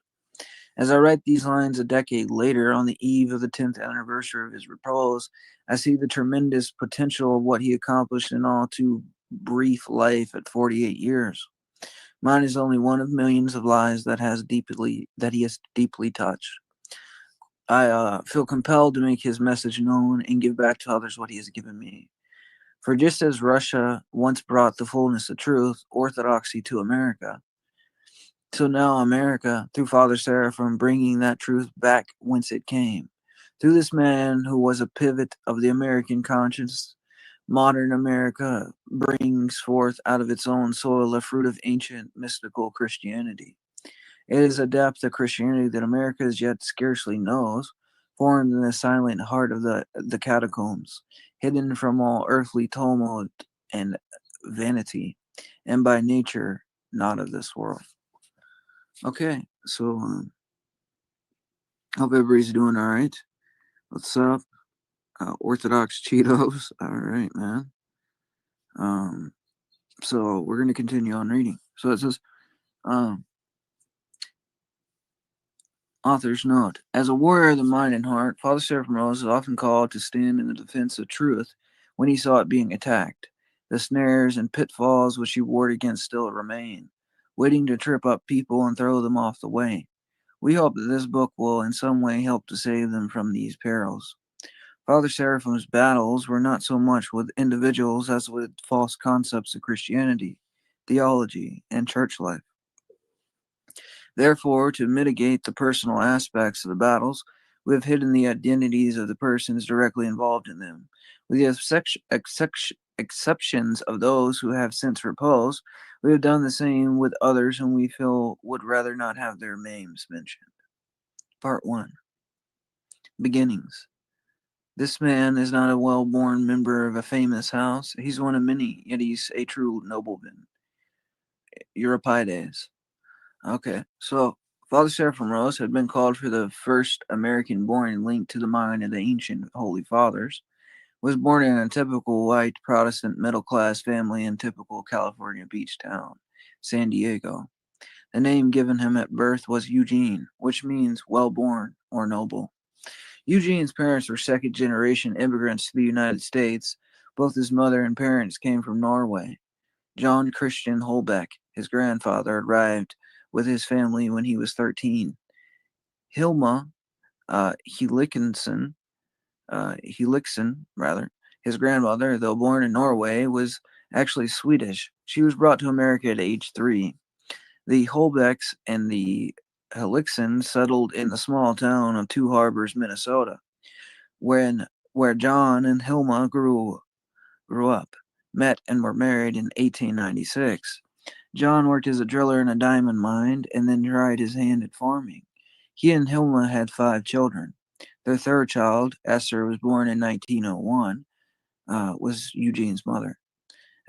As I write these lines a decade later, on the eve of the 10th anniversary of his repose, I see the tremendous potential of what he accomplished in all too brief life at 48 years. Mine is only one of millions of lives that he has deeply touched. I feel compelled to make his message known and give back to others what he has given me. For just as Russia once brought the fullness of truth, orthodoxy, to America, so now America, through Father Seraphim, bringing that truth back whence it came. Through this man who was a pivot of the American conscience, modern America brings forth out of its own soil a fruit of ancient mystical Christianity. It is a depth of Christianity that America as yet scarcely knows, formed in the silent heart of the catacombs, hidden from all earthly tumult and vanity, and by nature not of this world. Okay, so hope everybody's doing all right. What's up? Orthodox Cheetos. All right, man. So we're going to continue on reading. So it says, author's note. As a warrior of the mind and heart, Father Seraphim Rose is often called to stand in the defense of truth when he saw it being attacked. The snares and pitfalls which he warred against still remain, waiting to trip up people and throw them off the way. We hope that this book will in some way help to save them from these perils. Father Seraphim's battles were not so much with individuals as with false concepts of Christianity, theology, and church life. Therefore, to mitigate the personal aspects of the battles, we have hidden the identities of the persons directly involved in them, with the exceptions of those who have since reposed. We have done the same with others whom we feel would rather not have their names mentioned. Part 1. Beginnings. This man is not a well-born member of a famous house. He's one of many, yet he's a true nobleman. Euripides. Okay, so Father Seraphim Rose had been called for the first American-born linked to the mind of the ancient Holy Fathers. Was born in a typical white Protestant middle-class family in typical California beach town, San Diego. The name given him at birth was Eugene, which means well-born or noble. Eugene's parents were second-generation immigrants to the United States. Both his mother and parents came from Norway. John Christian Holbeck, his grandfather, arrived with his family when he was 13. Hilma Helikson, his grandmother, though born in Norway, was actually Swedish. She was brought to America at age 3. The Holbecks and the Heliksons settled in the small town of Two Harbors, Minnesota, where John and Hilma grew up, met, and were married in 1896. John worked as a driller in a diamond mine and then tried his hand at farming. He and Hilma had 5 children. Their third child, Esther, was born in 1901, was Eugene's mother.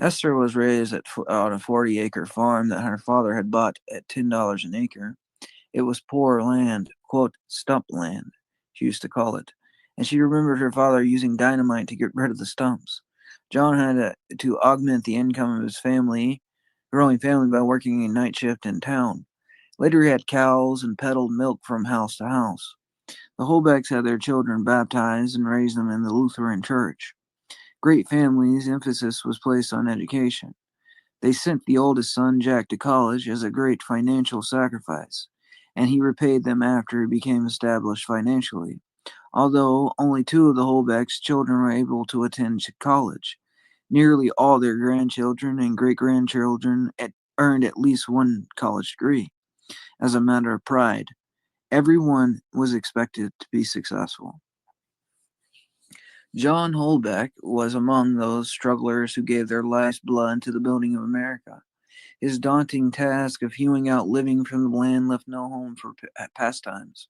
Esther was raised on a 40-acre farm that her father had bought at $10 an acre. It was poor land, quote, stump land, she used to call it, and she remembered her father using dynamite to get rid of the stumps. John had to augment the income of his growing family by working a night shift in town. Later he had cows and peddled milk from house to house. The Holbecks had their children baptized and raised them in the Lutheran Church. Great families' emphasis was placed on education. They sent the oldest son, Jack, to college as a great financial sacrifice, and he repaid them after he became established financially. Although only 2 of the Holbecks' children were able to attend college, nearly all their grandchildren and great-grandchildren earned at least one college degree. As a matter of pride, everyone was expected to be successful. John Holbeck was among those strugglers who gave their life's blood to the building of America. His daunting task of hewing out living from the land left no home for pastimes.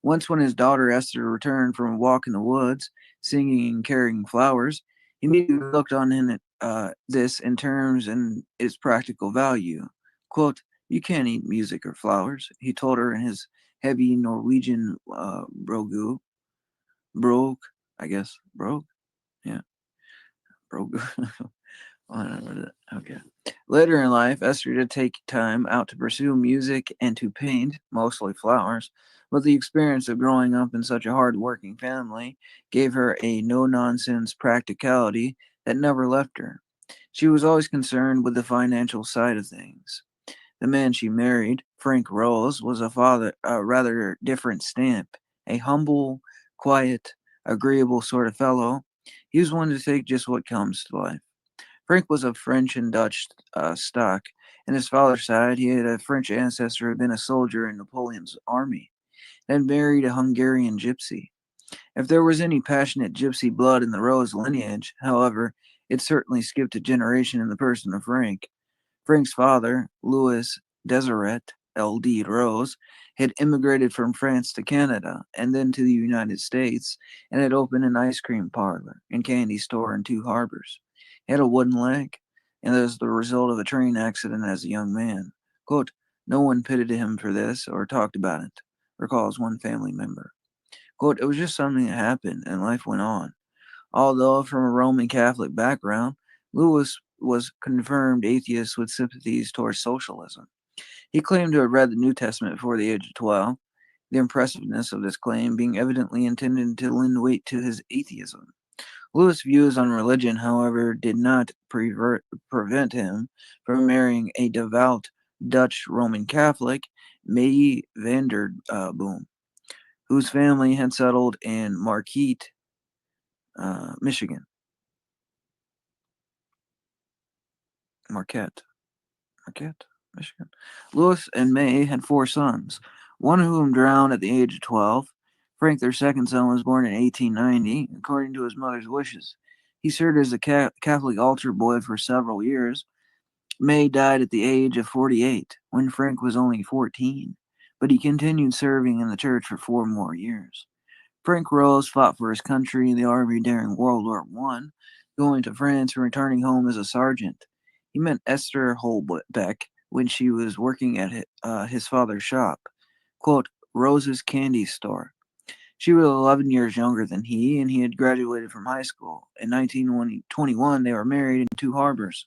Once when his daughter Esther returned from a walk in the woods, singing and carrying flowers, he immediately looked on this in terms and its practical value. Quote, "You can't eat music or flowers," he told her in his heavy Norwegian brogue, I guess. Brogue? Yeah. Brogue. Okay. Later in life, Esther did take time out to pursue music and to paint, mostly flowers, but the experience of growing up in such a hard-working family gave her a no-nonsense practicality that never left her. She was always concerned with the financial side of things. The man she married, Frank Rose, was a rather different stamp, a humble, quiet, agreeable sort of fellow. He was one to take just what comes to life. Frank was of French and Dutch stock. On his father's side, he had a French ancestor who had been a soldier in Napoleon's army, and married a Hungarian gypsy. If there was any passionate gypsy blood in the Rose lineage, however, it certainly skipped a generation in the person of Frank. Frank's father, Louis Deseret L.D. Rose, had immigrated from France to Canada and then to the United States and had opened an ice cream parlor and candy store in Two Harbors. He had a wooden leg, and as the result of a train accident as a young man. Quote, "No one pitied him for this or talked about it," recalls one family member. Quote, "It was just something that happened and life went on." Although from a Roman Catholic background, Lewis was confirmed atheist with sympathies towards socialism. He claimed to have read the New Testament before the age of 12, the impressiveness of this claim being evidently intended to lend weight to his atheism. Lewis' views on religion, however, did not prevent him from marrying a devout Dutch Roman Catholic, May Vanderboom, whose family had settled in Marquette, Michigan. Marquette. Marquette, Michigan. Louis and May had 4 sons, one of whom drowned at the age of 12. Frank, their second son, was born in 1890, according to his mother's wishes. He served as a Catholic altar boy for several years. May died at the age of 48, when Frank was only 14, but he continued serving in the church for 4 more years. Frank Rose fought for his country in the army during World War I, going to France and returning home as a sergeant. He met Esther Holbeck when she was working at his father's shop, quote, Rose's Candy Store. She was 11 years younger than he, and he had graduated from high school. In 1921, they were married in Two Harbors.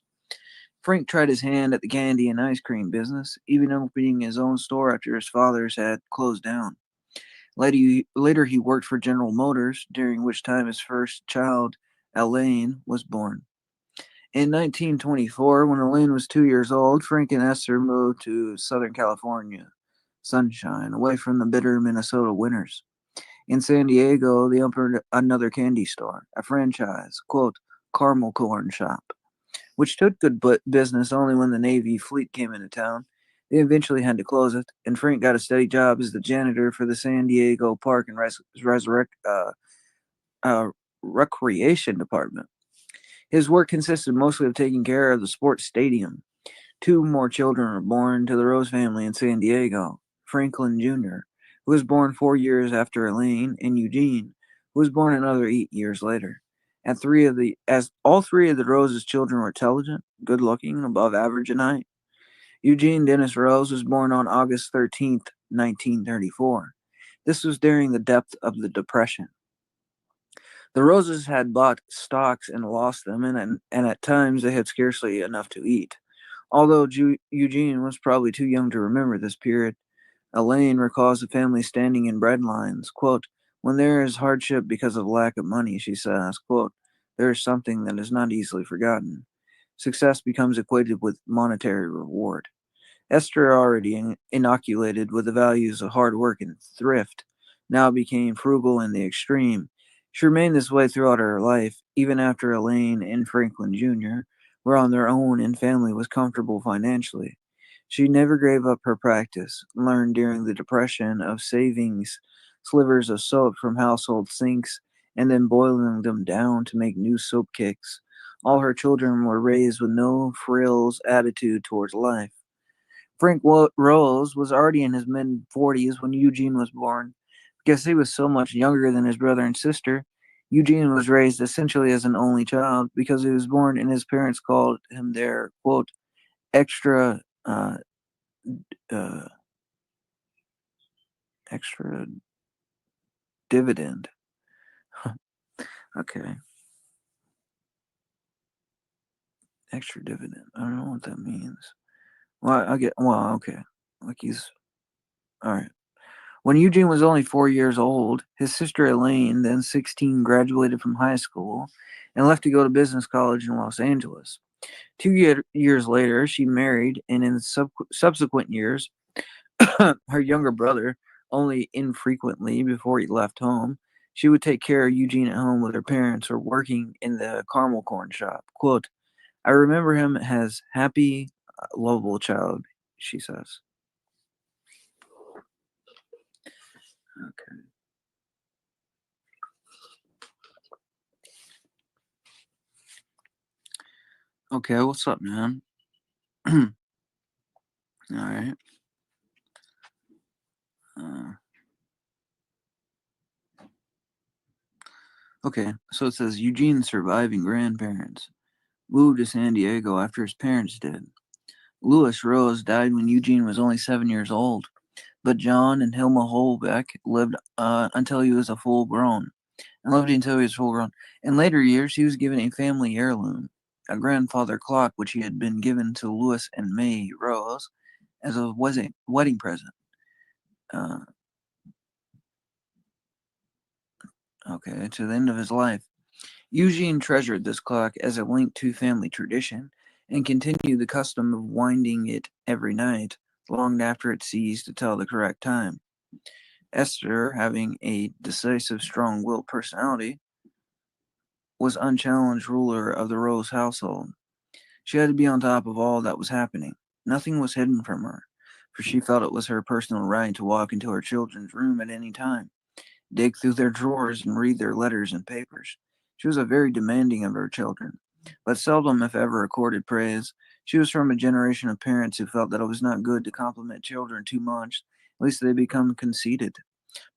Frank tried his hand at the candy and ice cream business, even opening his own store after his father's had closed down. Later, he worked for General Motors, during which time his first child, Elaine, was born. In 1924, when Elaine was 2 years old, Frank and Esther moved to Southern California, sunshine, away from the bitter Minnesota winters. In San Diego, they opened another candy store, a franchise, quote, Caramel Corn Shop, which took good business only when the Navy fleet came into town. They eventually had to close it, and Frank got a steady job as the janitor for the San Diego Park and Recreation Department. His work consisted mostly of taking care of the sports stadium. 2 more children were born to the Rose family in San Diego. Franklin Jr., who was born 4 years after Elaine, and Eugene, who was born another 8 years later. All 3 of the Rose's children were intelligent, good-looking, above average in height. Eugene Dennis Rose was born on August 13th, 1934. This was during the depth of the Depression. The Roses had bought stocks and lost them, and at times they had scarcely enough to eat. Although Eugene was probably too young to remember this period, Elaine recalls the family standing in bread lines. Quote, when there is hardship because of lack of money, she says, quote, there is something that is not easily forgotten. Success becomes equated with monetary reward. Esther, already inoculated with the values of hard work and thrift, now became frugal in the extreme. She remained this way throughout her life, even after Elaine and Franklin Jr. were on their own and family was comfortable financially. She never gave up her practice, learned during the Depression, of saving slivers of soap from household sinks and then boiling them down to make new soap cakes. All her children were raised with no frills attitude towards life. Frank Rose was already in his mid-40s when Eugene was born. Because he was so much younger than his brother and sister, Eugene was raised essentially as an only child because he was born and his parents called him their, quote, extra dividend. Okay. Extra dividend. I don't know what that means. Okay. Like he's, all right. When Eugene was only 4 years old, his sister Elaine, then 16, graduated from high school and left to go to business college in Los Angeles. 2 years later, she married, and in subsequent years, her younger brother, only infrequently before he left home, she would take care of Eugene at home with her parents or working in the caramel corn shop. Quote, I remember him as happy, lovable child, she says. Okay. Okay, what's up, man? All right. Okay, so it says Eugene's surviving grandparents moved to San Diego after his parents did. Louis Rose died when Eugene was only 7 years old, but John and Hilma Holbeck lived until he was full grown. In later years, he was given a family heirloom, a grandfather clock which he had been given to Louis and May Rose as a wedding present. To the end of his life. Eugene treasured this clock as a link to family tradition and continued the custom of winding it every night, long after it ceased to tell the correct time. Esther, having a decisive, strong-willed personality, was unchallenged ruler of the Rose household. She had to be on top of all that was happening. Nothing was hidden from her, for she felt it was her personal right to walk into her children's room at any time, dig through their drawers, and read their letters and papers. She was very demanding of her children, but seldom, if ever, accorded praise. She was from a generation of parents who felt that it was not good to compliment children too much, lest they become conceited.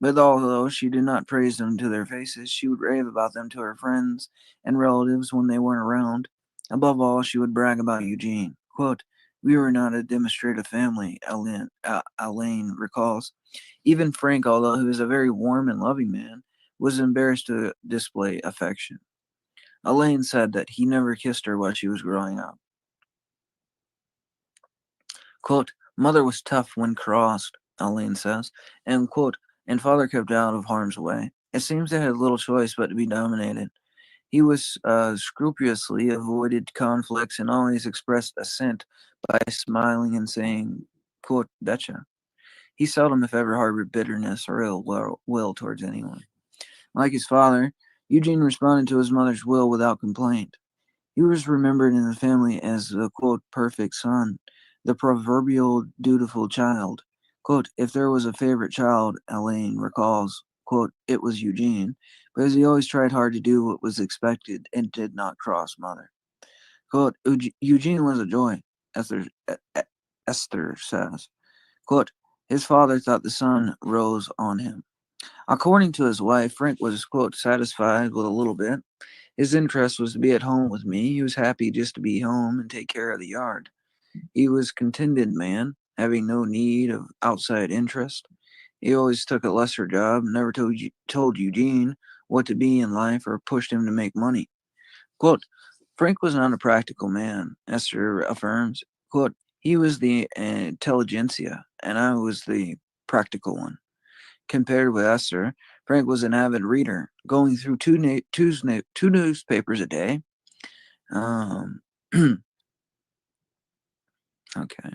But although she did not praise them to their faces, she would rave about them to her friends and relatives when they weren't around. Above all, she would brag about Eugene. Quote, "We were not a demonstrative family," Elaine recalls. Even Frank, although he was a very warm and loving man, was embarrassed to display affection. Elaine said that he never kissed her while she was growing up. Quote, "Mother was tough when crossed," Elaine says, and quote, "and father kept out of harm's way. It seems they had little choice but to be dominated. He was scrupulously avoided conflicts and always expressed assent by smiling and saying, quote, betcha. He seldom, if ever, harbored bitterness or ill will towards anyone. Like his father, Eugene responded to his mother's will without complaint. He was remembered in the family as the, quote, perfect son, the proverbial dutiful child. Quote, if there was a favorite child, Elaine recalls, quote, it was Eugene, because he always tried hard to do what was expected and did not cross mother. Quote, Eugene was a joy, Esther says. Quote, his father thought the sun rose on him. According to his wife, Frank was, quote, satisfied with a little bit. His interest was to be at home with me. He was happy just to be home and take care of the yard. He was a contented man, having no need of outside interest. He always took a lesser job, never told Eugene what to be in life or pushed him to make money. Quote, Frank was not a practical man, Esther affirms. Quote, he was the intelligentsia, and I was the practical one. Compared with Esther, Frank was an avid reader, going through two newspapers a day. Okay.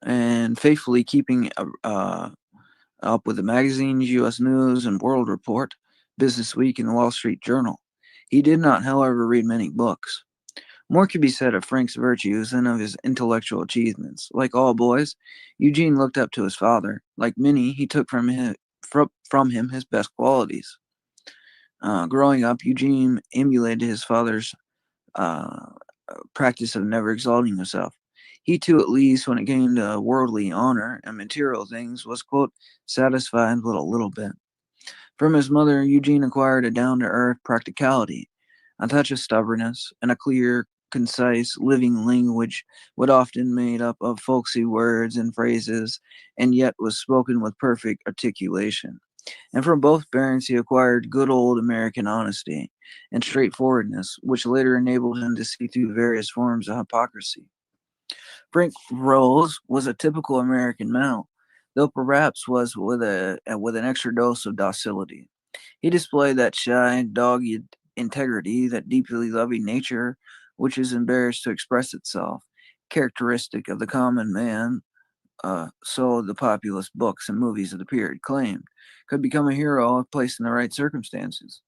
And faithfully keeping up with the magazines, U.S. News and World Report, Business Week, and the Wall Street Journal. He did not, however, read many books. More could be said of Frank's virtues than of his intellectual achievements. Like all boys, Eugene looked up to his father. Like many, he took from him his best qualities. Growing up, Eugene emulated his father's practice of never exalting himself. He too, at least when it came to worldly honor and material things, was, quote, satisfied with a little bit. From his mother, Eugene acquired a down-to-earth practicality, a touch of stubbornness, and a clear, concise, living language, what often made up of folksy words and phrases, and yet was spoken with perfect articulation. And from both parents he acquired good old American honesty and straightforwardness, which later enabled him to see through various forms of hypocrisy. Frank Rose was a typical American male, though perhaps was with an extra dose of docility. He displayed that shy, dogged integrity, that deeply loving nature which is embarrassed to express itself, characteristic of the common man, so the populist books and movies of the period claimed, could become a hero if placed in the right circumstances.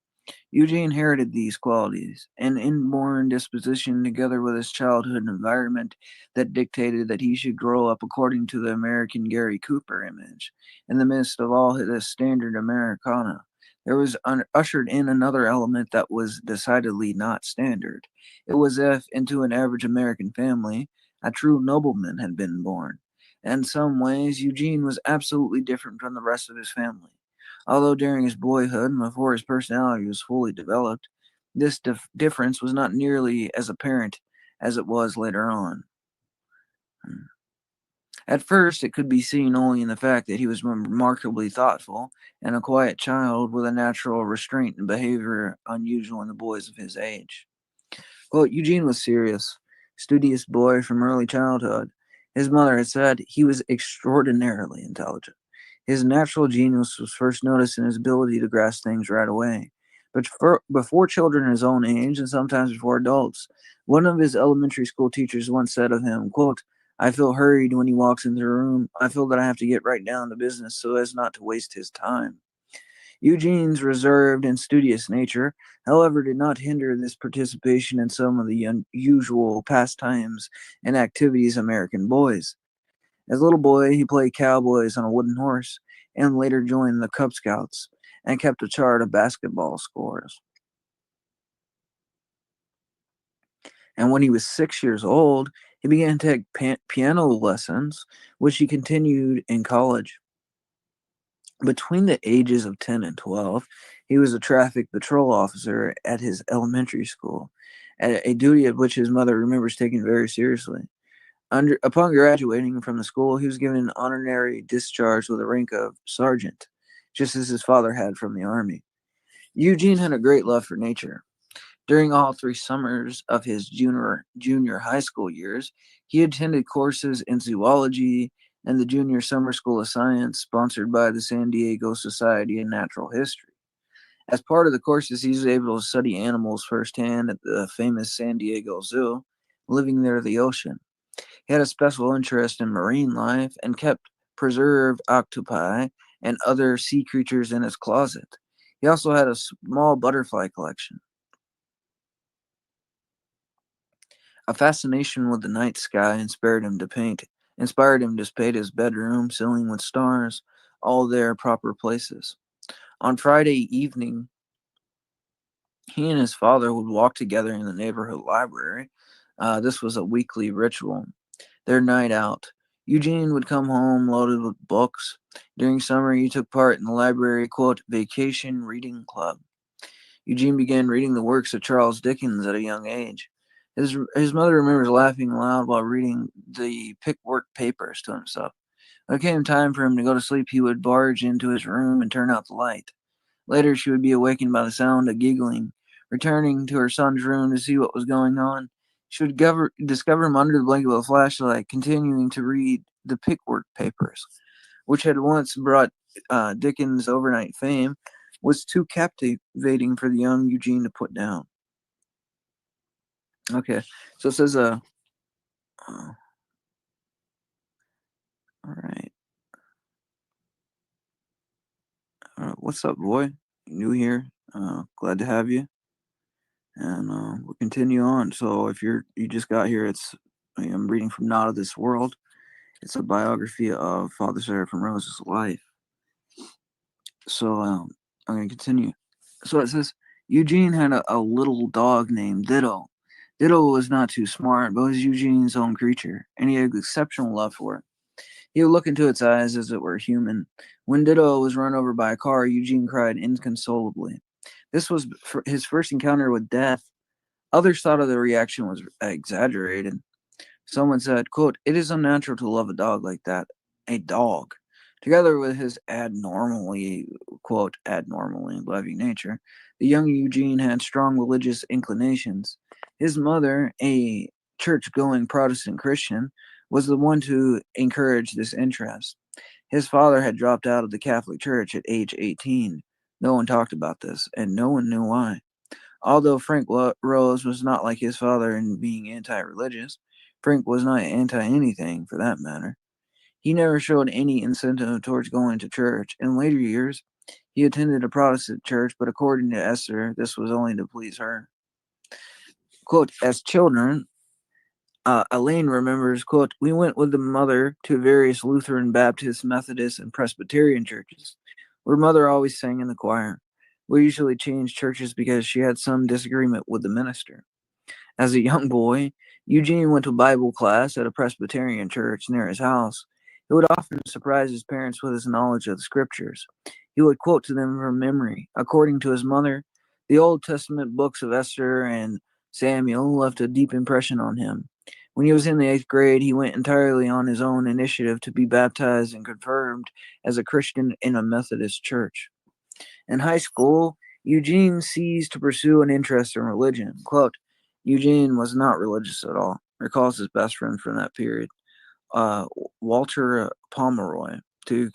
Eugene inherited these qualities, an inborn disposition together with his childhood environment that dictated that he should grow up according to the American Gary Cooper image. In the midst of all his standard Americana, there was ushered in another element that was decidedly not standard. It was as if into an average American family, a true nobleman had been born. In some ways, Eugene was absolutely different from the rest of his family. Although during his boyhood and before his personality was fully developed, this difference was not nearly as apparent as it was later on. At first, it could be seen only in the fact that he was remarkably thoughtful and a quiet child with a natural restraint and behavior unusual in the boys of his age. Quote, Eugene was serious, studious boy from early childhood. His mother had said he was extraordinarily intelligent. His natural genius was first noticed in his ability to grasp things right away. But before children his own age, and sometimes before adults, one of his elementary school teachers once said of him, quote, I feel hurried when he walks into the room. I feel that I have to get right down to business so as not to waste his time. Eugene's reserved and studious nature, however, did not hinder this participation in some of the unusual pastimes and activities of American boys. As a little boy, he played cowboys on a wooden horse and later joined the Cub Scouts and kept a chart of basketball scores. And when he was 6 years old, he began to take piano lessons, which he continued in college. Between the ages of 10 and 12, he was a traffic patrol officer at his elementary school, a duty of which his mother remembers taking very seriously. Upon graduating from the school, he was given an honorary discharge with the rank of sergeant, just as his father had from the army. Eugene had a great love for nature. During all 3 summers of his junior high school years, he attended courses in zoology and the Junior Summer School of Science, sponsored by the San Diego Society of Natural History. As part of the courses, he was able to study animals firsthand at the famous San Diego Zoo, living near the ocean. He had a special interest in marine life and kept preserved octopi and other sea creatures in his closet. He also had a small butterfly collection. A fascination with the night sky inspired him to paint his bedroom ceiling with stars, all their proper places. On Friday evening, he and his father would walk together in the neighborhood library. This was a weekly ritual. Their night out. Eugene would come home loaded with books. During summer, he took part in the library, quote, vacation reading club. Eugene began reading the works of Charles Dickens at a young age. His mother remembers laughing aloud while reading the Pickwick Papers to himself. When it came time for him to go to sleep, he would barge into his room and turn out the light. Later, she would be awakened by the sound of giggling. Returning to her son's room to see what was going on, she would discover him under the blanket with a flashlight, continuing to read the Pickwick Papers, which had once brought Dickens' overnight fame, was too captivating for the young Eugene to put down. Okay, so it says, all right. What's up, boy? New here. Glad to have you. And we'll continue on. So if you just got here, I'm reading from Not of This World. It's a biography of Father Seraphim Rose's life. So I'm going to continue. So it says, Eugene had a little dog named Ditto. Ditto was not too smart, but was Eugene's own creature, and he had exceptional love for it. He would look into its eyes as it were human. When Ditto was run over by a car, Eugene cried inconsolably. This was his first encounter with death. Others thought of the reaction was exaggerated. Someone said, quote, it is unnatural to love a dog like that. A dog. Together with his abnormally loving nature, the young Eugene had strong religious inclinations. His mother, a church-going Protestant Christian, was the one to encourage this interest. His father had dropped out of the Catholic Church at age 18. No one talked about this, and no one knew why. Although Frank Rose was not like his father in being anti-religious, Frank was not anti-anything, for that matter. He never showed any incentive towards going to church. In later years, he attended a Protestant church, but according to Esther, this was only to please her. Quote, as children, Elaine remembers, quote, we went with the mother to various Lutheran, Baptist, Methodist, and Presbyterian churches, where mother always sang in the choir. We usually changed churches because she had some disagreement with the minister. As a young boy, Eugene went to Bible class at a Presbyterian church near his house. He would often surprise his parents with his knowledge of the scriptures. He would quote to them from memory. According to his mother, the Old Testament books of Esther and Samuel left a deep impression on him. When he was in the 8th grade, he went entirely on his own initiative to be baptized and confirmed as a Christian in a Methodist church. In high school, Eugene ceased to pursue an interest in religion. Quote, Eugene was not religious at all, recalls his best friend from that period, Walter Pomeroy. To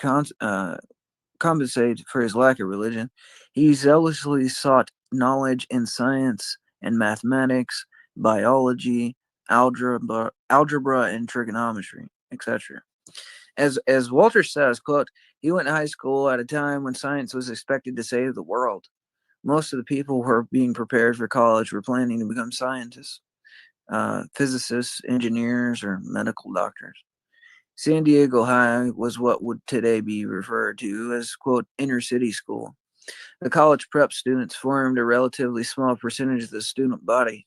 compensate for his lack of religion, he zealously sought knowledge in science and mathematics, biology, algebra and trigonometry, etc. As Walter says, quote, he went to high school at a time when science was expected to save the world. Most of the people who were being prepared for college were planning to become scientists, physicists, engineers, or medical doctors. San Diego High was what would today be referred to as, quote, inner city school. The college prep students formed a relatively small percentage of the student body.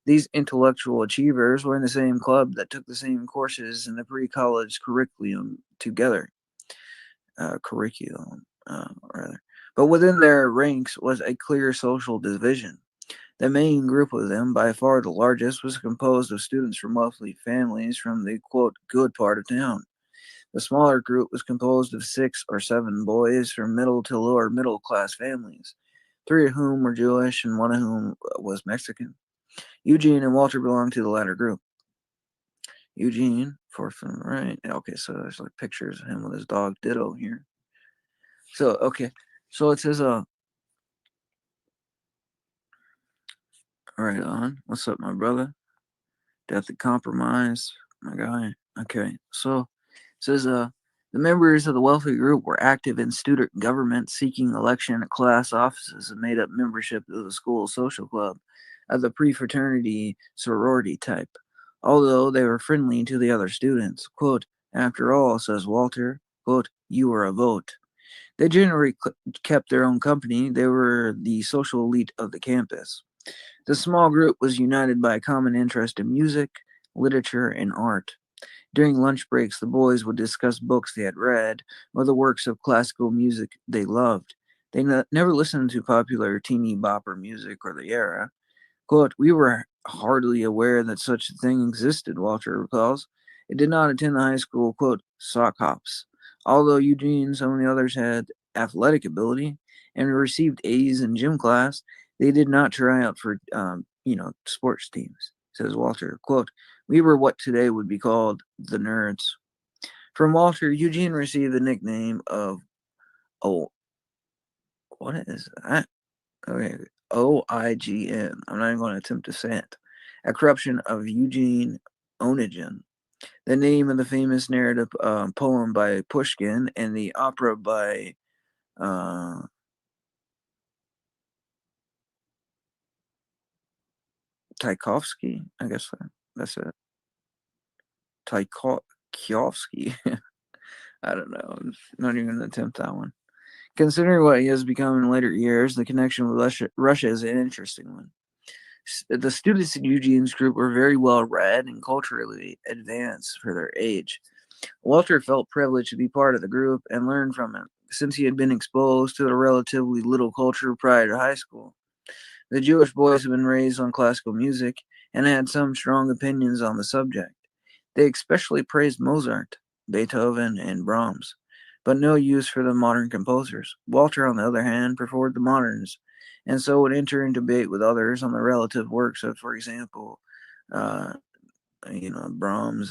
These intellectual achievers were in the same club that took the same courses in the pre-college curriculum together. Rather. But within their ranks was a clear social division. The main group of them, by far the largest, was composed of students from wealthy families from the, quote, good part of town. The smaller group was composed of 6 or 7 boys from middle to lower middle class families, 3 of whom were Jewish and 1 of whom was Mexican. Eugene and Walter belonged to the latter group. Eugene, fourth from the right. Okay, so there's like pictures of him with his dog Ditto here. So, okay. So it says, right on. What's up, my brother? Death and Compromise, my guy. Okay, so it says, the members of the wealthy group were active in student government, seeking election at class offices, and made up membership of the school social club of the pre-fraternity sorority type, although they were friendly to the other students. Quote, after all, says Walter, quote, you were a vote. They generally kept their own company. They were the social elite of the campus. The small group was united by a common interest in music, literature, and art. During lunch breaks, the boys would discuss books they had read or the works of classical music they loved. They never listened to popular teeny bopper music or the era. Quote, we were hardly aware that such a thing existed, Walter recalls. It did not attend the high school, quote, sock hops. Although Eugene and some of the others had athletic ability and received A's in gym class, they did not try out for, sports teams, says Walter. Quote, we were what today would be called the nerds. From Walter, Eugene received the nickname of, what is that? Okay, OIGN. I'm not even going to attempt to say it. A corruption of Eugene Onegin, the name of the famous narrative poem by Pushkin and the opera by Tchaikovsky. I guess that's it. Tchaikovsky. I don't know. I'm not even going to attempt that one. Considering what he has become in later years, the connection with Russia is an interesting one. The students in Eugene's group were very well read and culturally advanced for their age. Walter felt privileged to be part of the group and learn from it, since he had been exposed to the relatively little culture prior to high school. The Jewish boys had been raised on classical music and had some strong opinions on the subject. They especially praised Mozart, Beethoven, and Brahms, but no use for the modern composers. Walter, on the other hand, preferred the moderns, and so would enter into debate with others on the relative works of, for example, Brahms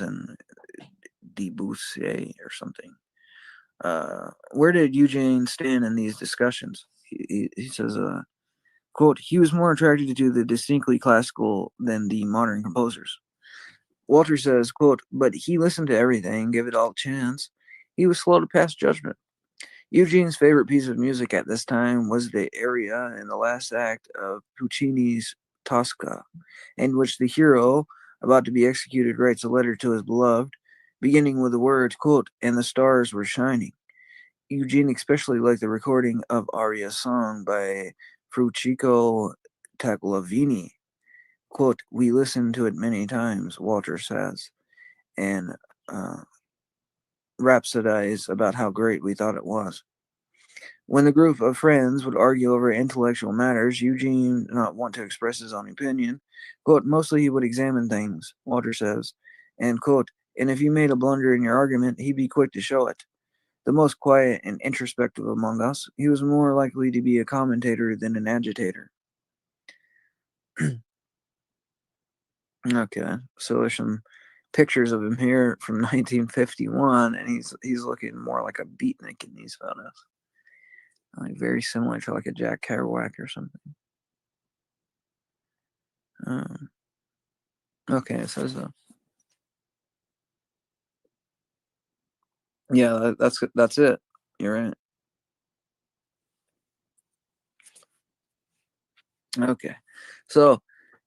and Debussy or something. Where did Eugene stand in these discussions? He says, quote, he was more attracted to the distinctly classical than the modern composers. Walter says, quote, but he listened to everything, gave it all a chance. He was slow to pass judgment. Eugene's favorite piece of music at this time was the aria in the last act of Puccini's Tosca, in which the hero, about to be executed, writes a letter to his beloved, beginning with the words, quote, and the stars were shining. Eugene especially liked the recording of Aria's song by Fruccico Taglavini. Quote, we listened to it many times, Walter says, and rhapsodize about how great we thought it was. When the group of friends would argue over intellectual matters, Eugene did not want to express his own opinion. Quote, mostly he would examine things, Walter says, and quote, and if you made a blunder in your argument, he'd be quick to show it. The most quiet and introspective among us, he was more likely to be a commentator than an agitator. Okay, so there's some pictures of him here from 1951, and he's looking more like a beatnik in these photos. Like very similar to like a Jack Kerouac or something. Okay, it says Yeah, that's it. You're right. Okay. So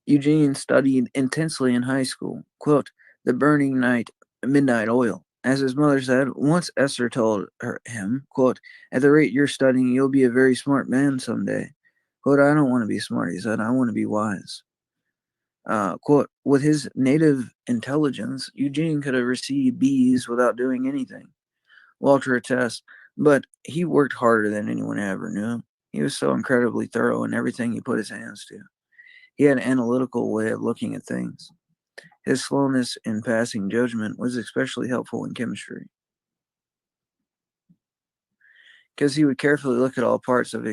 Eugene studied intensely in high school. Quote, the burning midnight oil. As his mother said, once Esther told him, quote, at the rate you're studying, you'll be a very smart man someday. Quote, I don't want to be smart, he said. I want to be wise. Quote, with his native intelligence, Eugene could have received B's without doing anything. Walter attests, but he worked harder than anyone ever knew. He was so incredibly thorough in everything he put his hands to. He had an analytical way of looking at things. His slowness in passing judgment was especially helpful in chemistry, because he would carefully look at all parts of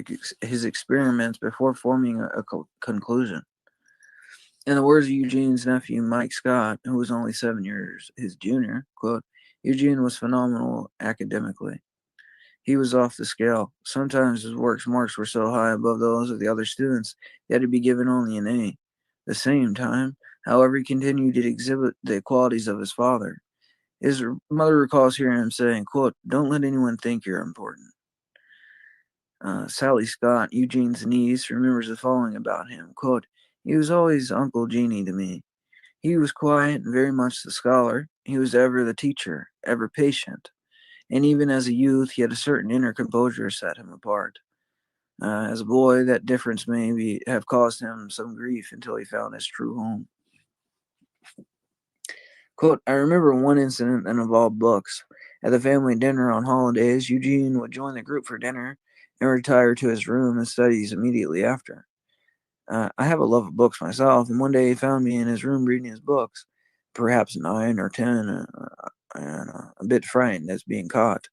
his experiments before forming a conclusion. In the words of Eugene's nephew, Mike Scott, who was only 7 years his junior, quote, Eugene was phenomenal academically. He was off the scale. Sometimes his work's marks were so high above those of the other students that he had to be given only an A. At the same time, however, he continued to exhibit the qualities of his father. His mother recalls hearing him saying, quote, don't let anyone think you're important. Sally Scott, Eugene's niece, remembers the following about him, quote, he was always Uncle Jeanie to me. He was quiet and very much the scholar. He was ever the teacher, ever patient. And even as a youth, he had a certain inner composure set him apart. As a boy, that difference may have caused him some grief until he found his true home. Quote, I remember one incident that involved books. At the family dinner on holidays, Eugene would join the group for dinner and retire to his room and studies immediately after. I have a love of books myself, and one day he found me in his room reading his books, perhaps 9 or 10, and a bit frightened as being caught.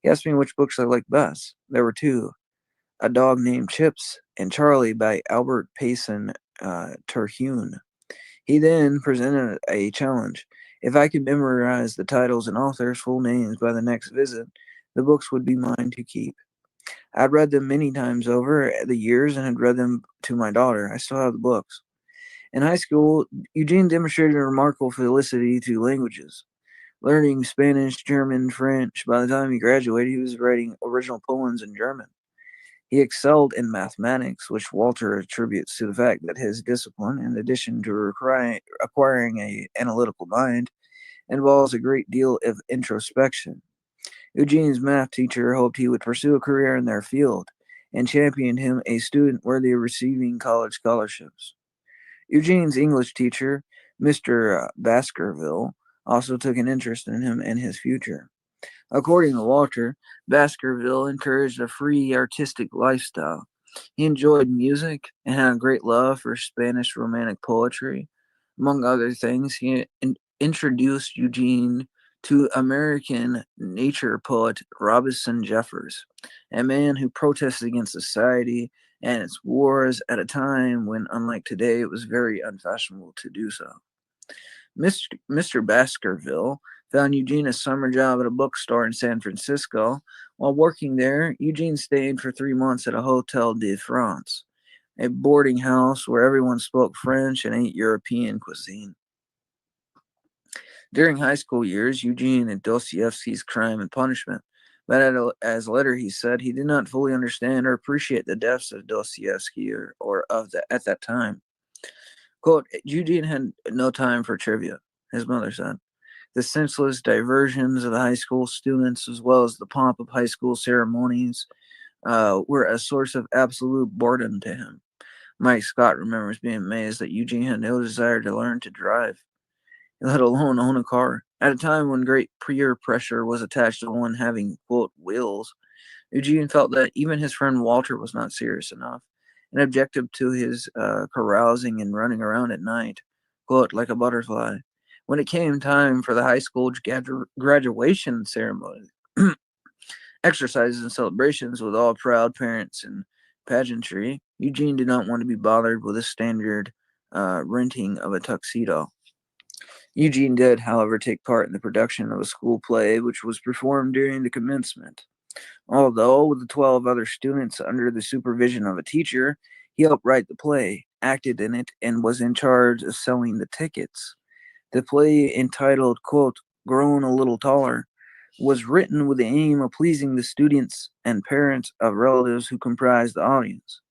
He asked me which books I liked best. There were 2, A Dog Named Chips and Charlie by Albert Payson Terhune. He then presented a challenge. If I could memorize the titles and authors' full names by the next visit, the books would be mine to keep. I'd read them many times over the years and had read them to my daughter. I still have the books. In high school, Eugene demonstrated a remarkable felicity to languages. Learning Spanish, German, French, by the time he graduated, he was writing original poems in German. He excelled in mathematics, which Walter attributes to the fact that his discipline, in addition to acquiring an analytical mind, involves a great deal of introspection. Eugene's math teacher hoped he would pursue a career in their field and championed him a student worthy of receiving college scholarships. Eugene's English teacher, Mr. Baskerville, also took an interest in him and his future. According to Walter, Baskerville encouraged a free artistic lifestyle. He enjoyed music and had a great love for Spanish Romantic poetry. Among other things, he introduced Eugene to American nature poet Robinson Jeffers, a man who protested against society and its wars at a time when, unlike today, it was very unfashionable to do so. Mr. Baskerville found Eugene a summer job at a bookstore in San Francisco. While working there, Eugene stayed for 3 months at a Hotel de France, a boarding house where everyone spoke French and ate European cuisine. During high school years, Eugene and Dostoevsky's Crime and Punishment, but as later he said, he did not fully understand or appreciate the depths of Dostoevsky at that time. Quote, Eugene had no time for trivia, his mother said. The senseless diversions of the high school students, as well as the pomp of high school ceremonies, were a source of absolute boredom to him. Mike Scott remembers being amazed that Eugene had no desire to learn to drive, let alone own a car. At a time when great peer pressure was attached to one having, quote, wheels, Eugene felt that even his friend Walter was not serious enough and objected to his carousing and running around at night, quote, like a butterfly. When it came time for the high school graduation ceremony, exercises and celebrations with all proud parents and pageantry, Eugene did not want to be bothered with a standard renting of a tuxedo. Eugene did, however, take part in the production of a school play which was performed during the commencement. Although, with the 12 other students under the supervision of a teacher, he helped write the play, acted in it, and was in charge of selling the tickets. The play, entitled, quote, Grown a Little Taller, was written with the aim of pleasing the students and parents of relatives who comprised the audience.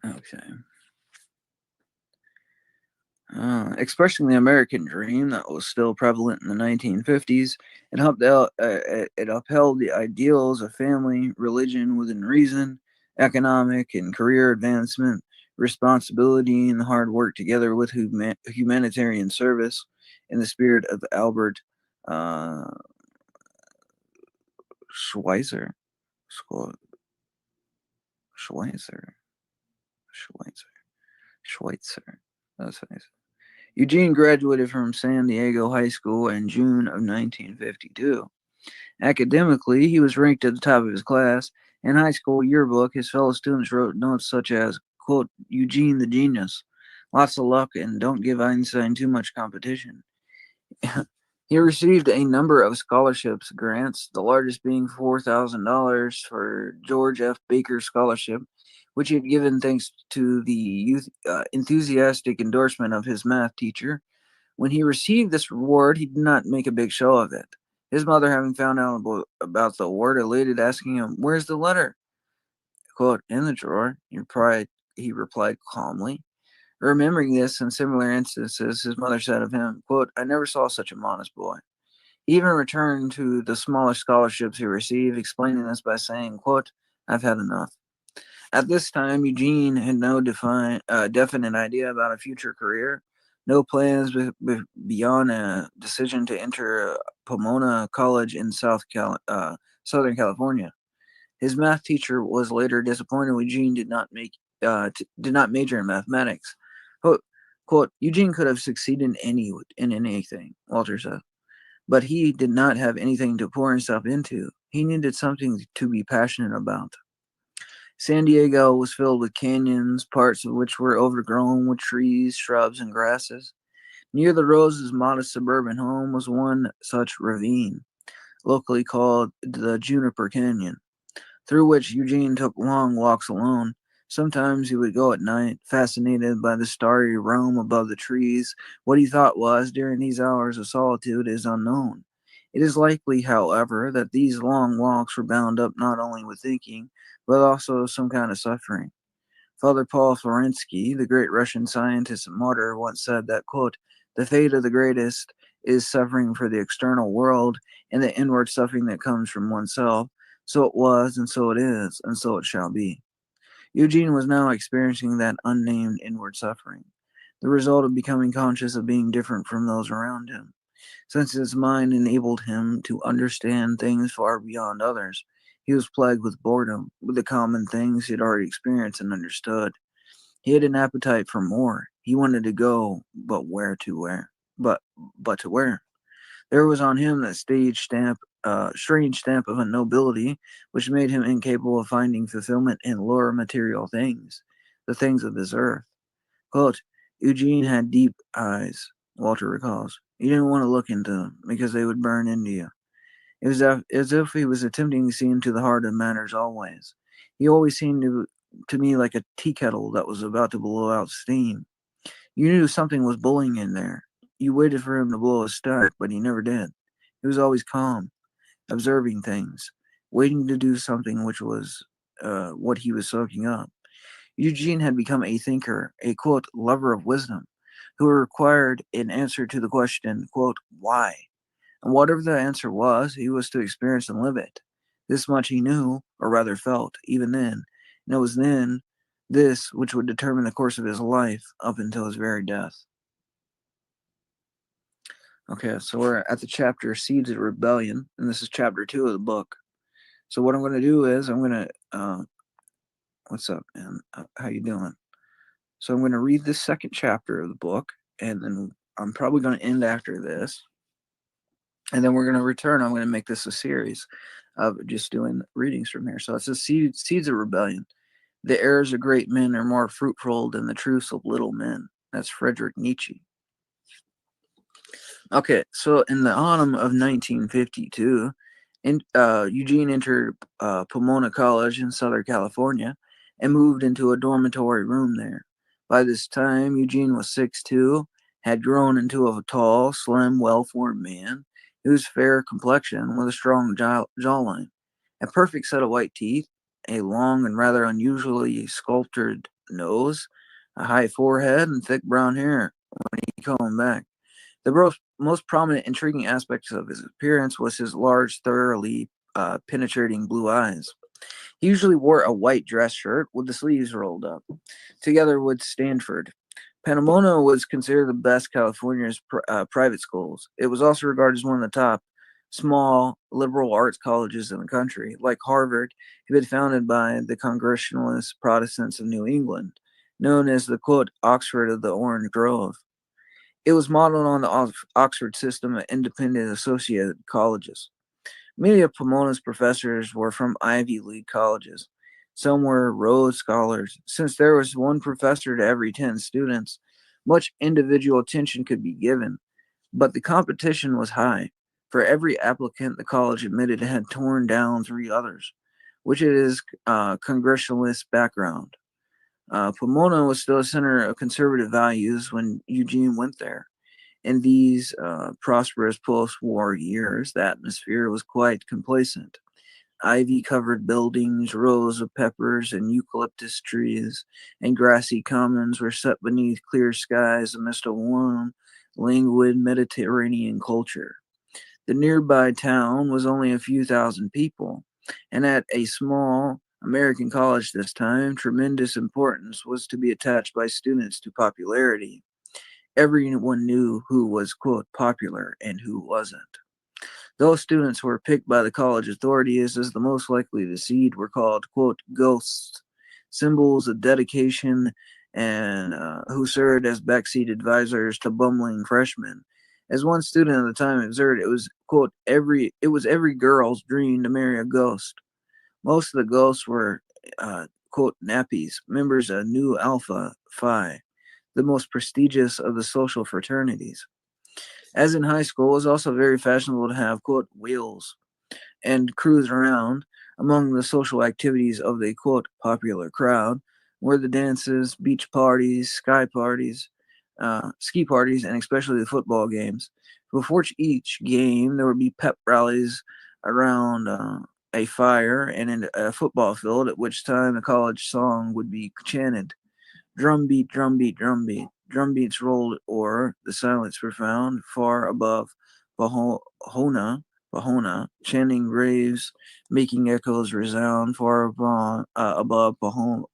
Okay. Expressing the American dream that was still prevalent in the 1950s, it upheld the ideals of family, religion within reason, economic and career advancement, responsibility, and hard work together with humanitarian service in the spirit of Albert Schweitzer. Schweitzer. That's nice. Eugene graduated from San Diego High School in June of 1952. Academically, he was ranked at the top of his class. In high school yearbook, his fellow students wrote notes such as, quote, Eugene the genius. Lots of luck and don't give Einstein too much competition. He received a number of scholarships grants, the largest being $4,000 for George F. Baker Scholarship, which he had given thanks to the enthusiastic endorsement of his math teacher. When he received this reward, he did not make a big show of it. His mother, having found out about the award, elated, asking him, "Where's the letter?" Quote, "In the drawer," he replied calmly. Remembering this and similar instances, his mother said of him, quote, "I never saw such a modest boy." He even returned to the smaller scholarships he received, explaining this by saying, quote, "I've had enough." At this time, Eugene had no definite idea about a future career, no plans beyond a decision to enter Pomona College in Southern California. His math teacher was later disappointed when Eugene did not major in mathematics. Quote, "Eugene could have succeeded in anything," Walter said, "but he did not have anything to pour himself into. He needed something to be passionate about." San Diego was filled with canyons, parts of which were overgrown with trees, shrubs, and grasses. Near the Rose's modest suburban home was one such ravine, locally called the Juniper Canyon, through which Eugene took long walks alone. Sometimes he would go at night, fascinated by the starry realm above the trees. What he thought was during these hours of solitude is unknown. It is likely, however, that these long walks were bound up not only with thinking, but also some kind of suffering. Father Paul Florensky, the great Russian scientist and martyr, once said that, quote, "The fate of the greatest is suffering for the external world and the inward suffering that comes from oneself. So it was, and so it is, and so it shall be." Eugene was now experiencing that unnamed inward suffering, the result of becoming conscious of being different from those around him. Since his mind enabled him to understand things far beyond others, he was plagued with boredom with the common things he had already experienced and understood. He had an appetite for more. He wanted to go, but to where? There was on him that strange stamp of nobility, which made him incapable of finding fulfillment in lower material things, the things of this earth. Quote, "Eugene had deep eyes," Walter recalls. "You didn't want to look into them because they would burn into you. It was as if he was attempting to see into the heart of matters always. He always seemed to me like a tea kettle that was about to blow out steam. You knew something was bullying in there. You waited for him to blow a spark, but he never did. He was always calm, observing things, waiting to do something which was what he was soaking up." Eugene had become a thinker, a, quote, "lover of wisdom," who required an answer to the question, quote, "Why?" And whatever the answer was, he was to experience and live it. This much he knew, or rather felt, even then, and it was then this which would determine the course of his life up until his very death. Okay, so we're at the chapter Seeds of Rebellion, and this is chapter 2 of the book. So what I'm going to do is I'm going to, what's up, man? How you doing? So I'm going to read this second chapter of the book, and then I'm probably going to end after this. And then we're going to return. I'm going to make this a series of just doing readings from here. So it says Seeds of Rebellion. "The errors of great men are more fruitful than the truths of little men." That's Friedrich Nietzsche. Okay, so in the autumn of 1952, Eugene entered Pomona College in Southern California. and moved into a dormitory room there. By this time, Eugene was 6'2", had grown into a tall, slim, well-formed man. He was fair complexion with a strong jawline, a perfect set of white teeth, a long and rather unusually sculptured nose, a high forehead, and thick brown hair when he combed back. The most prominent, intriguing aspects of his appearance was his large, thoroughly penetrating blue eyes. He usually wore a white dress shirt with the sleeves rolled up, together with Stanford. Panamona was considered the best California's private schools. It was also regarded as one of the top small liberal arts colleges in the country. Like Harvard, it had been founded by the Congregationalist Protestants of New England, known as the, quote, Oxford of the Orange Grove. It was modeled on the Oxford system of independent associated colleges. Many of Pomona's professors were from Ivy League colleges. Some were Rhodes Scholars. Since there was one professor to every 10 students, much individual attention could be given, but the competition was high. For every applicant, the college admitted it had torn down 3 others, which is Congregationalist background. Pomona was still a center of conservative values when Eugene went there. In these prosperous post-war years, the atmosphere was quite complacent. Ivy-covered buildings, rows of peppers and eucalyptus trees, and grassy commons were set beneath clear skies amidst a warm, languid Mediterranean culture. The nearby town was only a few thousand people, and at a small American college this time, tremendous importance was to be attached by students to popularity. Everyone knew who was, quote, popular and who wasn't. Those students who were picked by the college authorities as the most likely to succeed were called, quote, ghosts, symbols of dedication, and who served as backseat advisors to bumbling freshmen. As one student at the time observed, it was, quote, every girl's dream to marry a ghost. Most of the ghosts were, quote, nappies, members of Nu Alpha Phi, the most prestigious of the social fraternities. As in high school, it was also very fashionable to have, quote, wheels and cruise around. Among the social activities of the, quote, popular crowd were the dances, beach parties, ski parties, and especially the football games. Before each game, there would be pep rallies around a fire and in a football field, at which time the college song would be chanted. Drum beat, drum beat, drum beat. Drum beats rolled o'er the silence profound, far above Bahona, chanting graves, making echoes resound, far above Bahona,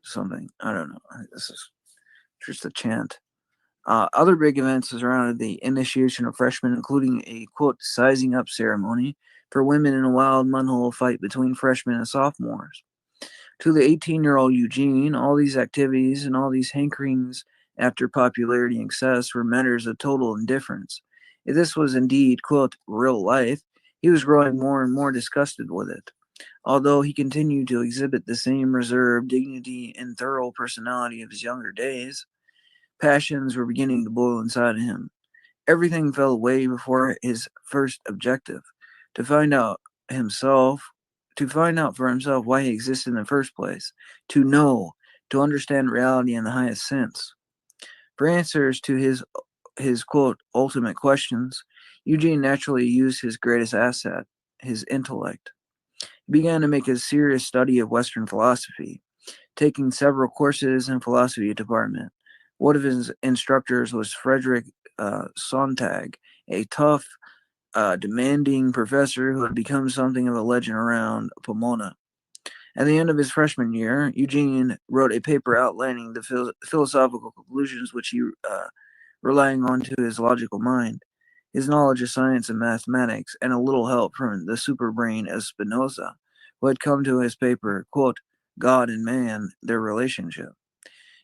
something. I don't know. This is just a chant. Other big events surrounded the initiation of freshmen, including a, quote, sizing up ceremony for women in a wild mudhole fight between freshmen and sophomores. To the 18-year-old Eugene, all these activities and all these hankerings after popularity and success were matters of total indifference. If this was indeed, quote, real life, he was growing more and more disgusted with it. Although he continued to exhibit the same reserve, dignity, and thorough personality of his younger days, passions were beginning to boil inside of him. Everything fell away before his first objective, to find out for himself why he existed in the first place, to know, to understand reality in the highest sense. For answers to his quote, ultimate questions, Eugene naturally used his greatest asset, his intellect. He began to make a serious study of Western philosophy, taking several courses in philosophy department. One of his instructors was Frederick Sontag, a tough, demanding professor who had become something of a legend around Pomona. At the end of his freshman year, Eugene wrote a paper outlining the philosophical conclusions which he relying on to his logical mind, his knowledge of science and mathematics, and a little help from the superbrain of Spinoza, who had come to his paper, quote, God and man, their relationship.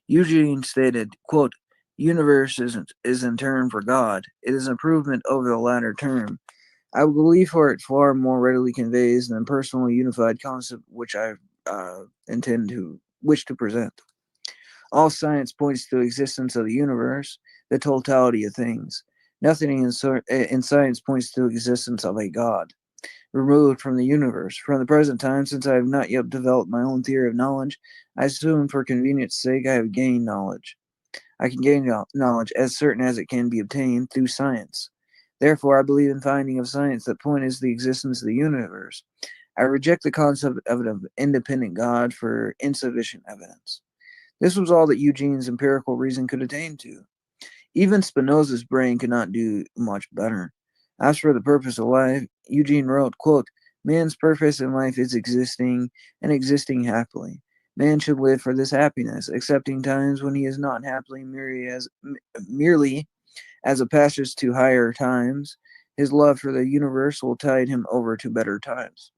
Eugene stated, quote, universe is in turn for God. It is an improvement over the latter term. I would believe for it far more readily conveys than personally unified concept which I wish to present. All science points to the existence of the universe, the totality of things. Nothing in science points to the existence of a God. removed from the universe. From the present time, since I have not yet developed my own theory of knowledge, I assume for convenience sake I have gained knowledge. I can gain knowledge as certain as it can be obtained through science. Therefore, I believe in finding of science that point is the existence of the universe. I reject the concept of an independent God for insufficient evidence. This was all that Eugene's empirical reason could attain to. Even Spinoza's brain could not do much better. As for the purpose of life, Eugene wrote, quote, "Man's purpose in life is existing, and existing happily. Man should live for this happiness, accepting times when he is not happily merely as a passage to higher times. His love for the universe will tide him over to better times."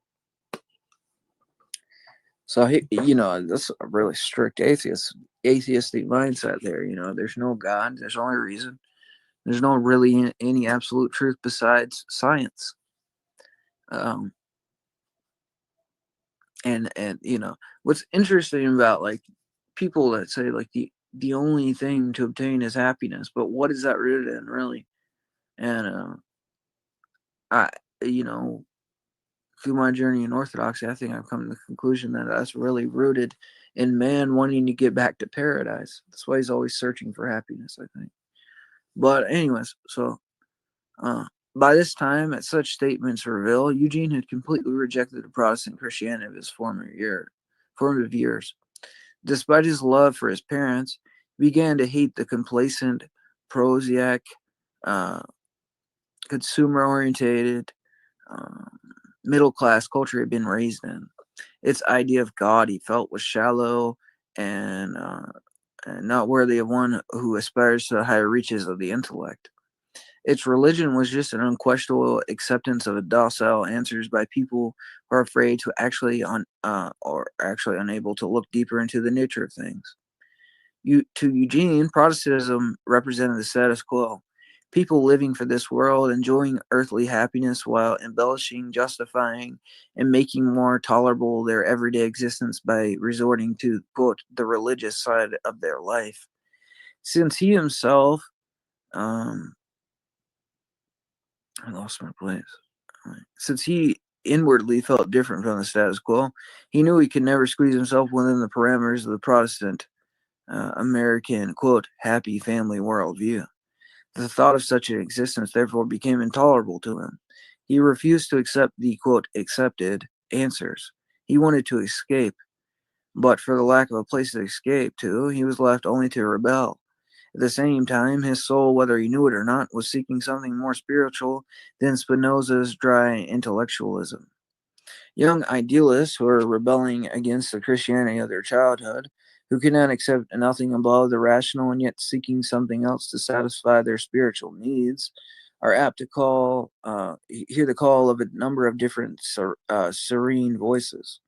So that's a really strict atheistic mindset there. There's no God, there's only reason. There's no really any absolute truth besides science. And what's interesting about like people that say like the only thing to obtain is happiness, but what is that rooted in really? And I through my journey in orthodoxy, I think I've come to the conclusion that that's really rooted in man wanting to get back to paradise. That's why he's always searching for happiness, I think. But anyways, so by this time, as such statements reveal, Eugene had completely rejected the Protestant Christianity of his formative years. Despite his love for his parents, he began to hate the complacent, prosaic, consumer-orientated, middle-class culture he had been raised in. Its idea of God he felt was shallow and not worthy of one who aspires to the higher reaches of the intellect. Its religion was just an unquestionable acceptance of docile answers by people who are afraid to or actually unable to look deeper into the nature of things. To Eugene, Protestantism represented the status quo. People living for this world, enjoying earthly happiness while embellishing, justifying, and making more tolerable their everyday existence by resorting to, quote, the religious side of their life. Since he himself, I lost my place. Since he inwardly felt different from the status quo, he knew he could never squeeze himself within the parameters of the Protestant American, quote, happy family worldview. The thought of such an existence therefore became intolerable to him. He refused to accept the, quote, accepted answers. He wanted to escape, but for the lack of a place to escape to, he was left only to rebel. At the same time, his soul, whether he knew it or not, was seeking something more spiritual than Spinoza's dry intellectualism. Young idealists who are rebelling against the Christianity of their childhood, who cannot accept nothing above the rational and yet seeking something else to satisfy their spiritual needs, are apt to hear the call of a number of different siren voices.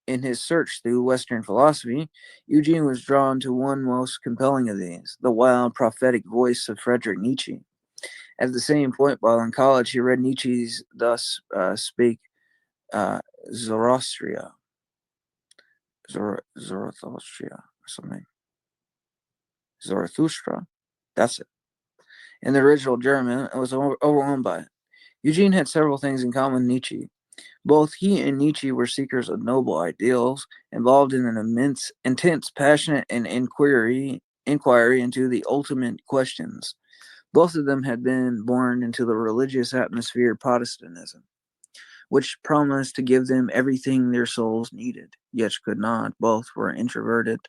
In his search through Western philosophy, Eugene was drawn to one most compelling of these, the wild prophetic voice of Friedrich Nietzsche. At the same point, while in college, he read Nietzsche's Thus Spake Zoroastria, or something. Zarathustra. That's it. In the original German, I was overwhelmed by it. Eugene had several things in common with Nietzsche. Both he and Nietzsche were seekers of noble ideals, involved in an intense, passionate, and inquiry into the ultimate questions. Both of them had been born into the religious atmosphere of Protestantism, which promised to give them everything their souls needed, yet could not. Both were introverted,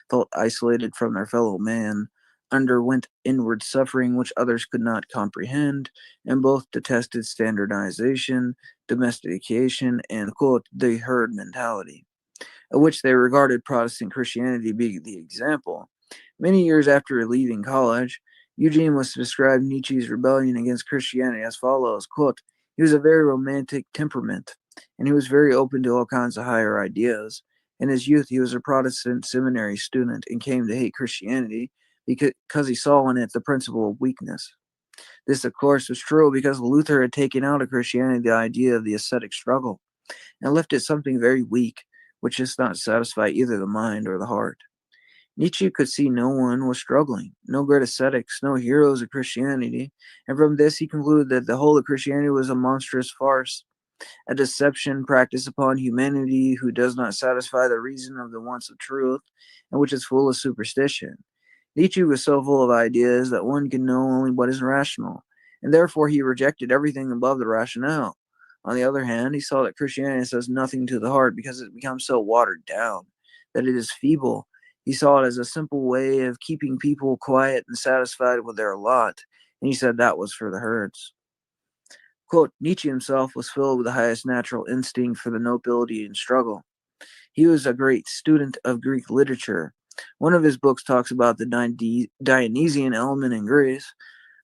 felt isolated from their fellow man, underwent inward suffering which others could not comprehend, and both detested standardization, domestication, and, quote, the herd mentality, of which they regarded Protestant Christianity to be the example. Many years after leaving college, Eugene was to describe Nietzsche's rebellion against Christianity as follows, quote, he was a very romantic temperament, and he was very open to all kinds of higher ideas. In his youth, he was a Protestant seminary student and came to hate Christianity because he saw in it the principle of weakness. This, of course, was true because Luther had taken out of Christianity the idea of the ascetic struggle and left it something very weak, which does not satisfy either the mind or the heart. Nietzsche could see no one was struggling, no great ascetics, no heroes of Christianity, and from this he concluded that the whole of Christianity was a monstrous farce, a deception practiced upon humanity who does not satisfy the reason of the wants of truth, and which is full of superstition. Nietzsche was so full of ideas that one can know only what is rational, and therefore he rejected everything above the rationale. On the other hand, he saw that Christianity says nothing to the heart because it becomes so watered down, that it is feeble. He saw it as a simple way of keeping people quiet and satisfied with their lot, and he said that was for the herds. Quote, Nietzsche himself was filled with the highest natural instinct for the nobility and struggle. He was a great student of Greek literature. One of his books talks about the Dionysian element in Greece.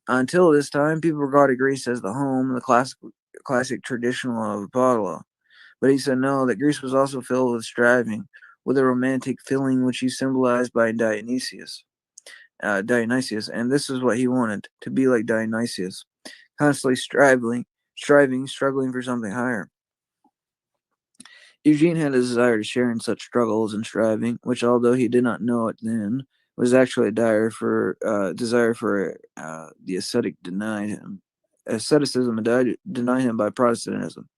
Until this time, people regarded Greece as the home, the classic traditional of Apollo. But he said no, that Greece was also filled with striving, with a romantic feeling which he symbolized by Dionysius. And this is what he wanted, to be like Dionysius, constantly struggling for something higher. Eugene had a desire to share in such struggles and striving, which, although he did not know it then, was actually a desire for the ascetic denied him. Asceticism denied him by Protestantism.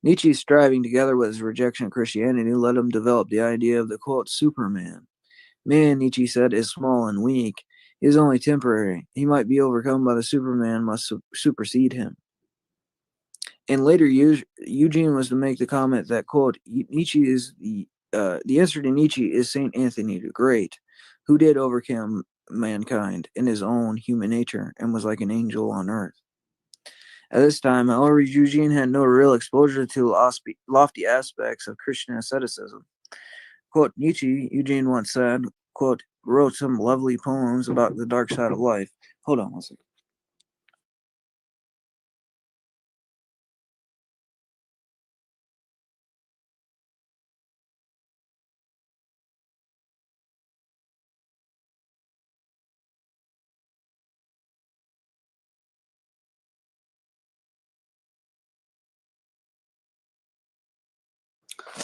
Nietzsche's striving, together with his rejection of Christianity, let him develop the idea of the quote Superman. Man, Nietzsche said, is small and weak. He is only temporary. He might be overcome by the Superman must supersede him. And later, Eugene was to make the comment that, quote, Nietzsche is the answer to Nietzsche is St. Anthony the Great, who did overcome mankind in his own human nature and was like an angel on earth. At this time, however, Eugene had no real exposure to lofty aspects of Christian asceticism. Quote, Nietzsche, Eugene once said, quote, wrote some lovely poems about the dark side of life. Hold on one second.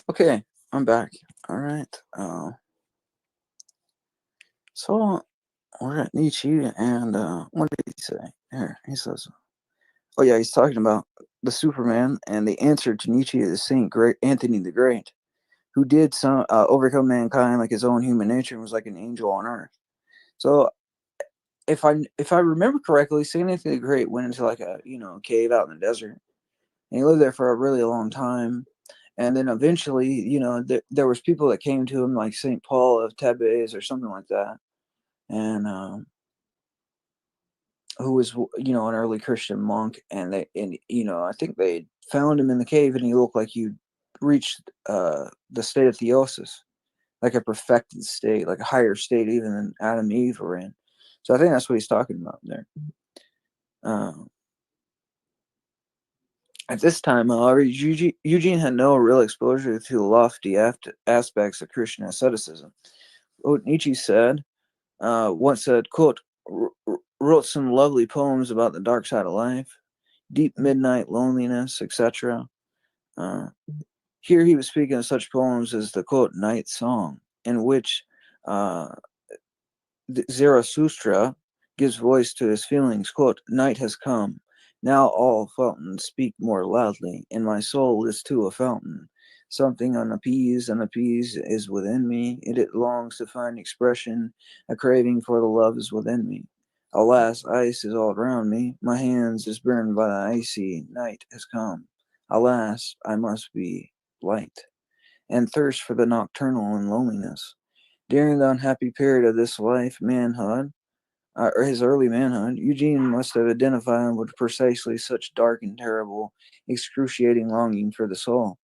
Okay, I'm back. All right. So we're at Nietzsche, and what did he say? Here, he says, oh yeah, he's talking about the Superman, and the answer to Nietzsche is Saint Anthony the Great, who did overcome mankind like his own human nature and was like an angel on earth. So if I remember correctly, Saint Anthony the Great went into like a cave out in the desert, and he lived there for a really long time. And then eventually, there was people that came to him, like Saint Paul of Thebes or something like that, and who was an early Christian monk, and I think they found him in the cave, and he looked like he reached the state of theosis, like a perfected state, like a higher state even than Adam and Eve were in. So I think that's what he's talking about there. At this time, however, Eugene had no real exposure to the lofty aspects of Christian asceticism. What Nietzsche said, once said, quote, wrote some lovely poems about the dark side of life, deep midnight loneliness, etc. Here he was speaking of such poems as the, quote, Night Song, in which Zarathustra gives voice to his feelings, quote, night has come. Now all fountains speak more loudly, and my soul is too a fountain. Something unappeased is within me. It longs to find expression. A craving for the love is within me. Alas, ice is all around me. My hands is burned by the icy night has come. Alas, I must be light, and thirst for the nocturnal and loneliness. During the unhappy period of this life, manhood, or his early manhood, Eugene must have identified with precisely such dark and terrible, excruciating longing for the soul.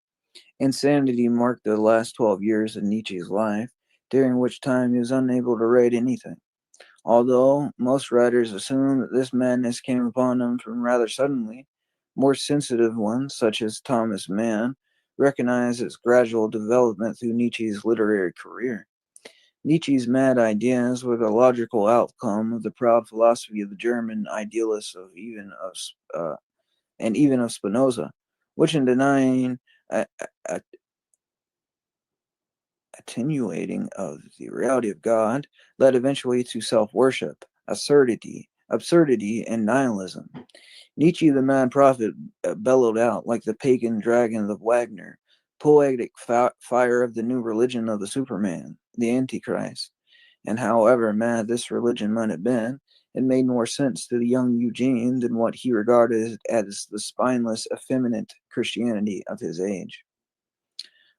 Insanity marked the last 12 years of Nietzsche's life, during which time he was unable to write anything. Although most writers assume that this madness came upon him from rather suddenly, more sensitive ones, such as Thomas Mann, recognize its gradual development through Nietzsche's literary career. Nietzsche's mad ideas were the logical outcome of the proud philosophy of the German idealists and even of Spinoza, which in denying attenuating of the reality of God led eventually to self-worship, absurdity, and nihilism. Nietzsche, the mad prophet, bellowed out like the pagan dragon of Wagner, poetic fire of the new religion of the Superman, the Antichrist. And however mad this religion might have been, it made more sense to the young Eugene than what he regarded as the spineless, effeminate Christianity of his age.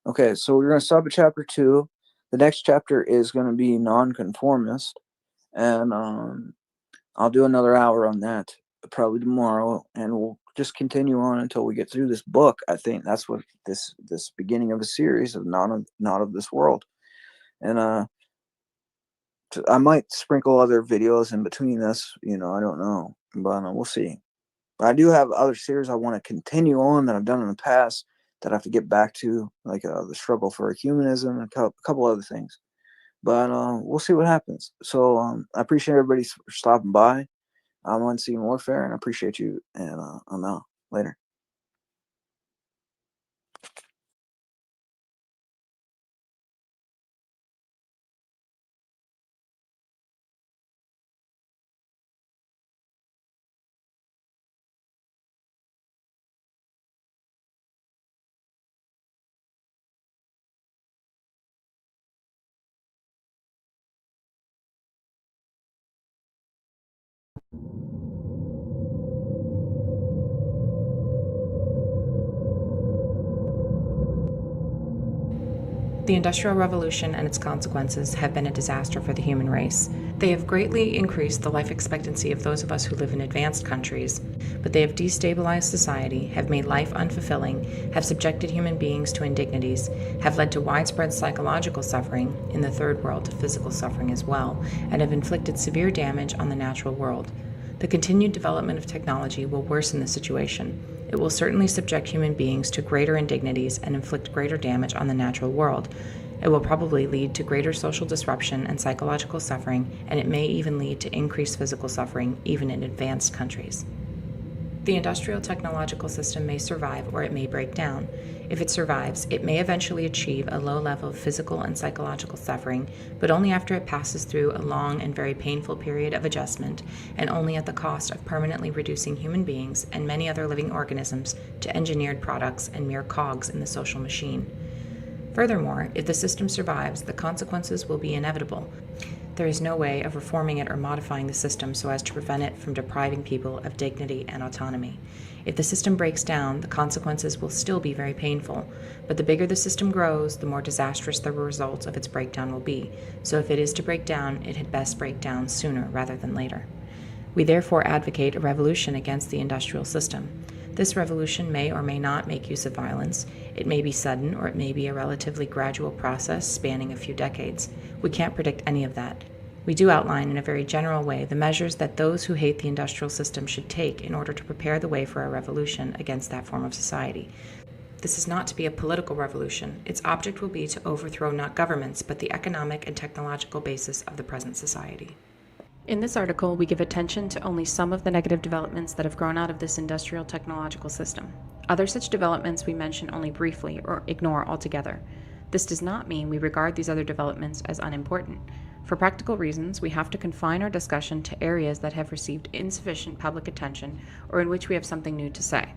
Okay, so we're going to stop at chapter 2. The next chapter is going to be nonconformist, and I'll do another hour on that probably tomorrow, and we'll just continue on until we get through this book. I think that's what this beginning of a series of not of this world, and I might sprinkle other videos in between this. I don't know, but we'll see. But I do have other series I want to continue on that I've done in the past that I have to get back to, like the struggle for humanism and a couple other things. But we'll see what happens. So I appreciate everybody for stopping by. I'm Unseen Warfare, and I appreciate you. And I'm out. Later. The Industrial Revolution and its consequences have been a disaster for the human race. They have greatly increased the life expectancy of those of us who live in advanced countries, but they have destabilized society, have made life unfulfilling, have subjected human beings to indignities, have led to widespread psychological suffering, in the third world to physical suffering as well, and have inflicted severe damage on the natural world. The continued development of technology will worsen the situation. It will certainly subject human beings to greater indignities and inflict greater damage on the natural world. It will probably lead to greater social disruption and psychological suffering, and it may even lead to increased physical suffering, even in advanced countries. The industrial technological system may survive or it may break down. If it survives, it may eventually achieve a low level of physical and psychological suffering, but only after it passes through a long and very painful period of adjustment, and only at the cost of permanently reducing human beings and many other living organisms to engineered products and mere cogs in the social machine. Furthermore, if the system survives, the consequences will be inevitable. There is no way of reforming it or modifying the system so as to prevent it from depriving people of dignity and autonomy. If the system breaks down, the consequences will still be very painful, but the bigger the system grows, the more disastrous the results of its breakdown will be. So if it is to break down, it had best break down sooner rather than later. We therefore advocate a revolution against the industrial system. This revolution may or may not make use of violence. It may be sudden, or it may be a relatively gradual process spanning a few decades. We can't predict any of that. We do outline in a very general way the measures that those who hate the industrial system should take in order to prepare the way for a revolution against that form of society. This is not to be a political revolution. Its object will be to overthrow not governments, but the economic and technological basis of the present society. In this article, we give attention to only some of the negative developments that have grown out of this industrial technological system. Other such developments we mention only briefly or ignore altogether. This does not mean we regard these other developments as unimportant. For practical reasons, we have to confine our discussion to areas that have received insufficient public attention or in which we have something new to say.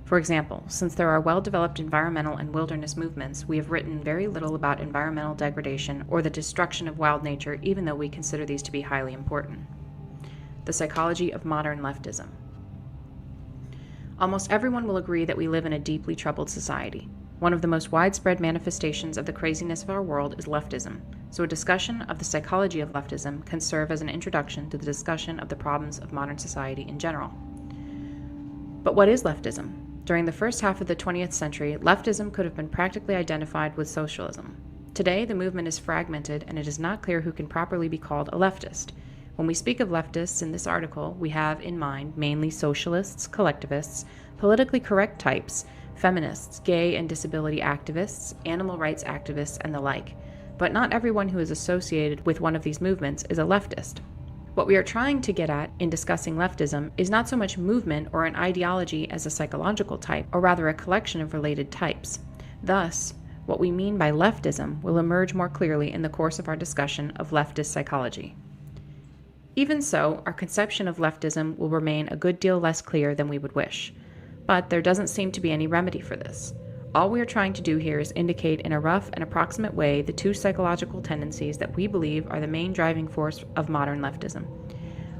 For example, since there are well-developed environmental and wilderness movements, we have written very little about environmental degradation or the destruction of wild nature, even though we consider these to be highly important. The psychology of modern leftism. Almost everyone will agree that we live in a deeply troubled society. One of the most widespread manifestations of the craziness of our world is leftism, so a discussion of the psychology of leftism can serve as an introduction to the discussion of the problems of modern society in general. But what is leftism? During the first half of the 20th century, leftism could have been practically identified with socialism. Today, the movement is fragmented, and it is not clear who can properly be called a leftist. When we speak of leftists in this article, we have in mind mainly socialists, collectivists, politically correct types, feminists, gay and disability activists, animal rights activists, and the like. But not everyone who is associated with one of these movements is a leftist. What we are trying to get at in discussing leftism is not so much movement or an ideology as a psychological type, or rather a collection of related types. Thus, What we mean by leftism will emerge more clearly in the course of our discussion of leftist psychology. Even so, our conception of leftism will remain a good deal less clear than we would wish. But there doesn't seem to be any remedy for this. All we are trying to do here is indicate in a rough and approximate way the two psychological tendencies that we believe are the main driving force of modern leftism.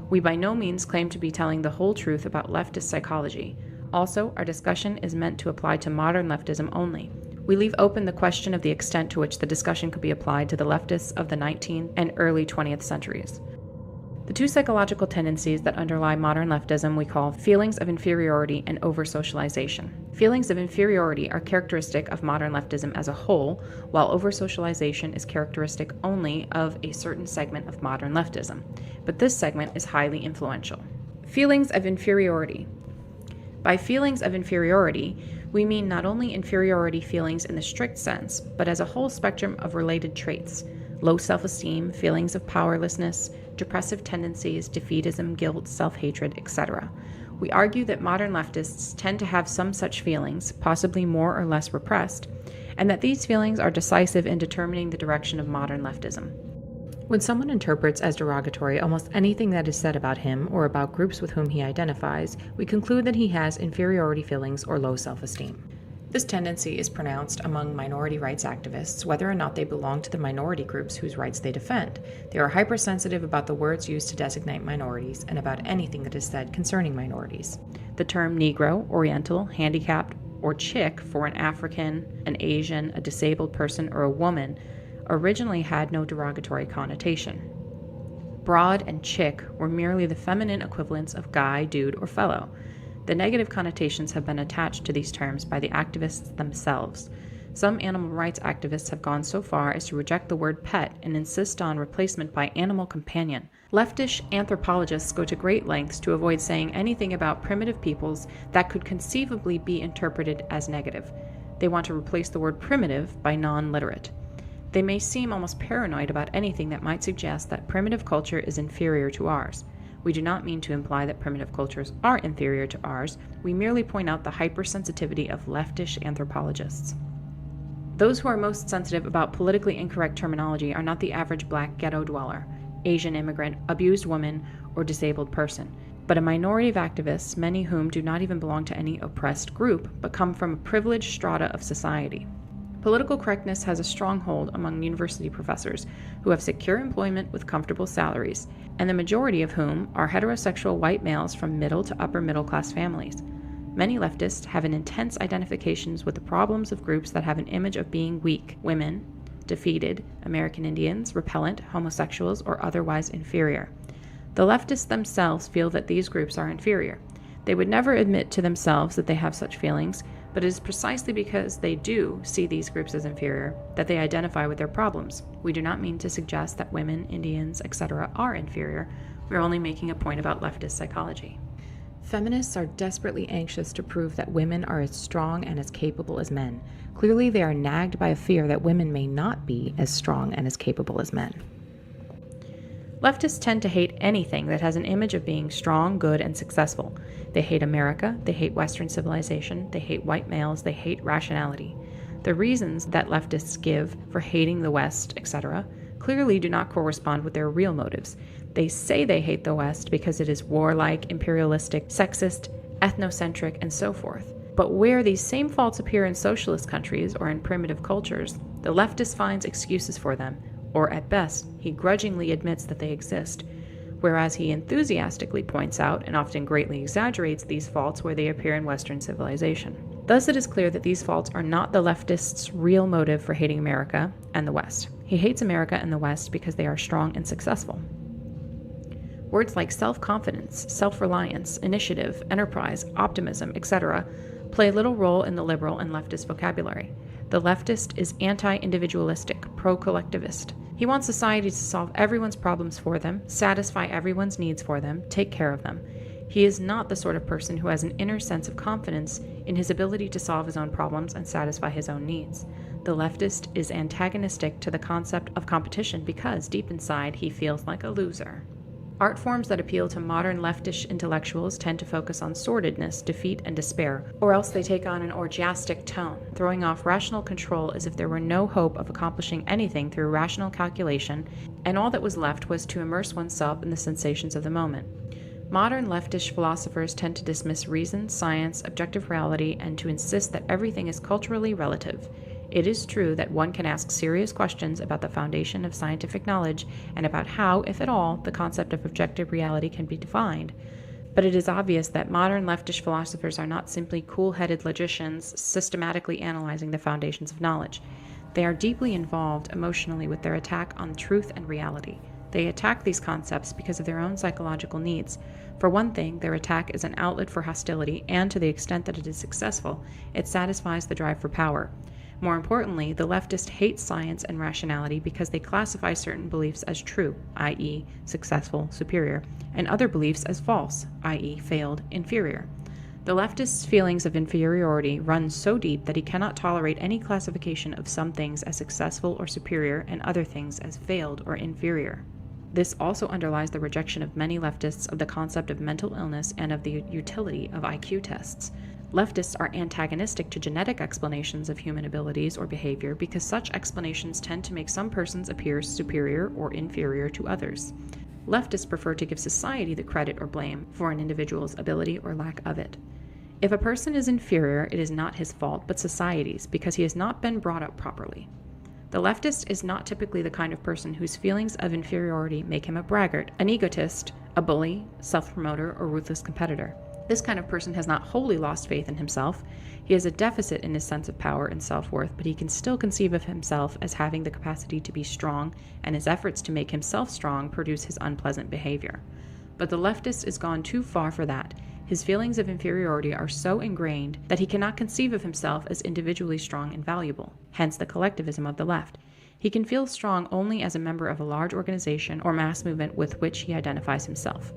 We by no means claim to be telling the whole truth about leftist psychology. Also, our discussion is meant to apply to modern leftism only. We leave open the question of the extent to which the discussion could be applied to the leftists of the 19th and early 20th centuries. The two psychological tendencies that underlie modern leftism we call feelings of inferiority and over-socialization. Feelings of inferiority are characteristic of modern leftism as a whole, while over-socialization is characteristic only of a certain segment of modern leftism. But this segment is highly influential. Feelings of inferiority. By feelings of inferiority, we mean not only inferiority feelings in the strict sense, but as a whole spectrum of related traits: low self-esteem, feelings of powerlessness, depressive tendencies, defeatism, guilt, self-hatred, etc. We argue that modern leftists tend to have some such feelings, possibly more or less repressed, and that these feelings are decisive in determining the direction of modern leftism. When someone interprets as derogatory almost anything that is said about him or about groups with whom he identifies, we conclude that he has inferiority feelings or low self-esteem. This tendency is pronounced among minority rights activists, whether or not they belong to the minority groups whose rights they defend. They are hypersensitive about the words used to designate minorities and about anything that is said concerning minorities. The term Negro, Oriental, handicapped, or chick for an African, an Asian, a disabled person, or a woman originally had no derogatory connotation. Broad and chick were merely the feminine equivalents of guy, dude, or fellow. The negative connotations have been attached to these terms by the activists themselves. Some animal rights activists have gone so far as to reject the word pet and insist on replacement by animal companion. Leftish anthropologists go to great lengths to avoid saying anything about primitive peoples that could conceivably be interpreted as negative. They want to replace the word primitive by non-literate. They may seem almost paranoid about anything that might suggest that primitive culture is inferior to ours. We do not mean to imply that primitive cultures are inferior to ours. We merely point out the hypersensitivity of leftish anthropologists. Those who are most sensitive about politically incorrect terminology are not the average black ghetto dweller, Asian immigrant, abused woman, or disabled person, but a minority of activists, many whom do not even belong to any oppressed group, but come from a privileged strata of society. Political correctness has a strong hold among university professors who have secure employment with comfortable salaries, and the majority of whom are heterosexual white males from middle to upper middle class families. Many leftists have an intense identifications with the problems of groups that have an image of being weak: women, defeated, American Indians, repellent, homosexuals, or otherwise inferior. The leftists themselves feel that these groups are inferior. They would never admit to themselves that they have such feelings, but it is precisely because they do see these groups as inferior that they identify with their problems. We do not mean to suggest that women, Indians, etc. are inferior. We are only making a point about leftist psychology. Feminists are desperately anxious to prove that women are as strong and as capable as men. Clearly, they are nagged by a fear that women may not be as strong and as capable as men. Leftists tend to hate anything that has an image of being strong, good, and successful. They hate America, they hate Western civilization, they hate white males, they hate rationality. The reasons that leftists give for hating the West, etc., clearly do not correspond with their real motives. They say they hate the West because it is warlike, imperialistic, sexist, ethnocentric, and so forth. But where these same faults appear in socialist countries or in primitive cultures, the leftist finds excuses for them, or at best, he grudgingly admits that they exist, whereas he enthusiastically points out and often greatly exaggerates these faults where they appear in Western civilization. Thus it is clear that these faults are not the leftist's real motive for hating America and the West. He hates America and the West because they are strong and successful. Words like self-confidence, self-reliance, initiative, enterprise, optimism, etc. play little role in the liberal and leftist vocabulary. The leftist is anti-individualistic, pro-collectivist. He wants society to solve everyone's problems for them, satisfy everyone's needs for them, take care of them. He is not the sort of person who has an inner sense of confidence in his ability to solve his own problems and satisfy his own needs. The leftist is antagonistic to the concept of competition because, deep inside, he feels like a loser. Art forms that appeal to modern leftish intellectuals tend to focus on sordidness, defeat, and despair, or else they take on an orgiastic tone, throwing off rational control as if there were no hope of accomplishing anything through rational calculation, and all that was left was to immerse oneself in the sensations of the moment. Modern leftish philosophers tend to dismiss reason, science, objective reality, and to insist that everything is culturally relative. It is true that one can ask serious questions about the foundation of scientific knowledge and about how, if at all, the concept of objective reality can be defined. But it is obvious that modern leftish philosophers are not simply cool-headed logicians systematically analyzing the foundations of knowledge. They are deeply involved emotionally with their attack on truth and reality. They attack these concepts because of their own psychological needs. For one thing, their attack is an outlet for hostility, and to the extent that it is successful, it satisfies the drive for power. More importantly, the leftists hate science and rationality because they classify certain beliefs as true, i.e., successful, superior, and other beliefs as false, i.e., failed, inferior. The leftist's feelings of inferiority run so deep that he cannot tolerate any classification of some things as successful or superior and other things as failed or inferior. This also underlies the rejection of many leftists of the concept of mental illness and of the utility of IQ tests. Leftists are antagonistic to genetic explanations of human abilities or behavior because such explanations tend to make some persons appear superior or inferior to others. Leftists prefer to give society the credit or blame for an individual's ability or lack of it. If a person is inferior, it is not his fault but society's because he has not been brought up properly. The leftist is not typically the kind of person whose feelings of inferiority make him a braggart, an egotist, a bully, self-promoter, or ruthless competitor. This kind of person has not wholly lost faith in himself. He has a deficit in his sense of power and self-worth, but he can still conceive of himself as having the capacity to be strong, and his efforts to make himself strong produce his unpleasant behavior. But the leftist is gone too far for that. His feelings of inferiority are so ingrained that he cannot conceive of himself as individually strong and valuable, hence the collectivism of the left. He can feel strong only as a member of a large organization or mass movement with which he identifies himself.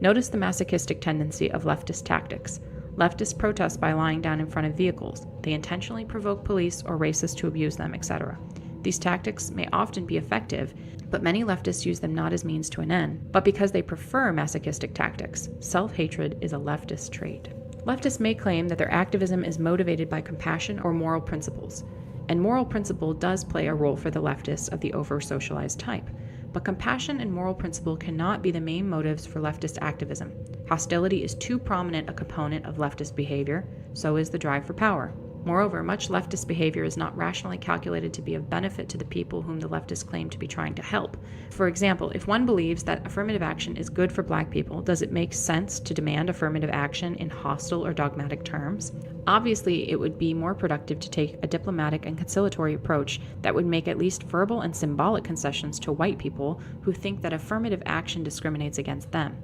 Notice the masochistic tendency of leftist tactics. Leftists protest by lying down in front of vehicles. They intentionally provoke police or racists to abuse them, etc. These tactics may often be effective, but many leftists use them not as means to an end, but because they prefer masochistic tactics. Self-hatred is a leftist trait. Leftists may claim that their activism is motivated by compassion or moral principles, and moral principle does play a role for the leftists of the over-socialized type. But compassion and moral principle cannot be the main motives for leftist activism. Hostility is too prominent a component of leftist behavior, so is the drive for power. Moreover, much leftist behavior is not rationally calculated to be of benefit to the people whom the leftists claim to be trying to help. For example, if one believes that affirmative action is good for black people, does it make sense to demand affirmative action in hostile or dogmatic terms? Obviously, it would be more productive to take a diplomatic and conciliatory approach that would make at least verbal and symbolic concessions to white people who think that affirmative action discriminates against them.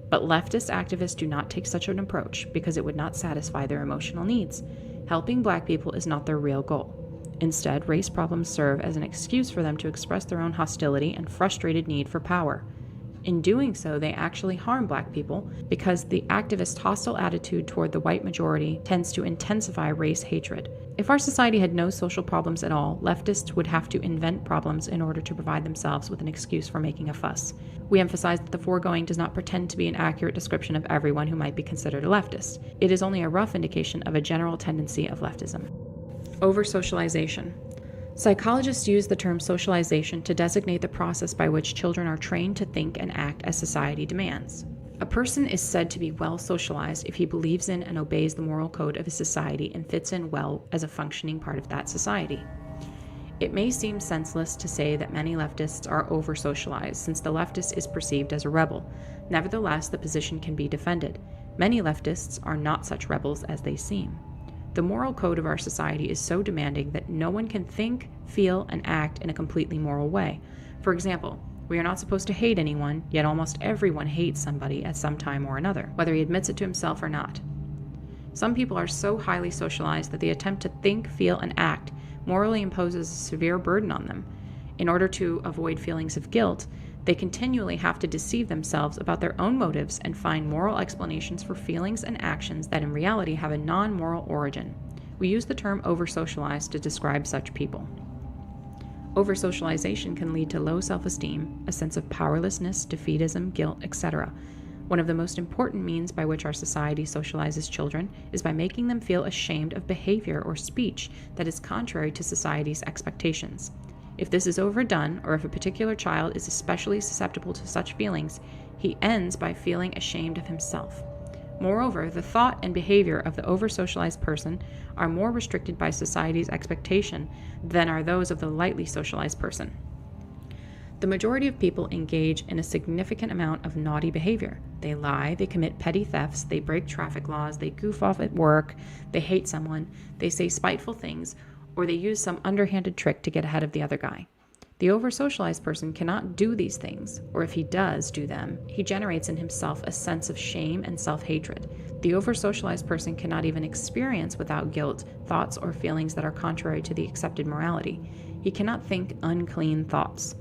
But leftist activists do not take such an approach because it would not satisfy their emotional needs. Helping black people is not their real goal. Instead, race problems serve as an excuse for them to express their own hostility and frustrated need for power. In doing so, they actually harm black people because the activist hostile attitude toward the white majority tends to intensify race hatred. If our society had no social problems at all, leftists would have to invent problems in order to provide themselves with an excuse for making a fuss. We emphasize that the foregoing does not pretend to be an accurate description of everyone who might be considered a leftist. It is only a rough indication of a general tendency of leftism. Over-socialization. Psychologists use the term socialization to designate the process by which children are trained to think and act as society demands. A person is said to be well socialized if he believes in and obeys the moral code of his society and fits in well as a functioning part of that society. It may seem senseless to say that many leftists are over-socialized, since the leftist is perceived as a rebel. Nevertheless, the position can be defended. Many leftists are not such rebels as they seem. The moral code of our society is so demanding that no one can think, feel, and act in a completely moral way. For example, we are not supposed to hate anyone, yet almost everyone hates somebody at some time or another, whether he admits it to himself or not. Some people are so highly socialized that the attempt to think, feel, and act morally imposes a severe burden on them. In order to avoid feelings of guilt, they continually have to deceive themselves about their own motives and find moral explanations for feelings and actions that in reality have a non-moral origin. We use the term over-socialized to describe such people. Over-socialization can lead to low self-esteem, a sense of powerlessness, defeatism, guilt, etc. One of the most important means by which our society socializes children is by making them feel ashamed of behavior or speech that is contrary to society's expectations. If this is overdone, or if a particular child is especially susceptible to such feelings, he ends by feeling ashamed of himself. Moreover, the thought and behavior of the over-socialized person are more restricted by society's expectation than are those of the lightly socialized person. The majority of people engage in a significant amount of naughty behavior. They lie, they commit petty thefts, they break traffic laws, they goof off at work, they hate someone, they say spiteful things, or they use some underhanded trick to get ahead of the other guy. The over-socialized person cannot do these things, or if he does do them, he generates in himself a sense of shame and self-hatred. The over-socialized person cannot even experience without guilt thoughts or feelings that are contrary to the accepted morality. He cannot think unclean thoughts.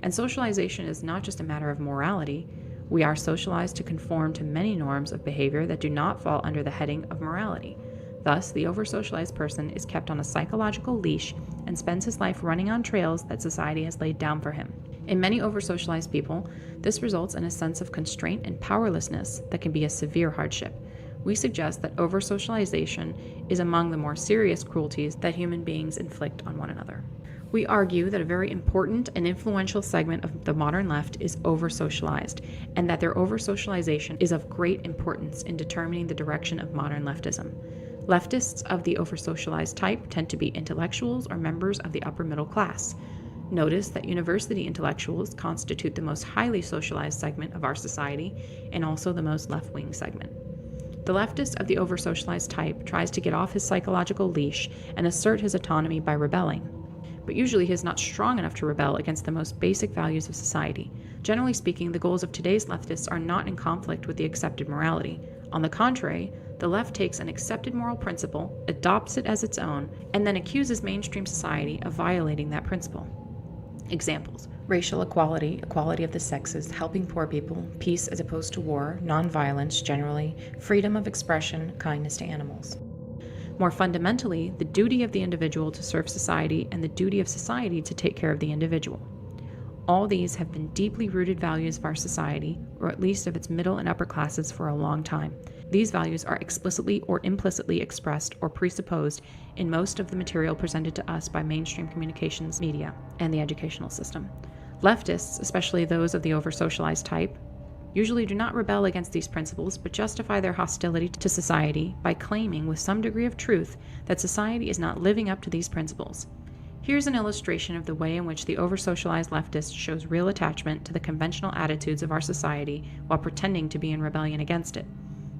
And socialization is not just a matter of morality. We are socialized to conform to many norms of behavior that do not fall under the heading of morality. Thus, the over-socialized person is kept on a psychological leash and spends his life running on trails that society has laid down for him. In many over-socialized people, this results in a sense of constraint and powerlessness that can be a severe hardship. We suggest that over-socialization is among the more serious cruelties that human beings inflict on one another. We argue that a very important and influential segment of the modern left is over-socialized, and that their over-socialization is of great importance in determining the direction of modern leftism. Leftists of the over-socialized type tend to be intellectuals or members of the upper middle class. Notice that university intellectuals constitute the most highly socialized segment of our society and also the most left-wing segment. The leftist of the over-socialized type tries to get off his psychological leash and assert his autonomy by rebelling. But usually he is not strong enough to rebel against the most basic values of society. Generally speaking, the goals of today's leftists are not in conflict with the accepted morality. On the contrary, the left takes an accepted moral principle, adopts it as its own, and then accuses mainstream society of violating that principle. Examples: racial equality, equality of the sexes, helping poor people, peace as opposed to war, nonviolence generally, freedom of expression, kindness to animals. More fundamentally, the duty of the individual to serve society and the duty of society to take care of the individual. All these have been deeply rooted values of our society, or at least of its middle and upper classes, for a long time. These values are explicitly or implicitly expressed or presupposed in most of the material presented to us by mainstream communications media and the educational system. Leftists, especially those of the over-socialized type, usually do not rebel against these principles but justify their hostility to society by claiming with some degree of truth that society is not living up to these principles. Here's an illustration of the way in which the over-socialized leftist shows real attachment to the conventional attitudes of our society while pretending to be in rebellion against it.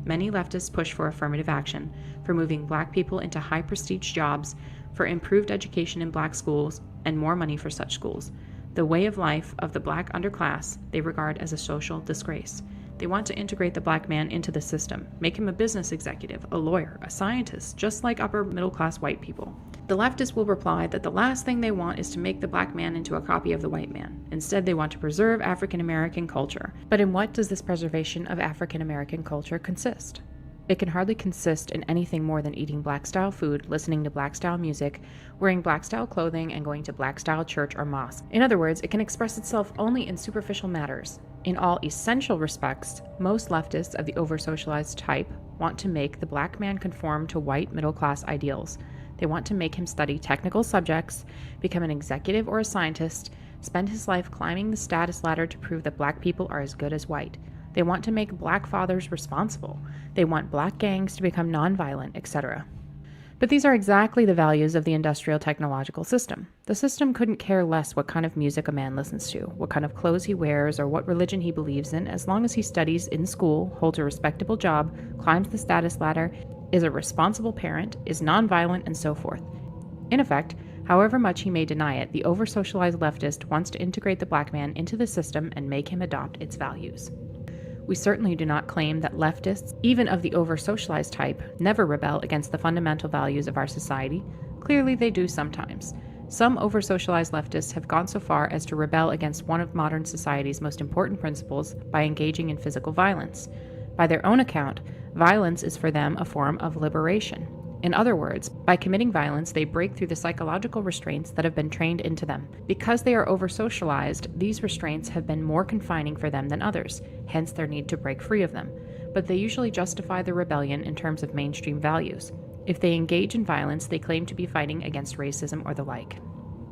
Many leftists push for affirmative action, for moving black people into high-prestige jobs, for improved education in black schools, and more money for such schools. The way of life of the black underclass they regard as a social disgrace. They want to integrate the black man into the system, make him a business executive, a lawyer, a scientist, just like upper middle-class white people. The leftists will reply that the last thing they want is to make the black man into a copy of the white man. Instead, they want to preserve African American culture. But in what does this preservation of African American culture consist? It can hardly consist in anything more than eating black-style food, listening to black-style music, wearing black-style clothing, and going to black-style church or mosque. In other words, it can express itself only in superficial matters. In all essential respects, most leftists of the over-socialized type want to make the black man conform to white middle-class ideals. They want to make him study technical subjects, become an executive or a scientist, spend his life climbing the status ladder to prove that black people are as good as white. They want to make black fathers responsible. They want black gangs to become nonviolent, etc. But these are exactly the values of the industrial technological system. The system couldn't care less what kind of music a man listens to, what kind of clothes he wears, or what religion he believes in, as long as he studies in school, holds a respectable job, climbs the status ladder, is a responsible parent, is nonviolent, and so forth. In effect, however much he may deny it, the over-socialized leftist wants to integrate the black man into the system and make him adopt its values. We certainly do not claim that leftists, even of the over-socialized type, never rebel against the fundamental values of our society. Clearly, they do sometimes. Some over-socialized leftists have gone so far as to rebel against one of modern society's most important principles by engaging in physical violence. By their own account, violence is for them a form of liberation. In other words, by committing violence, they break through the psychological restraints that have been trained into them. Because they are over-socialized, these restraints have been more confining for them than others, hence their need to break free of them. But they usually justify the rebellion in terms of mainstream values. If they engage in violence, they claim to be fighting against racism or the like.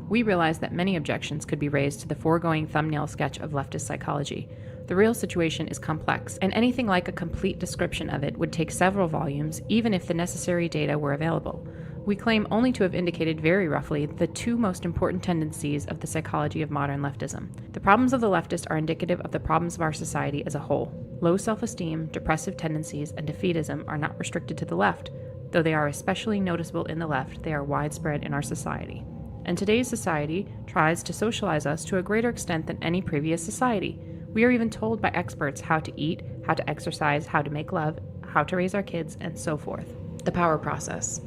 We realize that many objections could be raised to the foregoing thumbnail sketch of leftist psychology. The real situation is complex, and anything like a complete description of it would take several volumes, even if the necessary data were available. We claim only to have indicated very roughly the two most important tendencies of the psychology of modern leftism. The problems of the leftist are indicative of the problems of our society as a whole. Low self-esteem, depressive tendencies, and defeatism are not restricted to the left. Though they are especially noticeable in the left, they are widespread in our society. And today's society tries to socialize us to a greater extent than any previous society. We are even told by experts how to eat, how to exercise, how to make love, how to raise our kids, and so forth. The power process.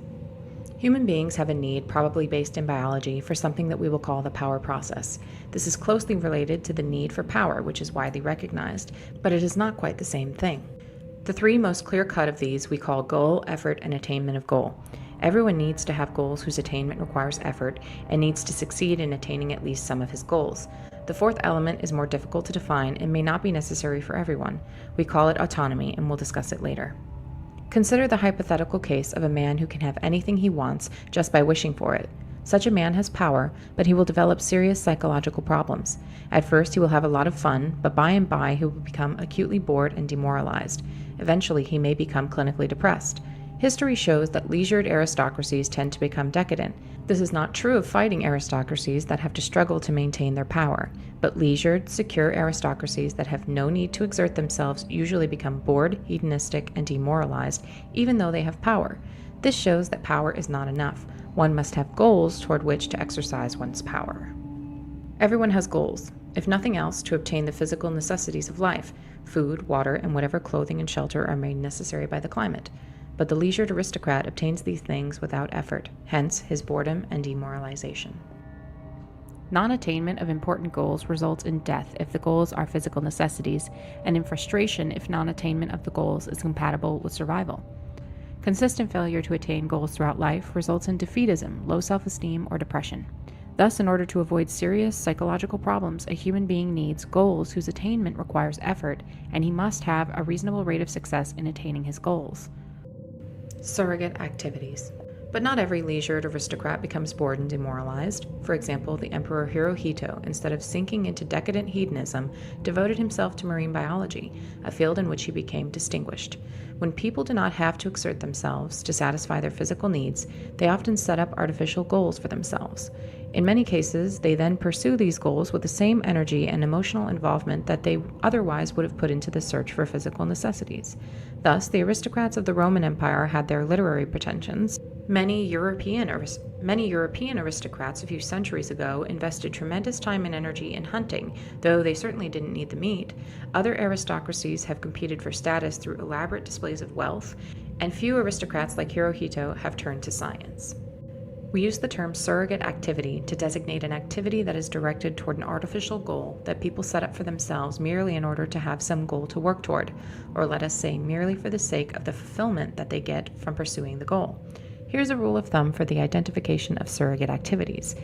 Human beings have a need, probably based in biology, for something that we will call the power process. This is closely related to the need for power, which is widely recognized, but it is not quite the same thing. The three most clear-cut of these we call goal, effort, and attainment of goal. Everyone needs to have goals whose attainment requires effort and needs to succeed in attaining at least some of his goals. The fourth element is more difficult to define and may not be necessary for everyone. We call it autonomy, and we'll discuss it later. Consider the hypothetical case of a man who can have anything he wants just by wishing for it. Such a man has power, but he will develop serious psychological problems. At first, he will have a lot of fun, but by and by, he will become acutely bored and demoralized. Eventually, he may become clinically depressed. History shows that leisured aristocracies tend to become decadent. This is not true of fighting aristocracies that have to struggle to maintain their power, but leisured, secure aristocracies that have no need to exert themselves usually become bored, hedonistic, and demoralized, even though they have power. This shows that power is not enough. One must have goals toward which to exercise one's power. Everyone has goals, if nothing else, to obtain the physical necessities of life. Food, water, and whatever clothing and shelter are made necessary by the climate. But the leisured aristocrat obtains these things without effort, hence his boredom and demoralization. Non-attainment of important goals results in death if the goals are physical necessities, and in frustration if non-attainment of the goals is compatible with survival. Consistent failure to attain goals throughout life results in defeatism, low self-esteem, or depression. Thus, in order to avoid serious psychological problems, a human being needs goals whose attainment requires effort, and he must have a reasonable rate of success in attaining his goals. Surrogate activities. But not every leisured aristocrat becomes bored and demoralized. For example, the Emperor Hirohito, instead of sinking into decadent hedonism, devoted himself to marine biology, a field in which he became distinguished. When people do not have to exert themselves to satisfy their physical needs, they often set up artificial goals for themselves. In many cases, they then pursue these goals with the same energy and emotional involvement that they otherwise would have put into the search for physical necessities. Thus, the aristocrats of the Roman Empire had their literary pretensions. Many European aristocrats a few centuries ago invested tremendous time and energy in hunting, though they certainly didn't need the meat. Other aristocracies have competed for status through elaborate displays of wealth, and few aristocrats like Hirohito have turned to science. We use the term surrogate activity to designate an activity that is directed toward an artificial goal that people set up for themselves merely in order to have some goal to work toward, or let us say merely for the sake of the fulfillment that they get from pursuing the goal. Here's a rule of thumb for the identification of surrogate activities.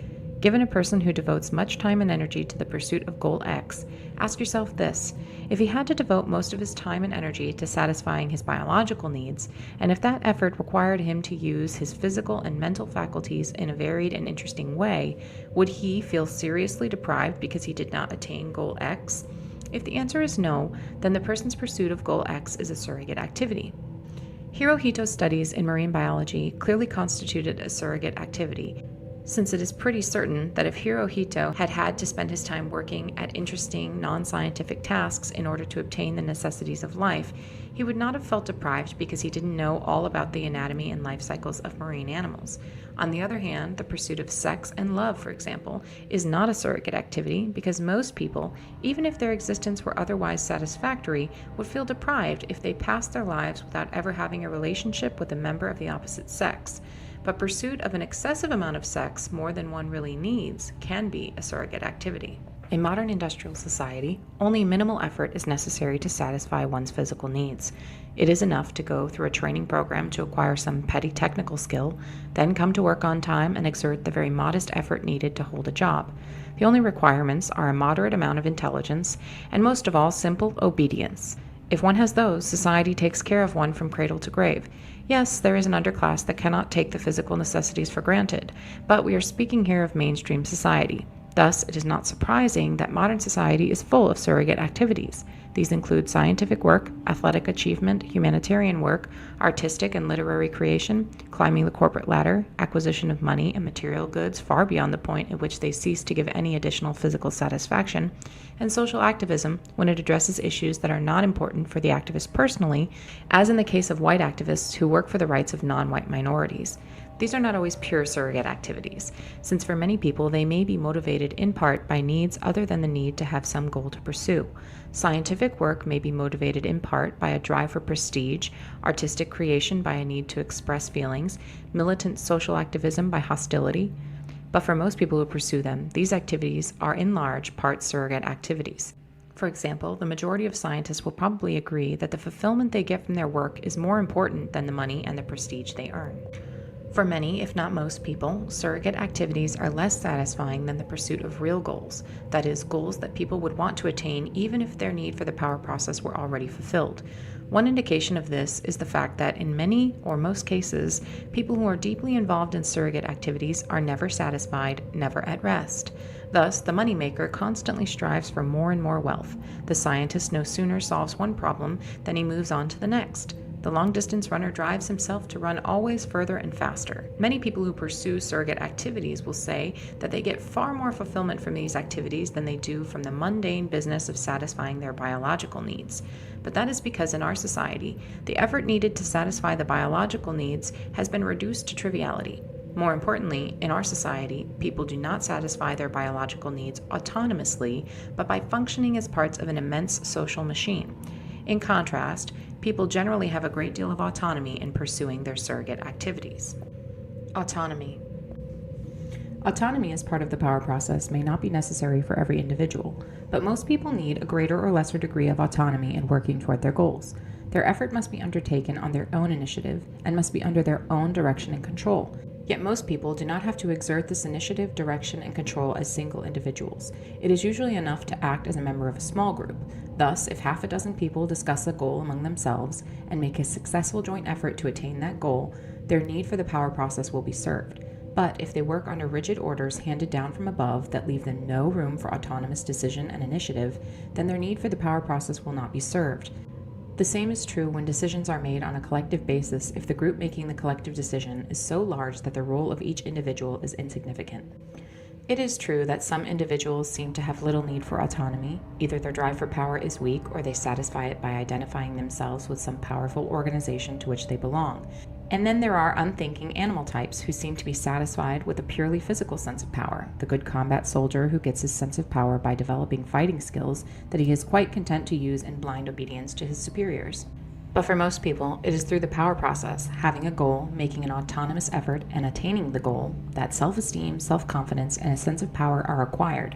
Given a person who devotes much time and energy to the pursuit of goal X, ask yourself this: if he had to devote most of his time and energy to satisfying his biological needs, and if that effort required him to use his physical and mental faculties in a varied and interesting way, would he feel seriously deprived because he did not attain goal X? If the answer is no, then the person's pursuit of goal X is a surrogate activity. Hirohito's studies in marine biology clearly constituted a surrogate activity, since it is pretty certain that if Hirohito had had to spend his time working at interesting, non-scientific tasks in order to obtain the necessities of life, he would not have felt deprived because he didn't know all about the anatomy and life cycles of marine animals. On the other hand, the pursuit of sex and love, for example, is not a surrogate activity because most people, even if their existence were otherwise satisfactory, would feel deprived if they passed their lives without ever having a relationship with a member of the opposite sex. But pursuit of an excessive amount of sex, more than one really needs, can be a surrogate activity. In modern industrial society, only minimal effort is necessary to satisfy one's physical needs. It is enough to go through a training program to acquire some petty technical skill, then come to work on time and exert the very modest effort needed to hold a job. The only requirements are a moderate amount of intelligence, and most of all, simple obedience. If one has those, society takes care of one from cradle to grave. Yes, there is an underclass that cannot take the physical necessities for granted, but we are speaking here of mainstream society. Thus, it is not surprising that modern society is full of surrogate activities. These include scientific work, athletic achievement, humanitarian work, artistic and literary creation, climbing the corporate ladder, acquisition of money and material goods far beyond the point at which they cease to give any additional physical satisfaction, and social activism when it addresses issues that are not important for the activist personally, as in the case of white activists who work for the rights of non-white minorities. These are not always pure surrogate activities, since for many people they may be motivated in part by needs other than the need to have some goal to pursue. Scientific work may be motivated in part by a drive for prestige, artistic creation by a need to express feelings, militant social activism by hostility. But for most people who pursue them, these activities are in large part surrogate activities. For example, the majority of scientists will probably agree that the fulfillment they get from their work is more important than the money and the prestige they earn. For many, if not most people, surrogate activities are less satisfying than the pursuit of real goals, that is, goals that people would want to attain even if their need for the power process were already fulfilled. One indication of this is the fact that in many or most cases, people who are deeply involved in surrogate activities are never satisfied, never at rest. Thus, the moneymaker constantly strives for more and more wealth. The scientist no sooner solves one problem than he moves on to the next. The long-distance runner drives himself to run always further and faster. Many people who pursue surrogate activities will say that they get far more fulfillment from these activities than they do from the mundane business of satisfying their biological needs. But that is because in our society, the effort needed to satisfy the biological needs has been reduced to triviality. More importantly, in our society, people do not satisfy their biological needs autonomously, but by functioning as parts of an immense social machine. In contrast, people generally have a great deal of autonomy in pursuing their surrogate activities. Autonomy. Autonomy as part of the power process may not be necessary for every individual, but most people need a greater or lesser degree of autonomy in working toward their goals. Their effort must be undertaken on their own initiative and must be under their own direction and control. Yet most people do not have to exert this initiative, direction, and control as single individuals. It is usually enough to act as a member of a small group. Thus, if half a dozen people discuss a goal among themselves and make a successful joint effort to attain that goal, their need for the power process will be served. But if they work under rigid orders handed down from above that leave them no room for autonomous decision and initiative, then their need for the power process will not be served. The same is true when decisions are made on a collective basis if the group making the collective decision is so large that the role of each individual is insignificant. It is true that some individuals seem to have little need for autonomy. Either their drive for power is weak or they satisfy it by identifying themselves with some powerful organization to which they belong. And then there are unthinking animal types who seem to be satisfied with a purely physical sense of power, the good combat soldier who gets his sense of power by developing fighting skills that he is quite content to use in blind obedience to his superiors. But for most people, it is through the power process, having a goal, making an autonomous effort, and attaining the goal, that self-esteem, self-confidence, and a sense of power are acquired.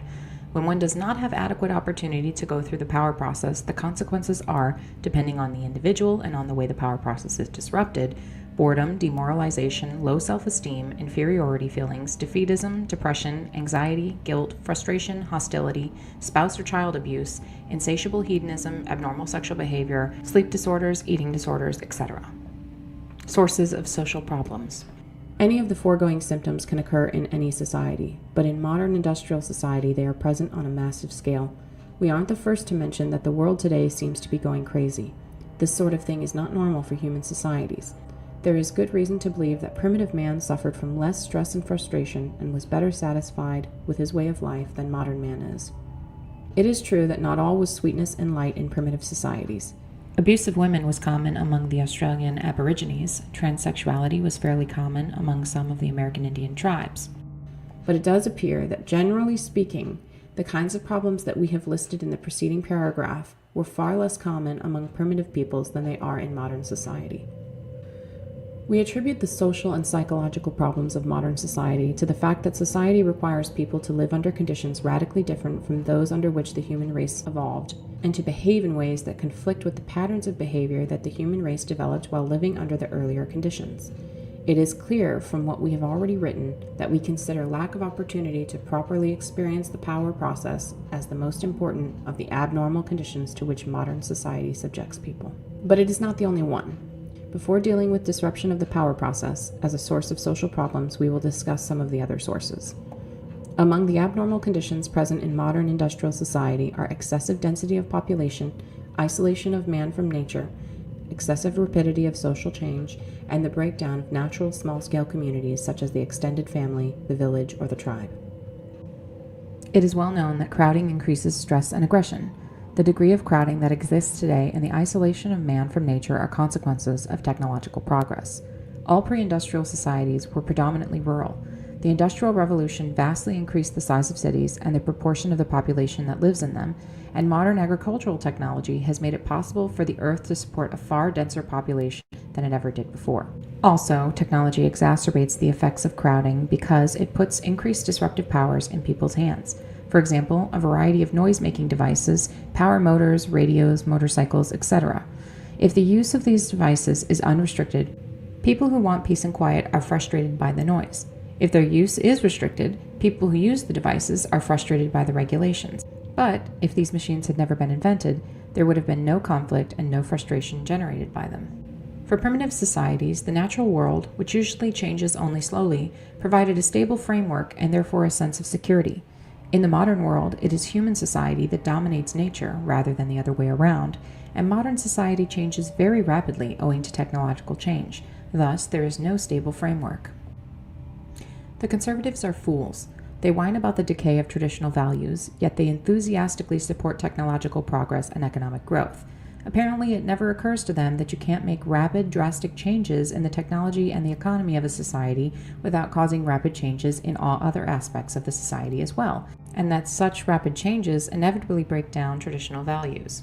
When one does not have adequate opportunity to go through the power process, the consequences are, depending on the individual and on the way the power process is disrupted, boredom, demoralization, low self-esteem, inferiority feelings, defeatism, depression, anxiety, guilt, frustration, hostility, spouse or child abuse, insatiable hedonism, abnormal sexual behavior, sleep disorders, eating disorders, etc. Sources of social problems. Any of the foregoing symptoms can occur in any society, but in modern industrial society they are present on a massive scale. We aren't the first to mention that the world today seems to be going crazy. This sort of thing is not normal for human societies. There is good reason to believe that primitive man suffered from less stress and frustration and was better satisfied with his way of life than modern man is. It is true that not all was sweetness and light in primitive societies. Abuse of women was common among the Australian Aborigines. Transsexuality was fairly common among some of the American Indian tribes. But it does appear that, generally speaking, the kinds of problems that we have listed in the preceding paragraph were far less common among primitive peoples than they are in modern society. We attribute the social and psychological problems of modern society to the fact that society requires people to live under conditions radically different from those under which the human race evolved, and to behave in ways that conflict with the patterns of behavior that the human race developed while living under the earlier conditions. It is clear from what we have already written that we consider lack of opportunity to properly experience the power process as the most important of the abnormal conditions to which modern society subjects people. But it is not the only one. Before dealing with disruption of the power process as a source of social problems, we will discuss some of the other sources. Among the abnormal conditions present in modern industrial society are excessive density of population, isolation of man from nature, excessive rapidity of social change, and the breakdown of natural small-scale communities such as the extended family, the village, or the tribe. It is well known that crowding increases stress and aggression. The degree of crowding that exists today and the isolation of man from nature are consequences of technological progress. All pre-industrial societies were predominantly rural. The Industrial Revolution vastly increased the size of cities and the proportion of the population that lives in them, and modern agricultural technology has made it possible for the Earth to support a far denser population than it ever did before. Also, technology exacerbates the effects of crowding because it puts increased disruptive powers in people's hands. For example, a variety of noise-making devices, power motors, radios, motorcycles, etc. If the use of these devices is unrestricted, people who want peace and quiet are frustrated by the noise. If their use is restricted, people who use the devices are frustrated by the regulations. But if these machines had never been invented, there would have been no conflict and no frustration generated by them. For primitive societies, the natural world, which usually changes only slowly, provided a stable framework and therefore a sense of security. In the modern world, it is human society that dominates nature rather than the other way around, and modern society changes very rapidly owing to technological change. Thus, there is no stable framework. The conservatives are fools. They whine about the decay of traditional values, yet they enthusiastically support technological progress and economic growth. Apparently, it never occurs to them that you can't make rapid, drastic changes in the technology and the economy of a society without causing rapid changes in all other aspects of the society as well, and that such rapid changes inevitably break down traditional values.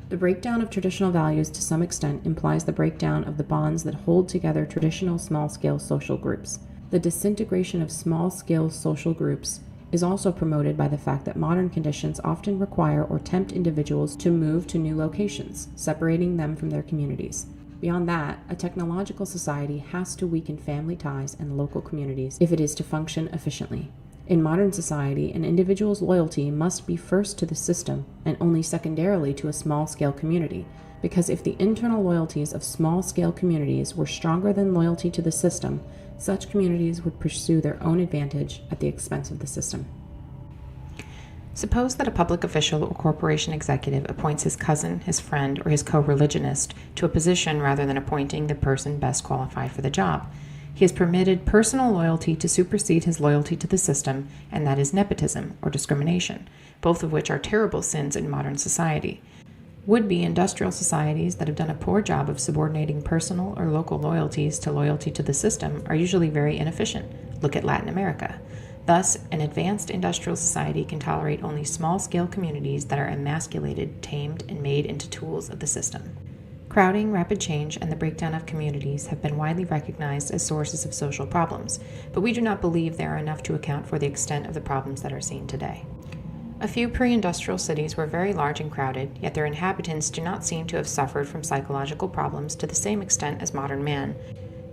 The breakdown of traditional values to some extent implies the breakdown of the bonds that hold together traditional small-scale social groups. The disintegration of small-scale social groups is also promoted by the fact that modern conditions often require or tempt individuals to move to new locations, separating them from their communities. Beyond that, a technological society has to weaken family ties and local communities if it is to function efficiently. In modern society, an individual's loyalty must be first to the system and only secondarily to a small-scale community, because if the internal loyalties of small-scale communities were stronger than loyalty to the system, such communities would pursue their own advantage at the expense of the system. Suppose that a public official or corporation executive appoints his cousin, his friend, or his co-religionist to a position rather than appointing the person best qualified for the job. He has permitted personal loyalty to supersede his loyalty to the system, and that is nepotism or discrimination, both of which are terrible sins in modern society. Would-be industrial societies that have done a poor job of subordinating personal or local loyalties to loyalty to the system are usually very inefficient. Look at Latin America. Thus, an advanced industrial society can tolerate only small-scale communities that are emasculated, tamed, and made into tools of the system. Crowding, rapid change, and the breakdown of communities have been widely recognized as sources of social problems, but we do not believe they are enough to account for the extent of the problems that are seen today. A few pre-industrial cities were very large and crowded, yet their inhabitants do not seem to have suffered from psychological problems to the same extent as modern man.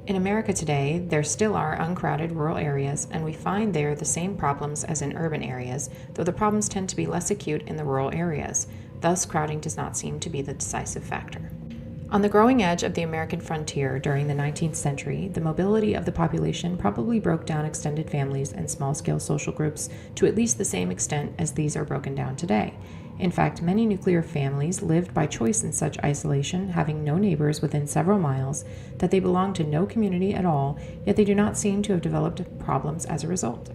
In America today, there still are uncrowded rural areas, and we find there the same problems as in urban areas, though the problems tend to be less acute in the rural areas. Thus, crowding does not seem to be the decisive factor. On the growing edge of the American frontier during the 19th century, the mobility of the population probably broke down extended families and small-scale social groups to at least the same extent as these are broken down today. In fact, many nuclear families lived by choice in such isolation, having no neighbors within several miles, that they belonged to no community at all, yet they do not seem to have developed problems as a result.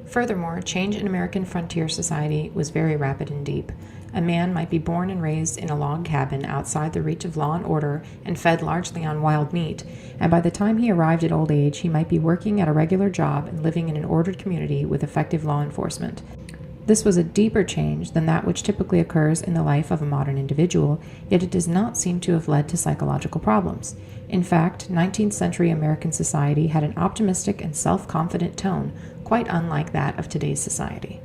Furthermore, change in American frontier society was very rapid and deep. A man might be born and raised in a log cabin outside the reach of law and order and fed largely on wild meat, and by the time he arrived at old age, he might be working at a regular job and living in an ordered community with effective law enforcement. This was a deeper change than that which typically occurs in the life of a modern individual, yet it does not seem to have led to psychological problems. In fact, 19th century American society had an optimistic and self-confident tone, quite unlike that of today's society.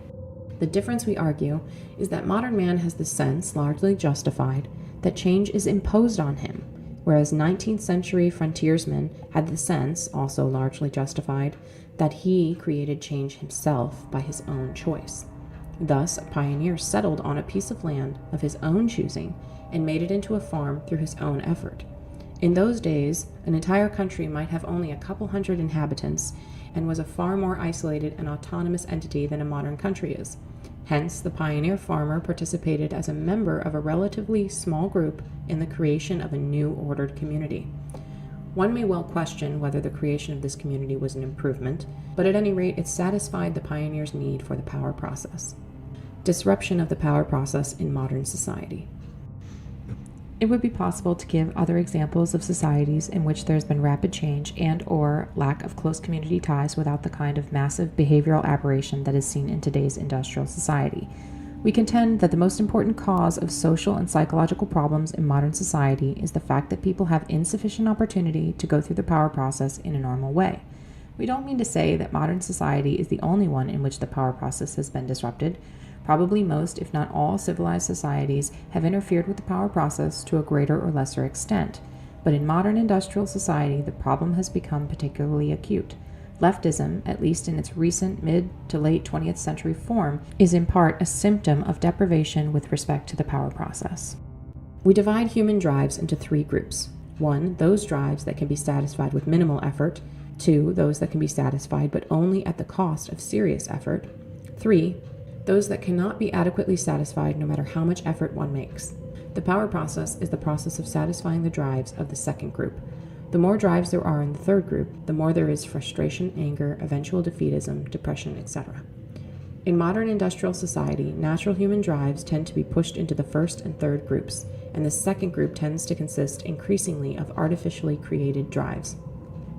The difference, we argue, is that modern man has the sense, largely justified, that change is imposed on him, whereas 19th century frontiersmen had the sense, also largely justified, that he created change himself by his own choice. Thus, a pioneer settled on a piece of land of his own choosing and made it into a farm through his own effort. In those days, an entire country might have only a couple hundred inhabitants and was a far more isolated and autonomous entity than a modern country is. Hence, the pioneer farmer participated as a member of a relatively small group in the creation of a new ordered community. One may well question whether the creation of this community was an improvement, but at any rate it satisfied the pioneer's need for the power process. Disruption of the power process in modern society. It would be possible to give other examples of societies in which there's been rapid change and or lack of close community ties without the kind of massive behavioral aberration that is seen in today's industrial society. We contend that the most important cause of social and psychological problems in modern society is the fact that people have insufficient opportunity to go through the power process in a normal way. We don't mean to say that modern society is the only one in which the power process has been disrupted. Probably most, if not all, civilized societies have interfered with the power process to a greater or lesser extent. But in modern industrial society, the problem has become particularly acute. Leftism, at least in its recent mid to late 20th century form, is in part a symptom of deprivation with respect to the power process. We divide human drives into three groups. 1, those drives that can be satisfied with minimal effort. 2, those that can be satisfied but only at the cost of serious effort. 3, those that cannot be adequately satisfied no matter how much effort one makes. The power process is the process of satisfying the drives of the second group. The more drives there are in the third group, the more there is frustration, anger, eventual defeatism, depression, etc. In modern industrial society, natural human drives tend to be pushed into the first and third groups, and the second group tends to consist increasingly of artificially created drives.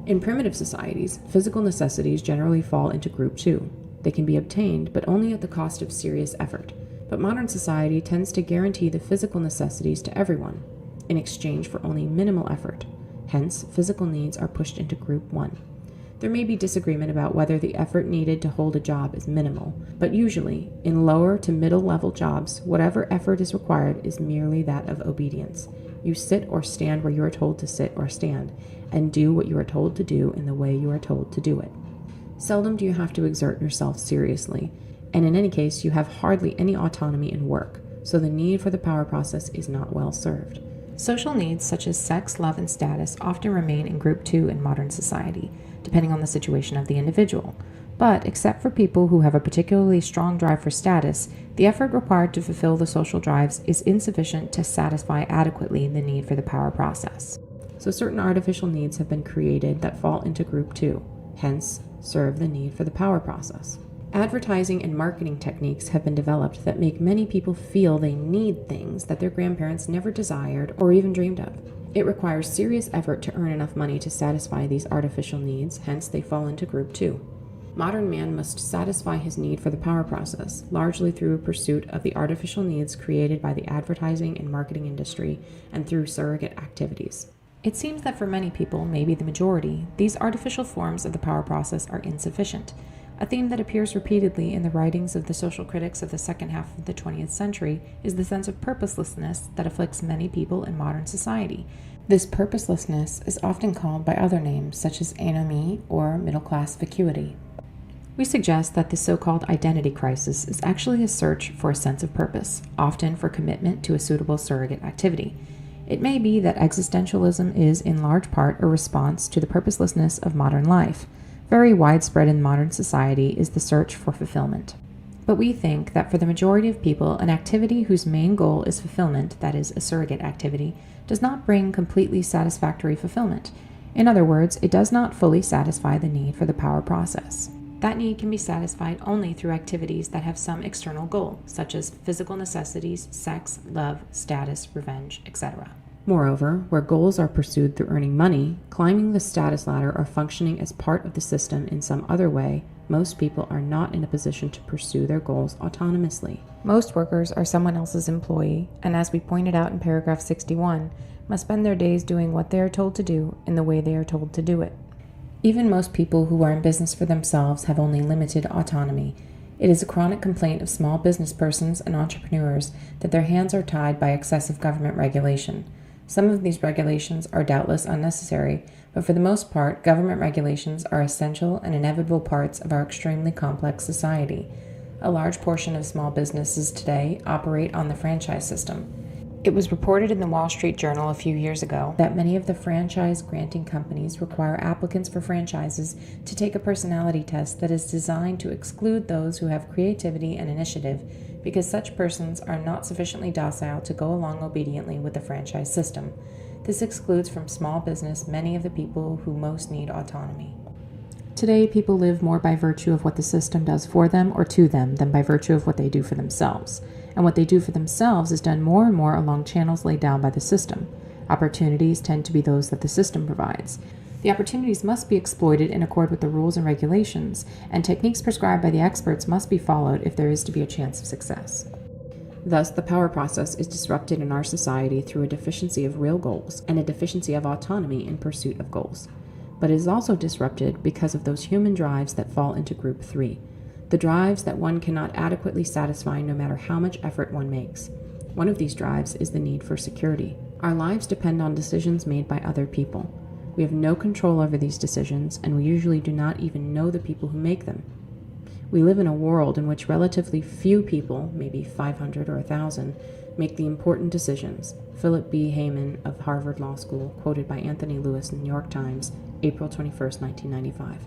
In primitive societies, physical necessities generally fall into group 2. They can be obtained, but only at the cost of serious effort. But modern society tends to guarantee the physical necessities to everyone, in exchange for only minimal effort. Hence, physical needs are pushed into group 1. There may be disagreement about whether the effort needed to hold a job is minimal, but usually, in lower to middle level jobs, whatever effort is required is merely that of obedience. You sit or stand where you are told to sit or stand, and do what you are told to do in the way you are told to do it. Seldom do you have to exert yourself seriously, and in any case you have hardly any autonomy in work, so the need for the power process is not well served. Social needs such as sex, love, and status often remain in group 2 in modern society, depending on the situation of the individual. But, except for people who have a particularly strong drive for status, the effort required to fulfill the social drives is insufficient to satisfy adequately the need for the power process. So certain artificial needs have been created that fall into group 2, hence serve the need for the power process. Advertising and marketing techniques have been developed that make many people feel they need things that their grandparents never desired or even dreamed of. It requires serious effort to earn enough money to satisfy these artificial needs, hence they fall into group 2. Modern man must satisfy his need for the power process, largely through a pursuit of the artificial needs created by the advertising and marketing industry and through surrogate activities. It seems that for many people, maybe the majority, these artificial forms of the power process are insufficient. A theme that appears repeatedly in the writings of the social critics of the second half of the 20th century is the sense of purposelessness that afflicts many people in modern society. This purposelessness is often called by other names, such as anomie or middle-class vacuity. We suggest that the so-called identity crisis is actually a search for a sense of purpose, often for commitment to a suitable surrogate activity. It may be that existentialism is in large part a response to the purposelessness of modern life. Very widespread in modern society is the search for fulfillment. But we think that for the majority of people, an activity whose main goal is fulfillment, that is, a surrogate activity, does not bring completely satisfactory fulfillment. In other words, it does not fully satisfy the need for the power process. That need can be satisfied only through activities that have some external goal, such as physical necessities, sex, love, status, revenge, etc. Moreover, where goals are pursued through earning money, climbing the status ladder, or functioning as part of the system in some other way, most people are not in a position to pursue their goals autonomously. Most workers are someone else's employee, and as we pointed out in paragraph 61, must spend their days doing what they are told to do in the way they are told to do it. Even most people who are in business for themselves have only limited autonomy. It is a chronic complaint of small business persons and entrepreneurs that their hands are tied by excessive government regulation. Some of these regulations are doubtless unnecessary, but for the most part, government regulations are essential and inevitable parts of our extremely complex society. A large portion of small businesses today operate on the franchise system. It was reported in the Wall Street Journal a few years ago that many of the franchise-granting companies require applicants for franchises to take a personality test that is designed to exclude those who have creativity and initiative, because such persons are not sufficiently docile to go along obediently with the franchise system. This excludes from small business many of the people who most need autonomy. Today, people live more by virtue of what the system does for them or to them than by virtue of what they do for themselves. And what they do for themselves is done more and more along channels laid down by the system. Opportunities tend to be those that the system provides. The opportunities must be exploited in accord with the rules and regulations, and techniques prescribed by the experts must be followed if there is to be a chance of success. Thus, the power process is disrupted in our society through a deficiency of real goals and a deficiency of autonomy in pursuit of goals. But it is also disrupted because of those human drives that fall into group 3, the drives that one cannot adequately satisfy no matter how much effort one makes. One of these drives is the need for security. Our lives depend on decisions made by other people. We have no control over these decisions, and we usually do not even know the people who make them. We live in a world in which relatively few people, maybe 500 or 1,000, make the important decisions. Philip B. Hayman of Harvard Law School, quoted by Anthony Lewis in the New York Times, April 21, 1995.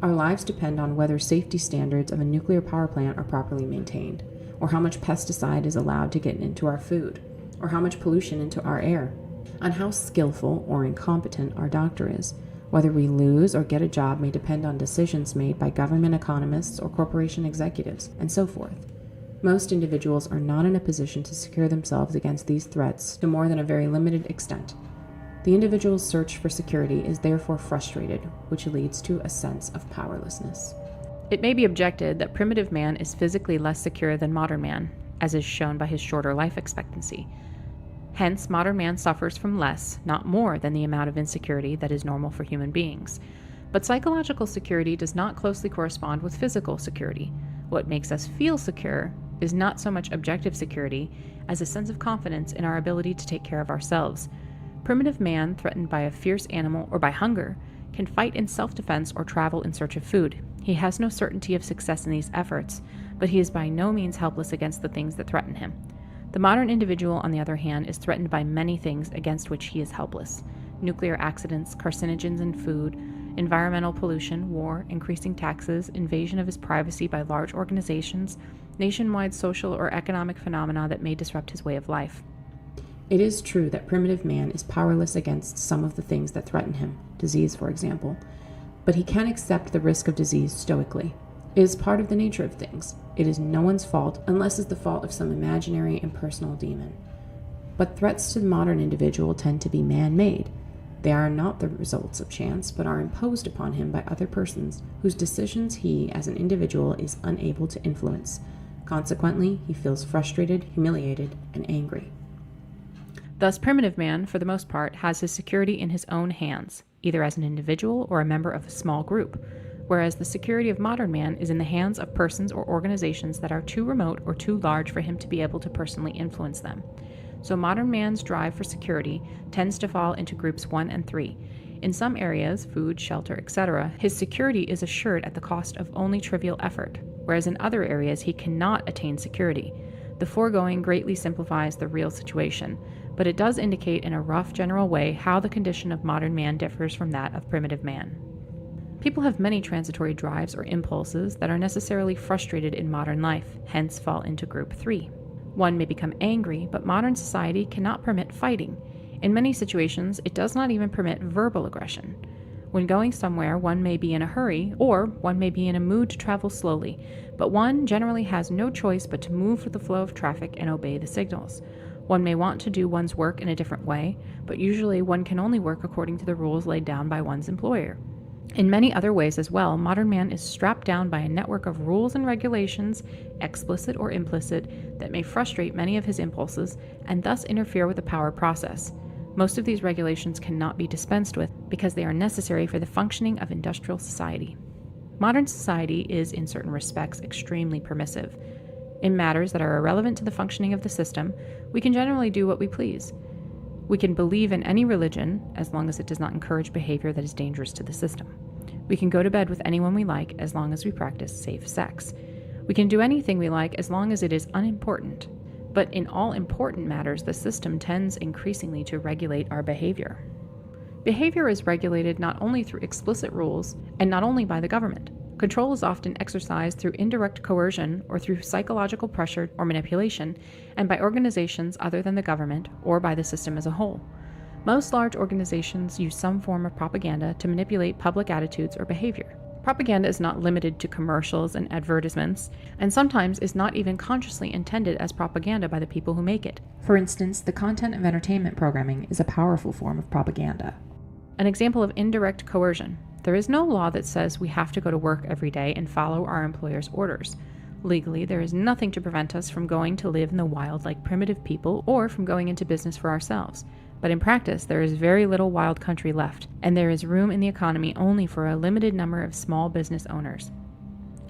Our lives depend on whether safety standards of a nuclear power plant are properly maintained, or how much pesticide is allowed to get into our food, or how much pollution into our air, on how skillful or incompetent our doctor is. Whether we lose or get a job may depend on decisions made by government economists or corporation executives, and so forth. Most individuals are not in a position to secure themselves against these threats to more than a very limited extent. The individual's search for security is therefore frustrated, which leads to a sense of powerlessness. It may be objected that primitive man is physically less secure than modern man, as is shown by his shorter life expectancy. Hence, modern man suffers from less, not more, than the amount of insecurity that is normal for human beings. But psychological security does not closely correspond with physical security. What makes us feel secure is not so much objective security as a sense of confidence in our ability to take care of ourselves. Primitive man, threatened by a fierce animal or by hunger, can fight in self-defense or travel in search of food. He has no certainty of success in these efforts, but he is by no means helpless against the things that threaten him. The modern individual, on the other hand, is threatened by many things against which he is helpless: nuclear accidents, carcinogens in food, environmental pollution, war, increasing taxes, invasion of his privacy by large organizations, nationwide social or economic phenomena that may disrupt his way of life. It is true that primitive man is powerless against some of the things that threaten him, disease for example, but he can accept the risk of disease stoically. It is part of the nature of things. It is no one's fault unless it's the fault of some imaginary impersonal demon. But threats to the modern individual tend to be man-made. They are not the results of chance, but are imposed upon him by other persons whose decisions he, as an individual, is unable to influence. Consequently, he feels frustrated, humiliated, and angry. Thus, primitive man, for the most part, has his security in his own hands, either as an individual or a member of a small group, whereas the security of modern man is in the hands of persons or organizations that are too remote or too large for him to be able to personally influence them. So modern man's drive for security tends to fall into groups 1 and 3. In some areas, food, shelter, etc., his security is assured at the cost of only trivial effort, whereas in other areas he cannot attain security. The foregoing greatly simplifies the real situation, but it does indicate in a rough general way how the condition of modern man differs from that of primitive man. People have many transitory drives or impulses that are necessarily frustrated in modern life, hence fall into group 3. One may become angry, but modern society cannot permit fighting. In many situations, it does not even permit verbal aggression. When going somewhere, one may be in a hurry, or one may be in a mood to travel slowly, but one generally has no choice but to move with the flow of traffic and obey the signals. One may want to do one's work in a different way, but usually one can only work according to the rules laid down by one's employer. In many other ways as well, modern man is strapped down by a network of rules and regulations, explicit or implicit, that may frustrate many of his impulses and thus interfere with the power process. Most of these regulations cannot be dispensed with because they are necessary for the functioning of industrial society. Modern society is, in certain respects, extremely permissive. In matters that are irrelevant to the functioning of the system, we can generally do what we please. We can believe in any religion, as long as it does not encourage behavior that is dangerous to the system. We can go to bed with anyone we like, as long as we practice safe sex. We can do anything we like, as long as it is unimportant. But in all important matters, the system tends increasingly to regulate our behavior. Behavior is regulated not only through explicit rules, and not only by the government. Control is often exercised through indirect coercion or through psychological pressure or manipulation, and by organizations other than the government or by the system as a whole. Most large organizations use some form of propaganda to manipulate public attitudes or behavior. Propaganda is not limited to commercials and advertisements, and sometimes is not even consciously intended as propaganda by the people who make it. For instance, the content of entertainment programming is a powerful form of propaganda. An example of indirect coercion. There is no law that says we have to go to work every day and follow our employer's orders. Legally, there is nothing to prevent us from going to live in the wild like primitive people or from going into business for ourselves. But in practice, there is very little wild country left, and there is room in the economy only for a limited number of small business owners.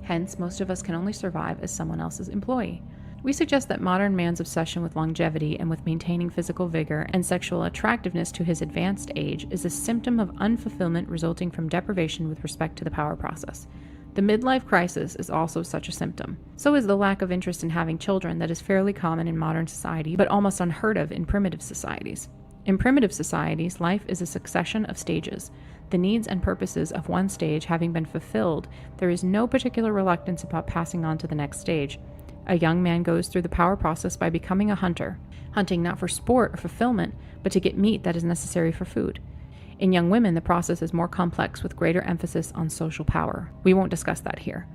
Hence, most of us can only survive as someone else's employee. We suggest that modern man's obsession with longevity and with maintaining physical vigor and sexual attractiveness to his advanced age is a symptom of unfulfillment resulting from deprivation with respect to the power process. The midlife crisis is also such a symptom. So is the lack of interest in having children that is fairly common in modern society, but almost unheard of in primitive societies. In primitive societies, life is a succession of stages. The needs and purposes of one stage having been fulfilled, there is no particular reluctance about passing on to the next stage. A young man goes through the power process by becoming a hunter, hunting not for sport or fulfillment, but to get meat that is necessary for food. In young women, the process is more complex with greater emphasis on social power. We won't discuss that here.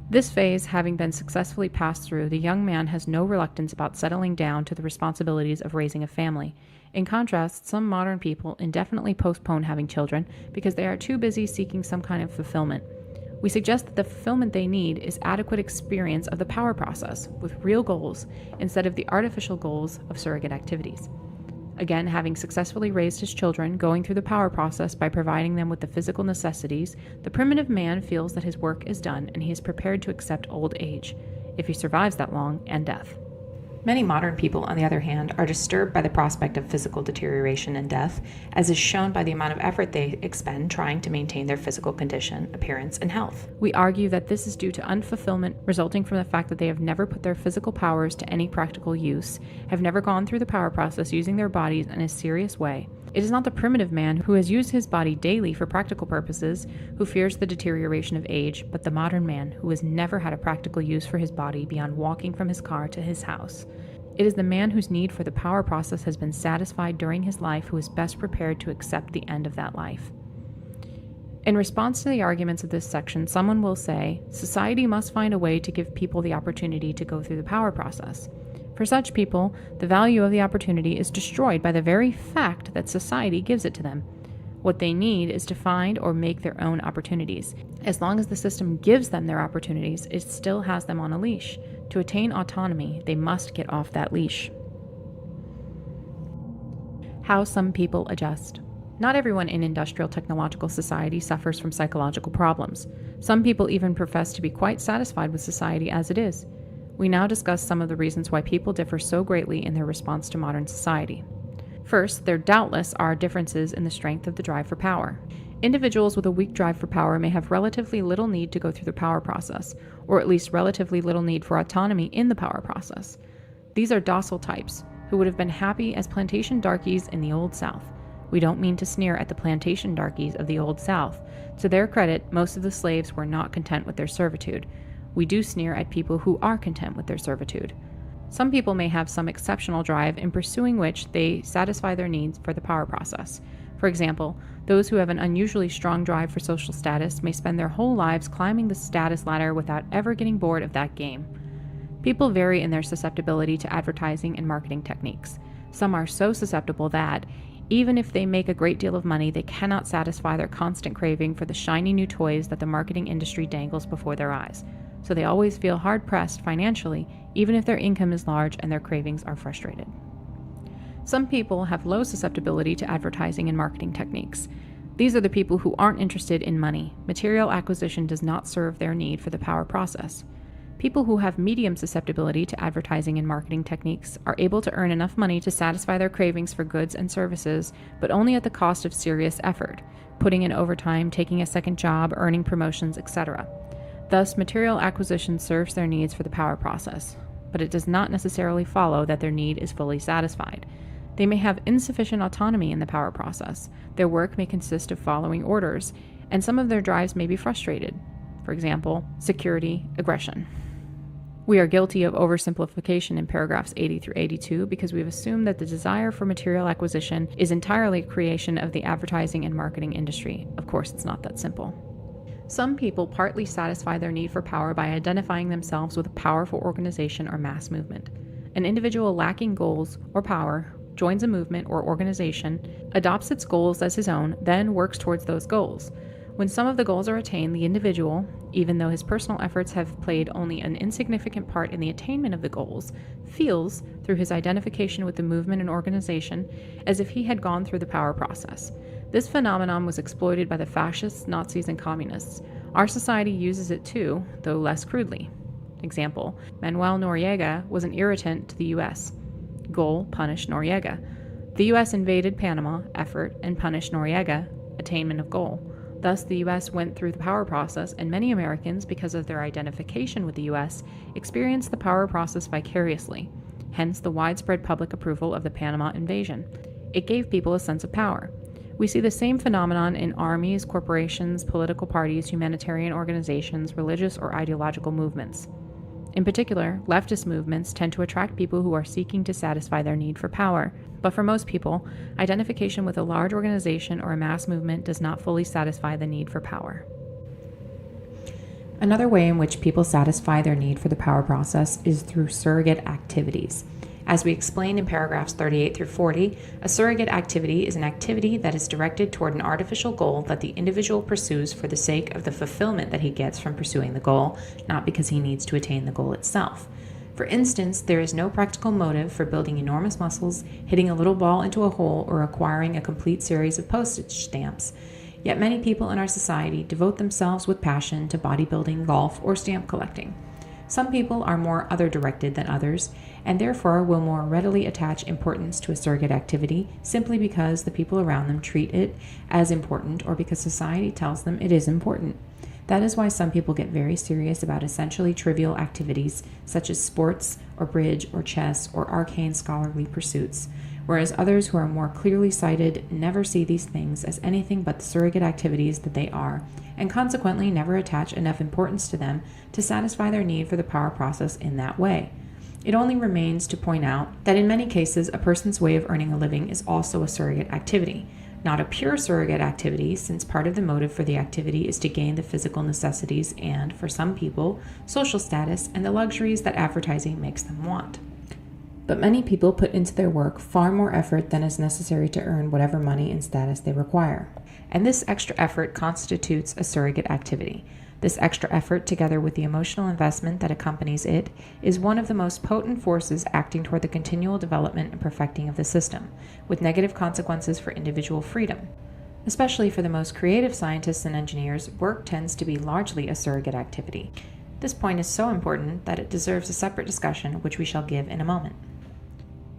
This phase having been successfully passed through, the young man has no reluctance about settling down to the responsibilities of raising a family. In contrast, some modern people indefinitely postpone having children because they are too busy seeking some kind of fulfillment. We suggest that the fulfillment they need is adequate experience of the power process with real goals instead of the artificial goals of surrogate activities. Again, having successfully raised his children, going through the power process by providing them with the physical necessities, the primitive man feels that his work is done and he is prepared to accept old age, if he survives that long, and death. Many modern people, on the other hand, are disturbed by the prospect of physical deterioration and death, as is shown by the amount of effort they expend trying to maintain their physical condition, appearance, and health. We argue that this is due to unfulfillment resulting from the fact that they have never put their physical powers to any practical use, have never gone through the power process using their bodies in a serious way. It is not the primitive man who has used his body daily for practical purposes who fears the deterioration of age, but the modern man who has never had a practical use for his body beyond walking from his car to his house. It is the man whose need for the power process has been satisfied during his life who is best prepared to accept the end of that life. In response to the arguments of this section, someone will say, society must find a way to give people the opportunity to go through the power process. For such people, the value of the opportunity is destroyed by the very fact that society gives it to them. What they need is to find or make their own opportunities. As long as the system gives them their opportunities, it still has them on a leash. To attain autonomy, they must get off that leash. How some people adjust. Not everyone in industrial technological society suffers from psychological problems. Some people even profess to be quite satisfied with society as it is. We now discuss some of the reasons why people differ so greatly in their response to modern society. First, there doubtless are differences in the strength of the drive for power. Individuals with a weak drive for power may have relatively little need to go through the power process, or at least relatively little need for autonomy in the power process. These are docile types, who would have been happy as plantation darkies in the Old South. We don't mean to sneer at the plantation darkies of the Old South. To their credit, most of the slaves were not content with their servitude. We do sneer at people who are content with their servitude. Some people may have some exceptional drive in pursuing which they satisfy their needs for the power process. For example, those who have an unusually strong drive for social status may spend their whole lives climbing the status ladder without ever getting bored of that game. People vary in their susceptibility to advertising and marketing techniques. Some are so susceptible that, even if they make a great deal of money, they cannot satisfy their constant craving for the shiny new toys that the marketing industry dangles before their eyes. So they always feel hard-pressed financially, even if their income is large and their cravings are frustrated. Some people have low susceptibility to advertising and marketing techniques. These are the people who aren't interested in money. Material acquisition does not serve their need for the power process. People who have medium susceptibility to advertising and marketing techniques are able to earn enough money to satisfy their cravings for goods and services, but only at the cost of serious effort, putting in overtime, taking a second job, earning promotions, etc. Thus, material acquisition serves their needs for the power process, but it does not necessarily follow that their need is fully satisfied. They may have insufficient autonomy in the power process. Their work may consist of following orders, and some of their drives may be frustrated. For example, security, aggression. We are guilty of oversimplification in paragraphs 80 through 82 because we've assumed that the desire for material acquisition is entirely a creation of the advertising and marketing industry. Of course, it's not that simple. Some people partly satisfy their need for power by identifying themselves with a powerful organization or mass movement. An individual lacking goals or power joins a movement or organization, adopts its goals as his own, then works towards those goals. When some of the goals are attained, the individual, even though his personal efforts have played only an insignificant part in the attainment of the goals, feels, through his identification with the movement and organization, as if he had gone through the power process. This phenomenon was exploited by the fascists, Nazis, and communists. Our society uses it too, though less crudely. Example, Manuel Noriega was an irritant to the U.S. Goal, punish Noriega. The U.S. invaded Panama, effort, and punished Noriega, attainment of goal. Thus, the U.S. went through the power process, and many Americans, because of their identification with the U.S., experienced the power process vicariously, hence the widespread public approval of the Panama invasion. It gave people a sense of power. We see the same phenomenon in armies, corporations, political parties, humanitarian organizations, religious or ideological movements. In particular, leftist movements tend to attract people who are seeking to satisfy their need for power, but for most people, identification with a large organization or a mass movement does not fully satisfy the need for power. Another way in which people satisfy their need for the power process is through surrogate activities. As we explained in paragraphs 38 through 40, a surrogate activity is an activity that is directed toward an artificial goal that the individual pursues for the sake of the fulfillment that he gets from pursuing the goal, not because he needs to attain the goal itself. For instance, there is no practical motive for building enormous muscles, hitting a little ball into a hole, or acquiring a complete series of postage stamps. Yet many people in our society devote themselves with passion to bodybuilding, golf, or stamp collecting. Some people are more other-directed than others, and therefore will more readily attach importance to a surrogate activity simply because the people around them treat it as important or because society tells them it is important. That is why some people get very serious about essentially trivial activities such as sports or bridge or chess or arcane scholarly pursuits, whereas others who are more clearly sighted never see these things as anything but the surrogate activities that they are, and consequently never attach enough importance to them to satisfy their need for the power process in that way. It only remains to point out that in many cases a person's way of earning a living is also a surrogate activity. Not a pure surrogate activity, since part of the motive for the activity is to gain the physical necessities and, for some people, social status and the luxuries that advertising makes them want. But many people put into their work far more effort than is necessary to earn whatever money and status they require. And this extra effort constitutes a surrogate activity. This extra effort, together with the emotional investment that accompanies it, is one of the most potent forces acting toward the continual development and perfecting of the system, with negative consequences for individual freedom. Especially for the most creative scientists and engineers, work tends to be largely a surrogate activity. This point is so important that it deserves a separate discussion, which we shall give in a moment.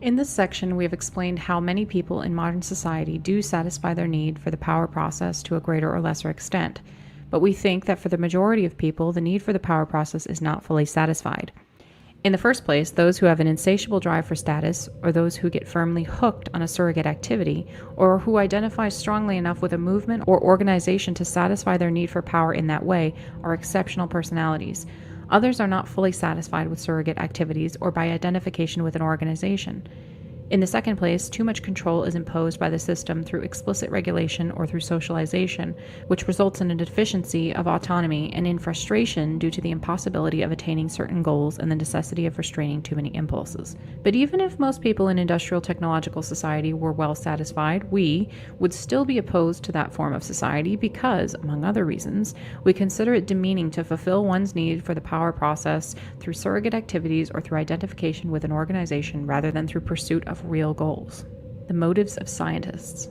In this section, we have explained how many people in modern society do satisfy their need for the power process to a greater or lesser extent, but we think that for the majority of people, the need for the power process is not fully satisfied. In the first place, those who have an insatiable drive for status, or those who get firmly hooked on a surrogate activity, or who identify strongly enough with a movement or organization to satisfy their need for power in that way, are exceptional personalities. Others are not fully satisfied with surrogate activities or by identification with an organization. In the second place, too much control is imposed by the system through explicit regulation or through socialization, which results in a deficiency of autonomy and in frustration due to the impossibility of attaining certain goals and the necessity of restraining too many impulses. But even if most people in industrial technological society were well satisfied, we would still be opposed to that form of society because, among other reasons, we consider it demeaning to fulfill one's need for the power process through surrogate activities or through identification with an organization rather than through pursuit of real goals. The motives of scientists.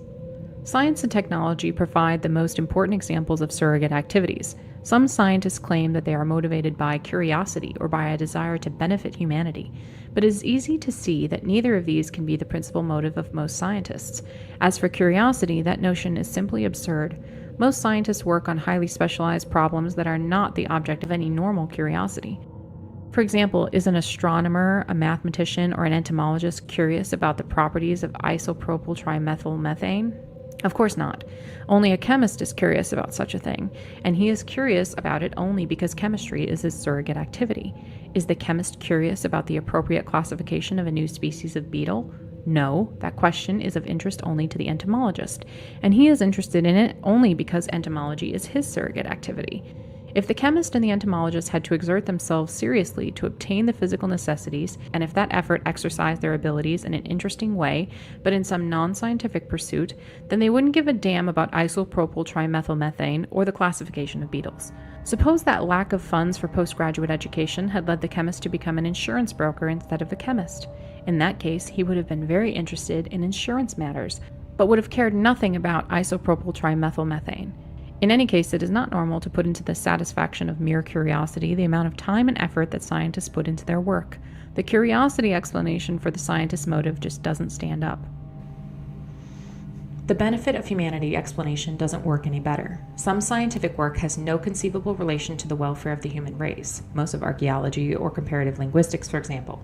Science and technology provide the most important examples of surrogate activities. Some scientists claim that they are motivated by curiosity or by a desire to benefit humanity, but it is easy to see that neither of these can be the principal motive of most scientists. As for curiosity, that notion is simply absurd. Most scientists work on highly specialized problems that are not the object of any normal curiosity. For example, is an astronomer, a mathematician, or an entomologist curious about the properties of isopropyl trimethylmethane? Of course not. Only a chemist is curious about such a thing, and he is curious about it only because chemistry is his surrogate activity. Is the chemist curious about the appropriate classification of a new species of beetle? No, that question is of interest only to the entomologist, and he is interested in it only because entomology is his surrogate activity. If the chemist and the entomologist had to exert themselves seriously to obtain the physical necessities, and if that effort exercised their abilities in an interesting way, but in some non-scientific pursuit, then they wouldn't give a damn about isopropyl trimethylmethane or the classification of beetles. Suppose that lack of funds for postgraduate education had led the chemist to become an insurance broker instead of a chemist. In that case, he would have been very interested in insurance matters, but would have cared nothing about isopropyl trimethylmethane. In any case, it is not normal to put into the satisfaction of mere curiosity the amount of time and effort that scientists put into their work. The curiosity explanation for the scientist's motive just doesn't stand up. The benefit of humanity explanation doesn't work any better. Some scientific work has no conceivable relation to the welfare of the human race, most of archaeology or comparative linguistics, for example.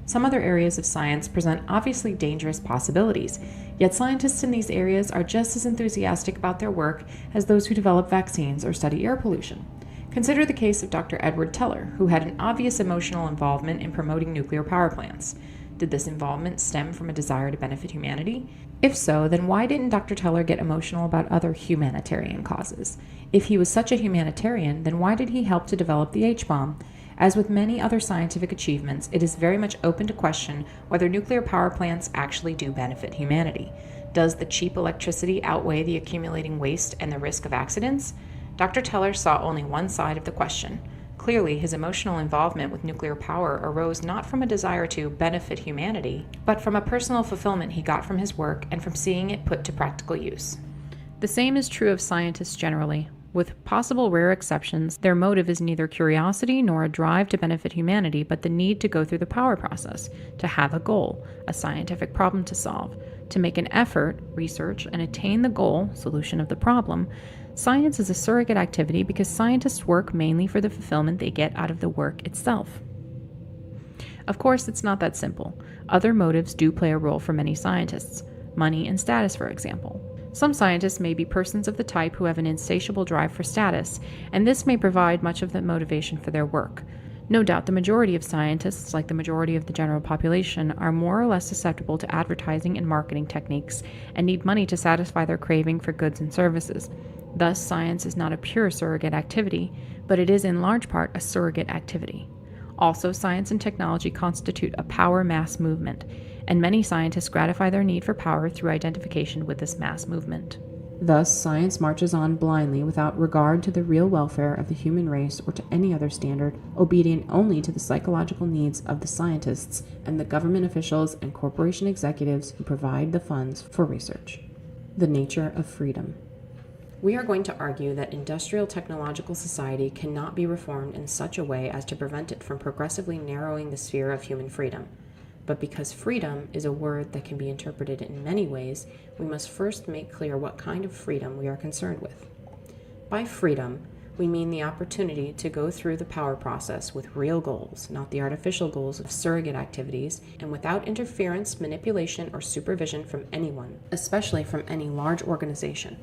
Some other areas of science present obviously dangerous possibilities, yet scientists in these areas are just as enthusiastic about their work as those who develop vaccines or study air pollution. Consider the case of Dr. Edward Teller, who had an obvious emotional involvement in promoting nuclear power plants. Did this involvement stem from a desire to benefit humanity? If so, then why didn't Dr. Teller get emotional about other humanitarian causes? If he was such a humanitarian, then why did he help to develop the H-bomb? As with many other scientific achievements, it is very much open to question whether nuclear power plants actually do benefit humanity. Does the cheap electricity outweigh the accumulating waste and the risk of accidents? Dr. Teller saw only one side of the question. Clearly, his emotional involvement with nuclear power arose not from a desire to benefit humanity, but from a personal fulfillment he got from his work and from seeing it put to practical use. The same is true of scientists generally. With possible rare exceptions, their motive is neither curiosity nor a drive to benefit humanity, but the need to go through the power process, to have a goal, a scientific problem to solve, to make an effort, research, and attain the goal, solution of the problem. Science is a surrogate activity because scientists work mainly for the fulfillment they get out of the work itself. Of course, it's not that simple. Other motives do play a role for many scientists. Money and status, for example. Some scientists may be persons of the type who have an insatiable drive for status, and this may provide much of the motivation for their work. No doubt the majority of scientists, like the majority of the general population, are more or less susceptible to advertising and marketing techniques and need money to satisfy their craving for goods and services. Thus, science is not a pure surrogate activity, but it is in large part a surrogate activity. Also, science and technology constitute a power mass movement, and many scientists gratify their need for power through identification with this mass movement. Thus, science marches on blindly without regard to the real welfare of the human race or to any other standard, obedient only to the psychological needs of the scientists and the government officials and corporation executives who provide the funds for research. The nature of freedom. We are going to argue that industrial technological society cannot be reformed in such a way as to prevent it from progressively narrowing the sphere of human freedom. But because freedom is a word that can be interpreted in many ways, we must first make clear what kind of freedom we are concerned with. By freedom, we mean the opportunity to go through the power process with real goals, not the artificial goals of surrogate activities, and without interference, manipulation, or supervision from anyone, especially from any large organization.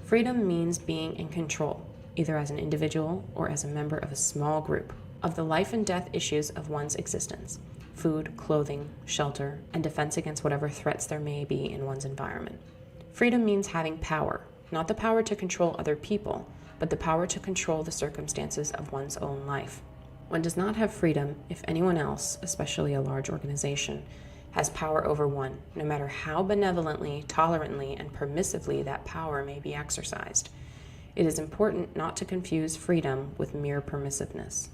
Freedom means being in control, either as an individual or as a member of a small group, of the life and death issues of one's existence. food, clothing, shelter, and defense against whatever threats there may be in one's environment. Freedom means having power, not the power to control other people, but the power to control the circumstances of one's own life. One does not have freedom if anyone else, especially a large organization, has power over one, no matter how benevolently, tolerantly, and permissively that power may be exercised. It is important not to confuse freedom with mere permissiveness.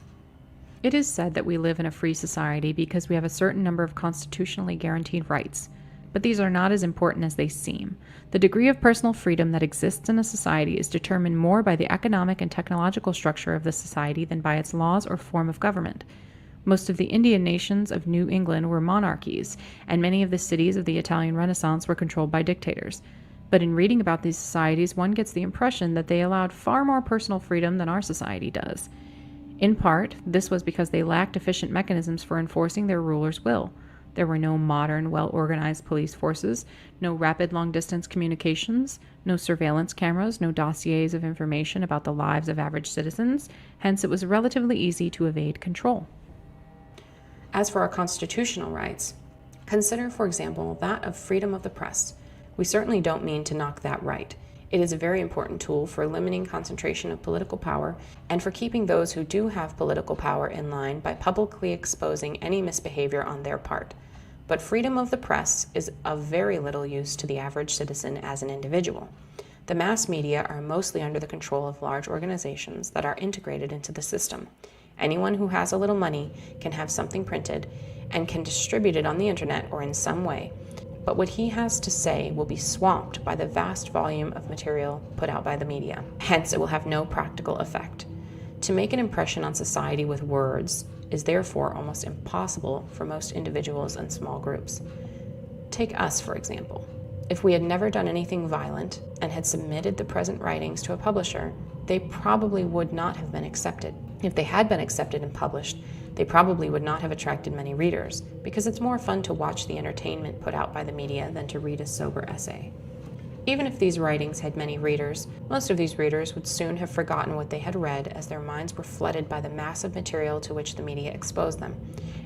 It is said that we live in a free society because we have a certain number of constitutionally guaranteed rights, but these are not as important as they seem. The degree of personal freedom that exists in a society is determined more by the economic and technological structure of the society than by its laws or form of government. Most of the Indian nations of New England were monarchies, and many of the cities of the Italian Renaissance were controlled by dictators. But in reading about these societies, one gets the impression that they allowed far more personal freedom than our society does. In part, this was because they lacked efficient mechanisms for enforcing their rulers' will. There were no modern, well-organized police forces, no rapid long-distance communications, no surveillance cameras, no dossiers of information about the lives of average citizens. Hence, it was relatively easy to evade control. As for our constitutional rights, consider, for example, that of freedom of the press. We certainly don't mean to knock that right. It is a very important tool for limiting concentration of political power and for keeping those who do have political power in line by publicly exposing any misbehavior on their part. But freedom of the press is of very little use to the average citizen as an individual. The mass media are mostly under the control of large organizations that are integrated into the system. Anyone who has a little money can have something printed and can distribute it on the internet or in some way, but what he has to say will be swamped by the vast volume of material put out by the media. Hence, it will have no practical effect. To make an impression on society with words is therefore almost impossible for most individuals and small groups. Take us, for example. If we had never done anything violent and had submitted the present writings to a publisher, they probably would not have been accepted. If they had been accepted and published, they probably would not have attracted many readers, because it's more fun to watch the entertainment put out by the media than to read a sober essay. Even if these writings had many readers, most of these readers would soon have forgotten what they had read as their minds were flooded by the massive material to which the media exposed them.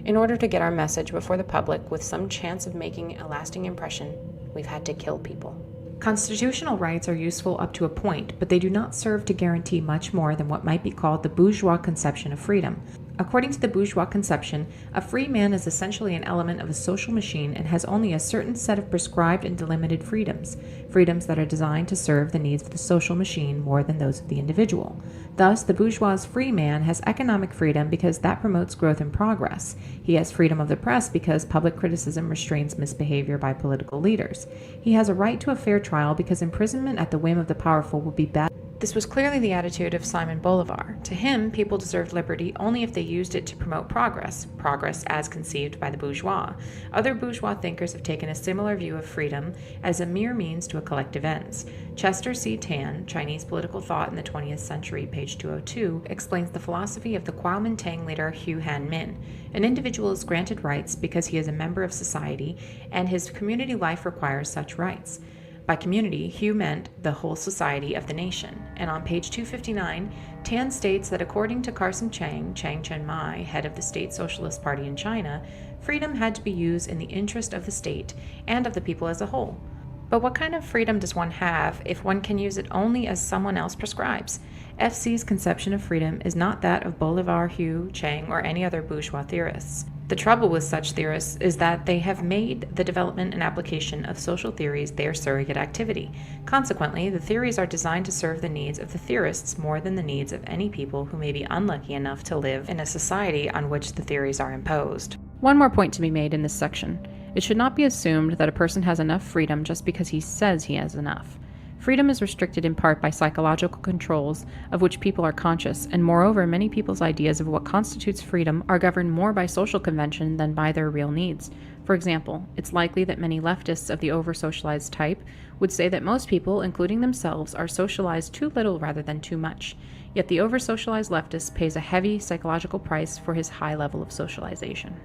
In order to get our message before the public with some chance of making a lasting impression, we've had to kill people. Constitutional rights are useful up to a point, but they do not serve to guarantee much more than what might be called the bourgeois conception of freedom. According to the bourgeois conception, a free man is essentially an element of a social machine and has only a certain set of prescribed and delimited freedoms, freedoms that are designed to serve the needs of the social machine more than those of the individual. Thus, the bourgeois free man has economic freedom because that promotes growth and progress. He has freedom of the press because public criticism restrains misbehavior by political leaders. He has a right to a fair trial because imprisonment at the whim of the powerful will be bad. This was clearly the attitude of Simon Bolivar. To him, people deserved liberty only if they used it to promote progress, progress as conceived by the bourgeois. Other bourgeois thinkers have taken a similar view of freedom as a mere means to a collective ends. Chester C. Tan, Chinese Political Thought in the 20th Century, page 202, explains the philosophy of the Kuomintang leader Hu Han-min. An individual is granted rights because he is a member of society, and his community life requires such rights. By community, Hu meant the whole society of the nation. And on page 259, Tan states that according to Carson Chang Chen-mai, head of the State Socialist Party in China, freedom had to be used in the interest of the state and of the people as a whole. But what kind of freedom does one have if one can use it only as someone else prescribes? FC's conception of freedom is not that of Bolivar, Hu, Chang, or any other bourgeois theorists. The trouble with such theorists is that they have made the development and application of social theories their surrogate activity. Consequently, the theories are designed to serve the needs of the theorists more than the needs of any people who may be unlucky enough to live in a society on which the theories are imposed. One more point to be made in this section. It should not be assumed that a person has enough freedom just because he says he has enough. Freedom is restricted in part by psychological controls of which people are conscious, and moreover, many people's ideas of what constitutes freedom are governed more by social convention than by their real needs. For example, it's likely that many leftists of the over-socialized type would say that most people, including themselves, are socialized too little rather than too much. Yet the over-socialized leftist pays a heavy psychological price for his high level of socialization.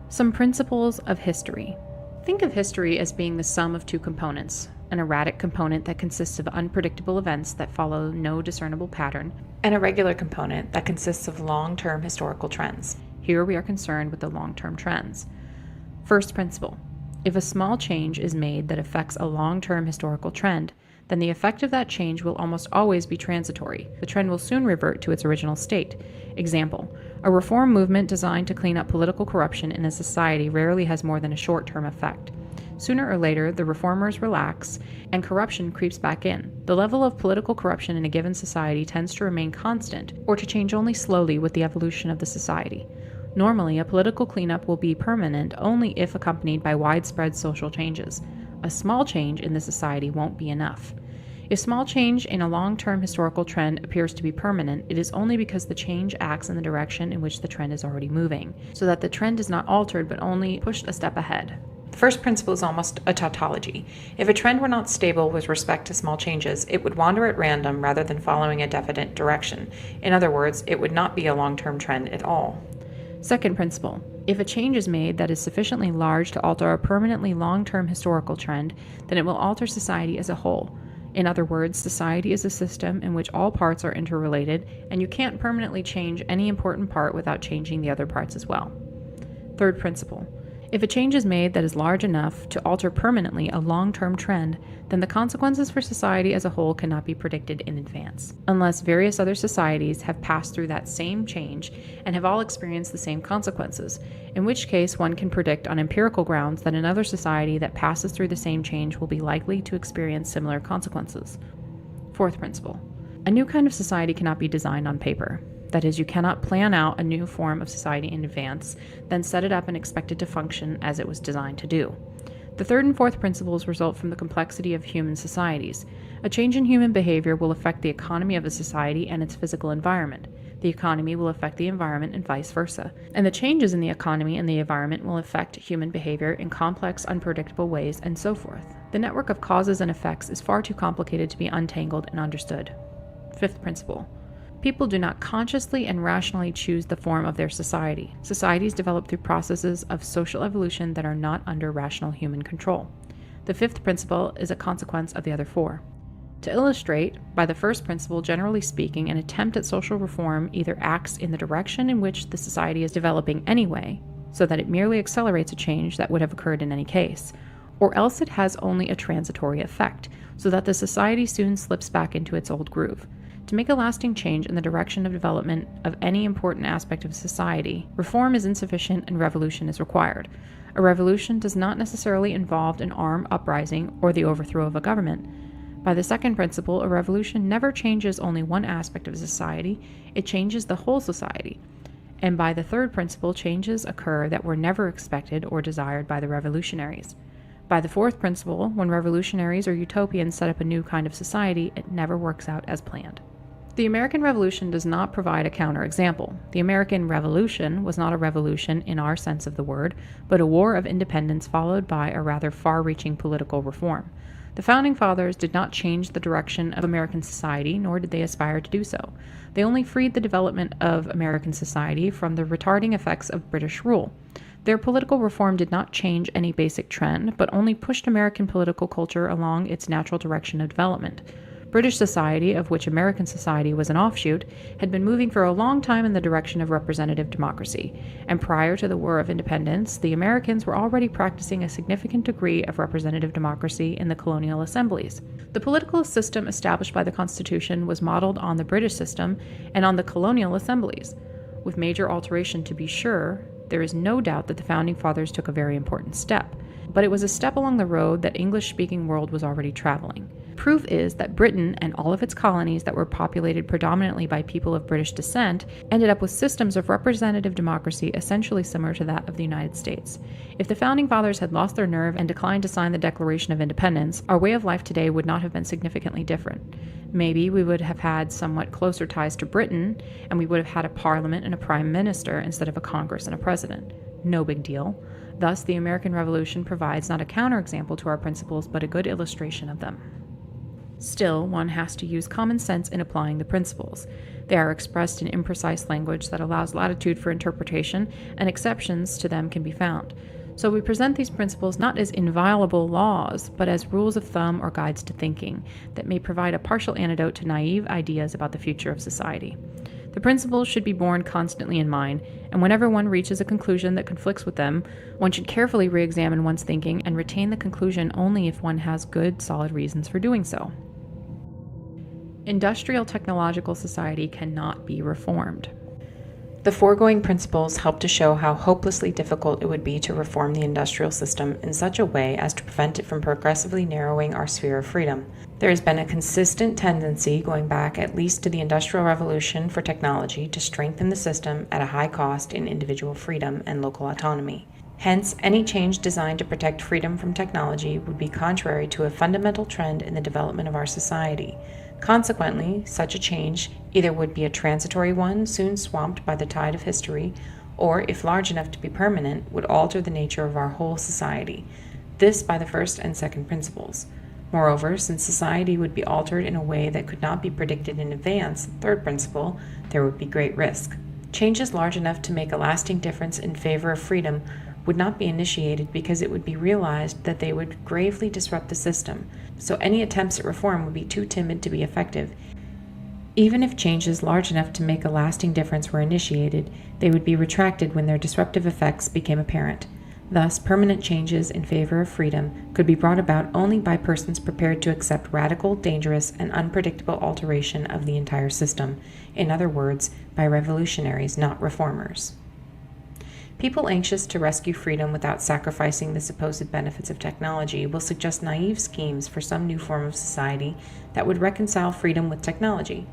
Some principles of history. Think of history as being the sum of two components: an erratic component that consists of unpredictable events that follow no discernible pattern, and a regular component that consists of long-term historical trends. Here we are concerned with the long-term trends. First principle. If a small change is made that affects a long-term historical trend, then the effect of that change will almost always be transitory. The trend will soon revert to its original state. Example, a reform movement designed to clean up political corruption in a society rarely has more than a short-term effect. Sooner or later, the reformers relax, and corruption creeps back in. The level of political corruption in a given society tends to remain constant, or to change only slowly with the evolution of the society. Normally, a political cleanup will be permanent only if accompanied by widespread social changes. A small change in the society won't be enough. If small change in a long-term historical trend appears to be permanent, it is only because the change acts in the direction in which the trend is already moving, so that the trend is not altered but only pushed a step ahead. The first principle is almost a tautology. If a trend were not stable with respect to small changes, it would wander at random rather than following a definite direction. In other words, it would not be a long-term trend at all. Second principle. If a change is made that is sufficiently large to alter a permanently long-term historical trend, then it will alter society as a whole. In other words, society is a system in which all parts are interrelated, and you can't permanently change any important part without changing the other parts as well. Third principle. If a change is made that is large enough to alter permanently a long-term trend, then the consequences for society as a whole cannot be predicted in advance, unless various other societies have passed through that same change and have all experienced the same consequences, in which case one can predict on empirical grounds that another society that passes through the same change will be likely to experience similar consequences. Fourth principle. A new kind of society cannot be designed on paper. That is, you cannot plan out a new form of society in advance, then set it up and expect it to function as it was designed to do. The third and fourth principles result from the complexity of human societies. A change in human behavior will affect the economy of a society and its physical environment. The economy will affect the environment and vice versa. And the changes in the economy and the environment will affect human behavior in complex, unpredictable ways, and so forth. The network of causes and effects is far too complicated to be untangled and understood. Fifth principle. People do not consciously and rationally choose the form of their society. Societies develop through processes of social evolution that are not under rational human control. The fifth principle is a consequence of the other four. To illustrate, by the first principle, generally speaking, an attempt at social reform either acts in the direction in which the society is developing anyway, so that it merely accelerates a change that would have occurred in any case, or else it has only a transitory effect, so that the society soon slips back into its old groove. To make a lasting change in the direction of development of any important aspect of society, reform is insufficient and revolution is required. A revolution does not necessarily involve an armed uprising or the overthrow of a government. By the second principle, a revolution never changes only one aspect of society, it changes the whole society. And by the third principle, changes occur that were never expected or desired by the revolutionaries. By the fourth principle, when revolutionaries or utopians set up a new kind of society, it never works out as planned. The American Revolution does not provide a counterexample. The American Revolution was not a revolution in our sense of the word, but a war of independence followed by a rather far-reaching political reform. The Founding Fathers did not change the direction of American society, nor did they aspire to do so. They only freed the development of American society from the retarding effects of British rule. Their political reform did not change any basic trend, but only pushed American political culture along its natural direction of development. British society, of which American society was an offshoot, had been moving for a long time in the direction of representative democracy, and prior to the War of Independence, the Americans were already practicing a significant degree of representative democracy in the colonial assemblies. The political system established by the Constitution was modeled on the British system and on the colonial assemblies. With major alteration to be sure, there is no doubt that the Founding Fathers took a very important step, but it was a step along the road that English-speaking world was already traveling. Proof is that Britain and all of its colonies that were populated predominantly by people of British descent ended up with systems of representative democracy essentially similar to that of the United States. If the Founding Fathers had lost their nerve and declined to sign the Declaration of Independence, our way of life today would not have been significantly different. Maybe we would have had somewhat closer ties to Britain, and we would have had a parliament and a prime minister instead of a Congress and a president. No big deal. Thus, the American Revolution provides not a counterexample to our principles, but a good illustration of them. Still, one has to use common sense in applying the principles. They are expressed in imprecise language that allows latitude for interpretation, and exceptions to them can be found. So we present these principles not as inviolable laws, but as rules of thumb or guides to thinking that may provide a partial antidote to naive ideas about the future of society. The principles should be borne constantly in mind, and whenever one reaches a conclusion that conflicts with them, one should carefully re-examine one's thinking and retain the conclusion only if one has good, solid reasons for doing so. Industrial technological society cannot be reformed. The foregoing principles help to show how hopelessly difficult it would be to reform the industrial system in such a way as to prevent it from progressively narrowing our sphere of freedom. There has been a consistent tendency going back at least to the Industrial Revolution for technology to strengthen the system at a high cost in individual freedom and local autonomy. Hence, any change designed to protect freedom from technology would be contrary to a fundamental trend in the development of our society. Consequently, such a change either would be a transitory one, soon swamped by the tide of history, or, if large enough to be permanent, would alter the nature of our whole society. This by the first and second principles. Moreover, since society would be altered in a way that could not be predicted in advance, third principle, there would be great risk. Changes large enough to make a lasting difference in favor of freedom would not be initiated because it would be realized that they would gravely disrupt the system, so any attempts at reform would be too timid to be effective. Even if changes large enough to make a lasting difference were initiated, they would be retracted when their disruptive effects became apparent. Thus, permanent changes in favor of freedom could be brought about only by persons prepared to accept radical, dangerous, and unpredictable alteration of the entire system. In other words, by revolutionaries, not reformers. People anxious to rescue freedom without sacrificing the supposed benefits of technology will suggest naive schemes for some new form of society that would reconcile freedom with technology.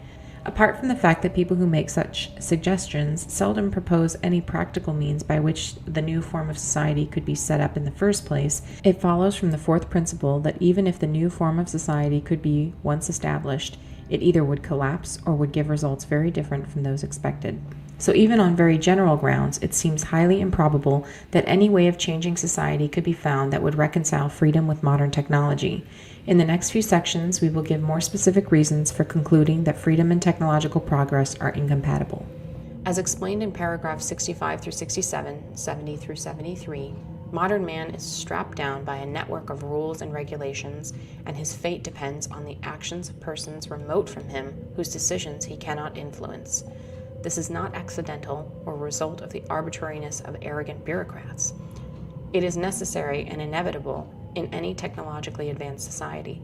Apart from the fact that people who make such suggestions seldom propose any practical means by which the new form of society could be set up in the first place, it follows from the fourth principle that even if the new form of society could be once established, it either would collapse or would give results very different from those expected. So even on very general grounds, it seems highly improbable that any way of changing society could be found that would reconcile freedom with modern technology. In the next few sections, we will give more specific reasons for concluding that freedom and technological progress are incompatible. As explained in paragraphs 65 through 67, 70 through 73, modern man is strapped down by a network of rules and regulations, and his fate depends on the actions of persons remote from him whose decisions he cannot influence. This is not accidental or a result of the arbitrariness of arrogant bureaucrats. It is necessary and inevitable in any technologically advanced society.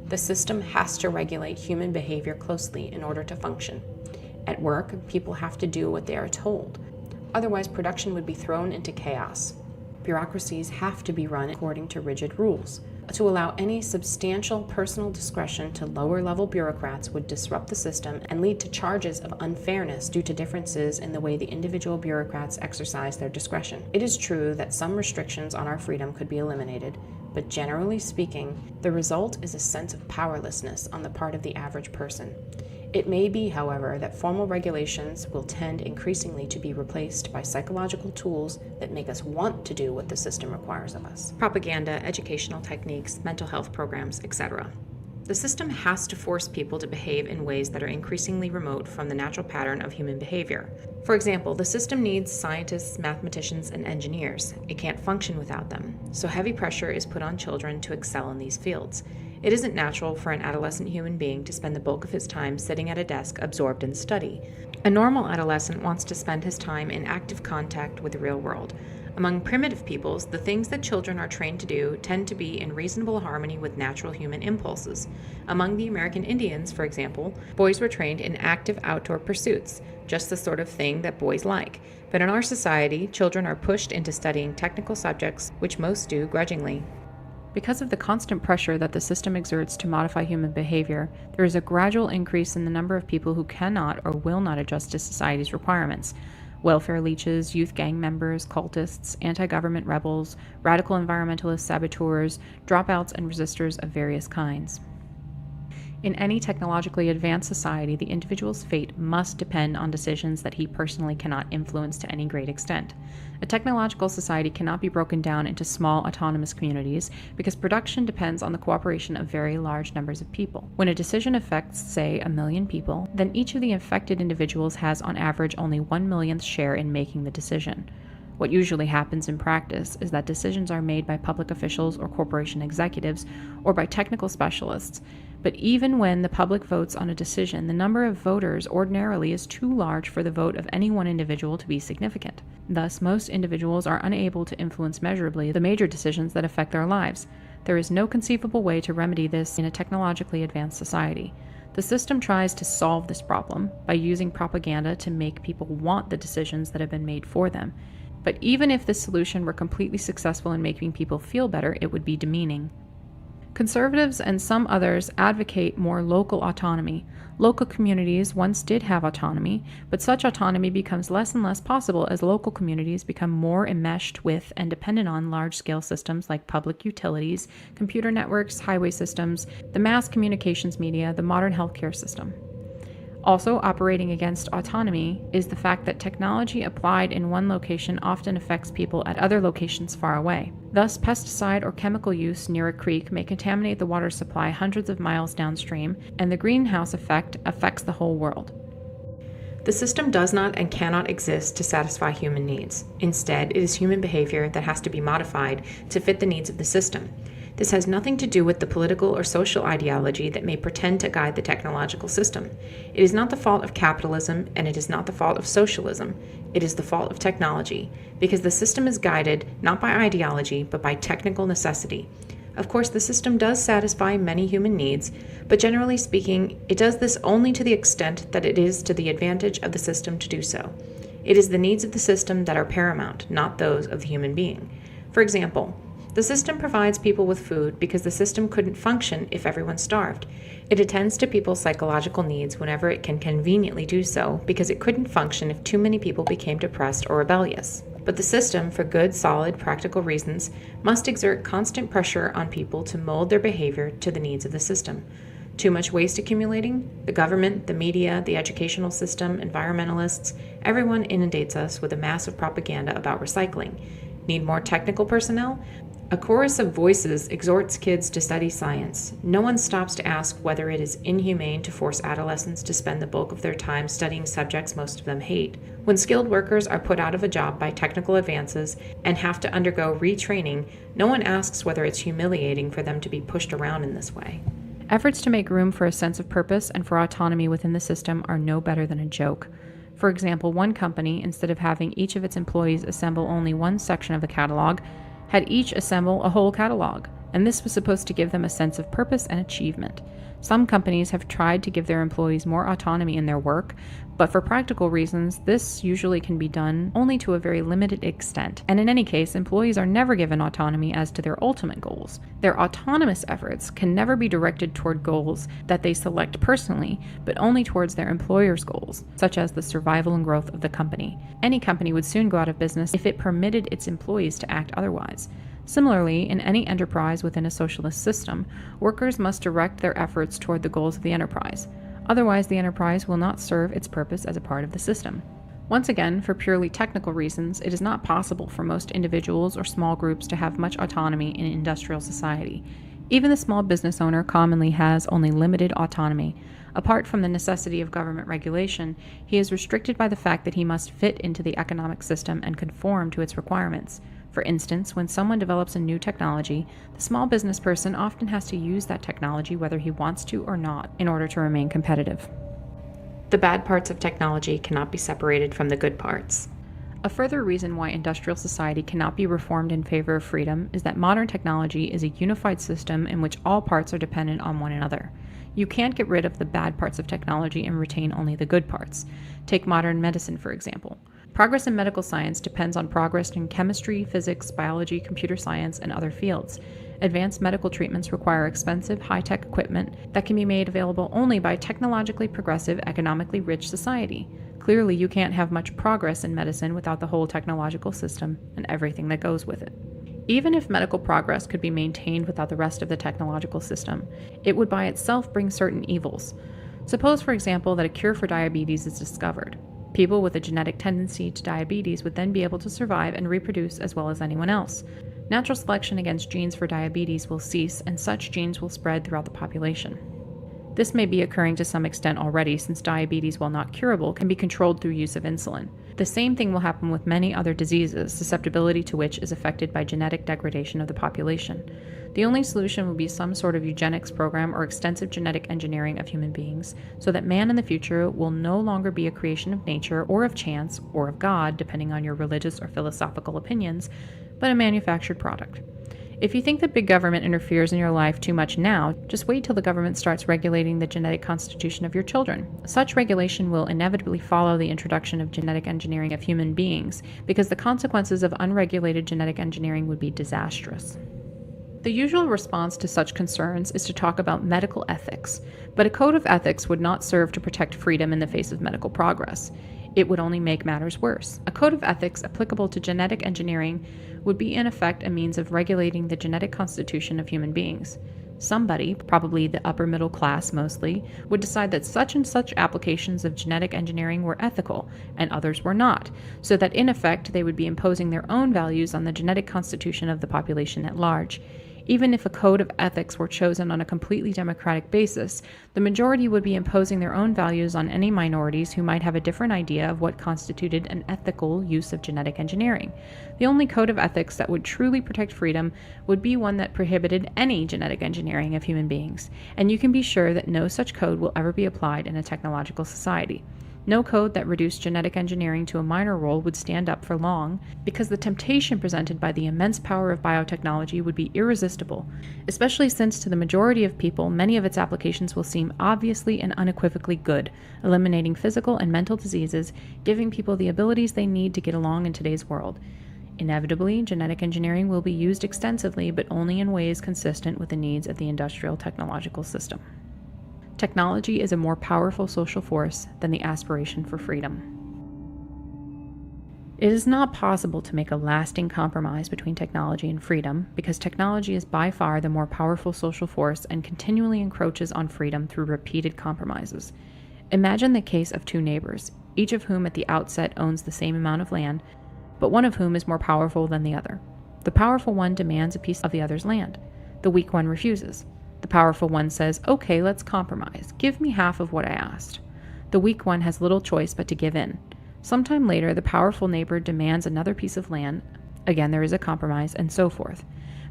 The system has to regulate human behavior closely in order to function. At work, people have to do what they are told. Otherwise, production would be thrown into chaos. Bureaucracies have to be run according to rigid rules. To allow any substantial personal discretion to lower-level bureaucrats would disrupt the system and lead to charges of unfairness due to differences in the way the individual bureaucrats exercise their discretion. It is true that some restrictions on our freedom could be eliminated, but generally speaking, the result is a sense of powerlessness on the part of the average person. It may be, however, that formal regulations will tend increasingly to be replaced by psychological tools that make us want to do what the system requires of us. Propaganda, educational techniques, mental health programs, etc. The system has to force people to behave in ways that are increasingly remote from the natural pattern of human behavior. For example, the system needs scientists, mathematicians, and engineers. It can't function without them, so heavy pressure is put on children to excel in these fields. It isn't natural for an adolescent human being to spend the bulk of his time sitting at a desk absorbed in study. A normal adolescent wants to spend his time in active contact with the real world. Among primitive peoples, the things that children are trained to do tend to be in reasonable harmony with natural human impulses. Among the American Indians, for example, boys were trained in active outdoor pursuits, just the sort of thing that boys like. But in our society, children are pushed into studying technical subjects, which most do grudgingly. Because of the constant pressure that the system exerts to modify human behavior, there is a gradual increase in the number of people who cannot or will not adjust to society's requirements. Welfare leeches, youth gang members, cultists, anti-government rebels, radical environmentalist saboteurs, dropouts, and resistors of various kinds. In any technologically advanced society, the individual's fate must depend on decisions that he personally cannot influence to any great extent. A technological society cannot be broken down into small autonomous communities because production depends on the cooperation of very large numbers of people. When a decision affects, say, 1 million people, then each of the affected individuals has on average only 1/millionth share in making the decision. What usually happens in practice is that decisions are made by public officials or corporation executives or by technical specialists. But even when the public votes on a decision, the number of voters ordinarily is too large for the vote of any one individual to be significant. Thus, most individuals are unable to influence measurably the major decisions that affect their lives. There is no conceivable way to remedy this in a technologically advanced society. The system tries to solve this problem by using propaganda to make people want the decisions that have been made for them. But even if this solution were completely successful in making people feel better, it would be demeaning. Conservatives and some others advocate more local autonomy. Local communities once did have autonomy, but such autonomy becomes less and less possible as local communities become more enmeshed with and dependent on large-scale systems like public utilities, computer networks, highway systems, the mass communications media, the modern healthcare system. Also operating against autonomy is the fact that technology applied in one location often affects people at other locations far away. Thus, pesticide or chemical use near a creek may contaminate the water supply hundreds of miles downstream, and the greenhouse effect affects the whole world. The system does not and cannot exist to satisfy human needs. Instead, it is human behavior that has to be modified to fit the needs of the system. This has nothing to do with the political or social ideology that may pretend to guide the technological system. It is not the fault of capitalism, and it is not the fault of socialism. It is the fault of technology, because the system is guided not by ideology, but by technical necessity. Of course, the system does satisfy many human needs, but generally speaking, it does this only to the extent that it is to the advantage of the system to do so. It is the needs of the system that are paramount, not those of the human being. For example, the system provides people with food because the system couldn't function if everyone starved. It attends to people's psychological needs whenever it can conveniently do so because it couldn't function if too many people became depressed or rebellious. But the system, for good, solid, practical reasons, must exert constant pressure on people to mold their behavior to the needs of the system. Too much waste accumulating? The government, the media, the educational system, environmentalists, everyone inundates us with a mass of propaganda about recycling. Need more technical personnel? A chorus of voices exhorts kids to study science. No one stops to ask whether it is inhumane to force adolescents to spend the bulk of their time studying subjects most of them hate. When skilled workers are put out of a job by technical advances and have to undergo retraining, no one asks whether it's humiliating for them to be pushed around in this way. Efforts to make room for a sense of purpose and for autonomy within the system are no better than a joke. For example, one company, instead of having each of its employees assemble only one section of a catalog, had each assemble a whole catalog, and this was supposed to give them a sense of purpose and achievement. Some companies have tried to give their employees more autonomy in their work, but for practical reasons, this usually can be done only to a very limited extent, and in any case, employees are never given autonomy as to their ultimate goals. Their autonomous efforts can never be directed toward goals that they select personally, but only towards their employer's goals, such as the survival and growth of the company. Any company would soon go out of business if it permitted its employees to act otherwise. Similarly, in any enterprise within a socialist system, workers must direct their efforts toward the goals of the enterprise. Otherwise, the enterprise will not serve its purpose as a part of the system. Once again, for purely technical reasons, it is not possible for most individuals or small groups to have much autonomy in industrial society. Even the small business owner commonly has only limited autonomy. Apart from the necessity of government regulation, he is restricted by the fact that he must fit into the economic system and conform to its requirements. For instance, when someone develops a new technology, the small business person often has to use that technology whether he wants to or not in order to remain competitive. The bad parts of technology cannot be separated from the good parts. A further reason why industrial society cannot be reformed in favor of freedom is that modern technology is a unified system in which all parts are dependent on one another. You can't get rid of the bad parts of technology and retain only the good parts. Take modern medicine, for example. Progress in medical science depends on progress in chemistry, physics, biology, computer science, and other fields. Advanced medical treatments require expensive, high-tech equipment that can be made available only by technologically progressive, economically rich society. Clearly, you can't have much progress in medicine without the whole technological system and everything that goes with it. Even if medical progress could be maintained without the rest of the technological system, it would by itself bring certain evils. Suppose, for example, that a cure for diabetes is discovered. People with a genetic tendency to diabetes would then be able to survive and reproduce as well as anyone else. Natural selection against genes for diabetes will cease, and such genes will spread throughout the population. This may be occurring to some extent already, since diabetes, while not curable, can be controlled through use of insulin. The same thing will happen with many other diseases, susceptibility to which is affected by genetic degradation of the population. The only solution would be some sort of eugenics program or extensive genetic engineering of human beings, so that man in the future will no longer be a creation of nature or of chance or of God, depending on your religious or philosophical opinions, but a manufactured product. If you think that big government interferes in your life too much now, just wait till the government starts regulating the genetic constitution of your children. Such regulation will inevitably follow the introduction of genetic engineering of human beings, because the consequences of unregulated genetic engineering would be disastrous. The usual response to such concerns is to talk about medical ethics, but a code of ethics would not serve to protect freedom in the face of medical progress. It would only make matters worse. A code of ethics applicable to genetic engineering would be in effect a means of regulating the genetic constitution of human beings. Somebody, probably the upper middle class mostly, would decide that such and such applications of genetic engineering were ethical, and others were not, so that in effect they would be imposing their own values on the genetic constitution of the population at large. Even if a code of ethics were chosen on a completely democratic basis, the majority would be imposing their own values on any minorities who might have a different idea of what constituted an ethical use of genetic engineering. The only code of ethics that would truly protect freedom would be one that prohibited any genetic engineering of human beings, and you can be sure that no such code will ever be applied in a technological society. No code that reduced genetic engineering to a minor role would stand up for long, because the temptation presented by the immense power of biotechnology would be irresistible, especially since to the majority of people many of its applications will seem obviously and unequivocally good, eliminating physical and mental diseases, giving people the abilities they need to get along in today's world. Inevitably, genetic engineering will be used extensively, but only in ways consistent with the needs of the industrial technological system. Technology is a more powerful social force than the aspiration for freedom. It is not possible to make a lasting compromise between technology and freedom, because technology is by far the more powerful social force and continually encroaches on freedom through repeated compromises. Imagine the case of two neighbors, each of whom at the outset owns the same amount of land, but one of whom is more powerful than the other. The powerful one demands a piece of the other's land. The weak one refuses. The powerful one says, "Okay, let's compromise. Give me half of what I asked." The weak one has little choice but to give in. Sometime later, the powerful neighbor demands another piece of land. Again, there is a compromise, and so forth.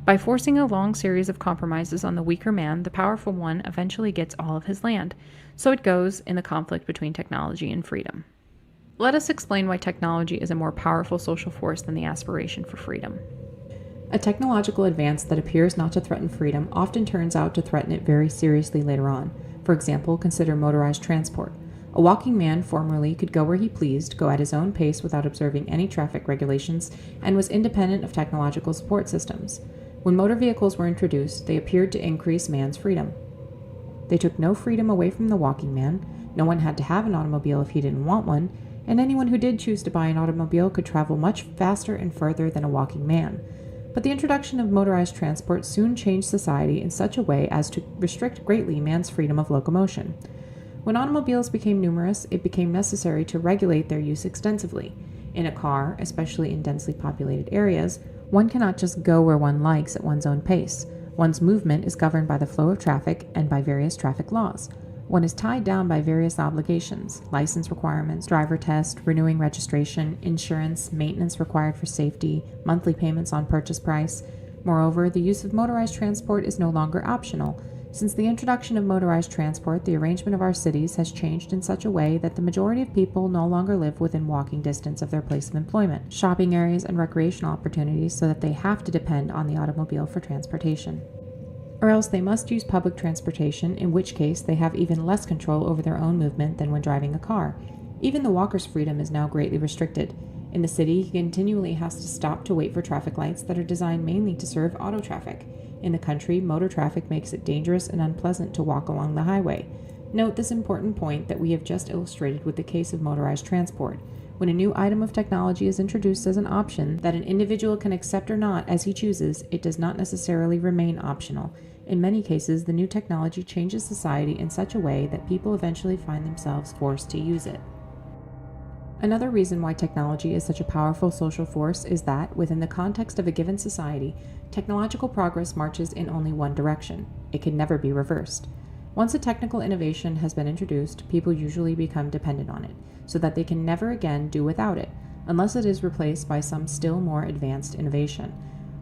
By forcing a long series of compromises on the weaker man, the powerful one eventually gets all of his land. So it goes in the conflict between technology and freedom. Let us explain why technology is a more powerful social force than the aspiration for freedom. A technological advance that appears not to threaten freedom often turns out to threaten it very seriously later on. For example, consider motorized transport. A walking man formerly could go where he pleased, go at his own pace without observing any traffic regulations, and was independent of technological support systems. When motor vehicles were introduced, they appeared to increase man's freedom. They took no freedom away from the walking man. No one had to have an automobile if he didn't want one, and anyone who did choose to buy an automobile could travel much faster and further than a walking man. But the introduction of motorized transport soon changed society in such a way as to restrict greatly man's freedom of locomotion. When automobiles became numerous, it became necessary to regulate their use extensively. In a car, especially in densely populated areas, one cannot just go where one likes at one's own pace. One's movement is governed by the flow of traffic and by various traffic laws. One is tied down by various obligations, license requirements, driver test, renewing registration, insurance, maintenance required for safety, monthly payments on purchase price. Moreover, the use of motorized transport is no longer optional. Since the introduction of motorized transport, the arrangement of our cities has changed in such a way that the majority of people no longer live within walking distance of their place of employment, shopping areas, and recreational opportunities, so that they have to depend on the automobile for transportation. Or else they must use public transportation, in which case they have even less control over their own movement than when driving a car. Even the walker's freedom is now greatly restricted. In the city, he continually has to stop to wait for traffic lights that are designed mainly to serve auto traffic. In the country, motor traffic makes it dangerous and unpleasant to walk along the highway. Note this important point that we have just illustrated with the case of motorized transport. When a new item of technology is introduced as an option that an individual can accept or not as he chooses, it does not necessarily remain optional. In many cases, the new technology changes society in such a way that people eventually find themselves forced to use it. Another reason why technology is such a powerful social force is that, within the context of a given society, technological progress marches in only one direction. It can never be reversed. Once a technical innovation has been introduced, people usually become dependent on it, so that they can never again do without it, unless it is replaced by some still more advanced innovation.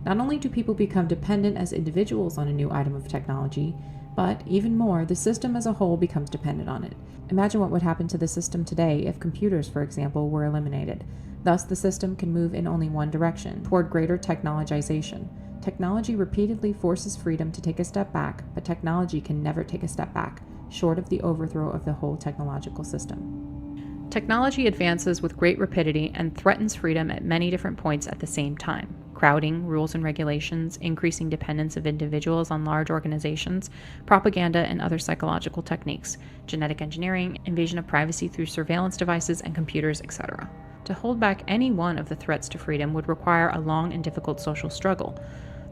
Not only do people become dependent as individuals on a new item of technology, but, even more, the system as a whole becomes dependent on it. Imagine what would happen to the system today if computers, for example, were eliminated. Thus, the system can move in only one direction, toward greater technologization. Technology repeatedly forces freedom to take a step back, but technology can never take a step back, short of the overthrow of the whole technological system. Technology advances with great rapidity and threatens freedom at many different points at the same time. Crowding, rules and regulations, increasing dependence of individuals on large organizations, propaganda and other psychological techniques, genetic engineering, invasion of privacy through surveillance devices and computers, etc. To hold back any one of the threats to freedom would require a long and difficult social struggle.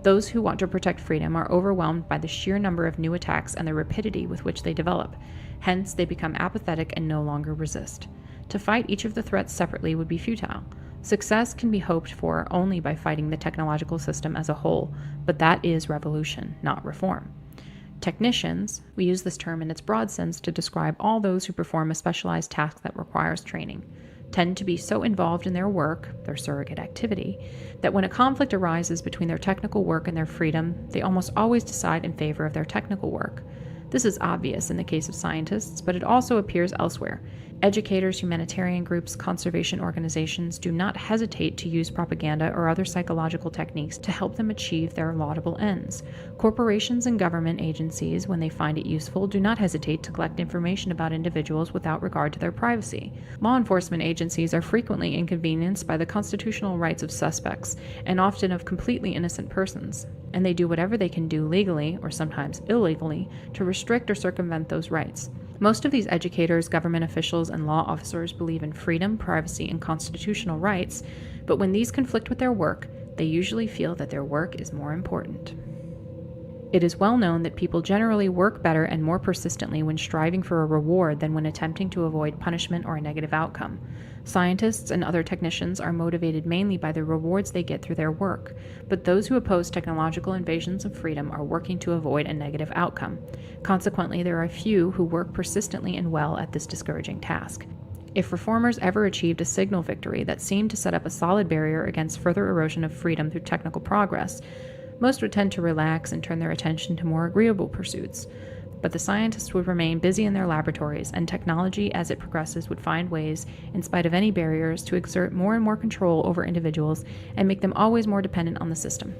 Those who want to protect freedom are overwhelmed by the sheer number of new attacks and the rapidity with which they develop. Hence, they become apathetic and no longer resist. To fight each of the threats separately would be futile. Success can be hoped for only by fighting the technological system as a whole, but that is revolution, not reform. Technicians, we use this term in its broad sense to describe all those who perform a specialized task that requires training, tend to be so involved in their work, their surrogate activity, that when a conflict arises between their technical work and their freedom, they almost always decide in favor of their technical work. This is obvious in the case of scientists, but it also appears elsewhere. Educators, humanitarian groups, conservation organizations do not hesitate to use propaganda or other psychological techniques to help them achieve their laudable ends. Corporations and government agencies, when they find it useful, do not hesitate to collect information about individuals without regard to their privacy. Law enforcement agencies are frequently inconvenienced by the constitutional rights of suspects, and often of completely innocent persons, and they do whatever they can do legally, or sometimes illegally, to restrict or circumvent those rights. Most of these educators, government officials, and law officers believe in freedom, privacy, and constitutional rights, but when these conflict with their work, they usually feel that their work is more important. It is well known that people generally work better and more persistently when striving for a reward than when attempting to avoid punishment or a negative outcome. Scientists and other technicians are motivated mainly by the rewards they get through their work, but those who oppose technological invasions of freedom are working to avoid a negative outcome. Consequently, there are few who work persistently and well at this discouraging task. If reformers ever achieved a signal victory that seemed to set up a solid barrier against further erosion of freedom through technical progress, most would tend to relax and turn their attention to more agreeable pursuits. But the scientists would remain busy in their laboratories, and technology, as it progresses, would find ways, in spite of any barriers, to exert more and more control over individuals and make them always more dependent on the system.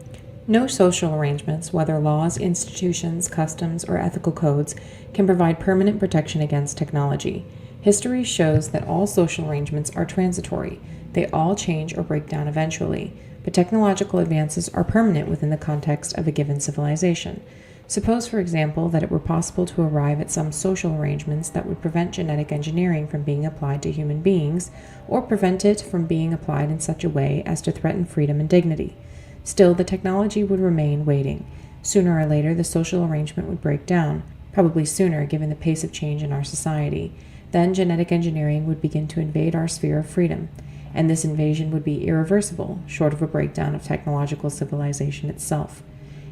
No social arrangements, whether laws, institutions, customs, or ethical codes, can provide permanent protection against technology. History shows that all social arrangements are transitory. They all change or break down eventually, but technological advances are permanent within the context of a given civilization. Suppose, for example, that it were possible to arrive at some social arrangements that would prevent genetic engineering from being applied to human beings, or prevent it from being applied in such a way as to threaten freedom and dignity. Still, the technology would remain waiting. Sooner or later, the social arrangement would break down, probably sooner given the pace of change in our society. Then genetic engineering would begin to invade our sphere of freedom, and this invasion would be irreversible, short of a breakdown of technological civilization itself.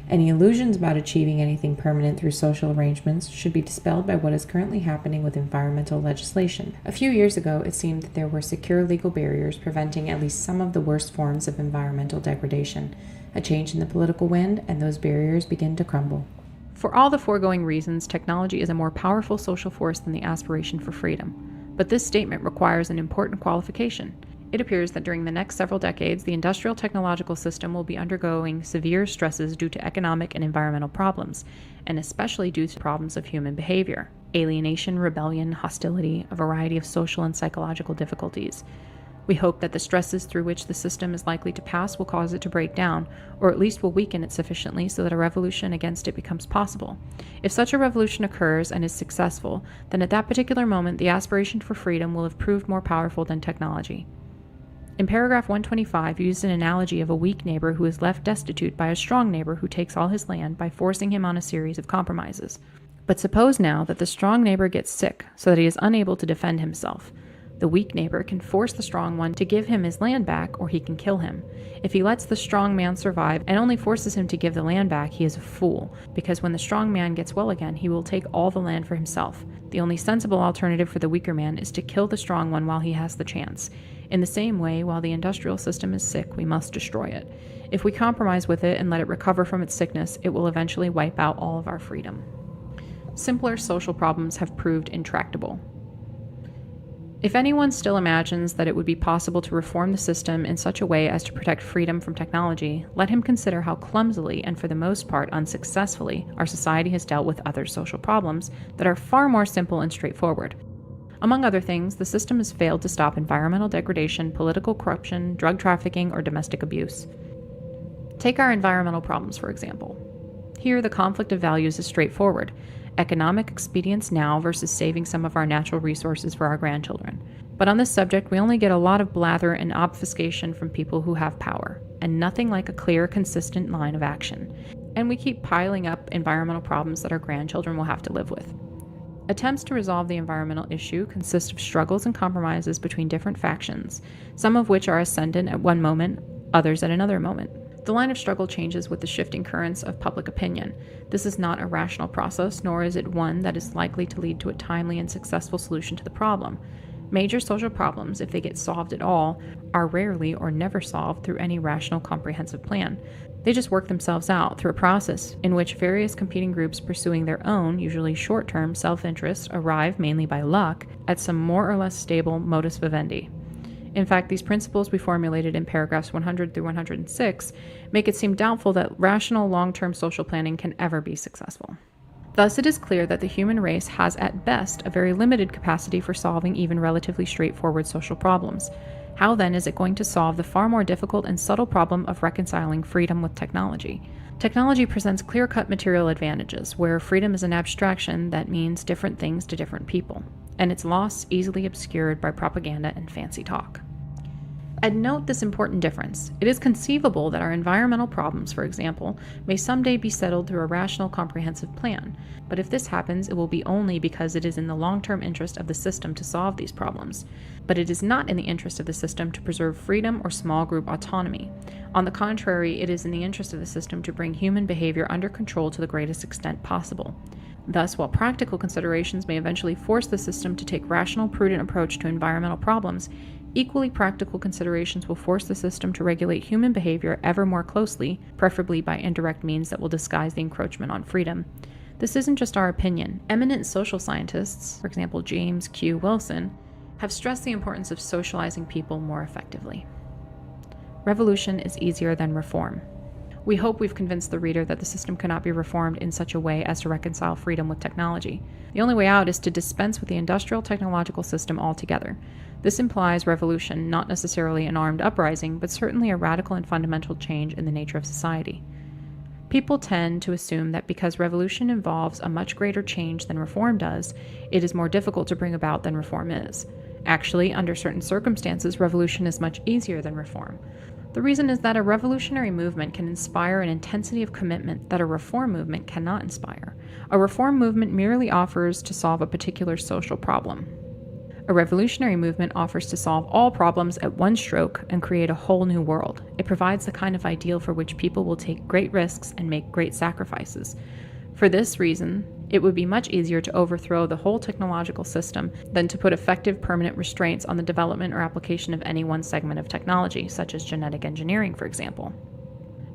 Any illusions about achieving anything permanent through social arrangements should be dispelled by what is currently happening with environmental legislation. A few years ago, it seemed that there were secure legal barriers preventing at least some of the worst forms of environmental degradation. A change in the political wind, and those barriers begin to crumble. For all the foregoing reasons, technology is a more powerful social force than the aspiration for freedom. But this statement requires an important qualification. It appears that during the next several decades, the industrial technological system will be undergoing severe stresses due to economic and environmental problems, and especially due to problems of human behavior, alienation, rebellion, hostility, a variety of social and psychological difficulties. We hope that the stresses through which the system is likely to pass will cause it to break down, or at least will weaken it sufficiently so that a revolution against it becomes possible. If such a revolution occurs and is successful, then at that particular moment the aspiration for freedom will have proved more powerful than technology. In paragraph 125, you used an analogy of a weak neighbor who is left destitute by a strong neighbor who takes all his land by forcing him on a series of compromises. But suppose now that the strong neighbor gets sick so that he is unable to defend himself. The weak neighbor can force the strong one to give him his land back, or he can kill him. If he lets the strong man survive and only forces him to give the land back, he is a fool, because when the strong man gets well again, he will take all the land for himself. The only sensible alternative for the weaker man is to kill the strong one while he has the chance. In the same way, while the industrial system is sick, we must destroy it. If we compromise with it and let it recover from its sickness, it will eventually wipe out all of our freedom. Simpler social problems have proved intractable. If anyone still imagines that it would be possible to reform the system in such a way as to protect freedom from technology, let him consider how clumsily and for the most part unsuccessfully our society has dealt with other social problems that are far more simple and straightforward. Among other things, the system has failed to stop environmental degradation, political corruption, drug trafficking, or domestic abuse. Take our environmental problems, for example. Here, the conflict of values is straightforward. Economic expedience now versus saving some of our natural resources for our grandchildren. But on this subject, we only get a lot of blather and obfuscation from people who have power, and nothing like a clear, consistent line of action. And we keep piling up environmental problems that our grandchildren will have to live with. Attempts to resolve the environmental issue consist of struggles and compromises between different factions, some of which are ascendant at one moment, others at another moment. The line of struggle changes with the shifting currents of public opinion. This is not a rational process, nor is it one that is likely to lead to a timely and successful solution to the problem. Major social problems, if they get solved at all, are rarely or never solved through any rational, comprehensive plan. They just work themselves out through a process in which various competing groups pursuing their own, usually short-term, self-interest arrive, mainly by luck, at some more or less stable modus vivendi. In fact, these principles we formulated in paragraphs 100 through 106 make it seem doubtful that rational long-term social planning can ever be successful. Thus, it is clear that the human race has at best a very limited capacity for solving even relatively straightforward social problems. How then is it going to solve the far more difficult and subtle problem of reconciling freedom with technology? Technology presents clear-cut material advantages, where freedom is an abstraction that means different things to different people, and its loss easily obscured by propaganda and fancy talk. And note this important difference. It is conceivable that our environmental problems, for example, may someday be settled through a rational, comprehensive plan, but if this happens, it will be only because it is in the long-term interest of the system to solve these problems. But it is not in the interest of the system to preserve freedom or small group autonomy. On the contrary, it is in the interest of the system to bring human behavior under control to the greatest extent possible. Thus, while practical considerations may eventually force the system to take rational, prudent approach to environmental problems, equally practical considerations will force the system to regulate human behavior ever more closely, preferably by indirect means that will disguise the encroachment on freedom. This isn't just our opinion. Eminent social scientists, for example James Q. Wilson, have stressed the importance of socializing people more effectively. Revolution is easier than reform. We hope we've convinced the reader that the system cannot be reformed in such a way as to reconcile freedom with technology. The only way out is to dispense with the industrial technological system altogether. This implies revolution, not necessarily an armed uprising, but certainly a radical and fundamental change in the nature of society. People tend to assume that because revolution involves a much greater change than reform does, it is more difficult to bring about than reform is. Actually, under certain circumstances, revolution is much easier than reform. The reason is that a revolutionary movement can inspire an intensity of commitment that a reform movement cannot inspire. A reform movement merely offers to solve a particular social problem. A revolutionary movement offers to solve all problems at one stroke and create a whole new world. It provides the kind of ideal for which people will take great risks and make great sacrifices. For this reason, it would be much easier to overthrow the whole technological system than to put effective permanent restraints on the development or application of any one segment of technology, such as genetic engineering, for example.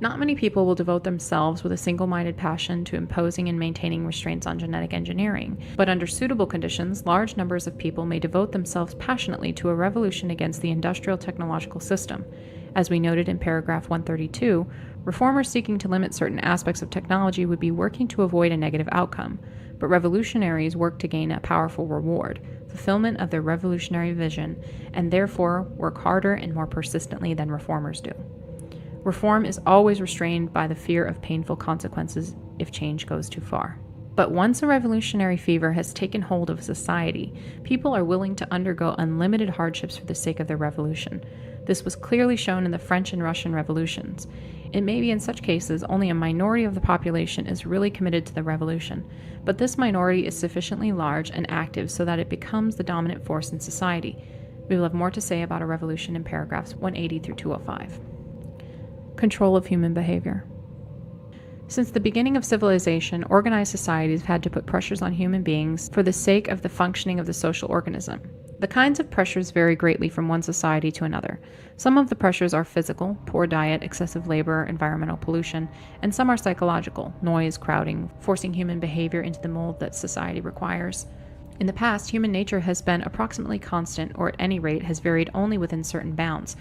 Not many people will devote themselves with a single-minded passion to imposing and maintaining restraints on genetic engineering, but under suitable conditions, large numbers of people may devote themselves passionately to a revolution against the industrial technological system. As we noted in paragraph 132, reformers seeking to limit certain aspects of technology would be working to avoid a negative outcome, but revolutionaries work to gain a powerful reward, fulfillment of their revolutionary vision, and therefore work harder and more persistently than reformers do. Reform is always restrained by the fear of painful consequences if change goes too far. But once a revolutionary fever has taken hold of a society, people are willing to undergo unlimited hardships for the sake of their revolution. This was clearly shown in the French and Russian revolutions. It may be in such cases only a minority of the population is really committed to the revolution, but this minority is sufficiently large and active so that it becomes the dominant force in society. We will have more to say about a revolution in paragraphs 180 through 205. Control of human behavior. Since the beginning of civilization, organized societies have had to put pressures on human beings for the sake of the functioning of the social organism. The kinds of pressures vary greatly from one society to another. Some of the pressures are physical, poor diet, excessive labor, environmental pollution, and some are psychological, noise, crowding, forcing human behavior into the mold that society requires. In the past, human nature has been approximately constant, or at any rate has varied only within certain bounds.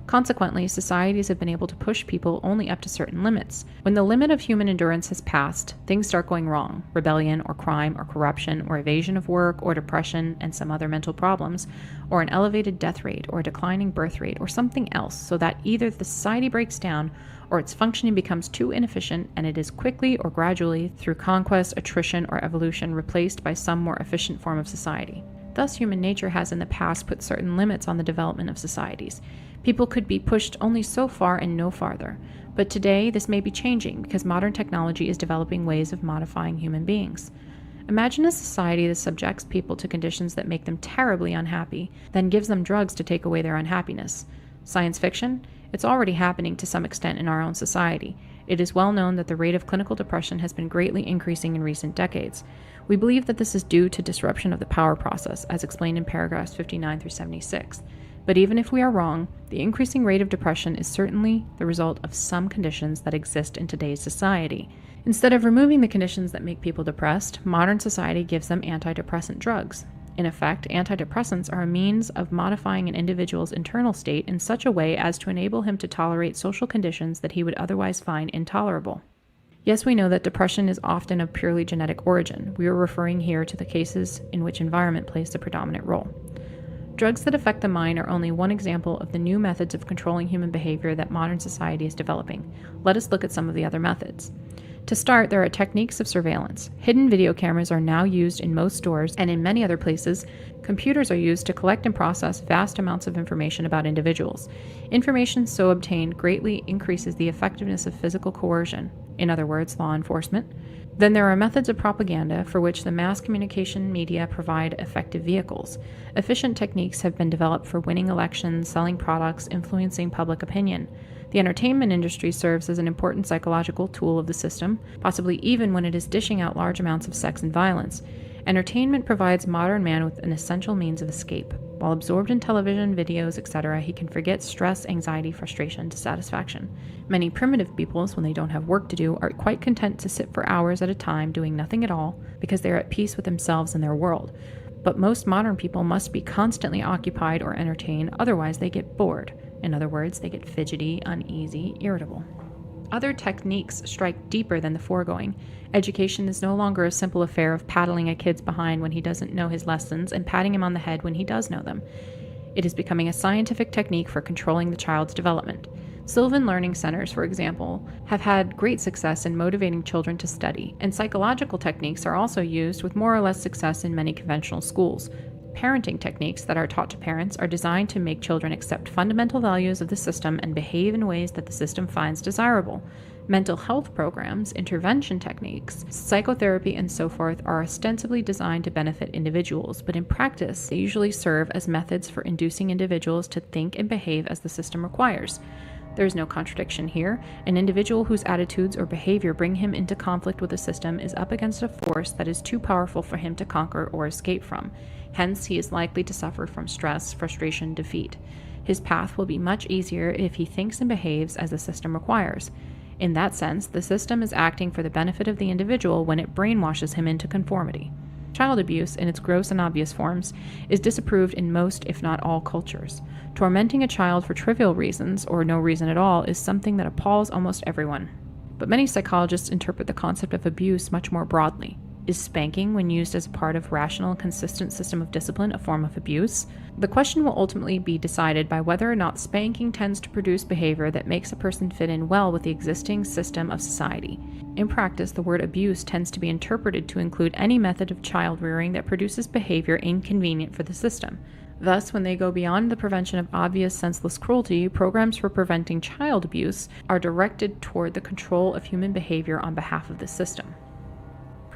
Consequently, societies have been able to push people only up to certain limits. When the limit of human endurance has passed, things start going wrong. Rebellion, or crime, or corruption, or evasion of work, or depression, and some other mental problems, or an elevated death rate, or a declining birth rate, or something else, so that either the society breaks down, or its functioning becomes too inefficient, and it is quickly or gradually, through conquest, attrition, or evolution, replaced by some more efficient form of society. Thus, human nature has in the past put certain limits on the development of societies. People could be pushed only so far and no farther. But today, this may be changing because modern technology is developing ways of modifying human beings. Imagine a society that subjects people to conditions that make them terribly unhappy, then gives them drugs to take away their unhappiness. Science fiction? It's already happening to some extent in our own society. It is well known that the rate of clinical depression has been greatly increasing in recent decades. We believe that this is due to disruption of the power process, as explained in paragraphs 59 through 76. But even if we are wrong, the increasing rate of depression is certainly the result of some conditions that exist in today's society. Instead of removing the conditions that make people depressed, modern society gives them antidepressant drugs. In effect, antidepressants are a means of modifying an individual's internal state in such a way as to enable him to tolerate social conditions that he would otherwise find intolerable. Yes, we know that depression is often of purely genetic origin. We are referring here to the cases in which environment plays the predominant role. Drugs that affect the mind are only one example of the new methods of controlling human behavior that modern society is developing. Let us look at some of the other methods. To start, there are techniques of surveillance. Hidden video cameras are now used in most stores, and in many other places, computers are used to collect and process vast amounts of information about individuals. Information so obtained greatly increases the effectiveness of physical coercion, in other words, law enforcement. Then there are methods of propaganda for which the mass communication media provide effective vehicles. Efficient techniques have been developed for winning elections, selling products, influencing public opinion. The entertainment industry serves as an important psychological tool of the system, possibly even when it is dishing out large amounts of sex and violence. Entertainment provides modern man with an essential means of escape. While absorbed in television, videos, etc., he can forget stress, anxiety, frustration, dissatisfaction. Many primitive peoples, when they don't have work to do, are quite content to sit for hours at a time doing nothing at all because they are at peace with themselves and their world. But most modern people must be constantly occupied or entertained, otherwise they get bored. In other words, they get fidgety, uneasy, irritable. Other techniques strike deeper than the foregoing. Education is no longer a simple affair of paddling a kid's behind when he doesn't know his lessons and patting him on the head when he does know them. It is becoming a scientific technique for controlling the child's development. Sylvan Learning Centers, for example, have had great success in motivating children to study, and psychological techniques are also used with more or less success in many conventional schools. Parenting techniques that are taught to parents are designed to make children accept fundamental values of the system and behave in ways that the system finds desirable. Mental health programs, intervention techniques, psychotherapy, and so forth are ostensibly designed to benefit individuals, but in practice, they usually serve as methods for inducing individuals to think and behave as the system requires. There is no contradiction here. An individual whose attitudes or behavior bring him into conflict with the system is up against a force that is too powerful for him to conquer or escape from. Hence, he is likely to suffer from stress, frustration, defeat. His path will be much easier if he thinks and behaves as the system requires. In that sense, the system is acting for the benefit of the individual when it brainwashes him into conformity. Child abuse, in its gross and obvious forms, is disapproved in most, if not all, cultures. Tormenting a child for trivial reasons, or no reason at all, is something that appalls almost everyone. But many psychologists interpret the concept of abuse much more broadly. Is spanking, when used as a part of rational and consistent system of discipline, a form of abuse? The question will ultimately be decided by whether or not spanking tends to produce behavior that makes a person fit in well with the existing system of society. In practice, the word abuse tends to be interpreted to include any method of child rearing that produces behavior inconvenient for the system. Thus, when they go beyond the prevention of obvious senseless cruelty, programs for preventing child abuse are directed toward the control of human behavior on behalf of the system.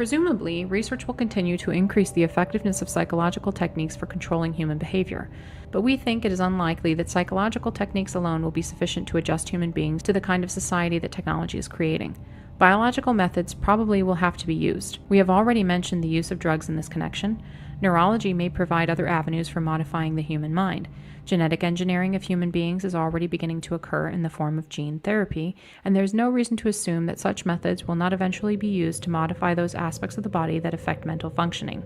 Presumably, research will continue to increase the effectiveness of psychological techniques for controlling human behavior, but we think it is unlikely that psychological techniques alone will be sufficient to adjust human beings to the kind of society that technology is creating. Biological methods probably will have to be used. We have already mentioned the use of drugs in this connection. Neurology may provide other avenues for modifying the human mind. Genetic engineering of human beings is already beginning to occur in the form of gene therapy, and there is no reason to assume that such methods will not eventually be used to modify those aspects of the body that affect mental functioning.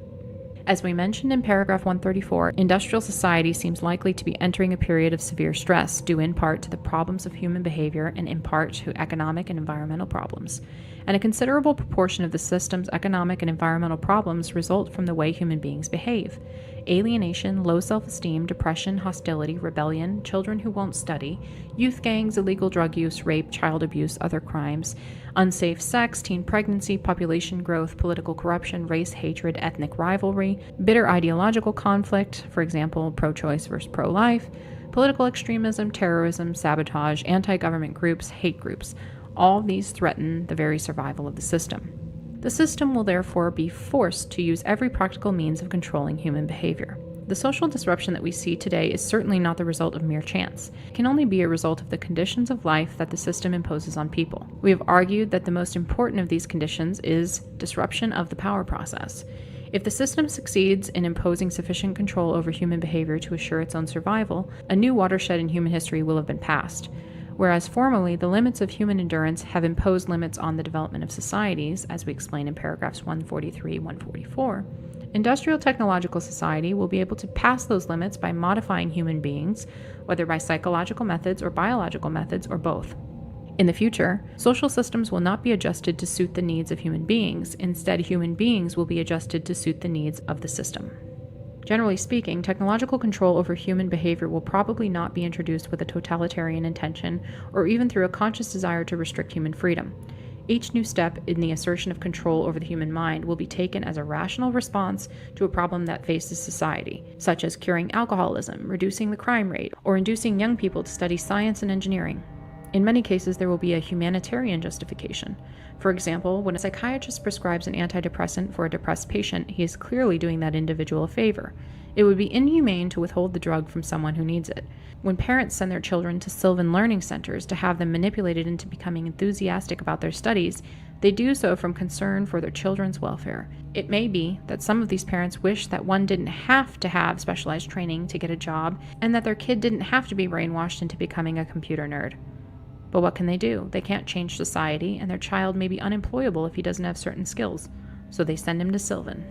As we mentioned in paragraph 134, industrial society seems likely to be entering a period of severe stress, due in part to the problems of human behavior and in part to economic and environmental problems. And a considerable proportion of the system's economic and environmental problems result from the way human beings behave. Alienation, low self-esteem, depression, hostility, rebellion, children who won't study, youth gangs, illegal drug use, rape, child abuse, other crimes, unsafe sex, teen pregnancy, population growth, political corruption, race hatred, ethnic rivalry, bitter ideological conflict, for example, pro-choice versus pro-life, political extremism, terrorism, sabotage, anti-government groups, hate groups. All these threaten the very survival of the system. The system will therefore be forced to use every practical means of controlling human behavior. The social disruption that we see today is certainly not the result of mere chance. It can only be a result of the conditions of life that the system imposes on people. We have argued that the most important of these conditions is disruption of the power process. If the system succeeds in imposing sufficient control over human behavior to assure its own survival, a new watershed in human history will have been passed. Whereas formerly the limits of human endurance have imposed limits on the development of societies, as we explain in paragraphs 143 and 144, industrial technological society will be able to pass those limits by modifying human beings, whether by psychological methods or biological methods or both. In the future, social systems will not be adjusted to suit the needs of human beings. Instead, human beings will be adjusted to suit the needs of the system. Generally speaking, technological control over human behavior will probably not be introduced with a totalitarian intention or even through a conscious desire to restrict human freedom. Each new step in the assertion of control over the human mind will be taken as a rational response to a problem that faces society, such as curing alcoholism, reducing the crime rate, or inducing young people to study science and engineering. In many cases, there will be a humanitarian justification. For example, when a psychiatrist prescribes an antidepressant for a depressed patient, he is clearly doing that individual a favor. It would be inhumane to withhold the drug from someone who needs it. When parents send their children to Sylvan learning centers to have them manipulated into becoming enthusiastic about their studies, they do so from concern for their children's welfare. It may be that some of these parents wish that one didn't have to have specialized training to get a job, and that their kid didn't have to be brainwashed into becoming a computer nerd. But what can they do? They can't change society, and their child may be unemployable if he doesn't have certain skills, so they send him to Sylvan.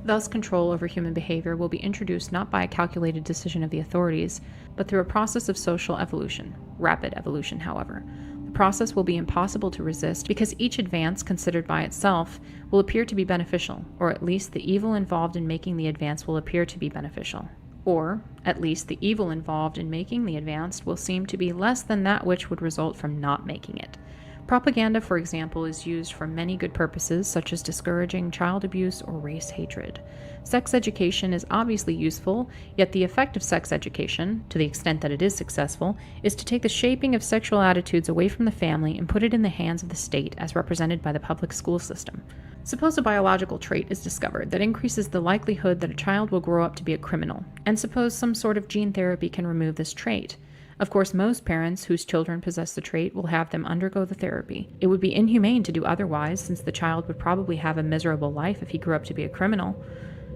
Thus, control over human behavior will be introduced not by a calculated decision of the authorities, but through a process of social evolution, rapid evolution, however. The process will be impossible to resist because each advance considered by itself will appear to be beneficial, or at least the evil involved in making the advance will appear to be beneficial. Or, at least the evil involved in making the advance will seem to be less than that which would result from not making it. Propaganda, for example, is used for many good purposes, such as discouraging child abuse or race hatred. Sex education is obviously useful, yet the effect of sex education, to the extent that it is successful, is to take the shaping of sexual attitudes away from the family and put it in the hands of the state, as represented by the public school system. Suppose a biological trait is discovered that increases the likelihood that a child will grow up to be a criminal, and suppose some sort of gene therapy can remove this trait. Of course, most parents whose children possess the trait will have them undergo the therapy. It would be inhumane to do otherwise, since the child would probably have a miserable life if he grew up to be a criminal.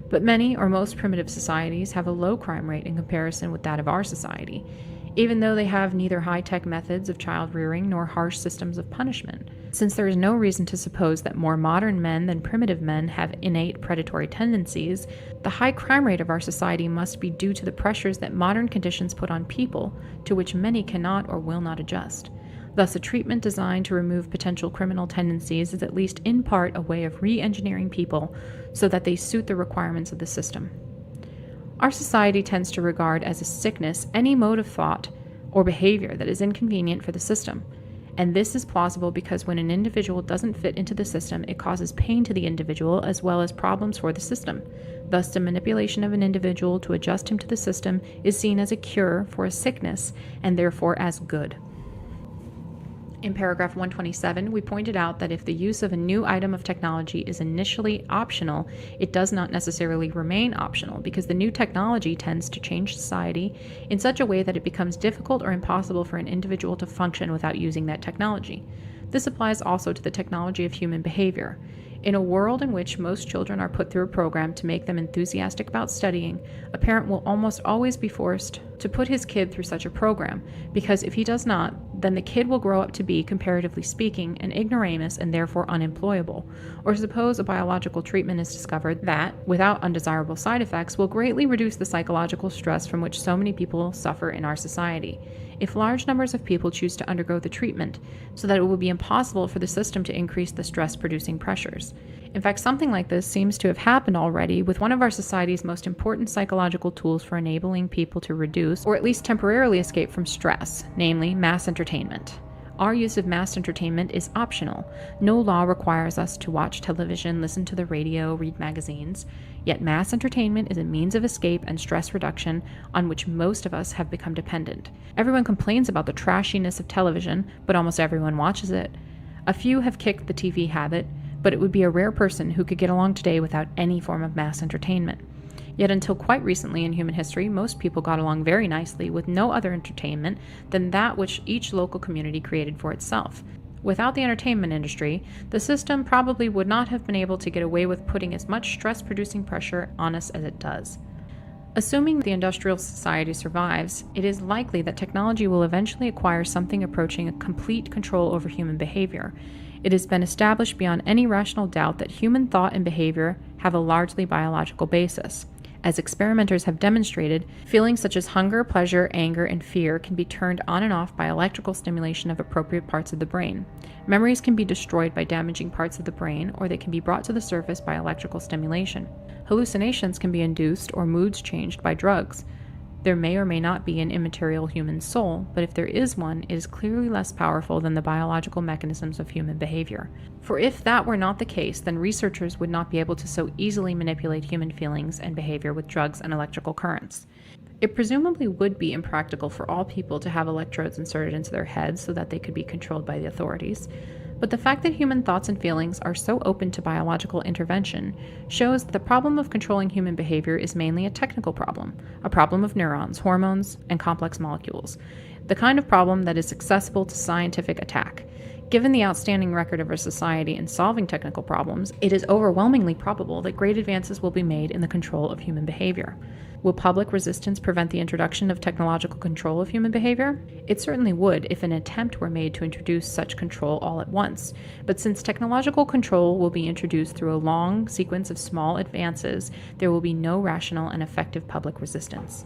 But many or most primitive societies have a low crime rate in comparison with that of our society, even though they have neither high-tech methods of child rearing nor harsh systems of punishment. Since there is no reason to suppose that more modern men than primitive men have innate predatory tendencies, the high crime rate of our society must be due to the pressures that modern conditions put on people, to which many cannot or will not adjust. Thus, a treatment designed to remove potential criminal tendencies is at least in part a way of re-engineering people so that they suit the requirements of the system. Our society tends to regard as a sickness any mode of thought or behavior that is inconvenient for the system. And this is plausible because when an individual doesn't fit into the system, it causes pain to the individual as well as problems for the system. Thus, the manipulation of an individual to adjust him to the system is seen as a cure for a sickness and therefore as good. In paragraph 127, we pointed out that if the use of a new item of technology is initially optional, it does not necessarily remain optional because the new technology tends to change society in such a way that it becomes difficult or impossible for an individual to function without using that technology. This applies also to the technology of human behavior. In a world in which most children are put through a program to make them enthusiastic about studying, a parent will almost always be forced to put his kid through such a program, because if he does not, then the kid will grow up to be, comparatively speaking, an ignoramus and therefore unemployable. Or suppose a biological treatment is discovered that, without undesirable side effects, will greatly reduce the psychological stress from which so many people suffer in our society. If large numbers of people choose to undergo the treatment, so that it will be impossible for the system to increase the stress-producing pressures. In fact, something like this seems to have happened already with one of our society's most important psychological tools for enabling people to reduce, or at least temporarily escape from stress, namely mass entertainment. Our use of mass entertainment is optional. No law requires us to watch television, listen to the radio, read magazines. Yet mass entertainment is a means of escape and stress reduction on which most of us have become dependent. Everyone complains about the trashiness of television, but almost everyone watches it. A few have kicked the TV habit, but it would be a rare person who could get along today without any form of mass entertainment. Yet until quite recently in human history, most people got along very nicely with no other entertainment than that which each local community created for itself. Without the entertainment industry, the system probably would not have been able to get away with putting as much stress-producing pressure on us as it does. Assuming the industrial society survives, it is likely that technology will eventually acquire something approaching a complete control over human behavior. It has been established beyond any rational doubt that human thought and behavior have a largely biological basis. As experimenters have demonstrated, feelings such as hunger, pleasure, anger, and fear can be turned on and off by electrical stimulation of appropriate parts of the brain. Memories can be destroyed by damaging parts of the brain, or they can be brought to the surface by electrical stimulation. Hallucinations can be induced or moods changed by drugs. There may or may not be an immaterial human soul, but if there is one, it is clearly less powerful than the biological mechanisms of human behavior. For if that were not the case, then researchers would not be able to so easily manipulate human feelings and behavior with drugs and electrical currents. It presumably would be impractical for all people to have electrodes inserted into their heads so that they could be controlled by the authorities. But the fact that human thoughts and feelings are so open to biological intervention shows that the problem of controlling human behavior is mainly a technical problem, a problem of neurons, hormones, and complex molecules, the kind of problem that is accessible to scientific attack. Given the outstanding record of our society in solving technical problems, it is overwhelmingly probable that great advances will be made in the control of human behavior. Will public resistance prevent the introduction of technological control of human behavior? It certainly would if an attempt were made to introduce such control all at once. But since technological control will be introduced through a long sequence of small advances, there will be no rational and effective public resistance.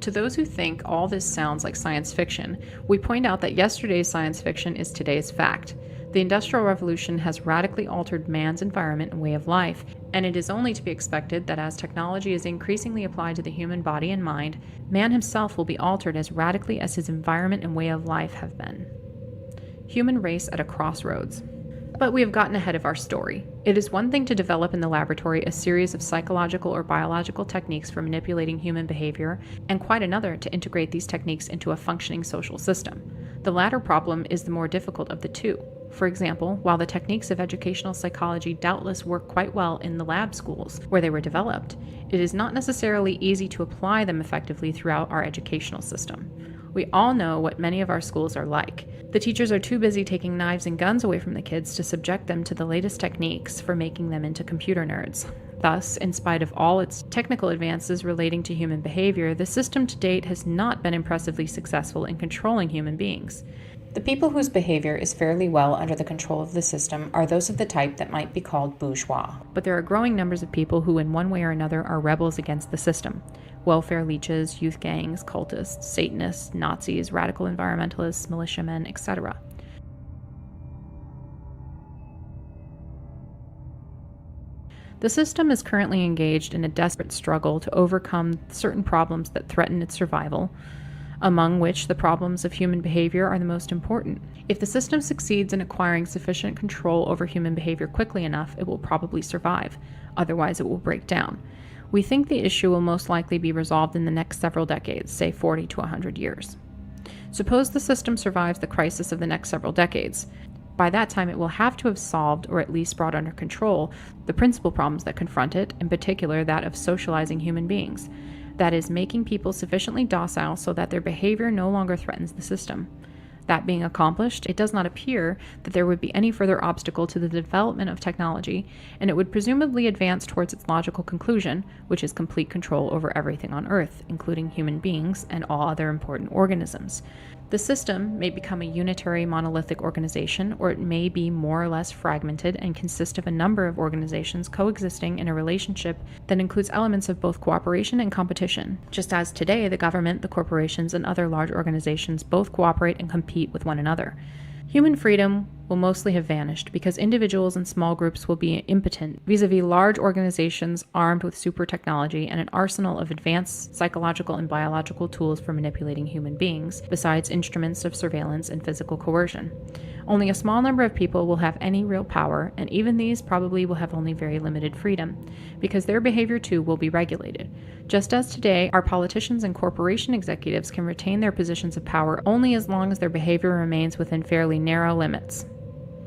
To those who think all this sounds like science fiction, we point out that yesterday's science fiction is today's fact. The Industrial Revolution has radically altered man's environment and way of life, and it is only to be expected that as technology is increasingly applied to the human body and mind, man himself will be altered as radically as his environment and way of life have been. Human race at a crossroads. But we have gotten ahead of our story. It is one thing to develop in the laboratory a series of psychological or biological techniques for manipulating human behavior, and quite another to integrate these techniques into a functioning social system. The latter problem is the more difficult of the two. For example, while the techniques of educational psychology doubtless work quite well in the lab schools where they were developed, it is not necessarily easy to apply them effectively throughout our educational system. We all know what many of our schools are like. The teachers are too busy taking knives and guns away from the kids to subject them to the latest techniques for making them into computer nerds. Thus, in spite of all its technical advances relating to human behavior, the system to date has not been impressively successful in controlling human beings. The people whose behavior is fairly well under the control of the system are those of the type that might be called bourgeois. But there are growing numbers of people who in one way or another are rebels against the system. Welfare leeches, youth gangs, cultists, Satanists, Nazis, radical environmentalists, militiamen, etc. The system is currently engaged in a desperate struggle to overcome certain problems that threaten its survival, among which the problems of human behavior are the most important. If the system succeeds in acquiring sufficient control over human behavior quickly enough, it will probably survive. Otherwise, it will break down. We think the issue will most likely be resolved in the next several decades, say 40 to 100 years. Suppose the system survives the crisis of the next several decades. By that time, it will have to have solved, or at least brought under control, the principal problems that confront it, in particular that of socializing human beings. That is, making people sufficiently docile so that their behavior no longer threatens the system. That being accomplished, it does not appear that there would be any further obstacle to the development of technology, and it would presumably advance towards its logical conclusion, which is complete control over everything on Earth, including human beings and all other important organisms. The system may become a unitary monolithic organization, or it may be more or less fragmented and consist of a number of organizations coexisting in a relationship that includes elements of both cooperation and competition, just as today the government, the corporations, and other large organizations both cooperate and compete with one another. Human freedom will mostly have vanished because individuals and small groups will be impotent vis-a-vis large organizations armed with super technology and an arsenal of advanced psychological and biological tools for manipulating human beings, besides instruments of surveillance and physical coercion. Only a small number of people will have any real power, and even these probably will have only very limited freedom, because their behavior too will be regulated. Just as today, our politicians and corporation executives can retain their positions of power only as long as their behavior remains within fairly narrow limits.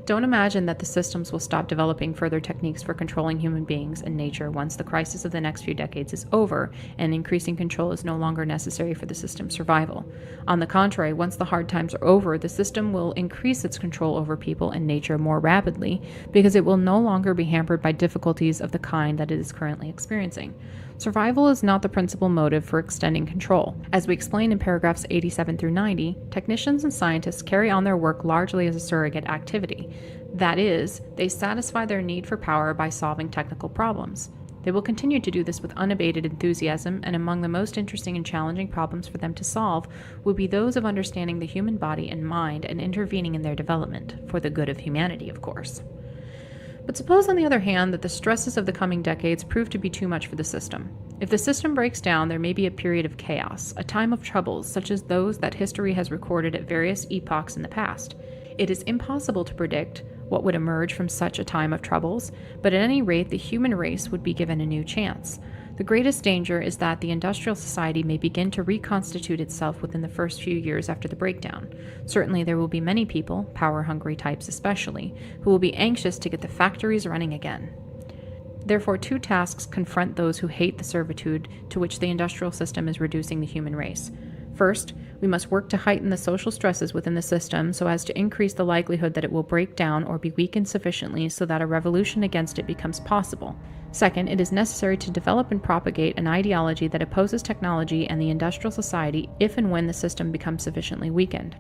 Don't imagine that the systems will stop developing further techniques for controlling human beings and nature once the crisis of the next few decades is over and increasing control is no longer necessary for the system's survival. On the contrary, once the hard times are over, the system will increase its control over people and nature more rapidly because it will no longer be hampered by difficulties of the kind that it is currently experiencing. Survival is not the principal motive for extending control. As we explained in paragraphs 87 through 90, technicians and scientists carry on their work largely as a surrogate activity. That is, they satisfy their need for power by solving technical problems. They will continue to do this with unabated enthusiasm, and among the most interesting and challenging problems for them to solve will be those of understanding the human body and mind and intervening in their development, for the good of humanity, of course. But suppose, on the other hand, that the stresses of the coming decades prove to be too much for the system. If the system breaks down, there may be a period of chaos, a time of troubles such as those that history has recorded at various epochs in the past. It is impossible to predict what would emerge from such a time of troubles, but at any rate the human race would be given a new chance. The greatest danger is that the industrial society may begin to reconstitute itself within the first few years after the breakdown. Certainly there will be many people, power-hungry types especially, who will be anxious to get the factories running again. Therefore, two tasks confront those who hate the servitude to which the industrial system is reducing the human race. First, we must work to heighten the social stresses within the system so as to increase the likelihood that it will break down or be weakened sufficiently so that a revolution against it becomes possible. Second, it is necessary to develop and propagate an ideology that opposes technology and the industrial society if and when the system becomes sufficiently weakened.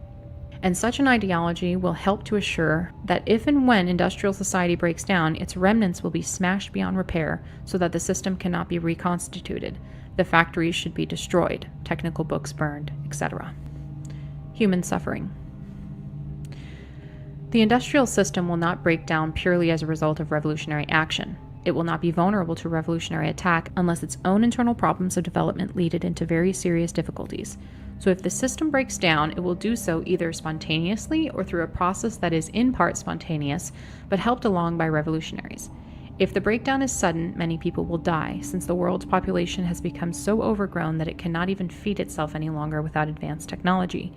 And such an ideology will help to assure that if and when industrial society breaks down, its remnants will be smashed beyond repair so that the system cannot be reconstituted. The factories should be destroyed, technical books burned, etc. Human suffering. The industrial system will not break down purely as a result of revolutionary action. It will not be vulnerable to revolutionary attack unless its own internal problems of development lead it into very serious difficulties. So if the system breaks down, it will do so either spontaneously or through a process that is in part spontaneous, but helped along by revolutionaries. If the breakdown is sudden, many people will die, since the world's population has become so overgrown that it cannot even feed itself any longer without advanced technology.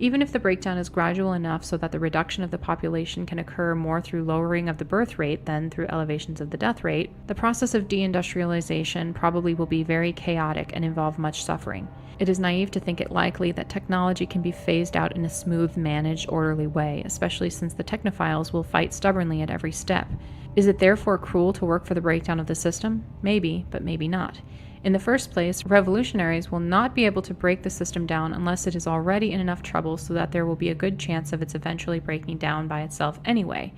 Even if the breakdown is gradual enough so that the reduction of the population can occur more through lowering of the birth rate than through elevations of the death rate, the process of deindustrialization probably will be very chaotic and involve much suffering. It is naive to think it likely that technology can be phased out in a smooth, managed, orderly way, especially since the technophiles will fight stubbornly at every step. Is it therefore cruel to work for the breakdown of the system? Maybe, but maybe not. In the first place, revolutionaries will not be able to break the system down unless it is already in enough trouble so that there will be a good chance of its eventually breaking down by itself anyway.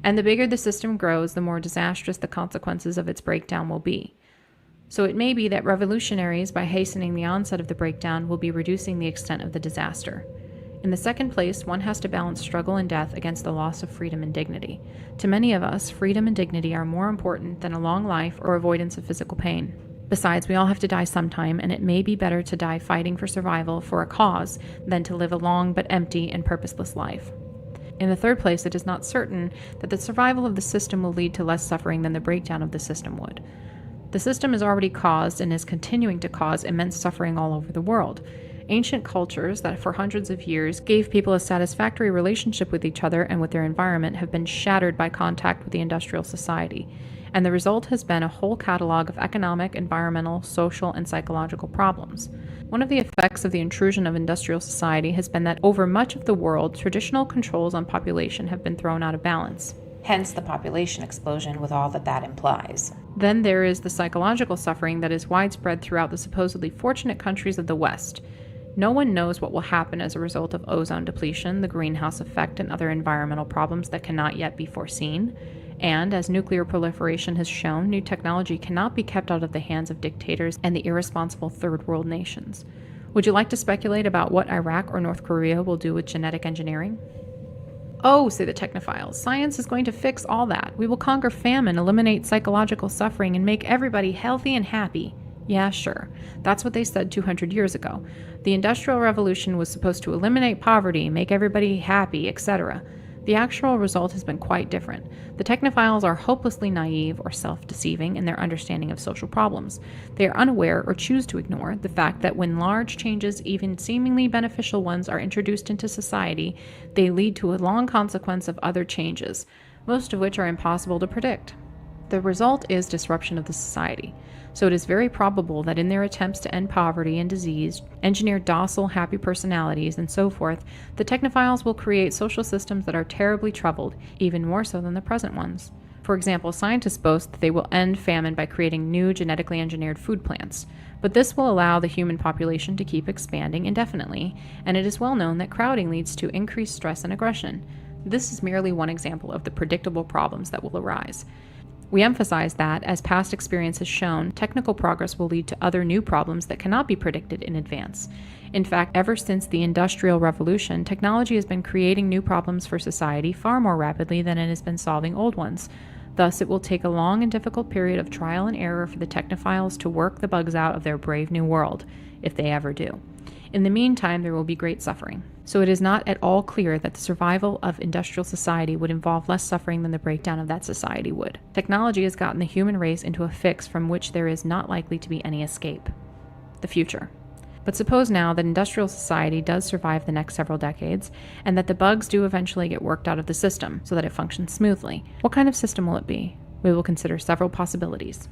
And the bigger the system grows, the more disastrous the consequences of its breakdown will be. So it may be that revolutionaries, by hastening the onset of the breakdown, will be reducing the extent of the disaster. In the second place, one has to balance struggle and death against the loss of freedom and dignity. To many of us, freedom and dignity are more important than a long life or avoidance of physical pain. Besides, we all have to die sometime, and it may be better to die fighting for survival for a cause than to live a long but empty and purposeless life. In the third place, it is not certain that the survival of the system will lead to less suffering than the breakdown of the system would. The system has already caused and is continuing to cause immense suffering all over the world, Ancient cultures that for hundreds of years gave people a satisfactory relationship with each other and with their environment have been shattered by contact with the industrial society, and the result has been a whole catalog of economic, environmental, social, and psychological problems. One of the effects of the intrusion of industrial society has been that over much of the world, traditional controls on population have been thrown out of balance. Hence the population explosion with all that that implies. Then there is the psychological suffering that is widespread throughout the supposedly fortunate countries of the West. No one knows what will happen as a result of ozone depletion, the greenhouse effect, and other environmental problems that cannot yet be foreseen. And, as nuclear proliferation has shown, new technology cannot be kept out of the hands of dictators and the irresponsible third world nations. Would you like to speculate about what Iraq or North Korea will do with genetic engineering? Oh, say the technophiles, science is going to fix all that. We will conquer famine, eliminate psychological suffering, and make everybody healthy and happy. Yeah, sure. That's what they said 200 years ago. The Industrial Revolution was supposed to eliminate poverty, make everybody happy, etc. The actual result has been quite different. The technophiles are hopelessly naive or self-deceiving in their understanding of social problems. They are unaware or choose to ignore the fact that when large changes, even seemingly beneficial ones, are introduced into society, they lead to a long consequence of other changes, most of which are impossible to predict. The result is disruption of the society. So it is very probable that in their attempts to end poverty and disease, engineer docile, happy personalities, and so forth, the technophiles will create social systems that are terribly troubled, even more so than the present ones. For example, scientists boast that they will end famine by creating new genetically engineered food plants. But this will allow the human population to keep expanding indefinitely, and it is well known that crowding leads to increased stress and aggression. This is merely one example of the predictable problems that will arise. We emphasize that, as past experience has shown, technical progress will lead to other new problems that cannot be predicted in advance. In fact, ever since the Industrial Revolution, technology has been creating new problems for society far more rapidly than it has been solving old ones. Thus, it will take a long and difficult period of trial and error for the technophiles to work the bugs out of their brave new world, if they ever do. In the meantime, there will be great suffering. So it is not at all clear that the survival of industrial society would involve less suffering than the breakdown of that society would. Technology has gotten the human race into a fix from which there is not likely to be any escape. The future. But suppose now that industrial society does survive the next several decades, and that the bugs do eventually get worked out of the system so that it functions smoothly. What kind of system will it be? We will consider several possibilities.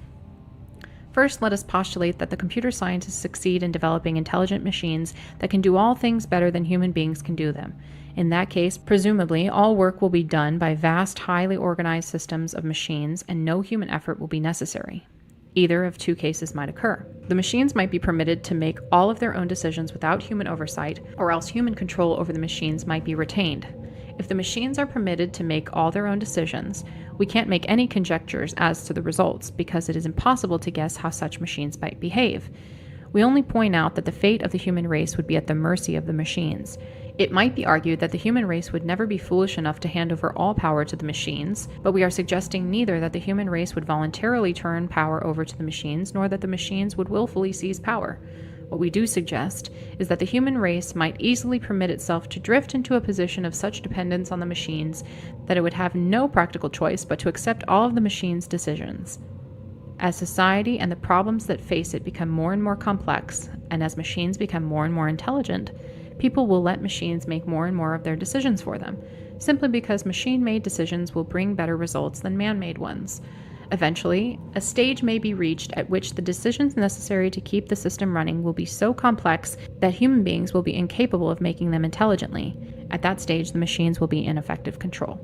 First, let us postulate that the computer scientists succeed in developing intelligent machines that can do all things better than human beings can do them. In that case, presumably, all work will be done by vast, highly organized systems of machines, and no human effort will be necessary. Either of two cases might occur. The machines might be permitted to make all of their own decisions without human oversight, or else human control over the machines might be retained. If the machines are permitted to make all their own decisions, we can't make any conjectures as to the results, because it is impossible to guess how such machines might behave. We only point out that the fate of the human race would be at the mercy of the machines. It might be argued that the human race would never be foolish enough to hand over all power to the machines, but we are suggesting neither that the human race would voluntarily turn power over to the machines, nor that the machines would willfully seize power. What we do suggest is that the human race might easily permit itself to drift into a position of such dependence on the machines that it would have no practical choice but to accept all of the machines' decisions. As society and the problems that face it become more and more complex, and as machines become more and more intelligent, people will let machines make more and more of their decisions for them, simply because machine-made decisions will bring better results than man-made ones. Eventually, a stage may be reached at which the decisions necessary to keep the system running will be so complex that human beings will be incapable of making them intelligently. At that stage, the machines will be in effective control.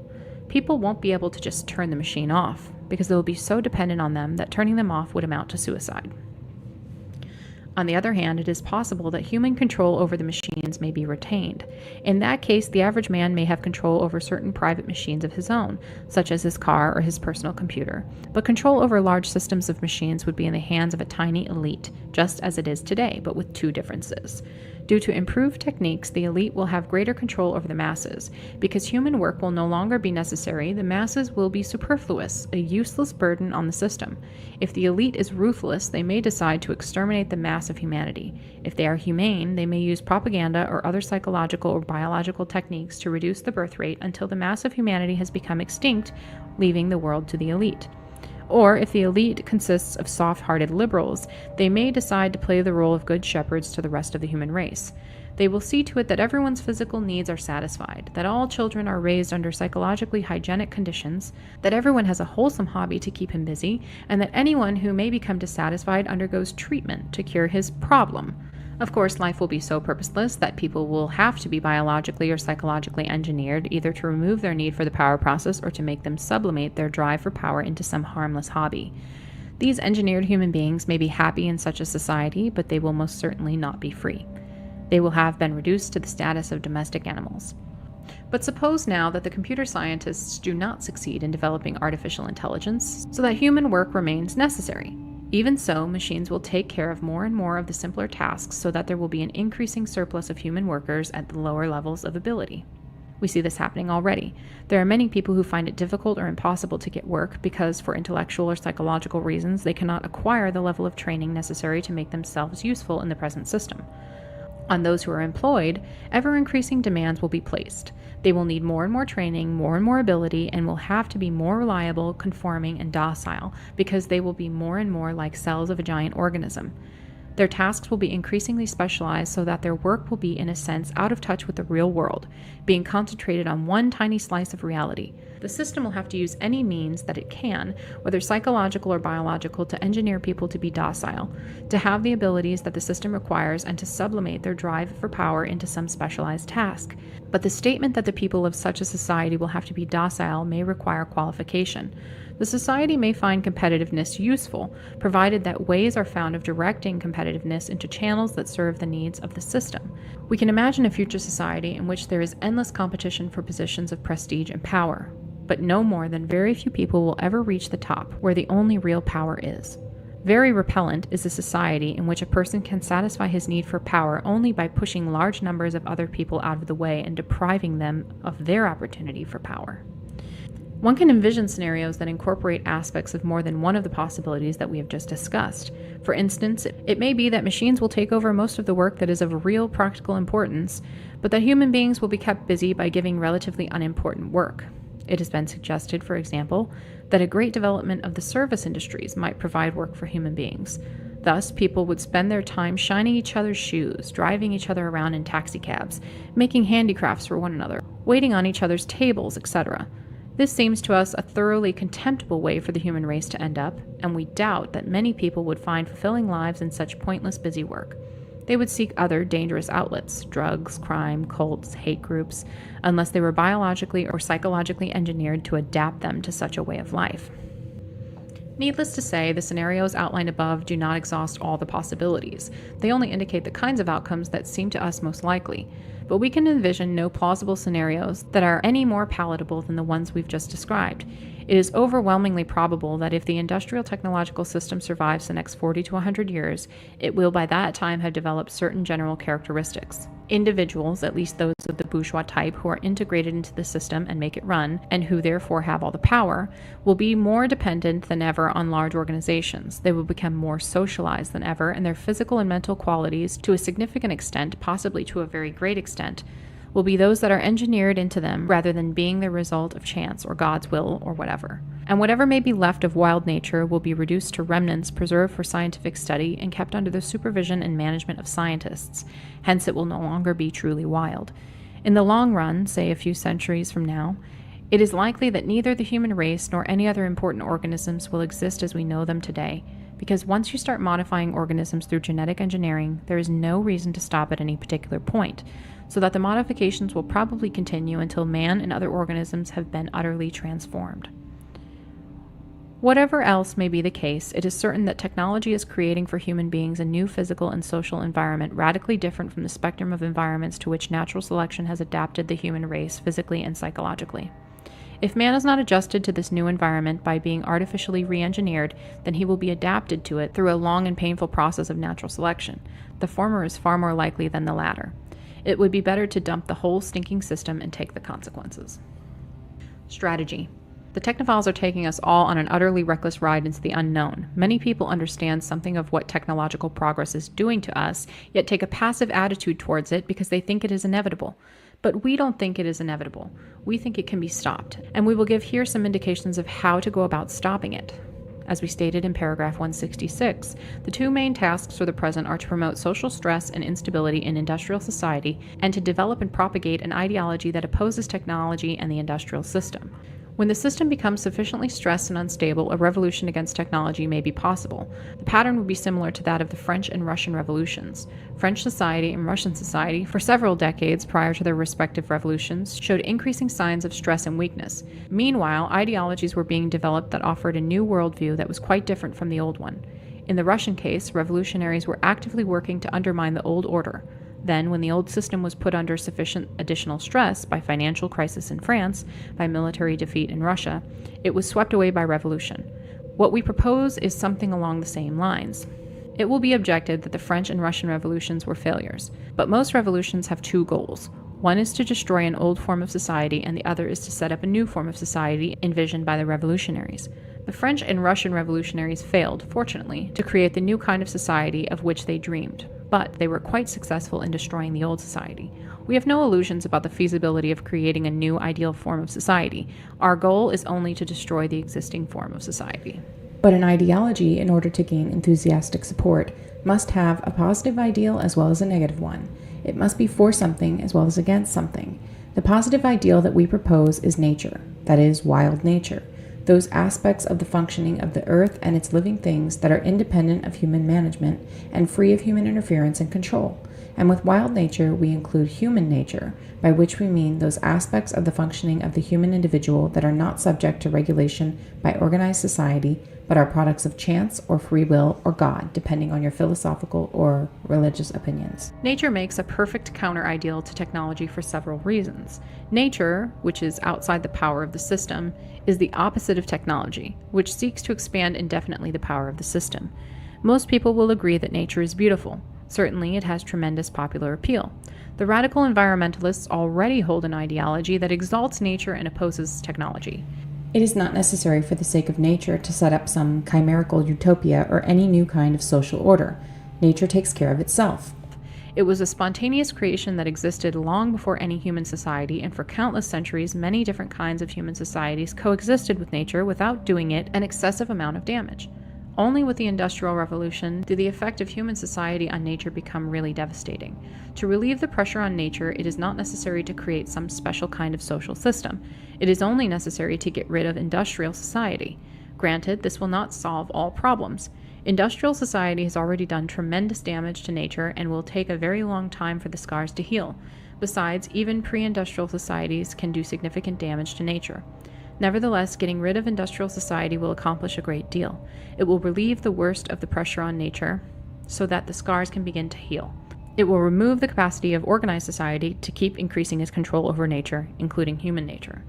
People won't be able to just turn the machine off, because they will be so dependent on them that turning them off would amount to suicide. On the other hand, it is possible that human control over the machines may be retained. In that case, the average man may have control over certain private machines of his own, such as his car or his personal computer. But control over large systems of machines would be in the hands of a tiny elite, just as it is today, but with two differences. Due to improved techniques, the elite will have greater control over the masses. Because human work will no longer be necessary, the masses will be superfluous, a useless burden on the system. If the elite is ruthless, they may decide to exterminate the mass of humanity. If they are humane, they may use propaganda or other psychological or biological techniques to reduce the birth rate until the mass of humanity has become extinct, leaving the world to the elite. Or if the elite consists of soft-hearted liberals, they may decide to play the role of good shepherds to the rest of the human race. They will see to it that everyone's physical needs are satisfied, that all children are raised under psychologically hygienic conditions, that everyone has a wholesome hobby to keep him busy, and that anyone who may become dissatisfied undergoes treatment to cure his problem. Of course, life will be so purposeless that people will have to be biologically or psychologically engineered, either to remove their need for the power process or to make them sublimate their drive for power into some harmless hobby. These engineered human beings may be happy in such a society, but they will most certainly not be free. They will have been reduced to the status of domestic animals. But suppose now that the computer scientists do not succeed in developing artificial intelligence, so that human work remains necessary. Even so, machines will take care of more and more of the simpler tasks so that there will be an increasing surplus of human workers at the lower levels of ability. We see this happening already. There are many people who find it difficult or impossible to get work because, for intellectual or psychological reasons, they cannot acquire the level of training necessary to make themselves useful in the present system. On those who are employed, ever-increasing demands will be placed. They will need more and more training, more and more ability, and will have to be more reliable, conforming, and docile, because they will be more and more like cells of a giant organism. Their tasks will be increasingly specialized so that their work will be, in a sense, out of touch with the real world, being concentrated on one tiny slice of reality. The system will have to use any means that it can, whether psychological or biological, to engineer people to be docile, to have the abilities that the system requires, and to sublimate their drive for power into some specialized task. But the statement that the people of such a society will have to be docile may require qualification. The society may find competitiveness useful, provided that ways are found of directing competitiveness into channels that serve the needs of the system. We can imagine a future society in which there is endless competition for positions of prestige and power, but no more than very few people will ever reach the top, where the only real power is. Very repellent is a society in which a person can satisfy his need for power only by pushing large numbers of other people out of the way and depriving them of their opportunity for power. One can envision scenarios that incorporate aspects of more than one of the possibilities that we have just discussed. For instance, it may be that machines will take over most of the work that is of real practical importance, but that human beings will be kept busy by giving relatively unimportant work. It has been suggested, for example, that a great development of the service industries might provide work for human beings. Thus, people would spend their time shining each other's shoes, driving each other around in taxicabs, making handicrafts for one another, waiting on each other's tables, etc. This seems to us a thoroughly contemptible way for the human race to end up, and we doubt that many people would find fulfilling lives in such pointless busy work. They would seek other dangerous outlets, drugs, crime, cults, hate groups, unless they were biologically or psychologically engineered to adapt them to such a way of life. Needless to say, the scenarios outlined above do not exhaust all the possibilities. They only indicate the kinds of outcomes that seem to us most likely. But we can envision no plausible scenarios that are any more palatable than the ones we've just described. It is overwhelmingly probable that if the industrial technological system survives the next 40 to 100 years, it will by that time have developed certain general characteristics. Individuals, at least those of the bourgeois type who are integrated into the system and make it run, and who therefore have all the power, will be more dependent than ever on large organizations. They will become more socialized than ever, and their physical and mental qualities, to a significant extent, possibly to a very great extent, will be those that are engineered into them rather than being the result of chance or God's will or whatever. And whatever may be left of wild nature will be reduced to remnants preserved for scientific study and kept under the supervision and management of scientists. Hence it will no longer be truly wild. In the long run, say a few centuries from now, it is likely that neither the human race nor any other important organisms will exist as we know them today, because once you start modifying organisms through genetic engineering, there is no reason to stop at any particular point, so that the modifications will probably continue until man and other organisms have been utterly transformed. Whatever else may be the case, it is certain that technology is creating for human beings a new physical and social environment radically different from the spectrum of environments to which natural selection has adapted the human race physically and psychologically. If man is not adjusted to this new environment by being artificially re-engineered, then he will be adapted to it through a long and painful process of natural selection. The former is far more likely than the latter. It would be better to dump the whole stinking system and take the consequences. Strategy. The technophiles are taking us all on an utterly reckless ride into the unknown. Many people understand something of what technological progress is doing to us, yet take a passive attitude towards it because they think it is inevitable. But we don't think it is inevitable. We think it can be stopped, and we will give here some indications of how to go about stopping it. As we stated in paragraph 166, the two main tasks for the present are to promote social stress and instability in industrial society and to develop and propagate an ideology that opposes technology and the industrial system. When the system becomes sufficiently stressed and unstable, a revolution against technology may be possible. The pattern would be similar to that of the French and Russian revolutions. French society and Russian society, for several decades prior to their respective revolutions, showed increasing signs of stress and weakness. Meanwhile, ideologies were being developed that offered a new worldview that was quite different from the old one. In the Russian case, revolutionaries were actively working to undermine the old order. Then, when the old system was put under sufficient additional stress by financial crisis in France, by military defeat in Russia, it was swept away by revolution. What we propose is something along the same lines. It will be objected that the French and Russian revolutions were failures, but most revolutions have two goals. One is to destroy an old form of society, and the other is to set up a new form of society envisioned by the revolutionaries. The French and Russian revolutionaries failed, fortunately, to create the new kind of society of which they dreamed, but they were quite successful in destroying the old society. We have no illusions about the feasibility of creating a new ideal form of society. Our goal is only to destroy the existing form of society. But an ideology, in order to gain enthusiastic support, must have a positive ideal as well as a negative one. It must be for something as well as against something. The positive ideal that we propose is nature, that is, wild nature. Those aspects of the functioning of the earth and its living things that are independent of human management and free of human interference and control. And with wild nature, we include human nature, by which we mean those aspects of the functioning of the human individual that are not subject to regulation by organized society, but are products of chance or free will or God, depending on your philosophical or religious opinions. Nature makes a perfect counter-ideal to technology for several reasons. Nature, which is outside the power of the system, is the opposite of technology, which seeks to expand indefinitely the power of the system. Most people will agree that nature is beautiful. Certainly, it has tremendous popular appeal. The radical environmentalists already hold an ideology that exalts nature and opposes technology. It is not necessary for the sake of nature to set up some chimerical utopia or any new kind of social order. Nature takes care of itself. It was a spontaneous creation that existed long before any human society, and for countless centuries, many different kinds of human societies coexisted with nature without doing it an excessive amount of damage. Only with the Industrial Revolution did the effect of human society on nature become really devastating. To relieve the pressure on nature, it is not necessary to create some special kind of social system. It is only necessary to get rid of industrial society. Granted, this will not solve all problems. Industrial society has already done tremendous damage to nature and will take a very long time for the scars to heal. Besides, even pre-industrial societies can do significant damage to nature. Nevertheless, getting rid of industrial society will accomplish a great deal. It will relieve the worst of the pressure on nature so that the scars can begin to heal. It will remove the capacity of organized society to keep increasing its control over nature, including human nature.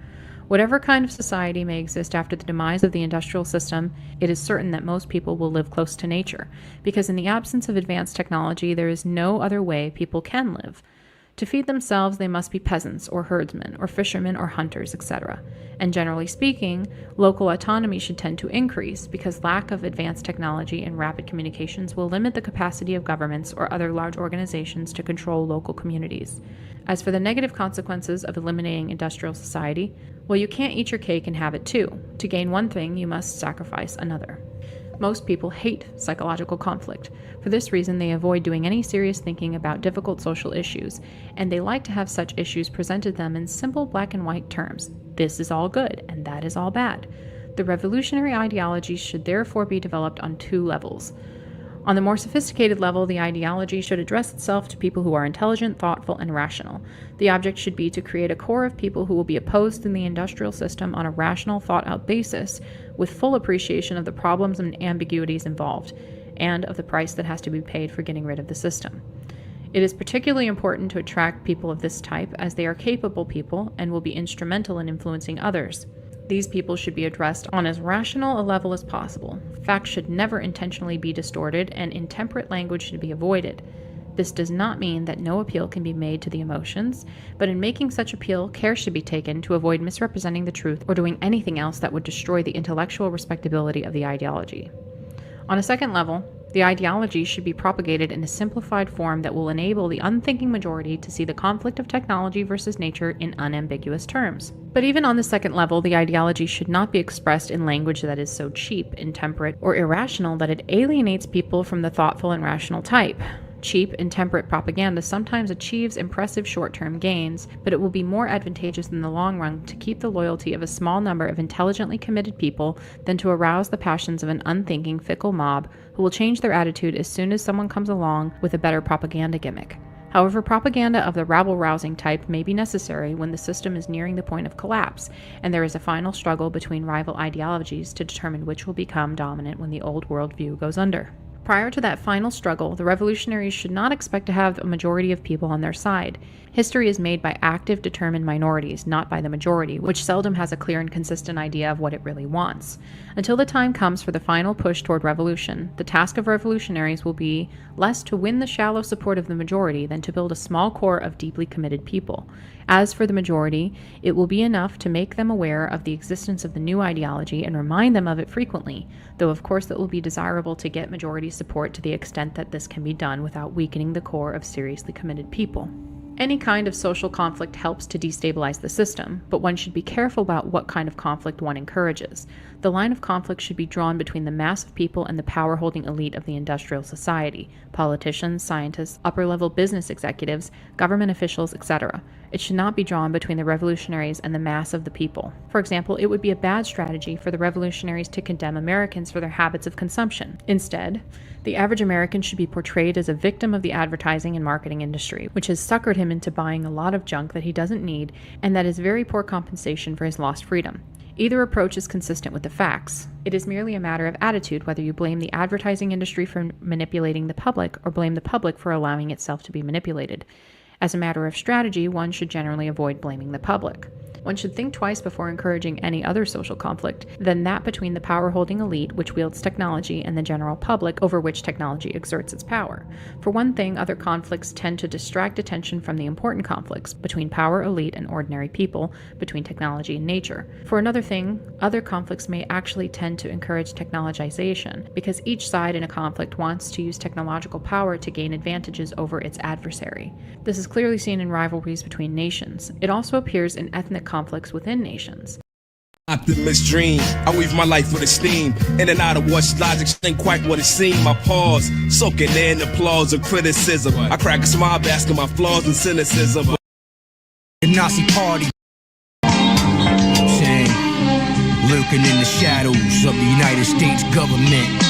Whatever kind of society may exist after the demise of the industrial system, it is certain that most people will live close to nature, because in the absence of advanced technology, there is no other way people can live. To feed themselves, they must be peasants, or herdsmen, or fishermen, or hunters, etc. And generally speaking, local autonomy should tend to increase, because lack of advanced technology and rapid communications will limit the capacity of governments or other large organizations to control local communities. As for the negative consequences of eliminating industrial society, well, you can't eat your cake and have it too. To gain one thing, you must sacrifice another. Most people hate psychological conflict. For this reason, they avoid doing any serious thinking about difficult social issues, and they like to have such issues presented to them in simple black and white terms. This is all good, and that is all bad. The revolutionary ideologies should therefore be developed on two levels. On the more sophisticated level, the ideology should address itself to people who are intelligent, thoughtful, and rational. The object should be to create a core of people who will be opposed to the industrial system on a rational, thought-out basis, with full appreciation of the problems and ambiguities involved, and of the price that has to be paid for getting rid of the system. It is particularly important to attract people of this type, as they are capable people and will be instrumental in influencing others. These people should be addressed on as rational a level as possible. Facts should never intentionally be distorted, and intemperate language should be avoided. This does not mean that no appeal can be made to the emotions, but in making such appeal, care should be taken to avoid misrepresenting the truth or doing anything else that would destroy the intellectual respectability of the ideology. On a second level, The ideology should be propagated in a simplified form that will enable the unthinking majority to see the conflict of technology versus nature in unambiguous terms. But even on the second level, the ideology should not be expressed in language that is so cheap, intemperate, or irrational that it alienates people from the thoughtful and rational type. Cheap, intemperate propaganda sometimes achieves impressive short-term gains, but it will be more advantageous in the long run to keep the loyalty of a small number of intelligently committed people than to arouse the passions of an unthinking, fickle mob who will change their attitude as soon as someone comes along with a better propaganda gimmick. However, propaganda of the rabble-rousing type may be necessary when the system is nearing the point of collapse, and there is a final struggle between rival ideologies to determine which will become dominant when the old worldview goes under. Prior to that final struggle, the revolutionaries should not expect to have a majority of people on their side. History is made by active, determined minorities, not by the majority, which seldom has a clear and consistent idea of what it really wants. Until the time comes for the final push toward revolution, the task of revolutionaries will be less to win the shallow support of the majority than to build a small core of deeply committed people. As for the majority, it will be enough to make them aware of the existence of the new ideology and remind them of it frequently, though of course it will be desirable to get majority support to the extent that this can be done without weakening the core of seriously committed people. Any kind of social conflict helps to destabilize the system, but one should be careful about what kind of conflict one encourages. The line of conflict should be drawn between the mass of people and the power-holding elite of the industrial society, politicians, scientists, upper-level business executives, government officials, etc. It should not be drawn between the revolutionaries and the mass of the people. For example, it would be a bad strategy for the revolutionaries to condemn Americans for their habits of consumption. Instead, the average American should be portrayed as a victim of the advertising and marketing industry, which has suckered him into buying a lot of junk that he doesn't need and that is very poor compensation for his lost freedom. Either approach is consistent with the facts. It is merely a matter of attitude whether you blame the advertising industry for manipulating the public or blame the public for allowing itself to be manipulated. As a matter of strategy, one should generally avoid blaming the public. One should think twice before encouraging any other social conflict than that between the power-holding elite, which wields technology, and the general public, over which technology exerts its power. For one thing, other conflicts tend to distract attention from the important conflicts between power elite and ordinary people, between technology and nature. For another thing, other conflicts may actually tend to encourage technologization, because each side in a conflict wants to use technological power to gain advantages over its adversary. This is clearly seen in rivalries between nations. It also appears in ethnic conflicts within nations. Optimist dream, I weave my life with esteem. In and out of what's logic ain't quite what it seemed. My pause, soaking in applause or criticism. I crack a smile, basking my flaws and cynicism. The Nazi party, saying, lurking in the shadows of the United States government.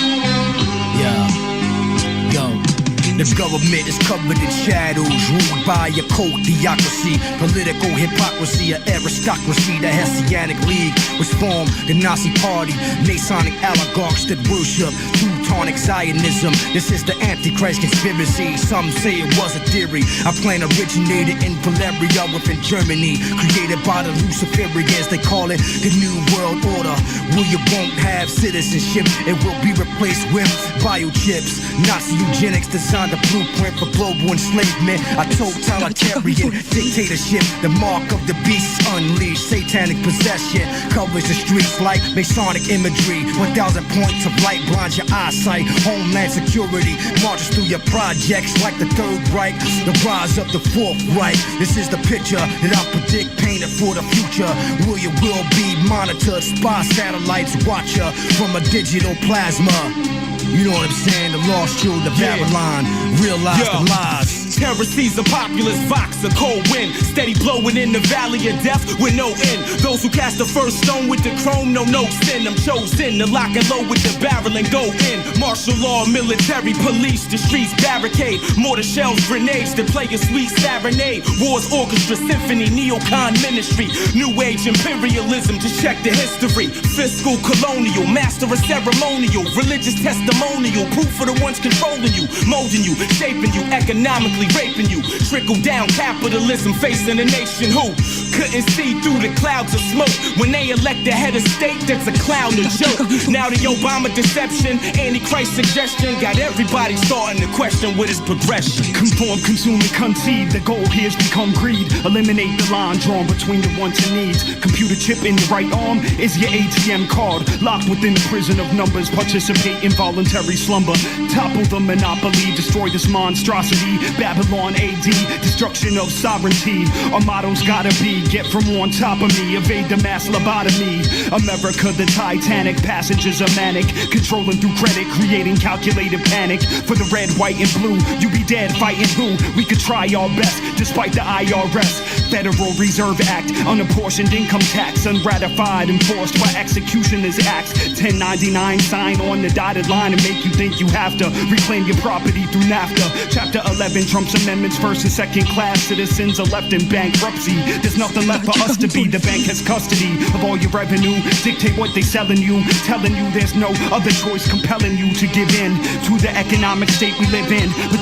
The government is covered in shadows, ruled by a cold theocracy, political hypocrisy, an aristocracy. The Hessianic League was formed, the Nazi Party, Masonic oligarchs that worship Teutonic Zionism. This is the Antichrist conspiracy. Some say it was a theory. Our plan originated in Valeria within Germany, created by the Luciferians. They call it the New World Order, where you won't have citizenship. It will be replaced with biochips. Nazi eugenics designed the blueprint for global enslavement. A totalitarian dictatorship. The mark of the beast is unleashed. Satanic possession covers the streets like Masonic imagery. 1,000 points of light blinds your eyesight. Homeland security marches through your projects like the Third Reich. The rise of the Fourth Reich. This is the picture that I predict painted for the future. Where you will be monitored. Spy satellites watch you from a digital plasma. You know what I'm saying? The lost children of Babylon realize the lies. Terror sees a populist vox, a cold wind, steady blowing in the valley of death with no end. Those who cast the first stone with the chrome know no sin. I'm chosen to lock and load with the barrel and go in. Martial law, military, police, the streets barricade. Mortar shells, grenades that play a sweet serenade. War's orchestra, symphony, neocon ministry. New age imperialism, just check the history. Fiscal, colonial, master of ceremonial, religious testimonial, proof for the ones controlling you, molding you, shaping you, economically raping you. Trickle down capitalism facing a nation who couldn't see through the clouds of smoke when they elect the head of state that's a clown and joke. Now the Obama deception, Antichrist suggestion got everybody starting to question what is progression. Conform, consume, and concede. The goal here has become greed. Eliminate the line drawn between the wants and needs. Computer chip in your right arm is your ATM card. Locked within the prison of numbers. Participate in voluntary involuntary slumber. Topple the monopoly, destroy this monstrosity. Babylon AD, destruction of sovereignty. Our motto's gotta be, get from on top of me, evade the mass lobotomy. America the Titanic, passengers are manic, controlling through credit, creating calculated panic. For the red, white, and blue, you be dead fighting who? We could try our best, despite the IRS. Federal Reserve Act, unapportioned income tax, unratified, enforced by executioners acts. 1099 sign on the dotted line and make you think you have to reclaim your property through NAFTA. Chapter 11 Trump's amendments, first and second class citizens are left in bankruptcy. There's nothing left for us to be. The bank has custody of all your revenue, dictate what they selling you, telling you there's no other choice, compelling you to give in to the economic state we live in. But